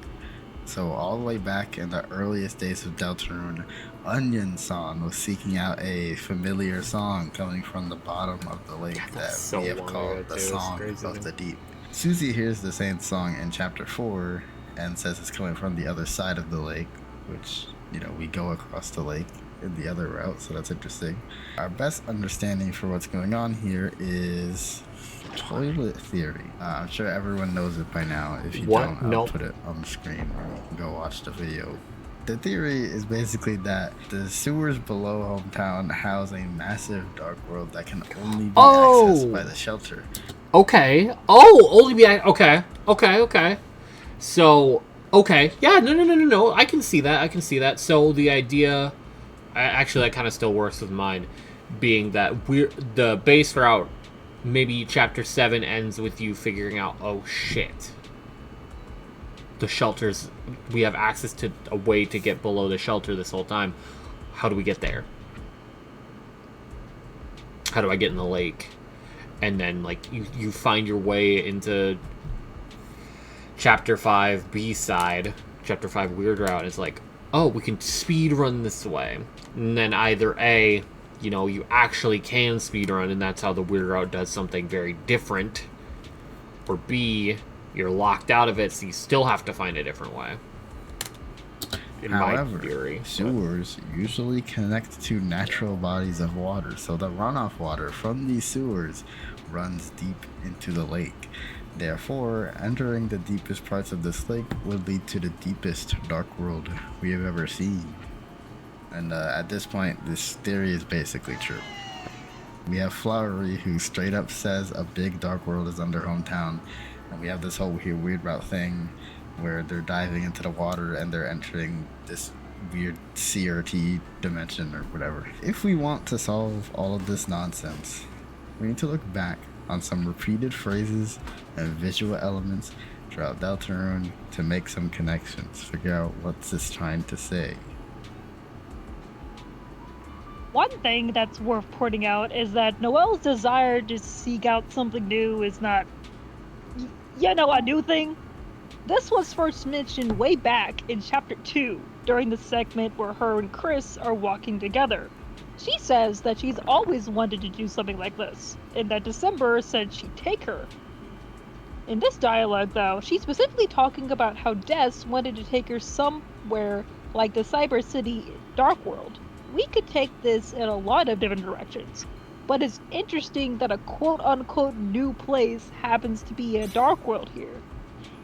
[SPEAKER 16] So all the way back in the earliest days of Deltarune, Onion Song was seeking out a familiar song coming from the bottom of the lake that we have called the Song of the Deep. Susie hears the same song in Chapter 4 and says it's coming from the other side of the lake, which, you know, we go across the lake in the other route, so that's interesting. Our best understanding for what's going on here is toilet theory. I'm sure everyone knows it by now. If you don't, I'll put it on the screen or you can go watch the video. The theory is basically that the sewers below hometown house a massive dark world that can only be accessed by the shelter.
[SPEAKER 1] Okay. Only be okay. So, okay. Yeah, no. I can see that. So the idea, actually that kind of still works with mine, being that the base route, maybe Chapter 7 ends with you figuring out, oh shit, the shelters, we have access to a way to get below the shelter this whole time. How do we get there? How do I get in the lake? And then, like, you find your way into Chapter 5 B-side, Chapter 5 Weird Route. It's like, oh, we can speed run this way. And then either A, you know, you actually can speed run, and that's how the Weird Route does something very different. Or B, you're locked out of it, so you still have to find a different way.
[SPEAKER 16] However, sewers usually connect to natural bodies of water, so the runoff water from these sewers runs deep into the lake. Therefore, entering the deepest parts of this lake would lead to the deepest dark world we have ever seen. And at this point, this theory is basically true. We have Flowery, who straight up says a big dark world is under hometown, and we have this whole Weird Route thing where they're diving into the water and they're entering this weird CRT dimension or whatever. If we want to solve all of this nonsense, we need to look back on some repeated phrases and visual elements throughout Deltarune to make some connections, figure out what's this trying to say.
[SPEAKER 17] One thing that's worth pointing out is that Noelle's desire to seek out something new is not, a new thing. This was first mentioned way back in Chapter 2, during the segment where her and Chris are walking together. She says that she's always wanted to do something like this, and that December said she'd take her. In this dialogue, though, she's specifically talking about how Des wanted to take her somewhere like the Cyber City Dark World. We could take this in a lot of different directions, but it's interesting that a quote-unquote new place happens to be a Dark World here.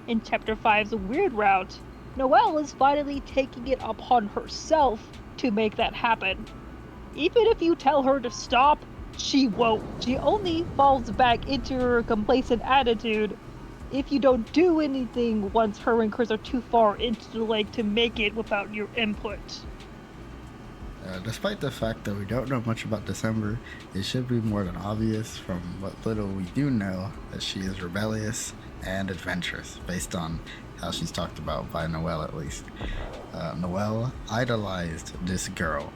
[SPEAKER 17] In Chapter 5's Weird Route, Noelle is finally taking it upon herself to make that happen. Even if you tell her to stop, she won't. She only falls back into her complacent attitude if you don't do anything once her and Chris are too far into the lake to make it without your input.
[SPEAKER 16] Despite the fact that we don't know much about December, it should be more than obvious from what little we do know that she is rebellious and adventurous, based on how she's talked about by Noelle at least. Noelle idolized this girl,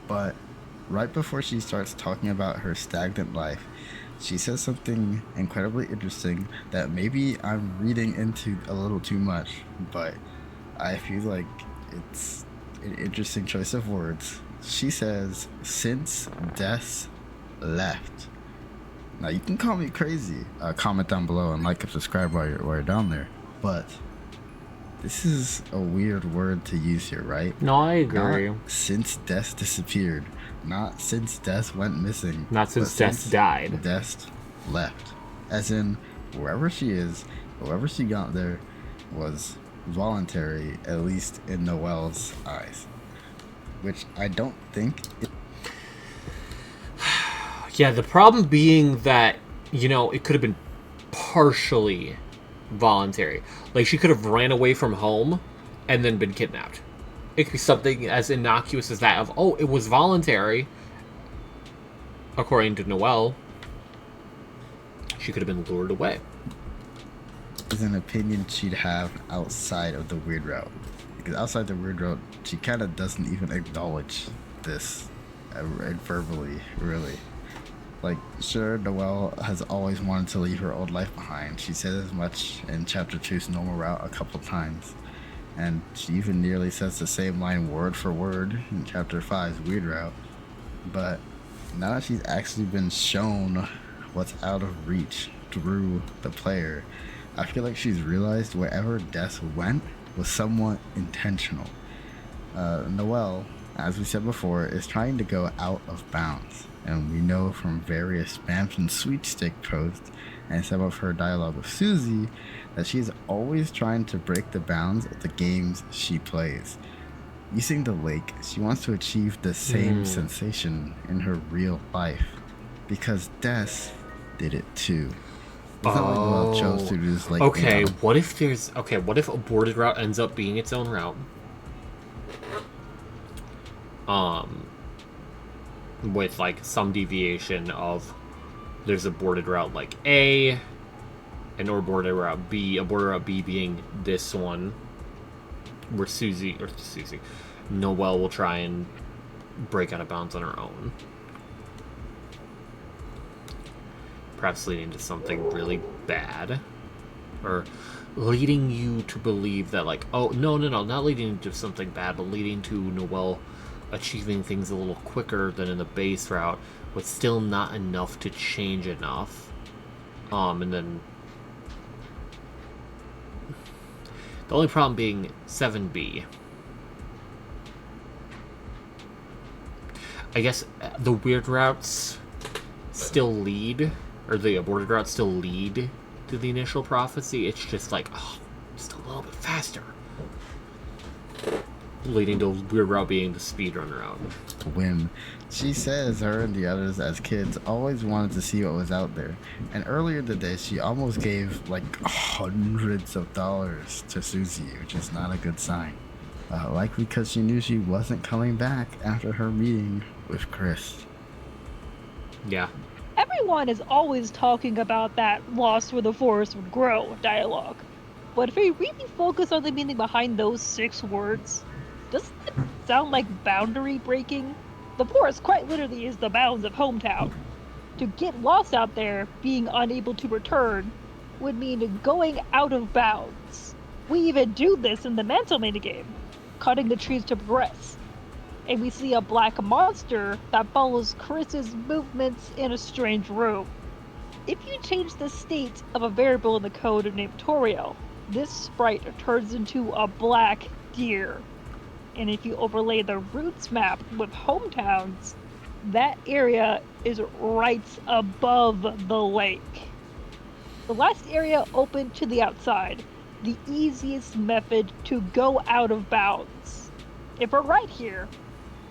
[SPEAKER 16] but right before she starts talking about her stagnant life, she says something incredibly interesting that maybe I'm reading into a little too much, but I feel like it's an interesting choice of words. She says, "Since Des left." Now you can call me crazy. Comment down below and like and subscribe while you're down there. But this is a weird word to use here, right?
[SPEAKER 1] No, I agree.
[SPEAKER 16] Not since Des disappeared. Not since Des went missing.
[SPEAKER 1] Not since Des died.
[SPEAKER 16] Des left. As in, wherever she is, whoever she got there was voluntary, at least in Noelle's eyes. Which I don't think
[SPEAKER 1] Yeah, the problem being that, it could have been partially voluntary. Like, she could have ran away from home and then been kidnapped. It could be something as innocuous as that of, it was voluntary. According to Noelle, she could have been lured away.
[SPEAKER 16] Is an opinion she'd have outside of the Weird Route. Because outside the Weird Route, she kind of doesn't even acknowledge this verbally, really. Like, sure, Noelle has always wanted to leave her old life behind. She said as much in Chapter 2's Normal Route a couple times. And she even nearly says the same line word for word in Chapter 5's Weird Route. But now that she's actually been shown what's out of reach through the player, I feel like she's realized wherever Des went was somewhat intentional. Noelle, as we said before, is trying to go out of bounds. And we know from various spams and sweepstake posts and some of her dialogue with Susie that she's always trying to break the bounds of the games she plays. Using the lake, she wants to achieve the same sensation in her real life. Because Des did it too. It's not like Noelle chose to just like...
[SPEAKER 1] Okay, what if Aborted Route ends up being its own route? With like some deviation of there's Aborted Route like A and Aborted Route B, Aborted Route B being this one where Noelle will try and break out of bounds on her own. Perhaps leading to something really bad. Or leading you to believe that like, no, not leading to something bad, but leading to Noelle achieving things a little quicker than in the base route, but still not enough to change enough. And then the only problem being 7B. I guess the weird routes still lead, or the aborted routes still lead to the initial prophecy. It's just like, just a little bit faster. Leading to Weird Route being the speedrun route.
[SPEAKER 16] When she says her and the others as kids always wanted to see what was out there. And earlier today, she almost gave like hundreds of dollars to Susie, which is not a good sign. Likely because she knew she wasn't coming back after her meeting with Chris.
[SPEAKER 1] Yeah.
[SPEAKER 17] Ever everyone is always talking about that lost where the forest would grow dialogue. But if we really focus on the meaning behind those 6 words, doesn't it sound like boundary breaking? The forest quite literally is the bounds of hometown. To get lost out there, being unable to return, would mean going out of bounds. We even do this in the mental minigame, cutting the trees to progress. And we see a black monster that follows Chris's movements in a strange room. If you change the state of a variable in the code named Toriel, this sprite turns into a black deer. And if you overlay the roots map with hometowns, that area is right above the lake. The last area open to the outside, the easiest method to go out of bounds. If we're right here,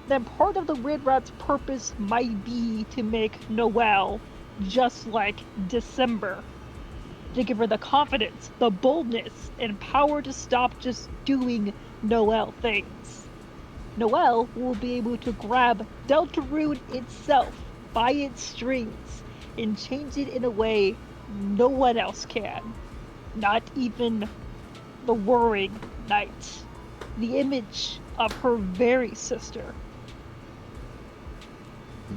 [SPEAKER 17] then part of the Weird Route's purpose might be to make Noelle just like December. To give her the confidence, the boldness, and power to stop just doing Noelle things. Noelle will be able to grab Deltarune itself by its strings and change it in a way no one else can. Not even the Whirring Knight. The image of her very sister.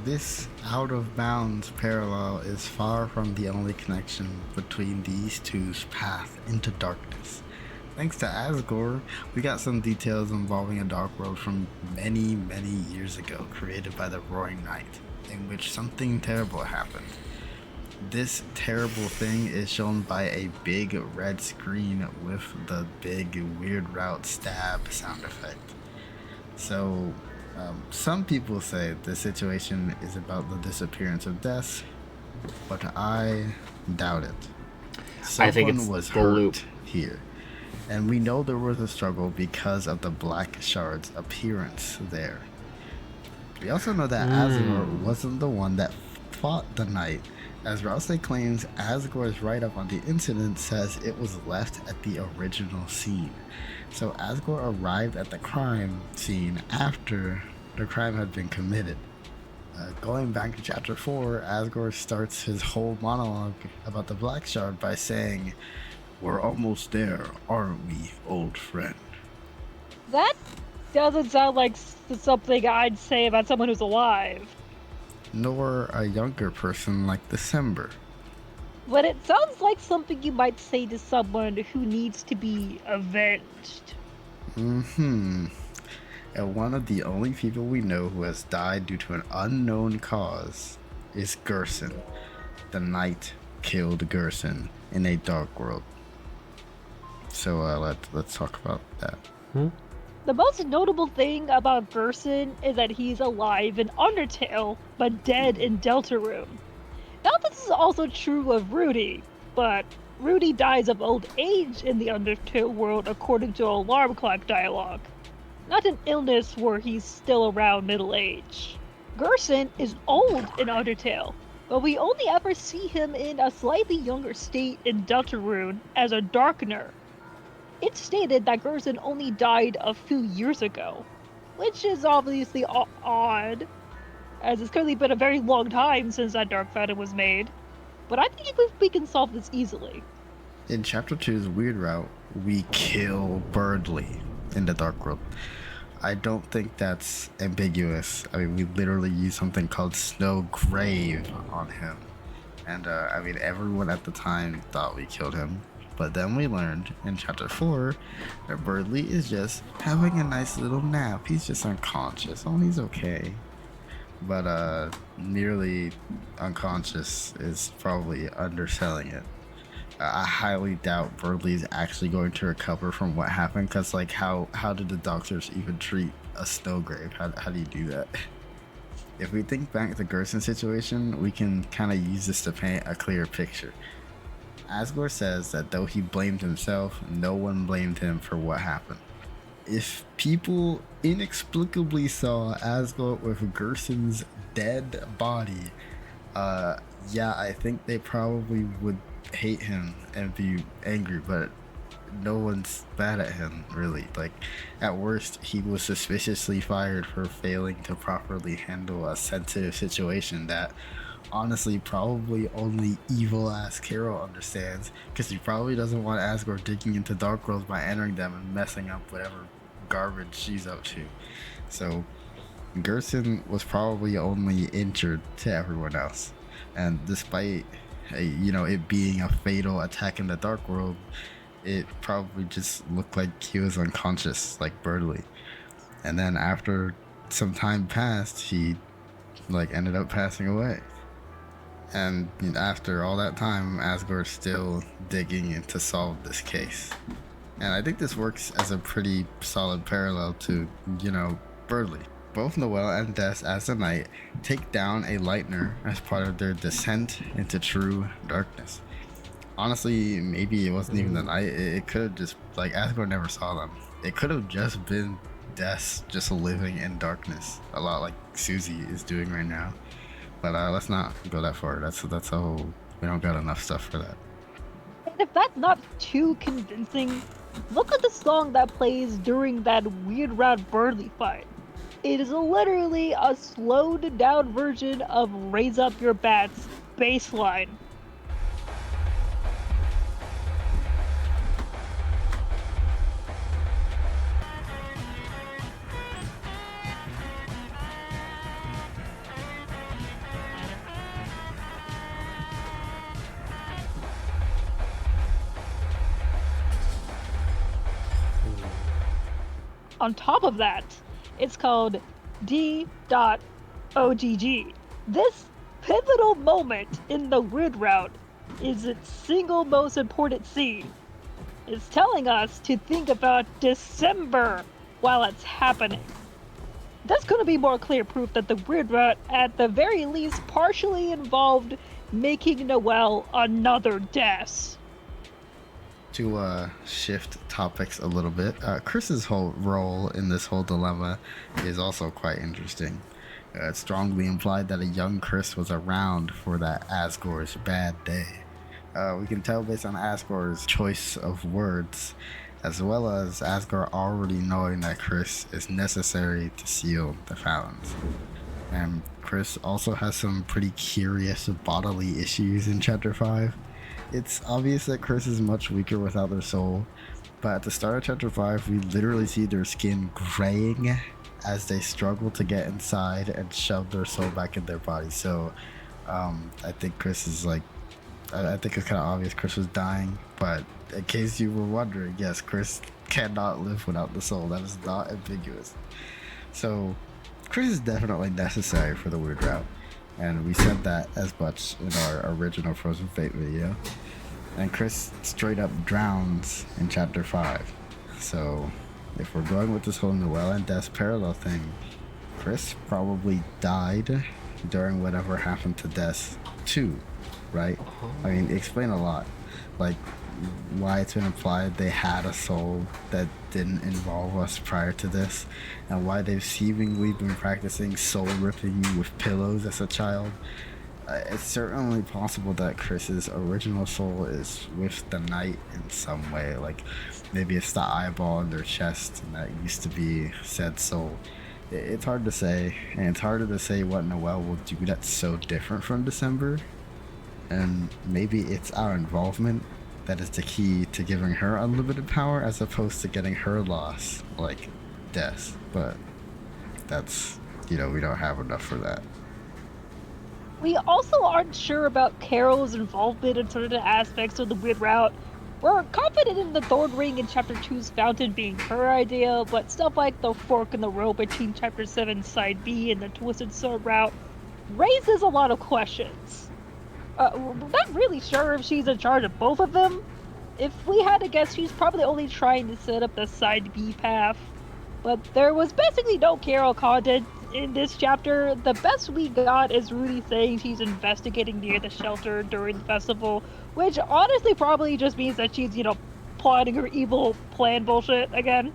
[SPEAKER 16] This out-of-bounds parallel is far from the only connection between these two's path into darkness. Thanks to Asgore, we got some details involving a dark world from many, many years ago, created by the Roaring Knight, in which something terrible happened. This terrible thing is shown by a big red screen with the big Weird Route stab sound effect. So, some people say the situation is about the disappearance of Des, but I doubt it. Someone
[SPEAKER 1] I think it's
[SPEAKER 16] was
[SPEAKER 1] the
[SPEAKER 16] hurt
[SPEAKER 1] loop
[SPEAKER 16] here, and we know there was a struggle because of the Black Shard's appearance there. We also know that Asgore wasn't the one that fought the Knight, as Rouse claims Asgore's write-up on the incident says it was left at the original scene. So Asgore arrived at the crime scene after the crime had been committed. Going back to chapter 4, Asgore starts his whole monologue about the Black Shard by saying, "We're almost there, aren't we, old friend?"
[SPEAKER 17] That doesn't sound like something I'd say about someone who's alive.
[SPEAKER 16] Nor a younger person like December.
[SPEAKER 17] But it sounds like something you might say to someone who needs to be avenged.
[SPEAKER 16] And one of the only people we know who has died due to an unknown cause is Gerson. The Knight killed Gerson in a dark world. So let's talk about that.
[SPEAKER 17] The most notable thing about Gerson is that he's alive in Undertale, but dead in Deltarune. Now this is also true of Rudy, but Rudy dies of old age in the Undertale world according to Alarm Clock dialogue. Not an illness where he's still around middle age. Gerson is old in Undertale, but we only ever see him in a slightly younger state in Deltarune as a Darkener. It's stated that Gerson only died a few years ago, which is obviously odd, as it's clearly been a very long time since that Dark Fountain was made. But I think we can solve this easily.
[SPEAKER 16] In Chapter 2's Weird Route, we kill Berdly in the Dark World. I don't think that's ambiguous. I mean, we literally use something called Snow Grave on him. And, everyone at the time thought we killed him. But then we learned in Chapter 4 that Berdly is just having a nice little nap. He's just unconscious. Oh, he's okay. But nearly unconscious is probably underselling it. I highly doubt Berdly's actually going to recover from what happened, because how did the doctors even treat a snow grave? How do you do that? If we think back to the Gerson situation, we can kind of use this to paint a clearer picture. Asgore says that though he blamed himself, no one blamed him for what happened. If people inexplicably saw Asgore with Gerson's dead body, I think they probably would hate him and be angry, but no one's mad at him, really. At worst, he was suspiciously fired for failing to properly handle a sensitive situation that honestly probably only evil-ass Carol understands, because she probably doesn't want Asgore digging into Dark Worlds by entering them and messing up whatever garbage she's up to. So Gerson was probably only injured to everyone else, and despite it being a fatal attack in the Dark World, it probably just looked like he was unconscious, like Berdly. And then after some time passed, he ended up passing away. And after all that time, Asgore's still digging in to solve this case. And I think this works as a pretty solid parallel to, Berdly. Both Noelle and Des, as the Knight, take down a Lightner as part of their descent into true darkness. Honestly, maybe it wasn't even the Knight. It could have just, Asgore never saw them. It could have just been Des just living in darkness, a lot like Susie is doing right now. But let's not go that far. That's a whole, we don't got enough stuff for that.
[SPEAKER 17] And if that's not too convincing, look at the song that plays during that Weird Route Berdly fight. It is literally a slowed down version of Raise Up Your Bats bass line. On top of that, it's called D.OGG. This pivotal moment in the Weird Route is its single most important scene. It's telling us to think about December while it's happening. That's going to be more clear proof that the Weird Route, at the very least, partially involved making Noelle another Des.
[SPEAKER 16] To shift topics a little bit, Chris's whole role in this whole dilemma is also quite interesting. It's strongly implied that a young Chris was around for that Asgore's bad day. We can tell based on Asgore's choice of words, as well as Asgore already knowing that Chris is necessary to seal the Fountains. And Chris also has some pretty curious bodily issues in Chapter 5. It's obvious that Chris is much weaker without their soul, but at the start of Chapter 5, we literally see their skin graying as they struggle to get inside and shove their soul back in their body. So, I think Chris is I think it's kind of obvious Chris was dying, but in case you were wondering, yes, Chris cannot live without the soul. That is not ambiguous. So, Chris is definitely necessary for the Weird Route. And we said that as much in our original Frozen Fate video. And Chris straight up drowns in Chapter 5. So, if we're going with this whole Noelle and Des parallel thing, Chris probably died during whatever happened to Des too, right? I mean, explain a lot. Why it's been implied they had a soul that didn't involve us prior to this, and why they've seemingly been practicing soul ripping with pillows as a child. It's certainly possible that Chris's original soul is with the Knight in some way, maybe it's the eyeball in their chest and that used to be said soul. It's hard to say, and it's harder to say what Noelle will do that's so different from December, and maybe it's our involvement that is the key to giving her unlimited power as opposed to getting her lost, like Des. But that's, we don't have enough for that.
[SPEAKER 17] We also aren't sure about Carol's involvement in certain aspects of the Weird Route. We're confident in the Thorn Ring and Chapter 2's Fountain being her idea, but stuff like the fork in the road between Chapter 7 Side B and the Twisted Sword Route raises a lot of questions. We're not really sure if she's in charge of both of them. If we had to guess, she's probably only trying to set up the Side B path. But there was basically no Carol content in this chapter. The best we got is Rudy saying she's investigating near the shelter during the festival, which honestly probably just means that she's, plotting her evil plan bullshit again.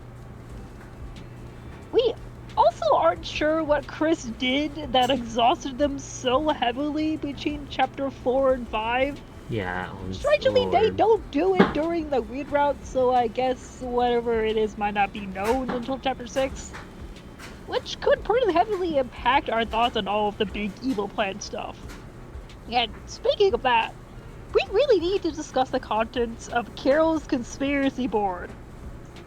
[SPEAKER 17] We also aren't sure what Chris did that exhausted them so heavily between Chapter 4 and 5.
[SPEAKER 1] Yeah.
[SPEAKER 17] Strangely, they don't do it during the Weird Route, so I guess whatever it is might not be known until Chapter 6. Which could pretty heavily impact our thoughts on all of the big evil plan stuff. And speaking of that, we really need to discuss the contents of Carol's conspiracy board.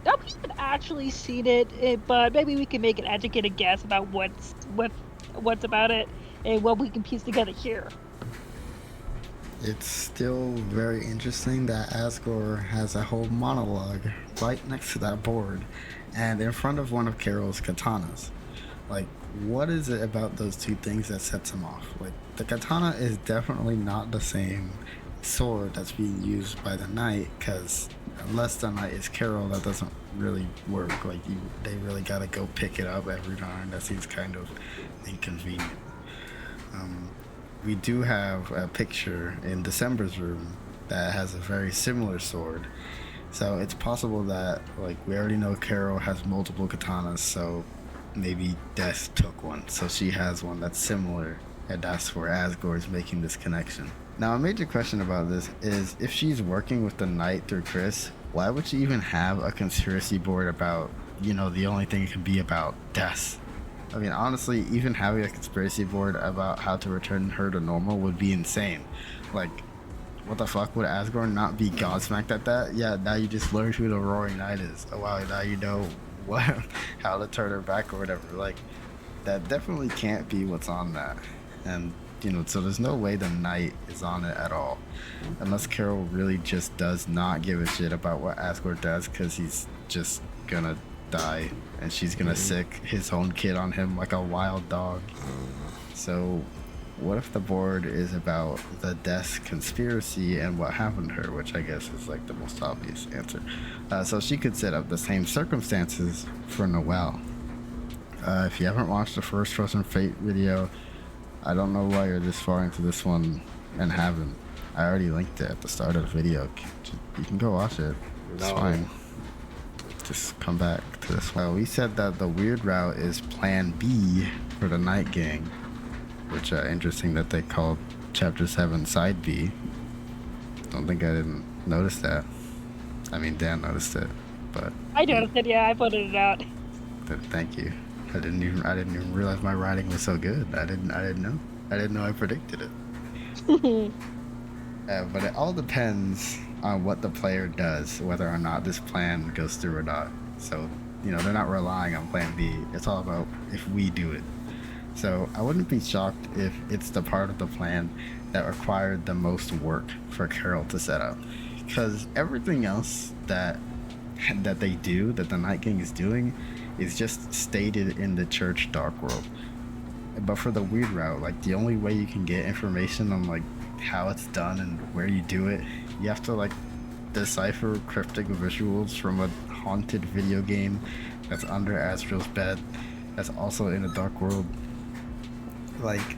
[SPEAKER 17] Now, we haven't actually seen it, but maybe we can make an educated guess about what's about it and what we can piece together here.
[SPEAKER 16] It's still very interesting that Asgore has a whole monologue right next to that board and in front of one of Carol's katanas. Like, what is it about those two things that sets him off? Like, the katana is definitely not the same sword that's being used by the knight, because unless the knight is Carol, that doesn't really work. Like, they really gotta go pick it up every time. That seems kind of inconvenient. We do have a picture in December's room that has a very similar sword, so it's possible that, like, we already know Carol has multiple katanas, so maybe Death took one, so she has one that's similar, and that's where Asgore is making this connection. Now, a major question about this is, if she's working with the Knight through Chris, why would she even have a conspiracy board about, you know, the only thing it can be about Death? I mean, honestly, even having a conspiracy board about how to return her to normal would be insane. Like, what the fuck, would Asgore not be godsmacked at that? Yeah, now you just learned who the Roaring Knight is. Oh wow, now you know what, how to turn her back or whatever. Like, that definitely can't be what's on that. And, you know, so there's no way the Knight is on it at all. Unless Carol really just does not give a shit about what Asgore does, because he's just gonna die and she's gonna sick his own kid on him like a wild dog. So what if the board is about the Death conspiracy and what happened to her, which I guess is like the most obvious answer. So she could set up the same circumstances for Noelle. If you haven't watched the first Frozen Fate video, I don't know why you're this far into this one and haven't. I already linked it at the start of the video. You can go watch it. It's fine. Just come back to this one. We said that the weird route is plan B for the Night Gang, which interesting that they called chapter 7 side B. Don't think I didn't notice that. I mean, Dan noticed it, but
[SPEAKER 17] I noticed it. Yeah, I pointed it out.
[SPEAKER 16] Thank you. I didn't even realize my writing was so good. I didn't know. I didn't know I predicted it. But it all depends on what the player does, whether or not this plan goes through or not. So, you know, they're not relying on plan B. It's all about if we do it. So I wouldn't be shocked if it's the part of the plan that required the most work for Carol to set up, because everything else that they do, that the Night Gang is doing, is just stated in the Church Dark World. But for the weird route, like, the only way you can get information on, like, how it's done and where you do it, you have to, like, decipher cryptic visuals from a haunted video game that's under Asriel's bed, that's also in a dark world. Like,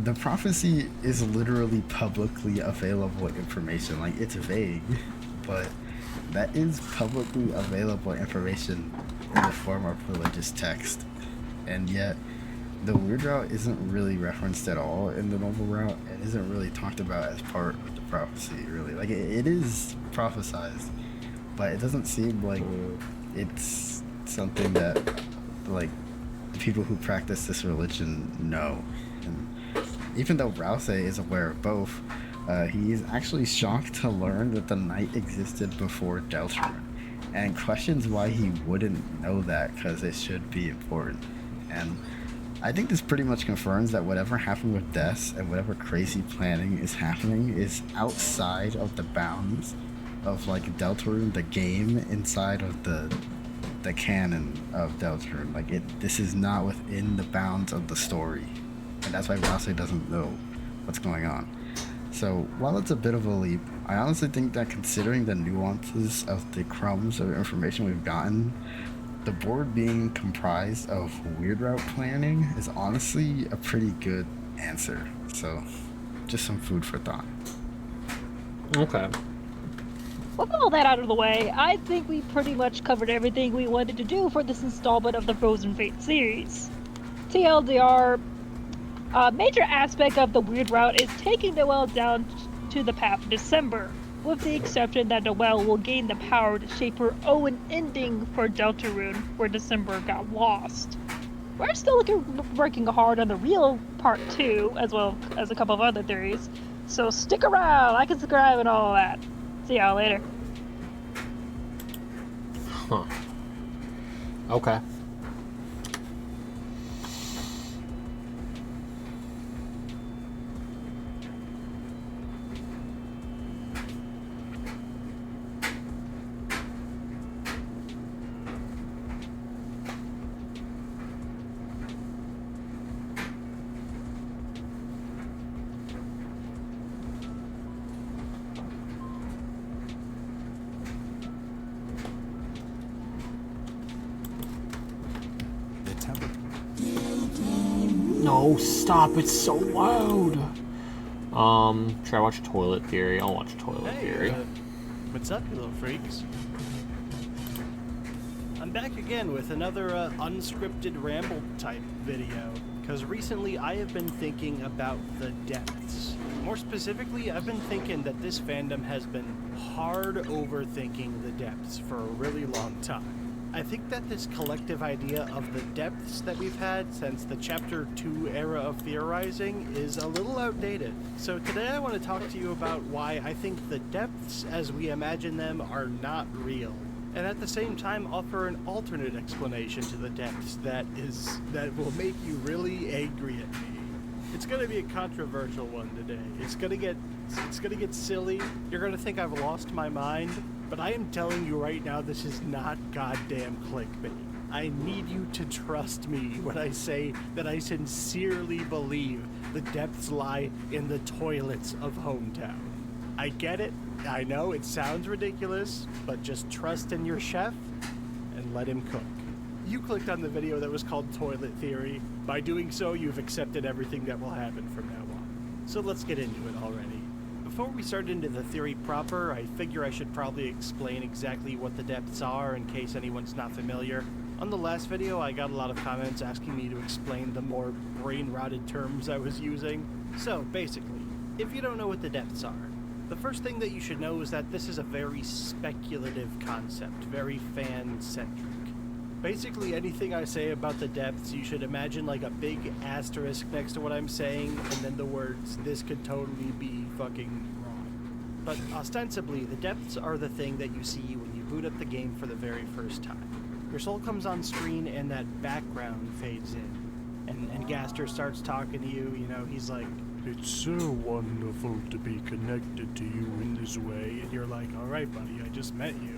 [SPEAKER 16] the prophecy is literally publicly available information. Like, it's vague, but that is publicly available information in the form of religious text. And yet, the weird route isn't really referenced at all in the normal route, and isn't really talked about as part of the prophecy, really. Like, it is prophesized, but it doesn't seem like it's something that, like, the people who practice this religion know. And even though Rouse is aware of both, he is actually shocked to learn that the Night existed before Deltarune, and questions why he wouldn't know that, because it should be important. And I think this pretty much confirms that whatever happened with Death and whatever crazy planning is happening is outside of the bounds of, like, Deltarune, the game, inside of the canon of Deltarune. Like, this is not within the bounds of the story, and that's why Rouse doesn't know what's going on. So while it's a bit of a leap, I honestly think that considering the nuances of the crumbs of information we've gotten, the board being comprised of weird route planning is honestly a pretty good answer. So, just some food for thought.
[SPEAKER 1] Okay.
[SPEAKER 17] With all that out of the way, I think we pretty much covered everything we wanted to do for this installment of the Frozen Fate series. TLDR, a major aspect of the weird route is taking Noelle down to the path of December, with the exception that Noelle will gain the power to shape her own ending for Deltarune, where December got lost. we're still working hard on the real part 2, as well as a couple of other theories. So stick around, like and subscribe and all that. See y'all later.
[SPEAKER 1] Huh. Okay. No, stop, it's so loud. Should I watch Toilet Theory? I'll watch Toilet Theory.
[SPEAKER 18] What's up, you little freaks? I'm back again with another unscripted ramble type video, because recently I have been thinking about the depths. More specifically, I've been thinking that this fandom has been hard overthinking the depths for a really long time. I think that this collective idea of the depths that we've had since the Chapter 2 era of theorizing is a little outdated. So today I want to talk to you about why I think the depths as we imagine them are not real, and at the same time offer an alternate explanation to the depths that will make you really angry at me. It's gonna be a controversial one today. It's gonna get silly. You're gonna think I've lost my mind. But I am telling you right now, this is not goddamn clickbait. I need you to trust me when I say that I sincerely believe the depths lie in the toilets of Hometown. I get it. I know it sounds ridiculous, but just trust in your chef and let him cook. You clicked on the video that was called Toilet Theory. By doing so, you've accepted everything that will happen from now on. So let's get into it already. Before we start into the theory proper, I figure I should probably explain exactly what the depths are in case anyone's not familiar. On the last video, I got a lot of comments asking me to explain the more brain-rotted terms I was using. So, basically, if you don't know what the depths are, the first thing that you should know is that this is a very speculative concept, very fan-centric. Basically, anything I say about the depths, you should imagine like a big asterisk next to what I'm saying, and then the words, "This could totally be fucking wrong." But ostensibly, the depths are the thing that you see when you boot up the game for the very first time. Your soul comes on screen and that background fades in. And Gaster starts talking to you, you know, he's like, "It's so wonderful to be connected to you in this way." And you're like, "All right, buddy, I just met you."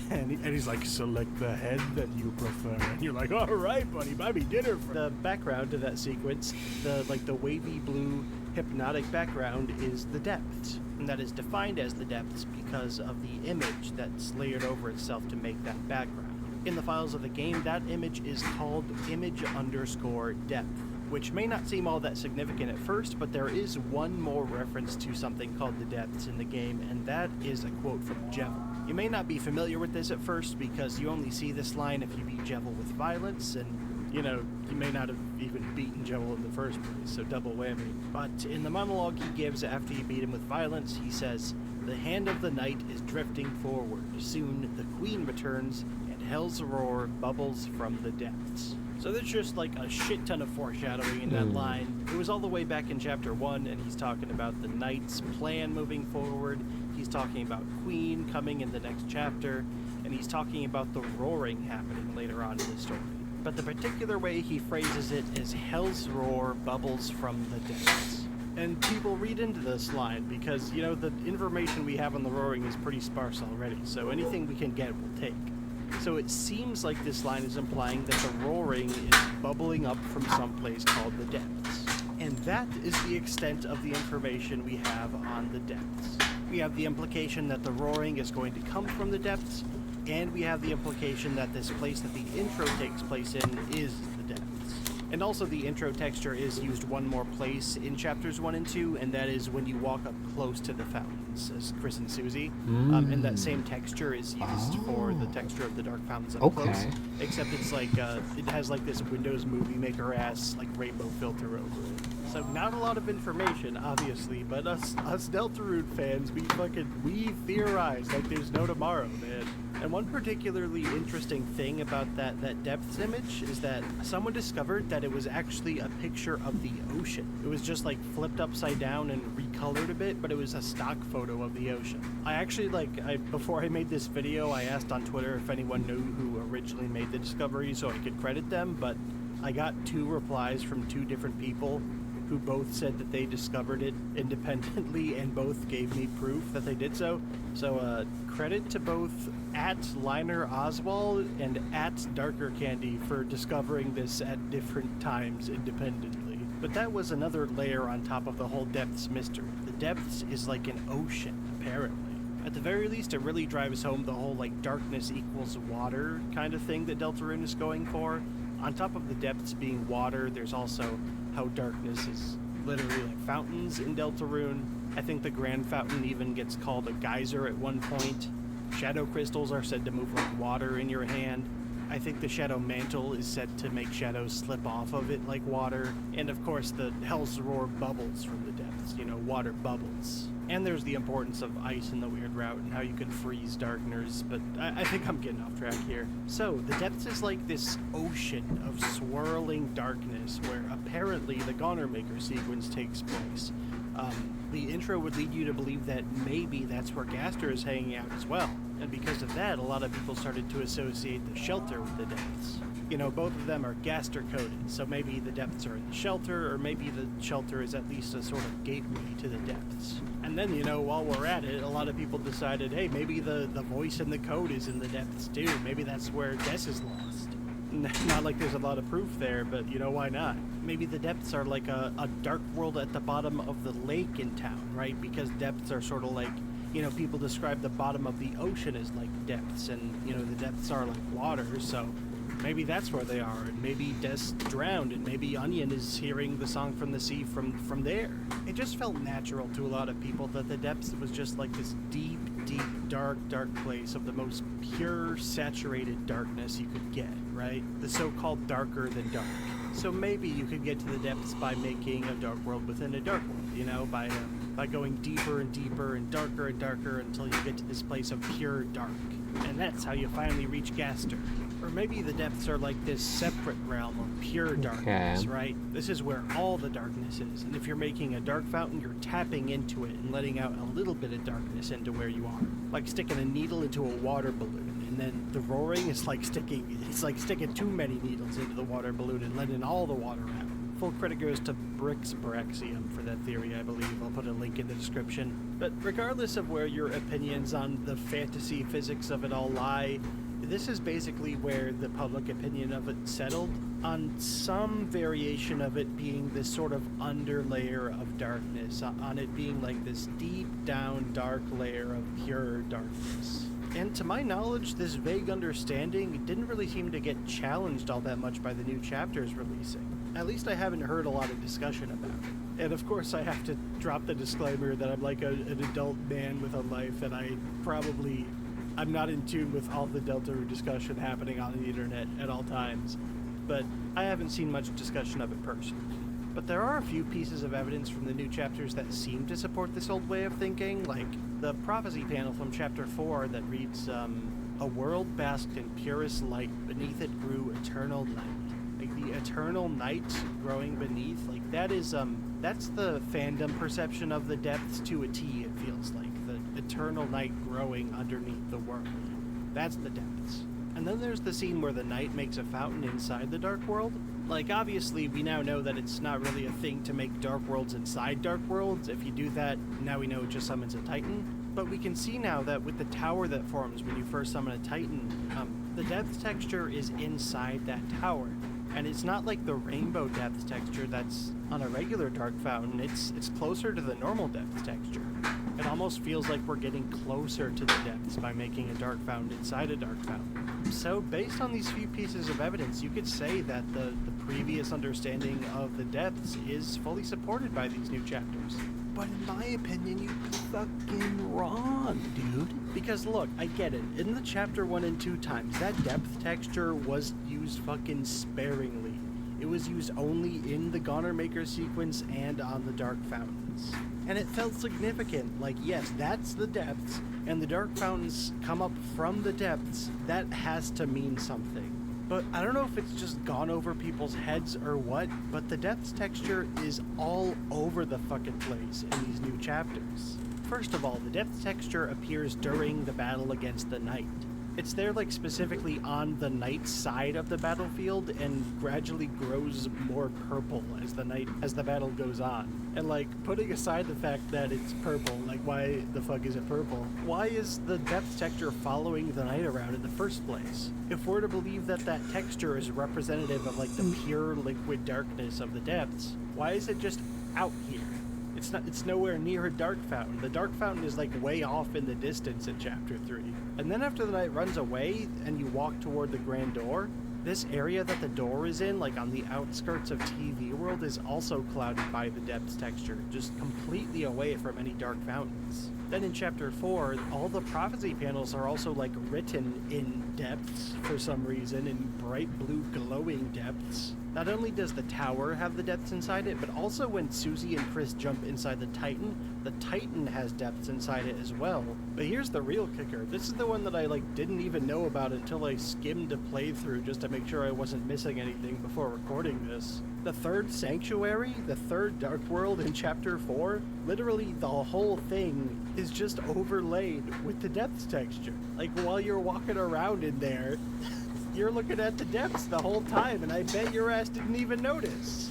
[SPEAKER 18] And he's like, "Select the head that you prefer." And you're like, "All right, buddy, buy me dinner." The background to that sequence, the wavy blue hypnotic background, is the depths. And that is defined as the depths because of the image that's layered over itself to make that background. In the files of the game, that image is called image_depth, which may not seem all that significant at first, but there is one more reference to something called the depths in the game, and that is a quote from Jevil. You may not be familiar with this at first because you only see this line if you beat Jevil with violence, and you know, you may not have even beaten Jevil in the first place, so double whammy. But in the monologue he gives after you beat him with violence, he says, "The hand of the night is drifting forward. Soon the queen returns, and hell's roar bubbles from the depths." So there's just like a shit ton of foreshadowing in that line. It was all the way back in Chapter 1, and he's talking about the Knight's plan moving forward. He's talking about Queen coming in the next chapter, and he's talking about the roaring happening later on in the story. But the particular way he phrases it is hell's roar bubbles from the depths. And people read into this line because, you know, the information we have on the roaring is pretty sparse already, so anything we can get we'll take. So it seems like this line is implying that the roaring is bubbling up from some place called the depths. And that is the extent of the information we have on the depths. We have the implication that the roaring is going to come from the depths, and we have the implication that this place that the intro takes place in is the depths. And also the intro texture is used one more place in chapters 1 and 2, and that is when you walk up close to the fountains as Chris and Susie. And that same texture is used for the texture of the Dark Fountains up close. Except it's like, it has like this Windows Movie Maker ass like rainbow filter over it. So not a lot of information, obviously, but us Deltarune fans, we theorize like there's no tomorrow, man. And one particularly interesting thing about that depths image is that someone discovered that it was actually a picture of the ocean. It was just like flipped upside down and recolored a bit, but it was a stock photo of the ocean. I actually before I made this video, I asked on Twitter if anyone knew who originally made the discovery so I could credit them, but I got 2 replies from 2 different people who both said that they discovered it independently and both gave me proof that they did so. So credit to both @LinerOswald and @DarkerCandy for discovering this at different times independently. But that was another layer on top of the whole depths mystery. The depths is like an ocean, apparently. At the very least, it really drives home the whole like darkness equals water kind of thing that Deltarune is going for. On top of the depths being water, there's also how darkness is literally like fountains in Deltarune. I think the Grand Fountain even gets called a geyser at one point. Shadow crystals are said to move like water in your hand. I think the Shadow Mantle is said to make shadows slip off of it like water. And of course the Hell's Roar bubbles from the depths, water bubbles. And there's the importance of ice in the Weird Route and how you can freeze darkners, but I think I'm getting off track here. So, the depths is like this ocean of swirling darkness where apparently the Gonnermaker sequence takes place. The intro would lead you to believe that maybe that's where Gaster is hanging out as well. And because of that, a lot of people started to associate the shelter with the depths. Both of them are Gaster coded, so maybe the depths are in the shelter, or maybe the shelter is at least a sort of gateway to the depths. And then, while we're at it, a lot of people decided, hey, maybe the voice and the code is in the depths too. Maybe that's where Des is lost. Not like there's a lot of proof there, but why not? Maybe the depths are like a dark world at the bottom of the lake in town, right? Because depths are sort of like, people describe the bottom of the ocean as like depths, and, the depths are like water, so maybe that's where they are, and maybe Des drowned, and maybe Onion is hearing the song from the sea from there. It just felt natural to a lot of people that the depths was just like this deep, dark place of the most pure, saturated darkness you could get, right? The so-called darker than dark. So maybe you could get to the depths by making a dark world within a dark world, by going deeper and deeper and darker until you get to this place of pure dark. And that's how you finally reach Gaster. Or maybe the depths are like this separate realm of pure darkness, right? This is where all the darkness is. And if you're making a dark fountain, you're tapping into it and letting out a little bit of darkness into where you are. Like sticking a needle into a water balloon. And then the roaring is like sticking too many needles into the water balloon and letting all the water out. Full credit goes to Brixbraxium for that theory, I believe. I'll put a link in the description. But regardless of where your opinions on the fantasy physics of it all lie, this is basically where the public opinion of it settled, on some variation of it being this sort of underlayer of darkness, on it being like this deep down dark layer of pure darkness. And to my knowledge, this vague understanding didn't really seem to get challenged all that much by the new chapters releasing. At least I haven't heard a lot of discussion about it. And of course I have to drop the disclaimer that I'm like an adult man with a life, and I'm not in tune with all the Deltarune discussion happening on the internet at all times. But I haven't seen much discussion of it personally. But there are a few pieces of evidence from the new chapters that seem to support this old way of thinking, like the prophecy panel from chapter 4 that reads, a world basked in purest light, beneath it grew eternal night. Like the eternal night growing beneath, like that's the fandom perception of the depths to a T, it feels like. The eternal night growing underneath the world. That's the depths. And then there's the scene where the knight makes a fountain inside the dark world. Like, obviously, we now know that it's not really a thing to make dark worlds inside dark worlds. If you do that, now we know it just summons a titan. But we can see now that with the tower that forms when you first summon a titan, the depth texture is inside that tower. And it's not like the rainbow depth texture that's on a regular dark fountain. It's closer to the normal depth texture. It almost feels like we're getting closer to the depths by making a dark fountain inside a dark fountain. So based on these few pieces of evidence, you could say that the previous understanding of the depths is fully supported by these new chapters. But in my opinion, you're fucking wrong, dude. Because look, I get it. In the chapter 1 and 2 times, that depth texture was used fucking sparingly. It was used only in the Gonnermaker sequence and on the Dark Fountains. And it felt significant. Like, yes, that's the depths, and the dark fountains come up from the depths, that has to mean something. But I don't know if it's just gone over people's heads or what, but the depths texture is all over the fucking place in these new chapters. First of all, the depths texture appears during the battle against the knight. It's there like specifically on the knight's side of the battlefield and gradually grows more purple as the battle goes on. And like, putting aside the fact that it's purple, like why the fuck is it purple? Why is the depths texture following the knight around in the first place? If we're to believe that that texture is representative of like the pure liquid darkness of the depths, why is it just out here? It's nowhere near a dark fountain. The dark fountain is like way off in the distance in chapter 3. And then after the knight runs away and you walk toward the grand door, this area that the door is in, like on the outskirts of TV World, is also clouded by the depths texture, just completely away from any dark fountains. Then in chapter 4, all the prophecy panels are also like written in depths for some reason, in bright blue glowing depths. Not only does the tower have the depths inside it, but also when Susie and Chris jump inside the Titan has depths inside it as well. But here's the real kicker. This is the one that I didn't even know about until I skimmed a playthrough just to make sure I wasn't missing anything before recording this. The third sanctuary, the third dark world in chapter 4, literally the whole thing is just overlaid with the depths texture. Like while you're walking around in there, you're looking at the depths the whole time, and I bet your ass didn't even notice.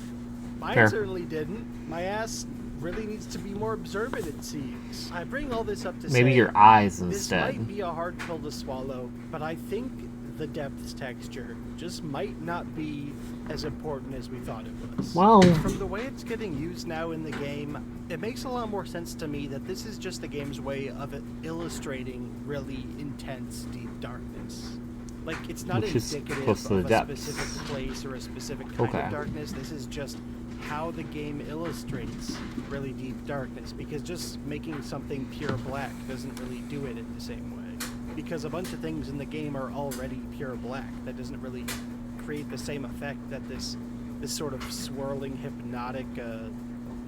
[SPEAKER 18] Mine certainly didn't. My ass really needs to be more observant, it seems. I bring all this up to say...
[SPEAKER 1] Maybe your eyes
[SPEAKER 18] this
[SPEAKER 1] instead.
[SPEAKER 18] This might be a hard pill to swallow, but I think the depths texture just might not be as important as we thought it was.
[SPEAKER 1] Well...
[SPEAKER 18] From the way it's getting used now in the game, it makes a lot more sense to me that this is just the game's way of illustrating really intense, deep darkness. Like, it's not indicative of a specific place or a specific kind of darkness. This is just how the game illustrates really deep darkness, because just making something pure black doesn't really do it in the same way. Because a bunch of things in the game are already pure black. That doesn't really create the same effect that this sort of swirling, hypnotic,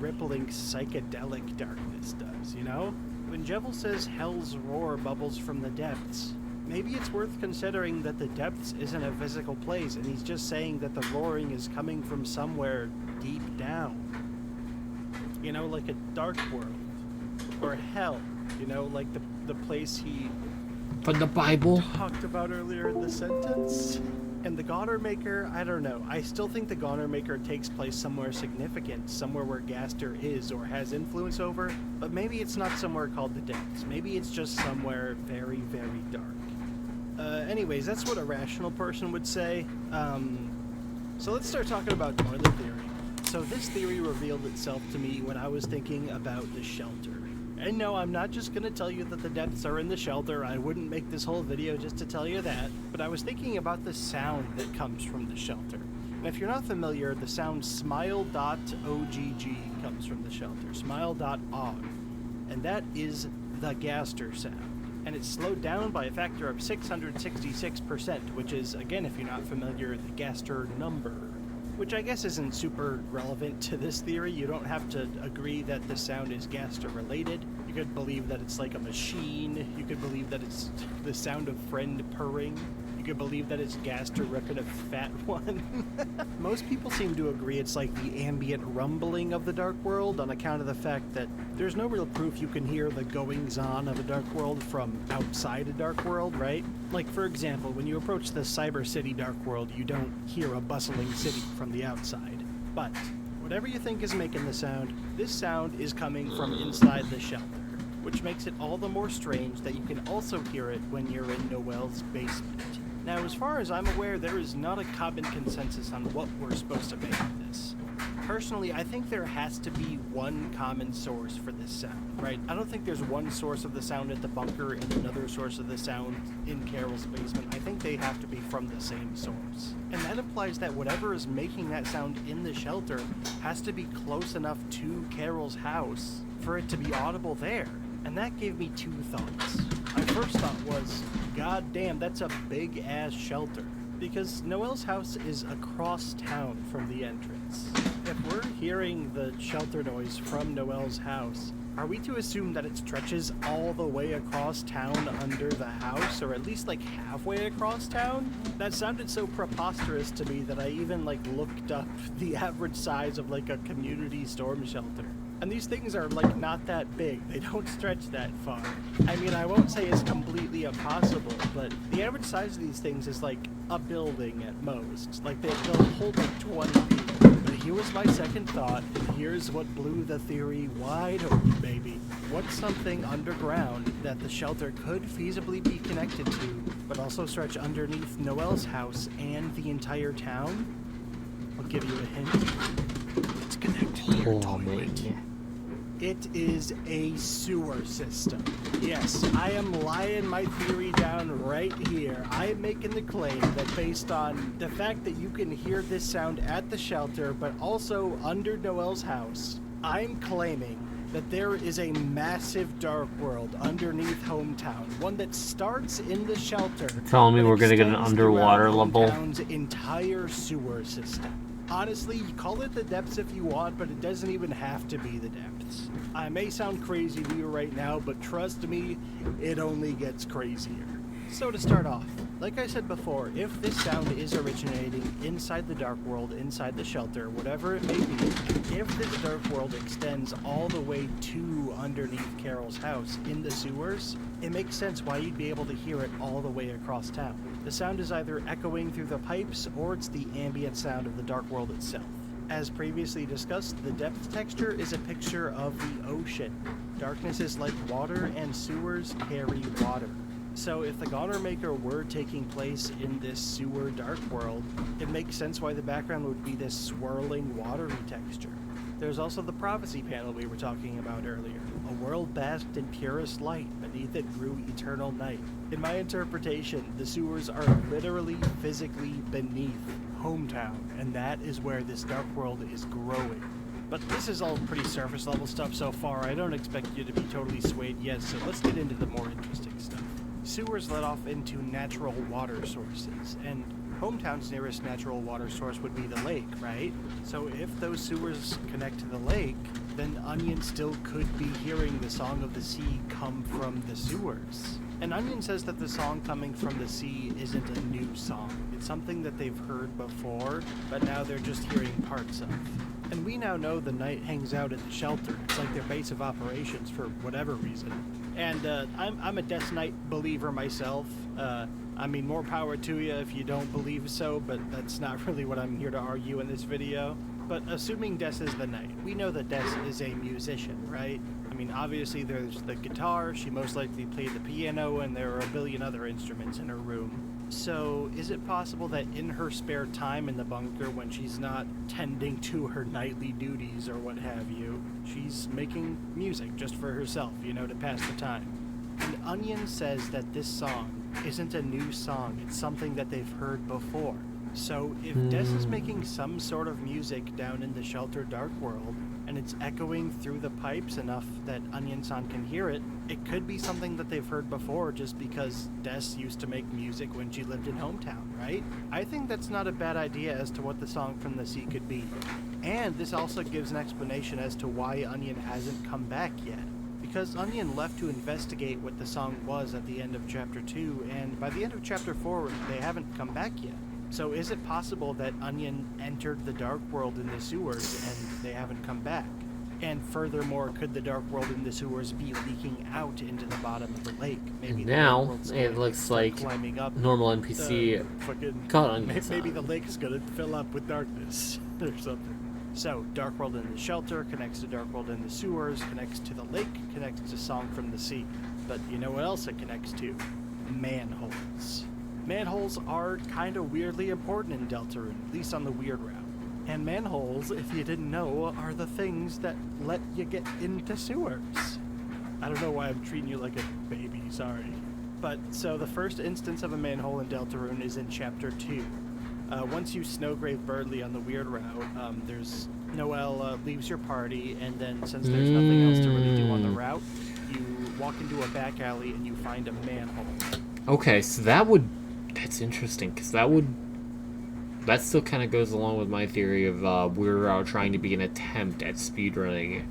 [SPEAKER 18] rippling, psychedelic darkness does, you know? When Jevil says hell's roar bubbles from the depths, maybe it's worth considering that the depths isn't a physical place, and he's just saying that the roaring is coming from somewhere deep down. You know, like a dark world. Or hell. You know, like the place he...
[SPEAKER 1] From the Bible?
[SPEAKER 18] ...talked about earlier in the sentence. And the Gonnermaker, I don't know. I still think the Gonnermaker takes place somewhere significant, somewhere where Gaster is or has influence over, but maybe it's not somewhere called the depths. Maybe it's just somewhere very, very dark. Anyways, that's what a rational person would say. So let's start talking about toilet theory. So this theory revealed itself to me when I was thinking about the shelter. And no, I'm not just going to tell you that the depths are in the shelter. I wouldn't make this whole video just to tell you that. But I was thinking about the sound that comes from the shelter. And if you're not familiar, the sound smile.ogg comes from the shelter. Smile.og. And that is the Gaster sound. And it's slowed down by a factor of 666%, which is, again, if you're not familiar, the Gaster number. Which I guess isn't super relevant to this theory. You don't have to agree that the sound is Gaster related. You could believe that it's like a machine. You could believe that it's the sound of friend purring. You could believe that it's Gaster ripping a fat one. Most people seem to agree it's like the ambient rumbling of the Dark World on account of the fact that there's no real proof you can hear the goings-on of a Dark World from outside a Dark World, right? Like, for example, when you approach the Cyber City Dark World, you don't hear a bustling city from the outside. But whatever you think is making the sound, this sound is coming from inside the shelter, which makes it all the more strange that you can also hear it when you're in Noelle's basement. Now, as far as I'm aware, there is not a common consensus on what we're supposed to make of this. Personally, I think there has to be one common source for this sound, right? I don't think there's one source of the sound at the bunker and another source of the sound in Carol's basement. I think they have to be from the same source. And that implies that whatever is making that sound in the shelter has to be close enough to Carol's house for it to be audible there. And that gave me two thoughts. My first thought was, god damn, that's a big-ass shelter. Because Noelle's house is across town from the entrance. If we're hearing the shelter noise from Noelle's house, Are we to assume that it stretches all the way across town under the house, or at least like halfway across town? That sounded so preposterous to me that I even like looked up the average size of like a community storm shelter. And these things are like not that big. They don't stretch that far. I mean, I won't say it's completely impossible, but the average size of these things is like a building at most. Like they'll hold like 20 people. But here was my second thought, and here's what blew the theory wide open, baby. What's something underground that the shelter could feasibly be connected to, but also stretch underneath Noelle's house and the entire town? I'll give you a hint. It's connected to your toilet. It is a sewer system. Yes, I am lying my theory down right here. I am making the claim that based on the fact that you can hear this sound at the shelter, but also under Noelle's house, I'm claiming that there is a massive dark world underneath Hometown, one that starts in the shelter.
[SPEAKER 1] Telling me we're gonna get an underwater level?
[SPEAKER 18] Hometown's entire sewer system. Honestly, you call it the depths if you want, but it doesn't even have to be the depths. I may sound crazy to you right now, but trust me, it only gets crazier. So to start off, like I said before, if this sound is originating inside the dark world, inside the shelter, whatever it may be, if this dark world extends all the way to underneath Carol's house in the sewers, it makes sense why you'd be able to hear it all the way across town. The sound is either echoing through the pipes or it's the ambient sound of the dark world itself. As previously discussed, the depth texture is a picture of the ocean. Darkness is like water and sewers carry water. So if the Goner Maker were taking place in this sewer dark world, it makes sense why the background would be this swirling watery texture. There's also the prophecy panel we were talking about earlier. A world basked in purest light, beneath it grew eternal night. In my interpretation, the sewers are literally physically beneath Hometown, and that is where this dark world is growing. But this is all pretty surface level stuff so far. I don't expect you to be totally swayed yet, so let's get into the more interesting stuff. Sewers let off into natural water sources, and Hometown's nearest natural water source would be the lake, right? So if those sewers connect to the lake, then Onion still could be hearing the Song of the Sea come from the sewers. And Onion says that the song coming from the sea isn't a new song. It's something that they've heard before, but now they're just hearing parts of. And we now know the Knight hangs out at the shelter. It's like their base of operations for whatever reason. And I'm a Death Knight believer myself. I mean, more power to you if you don't believe so, but that's not really what I'm here to argue in this video. But assuming Des is the Knight, we know that Des is a musician, right? I mean, obviously there's the guitar, she most likely played the piano, and there are a billion other instruments in her room. So, is it possible that in her spare time in the bunker, when she's not tending to her nightly duties or what have you, she's making music just for herself, you know, to pass the time? And Onion says that this song isn't a new song, it's something that they've heard before. So if Des is making some sort of music down in the shelter dark world, and it's echoing through the pipes enough that Onion-san can hear it, it could be something that they've heard before just because Des used to make music when she lived in Hometown, right? I think that's not a bad idea as to what the Song from the Sea could be. And this also gives an explanation as to why Onion hasn't come back yet. Because Onion left to investigate what the song was at the end of Chapter 2, and by the end of Chapter 4, they haven't come back yet. So is it possible that Onion entered the Dark World in the sewers and they haven't come back? And furthermore, could the Dark World in the sewers be leaking out into the bottom of the lake? Maybe
[SPEAKER 1] now it looks like normal NPC got Onion-san.
[SPEAKER 18] Maybe the lake is going to fill up with darkness or something. So, Dark World in the shelter connects to Dark World in the sewers, connects to the lake, connects to Song from the Sea. But you know what else it connects to? Manholes. Manholes are kind of weirdly important in Deltarune, at least on the weird route. And manholes, if you didn't know, are the things that let you get into sewers. I don't know why I'm treating you like a baby, sorry. But, so the first instance of a manhole in Deltarune is in Chapter 2. Once you Snowgrave Birdly on the weird route, there's Noelle leaves your party, and then since there's nothing else to really do on the route, you walk into a back alley and you find a manhole.
[SPEAKER 1] Okay, so that's interesting, because that still kind of goes along with my theory of we're trying to be an attempt at speedrunning.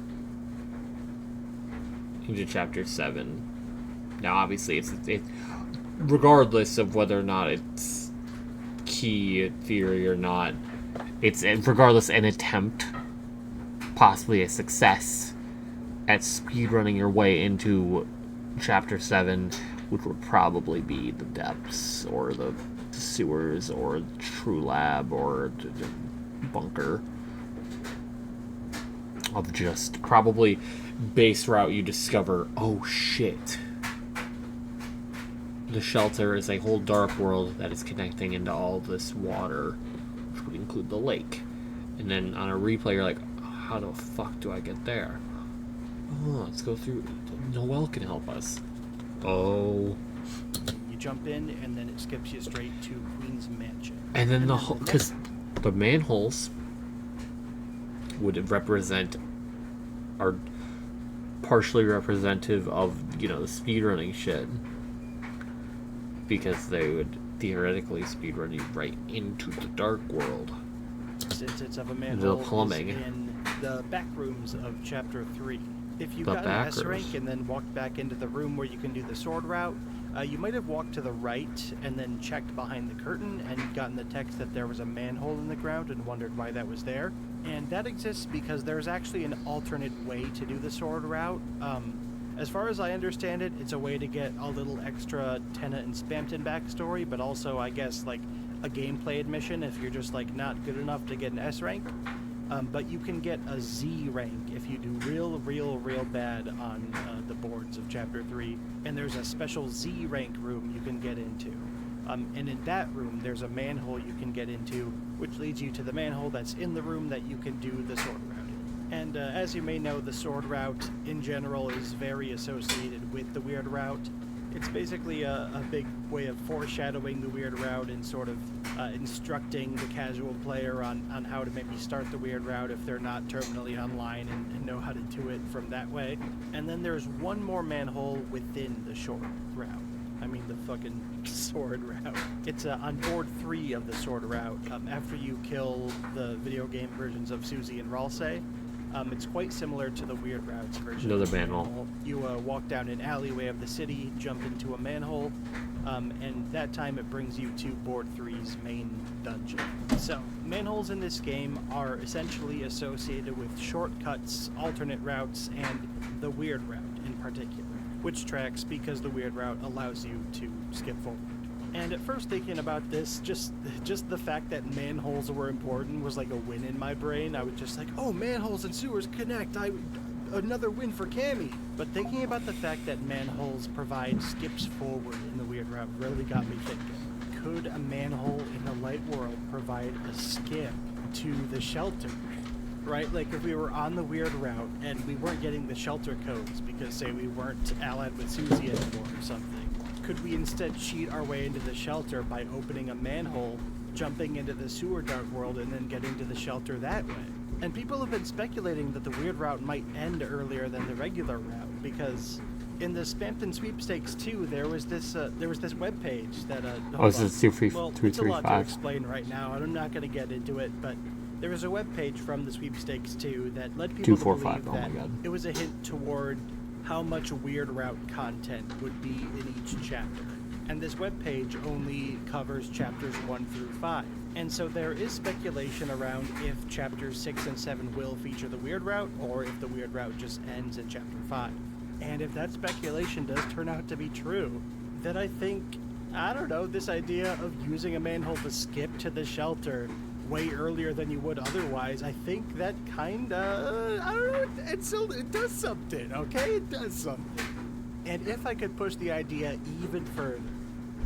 [SPEAKER 2] into Chapter 7. Now, obviously, it's regardless of whether or not it's key theory or not, it's regardless an attempt, possibly a success, at speedrunning your way into Chapter 7, which would probably be the depths, or the sewers, or the True Lab, or the bunker. Of just probably base route you discover, oh shit. The shelter is a whole dark world that is connecting into all this water, which would include the lake. And then on a replay, you're like, how the fuck do I get there? Oh, let's go through. Noelle can help us. Oh.
[SPEAKER 18] You jump in, and then it skips you straight to Queen's Mansion.
[SPEAKER 2] And then because the manholes would represent, are partially representative of, you know, the speedrunning shit. Because they would theoretically speedrun you right into the dark world.
[SPEAKER 18] It's of a manhole
[SPEAKER 2] the plumbing.
[SPEAKER 18] In the back rooms of Chapter 3. If you got an S rank and then walked back into the room where you can do the sword route, you might have walked to the right and then checked behind the curtain and gotten the text that there was a manhole in the ground and wondered why that was there. And that exists because there's actually an alternate way to do the sword route. As far as I understand it, it's a way to get a little extra Tenet and Spamton backstory, but also, I guess, like, a gameplay admission if you're just, like, not good enough to get an S rank. But you can get a Z rank if you do real bad on the boards of Chapter 3. And there's a special Z rank room you can get into. And in that room, there's a manhole you can get into, which leads you to the manhole that's in the room that you can do the sword route. And as you may know, the sword route in general is very associated with the weird route. It's basically a big way of foreshadowing the weird route and sort of instructing the casual player on how to maybe start the weird route if they're not terminally online and know how to do it from that way. And then there's one more manhole within the sword route. I mean the fucking sword route. It's on board 3 of the sword route. After you kill the video game versions of Susie and Ralsei, it's quite similar to the Weird Routes version.
[SPEAKER 2] Another manhole.
[SPEAKER 18] You walk down an alleyway of the city, jump into a manhole, and that time it brings you to Board 3's main dungeon. So, manholes in this game are essentially associated with shortcuts, alternate routes, and the Weird Route in particular, which tracks because the Weird Route allows you to skip forward. And at first thinking about this, just the fact that manholes were important was like a win in my brain. I was just like, oh, manholes and sewers connect. Another win for Cammy. But thinking about the fact that manholes provide skips forward in the Weird Route really got me thinking. Could a manhole in the light world provide a skip to the shelter? Right? Like if we were on the Weird Route and we weren't getting the shelter codes because, say, we weren't allied with Susie anymore or something. Could we instead cheat our way into the shelter by opening a manhole, jumping into the sewer dark world, and then getting to the shelter that way? And people have been speculating that the Weird Route might end earlier than the regular route, because in the Spamton Sweepstakes 2, there was this webpage that
[SPEAKER 2] is it 235?
[SPEAKER 18] Well, it's a lot to explain right now, and I'm not going to get into it, but there was a webpage from the Sweepstakes 2 that led people to believe that it was a hint toward how much Weird Route content would be in each chapter. And this webpage only covers chapters 1 through 5. And so there is speculation around if chapters 6 and 7 will feature the Weird Route, or if the Weird Route just ends in chapter 5. And if that speculation does turn out to be true, then I think, I don't know, this idea of using a manhole to skip to the shelter way earlier than you would otherwise, I think that kinda, I don't know, it does something, okay? It does something. And if I could push the idea even further,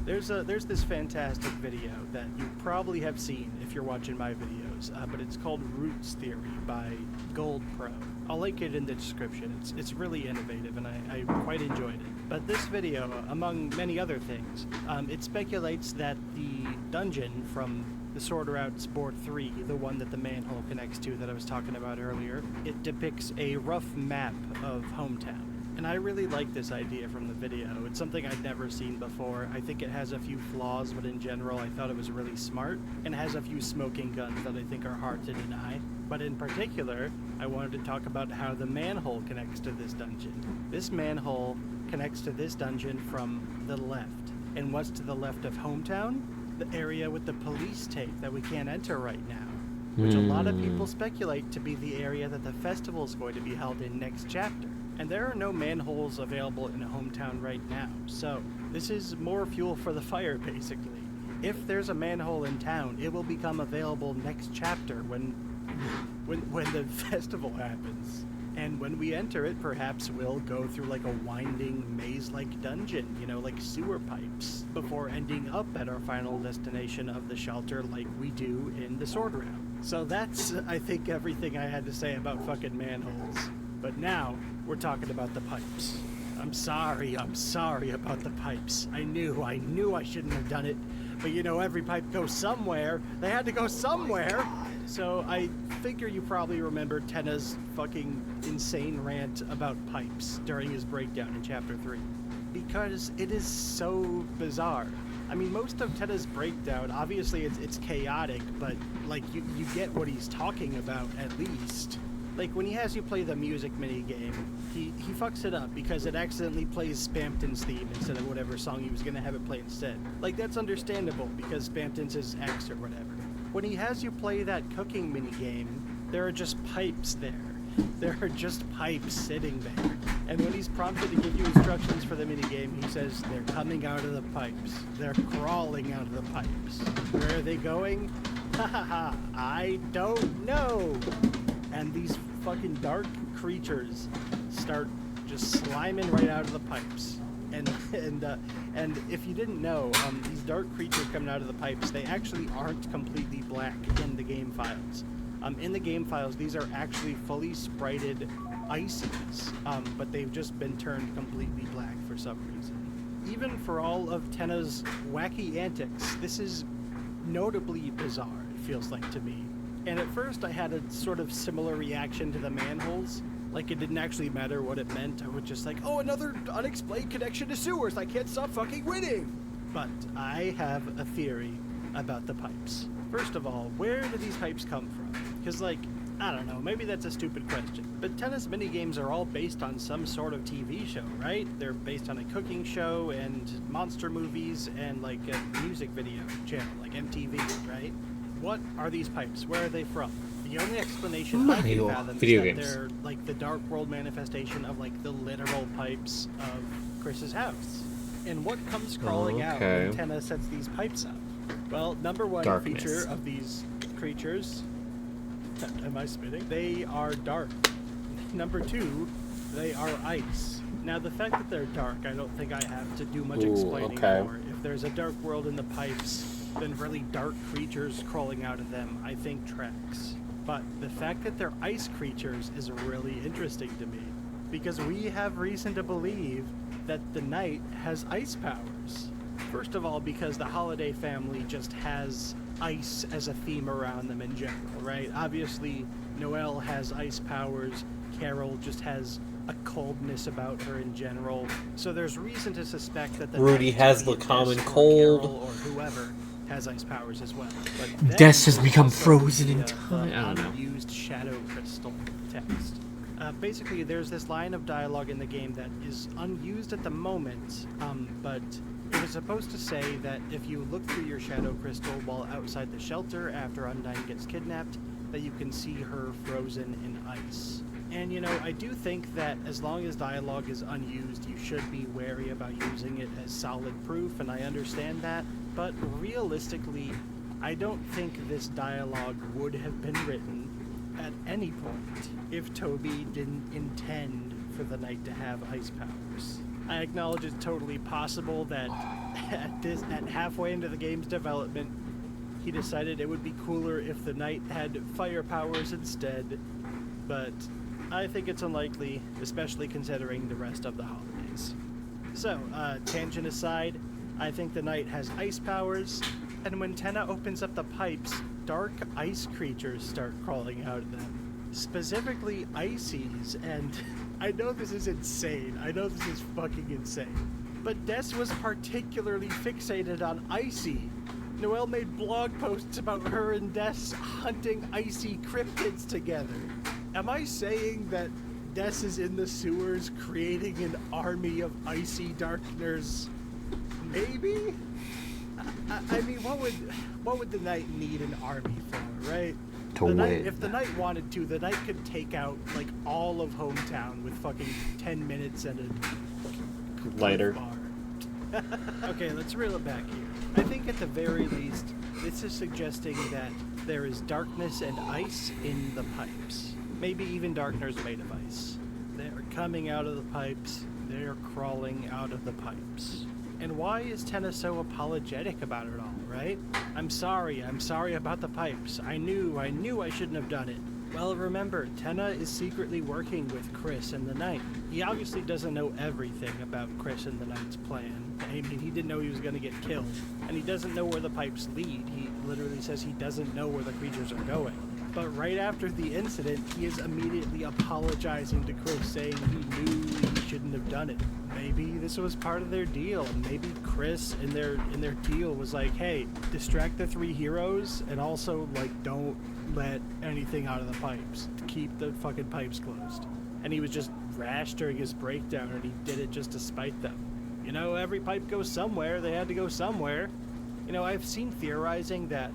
[SPEAKER 18] there's this fantastic video that you probably have seen if you're watching my videos, but it's called Roots Theory by Gold Pro. I'll link it in the description. It's really innovative and I quite enjoyed it. But this video, among many other things, it speculates that the dungeon from the Sword Routes Board 3, the one that the manhole connects to that I was talking about earlier, it depicts a rough map of Hometown. And I really like this idea from the video. It's something I'd never seen before. I think it has a few flaws, but in general I thought it was really smart, and has a few smoking guns that I think are hard to deny. But in particular, I wanted to talk about how the manhole connects to this dungeon. This manhole connects to this dungeon from the left. And what's to the left of Hometown? The area with the police tape that we can't enter right now, which a lot of people speculate to be the area that the festival is going to be held in next chapter. And there are no manholes available in Hometown right now, so this is more fuel for the fire, basically. If there's a manhole in town, it will become available next chapter when the festival happens. And when we enter it, perhaps we'll go through like a winding maze-like dungeon, you know, like sewer pipes, before ending up at our final destination of the shelter like we do in the Sword Round. So that's, I think, everything I had to say about fucking manholes. But now, we're talking about the pipes. I'm sorry about the pipes. I knew I shouldn't have done it. But you know, every pipe goes somewhere. They had to go somewhere. So I figure you probably remember Tenna's fucking insane rant about pipes during his breakdown in Chapter 3. Because it is so bizarre. I mean, most of Tenna's breakdown, obviously it's chaotic, but like you get what he's talking about at least. Like, when he has you play the music minigame, he fucks it up because it accidentally plays Spamton's theme instead of whatever song he was going to have it play instead. Like, that's understandable because Spamton's his ex or whatever. When he has you play that cooking minigame, there are just pipes there. There are just pipes sitting there. And when he's prompted to give you instructions for the minigame, he says, they're coming out of the pipes. They're crawling out of the pipes. Where are they going? Ha ha ha, I don't know. And these fucking dark creatures start just sliming right out of the pipes. And if you didn't know, these dark creatures coming out of the pipes, they actually aren't completely black in the game files. In the game files, these are actually fully sprited ices, but they've just been turned completely black for some reason. Even for all of Tenna's wacky antics, this is notably bizarre, it feels like to me. And at first I had a sort of similar reaction to the manholes. Like, it didn't actually matter what it meant. I was just like, oh, another unexplained connection to sewers. I can't stop fucking winning. But I have a theory about the pipes. First of all, where do these pipes come from? Because, like, I don't know, maybe that's a stupid question. But Tenna's minigames are all based on some sort of TV show, right? They're based on a cooking show and monster movies and, like, a music video channel, like MTV, right? What are these pipes? Where are they from? The only explanation I can fathom is that they're like the Dark World manifestation of like the literal pipes of Chris's house. And what comes crawling out when Tenna sets these pipes up? Well, number one feature of these creatures, am I spitting? They are dark. Number two, they are ice. Now the fact that they're dark, I don't think I have to do much explaining for. If there's a dark world in the pipes, then really dark creatures crawling out of them, I think tracks. But the fact that they're ice creatures is really interesting to me, because we have reason to believe that the Knight has ice powers. First of all, because the Holiday family just has ice as a theme around them in general, right? Obviously, Noelle has ice powers, Carol just has a coldness about her in general, so there's reason to suspect that the
[SPEAKER 2] Rudy has the common cold.
[SPEAKER 18] Or whoever has ice powers as well.
[SPEAKER 1] But Des has become frozen in time. I don't know.
[SPEAKER 18] Unused shadow crystal text. Basically, there's this line of dialogue in the game that is unused at the moment, but it was supposed to say that if you look through your shadow crystal while outside the shelter after Undyne gets kidnapped, that you can see her frozen in ice. And, you know, I do think that as long as dialogue is unused, you should be wary about using it as solid proof, and I understand that. But realistically, I don't think this dialogue would have been written at any point if Toby didn't intend for the Knight to have ice powers. I acknowledge it's totally possible that at halfway into the game's development, he decided it would be cooler if the Knight had fire powers instead, but I think it's unlikely, especially considering the rest of the holidays. So, tangent aside, I think the Knight has ice powers, and when Tenna opens up the pipes, dark ice creatures start crawling out of them. Specifically, ices, and I know this is insane. I know this is fucking insane. But Des was particularly fixated on icy. Noelle made blog posts about her and Des hunting icy cryptids together. Am I saying that Des is in the sewers creating an army of icy darkners? Maybe? I mean, what would the Knight need an army for, right? If the Knight wanted to, the Knight could take out, like, all of Hometown with fucking 10 minutes and a
[SPEAKER 1] lighter.
[SPEAKER 18] Bar. Okay, let's reel it back here. I think at the very least, this is suggesting that there is darkness and ice in the pipes. Maybe even darkness made of ice. They're coming out of the pipes. They're crawling out of the pipes. And why is Tenna so apologetic about it all, right? I'm sorry about the pipes. I knew I shouldn't have done it. Well, remember, Tenna is secretly working with Chris and the Knight. He obviously doesn't know everything about Chris and the Knight's plan. I mean, he didn't know he was going to get killed. And he doesn't know where the pipes lead. He literally says he doesn't know where the creatures are going. But right after the incident, he is immediately apologizing to Chris, saying he knew he shouldn't have done it. Maybe this was part of their deal, and maybe Chris in their deal was like, hey, distract the three heroes, and also, like, don't let anything out of the pipes. Keep the fucking pipes closed. And he was just rash during his breakdown, and he did it just to spite them. You know, every pipe goes somewhere. They had to go somewhere. You know, I've seen theorizing that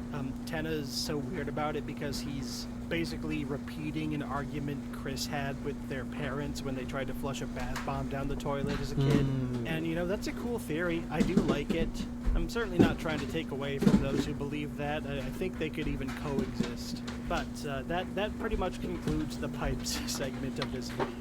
[SPEAKER 18] Tenna's so weird about it because he's basically repeating an argument Chris had with their parents when they tried to flush a bath bomb down the toilet as a kid. And, you know, that's a cool theory. I do like it. I'm certainly not trying to take away from those who believe that. I think they could even coexist. But that pretty much concludes the pipes segment of this video.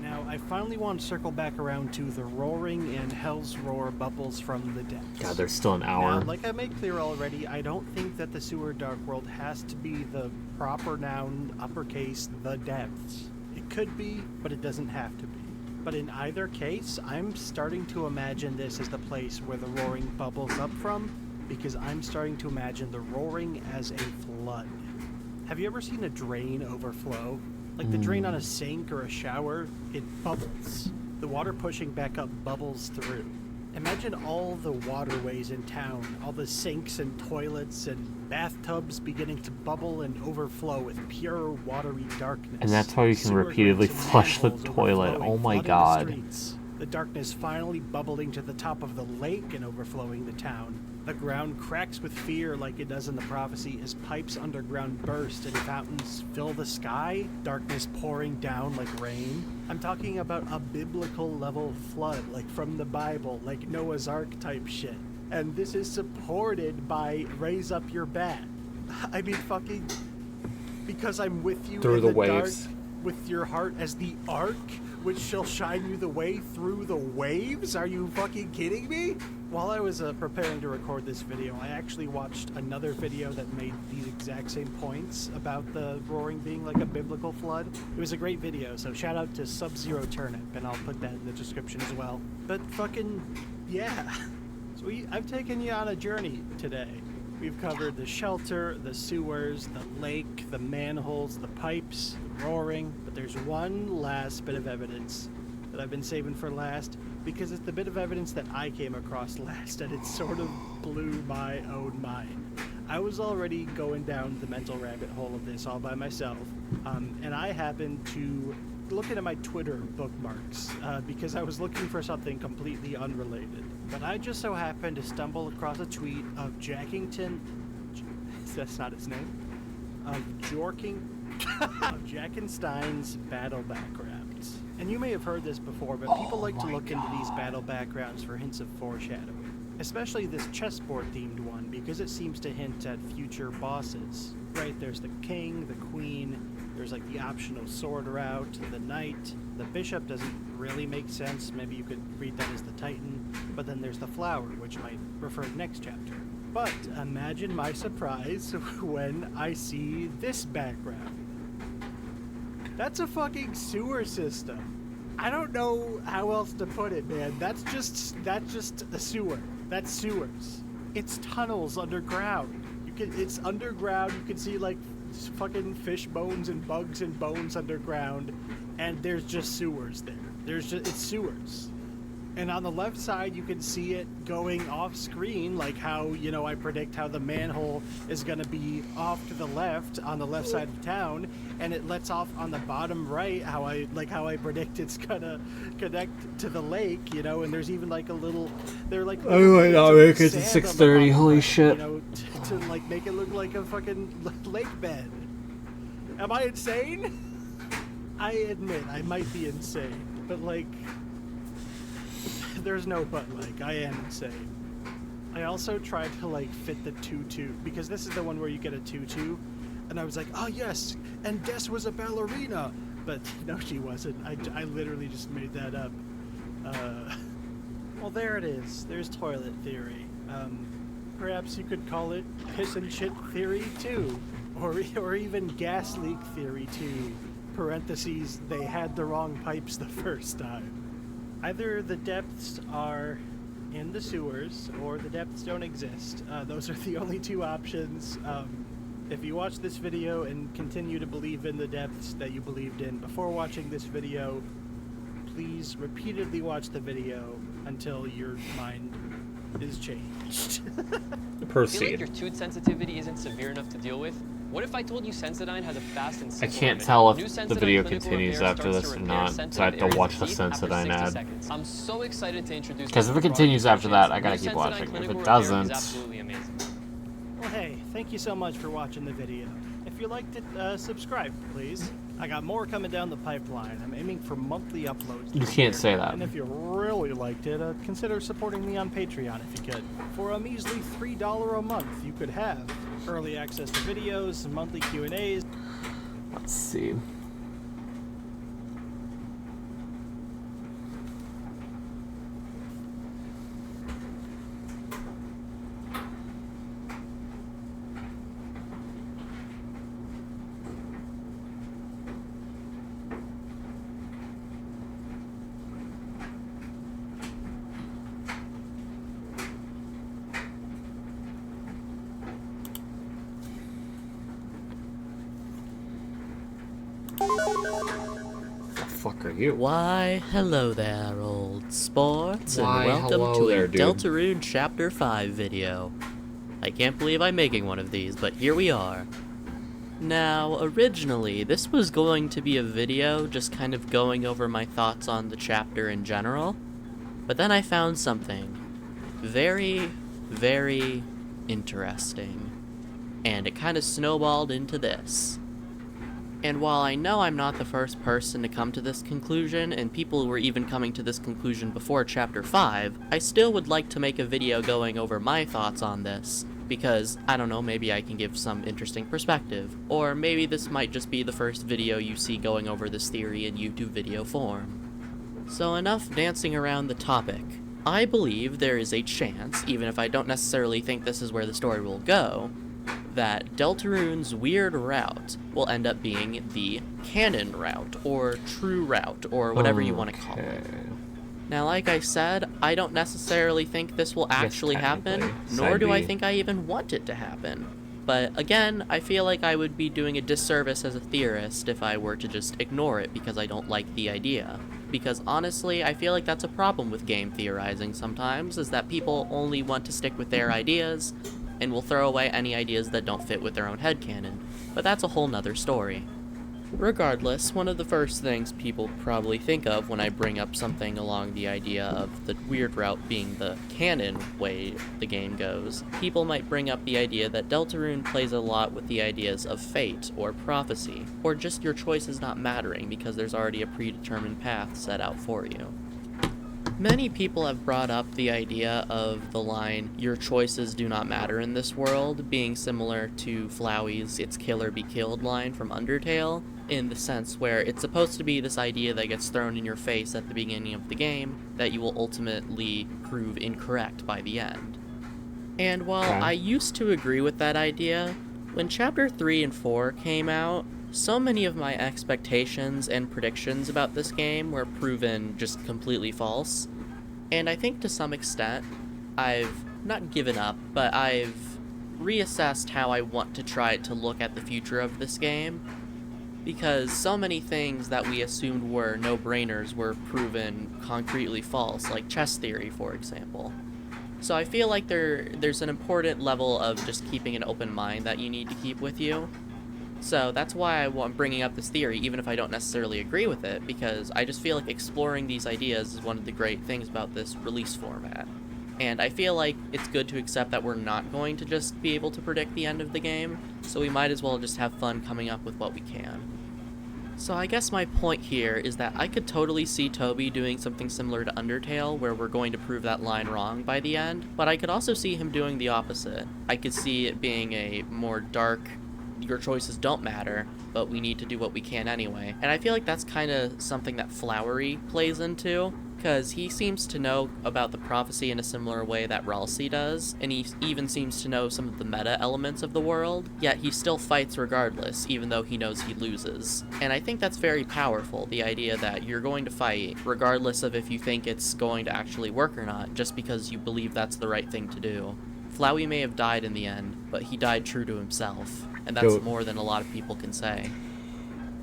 [SPEAKER 18] Now, I finally want to circle back around to the roaring and Hell's Roar bubbles from the depths.
[SPEAKER 1] God, there's still an hour.
[SPEAKER 18] Now, like I made clear already, I don't think that the sewer Dark World has to be the proper noun, uppercase, the depths. It could be, but it doesn't have to be. But in either case, I'm starting to imagine this as the place where the roaring bubbles up from, because I'm starting to imagine the roaring as a flood. Have you ever seen a drain overflow? Like the drain on a sink or a shower, it bubbles. The water pushing back up bubbles through. Imagine all the waterways in town, all the sinks and toilets and bathtubs beginning to bubble and overflow with pure watery darkness.
[SPEAKER 1] And that's how you can repeatedly flush the toilet. Oh my god.
[SPEAKER 18] The darkness finally bubbling to the top of the lake and overflowing the town. The ground cracks with fear like it does in the prophecy as pipes underground burst and fountains fill the sky, darkness pouring down like rain. I'm talking about a biblical level flood, like from the Bible, like Noah's Ark type shit. And this is supported by Raise Up Your Bat. I mean, fucking, because I'm with you
[SPEAKER 1] through
[SPEAKER 18] in
[SPEAKER 1] the
[SPEAKER 18] waves.
[SPEAKER 1] dark,
[SPEAKER 18] with your heart as the ark, which shall shine you the way through the waves? Are you fucking kidding me? While I was preparing to record this video, I actually watched another video that made these exact same points about the roaring being like a biblical flood. It was a great video, so shout out to Sub-Zero Turnip, and I'll put that in the description as well. But fucking, yeah. So I've taken you on a journey today. We've covered the shelter, the sewers, the lake, the manholes, the pipes, the roaring, but there's one last bit of evidence that I've been saving for last, because it's the bit of evidence that I came across last, and it sort of blew my own mind. I was already going down the mental rabbit hole of this all by myself, and I happened to looking at my Twitter bookmarks because I was looking for something completely unrelated. But I just so happened to stumble across a tweet of Jackington, that's not his name, of Jackenstein's battle backgrounds. And you may have heard this before, but people like to look into these battle backgrounds for hints of foreshadowing. Especially this chessboard themed one, because it seems to hint at future bosses. Right, there's the king, the queen, there's like the optional sword route, the knight, the bishop doesn't really make sense, maybe you could read that as the titan, but then there's the flower, which might refer to next chapter. But imagine my surprise when I see this background. That's a fucking sewer system. I don't know how else to put it, man. That's just a sewer. That's sewers. It's tunnels underground. It's underground. You can see like fucking fish bones and bugs and bones underground, and there's just sewers there. It's sewers. And on the left side, you can see it going off screen, like how, you know, I predict how the manhole is going to be off to the left on the left side of town, and it lets off on the bottom right, how I predict it's going to connect to the lake, you know, and there's even like a little, they're like,
[SPEAKER 1] I might not make it to 6:30, holy shit.
[SPEAKER 18] You know, to like make it look like a fucking lake bed. Am I insane? I admit, I might be insane, but like, there's no but, like, I am insane. I also tried to like fit the tutu, because this is the one where you get a tutu, and I was like, oh yes, and Des was a ballerina, but no, she wasn't. I literally just made that up. Well, there it is. There's toilet theory. Perhaps you could call it piss and shit theory too, or even gas leak theory too. Parentheses, they had the wrong pipes the first time. Either the depths are in the sewers, or the depths don't exist. Those are the only two options. If you watch this video and continue to believe in the depths that you believed in before watching this video, please repeatedly watch the video until your mind is changed.
[SPEAKER 1] Proceed.
[SPEAKER 19] I feel like your tooth sensitivity isn't severe enough to deal with. What if I told you Sensodyne has a fast and
[SPEAKER 1] I
[SPEAKER 19] simple
[SPEAKER 1] can't
[SPEAKER 19] remedy?
[SPEAKER 1] tell
[SPEAKER 19] New
[SPEAKER 1] if the
[SPEAKER 19] Sensodyne
[SPEAKER 1] video
[SPEAKER 19] clinical
[SPEAKER 1] continues
[SPEAKER 19] repair
[SPEAKER 1] after
[SPEAKER 19] starts
[SPEAKER 1] this
[SPEAKER 19] to
[SPEAKER 1] or
[SPEAKER 19] repair
[SPEAKER 1] not, so I
[SPEAKER 19] sensitive
[SPEAKER 1] have to
[SPEAKER 19] areas
[SPEAKER 1] watch
[SPEAKER 19] of
[SPEAKER 1] the
[SPEAKER 19] teeth after
[SPEAKER 1] Sensodyne
[SPEAKER 19] 60
[SPEAKER 1] ad.
[SPEAKER 19] seconds. I'm so excited to introduce
[SPEAKER 1] Because if it continues after that, I gotta keep watching. If it doesn't,
[SPEAKER 19] absolutely amazing.
[SPEAKER 18] Well, hey, thank you so much for watching the video. If you liked it, subscribe, please. I got more coming down the pipeline. I'm aiming for monthly uploads.
[SPEAKER 1] You can't say that.
[SPEAKER 18] And if you really liked it, consider supporting me on Patreon if you could. For a measly $3 a month, you could have early access to videos, monthly Q&As.
[SPEAKER 1] Let's see. Fuck are you?
[SPEAKER 20] Why, hello there, old sports,
[SPEAKER 1] Why,
[SPEAKER 20] and welcome
[SPEAKER 1] hello
[SPEAKER 20] to
[SPEAKER 1] there,
[SPEAKER 20] a
[SPEAKER 1] dude.
[SPEAKER 20] Deltarune Chapter 5 video. I can't believe I'm making one of these, but here we are. Now, originally, this was going to be a video just kind of going over my thoughts on the chapter in general, but then I found something very, very interesting, and it kind of snowballed into this. And while I know I'm not the first person to come to this conclusion, and people were even coming to this conclusion before Chapter 5, I still would like to make a video going over my thoughts on this, because, I don't know, maybe I can give some interesting perspective, or maybe this might just be the first video you see going over this theory in YouTube video form. So enough dancing around the topic. I believe there is a chance, even if I don't necessarily think this is where the story will go, that Deltarune's weird route will end up being the canon route, or true route, or whatever you want to call it. Now, like I said, I don't necessarily think this will actually happen, nor do I think I even want it to happen. But again, I feel like I would be doing a disservice as a theorist if I were to just ignore it because I don't like the idea. Because honestly, I feel like that's a problem with game theorizing sometimes, is that people only want to stick with their ideas, and will throw away any ideas that don't fit with their own headcanon. But that's a whole nother story. Regardless, one of the first things people probably think of when I bring up something along the idea of the weird route being the canon way the game goes, people might bring up the idea that Deltarune plays a lot with the ideas of fate, or prophecy, or just your choices not mattering because there's already a predetermined path set out for you. Many people have brought up the idea of the line, "Your choices do not matter in this world," being similar to Flowey's "It's kill or be killed" line from Undertale, in the sense where it's supposed to be this idea that gets thrown in your face at the beginning of the game that you will ultimately prove incorrect by the end. And while I used to agree with that idea, when Chapter 3 and 4 came out, so many of my expectations and predictions about this game were proven just completely false, and I think to some extent, I've not given up, but I've reassessed how I want to try to look at the future of this game, because so many things that we assumed were no-brainers were proven concretely false, like chess theory, for example. So I feel like there's an important level of just keeping an open mind that you need to keep with you. So that's why I'm bringing up this theory, even if I don't necessarily agree with it, because I just feel like exploring these ideas is one of the great things about this release format. And I feel like it's good to accept that we're not going to just be able to predict the end of the game, so we might as well just have fun coming up with what we can. So I guess my point here is that I could totally see Toby doing something similar to Undertale, where we're going to prove that line wrong by the end, but I could also see him doing the opposite. I could see it being a more dark, your choices don't matter, but we need to do what we can anyway. And I feel like that's kind of something that Flowery plays into, because he seems to know about the prophecy in a similar way that Ralsei does, and he even seems to know some of the meta elements of the world, yet he still fights regardless, even though he knows he loses. And I think that's very powerful, the idea that you're going to fight regardless of if you think it's going to actually work or not, just because you believe that's the right thing to do. Flowey may have died in the end, but he died true to himself, and that's more than a lot of people can say.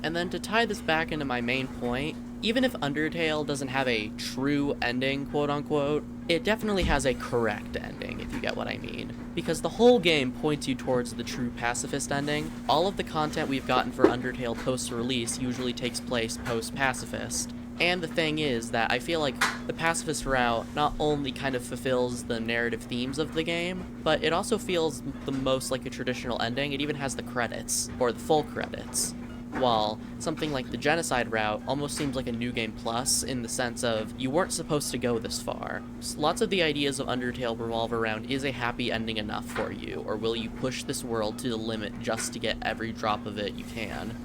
[SPEAKER 20] And then to tie this back into my main point, even if Undertale doesn't have a true ending, quote-unquote, it definitely has a correct ending, if you get what I mean. Because the whole game points you towards the true pacifist ending. All of the content we've gotten for Undertale post-release usually takes place post-pacifist. And the thing is that I feel like the pacifist route not only kind of fulfills the narrative themes of the game, but it also feels the most like a traditional ending. It even has the credits, or the full credits. While something like the genocide route almost seems like a New Game Plus in the sense of you weren't supposed to go this far. Lots of the ideas of Undertale revolve around, is a happy ending enough for you, or will you push this world to the limit just to get every drop of it you can?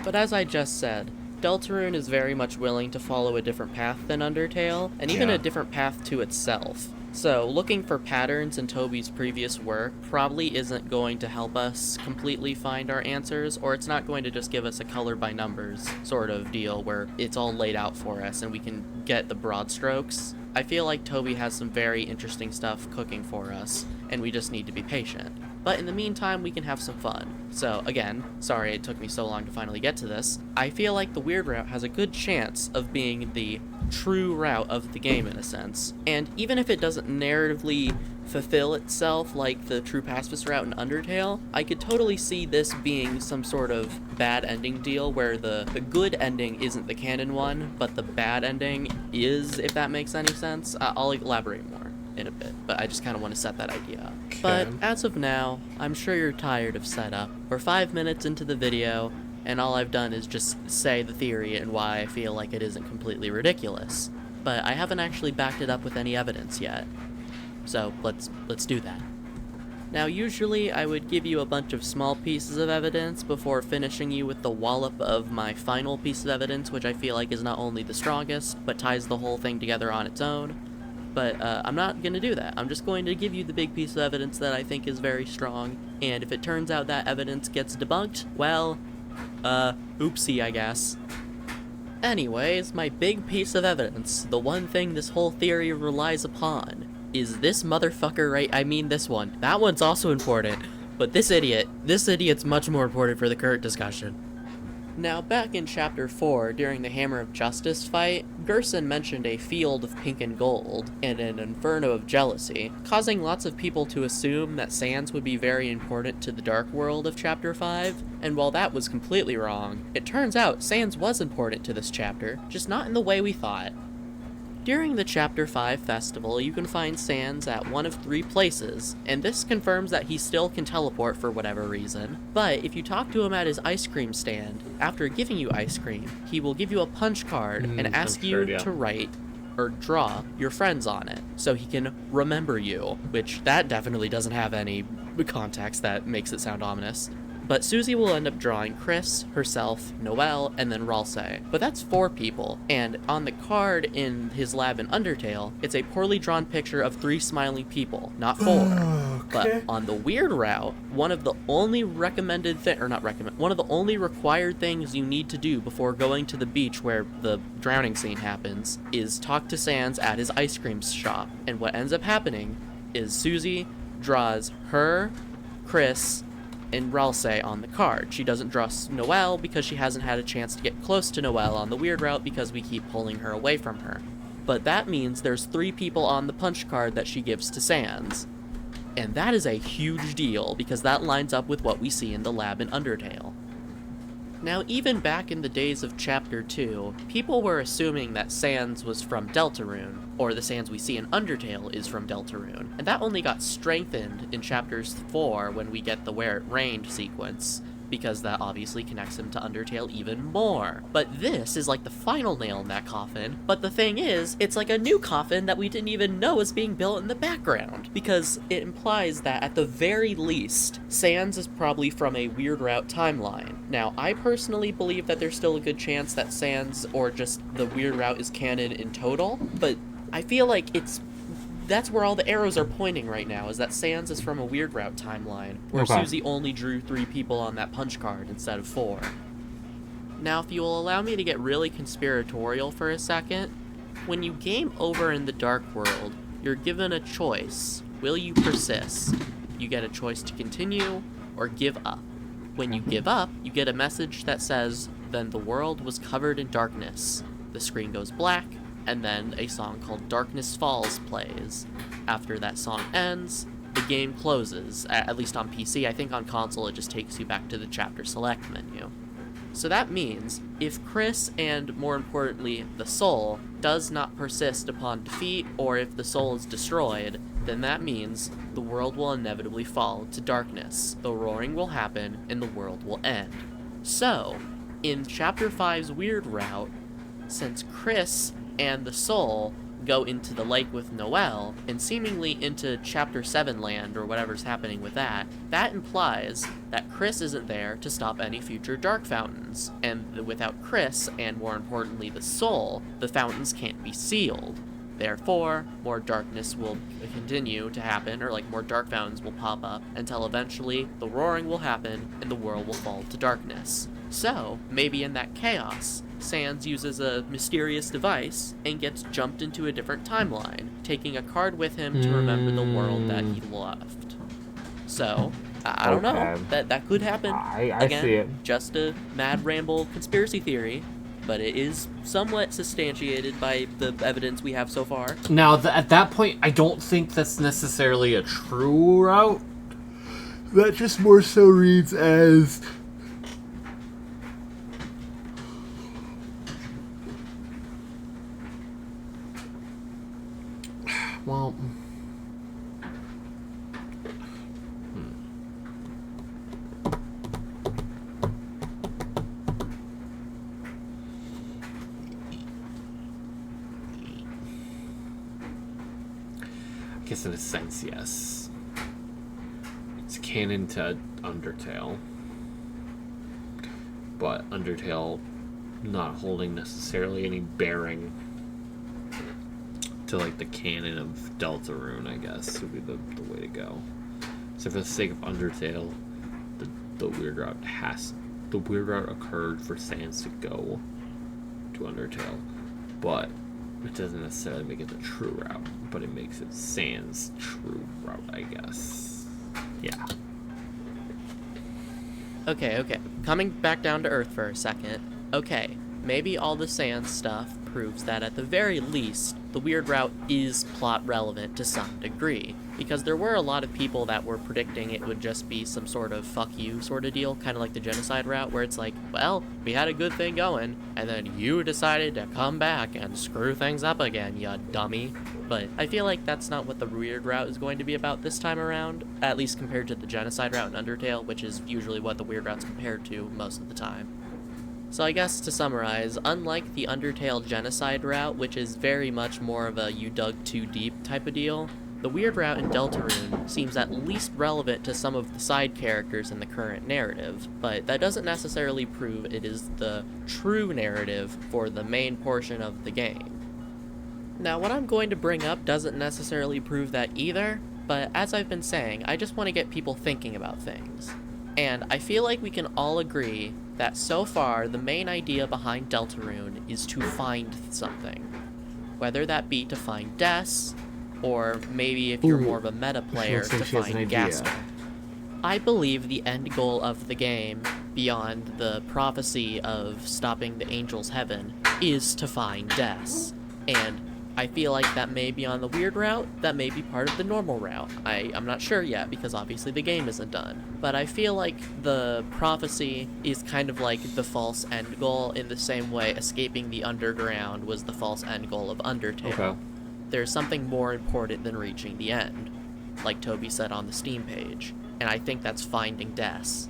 [SPEAKER 20] But as I just said, Deltarune is very much willing to follow a different path than Undertale, and even a different path to itself. So, looking for patterns in Toby's previous work probably isn't going to help us completely find our answers, or it's not going to just give us a color by numbers sort of deal where it's all laid out for us and we can get the broad strokes. I feel like Toby has some very interesting stuff cooking for us, and we just need to be patient. But in the meantime, we can have some fun. So, again, sorry it took me so long to finally get to this. I feel like the weird route has a good chance of being the true route of the game in a sense. And even if it doesn't narratively fulfill itself like the true pacifist route in Undertale, I could totally see this being some sort of bad ending deal where the good ending isn't the canon one, but the bad ending is, if that makes any sense. I'll elaborate more in a bit, but I just kind of want to set that idea up. Okay. But as of now, I'm sure you're tired of setup. We're 5 minutes into the video, and all I've done is just say the theory and why I feel like it isn't completely ridiculous. But I haven't actually backed it up with any evidence yet. So let's do that. Now usually I would give you a bunch of small pieces of evidence before finishing you with the wallop of my final piece of evidence, which I feel like is not only the strongest, but ties the whole thing together on its own. But I'm not going to do that. I'm just going to give you the big piece of evidence that I think is very strong, and if it turns out that evidence gets debunked, well, oopsie, I guess. Anyways, my big piece of evidence, the one thing this whole theory relies upon, is this motherfucker right, I mean this one. That one's also important, but this idiot's much more important for the current discussion. Now, back in Chapter 4, during the Hammer of Justice fight, Gerson mentioned a field of pink and gold, and an inferno of jealousy, causing lots of people to assume that Sans would be very important to the Dark World of Chapter 5, and while that was completely wrong, it turns out Sans was important to this chapter, just not in the way we thought. During the Chapter 5 festival, you can find Sans at one of 3 places, and this confirms that he still can teleport for whatever reason. But if you talk to him at his ice cream stand, after giving you ice cream, he will give you a punch card and ask you to write or draw your friends on it, so he can remember you, which that definitely doesn't have any context that makes it sound ominous. But Susie will end up drawing Chris, herself, Noelle, and then Ralsei. But that's 4 people, and on the card in his lab in Undertale, it's a poorly drawn picture of 3 smiling people, not 4. Okay. But on the weird route, one of the only one of the only required things you need to do before going to the beach where the drowning scene happens is talk to Sans at his ice cream shop. And what ends up happening is Susie draws her, Chris, and Ralsei on the card. She doesn't trust Noelle because she hasn't had a chance to get close to Noelle on the weird route because we keep pulling her away from her. But that means there's 3 people on the punch card that she gives to Sans. And that is a huge deal because that lines up with what we see in the lab in Undertale. Now, even back in the days of Chapter 2, people were assuming that Sans was from Deltarune, or the Sans we see in Undertale is from Deltarune, and that only got strengthened in Chapters 4 when we get the Where It Rained sequence, because that obviously connects him to Undertale even more. But this is like the final nail in that coffin, but the thing is, it's like a new coffin that we didn't even know was being built in the background, because it implies that at the very least, Sans is probably from a Weird Route timeline. Now, I personally believe that there's still a good chance that Sans, or just the Weird Route, is canon in total, but I feel like that's where all the arrows are pointing right now, is that Sans is from a Weird Route timeline, where Susie only drew 3 people on that punch card instead of 4. Now, if you will allow me to get really conspiratorial for a second, when you game over in the Dark World, you're given a choice. Will you persist? You get a choice to continue or give up. When you give up, you get a message that says, "Then the world was covered in darkness." The screen goes black, and then a song called Darkness Falls plays. After that song ends, the game closes, at least on PC. I think on console it just takes you back to the chapter select menu. So that means, if Chris, and more importantly, the soul, does not persist upon defeat, or if the soul is destroyed, then that means the world will inevitably fall to darkness. The roaring will happen, and the world will end. So, in Chapter 5's Weird Route, since Chris and the soul go into the lake with Noelle, and seemingly into Chapter 7 land, or whatever's happening with that, that implies that Chris isn't there to stop any future dark fountains. And without Chris, and more importantly the soul, the fountains can't be sealed. Therefore, more darkness will continue to happen, or like more dark fountains will pop up, until eventually the roaring will happen and the world will fall to darkness. So, maybe in that chaos, Sans uses a mysterious device and gets jumped into a different timeline, taking a card with him to remember the world that he left. So, I don't know. That could happen.
[SPEAKER 1] I see it.
[SPEAKER 20] Just a mad ramble conspiracy theory, but it is somewhat substantiated by the evidence we have so far.
[SPEAKER 1] Now, at that point, I don't think that's necessarily a true route. That just more so reads as... Well... I guess in a sense, yes. It's canon to Undertale. But Undertale not holding necessarily any bearing to like the canon of Deltarune, I guess, would be the way to go. So for the sake of Undertale, the Weird Route occurred for Sans to go to Undertale. But it doesn't necessarily make it the true route, but it makes it Sans' true route, I guess. Yeah.
[SPEAKER 20] Okay. Coming back down to Earth for a second. Okay, maybe all the Sans stuff proves that at the very least, the Weird Route is plot relevant to some degree, because there were a lot of people that were predicting it would just be some sort of fuck you sort of deal, kind of like the genocide route, where it's like, well, we had a good thing going, and then you decided to come back and screw things up again, you dummy. But I feel like that's not what the Weird Route is going to be about this time around, at least compared to the genocide route in Undertale, which is usually what the Weird Route's compared to most of the time. So I guess to summarize, unlike the Undertale genocide route, which is very much more of a you dug too deep type of deal, the Weird Route in Deltarune seems at least relevant to some of the side characters in the current narrative, but that doesn't necessarily prove it is the true narrative for the main portion of the game. Now, what I'm going to bring up doesn't necessarily prove that either, but as I've been saying, I just want to get people thinking about things. And I feel like we can all agree that so far the main idea behind Deltarune is to find something. Whether that be to find Des, or maybe if you're more of a meta player, to find Gaster. I believe the end goal of the game, beyond the prophecy of stopping the Angel's Heaven, is to find Des. And I feel like that may be on the weird route, that may be part of the normal route. I'm not sure yet, because obviously the game isn't done. But I feel like the prophecy is kind of like the false end goal, in the same way escaping the underground was the false end goal of Undertale.
[SPEAKER 1] Okay.
[SPEAKER 20] There's something more important than reaching the end, like Toby said on the Steam page, and I think that's finding Des.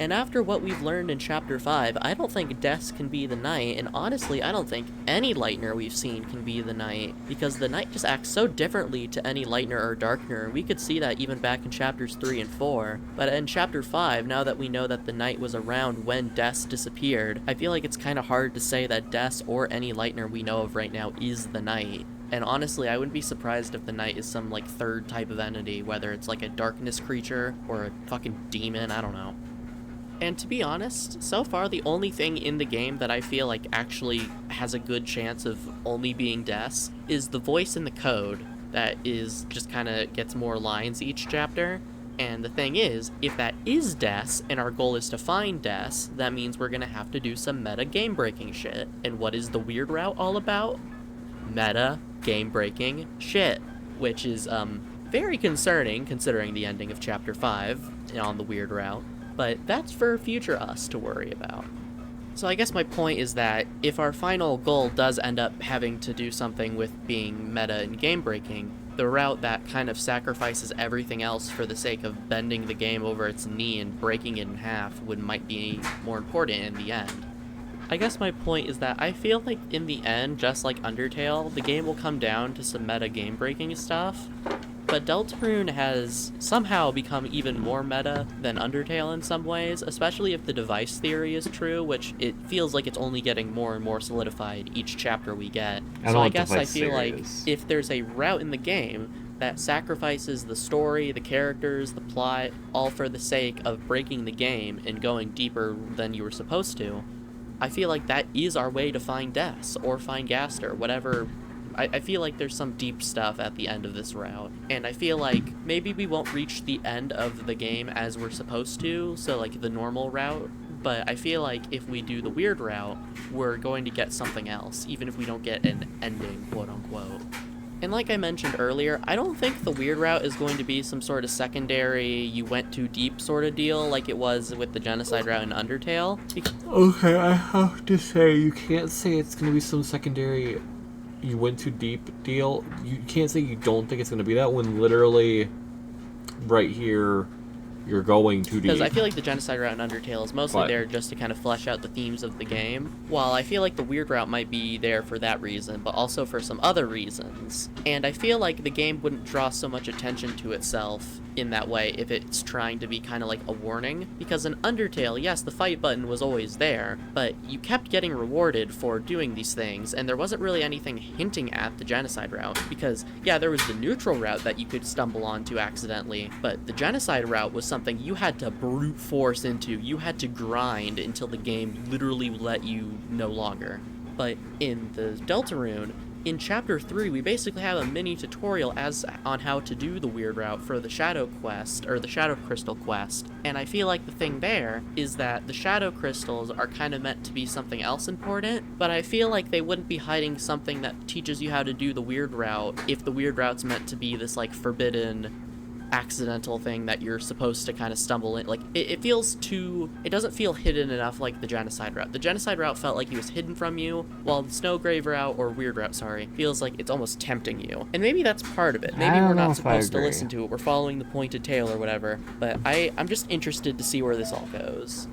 [SPEAKER 20] And after what we've learned in Chapter 5, I don't think Des can be the Knight, and honestly, I don't think any Lightner we've seen can be the Knight, because the Knight just acts so differently to any Lightner or Darkner. We could see that even back in Chapters 3 and 4. But in Chapter 5, now that we know that the Knight was around when Des disappeared, I feel like it's kind of hard to say that Des or any Lightner we know of right now is the Knight. And honestly, I wouldn't be surprised if the Knight is some, like, third type of entity, whether it's like a darkness creature or a fucking demon, I don't know. And to be honest, so far the only thing in the game that I feel like actually has a good chance of only being Des is the voice in the code that is just kind of gets more lines each chapter. And the thing is, if that is Des, and our goal is to find Des, that means we're gonna have to do some meta game-breaking shit. And what is the weird route all about? Meta game-breaking shit, which is very concerning considering the ending of Chapter 5 on the weird route. But that's for future us to worry about. So I guess my point is that if our final goal does end up having to do something with being meta and game-breaking, the route that kind of sacrifices everything else for the sake of bending the game over its knee and breaking it in half might be more important in the end. I guess my point is that I feel like in the end, just like Undertale, the game will come down to some meta game-breaking stuff. But Deltarune has somehow become even more meta than Undertale in some ways, especially if the device theory is true, which it feels like it's only getting more and more solidified each chapter we get. So I guess I feel like if there's a route in the game that sacrifices the story, the characters, the plot, all for the sake of breaking the game and going deeper than you were supposed to, I feel like that is our way to find Des, or find Gaster, whatever. I feel like there's some deep stuff at the end of this route, and I feel like maybe we won't reach the end of the game as we're supposed to, so like the normal route, but I feel like if we do the weird route, we're going to get something else, even if we don't get an ending, quote-unquote. And like I mentioned earlier, I don't think the weird route is going to be some sort of secondary, you went too deep sort of deal like it was with the genocide route in Undertale.
[SPEAKER 1] Okay, I have to say, you can't say it's going to be some secondary you went too deep deal. You can't say you don't think it's going to be that when literally right here you're going too deep.
[SPEAKER 20] Because I feel like the genocide route in Undertale is mostly there just to kind of flesh out the themes of the game, while I feel like the weird route might be there for that reason, but also for some other reasons. And I feel like the game wouldn't draw so much attention to itself in that way if it's trying to be kind of like a warning, because in Undertale, yes, the fight button was always there, but you kept getting rewarded for doing these things, and there wasn't really anything hinting at the genocide route, because yeah, there was the neutral route that you could stumble onto accidentally, but the genocide route was something you had to brute force into. You had to grind until the game literally let you no longer. But in the Deltarune, in Chapter 3, we basically have a mini tutorial on how to do the weird route for the Shadow Quest, or the Shadow Crystal Quest, and I feel like the thing there is that the Shadow Crystals are kind of meant to be something else important, but I feel like they wouldn't be hiding something that teaches you how to do the weird route if the weird route's meant to be this, like, forbidden accidental thing that you're supposed to kind of stumble in. Like, it feels too... It doesn't feel hidden enough like the genocide route. The genocide route felt like it was hidden from you, while the Snowgrave route, or weird route, sorry, feels like it's almost tempting you. And maybe that's part of it. Maybe we're not supposed to listen to it. We're following the pointed tail or whatever. But I'm just interested to see where this all goes.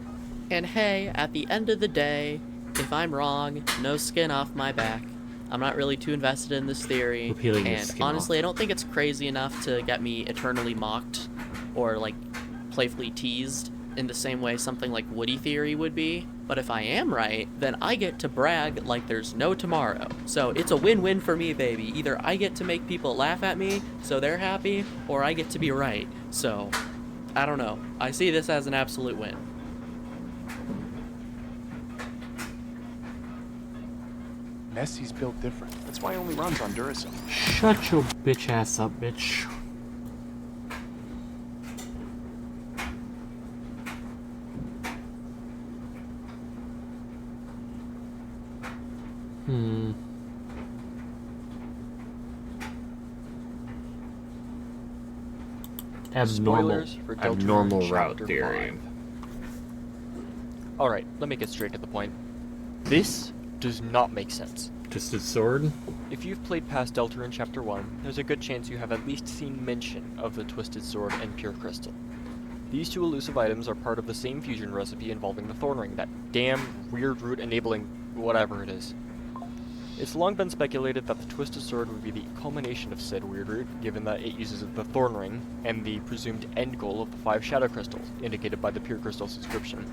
[SPEAKER 20] And hey, at the end of the day, if I'm wrong, no skin off my back. I'm not really too invested in this theory, and honestly, I don't think it's crazy enough to get me eternally mocked or, like, playfully teased in the same way something like Woody Theory would be. But if I am right, then I get to brag like there's no tomorrow. So it's a win-win for me, baby. Either I get to make people laugh at me, so they're happy, or I get to be right. So, I don't know. I see this as an absolute win.
[SPEAKER 21] Nessie's built different. That's why he only runs on Duracell.
[SPEAKER 1] Shut your bitch ass up, bitch. Abnormal route theory.
[SPEAKER 3] Alright, let me get straight to the point. This does not make sense.
[SPEAKER 1] Twisted Sword?
[SPEAKER 3] If you've played past Deltarune Chapter 1, there's a good chance you have at least seen mention of the Twisted Sword and Pure Crystal. These two elusive items are part of the same fusion recipe involving the Thorn Ring, that damn weird root enabling whatever it is. It's long been speculated that the Twisted Sword would be the culmination of said weird root, given that it uses the Thorn Ring and the presumed end goal of the 5 Shadow Crystals, indicated by the Pure Crystal's inscription.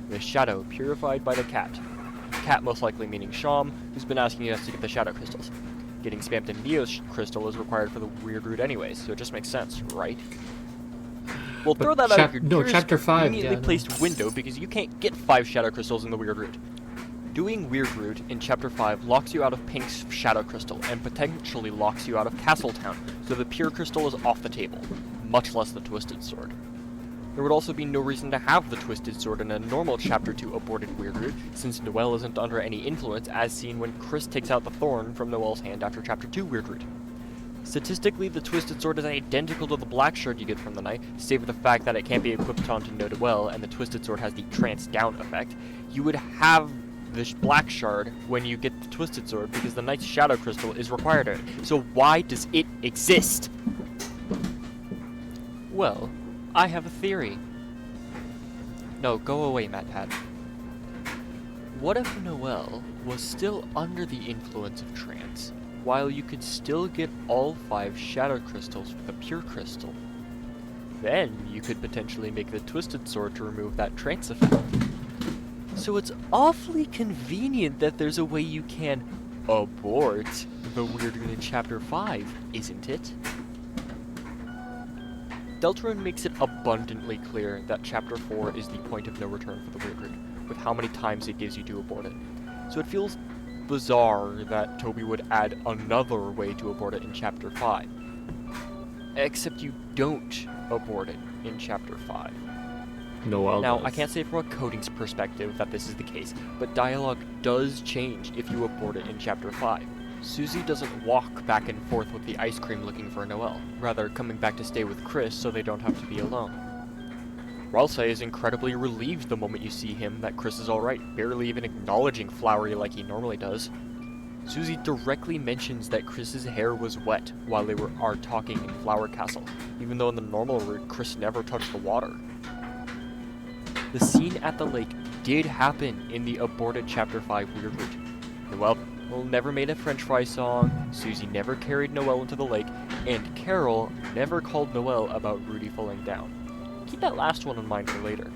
[SPEAKER 3] The Shadow purified by the cat. Cat most likely meaning Sham, who's been asking us to get the Shadow Crystals. Getting spammed in Neo's Crystal is required for the weird root anyways, so it just makes sense, right? Well, throw that out of your
[SPEAKER 1] Chapter 5
[SPEAKER 3] conveniently placed window because you can't get 5 Shadow Crystals in the weird root. Doing Weird Root in Chapter 5 locks you out of Pink's Shadow Crystal, and potentially locks you out of Castletown, so the Pure Crystal is off the table, much less the Twisted Sword. There would also be no reason to have the Twisted Sword in a normal Chapter 2 aborted Weird Root, since Noelle isn't under any influence, as seen when Chris takes out the thorn from Noelle's hand after Chapter 2 Weird Root. Statistically, the Twisted Sword is identical to the Black Shard you get from the Knight, save for the fact that it can't be equipped onto Noelle, and the Twisted Sword has the Trance Down effect. You would have the Black Shard when you get the Twisted Sword because the Knight's Shadow Crystal is required of it. So why does it exist? Well, I have a theory. No, go away, MatPat. What if Noelle was still under the influence of trance, while you could still get all 5 Shadow Crystals for the Pure Crystal? Then you could potentially make the Twisted Sword to remove that trance effect. So it's awfully convenient that there's a way you can abort the Weird Root in Chapter 5, isn't it? Deltarune makes it abundantly clear that Chapter 4 is the point of no return for the Weird Root, with how many times it gives you to abort it. So it feels bizarre that Toby would add another way to abort it in Chapter 5. Except you don't abort it in Chapter 5.
[SPEAKER 1] Noelle
[SPEAKER 3] Now,
[SPEAKER 1] does.
[SPEAKER 3] I can't say from a coding's perspective that this is the case, but dialogue does change if you abort it in Chapter 5. Susie doesn't walk back and forth with the ice cream looking for Noelle, rather coming back to stay with Chris so they don't have to be alone. Ralsei is incredibly relieved the moment you see him that Chris is alright, barely even acknowledging Flowery like he normally does. Susie directly mentions that Chris's hair was wet while they are talking in Flower Castle, even though in the normal route Chris never touched the water. The scene at the lake did happen in the aborted Chapter 5 Weird Root. Noelle never made a French fry song, Susie never carried Noelle into the lake, and Carol never called Noelle about Rudy falling down. Keep that last one in mind for later.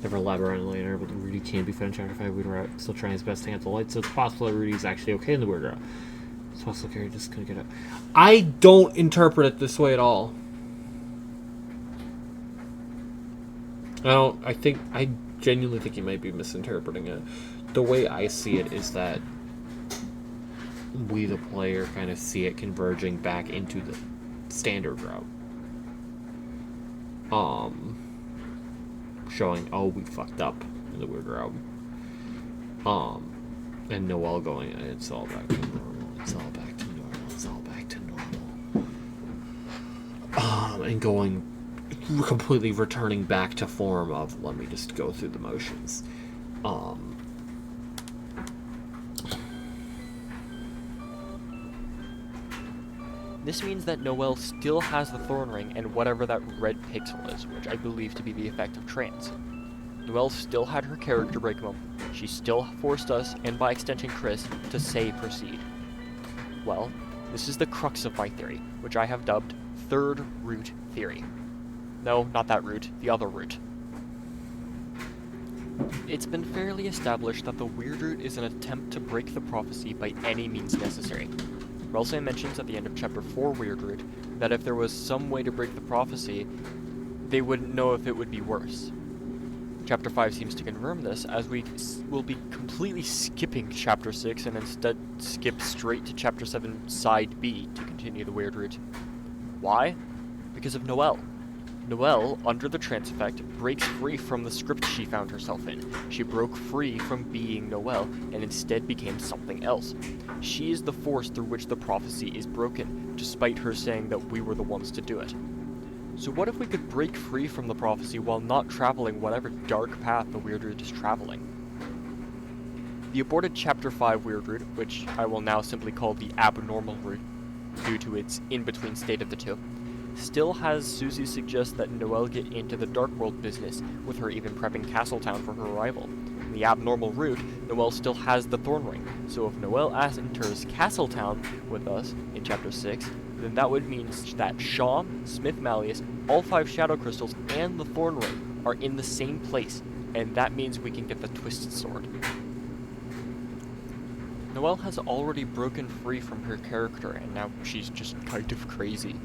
[SPEAKER 1] Never elaborate on it later, but Rudy can be found in Chapter 5 Weird Route, still trying his best to handle the light, so it's possible that Rudy's actually okay in the Weird Route. It's possible Carrie just couldn't get up. I don't interpret it this way at all. I genuinely think you might be misinterpreting it. The way I see it is that we, the player, kind of see it converging back into the standard route. Showing, oh, we fucked up in the Weird Route. And Noelle going, it's all back to normal, it's all back to normal, it's all back to normal. And going, completely returning back to form of, let me just go through the motions.
[SPEAKER 3] This means that Noelle still has the Thorn Ring and whatever that red pixel is, which I believe to be the effect of trance. Noelle still had her character break moment. She still forced us, and by extension Chris, to say proceed. Well, this is the crux of my theory, which I have dubbed Third Root Theory. No, not that root, the other root. It's been fairly established that the Weird Root is an attempt to break the prophecy by any means necessary. Ralsei mentions at the end of Chapter 4 Weird Root that if there was some way to break the prophecy, they wouldn't know if it would be worse. Chapter 5 seems to confirm this, as we will be completely skipping Chapter 6 and instead skip straight to Chapter 7 Side B to continue the Weird Root. Why? Because of Noelle. Noelle, under the trance effect, breaks free from the script she found herself in. She broke free from being Noelle and instead became something else. She is the force through which the prophecy is broken, despite her saying that we were the ones to do it. So what if we could break free from the prophecy while not traveling whatever dark path the Weird Root is traveling? The aborted Chapter 5 Weird Root, which I will now simply call the Abnormal Root due to its in-between state of the two, still has Susie suggest that Noelle get into the Dark World business, with her even prepping Castletown for her arrival. In the Abnormal Route, Noelle still has the Thorn Ring, so if Noelle enters Castletown with us in Chapter 6, then that would mean that Shaw, Smith Malleus, all 5 Shadow Crystals, and the Thorn Ring are in the same place, and that means we can get the Twisted Sword. Noelle has already broken free from her character, and now she's just kind of crazy.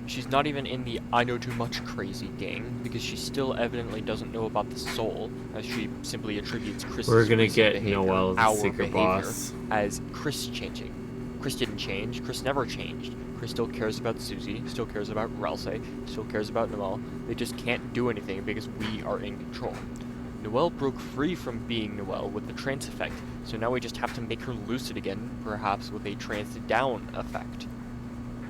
[SPEAKER 3] She's not even in the I know too much crazy gang, because she still evidently doesn't know about the soul, as she simply attributes Chris's
[SPEAKER 2] We're gonna
[SPEAKER 3] recent
[SPEAKER 2] get
[SPEAKER 3] behavior,
[SPEAKER 2] Noelle as
[SPEAKER 3] our
[SPEAKER 2] the secret
[SPEAKER 3] behavior,
[SPEAKER 2] boss.
[SPEAKER 3] as Chris changing. Chris didn't change, Chris never changed. Chris still cares about Susie, still cares about Ralsei, still cares about Noelle. They just can't do anything because we are in control. Noelle broke free from being Noelle with the trance effect, so now we just have to make her lucid again, perhaps with a trance down effect.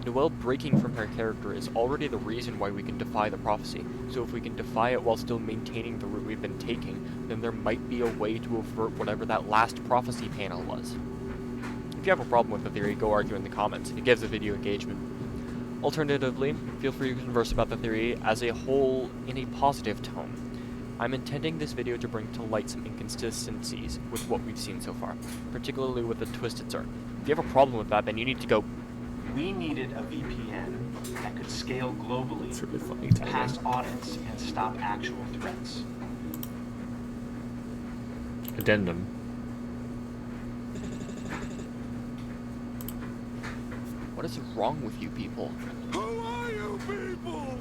[SPEAKER 3] Noelle breaking from her character is already the reason why we can defy the prophecy, so if we can defy it while still maintaining the route we've been taking, then there might be a way to avert whatever that last prophecy panel was. If you have a problem with the theory, go argue in the comments. It gives the video engagement. Alternatively, feel free to converse about the theory as a whole in a positive tone. I'm intending this video to bring to light some inconsistencies with what we've seen so far, particularly with the Twisted Sword. If you have a problem with that, then you need to go.
[SPEAKER 10] We needed a VPN that could scale globally
[SPEAKER 2] really
[SPEAKER 10] past audits and stop actual threats.
[SPEAKER 2] Addendum.
[SPEAKER 3] What is wrong with you people?
[SPEAKER 4] Who are you people?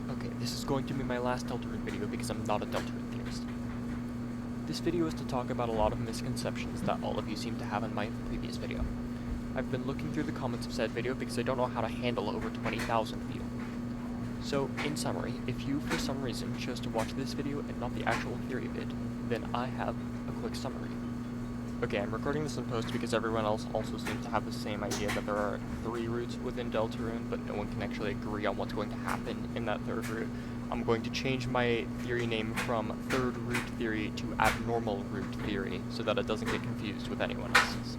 [SPEAKER 3] Okay, this is going to be my last Deltarune video because I'm not a Deltarune theorist. This video is to talk about a lot of misconceptions that all of you seem to have in my previous video. I've been looking through the comments of said video because I don't know how to handle over 20,000 of you. So, in summary, if you for some reason chose to watch this video and not the actual theory vid, then I have a quick summary. Okay, I'm recording this in post because everyone else also seems to have the same idea that there are 3 routes within Deltarune, but no one can actually agree on what's going to happen in that 3rd route. I'm going to change my theory name from 3rd route theory to abnormal route theory so that it doesn't get confused with anyone else's.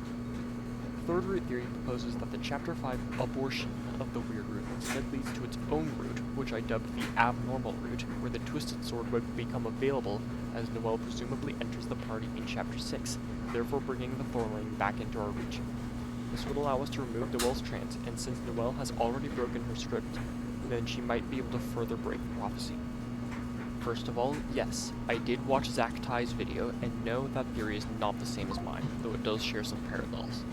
[SPEAKER 3] 3rd route theory proposes that the Chapter 5 abortion of the Weird Root instead leads to its own route, which I dubbed the abnormal route, where the Twisted Sword would become available as Noelle presumably enters the party in Chapter 6, therefore bringing the Thorn Ring back into our reach. This would allow us to remove Noelle's trance, and since Noelle has already broken her script, then she might be able to further break the prophecy. First of all, yes, I did watch Zach Ty's video and know that theory is not the same as mine, though it does share some parallels.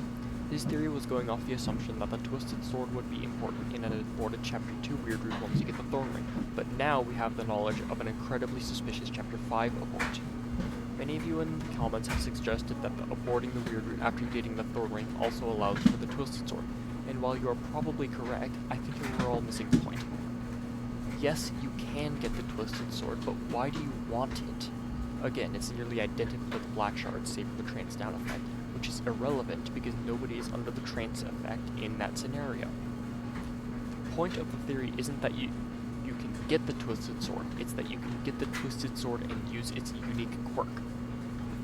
[SPEAKER 3] His theory was going off the assumption that the Twisted Sword would be important in an aborted Chapter 2 Weird Root once you get the Thorn Ring, but now we have the knowledge of an incredibly suspicious Chapter 5 abort. Many of you in the comments have suggested that the aborting the Weird Root after getting the Thorn Ring also allows for the Twisted Sword, and while you are probably correct, I think you're all missing the point. Yes, you can get the Twisted Sword, but why do you want it? Again, it's nearly identical to the Black Shard, save for the trance down effect, which is irrelevant because nobody is under the trance effect in that scenario. The point of the theory isn't that you can get the Twisted Sword, it's that you can get the Twisted Sword and use its unique quirk.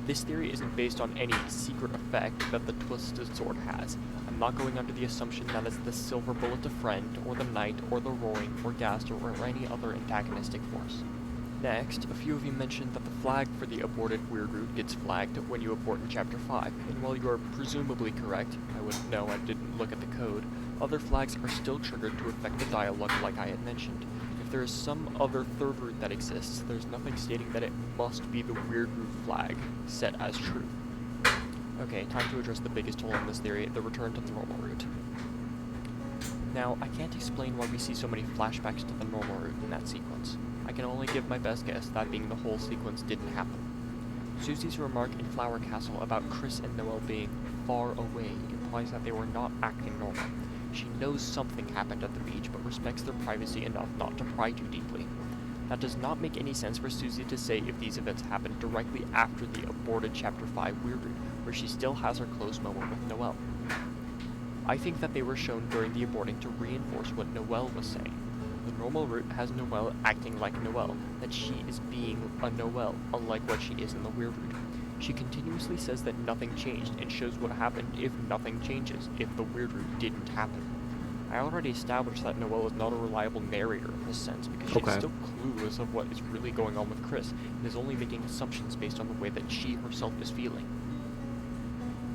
[SPEAKER 3] This theory isn't based on any secret effect that the Twisted Sword has. I'm not going under the assumption that it's the Silver Bullet to Friend, or the Knight, or the Roaring, or Gaster, or any other antagonistic force. Next, a few of you mentioned that the flag for the aborted Weird Root gets flagged when you abort in Chapter 5, and while you are presumably correct, I wouldn't know, I didn't look at the code, other flags are still triggered to affect the dialogue like I had mentioned. If there is some other 3rd route that exists, there's nothing stating that it must be the Weird Root flag set as true. Okay, time to address the biggest hole in this theory, the return to the normal route. Now, I can't explain why we see so many flashbacks to the normal route in that sequence. I can only give my best guess, that being the whole sequence didn't happen. Susie's remark in Flower Castle about Chris and Noelle being far away implies that they were not acting normal. She knows something happened at the beach, but respects their privacy enough not to pry too deeply. That does not make any sense for Susie to say if these events happened directly after the aborted Chapter 5 Weirdroot, where she still has her close moment with Noelle. I think that they were shown during the aborting to reinforce what Noelle was saying. The normal route has Noelle acting like Noelle, that she is being a Noelle, unlike what she is in the Weirdroot. She continuously says that nothing changed and shows what happened if nothing changes, if the Weirdroot didn't happen. I already established that Noelle is not a reliable narrator in this sense, because she's still clueless of what is really going on with Chris, and is only making assumptions based on the way that she herself is feeling.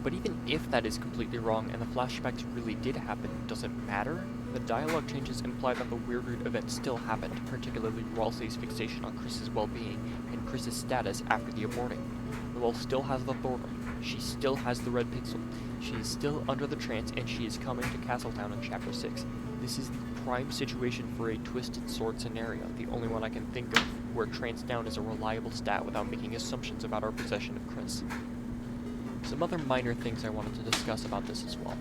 [SPEAKER 3] But even if that is completely wrong and the flashbacks really did happen, does it matter? The dialogue changes imply that the Weirdroot event still happened, particularly Ralsei's fixation on Chris's well-being and Chris's status after the aborting. Noelle still has the Thorn Ring, she still has the Red Pixel, she is still under the trance, and she is coming to Castletown in Chapter 6. This is the prime situation for a Twisted Sword scenario, the only one I can think of, where trance down is a reliable stat without making assumptions about our possession of Chris. Some other minor things I wanted to discuss about this as well.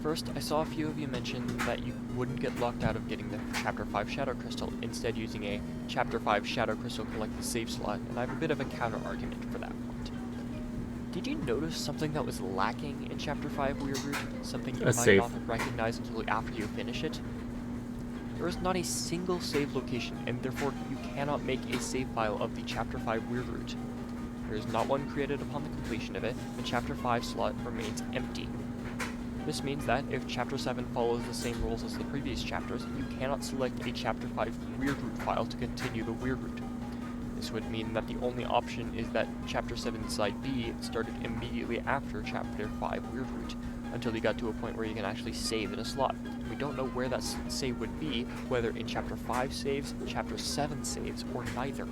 [SPEAKER 3] First, I saw a few of you mention that you wouldn't get locked out of getting the Chapter 5 Shadow Crystal, instead using a Chapter 5 Shadow Crystal collected save slot, and I have a bit of a counter-argument for that point. Did you notice something that was lacking in Chapter 5 Weirdroot? Something you might not have recognized until after you finish it? There is not a single save location, and therefore you cannot make a save file of the Chapter 5 Weirdroot. There is not one created upon the completion of it, the Chapter 5 slot remains empty. This means that if Chapter 7 follows the same rules as the previous chapters, you cannot select a Chapter 5 Weirdroot file to continue the Weirdroot. This would mean that the only option is that Chapter 7 Side B started immediately after Chapter 5 Weirdroot, until you got to a point where you can actually save in a slot. We don't know where that save would be, whether in Chapter 5 saves, Chapter 7 saves, or neither.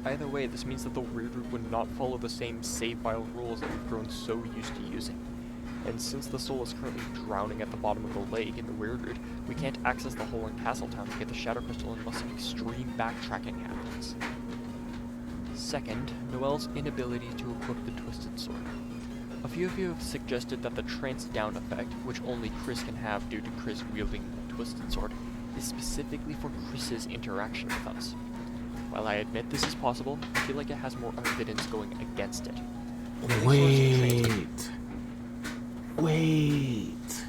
[SPEAKER 3] Either way, this means that the Weirdroot would not follow the same save file rules that we've grown so used to using. And since the soul is currently drowning at the bottom of the lake in the Weirdroot, we can't access the hole in Castletown to get the Shadow Crystal unless some extreme backtracking happens. Second, Noelle's inability to equip the Twisted Sword. A few of you have suggested that the trance down effect, which only Chris can have due to Chris wielding the Twisted Sword, is specifically for Chris's interaction with us. While I admit this is possible, I feel like it has more evidence going against it.
[SPEAKER 1] Wait.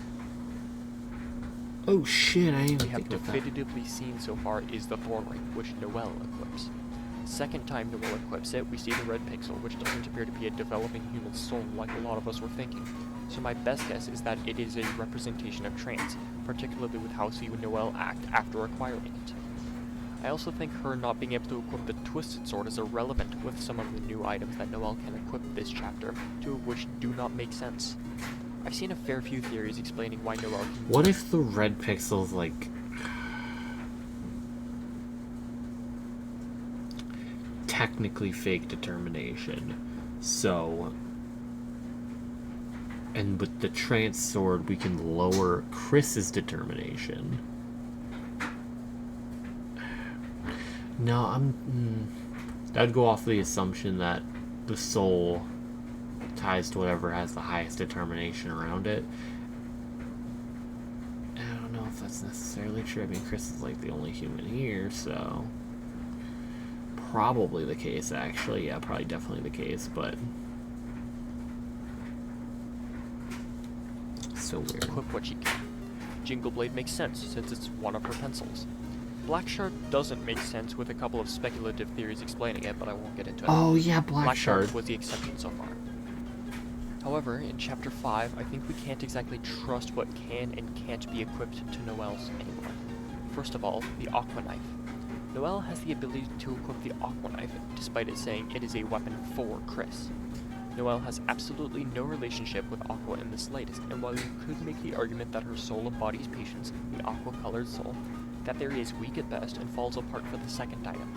[SPEAKER 1] Oh shit, I didn't
[SPEAKER 3] we have
[SPEAKER 1] think of that.
[SPEAKER 3] definitively seen so far is the Thorn Ring, which Noelle equips. Second time Noelle equips it, we see the Red Pixel, which doesn't appear to be a developing human soul like a lot of us were thinking. So my best guess is that it is a representation of trance, particularly with how we see Noelle act after acquiring it. I also think her not being able to equip the Twisted Sword is irrelevant with some of the new items that Noelle can equip this chapter, two of which do not make sense. I've seen a fair few theories explaining why Noelle can...
[SPEAKER 1] What if the Red Pixel's like... technically fake determination, so... and with the trance sword we can lower Chris's determination. No, I'd go off the assumption that the soul ties to whatever has the highest determination around it. I don't know if that's necessarily true. I mean, Chris is like the only human here, so probably the case, actually. Yeah, probably definitely the case, but so weird.
[SPEAKER 3] Equip what she can. Jingle Blade makes sense since it's one of her pencils. Black Shard doesn't make sense with a couple of speculative theories explaining it, but I won't get into it.
[SPEAKER 1] Oh yeah, Black Shard
[SPEAKER 3] was the exception so far. However, in Chapter 5, I think we can't exactly trust what can and can't be equipped to Noelle's anymore. First of all, the Aqua Knife. Noelle has the ability to equip the Aqua Knife, despite it saying it is a weapon for Chris. Noelle has absolutely no relationship with Aqua in the slightest, and while you could make the argument that her soul embodies patience, the aqua-colored soul, that theory is weak at best and falls apart for the second item.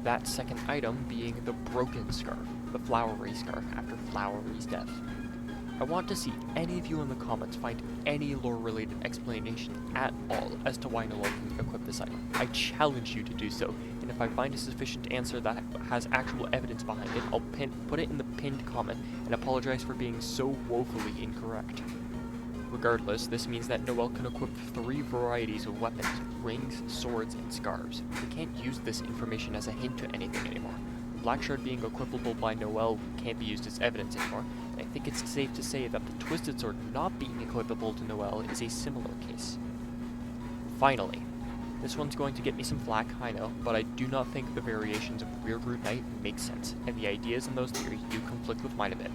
[SPEAKER 3] That second item being the Broken Scarf, the Flowery Scarf after Flowery's death. I want to see any of you in the comments find any lore-related explanation at all as to why Noelle can equip this item. I challenge you to do so, and if I find a sufficient answer that has actual evidence behind it, I'll put it in the pinned comment and apologize for being so woefully incorrect. Regardless, this means that Noelle can equip 3 varieties of weapons: rings, swords, and scarves. We can't use this information as a hint to anything anymore. Blackshard being equipable by Noelle can't be used as evidence anymore, and I think it's safe to say that the Twisted Sword not being equipable to Noelle is a similar case. Finally, this one's going to get me some flack, I know, but I do not think the variations of Weirdroot Knight make sense, and the ideas in those theories do conflict with mine a bit.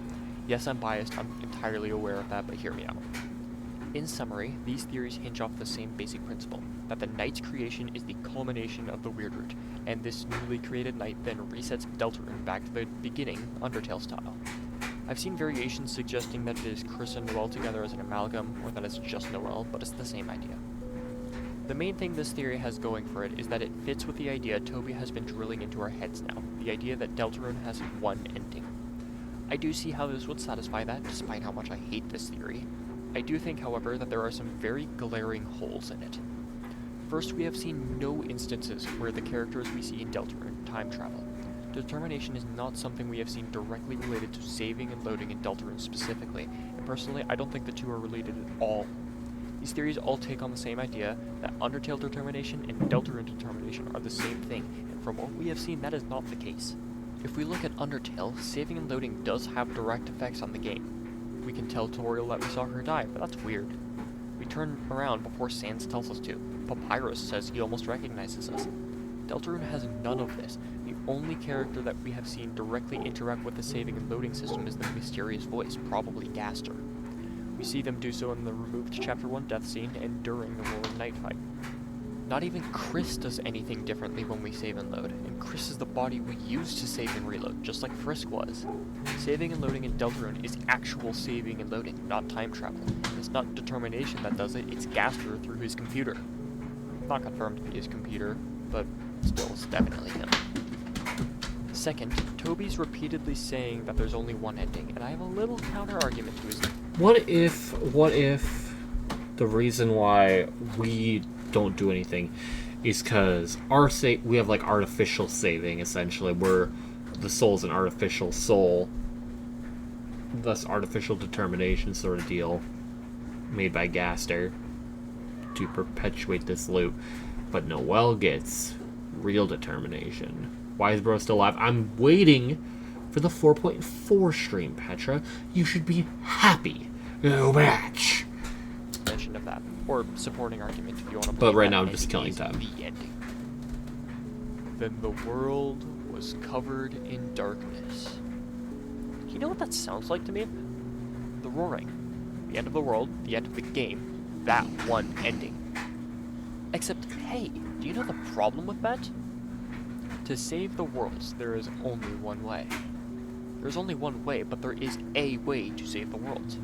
[SPEAKER 3] Yes, I'm biased, I'm entirely aware of that, but hear me out. In summary, these theories hinge off the same basic principle, that the Knight's creation is the culmination of the Weirdroot, and this newly created Knight then resets Deltarune back to the beginning, Undertale style. I've seen variations suggesting that it is Chris and Noelle together as an amalgam, or that it's just Noelle, but it's the same idea. The main thing this theory has going for it is that it fits with the idea Toby has been drilling into our heads now, the idea that Deltarune has one ending. I do see how this would satisfy that, despite how much I hate this theory. I do think, however, that there are some very glaring holes in it. First, we have seen no instances where the characters we see in Deltarune time travel. Determination is not something we have seen directly related to saving and loading in Deltarune specifically, and personally, I don't think the two are related at all. These theories all take on the same idea, that Undertale determination and Deltarune determination are the same thing, and from what we have seen, that is not the case. If we look at Undertale, saving and loading does have direct effects on the game. We can tell Toriel that we saw her die, but that's weird. We turn around before Sans tells us to. Papyrus says he almost recognizes us. Deltarune has none of this. The only character that we have seen directly interact with the saving and loading system is the mysterious voice, probably Gaster. We see them do so in the removed Chapter 1 death scene and during the Roaring Knight fight. Not even Chris does anything differently when we save and load, and Chris is the body we use to save and reload, just like Frisk was. Saving and loading in Deltarune is actual saving and loading, not time travel. It's not determination that does it, it's Gaster through his computer. Not confirmed to be his computer, but still, it's definitely him. Second, Toby's repeatedly saying that there's only one ending, and I have a little counter-argument to his...
[SPEAKER 1] What if the reason why we don't do anything is because we have like artificial saving, essentially, where the soul's an artificial soul, thus artificial determination sort of deal made by Gaster to perpetuate this loop, but Noelle gets real determination. Why is bro still alive? I'm waiting for the 4.4 stream, Petra. You should be happy. Go match.
[SPEAKER 3] Mention of that, or supporting argument if you want to.
[SPEAKER 1] But right now I'm just killing time.
[SPEAKER 3] The ending. Then the world was covered in darkness. You know what that sounds like to me? The Roaring. The end of the world, the end of the game, that one ending. Except, hey, do you know the problem with that? To save the worlds, there is only one way. There's only one way, but there is a way to save the worlds.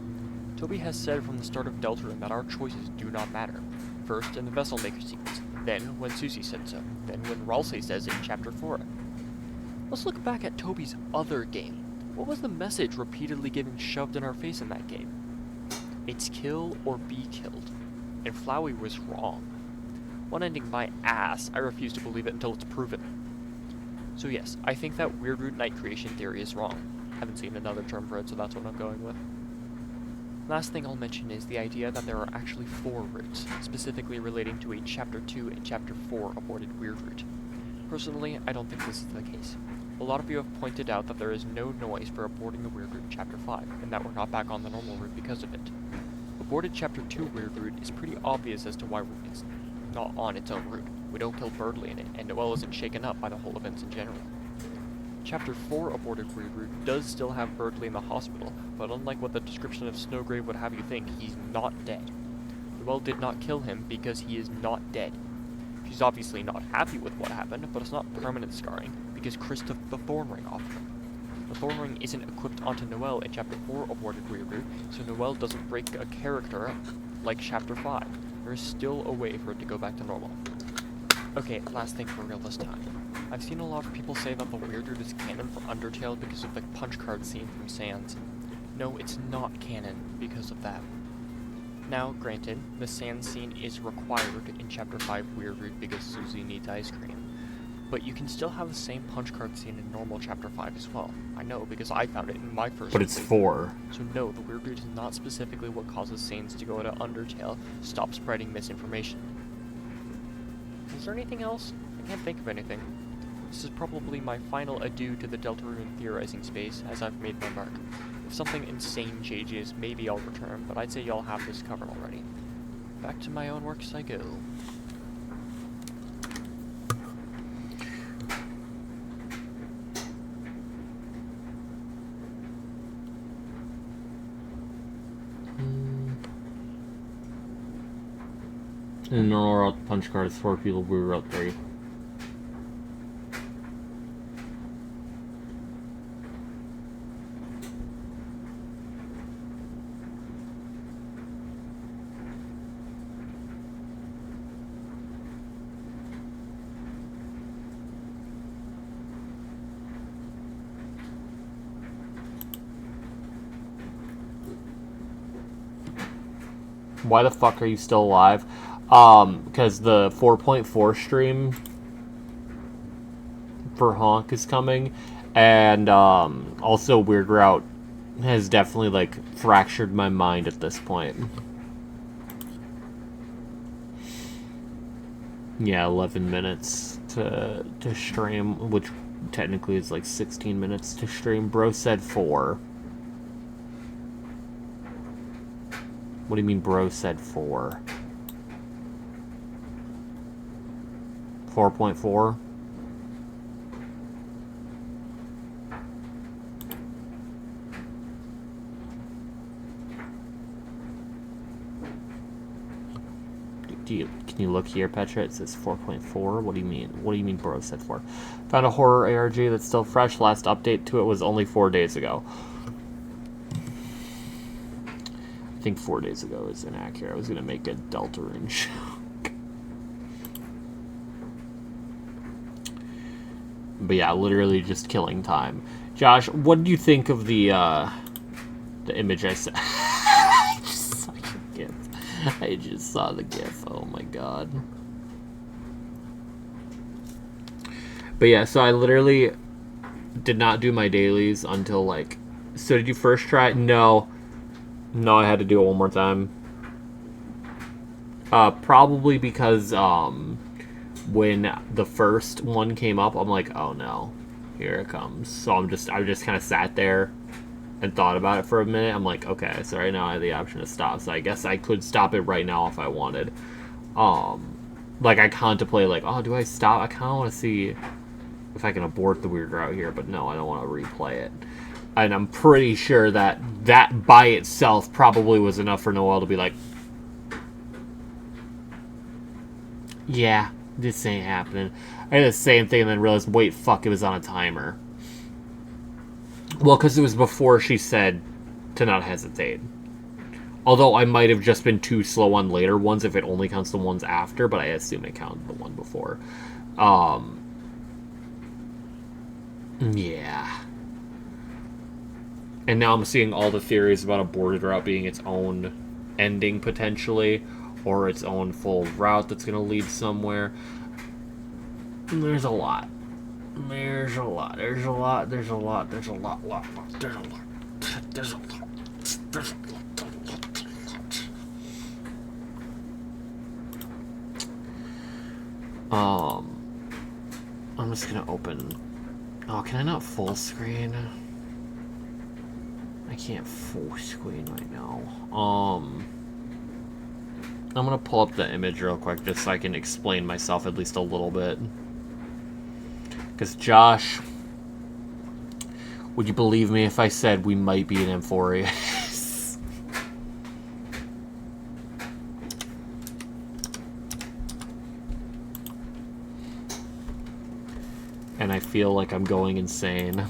[SPEAKER 3] Toby has said from the start of Deltarune that our choices do not matter. First in the Vessel Maker sequence, then when Susie said so, then when Ralsei says it in Chapter 4. Let's look back at Toby's other game. What was the message repeatedly getting shoved in our face in that game? It's kill or be killed. And Flowey was wrong. One ending my ass, I refuse to believe it until it's proven. So yes, I think that Weirdroot Knight creation theory is wrong. Haven't seen another term for it, so that's what I'm going with. Last thing I'll mention is the idea that there are actually 4 roots, specifically relating to a Chapter 2 and Chapter 4 aborted Weirdroot. Personally, I don't think this is the case. A lot of you have pointed out that there is no noise for aborting the Weirdroot in Chapter 5, and that we're not back on the normal route because of it. Aborted Chapter 2 Weirdroot is pretty obvious as to why it's not on its own route. We don't kill Berdly in it, and Noelle isn't shaken up by the whole events in general. Chapter 4 aborted Weirdroot does still have Berdly in the hospital, but unlike what the description of Snowgrave would have you think, he's not dead. Noelle did not kill him because he is not dead. She's obviously not happy with what happened, but it's not permanent scarring, because Chris took the Thorn Ring off him. The Thorn Ring isn't equipped onto Noelle in Chapter 4 aborted Weirdroot, so Noelle doesn't break a character like Chapter 5. There is still a way for it to go back to normal. Okay, last thing for real this time. I've seen a lot of people say that the Weirdroot is canon for Undertale because of the punch card scene from Sans. No, it's not canon because of that. Now, granted, the Sans scene is required in Chapter 5 Weirdroot because Susie needs ice cream. But you can still have the same punch card scene in normal Chapter 5 as well. I know, because I found it in my first
[SPEAKER 1] But it's
[SPEAKER 3] playthrough.
[SPEAKER 1] 4.
[SPEAKER 3] So no, the weird read is not specifically what causes Saiyans to go to Undertale. Stop spreading misinformation. Is there anything else? I can't think of anything. This is probably my final adieu to the Deltarune theorizing space, as I've made my mark. If something insane changes, maybe I'll return, but I'd say y'all have this covered already. Back to my own works I go.
[SPEAKER 1] In normal route punch cards, 4 people, weird route 3. Why the fuck are you still alive? Because the 4.4 stream for Honk is coming, and also Weird Route has definitely like fractured my mind at this point. Yeah, 11 minutes to stream, which technically is like 16 minutes to stream. Bro said 4. What do you mean bro said 4? 4.4? Can you look here, Petra? It says 4.4. What do you mean? What do you mean bro said 4? Found a horror ARG that's still fresh. Last update to it was only 4 days ago. I think 4 days ago is inaccurate. I was gonna make a Deltarune joke. But yeah, literally just killing time. Josh, what did you think of the image I sent? I just saw your GIF. I just saw the GIF. Oh my god. But yeah, so I literally did not do my dailies until like... So did you first try it? No. No, I had to do it one more time. Probably because when the first one came up, I'm like, oh no, here it comes. So I just kind of sat there and thought about it for a minute. I'm like, okay, so right now I have the option to stop. So I guess I could stop it right now if I wanted. Like I contemplate, like, oh, do I stop? I kind of want to see if I can abort the Weird Route here, but no, I don't want to replay it. And I'm pretty sure that that by itself probably was enough for Noelle to be like, yeah, this ain't happening. I did the same thing and then realized, wait, fuck, it was on a timer. Well, because it was before she said to not hesitate. Although I might have just been too slow on later ones if it only counts the ones after, but I assume it counted the one before. Yeah. And now I'm seeing all the theories about Aborted Route being its own ending, potentially, or its own full route that's going to lead somewhere. There's a lot. There's a lot. There's a lot. There's a lot. There's a lot. There's a lot. There's a lot. There's a lot. I'm just going to open... Oh, can I not full screen? I can't full screen right now. I'm gonna pull up the image real quick just so I can explain myself at least a little bit. Because Josh, would you believe me if I said we might be in Amphorius? And I feel like I'm going insane.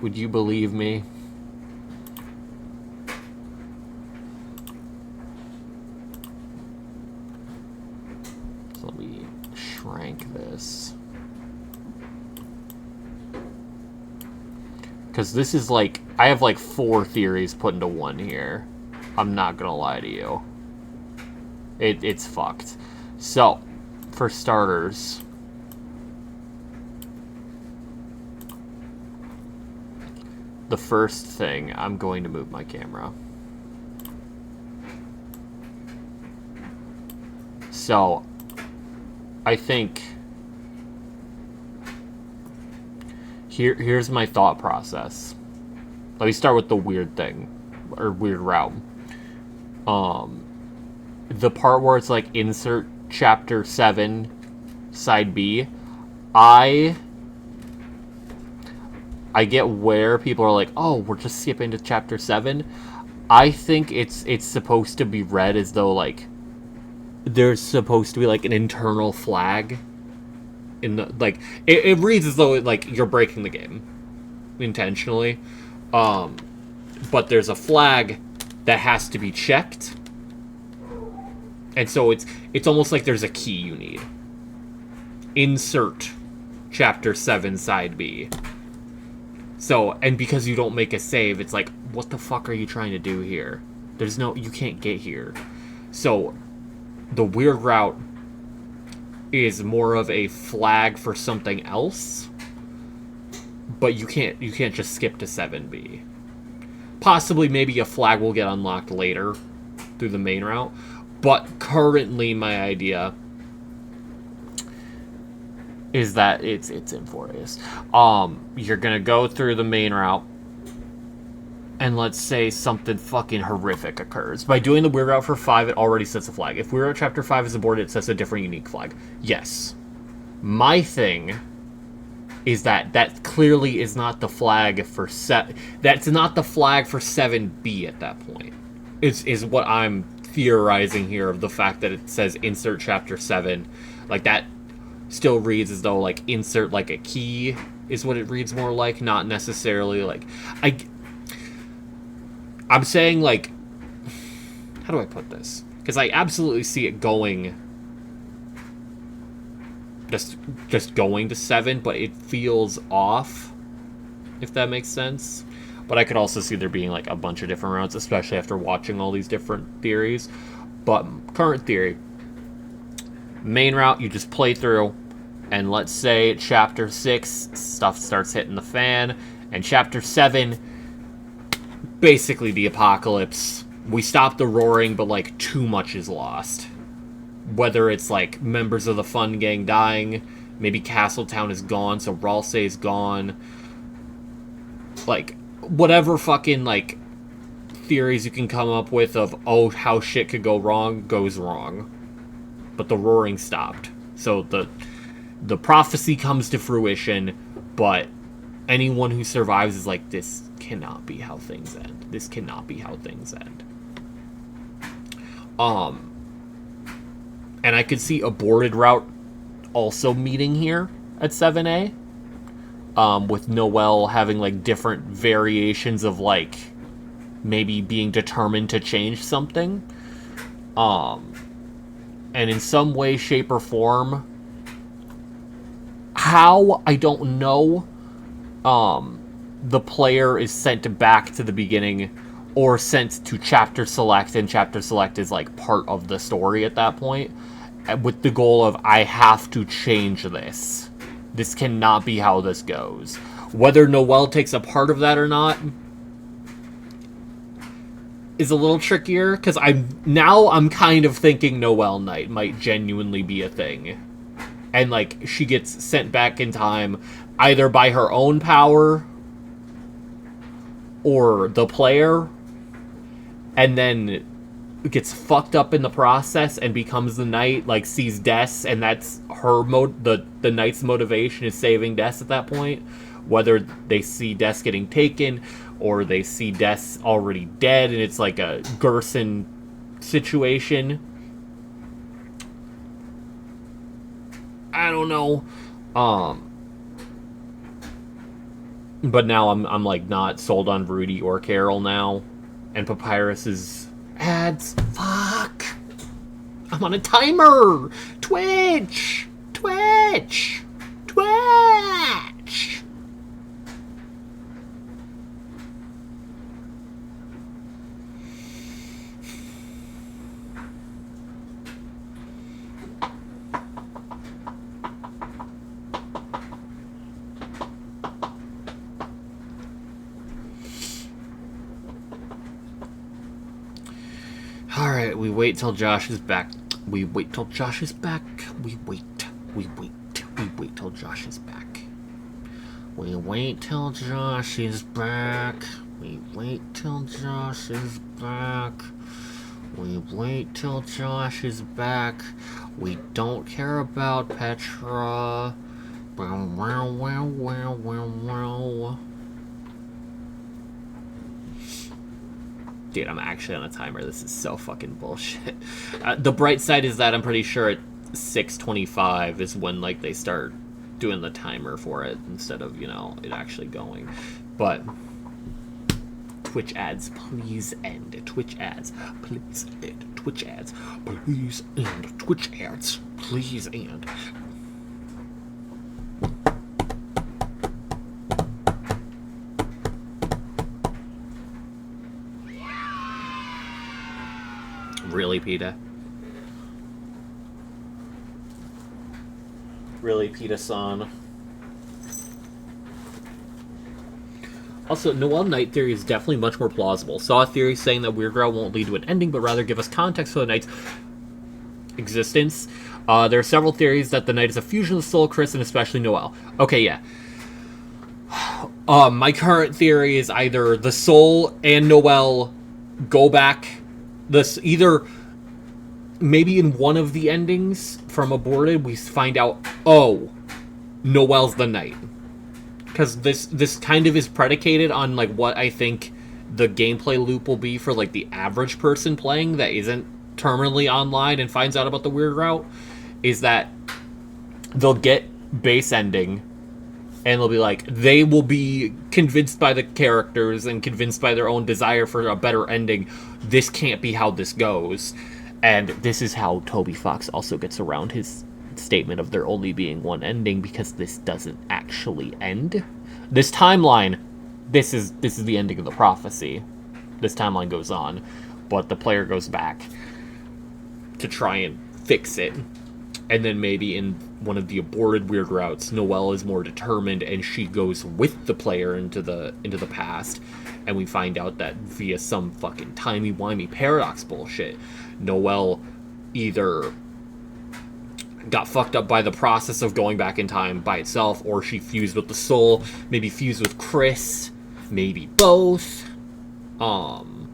[SPEAKER 1] Would you believe me? So let me shrink this. Because this is like, I have like 4 theories put into one here. I'm not gonna lie to you. It's fucked. So, for starters, the first thing, I'm going to move my camera. So, I think here's my thought process. Let me start with the weird thing, or weird route. The part where it's like insert chapter 7 side B, I get where people are like, oh, we're just skipping to chapter 7. I think it's supposed to be read as though like there's supposed to be like an internal flag in the, like it reads as though like you're breaking the game intentionally, but there's a flag that has to be checked, and so it's almost like there's a key you need. Insert chapter 7 side B. So, and because you don't make a save, it's like, what the fuck are you trying to do here? There's no, you can't get here. So, the weird route is more of a flag for something else, but you can't just skip to 7B. Possibly maybe a flag will get unlocked later through the main route, but currently my idea is that it's in 4As. You're gonna go through the main route, and let's say something fucking horrific occurs. By doing the weird route for 5, it already sets a flag. If Weird Route Chapter 5 is aborted, it sets a different unique flag. Yes. My thing is that clearly is not the flag for that's not the flag for 7B at that point. Is what I'm theorizing here, of the fact that it says insert chapter 7. Like, that still reads as though like insert like a key is what it reads more like, not necessarily like I'm saying, like, how do I put this? Because I absolutely see it going just going to 7, but it feels off, if that makes sense. But I could also see there being like a bunch of different routes, especially after watching all these different theories. But current theory, main route, you just play through, and let's say chapter 6 stuff starts hitting the fan, and chapter 7, basically the apocalypse. We stop the roaring, but like too much is lost. Whether it's like members of the Fun Gang dying, maybe Castletown is gone, so Ralsei is gone. Like, whatever fucking like theories you can come up with of, oh, how shit could go wrong, goes wrong. But the roaring stopped. So the prophecy comes to fruition, but anyone who survives is like, this cannot be how things end. This cannot be how things end. And I could see aborted route also meeting here at 7A. With Noelle having like different variations of like maybe being determined to change something. And in some way, shape, or form, how, I don't know, the player is sent back to the beginning or sent to Chapter Select, and Chapter Select is like part of the story at that point, with the goal of, I have to change this. This cannot be how this goes. Whether Noelle takes a part of that or not is a little trickier, because I'm kind of thinking Noelle Knight might genuinely be a thing. And like, she gets sent back in time either by her own power or the player, and then gets fucked up in the process and becomes the knight, like sees Des, and that's her the knight's motivation is saving Des at that point. Whether they see Des getting taken or they see Des already dead and it's like a Gerson situation, I don't know. But now I'm like not sold on Rudy or Carol now, and Papyrus's ads. Fuck! I'm on a timer! Twitch! Twitch! Twitch! Alright, we wait till Josh is back. We wait till Josh is back. We wait till Josh is back. We wait till Josh is back. We wait till Josh is back. We wait till Josh is back. We don't care about Petra. Wow, wow, wow, wow, wow, wow. Dude, I'm actually on a timer. This is so fucking bullshit. The bright side is that I'm pretty sure at 6:25 is when, like, they start doing the timer for it instead of, you know, it actually going. But Twitch ads, please end. Twitch ads, please end. Twitch ads, please end. Twitch ads, please end. Really, PETA? Really, PETA-san? Also, Noelle Night theory is definitely much more plausible. Saw a theory saying that Weird Route won't lead to an ending, but rather give us context for the Knight's existence. There are several theories that the Knight is a fusion of Soul, Chris, and especially Noelle. Okay, yeah. My current theory is either the Soul and Noelle go back. Either maybe in one of the endings from Aborted, we find out, oh, Noelle's the Knight. Because this kind of is predicated on, like, what I think the gameplay loop will be for, like, the average person playing that isn't terminally online and finds out about the Weird Route, is that they'll get base ending, and they'll be like, they will be convinced by the characters and convinced by their own desire for a better ending. This can't be how this goes. And this is how Toby Fox also gets around his statement of there only being one ending, because this doesn't actually end. This timeline, this is the ending of the prophecy. This timeline goes on, but the player goes back to try and fix it. And then maybe in one of the aborted Weird Routes, Noelle is more determined and she goes with the player into the past, and we find out that via some fucking timey-wimey paradox bullshit, Noelle either got fucked up by the process of going back in time by itself, or she fused with the Soul, maybe fused with Chris, maybe both. And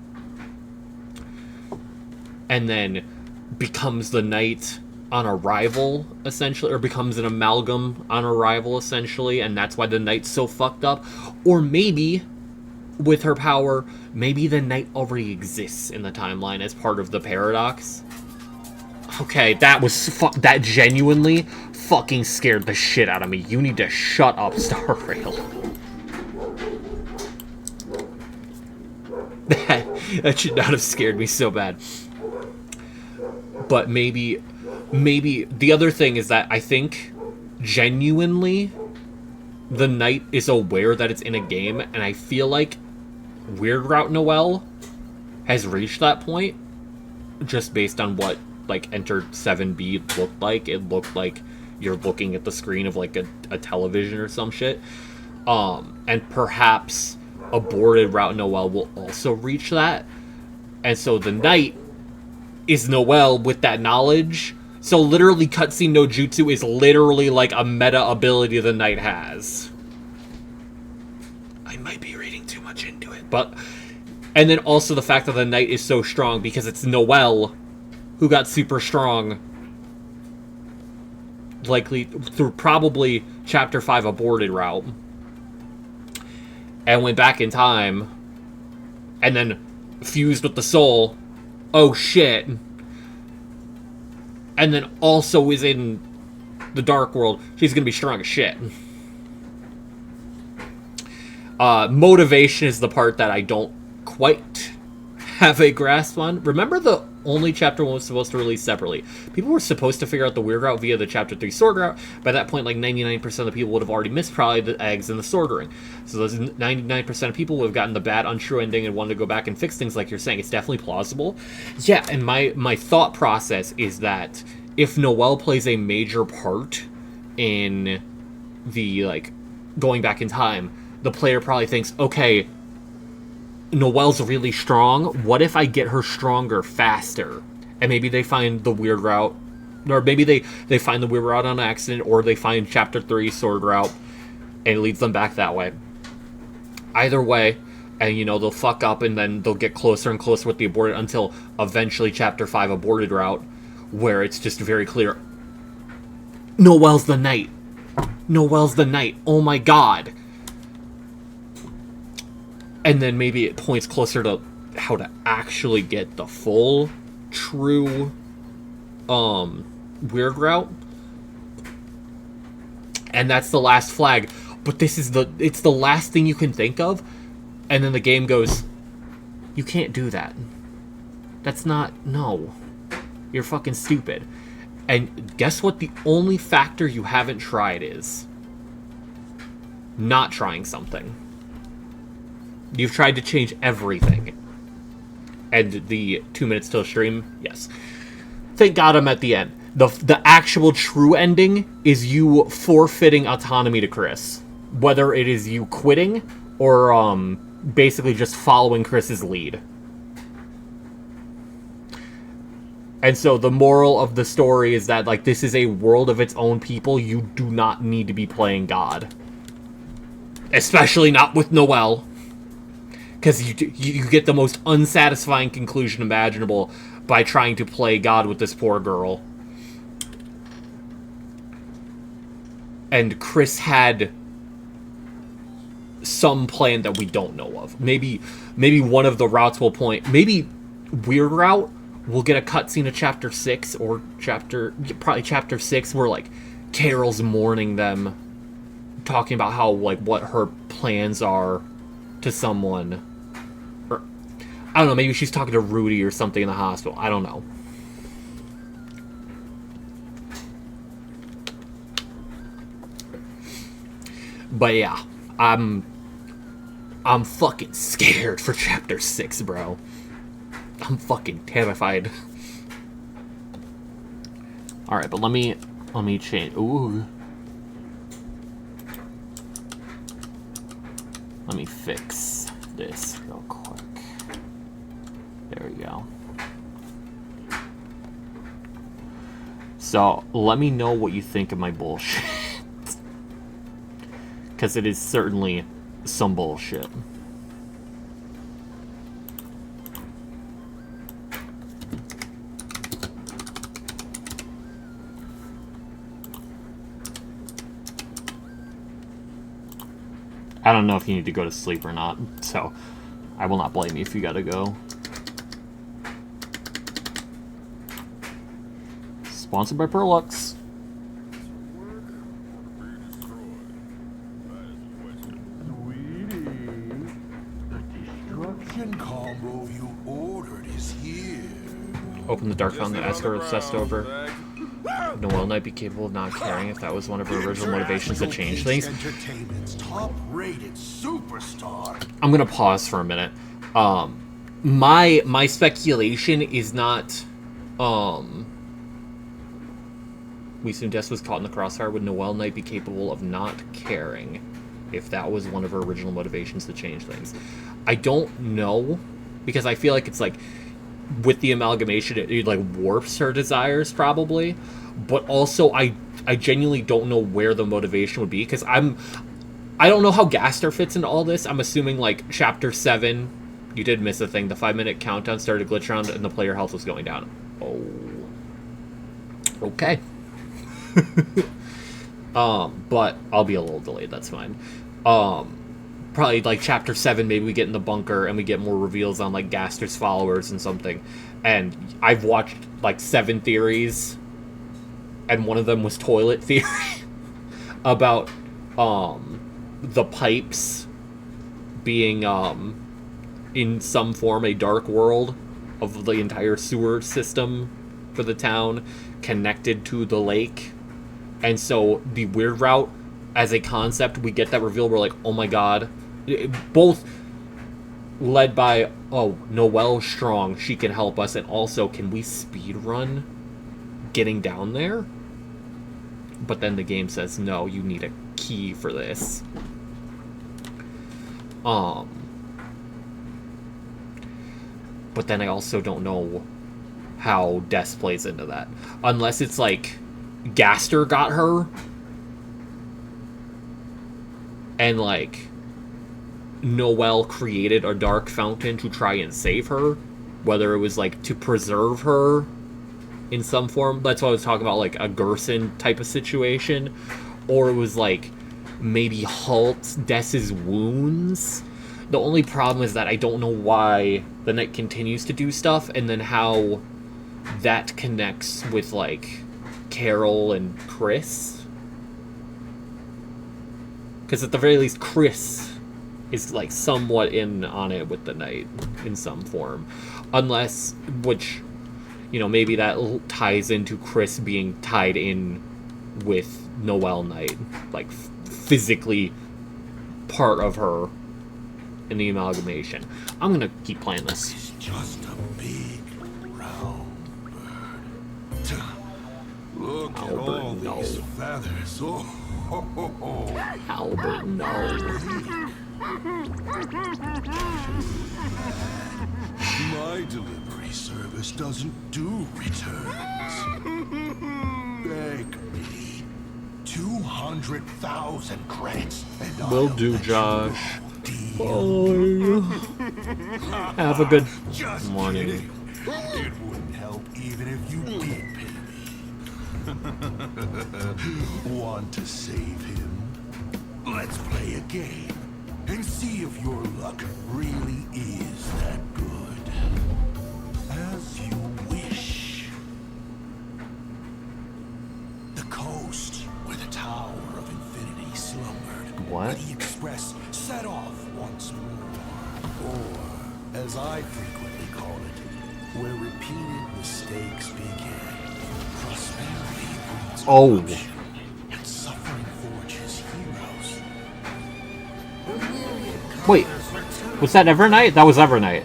[SPEAKER 1] then becomes the Knight on arrival, essentially, or becomes an amalgam on arrival, essentially, and that's why the Knight's so fucked up. Or maybe, with her power, maybe the Knight already exists in the timeline as part of the paradox. Okay, that genuinely fucking scared the shit out of me. You need to shut up, Starrail. That should not have scared me so bad. But maybe the other thing is that I think genuinely the Knight is aware that it's in a game, and I feel like Weird Route Noelle has reached that point just based on what, like, Enter 7B looked like. It looked like you're looking at the screen of, like, a television or some shit. And perhaps Aborted Route Noelle will also reach that. And so the Knight is Noelle with that knowledge. So literally Cutscene no Jutsu is literally like a meta ability the Knight has. I might be reading too much into it, but... And then also the fact that the Knight is so strong because it's Noelle who got super strong, likely through probably Chapter 5 Aborted Route, and went back in time, and then fused with the Soul. Oh shit. And then also is in the Dark World. She's gonna be strong as shit. Motivation is the part that I don't quite have a grasp on. Remember the only Chapter 1 was supposed to release separately. People were supposed to figure out the Weird Route via the Chapter 3 Sword Route. By that point, like 99% of the people would have already missed probably the eggs and the Sword Ring. So those 99% of people would have gotten the bad, untrue ending and wanted to go back and fix things like you're saying. It's definitely plausible. Yeah, and my thought process is that if Noelle plays a major part in the, like, going back in time, the player probably thinks, okay, Noelle's really strong. What if I get her stronger faster? And maybe they find the weird route, or maybe they find the weird route on accident, or they find Chapter 3 sword route, and it leads them back that way. Either way, and you know, they'll fuck up, and then they'll get closer and closer with the aborted, until eventually Chapter 5 aborted route, where it's just very clear. Noelle's the knight. Noelle's the knight. Oh my god. And then maybe it points closer to how to actually get the full, true, weird route. And that's the last flag. But it's the last thing you can think of. And then the game goes, you can't do that. That's not, no. You're fucking stupid. And guess what the only factor you haven't tried is? Not trying something. You've tried to change everything. And the 2 minutes till stream, yes. Thank God I'm at the end. The actual true ending is you forfeiting autonomy to Chris. Whether it is you quitting or basically just following Chris's lead. And so the moral of the story is that, like, this is a world of its own people. You do not need to be playing God. Especially not with Noelle. Because you get the most unsatisfying conclusion imaginable by trying to play God with this poor girl. And Chris had some plan that we don't know of. Maybe one of the routes will point. Maybe Weird Route, we'll get a cutscene of Chapter 6 or probably Chapter 6 where, like, Carol's mourning them, talking about how, like, what her plans are to someone. Or, I don't know, maybe she's talking to Rudy or something in the hospital. I don't know. But yeah, I'm fucking scared for Chapter 6, bro. I'm fucking terrified. Alright, but let me change. Ooh. Let me fix this real quick. There we go. So, let me know what you think of my bullshit. Because it is certainly some bullshit. I don't know if you need to go to sleep or not, so I will not blame you if you gotta go. Sponsored by Perlux.
[SPEAKER 9] Combo you ordered is here.
[SPEAKER 1] Open the dark fountain that Esker obsessed over. Noelle might be capable of not caring if that was one of her original motivations to change things.
[SPEAKER 9] Top-rated superstar.
[SPEAKER 1] I'm gonna pause for a minute. My speculation is not we assume Des was caught in the crossfire. Would Noelle Knight be capable of not caring if that was one of her original motivations to change things? I don't know, because I feel like it's like with the amalgamation it like warps her desires probably, but also I genuinely don't know where the motivation would be, because I don't know how Gaster fits into all this. I'm assuming like Chapter 7, you did miss a thing. The 5-minute countdown started to glitch around and the player health was going down. Oh, okay. But I'll be a little delayed, that's fine. Probably like Chapter 7, maybe we get in the bunker and we get more reveals on like Gaster's followers and something. And I've watched like 7 theories, and one of them was toilet theory about the pipes being in some form a dark world of the entire sewer system for the town connected to the lake. And so the weird route as a concept, we get that reveal, we're like, oh my god. Both led by, oh, Noelle's strong, she can help us, and also, can we speedrun getting down there? But then the game says, no, you need a key for this. But then I also don't know how Des plays into that. Unless it's like Gaster got her and like Noelle created a dark fountain to try and save her, whether it was like to preserve her in some form. That's what I was talking about, like a Gerson type of situation, or it was like maybe halt Des's wounds. The only problem is that I don't know why the Knight continues to do stuff, and then how that connects with like Carol and Chris. Because at the very least, Chris is like somewhat in on it with the Knight in some form. Unless, which, you know, maybe that ties into Chris being tied in with Noelle Knight. Like, physically part of her in the amalgamation. I'm gonna keep playing this.
[SPEAKER 5] It's just a big, round bird. Look at all these feathers. Oh, ho, ho, ho.
[SPEAKER 1] Albert, no.
[SPEAKER 5] My delivery service doesn't do returns. Beg me. 200,000 credits. And
[SPEAKER 1] Will do, Josh. Bye. Have a good morning.
[SPEAKER 5] It wouldn't help even if you did pay me. Want to save him? Let's play a game and see if your luck really is that good. As you wish. The coast where the Tower of Infinity slumbered.
[SPEAKER 1] What?
[SPEAKER 5] The Express set off once more. Or, as I frequently call it, where repeated mistakes begin. Prosperity breeds corruption, and suffering forges heroes.
[SPEAKER 1] Wait, was that Evernight? That was Evernight.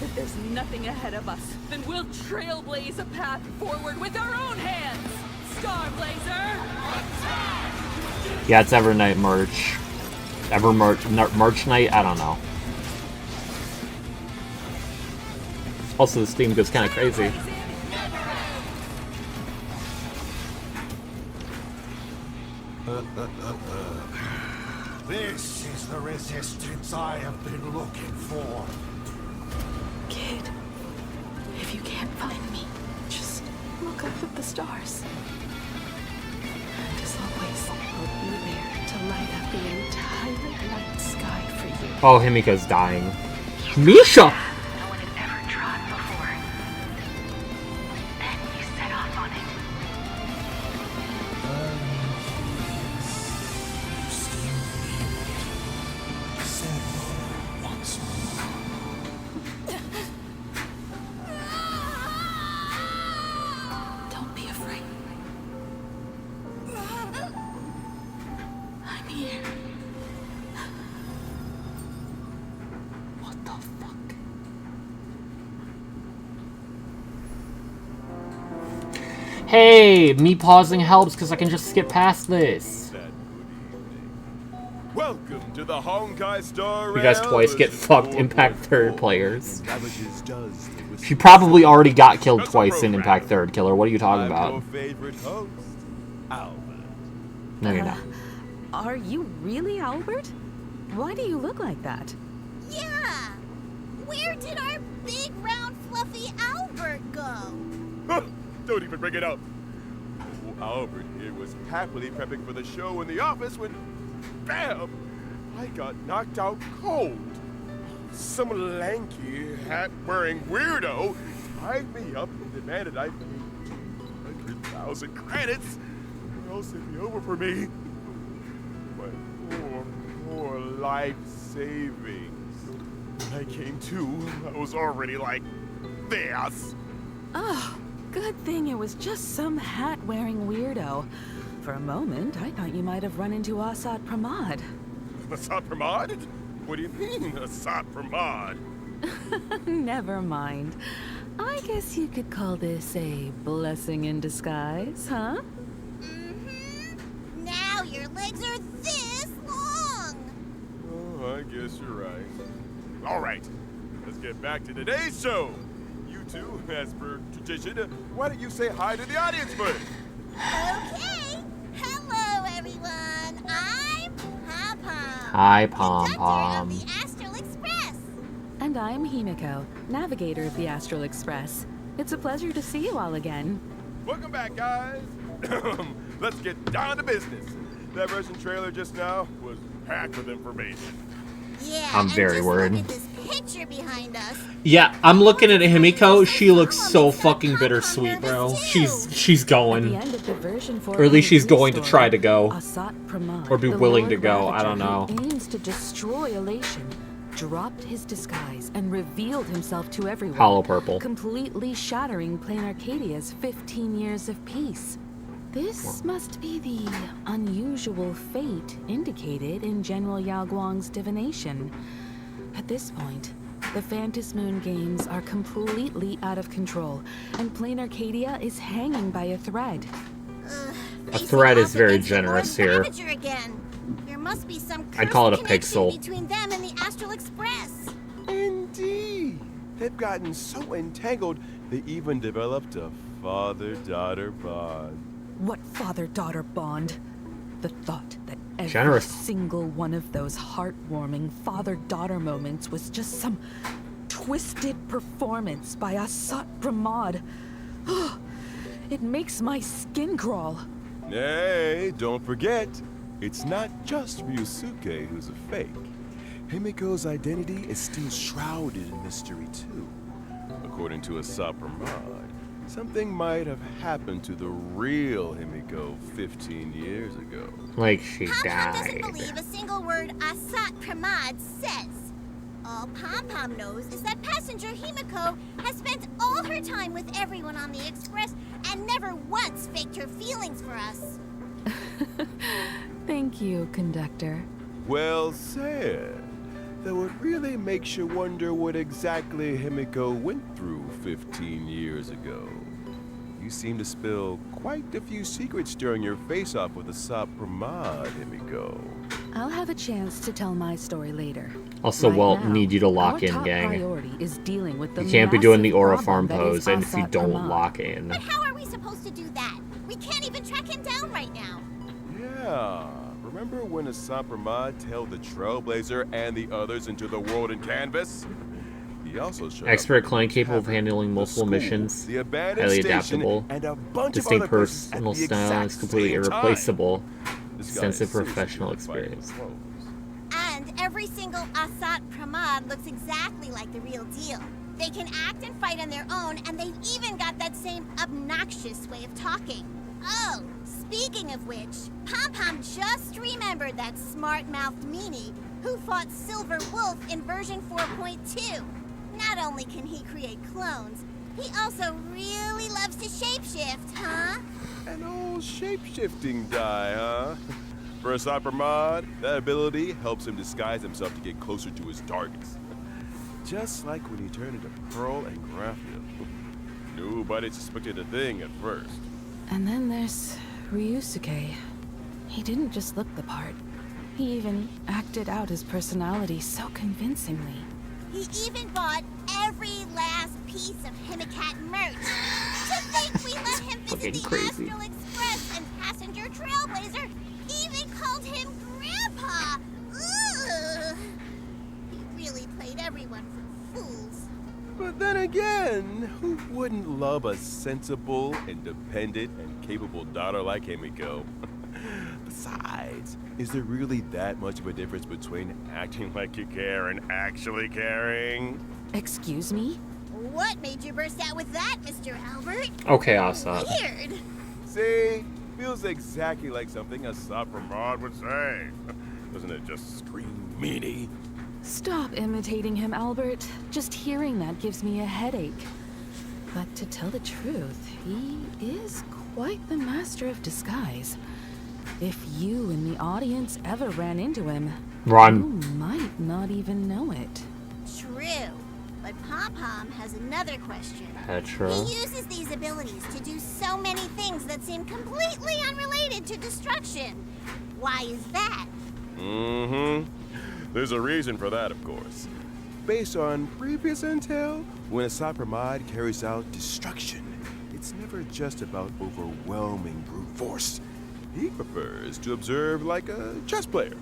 [SPEAKER 12] If there's nothing ahead of us, then we'll trailblaze a path forward with our own hands! Starblazer!
[SPEAKER 1] Yeah, it's Evernight merch. March Night? I don't know. Also, this theme goes kind of crazy.
[SPEAKER 5] This is the resistance I have been looking for.
[SPEAKER 8] Kid, if you can't find me, just look up at the stars. And as always, I'll be there to light up the entire night sky for you.
[SPEAKER 1] Oh, Himika's dying. Misha!
[SPEAKER 8] No one had ever trod before. Then you set off on it.
[SPEAKER 5] Once
[SPEAKER 8] Don't be afraid. I'm here. What the fuck?
[SPEAKER 1] Hey, me pausing helps because I can just skip past this.
[SPEAKER 22] Welcome to the Honkai Star
[SPEAKER 1] You guys
[SPEAKER 22] Rail.
[SPEAKER 1] twice get fucked Impact 3rd players.
[SPEAKER 22] Cabbages does the whistle.
[SPEAKER 1] She probably already got killed twice in Impact 3rd, Killer. What are you talking
[SPEAKER 22] I'm
[SPEAKER 1] about?
[SPEAKER 22] your favorite host, Albert.
[SPEAKER 1] No, you're not.
[SPEAKER 12] Are you really Albert? Why do you look like that?
[SPEAKER 11] Yeah! Where did our big, round, fluffy Albert go?
[SPEAKER 22] Don't even bring it up. Oh, Albert here was happily prepping for the show in the office when, bam! I got knocked out cold. Some lanky, hat-wearing weirdo tied me up and demanded I pay 200,000 credits or else it'd be over for me. My poor life savings. When I came to, I was already like this.
[SPEAKER 12] Oh, good thing it was just some hat-wearing weirdo. For a moment, I thought you might have run into Asad Pramod.
[SPEAKER 22] Asad Pramod? What do you mean, Asad Pramod?
[SPEAKER 12] Never mind. I guess you could call this a blessing in disguise, huh?
[SPEAKER 11] Now your legs are this long!
[SPEAKER 22] guess you're right. All right, let's get back to today's show. You two, as per tradition, why don't you say hi to the audience first?
[SPEAKER 11] Okay. Hello, everyone. I'm Pom Pom.
[SPEAKER 1] Hi, Pom Pom.
[SPEAKER 11] Conductor of the Astral Express.
[SPEAKER 12] And I'm Himiko, navigator of the Astral Express. It's a pleasure to see you all again.
[SPEAKER 22] Welcome back, guys. Let's get down to business. That Russian trailer just now was packed with information.
[SPEAKER 11] Yeah,
[SPEAKER 1] I'm very worried.
[SPEAKER 11] Look at this picture behind us.
[SPEAKER 1] Yeah, I'm looking at Himiko. She looks so fucking bittersweet, bro. She's going.
[SPEAKER 12] At the end of the version 4
[SPEAKER 1] Or at least she's going to
[SPEAKER 12] story,
[SPEAKER 1] try to go.
[SPEAKER 12] Asat Pramod,
[SPEAKER 1] Or be
[SPEAKER 12] the
[SPEAKER 1] willing
[SPEAKER 12] Lord
[SPEAKER 1] to go. I
[SPEAKER 12] Ravager
[SPEAKER 1] don't know.
[SPEAKER 12] who aims to destroy Elation, dropped his disguise and revealed himself to everyone.
[SPEAKER 1] Hollow purple.
[SPEAKER 12] Completely shattering Plain Arcadia's 15 years of peace. This must be the unusual fate indicated in General Yao Guang's divination. At this point, the Phantom Moon games are completely out of control, and Plain Arcadia is hanging by a thread.
[SPEAKER 1] A thread is very generous here.
[SPEAKER 11] Ravager again. There must be some
[SPEAKER 1] I'd call it a
[SPEAKER 11] connection
[SPEAKER 1] pixel.
[SPEAKER 11] between them and the Astral Express.
[SPEAKER 22] Indeed. They've gotten so entangled, they even developed a father-daughter bond.
[SPEAKER 12] What father-daughter bond? The thought that every
[SPEAKER 1] Generous.
[SPEAKER 12] single one of those heartwarming father-daughter moments was just some twisted performance by Asat Pramod. It makes my skin crawl.
[SPEAKER 22] Hey, don't forget, it's not just Ryusuke who's a fake. Himiko's identity is still shrouded in mystery too. According to Asat Pramod, something might have happened to the real Himiko 15 years ago.
[SPEAKER 1] Like she
[SPEAKER 11] Pom Pom
[SPEAKER 1] died.
[SPEAKER 11] doesn't believe a single word Asat Pramod says. All Pom Pom knows is that passenger Himiko has spent all her time with everyone on the Express and never once faked her feelings for us.
[SPEAKER 12] Thank you, conductor.
[SPEAKER 22] Well said. Though it really makes you wonder what exactly Himiko went through 15 years ago. You seem to spill quite a few secrets during your face-off with Asat Pramod, Himiko.
[SPEAKER 12] I'll have a chance to tell my story later.
[SPEAKER 1] Also,
[SPEAKER 12] Right
[SPEAKER 1] we'll
[SPEAKER 12] now,
[SPEAKER 1] need you to lock
[SPEAKER 12] our
[SPEAKER 1] in,
[SPEAKER 12] top
[SPEAKER 1] gang.
[SPEAKER 12] priority is dealing with the
[SPEAKER 1] You can't be doing the
[SPEAKER 12] massive
[SPEAKER 1] aura
[SPEAKER 12] problem
[SPEAKER 1] farm
[SPEAKER 12] that is
[SPEAKER 1] pose, and if you
[SPEAKER 12] Asat
[SPEAKER 1] don't
[SPEAKER 12] Pramod.
[SPEAKER 1] lock in.
[SPEAKER 11] But how are we supposed to do that? We can't even track him down right now.
[SPEAKER 22] Yeah. Remember when Asat Pramod held the Trailblazer and the others into the world in Canvas? He also showed
[SPEAKER 1] Expert
[SPEAKER 22] up
[SPEAKER 1] client capable of handling multiple
[SPEAKER 22] school,
[SPEAKER 1] missions.
[SPEAKER 22] the abandoned
[SPEAKER 1] Highly
[SPEAKER 22] station,
[SPEAKER 1] adaptable.
[SPEAKER 22] and a bunch of
[SPEAKER 1] Distinct
[SPEAKER 22] other places at
[SPEAKER 1] personal
[SPEAKER 22] the
[SPEAKER 1] style
[SPEAKER 22] exact
[SPEAKER 1] is completely
[SPEAKER 22] same time.
[SPEAKER 1] irreplaceable.
[SPEAKER 22] This guy
[SPEAKER 1] Extensive
[SPEAKER 22] is seriously
[SPEAKER 1] professional
[SPEAKER 22] gonna fight
[SPEAKER 1] experience.
[SPEAKER 22] for
[SPEAKER 11] And every single Asat Pramod looks exactly like the real deal. They can act and fight on their own, and they've even got that same obnoxious way of talking. Oh, speaking of which, Pom Pom just remembered that smart-mouthed meanie who fought Silver Wolf in version 4.2. Not only can he create clones, he also really loves to shapeshift, huh?
[SPEAKER 22] An old shape-shifting die, huh? For Asat Pramod, that ability helps him disguise himself to get closer to his targets. Just like when he turned into Pearl and Graphia. Nobody suspected a thing at first.
[SPEAKER 12] And then there's Ryusuke. He didn't just look the part. He even acted out his personality so convincingly.
[SPEAKER 11] He even bought every last piece of Himicat merch. To think we let him visit the
[SPEAKER 1] crazy.
[SPEAKER 11] Astral Express and passenger Trailblazer even called him Grandpa. Ugh. He really played everyone for fools.
[SPEAKER 22] But then again, who wouldn't love a sensible, independent, and capable daughter like Himiko? Besides, is there really that much of a difference between acting like you care and actually caring?
[SPEAKER 12] Excuse me?
[SPEAKER 11] What made you burst out with that, Mr. Albert?
[SPEAKER 1] Okay, Asat.
[SPEAKER 11] Weird.
[SPEAKER 22] See? Feels exactly like something Asat Pramod would say. Doesn't it just scream meanie?
[SPEAKER 12] Stop imitating him, Albert. Just hearing that gives me a headache. But to tell the truth, he is quite the master of disguise. If you in the audience ever ran into him,
[SPEAKER 1] Run.
[SPEAKER 12] you might not even know it.
[SPEAKER 11] True. But Pom Pom has another question.
[SPEAKER 1] Petra.
[SPEAKER 11] He uses these abilities to do so many things that seem completely unrelated to destruction. Why is that?
[SPEAKER 22] Mm-hmm. There's a reason for that, of course. Based on previous intel, when a Sapromod carries out destruction, it's never just about overwhelming brute force. He prefers to observe like a chess player.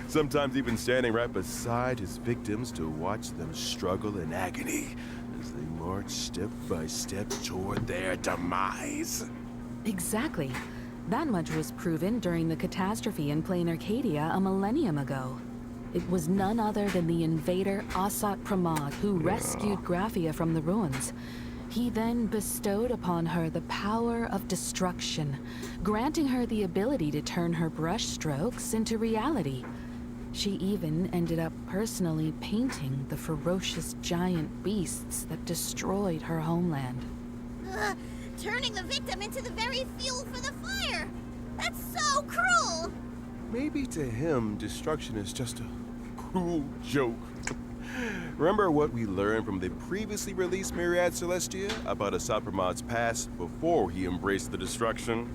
[SPEAKER 22] Sometimes even standing right beside his victims to watch them struggle in agony as they march step by step toward their demise.
[SPEAKER 12] Exactly. That much was proven during the catastrophe in Plain Arcadia a millennium ago. It was none other than the invader Asat Pramod who rescued Graphia from the ruins. He then bestowed upon her the power of destruction, granting her the ability to turn her brushstrokes into reality. She even ended up personally painting the ferocious giant beasts that destroyed her homeland.
[SPEAKER 11] Turning the victim into the very fuel for the fire! That's so cruel!
[SPEAKER 22] Maybe to him, destruction is just a cruel joke. Remember what we learned from the previously released Myriad Celestia about Asat Pramod's past before he embraced the destruction?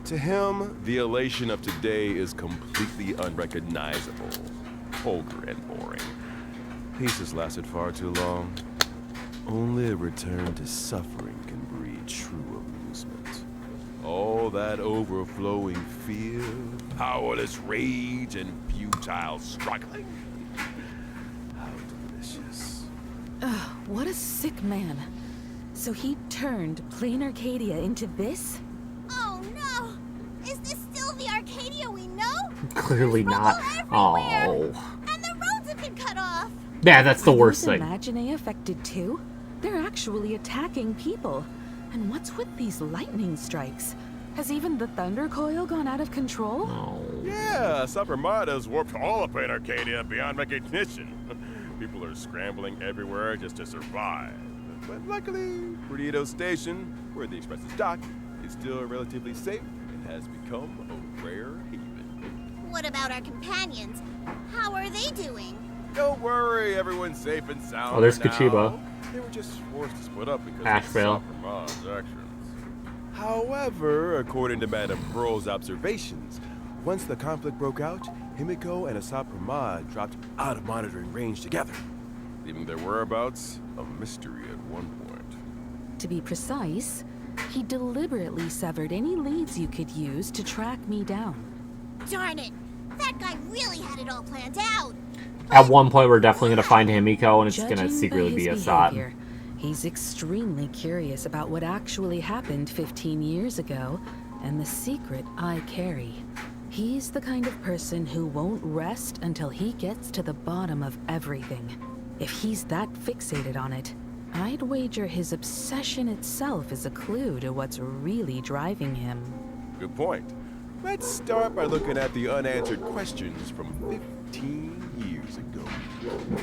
[SPEAKER 22] To him, the elation of today is completely unrecognizable, vulgar and boring. Peace has lasted far too long. Only a return to suffering can breed true amusement. All that overflowing fear, powerless rage, and futile struggling. How delicious.
[SPEAKER 12] Ugh, what a sick man. So he turned Plain Arcadia into this?
[SPEAKER 11] Oh no! Is this still the Arcadia we know?
[SPEAKER 1] Clearly not. Oh.
[SPEAKER 11] And the roads have been cut off!
[SPEAKER 1] Yeah, that's the worst thing.
[SPEAKER 12] Imagine affected too? They're actually attacking people. And what's with these lightning strikes? Has even the Thunder Coil gone out of control?
[SPEAKER 22] Yeah, Sapromod has warped all of Plain Arcadia beyond recognition. People are scrambling everywhere just to survive. But luckily, Perdido Station, where the Express is docked, is still relatively safe and has become a rare haven.
[SPEAKER 11] What about our companions? How are they doing?
[SPEAKER 22] Don't worry, everyone's safe and sound.
[SPEAKER 1] Oh, there's
[SPEAKER 22] now.
[SPEAKER 1] Kachiba.
[SPEAKER 22] They were just forced to split up because
[SPEAKER 1] Asheville.
[SPEAKER 22] of Sapromod's actions. However, according to Madame Pearl's observations, once the conflict broke out, Himiko and Asat Pramod dropped out of monitoring range together, leaving their whereabouts a mystery at one point.
[SPEAKER 12] To be precise, he deliberately severed any leads you could use to track me down.
[SPEAKER 11] Darn it! That guy really had it all planned out!
[SPEAKER 1] At one point, we're definitely going to find Himiko, and it's going to
[SPEAKER 12] Judging
[SPEAKER 1] secretly
[SPEAKER 12] by
[SPEAKER 1] be
[SPEAKER 12] his
[SPEAKER 1] Asat.
[SPEAKER 12] behavior, he's extremely curious about what actually happened 15 years ago, and the secret I carry. He's the kind of person who won't rest until he gets to the bottom of everything. If he's that fixated on it, I'd wager his obsession itself is a clue to what's really driving him.
[SPEAKER 22] Good point. Let's start by looking at the unanswered questions from 15 years ago.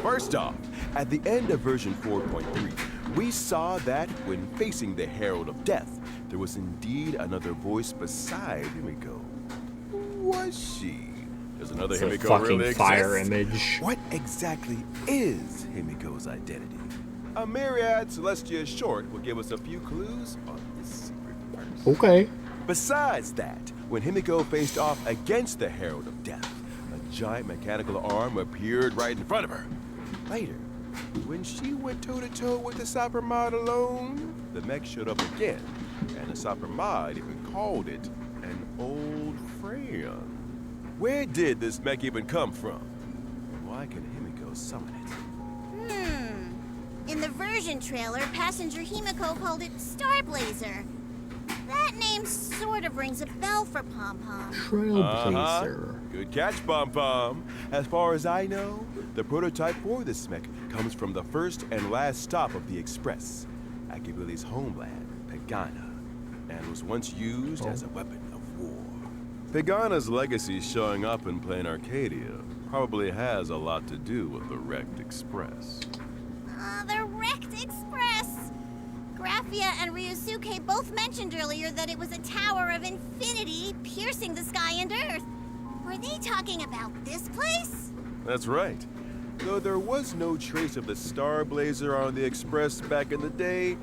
[SPEAKER 22] First off, at the end of version 4.3, we saw that when facing the Herald of Death, there was indeed another voice beside Himiko. Who was she? Does another
[SPEAKER 1] It's a
[SPEAKER 22] Himiko
[SPEAKER 1] fucking
[SPEAKER 22] really
[SPEAKER 1] fire
[SPEAKER 22] exist?
[SPEAKER 1] image.
[SPEAKER 22] What exactly is Himiko's identity? A Myriad Celestia short will give us a few clues on this secret first.
[SPEAKER 1] Okay.
[SPEAKER 22] Besides that, when Himiko faced off against the Herald of Death, a giant mechanical arm appeared right in front of her. Later, when she went toe-to-toe with the Asat Pramod alone, the mech showed up again, and the Asat Pramod even called it an old friend. Where did this mech even come from? And why can Himiko summon it?
[SPEAKER 11] In the version trailer, passenger Himiko called it Starblazer. That name sort of rings a bell for Pom Pom.
[SPEAKER 1] Trailblazer.
[SPEAKER 22] Good catch, Pom Pom. As far as I know, the prototype for this mech comes from the first and last stop of the Express, Akibili's homeland, Pegana, and was once used as a weapon of war. Pegana's legacy showing up in Plain Arcadia probably has a lot to do with the wrecked Express.
[SPEAKER 11] The wrecked Express! Graphia and Ryusuke both mentioned earlier that it was a tower of infinity piercing the sky and earth. Were they talking about this place?
[SPEAKER 22] That's right. Though there was no trace of the Starblazer on the Express back in the day,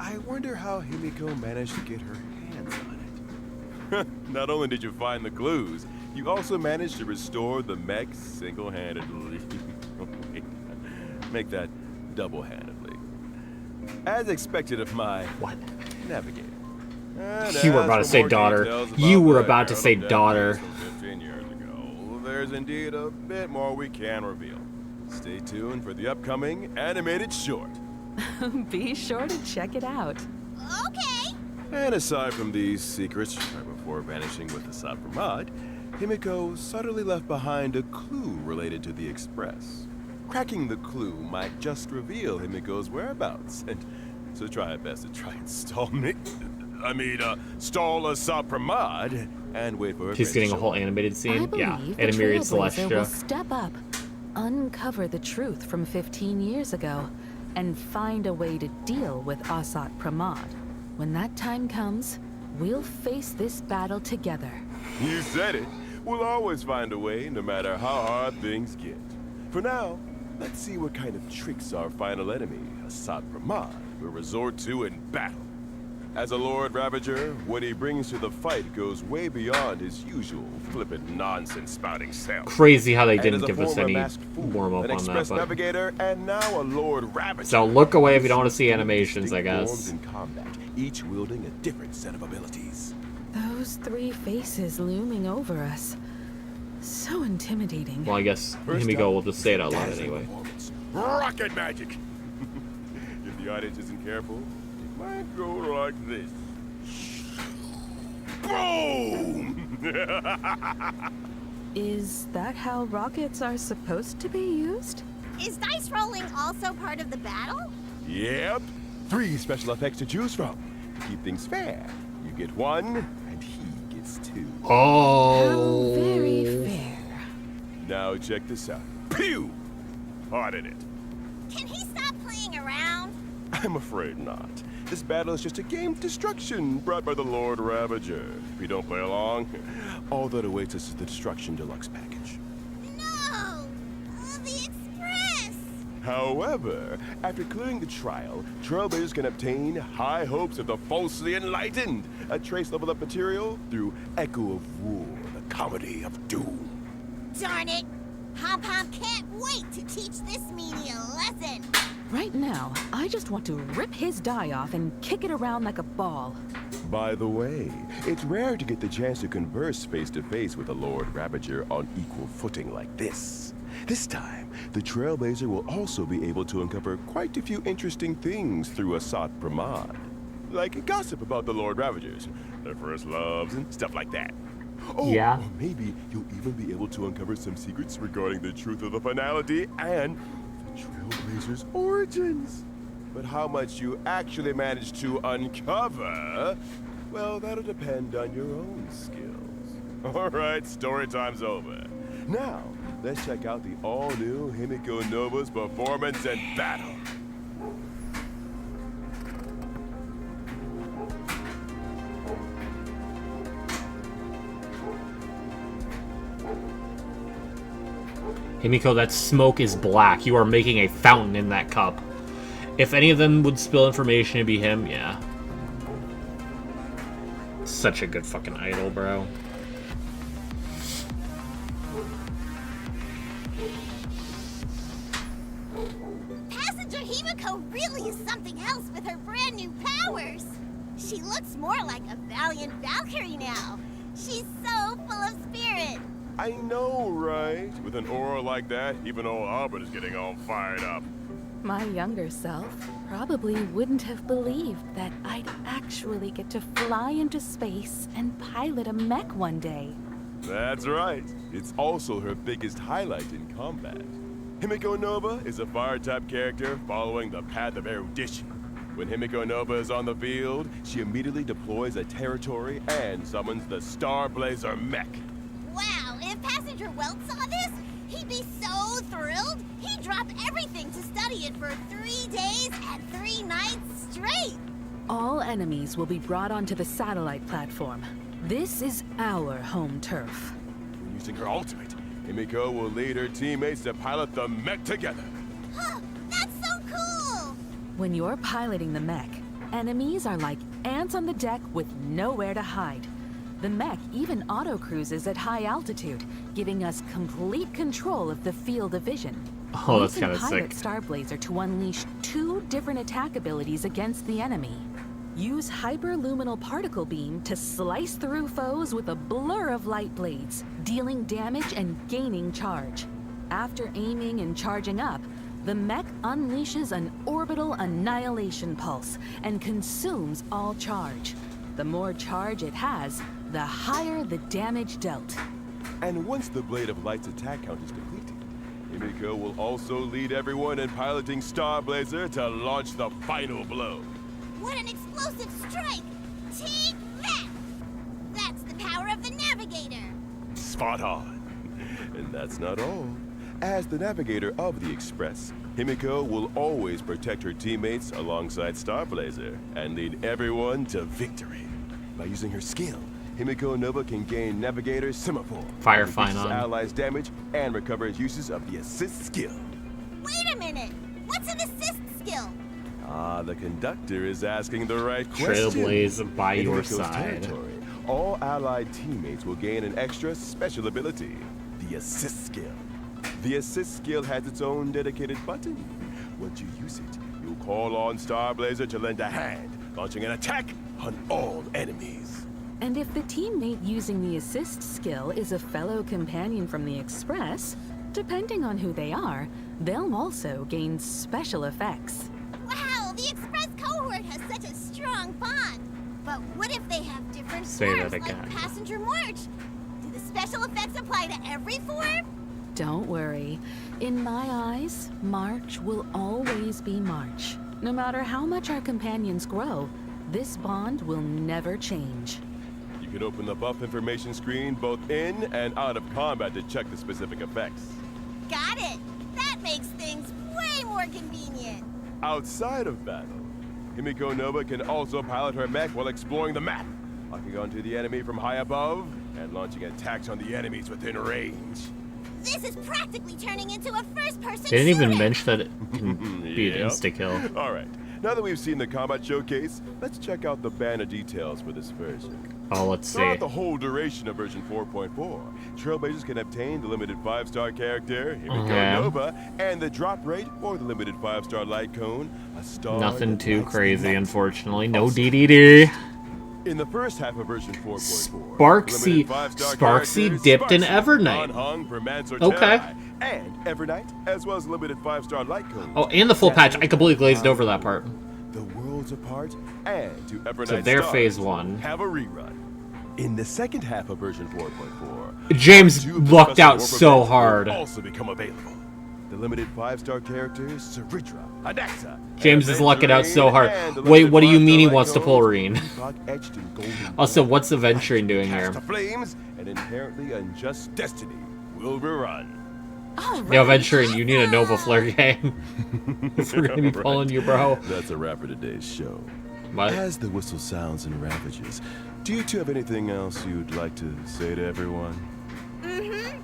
[SPEAKER 22] I wonder how Himiko managed to get her hands on it. Not only did you find the clues, You also managed to restore the mech single-handedly. Make that double-handedly. As expected of my navigator. And
[SPEAKER 1] You were
[SPEAKER 22] as
[SPEAKER 1] about to
[SPEAKER 22] for
[SPEAKER 1] say
[SPEAKER 22] more
[SPEAKER 1] daughter.
[SPEAKER 22] details
[SPEAKER 1] You were
[SPEAKER 22] my
[SPEAKER 1] about to say
[SPEAKER 22] marital
[SPEAKER 1] daughter.
[SPEAKER 22] destiny 15 years ago, there's indeed a bit more we can reveal. Stay tuned for the upcoming animated short.
[SPEAKER 12] Be sure to check it out.
[SPEAKER 11] Okay.
[SPEAKER 22] And aside from these secrets, right before vanishing with Assad Pramad, Himiko subtly left behind a clue related to the Express. Cracking the clue might just reveal Himiko's whereabouts, and so try our best to try and stall me. Stall Assad Pramad and wait for her.
[SPEAKER 1] He's getting a whole animated
[SPEAKER 12] I
[SPEAKER 1] scene. Yeah,
[SPEAKER 12] believe the
[SPEAKER 1] animated
[SPEAKER 12] Trailblazer will
[SPEAKER 1] Celestia.
[SPEAKER 12] step up, uncover the truth from 15 years ago, and find a way to deal with Assad Pramad. When that time comes, we'll face this battle together.
[SPEAKER 22] You said it. We'll always find a way, no matter how hard things get. For now, let's see what kind of tricks our final enemy, Assad Pramad, will resort to in battle. As a Lord Ravager, what he brings to the fight goes way beyond his usual flippant nonsense spouting self.
[SPEAKER 1] Crazy how they
[SPEAKER 22] And
[SPEAKER 1] didn't
[SPEAKER 22] as a
[SPEAKER 1] give us
[SPEAKER 22] former
[SPEAKER 1] any
[SPEAKER 22] masked fool,
[SPEAKER 1] warm up
[SPEAKER 22] an
[SPEAKER 1] on
[SPEAKER 22] express
[SPEAKER 1] that. But...
[SPEAKER 22] navigator, and now a Lord Ravager.
[SPEAKER 1] So look away if you don't want to see animations, I
[SPEAKER 22] Distinct
[SPEAKER 1] guess.
[SPEAKER 22] forms in combat, each wielding a different set of abilities.
[SPEAKER 12] Those three faces looming over us. So intimidating.
[SPEAKER 1] Well, I guess
[SPEAKER 22] First
[SPEAKER 1] Himiko
[SPEAKER 22] up,
[SPEAKER 1] will just say it out loud
[SPEAKER 22] dazzling
[SPEAKER 1] anyway.
[SPEAKER 22] performance. Rocket magic! If the audience isn't careful, it might go like this. Boom!
[SPEAKER 12] Is that how rockets are supposed to be used?
[SPEAKER 11] Is dice rolling also part of the battle?
[SPEAKER 22] Yep. 3 special effects to choose from. To keep things fair, you get 1, and he gets 2.
[SPEAKER 1] Oh.
[SPEAKER 12] How very fair.
[SPEAKER 22] Now check this out. Pew! Pardon it.
[SPEAKER 11] Can he stop playing around?
[SPEAKER 22] I'm afraid not. This battle is just a game of destruction brought by the Lord Ravager. If you don't play along, all that awaits us is the Destruction Deluxe package.
[SPEAKER 11] No! The Express!
[SPEAKER 22] However, after clearing the trial, Trailblazers can obtain High Hopes of the Falsely Enlightened, a trace level up material through Echo of War, the comedy of doom.
[SPEAKER 11] Darn it! Pom-Pom can't wait to teach this meanie a lesson!
[SPEAKER 12] Right now, I just want to rip his die off and kick it around like a ball.
[SPEAKER 22] By the way, it's rare to get the chance to converse face-to-face with a Lord Ravager on equal footing like this. This time, the Trailblazer will also be able to uncover quite a few interesting things through Assad Pramad. Like gossip about the Lord Ravagers, their first loves, and stuff like that. Oh,
[SPEAKER 1] Yeah.
[SPEAKER 22] or maybe you'll even be able to uncover some secrets regarding the truth of the finality and the Trailblazer's origins. But how much you actually manage to uncover, well, that'll depend on your own skills. All right, story time's over. Now, let's check out the all-new Himiko Nova's performance and battle.
[SPEAKER 1] Himiko, that smoke is black. You are making a fountain in that cup. If any of them would spill information, it'd be him, yeah. Such a good fucking idol, bro.
[SPEAKER 11] Passenger Himiko really is something else with her brand new powers! She looks more like a valiant Valkyrie now. She's so full of spirit.
[SPEAKER 22] I know, right? With an aura like that, even old Albert is getting all fired up.
[SPEAKER 12] My younger self probably wouldn't have believed that I'd actually get to fly into space and pilot a mech one day.
[SPEAKER 22] That's right. It's also her biggest highlight in combat. Himiko Nova is a fire-type character following the path of erudition. When Himiko Nova is on the field, she immediately deploys a territory and summons the Starblazer mech.
[SPEAKER 11] Wow, if Passenger Welt saw this, he'd be so thrilled, he'd drop everything to study it for 3 days and 3 nights straight.
[SPEAKER 12] All enemies will be brought onto the satellite platform. This is our home turf.
[SPEAKER 22] When using her ultimate, Himiko will lead her teammates to pilot the mech together.
[SPEAKER 11] Huh, that's so cool!
[SPEAKER 12] When you're piloting the mech, enemies are like ants on the deck with nowhere to hide. The mech even auto-cruises at high altitude, giving us complete control of the field of vision.
[SPEAKER 1] Oh, that's kind of
[SPEAKER 12] Pilot
[SPEAKER 1] sick.
[SPEAKER 12] Starblazer to unleash 2 different attack abilities against the enemy. Use hyperluminal particle beam to slice through foes with a blur of light blades, dealing damage and gaining charge. After aiming and charging up, the mech unleashes an orbital annihilation pulse and consumes all charge. The more charge it has, the higher the damage dealt.
[SPEAKER 22] And once the Blade of Light's attack count is completed, Himiko will also lead everyone in piloting Starblazer to launch the final blow.
[SPEAKER 11] What an explosive strike! Take that! That's the power of the Navigator!
[SPEAKER 22] Spot on. And that's not all. As the navigator of the Express, Himiko will always protect her teammates alongside Starblazer and lead everyone to victory. By using her skill, Himiko Nova can gain Navigator Semaphore,
[SPEAKER 1] Fire
[SPEAKER 22] which
[SPEAKER 1] fine
[SPEAKER 22] reduces
[SPEAKER 1] on.
[SPEAKER 22] allies' damage and recovers uses of the assist skill.
[SPEAKER 11] Wait a minute! What's an assist skill?
[SPEAKER 22] Ah, the conductor is asking the right question.
[SPEAKER 1] Trailblaze by
[SPEAKER 22] In
[SPEAKER 1] your
[SPEAKER 22] Himiko's
[SPEAKER 1] side.
[SPEAKER 22] territory, all allied teammates will gain an extra special ability, the assist skill. The assist skill has its own dedicated button. Once you use it, you'll call on Starblazer to lend a hand, launching an attack on all enemies.
[SPEAKER 12] And if the teammate using the assist skill is a fellow companion from the Express, depending on who they are, they'll also gain special effects.
[SPEAKER 11] Wow, the Express cohort has such a strong bond. But what if they have different
[SPEAKER 1] Say
[SPEAKER 11] forms,
[SPEAKER 1] that
[SPEAKER 11] like
[SPEAKER 1] again.
[SPEAKER 11] Passenger March? Do the special effects apply to every form?
[SPEAKER 12] Don't worry. In my eyes, March will always be March. No matter how much our companions grow, this bond will never change.
[SPEAKER 22] You can open the buff information screen both in and out of combat to check the specific effects.
[SPEAKER 11] Got it! That makes things way more convenient.
[SPEAKER 22] Outside of battle, Himiko Nova can also pilot her mech while exploring the map, locking onto the enemy from high above and launching attacks on the enemies within range.
[SPEAKER 11] This is practically turning into a first-person
[SPEAKER 1] They didn't even
[SPEAKER 11] shooter.
[SPEAKER 1] mention that it can be an
[SPEAKER 22] Yep.
[SPEAKER 1] insta-kill.
[SPEAKER 22] All right, now that we've seen the combat showcase, let's check out the banner details for this version.
[SPEAKER 1] Oh, let's see.
[SPEAKER 22] Throughout the whole duration of version 4.4, Trailblazers can obtain the limited 5-star character, Himiko
[SPEAKER 1] Yeah.
[SPEAKER 22] Nova, and the drop rate or the limited 5-star light cone, a star.
[SPEAKER 1] Nothing
[SPEAKER 22] that
[SPEAKER 1] too
[SPEAKER 22] lights the
[SPEAKER 1] crazy,
[SPEAKER 22] map.
[SPEAKER 1] unfortunately. No DDD.
[SPEAKER 22] In the first half of version 4.4,
[SPEAKER 1] Sparksy-
[SPEAKER 22] limited 5-star
[SPEAKER 1] Sparksy
[SPEAKER 22] characters,
[SPEAKER 1] dipped in
[SPEAKER 22] Sparksy,
[SPEAKER 1] Evernight.
[SPEAKER 22] Anhung for Mansorterra,
[SPEAKER 1] Okay.
[SPEAKER 22] and Evernight, as well as limited 5-star light cone.
[SPEAKER 1] Oh, and the full patch. I completely glazed over that part.
[SPEAKER 22] The worlds apart, and to Evernight
[SPEAKER 1] So their
[SPEAKER 22] stars
[SPEAKER 1] phase 1.
[SPEAKER 22] have a rerun. In the second half of version 4.4,
[SPEAKER 1] James
[SPEAKER 22] two of the
[SPEAKER 1] lucked
[SPEAKER 22] special
[SPEAKER 1] out
[SPEAKER 22] warp
[SPEAKER 1] so
[SPEAKER 22] events will
[SPEAKER 1] hard.
[SPEAKER 22] Also become available. The limited 5-star characters, Ceridra, Adaxa,
[SPEAKER 1] James is lucking out so hard.
[SPEAKER 22] and the
[SPEAKER 1] Wait,
[SPEAKER 22] limited
[SPEAKER 1] what do you
[SPEAKER 22] 5-star
[SPEAKER 1] mean he
[SPEAKER 22] light
[SPEAKER 1] wants to pull
[SPEAKER 22] cones,
[SPEAKER 1] Reen?
[SPEAKER 22] Epoch etched in golden
[SPEAKER 1] Also,
[SPEAKER 22] gold.
[SPEAKER 1] what's the Venturing doing here?
[SPEAKER 22] Cast to flames, an inherently unjust destiny will rerun.
[SPEAKER 1] Yo, Venturing, you need a Nova Flare game. If we're gonna be
[SPEAKER 22] Right.
[SPEAKER 1] pulling you, bro.
[SPEAKER 22] That's a wrap for today's show.
[SPEAKER 1] What?
[SPEAKER 22] As the whistle sounds and ravages, do you two have anything else you'd like to say to everyone?
[SPEAKER 11] Mm-hmm.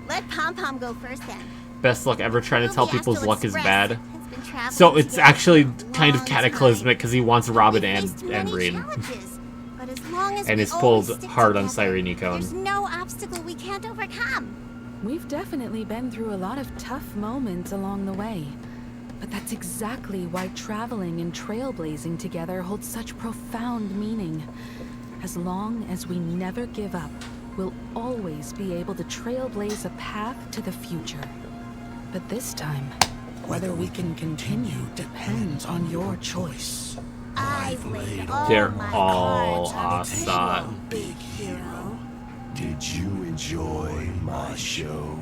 [SPEAKER 11] Let Pom Pom go first then.
[SPEAKER 1] Best luck ever trying to tell
[SPEAKER 11] Ruby
[SPEAKER 1] people's
[SPEAKER 11] Astral
[SPEAKER 1] luck is
[SPEAKER 11] Express
[SPEAKER 1] bad.
[SPEAKER 11] has been traveling
[SPEAKER 1] So it's
[SPEAKER 11] together
[SPEAKER 1] actually
[SPEAKER 11] for a
[SPEAKER 1] kind of
[SPEAKER 11] long
[SPEAKER 1] cataclysmic because he wants Robin
[SPEAKER 11] We
[SPEAKER 1] and
[SPEAKER 11] faced many
[SPEAKER 1] Reen.
[SPEAKER 11] challenges, but as long as
[SPEAKER 1] And
[SPEAKER 11] we
[SPEAKER 1] it's
[SPEAKER 11] always
[SPEAKER 1] pulled
[SPEAKER 11] stick
[SPEAKER 1] hard on
[SPEAKER 11] together,
[SPEAKER 1] Cyrenicone.
[SPEAKER 11] There's no obstacle we can't overcome.
[SPEAKER 12] We've definitely been through a lot of tough moments along the way. But that's exactly why traveling and trailblazing together holds such profound meaning. As long as we never give up, we'll always be able to trailblaze a path to the future. But this time, whether we can continue depends on your choice.
[SPEAKER 11] I've laid all
[SPEAKER 1] They're
[SPEAKER 11] my
[SPEAKER 1] all
[SPEAKER 11] cards on the table.
[SPEAKER 1] Assad.
[SPEAKER 5] Big hero, did you enjoy my show?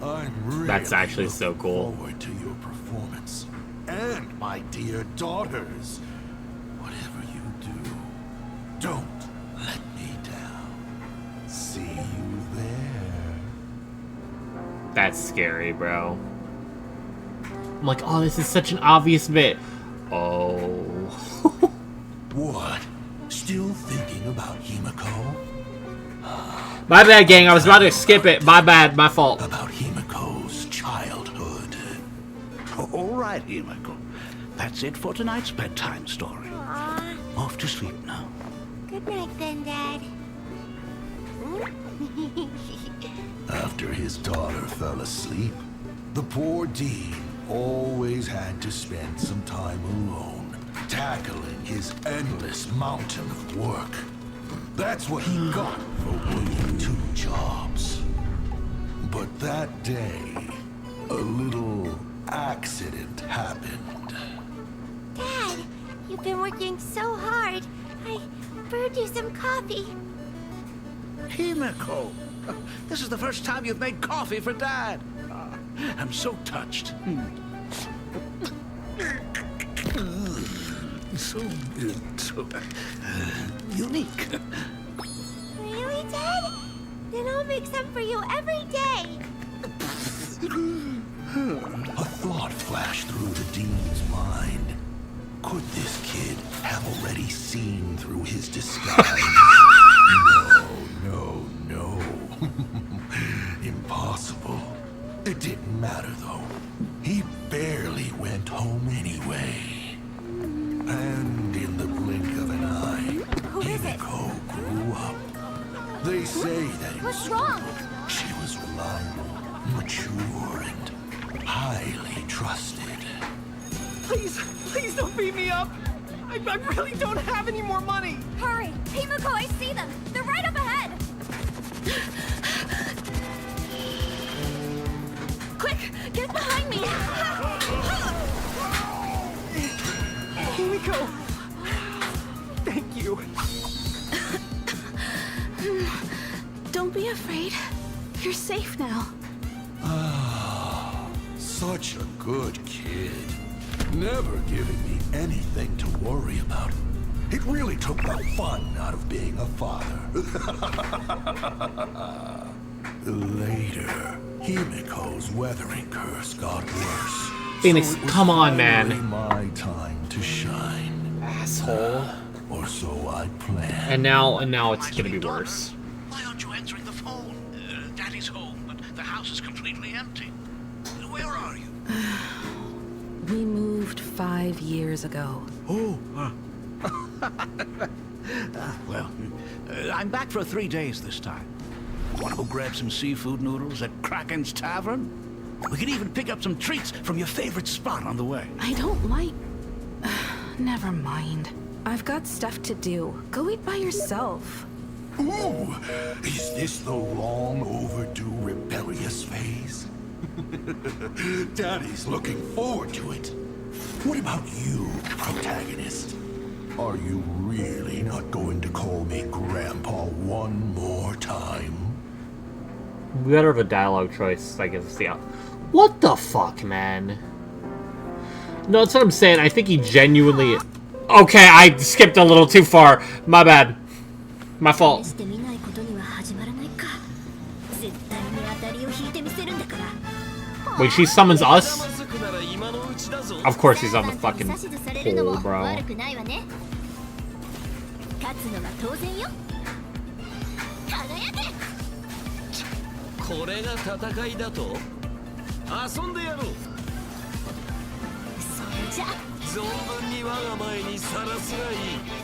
[SPEAKER 5] I'm really
[SPEAKER 1] That's actually so
[SPEAKER 5] looking
[SPEAKER 1] cool.
[SPEAKER 5] forward to your performance. And my dear daughters, whatever you do, don't let me down. See you there.
[SPEAKER 1] That's scary, bro. I'm like, oh, this is such an obvious bit. Oh.
[SPEAKER 5] What? Still thinking about Himiko?
[SPEAKER 1] My bad, gang. I was about to skip it. My bad. My fault.
[SPEAKER 5] About Himiko's childhood.
[SPEAKER 6] All right, Himiko. That's it for tonight's bedtime story.
[SPEAKER 11] Aw,
[SPEAKER 6] Off to sleep now.
[SPEAKER 11] good night then, Dad.
[SPEAKER 5] After his daughter fell asleep, the poor Dean always had to spend some time alone, tackling his endless mountain of work. That's what he got for working 2 jobs. But that day, a little accident happened.
[SPEAKER 11] Dad, you've been working so hard. I brewed you some coffee.
[SPEAKER 6] Himiko, this is the first time you've made coffee for Dad. I'm so touched. So unique.
[SPEAKER 11] Really, Dad? Then I'll make some for you every day.
[SPEAKER 5] A thought flashed through the Dean's mind. Could this kid have already seen through his disguise? No. Impossible. It didn't matter, though. He barely went home anyway. And in the blink of an eye, Himiko grew up. They say that it
[SPEAKER 11] What's wrong?
[SPEAKER 5] She was reliable, mature, and highly trusted.
[SPEAKER 14] Please don't beat me up. I really don't have any more money.
[SPEAKER 11] Hurry! Himiko, I see them! They're right up ahead! Quick! Get behind me!
[SPEAKER 14] Himiko! Thank you.
[SPEAKER 8] Don't be afraid. You're safe now.
[SPEAKER 5] Such a good kid. Never giving me anything to worry about. It really took the fun out of being a father. Later, Himiko's weathering curse got worse.
[SPEAKER 1] Phoenix,
[SPEAKER 5] So it was
[SPEAKER 1] come on,
[SPEAKER 5] finally
[SPEAKER 1] man.
[SPEAKER 5] my time to shine.
[SPEAKER 1] Asshole.
[SPEAKER 5] Or so I planned.
[SPEAKER 1] And now it's gonna be worse.
[SPEAKER 6] Why aren't you answering the phone? Daddy's home, but the house is completely empty. Where are you?
[SPEAKER 12] We moved 5 years ago.
[SPEAKER 6] Oh, well, I'm back for 3 days this time. Want to go grab some seafood noodles at Kraken's Tavern? We could even pick up some treats from your favorite spot on the way.
[SPEAKER 12] I don't like... Never mind. I've got stuff to do. Go eat by yourself.
[SPEAKER 5] Ooh, is this the long overdue rebellious phase? Daddy's looking forward to it. What about you, protagonist? Are you really not going to call me Grandpa one more time?
[SPEAKER 1] We better have a dialogue choice, I guess. Yeah. What the fuck, man? No, that's what I'm saying. I think he genuinely... Okay, I skipped a little too far. My bad. My fault. Wait, she summons us? Of course he's on the fucking pole, bro.
[SPEAKER 9] これが戦いだと遊んでやろう
[SPEAKER 11] それじゃ
[SPEAKER 9] 存分に我が前にさらすがいい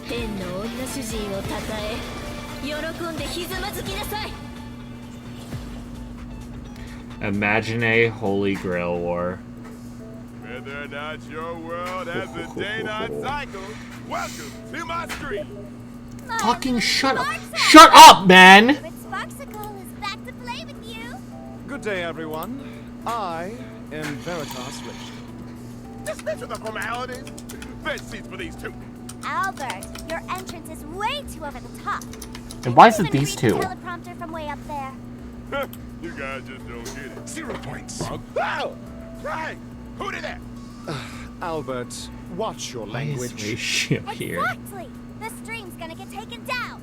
[SPEAKER 11] 天の女主人をたたえ喜んでひざまずきなさい
[SPEAKER 1] Imagine a Holy Grail War.
[SPEAKER 22] Whether or not your world has a day-night cycle, welcome to my street.
[SPEAKER 1] Fucking shut up. Shut up, man!
[SPEAKER 11] Sparksicle is back to play with you.
[SPEAKER 7] Good day, everyone. I am Veritas Rich.
[SPEAKER 22] Dispense with the formalities. Bed seats for these two.
[SPEAKER 11] Albert, your entrance is way too over the top.
[SPEAKER 1] And why is it these two?
[SPEAKER 11] Teleprompter from way up there.
[SPEAKER 22] You guys just don't get it.
[SPEAKER 7] 0 points.
[SPEAKER 22] Oh! Hey! Who did that?
[SPEAKER 7] Albert, watch your language.
[SPEAKER 1] Here.
[SPEAKER 11] Exactly. The stream's gonna get taken down.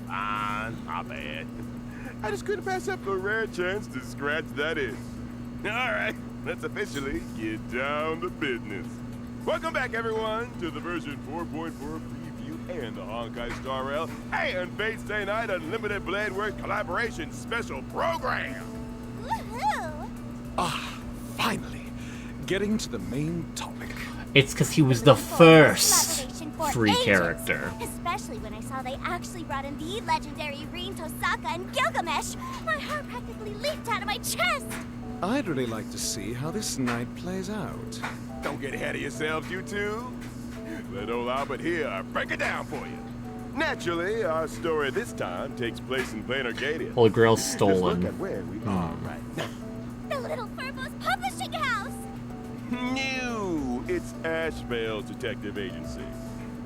[SPEAKER 22] Fine, my bad. I just couldn't pass up a rare chance to scratch that itch. All right, let's officially get down to business. Welcome back, everyone, to the version 4.4 preview and the Honkai Star Rail and Fate Stay Night Unlimited Blade Work collaboration special program.
[SPEAKER 11] Woohoo!
[SPEAKER 7] Ah, finally, getting to the main topic.
[SPEAKER 1] It's because he was the first. free
[SPEAKER 11] angels.
[SPEAKER 1] character.
[SPEAKER 11] Especially when I saw they actually brought in the legendary Rin Tosaka and Gilgamesh. My heart practically leaped out of my chest.
[SPEAKER 7] I'd really like to see how this night plays out.
[SPEAKER 22] Don't get ahead of yourselves, you two. Let old Albert here break it down for you. Naturally, our story this time takes place in Plain Arcadia.
[SPEAKER 1] Holy Grail's
[SPEAKER 22] Just
[SPEAKER 1] stolen.
[SPEAKER 22] look at where we are right now.
[SPEAKER 11] The Little Furbo's publishing house.
[SPEAKER 22] New! It's Ashvale's detective agency.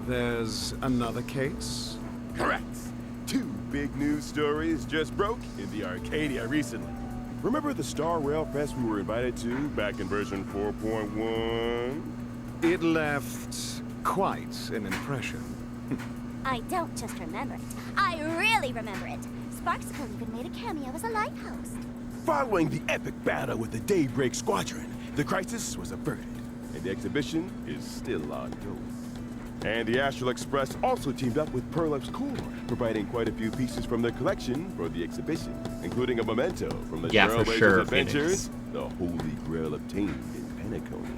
[SPEAKER 7] There's another case?
[SPEAKER 22] Correct. 2 big news stories just broke in the Arcadia recently. Remember the Star Rail Fest we were invited to back in version 4.1?
[SPEAKER 7] It left quite an impression.
[SPEAKER 11] I don't just remember it. I really remember it. Sparksicle even made a cameo as a lighthouse.
[SPEAKER 22] Following the epic battle with the Daybreak Squadron, the crisis was averted, and the exhibition is still ongoing. And the Astral Express also teamed up with Perlux Core, providing quite a few pieces from their collection for the exhibition, including a memento from the
[SPEAKER 1] Yeah, for
[SPEAKER 22] Trailblazers
[SPEAKER 1] sure,
[SPEAKER 22] Adventures, the Holy Grail obtained in Penacony.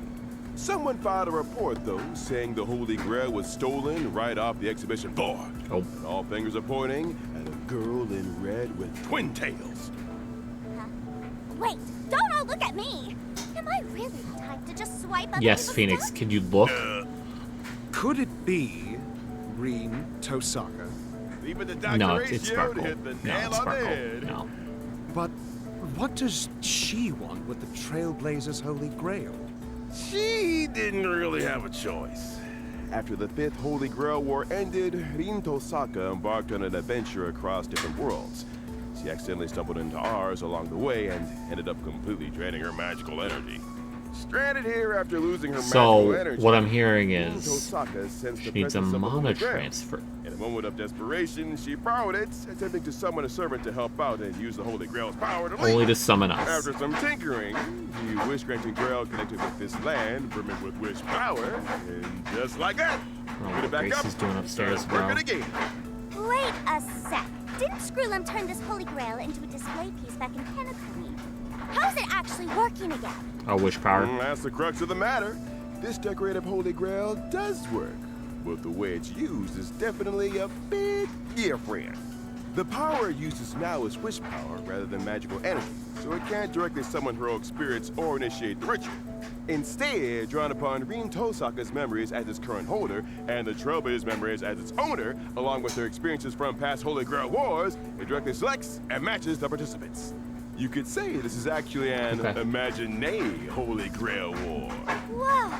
[SPEAKER 22] Someone filed a report, though, saying the Holy Grail was stolen right off the exhibition floor.
[SPEAKER 1] Oh.
[SPEAKER 22] And all fingers are pointing at a girl in red with twin tails.
[SPEAKER 11] Wait, don't all look at me. Am I really the type to just swipe up?
[SPEAKER 1] Yes, Phoenix, can you look?
[SPEAKER 7] Could it be Rin Tosaka?
[SPEAKER 22] Even the
[SPEAKER 1] No, it's
[SPEAKER 22] ratio
[SPEAKER 1] Sparkle.
[SPEAKER 22] to hit the
[SPEAKER 1] No,
[SPEAKER 22] nail
[SPEAKER 1] it's
[SPEAKER 22] on the
[SPEAKER 1] Sparkle.
[SPEAKER 22] head.
[SPEAKER 1] No.
[SPEAKER 7] But what does she want with the Trailblazers' Holy Grail?
[SPEAKER 22] She didn't really have a choice. After the 5th Holy Grail War ended, Rin Tosaka embarked on an adventure across different worlds. She accidentally stumbled into ours along the way and ended up completely draining her magical energy. Stranded here after losing her magical energy.
[SPEAKER 1] So, what I'm hearing
[SPEAKER 22] Rin
[SPEAKER 1] is
[SPEAKER 22] Tosaka sensed
[SPEAKER 1] she
[SPEAKER 22] the
[SPEAKER 1] needs a
[SPEAKER 22] presence of the Holy
[SPEAKER 1] mana
[SPEAKER 22] Grail.
[SPEAKER 1] transfer.
[SPEAKER 22] In a moment of desperation, she borrowed it, attempting to summon a servant to help out and use the Holy Grail's power to leave.
[SPEAKER 1] Only to summon us.
[SPEAKER 22] After some tinkering, the wish-granting Grail connected with this land, brimming with wish power, and just like that,
[SPEAKER 1] Oh,
[SPEAKER 22] put it back
[SPEAKER 1] Grace
[SPEAKER 22] up,
[SPEAKER 1] is doing upstairs,
[SPEAKER 22] started working
[SPEAKER 1] bro.
[SPEAKER 22] again.
[SPEAKER 11] Wait a sec. Didn't Screwlum turn this Holy Grail into a display piece back in Penacony? How's it actually working again?
[SPEAKER 1] Oh, wish power.
[SPEAKER 22] That's the crux of the matter. This decorative Holy Grail does work, but the way it's used is definitely a bit different. The power it uses now is wish power rather than magical energy, so it can't directly summon heroic spirits or initiate the ritual. Instead, drawing upon Rin Tosaka's memories as its current holder and the Trailblazers' memories as its owner, along with their experiences from past Holy Grail wars, it directly selects and matches the participants. You could say this is actually an Imagine-A Holy Grail War.
[SPEAKER 11] Whoa!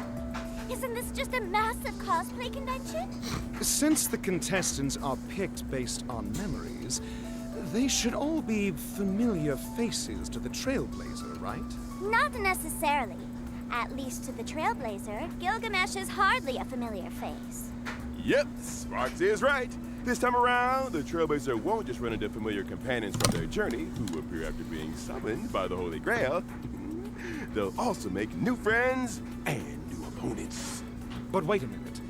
[SPEAKER 11] Isn't this just a massive cosplay convention?
[SPEAKER 7] Since the contestants are picked based on memories, they should all be familiar faces to the Trailblazer, right?
[SPEAKER 11] Not necessarily. At least to the Trailblazer, Gilgamesh is hardly a familiar face.
[SPEAKER 22] Yep, Sparks is right. This time around, the Trailblazer won't just run into familiar companions from their journey, who appear after being summoned by the Holy Grail. They'll also make new friends and new opponents.
[SPEAKER 7] But wait a minute.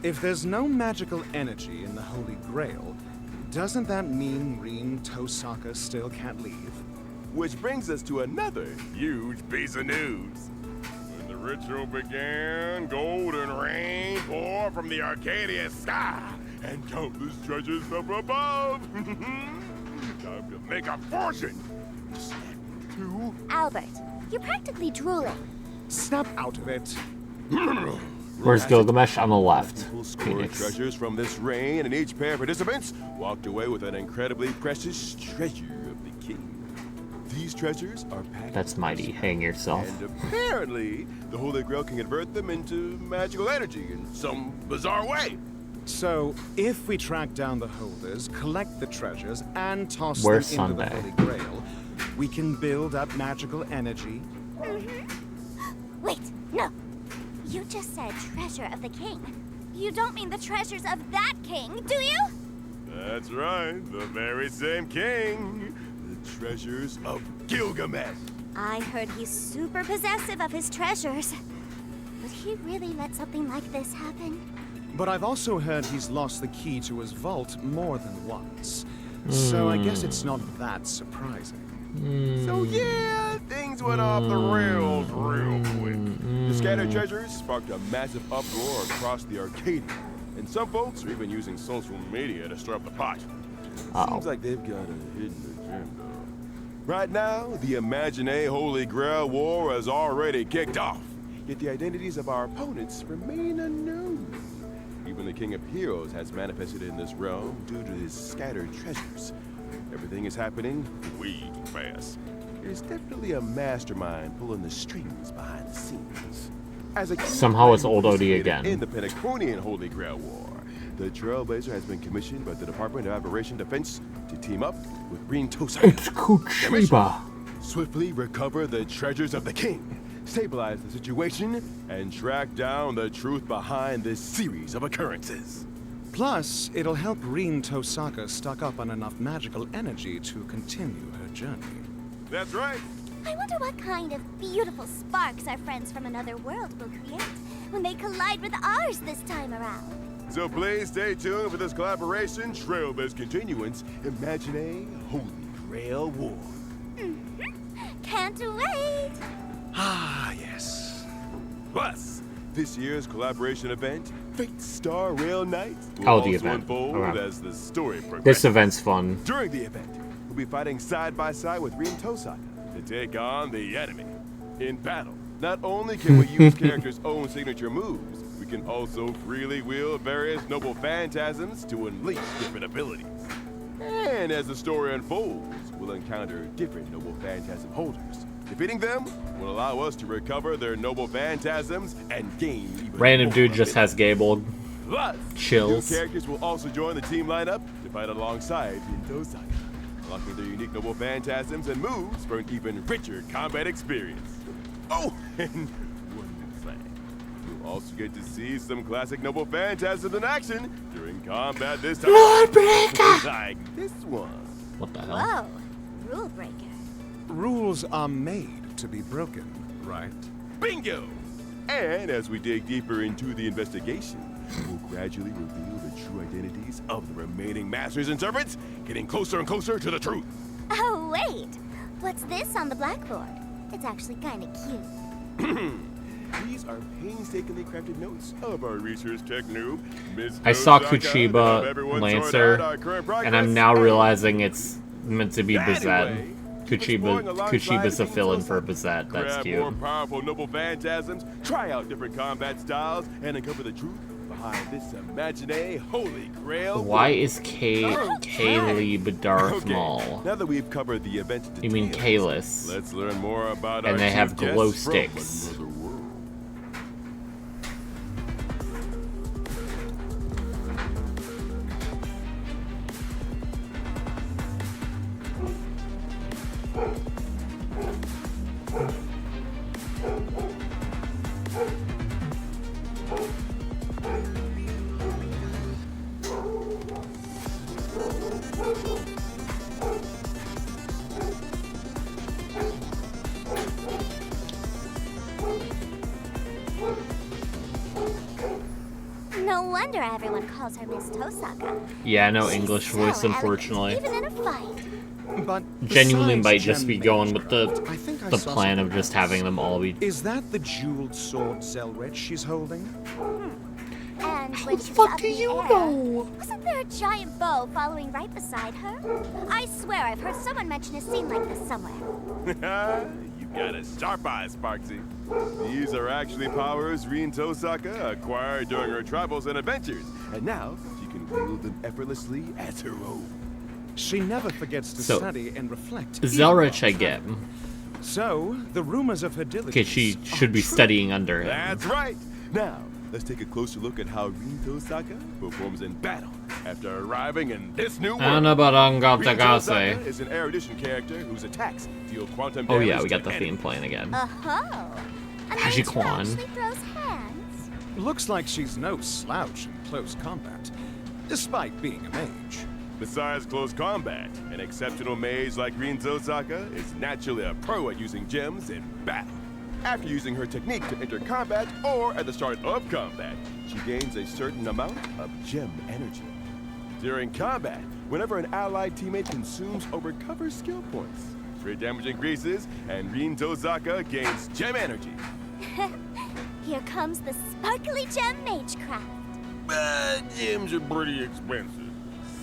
[SPEAKER 7] If there's no magical energy in the Holy Grail, doesn't that mean Rin Tosaka still can't leave?
[SPEAKER 22] Which brings us to another huge piece of news. When the ritual began, golden rain poured from the Arcadia sky, and countless treasures from above. Time to make a fortune.
[SPEAKER 11] Albert, you're practically drooling.
[SPEAKER 7] Snap out of it.
[SPEAKER 1] Where's Gilgamesh? On the left.
[SPEAKER 22] People scored
[SPEAKER 1] Phoenix.
[SPEAKER 22] treasures from this rain, and each pair of participants walked away with an incredibly precious treasure of the king. These treasures are packed.
[SPEAKER 1] That's mighty. Hang yourself.
[SPEAKER 22] And apparently, the Holy Grail can convert them into magical energy in some bizarre way.
[SPEAKER 7] So, if we track down the holders, collect the treasures, and toss
[SPEAKER 1] Where's
[SPEAKER 7] them into the
[SPEAKER 1] Sunday?
[SPEAKER 7] Holy Grail, we can build up magical energy.
[SPEAKER 11] Wait, no. You just said treasure of the king. You don't mean the treasures of that king, do you?
[SPEAKER 22] That's right, the very same king. The treasures of Gilgamesh.
[SPEAKER 11] I heard he's super possessive of his treasures. Would he really let something like this happen?
[SPEAKER 7] But I've also heard he's lost the key to his vault more than once. So I guess it's not that surprising.
[SPEAKER 22] So yeah, things went off the rails real quick. The scattered treasures sparked a massive uproar across the Arcadia. And some folks are even using social media to stir up the pot. Seems like they've got a hidden agenda. Right now, the Imagine Holy Grail War has already kicked off. Yet the identities of our opponents remain unknown. Even the King of Heroes has manifested in this realm due to his scattered treasures. Everything is happening way too fast. There's definitely a mastermind pulling the strings behind the scenes. As a
[SPEAKER 1] Somehow it's old Odie again.
[SPEAKER 22] In the Penacronian Holy Grail War, the Trailblazer has been commissioned by the Department of Aberration Defense to team up with Rin Tosaka.
[SPEAKER 1] It's Kuchiba.
[SPEAKER 22] Swiftly recover the treasures of the king, stabilize the situation, and track down the truth behind this series of occurrences.
[SPEAKER 7] Plus, it'll help Rin Tosaka stock up on enough magical energy to continue her journey.
[SPEAKER 22] That's right.
[SPEAKER 11] I wonder what kind of beautiful sparks our friends from another world will create when they collide with ours this time around.
[SPEAKER 22] So please stay tuned for this collaboration, Trailblaze Continuance, Imagine Holy Grail War.
[SPEAKER 11] Can't wait!
[SPEAKER 22] Ah, yes. Plus, this year's collaboration event, Fate Star Rail Night, will also
[SPEAKER 1] the event.
[SPEAKER 22] unfold
[SPEAKER 1] Okay.
[SPEAKER 22] as the story progresses.
[SPEAKER 1] This event's fun.
[SPEAKER 22] During the event, we'll be fighting side by side with Rin Tosaka to take on the enemy. In battle, not only can we use characters' own signature moves, we can also freely wield various noble phantasms to unleash different abilities. And as the story unfolds, we'll encounter different noble phantasm holders. Defeating them will allow us to recover their noble phantasms and gain even
[SPEAKER 1] Random
[SPEAKER 22] more
[SPEAKER 1] dude just
[SPEAKER 22] ability.
[SPEAKER 1] has Gable.
[SPEAKER 22] Plus,
[SPEAKER 1] Chills.
[SPEAKER 22] new characters will also join the team lineup to fight alongside Rin Tosaka, unlocking their unique noble phantasms and moves for an even richer combat experience. Oh, and one more thing. You'll also get to see some classic noble phantasms in action during combat this time.
[SPEAKER 1] Lordbreaker!
[SPEAKER 22] Like this one.
[SPEAKER 1] What the hell?
[SPEAKER 11] Whoa, rule breaker.
[SPEAKER 7] Rules are made to be broken, right?
[SPEAKER 22] Bingo! And as we dig deeper into the investigation, we'll gradually reveal the true identities of the remaining Masters and Servants, getting closer and closer to the truth.
[SPEAKER 11] Oh, wait. What's this on the blackboard? It's actually kind of cute.
[SPEAKER 22] These are painstakingly crafted notes of our research tech noob, Ms.
[SPEAKER 1] I saw
[SPEAKER 22] Tosaka, to help
[SPEAKER 1] Kuchiba
[SPEAKER 22] everyone
[SPEAKER 1] Lancer,
[SPEAKER 22] sort out our current
[SPEAKER 1] and I'm
[SPEAKER 22] progress.
[SPEAKER 1] now realizing it's meant to be Bizet.
[SPEAKER 22] Anyway,
[SPEAKER 1] Kuchiba's a fill-in for Bizet. That's
[SPEAKER 22] Grab
[SPEAKER 1] cute.
[SPEAKER 22] more powerful noble phantasms, try out different combat styles, and uncover the truth behind this Imagine Holy Grail.
[SPEAKER 1] Why is Caleb Darth Maul?
[SPEAKER 22] Okay, now that we've covered the event
[SPEAKER 1] You mean
[SPEAKER 22] details,
[SPEAKER 1] Kalis?
[SPEAKER 22] let's learn more about
[SPEAKER 1] And
[SPEAKER 22] our
[SPEAKER 1] they
[SPEAKER 22] chief
[SPEAKER 1] have glow
[SPEAKER 22] guests from
[SPEAKER 1] sticks.
[SPEAKER 22] another world.
[SPEAKER 11] No wonder everyone calls her Miss Tosaka.
[SPEAKER 1] Yeah, no
[SPEAKER 11] She's
[SPEAKER 1] English
[SPEAKER 11] so
[SPEAKER 1] voice,
[SPEAKER 11] elegant,
[SPEAKER 1] unfortunately.
[SPEAKER 11] Even in a fight.
[SPEAKER 7] But
[SPEAKER 1] Genuinely
[SPEAKER 7] besides
[SPEAKER 1] might just
[SPEAKER 7] Gem
[SPEAKER 1] be
[SPEAKER 7] Mage
[SPEAKER 1] going with the
[SPEAKER 7] I think I
[SPEAKER 1] the
[SPEAKER 7] saw
[SPEAKER 1] plan of
[SPEAKER 7] something
[SPEAKER 1] just
[SPEAKER 7] else.
[SPEAKER 1] having them all be.
[SPEAKER 7] Is that the jeweled sword Zelrich she's holding?
[SPEAKER 11] And when she was up in the air, wasn't there a giant bow following right beside her? I swear I've heard someone mention a scene like this somewhere.
[SPEAKER 22] You got a sharp eye, Sparksy. These are actually powers Rin Tosaka acquired during her travels and adventures, and now she can wield them effortlessly as her own.
[SPEAKER 7] She never forgets to
[SPEAKER 1] So,
[SPEAKER 7] study and reflect.
[SPEAKER 1] Zelrich, I get.
[SPEAKER 7] So, the rumors of her diligence.
[SPEAKER 1] Okay, she should be studying under him.
[SPEAKER 22] That's right. Now, let's take a closer look at how Rin Tosaka performs in battle after arriving in this new world.
[SPEAKER 1] I don't know about
[SPEAKER 22] Rin
[SPEAKER 1] Angatagase.
[SPEAKER 22] Tosaka is an erudition character whose attacks deal quantum
[SPEAKER 1] Oh
[SPEAKER 22] damage
[SPEAKER 1] yeah, we
[SPEAKER 22] to
[SPEAKER 1] got the
[SPEAKER 22] enemies.
[SPEAKER 1] theme playing again.
[SPEAKER 11] Oh. A
[SPEAKER 1] Haji
[SPEAKER 11] mage who
[SPEAKER 1] Kwan.
[SPEAKER 11] actually throws hands.
[SPEAKER 7] Looks like she's no slouch in close combat, despite being a mage.
[SPEAKER 22] Besides close combat, an exceptional mage like Rin Tosaka is naturally a pro at using gems in battle. After using her technique to enter combat or at the start of combat, she gains a certain amount of gem energy. During combat, whenever an allied teammate consumes or recovers skill points, crit damage increases and Rin Tosaka gains gem energy.
[SPEAKER 11] Here comes the sparkly gem magecraft.
[SPEAKER 22] but gems are pretty expensive.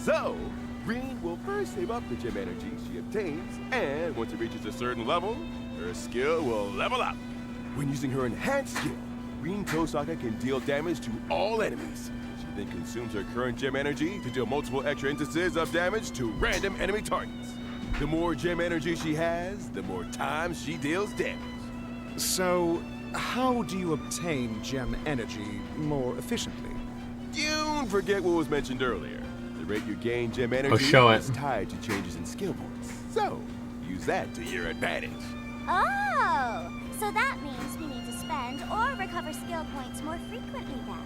[SPEAKER 22] So, Green will first save up the gem energy she obtains, and once it reaches a certain level, her skill will level up. When using her enhanced skill, Green Tosaka can deal damage to all enemies. She then consumes her current gem energy to deal multiple extra instances of damage to random enemy targets. The more gem energy she has, the more times she deals damage.
[SPEAKER 7] So, how do you obtain gem energy more efficiently?
[SPEAKER 22] Don't forget what was mentioned earlier. The rate you gain gem energy
[SPEAKER 1] show it.
[SPEAKER 22] is tied to changes in skill points. So, use that to your advantage.
[SPEAKER 11] Oh, so that means we need to spend or recover skill points more frequently then.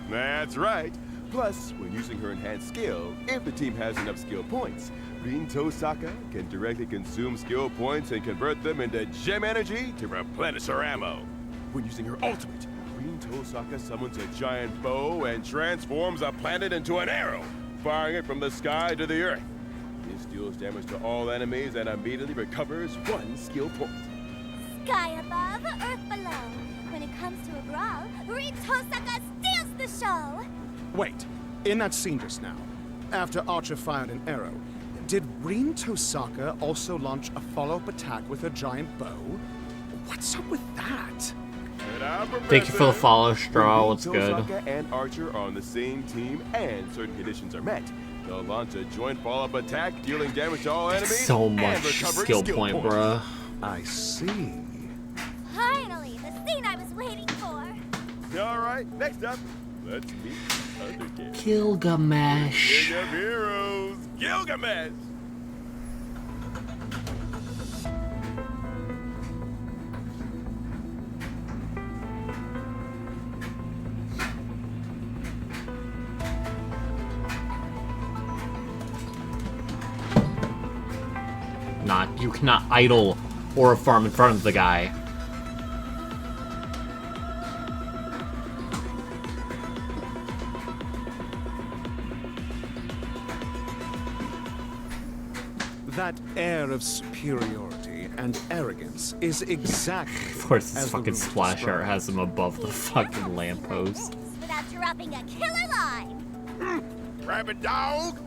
[SPEAKER 22] That's right. Plus, when using her enhanced skill, if the team has enough skill points, Rin Tosaka can directly consume skill points and convert them into gem energy to replenish her ammo. When using her ultimate, Rin Tosaka summons a giant bow and transforms a planet into an arrow, firing it from the sky to the earth. This deals damage to all enemies and immediately recovers 1 skill point.
[SPEAKER 11] Sky above, earth below. When it comes to a brawl, Rin Tosaka steals the show.
[SPEAKER 7] Wait, in that scene just now, after Archer fired an arrow, did Rin Tosaka also launch a follow-up attack with her giant bow? What's up with that?
[SPEAKER 1] Thank you for the follow, Straw. What's good?
[SPEAKER 22] Tosaka and Archer are on the same team and certain conditions are met. They'll launch a joint follow-up attack, dealing damage to all enemies
[SPEAKER 1] So
[SPEAKER 22] and
[SPEAKER 1] much
[SPEAKER 22] recovering
[SPEAKER 1] skill
[SPEAKER 22] skill
[SPEAKER 1] point,
[SPEAKER 22] points.
[SPEAKER 1] bruh.
[SPEAKER 7] I see.
[SPEAKER 11] Finally, the scene I was waiting for.
[SPEAKER 22] All right, next up, let's meet other characters.
[SPEAKER 1] Gilgamesh.
[SPEAKER 22] King of Heroes, Gilgamesh.
[SPEAKER 1] You cannot idle or farm in front of the guy.
[SPEAKER 7] That air of superiority and arrogance is exactly
[SPEAKER 1] Of course, this
[SPEAKER 7] as the
[SPEAKER 1] fucking
[SPEAKER 7] rules
[SPEAKER 1] splash
[SPEAKER 7] describe.
[SPEAKER 1] art has him above the fucking lamppost.
[SPEAKER 11] Without dropping a killer line.
[SPEAKER 22] Rabbit dog.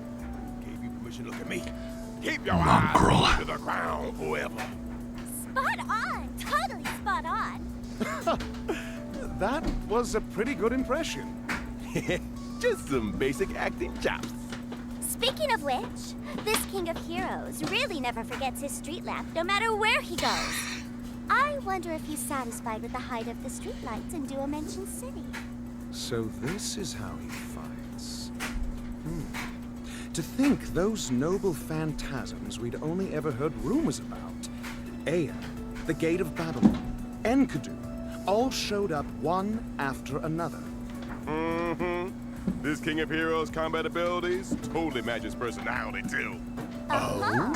[SPEAKER 22] Gave you permission to look at me. Keep your eyes to the ground forever.
[SPEAKER 11] Spot on. Totally spot on.
[SPEAKER 7] That was a pretty good impression.
[SPEAKER 22] Just some basic acting chops.
[SPEAKER 11] Speaking of which, this King of Heroes really never forgets his street lamp, no matter where he goes. I wonder if he's satisfied with the height of the streetlights in Duomension City.
[SPEAKER 7] So this is how he fights. To think those noble phantasms we'd only ever heard rumors about, Ea, the Gate of Babylon, Enkidu, all showed up one after another.
[SPEAKER 22] This King of Heroes combat abilities totally matches personality too.
[SPEAKER 11] Oh?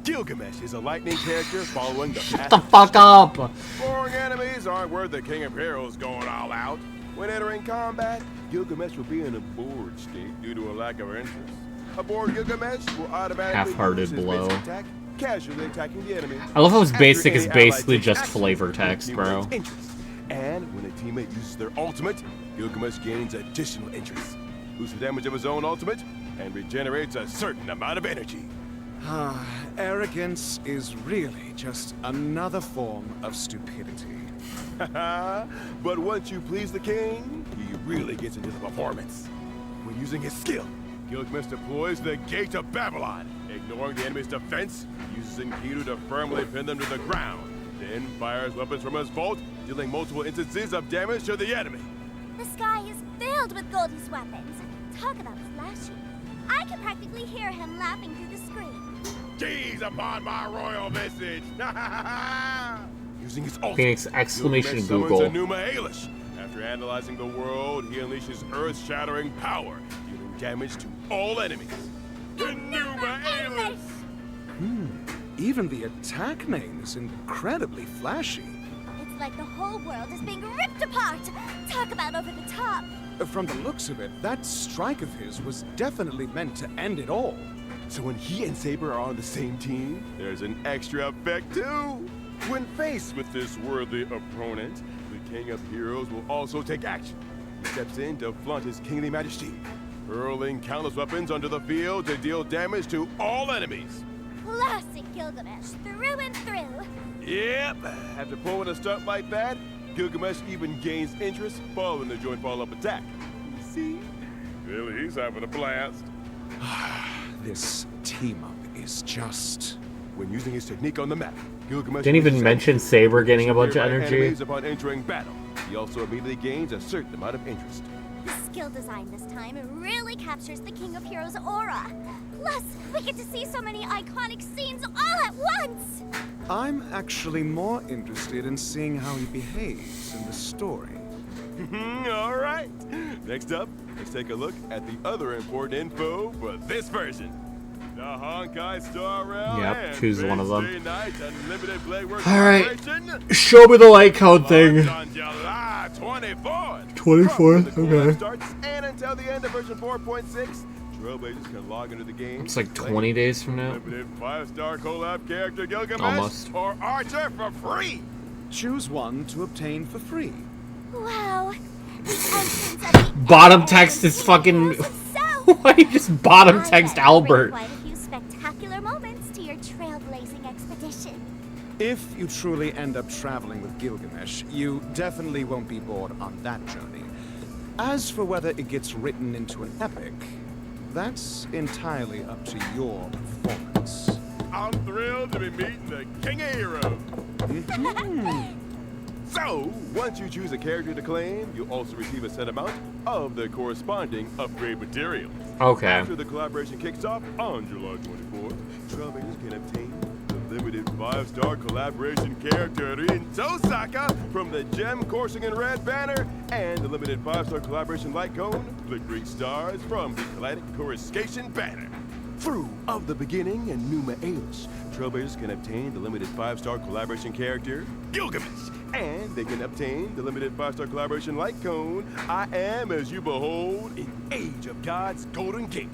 [SPEAKER 22] Gilgamesh is a lightning character following the path
[SPEAKER 1] the
[SPEAKER 22] of
[SPEAKER 1] fuck up!
[SPEAKER 22] Boring enemies aren't worth the King of Heroes going all out. When entering combat, Gilgamesh will be in a bored state due to a lack of interest. A bored Gilgamesh will automatically
[SPEAKER 1] Half-hearted
[SPEAKER 22] use his
[SPEAKER 1] blow.
[SPEAKER 22] basic attack, casually attacking the enemy.
[SPEAKER 1] I love how his
[SPEAKER 22] After
[SPEAKER 1] basic is
[SPEAKER 22] any
[SPEAKER 1] basically
[SPEAKER 22] ally takes
[SPEAKER 1] just
[SPEAKER 22] action,
[SPEAKER 1] flavor
[SPEAKER 22] the
[SPEAKER 1] text,
[SPEAKER 22] team
[SPEAKER 1] bro.
[SPEAKER 22] gains interest. And when a teammate uses their ultimate, Gilgamesh gains additional interest, boosts the damage of his own ultimate, and regenerates a certain amount of energy.
[SPEAKER 7] Arrogance is really just another form of stupidity.
[SPEAKER 22] But once you please the king, he really gets into the performance. When using his skill, Gilgamesh deploys the Gate of Babylon. Ignoring the enemy's defense, he uses Enkidu to firmly pin them to the ground. Then fires weapons from his vault, dealing multiple instances of damage to the enemy.
[SPEAKER 11] The sky is filled with Goldie's weapons. Talk about flashy. I can practically hear him laughing through the screen.
[SPEAKER 22] Gaze upon my royal visage! Using his ultimate,
[SPEAKER 1] Phoenix exclamation
[SPEAKER 22] Gilgamesh summons
[SPEAKER 1] Google.
[SPEAKER 22] Enuma Elish. After analyzing the world, he unleashes earth-shattering power, dealing damage to all enemies. Enuma Elish!
[SPEAKER 7] Even the attack name is incredibly flashy.
[SPEAKER 11] It's like the whole world is being ripped apart. Talk about over the top.
[SPEAKER 7] From the looks of it, that strike of his was definitely meant to end it all.
[SPEAKER 22] So when he and Saber are on the same team, there's an extra effect too. When faced with this worthy opponent, the King of Heroes will also take action. He steps in to flaunt his kingly majesty, hurling countless weapons onto the field to deal damage to all enemies.
[SPEAKER 11] Classic Gilgamesh, through and through.
[SPEAKER 22] Yep, after pulling a stunt like that, Gilgamesh even gains interest following the joint follow-up attack. You see? Well, he's having a blast.
[SPEAKER 7] This team-up is just...
[SPEAKER 22] When using his technique on the map, Gilgamesh
[SPEAKER 1] Didn't even mention Saber getting a bunch of energy.
[SPEAKER 22] Enemies upon entering battle. He also immediately gains a certain amount of interest.
[SPEAKER 11] The skill design this time really captures the King of Heroes aura. Plus, we get to see so many iconic scenes all at once!
[SPEAKER 7] I'm actually more interested in seeing how he behaves in the story.
[SPEAKER 22] All right. Next up, let's take a look at the other important info for this version. The Honkai Star Rail.
[SPEAKER 1] Yep, choose one of them.
[SPEAKER 22] All
[SPEAKER 1] right, show me the light code thing.
[SPEAKER 22] On July 24th.
[SPEAKER 1] 24th, okay.
[SPEAKER 22] Starts and until the end of version 4.6, Trailblazers can log into the game.
[SPEAKER 1] It's like 20 days from now.
[SPEAKER 22] Limited 5-star collab character Gilgamesh
[SPEAKER 1] Almost.
[SPEAKER 22] or Archer for free.
[SPEAKER 7] Choose one to obtain for free.
[SPEAKER 11] Wow.
[SPEAKER 1] Bottom text is fucking. Why you just bottom text Albert?
[SPEAKER 11] Quite a few spectacular moments to your trailblazing expedition.
[SPEAKER 7] If you truly end up traveling with Gilgamesh, you definitely won't be bored on that journey. As for whether it gets written into an epic, that's entirely up to your performance.
[SPEAKER 22] I'm thrilled to be meeting the King of Heroes. So, once you choose a character to claim, you'll also receive a set amount of the corresponding upgrade materials.
[SPEAKER 1] Okay.
[SPEAKER 22] After the collaboration kicks off on July 24th, Trailblazers can obtain the limited 5-star collaboration character Rin Tosaka from the Gem Coursing in Red banner, and the limited 5-star collaboration light cone, Flickering Stars from the Galactic Coruscation banner. Through Of the Beginning and Numa Ailish, Trailblazers can obtain the limited 5-star collaboration character, Gilgamesh, and they can obtain the limited 5-star collaboration light cone, I Am As You Behold in Age of God's Golden Gate.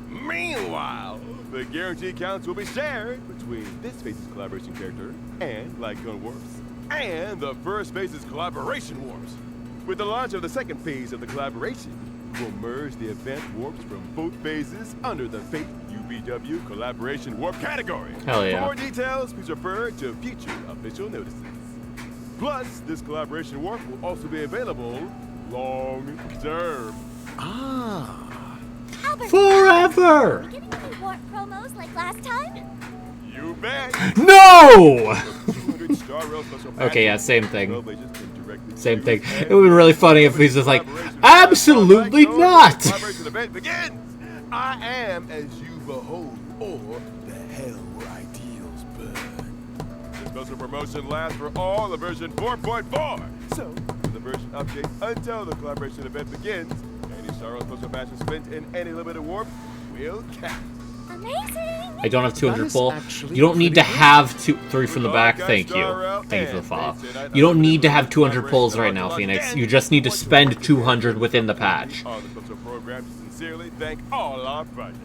[SPEAKER 22] Meanwhile, the guarantee counts will be shared between this phase's collaboration character and light cone warps, and the first phase's collaboration warps. With the launch of the second phase of the collaboration, we'll merge the event warps from both phases under the Fate UBW Collaboration Warp category.
[SPEAKER 1] Hell yeah.
[SPEAKER 22] For more details, please refer to future official notices. Plus, this collaboration warp will also be available long term.
[SPEAKER 7] Ah.
[SPEAKER 11] Albert,
[SPEAKER 1] Forever!
[SPEAKER 11] are we getting any warp promos like last time?
[SPEAKER 22] You bet!
[SPEAKER 1] No!
[SPEAKER 22] 200 Star Rail special
[SPEAKER 1] Okay, yeah,
[SPEAKER 22] packs.
[SPEAKER 1] same thing.
[SPEAKER 22] Trailblazers can directly
[SPEAKER 1] Same thing.
[SPEAKER 22] choose
[SPEAKER 1] It would be really funny if he's just like, absolutely not!
[SPEAKER 22] Collaboration event begins! I am as you behold, or the hell where ideals burn. This special promotion lasts for all of version 4.4. So, for the version update until the collaboration event begins, any Star Rail special passes spent in any limited warp will count.
[SPEAKER 11] Amazing!
[SPEAKER 1] I don't have 200
[SPEAKER 7] That is
[SPEAKER 1] pull.
[SPEAKER 7] actually
[SPEAKER 1] You don't need to
[SPEAKER 7] pretty
[SPEAKER 1] have 3 from the back. Thank you. Thank you for the follow. You don't need to have 200 pulls right now, Phoenix. You just need to spend 200 within the patch.
[SPEAKER 22] All the special programs sincerely thank all our projects.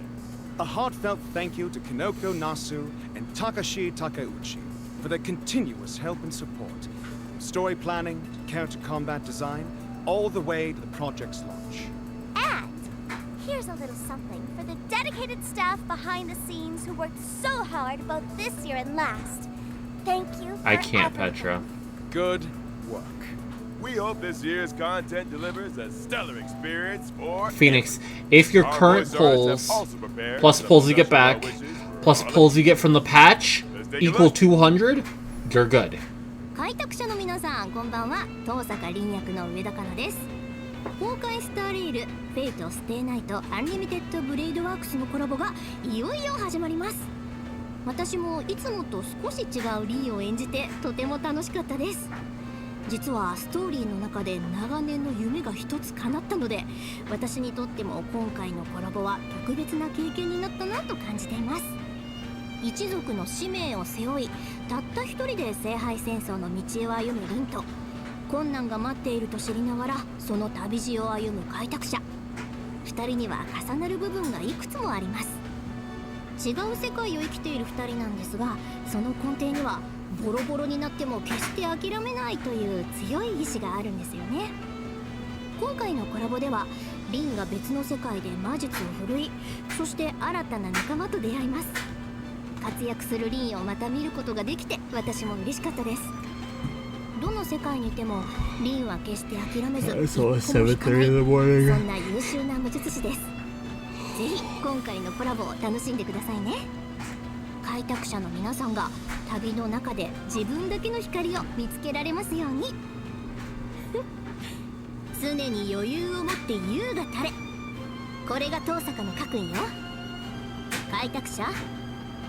[SPEAKER 7] A heartfelt thank you to Kinoko Nasu and Takashi Takeuchi for their continuous help and support. From story planning to character combat design, all the way to the project's launch.
[SPEAKER 11] And here's a little something for the dedicated staff behind the scenes who worked so hard both this year and last. Thank you for
[SPEAKER 1] I can't,
[SPEAKER 11] everything.
[SPEAKER 1] Petra.
[SPEAKER 7] Good work.
[SPEAKER 22] We hope this year's content delivers a stellar experience for
[SPEAKER 1] Phoenix, if your
[SPEAKER 22] Our
[SPEAKER 1] current
[SPEAKER 22] voice artists
[SPEAKER 1] polls,
[SPEAKER 22] have also prepared
[SPEAKER 1] plus
[SPEAKER 22] some
[SPEAKER 1] polls you get
[SPEAKER 22] special
[SPEAKER 1] back,
[SPEAKER 22] wishes for
[SPEAKER 1] plus
[SPEAKER 22] all of
[SPEAKER 1] polls you get from the patch,
[SPEAKER 22] take a
[SPEAKER 1] equal
[SPEAKER 22] look.
[SPEAKER 1] 200, you're good.
[SPEAKER 11] 開拓者の皆さんこんばんは、東坂凛役の上田香奈です。崩壊スターレイル、フェイトステイナイト、アンリミテッドブレイドワークスのコラボがいよいよ始まります。私もいつもと少し違うリーを演じてとても楽しかったです。実はストーリーの中で長年の夢が一つ叶ったので、私にとっても今回のコラボは特別な経験になったなと感じています。一族の使命を背負い、たった一人で聖杯戦争の道を歩む凛と、困難が待っていると知りながらその旅路を歩む開拓者。二人には重なる部分がいくつもあります。違う世界を生きている二人なんですが、その根底にはボロボロになっても決して諦めないという強い意志があるんですよね。今回のコラボではリンが別の世界で魔術を振るい、そして新たな仲間と出会います。活躍するリンをまた見ることができて私も嬉しかったです。どの世界にいてもリンは決して諦めず、一歩も引かない、そんな優秀な魔術師です。ぜひ今回のコラボを楽しんでくださいね。開拓者の皆さんが旅の中で自分だけの光を見つけられますように。常に余裕を持って優が垂れ。これが遠坂の家訓よ。開拓者、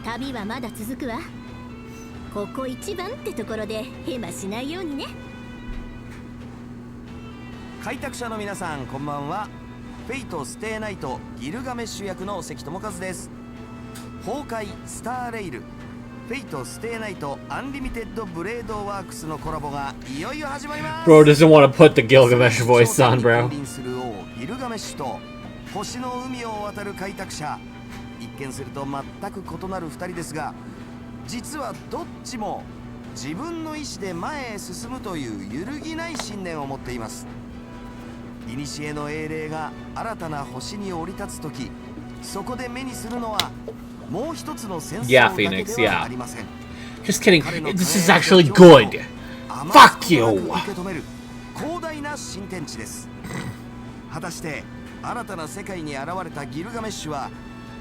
[SPEAKER 11] 旅はまだ続くわ。ここ一番ってところでヘマしないようにね。
[SPEAKER 13] 開拓者の皆さん、こんばんは。フェイトステイナイトギルガメッシュ役の関智和です。崩壊スターレイル、フェイトステイナイトアンリミテッドブレードワークスのコラボがいよいよ始まります。
[SPEAKER 1] Bro doesn't want to put the Gilgamesh voice on, bro.
[SPEAKER 13] する王ギルガメッシュと星の海を渡る開拓者、一見すると全く異なる2人ですが、実はどっちも自分の意志で前へ進むという揺るぎない信念を持っています。古の英霊が新たな星に降り立つとき、そこで目にするのはもう一つの戦争だけではありません。
[SPEAKER 1] Just kidding. This is actually good. Fuck you.
[SPEAKER 13] 広大な新天地です。果たして新たな世界に現れたギルガメッシュは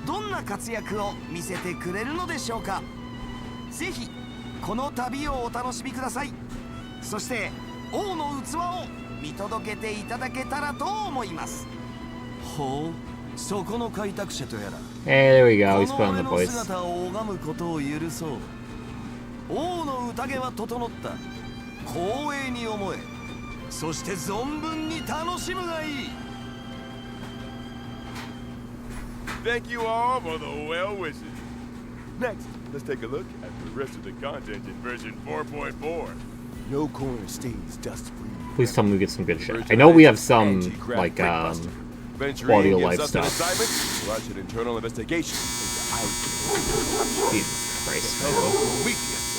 [SPEAKER 13] どんな活躍を見せてくれるのでしょうか。ぜひこの旅をお楽しみください。そして王の器を見届けていただけたらと思います。ほう、そこの開拓者とやら。
[SPEAKER 1] Hey, there we go. He's put on the
[SPEAKER 13] この
[SPEAKER 1] voice.
[SPEAKER 13] 姿を拝むことを許そう。王の宴は整った。光栄に思え。そして存分に楽しむがいい。
[SPEAKER 22] Thank you all for the well wishes. Next, let's take a look at the rest of the content in version 4.4.
[SPEAKER 5] No corner stays dust free.
[SPEAKER 1] Please tell me we get some good shit. I know we have some, like, quality of life stuff.
[SPEAKER 22] Launch an internal investigation into
[SPEAKER 1] Jesus Christ.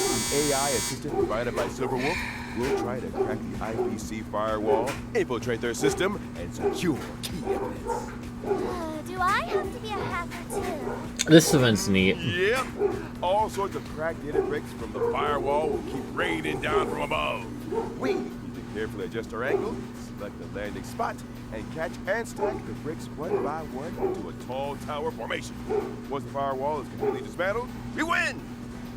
[SPEAKER 22] An AI assistant provided by Silverwolf will try to crack the IPC firewall, infiltrate their system, and secure key evidence.
[SPEAKER 11] Do I have to be a hacker too?
[SPEAKER 1] This event's neat.
[SPEAKER 22] Yep. All sorts of cracked data bricks from the firewall will keep raining down from above. We need to carefully adjust our angle, select the landing spot, and catch and stack the bricks one by one into a tall tower formation. Once the firewall is completely dismantled, we win!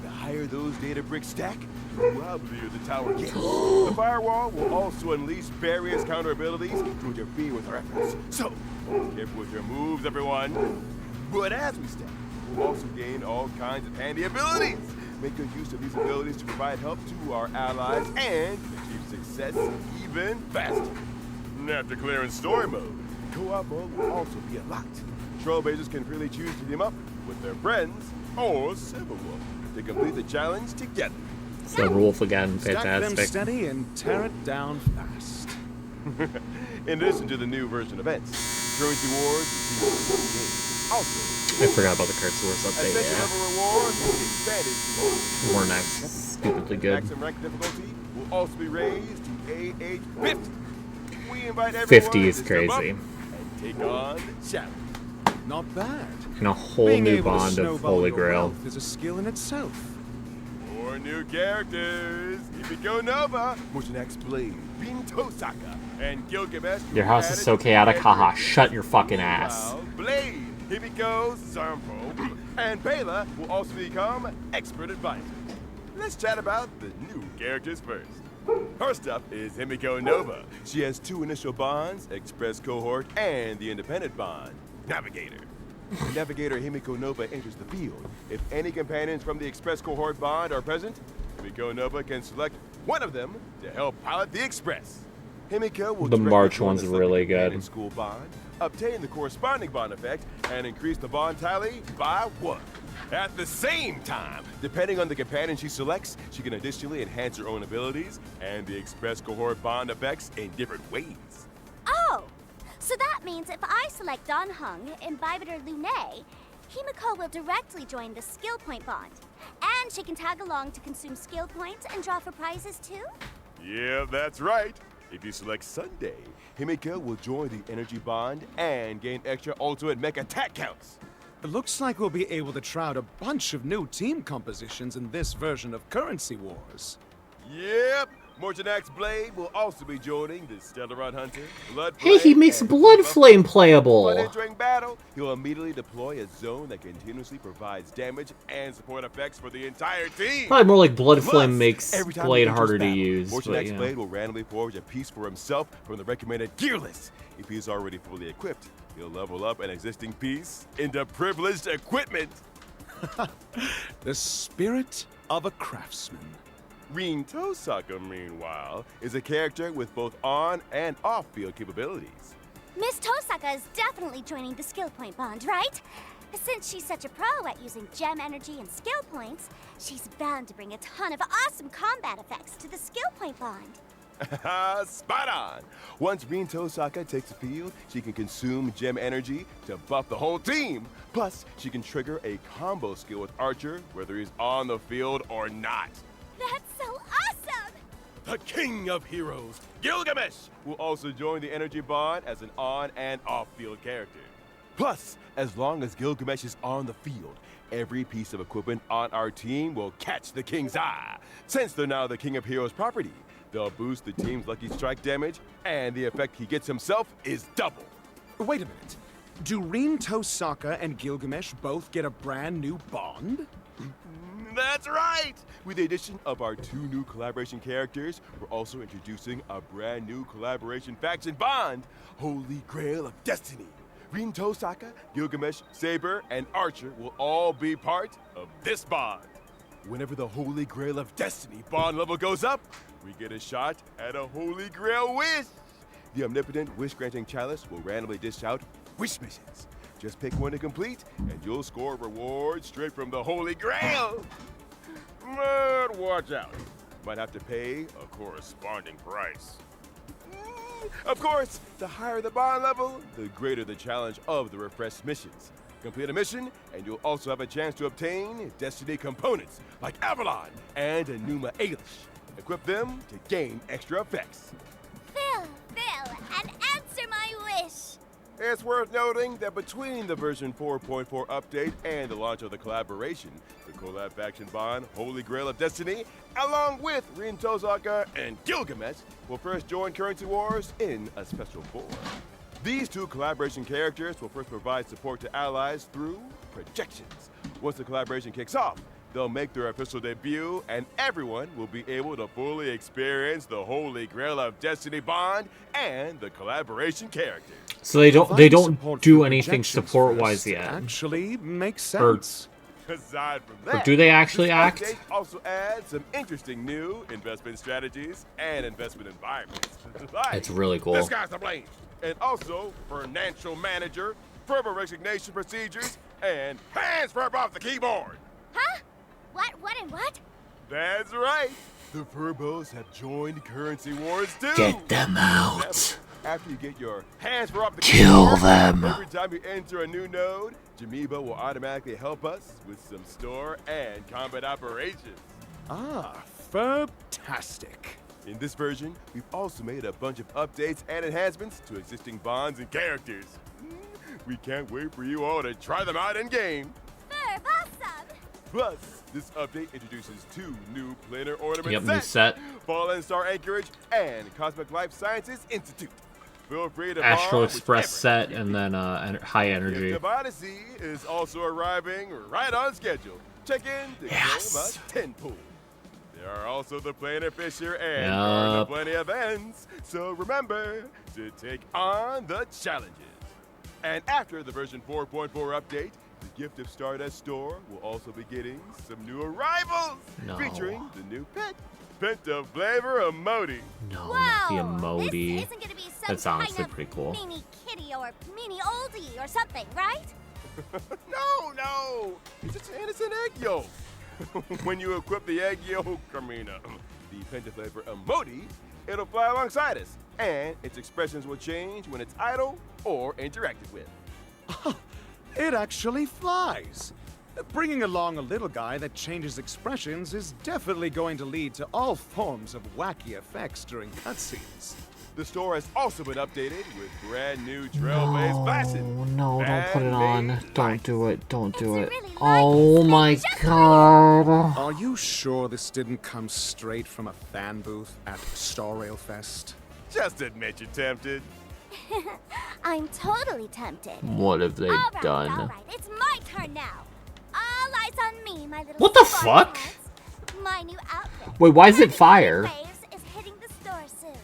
[SPEAKER 22] The higher those data bricks stack, the wobblier the tower gets. The firewall will also unleash various counter abilities to interfere with our efforts. So, be careful with your moves, everyone. But as we stack, we'll also gain all kinds of handy abilities. Make good use of these abilities to provide help to our allies and achieve success even faster. After clearing story mode, co-op mode will also be unlocked. Trailblazers can freely choose to team up with their friends or Silverwolf to complete the challenge together.
[SPEAKER 1] Silverwolf again,
[SPEAKER 7] Stack them
[SPEAKER 1] fantastic.
[SPEAKER 7] steady and tear it down fast.
[SPEAKER 22] In addition to the new version events, currency wars will be games. Also,
[SPEAKER 1] I forgot about the Curse Wars update,
[SPEAKER 22] adventure
[SPEAKER 1] yeah.
[SPEAKER 22] level rewards will be expanded to
[SPEAKER 1] More next. Stupidly good.
[SPEAKER 22] Max and rank difficulty will also be raised to AH 50. We invite everyone
[SPEAKER 1] 50 is
[SPEAKER 22] to step up
[SPEAKER 1] crazy.
[SPEAKER 22] and take on the challenge.
[SPEAKER 7] Not bad.
[SPEAKER 1] And a whole
[SPEAKER 7] Being
[SPEAKER 1] new
[SPEAKER 7] able to
[SPEAKER 1] bond of
[SPEAKER 7] snowball
[SPEAKER 1] Holy
[SPEAKER 7] your
[SPEAKER 1] Grail.
[SPEAKER 7] wealth is a skill in itself.
[SPEAKER 22] 4 new characters: Himiko Nova, Motionax Blade, Bin Tosaka, and Gilgamesh.
[SPEAKER 1] Your house is so chaotic, haha. Shut your fucking ass.
[SPEAKER 22] Blade, Himiko, Zarmpo, and Bela will also become expert advisors. Let's chat about the new characters first. First up is Himiko Nova. She has 2 initial bonds, Express Cohort and the Independent Bond, Navigator. Navigator Himiko Nova enters the field. If any companions from the Express Cohort Bond are present, Himiko Nova can select one of them to help pilot the Express. Himiko will
[SPEAKER 1] The
[SPEAKER 22] directly
[SPEAKER 1] March
[SPEAKER 22] join
[SPEAKER 1] one's
[SPEAKER 22] the
[SPEAKER 1] really
[SPEAKER 22] selected companion
[SPEAKER 1] good.
[SPEAKER 22] School bond, obtain the corresponding bond effect, and increase the bond tally by 1. At the same time, depending on the companion she selects, she can additionally enhance her own abilities and the Express Cohort bond effects in different ways.
[SPEAKER 11] Oh, so that means if I select Don Hung, Imbibitor Lune, Himiko will directly join the skill point bond. And she can tag along to consume skill points and draw for prizes too?
[SPEAKER 22] Yeah, that's right. If you select Sunday, Himiko will join the energy bond and gain extra ultimate mech attack counts.
[SPEAKER 7] It looks like we'll be able to try out a bunch of new team compositions in this version of Currency Wars.
[SPEAKER 22] Yep, Morganax Blade will also be joining the Stellaron Hunter.
[SPEAKER 1] Hey, he makes Blood Flame playable.
[SPEAKER 22] But entering battle, he'll immediately deploy a zone that continuously provides damage and support effects for the entire team.
[SPEAKER 1] Probably more like Blood Flame
[SPEAKER 22] Plus,
[SPEAKER 1] makes
[SPEAKER 22] every time
[SPEAKER 1] Blade
[SPEAKER 22] he enters
[SPEAKER 1] harder to
[SPEAKER 22] battle,
[SPEAKER 1] use.
[SPEAKER 22] Morganax
[SPEAKER 1] But, yeah.
[SPEAKER 22] Blade will randomly forge a piece for himself from the recommended gear list. If he is already fully equipped, he'll level up an existing piece into privileged equipment.
[SPEAKER 7] The spirit of a craftsman.
[SPEAKER 22] Rin Tosaka, meanwhile, is a character with both on and off-field capabilities.
[SPEAKER 11] Miss Tosaka is definitely joining the skill point bond, right? Since she's such a pro at using gem energy and skill points, she's bound to bring a ton of awesome combat effects to the skill point bond.
[SPEAKER 22] Spot on! Once Rin Tosaka takes the field, she can consume gem energy to buff the whole team. Plus, she can trigger a combo skill with Archer, whether he's on the field or not.
[SPEAKER 11] That's so awesome!
[SPEAKER 22] The King of Heroes, Gilgamesh, will also join the energy bond as an on and off-field character. Plus, as long as Gilgamesh is on the field, every piece of equipment on our team will catch the King's eye. Since they're now the King of Heroes property, they'll boost the team's lucky strike damage, and the effect he gets himself is double.
[SPEAKER 7] Wait a minute. Do Rin Tosaka and Gilgamesh both get a brand new bond?
[SPEAKER 22] That's right! With the addition of our 2 new collaboration characters, we're also introducing a brand new collaboration faction bond, Holy Grail of Destiny. Rin Tosaka, Gilgamesh, Saber, and Archer will all be part of this bond. Whenever the Holy Grail of Destiny bond level goes up, we get a shot at a Holy Grail wish. The omnipotent wish-granting chalice will randomly dish out wish missions. Just pick one to complete, and you'll score rewards straight from the Holy Grail. But watch out. Might have to pay a corresponding price. Of course, the higher the bond level, the greater the challenge of the refreshed missions. Complete a mission, and you'll also have a chance to obtain Destiny components like Avalon and Enuma Elish. Equip them to gain extra effects.
[SPEAKER 11] Phil, and answer my wish!
[SPEAKER 22] It's worth noting that between the version 4.4 update and the launch of the collaboration, the collab faction bond, Holy Grail of Destiny, along with Rin Tosaka and Gilgamesh, will first join Currency Wars in a special form. These 2 collaboration characters will first provide support to allies through projections. Once the collaboration kicks off, they'll make their official debut, and everyone will be able to fully experience the Holy Grail of Destiny bond and the collaboration characters.
[SPEAKER 1] So they don't do anything support-wise yet.
[SPEAKER 7] Actually makes sense.
[SPEAKER 22] Aside from
[SPEAKER 1] Or
[SPEAKER 22] that,
[SPEAKER 1] do they actually
[SPEAKER 22] this
[SPEAKER 1] act?
[SPEAKER 22] update also adds some interesting new investment strategies and investment environments. Like,
[SPEAKER 1] It's really cool.
[SPEAKER 22] This guy's to blame. And also financial manager, verbal resignation procedures, and hands verb off the keyboard.
[SPEAKER 11] Huh? What, and what?
[SPEAKER 22] That's right. The Furbos have joined Currency Wars too.
[SPEAKER 1] Get them out.
[SPEAKER 22] After you get your hands for off the
[SPEAKER 1] Kill
[SPEAKER 22] keyboard,
[SPEAKER 1] them.
[SPEAKER 22] Every time you enter a new node, Jamiba will automatically help us with some store and combat operations.
[SPEAKER 7] Ah, fantastic.
[SPEAKER 22] In this version, we've also made a bunch of updates and enhancements to existing bonds and characters. We can't wait for you all to try them out in game.
[SPEAKER 11] Verb, awesome!
[SPEAKER 22] Plus, this update introduces 2 new planar ornament
[SPEAKER 1] Yep,
[SPEAKER 22] sets.
[SPEAKER 1] new set.
[SPEAKER 22] Fallen Star Anchorage and Cosmic Life Sciences Institute. Feel free to
[SPEAKER 1] Astral
[SPEAKER 22] borrow
[SPEAKER 1] Express
[SPEAKER 22] whichever.
[SPEAKER 1] set and then high energy.
[SPEAKER 22] Gift of Odyssey is also arriving right on schedule. Check in to
[SPEAKER 1] Yes.
[SPEAKER 22] claim a 10 pool. There are also the Planar Fisher and
[SPEAKER 1] Yup.
[SPEAKER 22] Garden of Plenty events, so remember to take on the challenges. And after the version 4.4 update, the Gift of Stardust store will also be getting some new arrivals,
[SPEAKER 1] No.
[SPEAKER 22] featuring the new pet, Penta Flavor Emoji.
[SPEAKER 1] No,
[SPEAKER 11] Whoa,
[SPEAKER 1] not the emoji.
[SPEAKER 11] This isn't gonna be some
[SPEAKER 1] That's honestly
[SPEAKER 11] kind of
[SPEAKER 1] pretty cool.
[SPEAKER 11] mini kitty or mini oldie or something, right?
[SPEAKER 22] No, it's just an innocent egg yolk. When you equip the egg yolk, Carmina, the Penta Flavor Emoji, it'll fly alongside us, and its expressions will change when it's idle or interacted with.
[SPEAKER 7] It actually flies. Bringing along a little guy that changes expressions is definitely going to lead to all forms of wacky effects during cutscenes.
[SPEAKER 22] The store has also been updated with brand new Trailblaze fashion.
[SPEAKER 1] No, don't put it on. Don't do it. Don't do it. Oh my god.
[SPEAKER 7] Are you sure this didn't come straight from a fan booth at Star Rail Fest?
[SPEAKER 22] Just admit you're tempted.
[SPEAKER 11] I'm totally tempted.
[SPEAKER 1] What have they done?
[SPEAKER 11] All right, it's my turn now. All eyes on me, my little.
[SPEAKER 1] What the fuck?
[SPEAKER 11] My new outfit.
[SPEAKER 1] Wait, why is it fire?
[SPEAKER 11] Is hitting the store soon.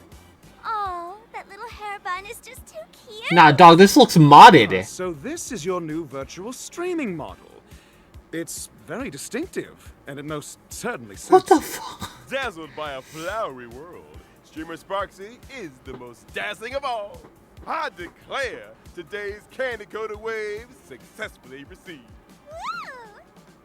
[SPEAKER 11] Oh, that little hair bun is just too cute.
[SPEAKER 1] Nah, dog, this looks modded.
[SPEAKER 7] So this is your new virtual streaming model. It's very distinctive, and it most certainly suits.
[SPEAKER 1] What the fuck?
[SPEAKER 22] Dazzled by a flowery world, Streamer Sparksy is the most dazzling of all. I declare today's candy-coated waves successfully received.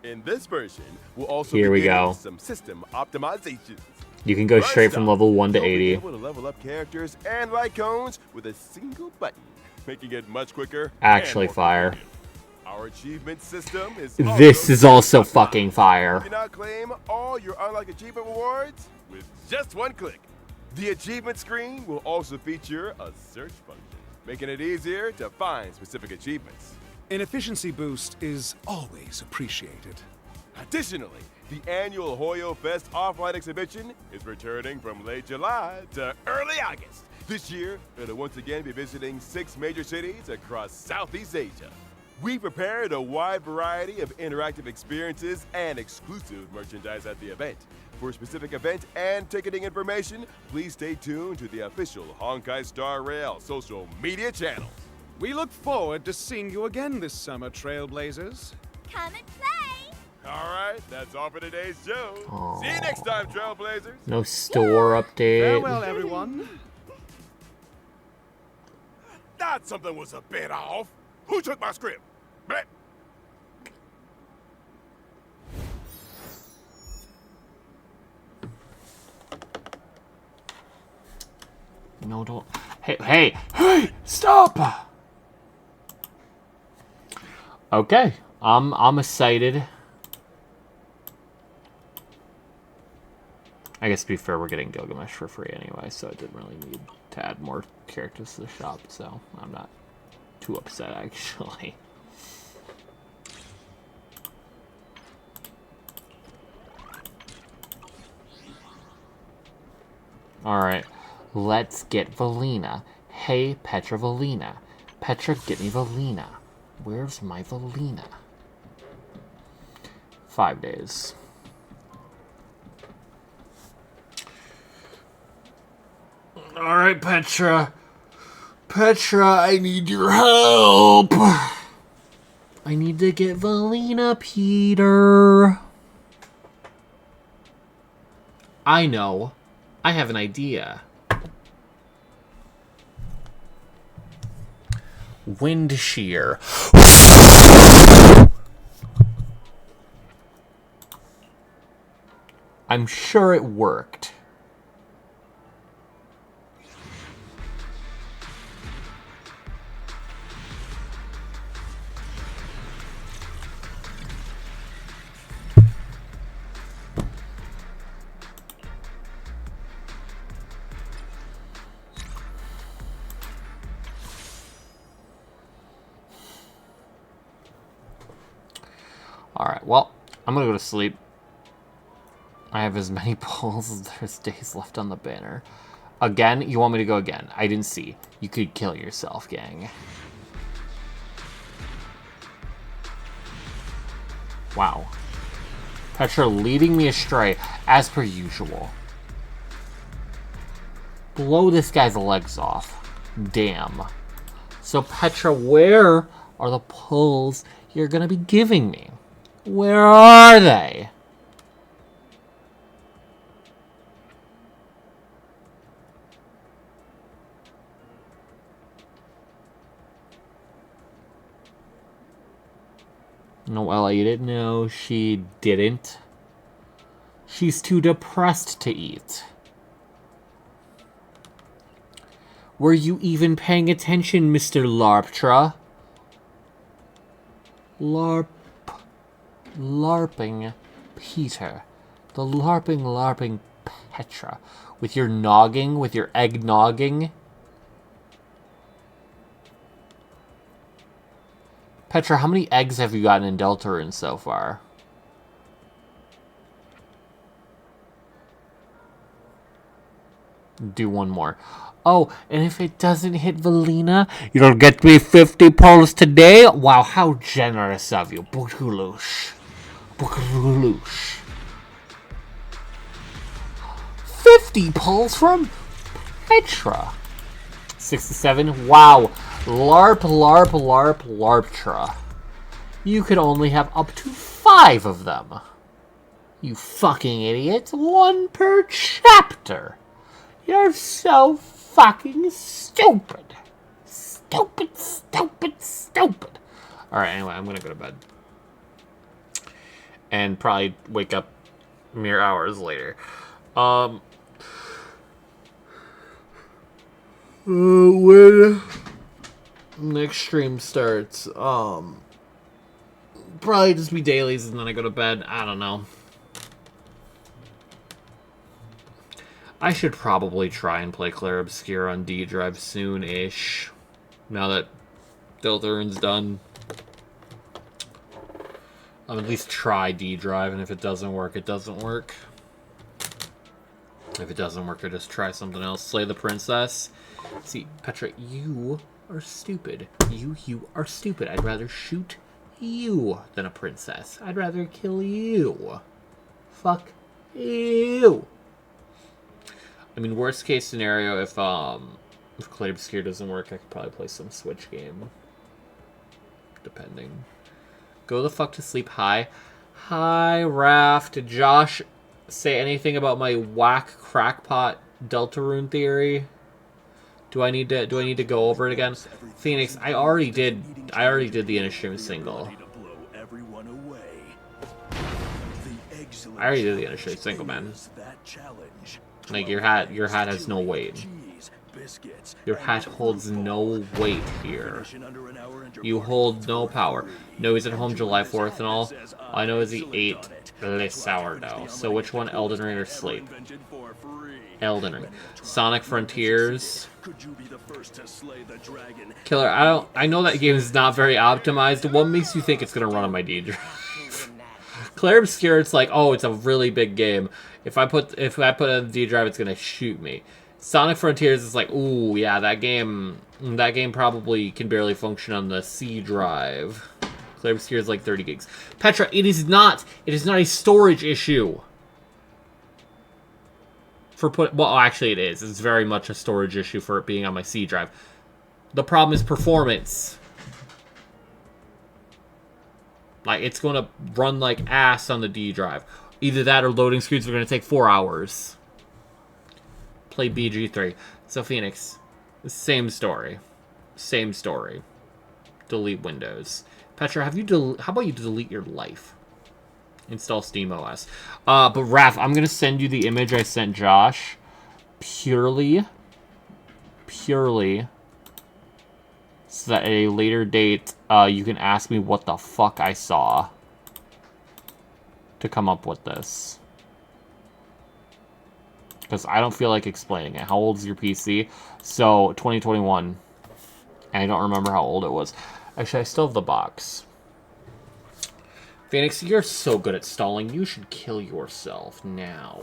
[SPEAKER 22] In this version, we'll also
[SPEAKER 1] Here we
[SPEAKER 22] begin
[SPEAKER 1] go.
[SPEAKER 22] some system optimizations.
[SPEAKER 1] You can go straight from level 1 to
[SPEAKER 22] You'll be
[SPEAKER 1] 80.
[SPEAKER 22] able to level up characters and light cones with a single button, making it much quicker.
[SPEAKER 1] Actually
[SPEAKER 22] and more
[SPEAKER 1] fire.
[SPEAKER 22] convenient. Our achievement system is
[SPEAKER 1] This is also fucking fire.
[SPEAKER 22] You can now claim all your unlocked achievement rewards with just one click. The achievement screen will also feature a search function, making it easier to find specific achievements.
[SPEAKER 7] An efficiency boost is always appreciated.
[SPEAKER 22] Additionally, the annual Hoyo Fest offline exhibition is returning from late July to early August. This year, it'll once again be visiting 6 major cities across Southeast Asia. We prepared a wide variety of interactive experiences and exclusive merchandise at the event. For specific event and ticketing information, please stay tuned to the official Honkai Star Rail social media channels.
[SPEAKER 7] We look forward to seeing you again this summer, Trailblazers.
[SPEAKER 11] Come and play.
[SPEAKER 22] All right, that's all for today's show.
[SPEAKER 1] Aww.
[SPEAKER 22] See you next time, Trailblazers.
[SPEAKER 1] No store update.
[SPEAKER 7] Farewell, everyone.
[SPEAKER 22] Thought something was a bit off. Who took my script? Bleh.
[SPEAKER 1] No, don't. Hey, stop! Okay, I'm excited. I guess to be fair, we're getting Gilgamesh for free anyway, so I didn't really need to add more characters to the shop, so I'm not too upset actually. Alright, let's get Valina. Hey, Petra Valina. Petra, get me Valina. Where's my Valina? 5 days. Alright, Petra. Petra, I need your help. I need to get Valina, Peter. I know. I have an idea. Wind shear. I'm sure it worked. Alright, well, I'm gonna go to sleep. I have as many pulls as there's days left on the banner. Again? You want me to go again? I didn't see. You could kill yourself, gang. Wow. Petra leading me astray, as per usual. Blow this guy's legs off. Damn. So, Petra, where are the pulls you're gonna be giving me? Where are they? Noelle ate it? No, she didn't. She's too depressed to eat. Were you even paying attention, Mr. Larptra? LARPing Peter. The LARPing Petra. With your nogging, with your egg nogging. Petra, how many eggs have you gotten in Deltarune so far? Do one more. Oh, and if it doesn't hit Valina, you'll get me 50 pearls today? Wow, how generous of you. Bukulush. Bukulush. 50 pearls from Petra. 67. Wow. LARP, LARP, LARP, LARPtra. You could only have up to 5 of them. You fucking idiot. 1 per chapter. You're so fucking stupid. Stupid, stupid, stupid. Alright, anyway, I'm gonna go to bed. And probably wake up mere hours later. When next stream starts, probably just be dailies and then I go to bed. I don't know. I should probably try and play Clair Obscur on D Drive soon-ish. Now that Deltarune's done. I'll at least try D Drive, and if it doesn't work, it doesn't work. If it doesn't work, I just try something else. Slay the Princess. See, Petra, you are stupid. You are stupid. I'd rather shoot you than a princess. I'd rather kill you. Fuck you. I mean, worst case scenario, if Clay Obscur doesn't work, I could probably play some Switch game. Depending. Go the fuck to sleep. Hi. Hi, Raft. Did Josh say anything about my whack crackpot Deltarune theory? Do I need to go over it again? Phoenix, I already did the Innistrem single. I already did the Innistrem single, man. Like, your hat has no weight. Your hat holds no weight here. You hold no power. No, he's at home July 4th and all. I know is he ate the sourdough. So which one, Elden Ring or Sleep? Elden Ring. Sonic Frontiers. Killer, I know that game is not very optimized. What makes you think it's gonna run on my D drive? Clair Obscur, it's like, oh, it's a really big game. If I put it on the D drive, it's gonna shoot me. Sonic Frontiers is like, ooh, yeah, that game probably can barely function on the C drive. Clair Obscur is like 30 gigs. Petra, it is not a storage issue. Well, actually it is. It's very much a storage issue for it being on my C drive. The problem is performance. Like, it's going to run like ass on the D drive. Either that or loading screens are going to take 4 hours. Play BG3. So, Phoenix, same story. Same story. Delete Windows. Petra, how about you delete your life? Install SteamOS. But Raph, I'm going to send you the image I sent Josh. Purely so that at a later date, you can ask me what the fuck I saw to come up with this. Because I don't feel like explaining it. How old is your PC? So, 2021. And I don't remember how old it was. Actually, I still have the box. Phoenix, you're so good at stalling. You should kill yourself now.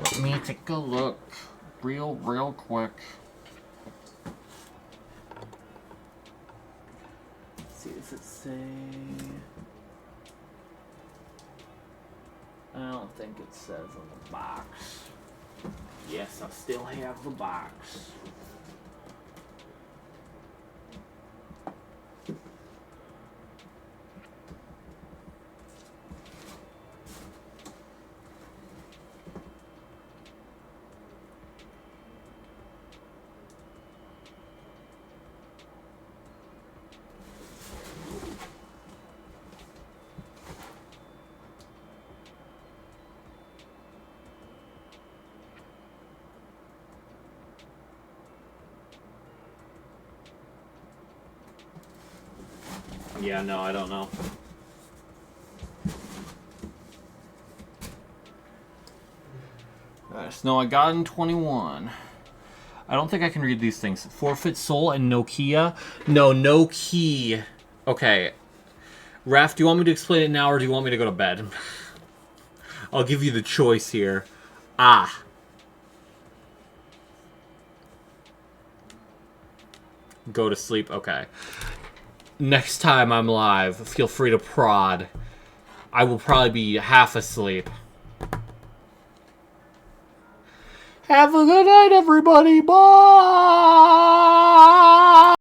[SPEAKER 1] Let me take a look real quick. Let's see, does it say... I don't think it says on the box. Yes, I still have the box. Yeah, no, I don't know. No, I got in 21. I don't think I can read these things. Forfeit Soul and Nokia? No, no key. Okay. Raph, do you want me to explain it now or do you want me to go to bed? I'll give you the choice here. Ah. Go to sleep? Okay. Next time I'm live, feel free to prod. I will probably be half asleep. Have a good night, everybody. Bye!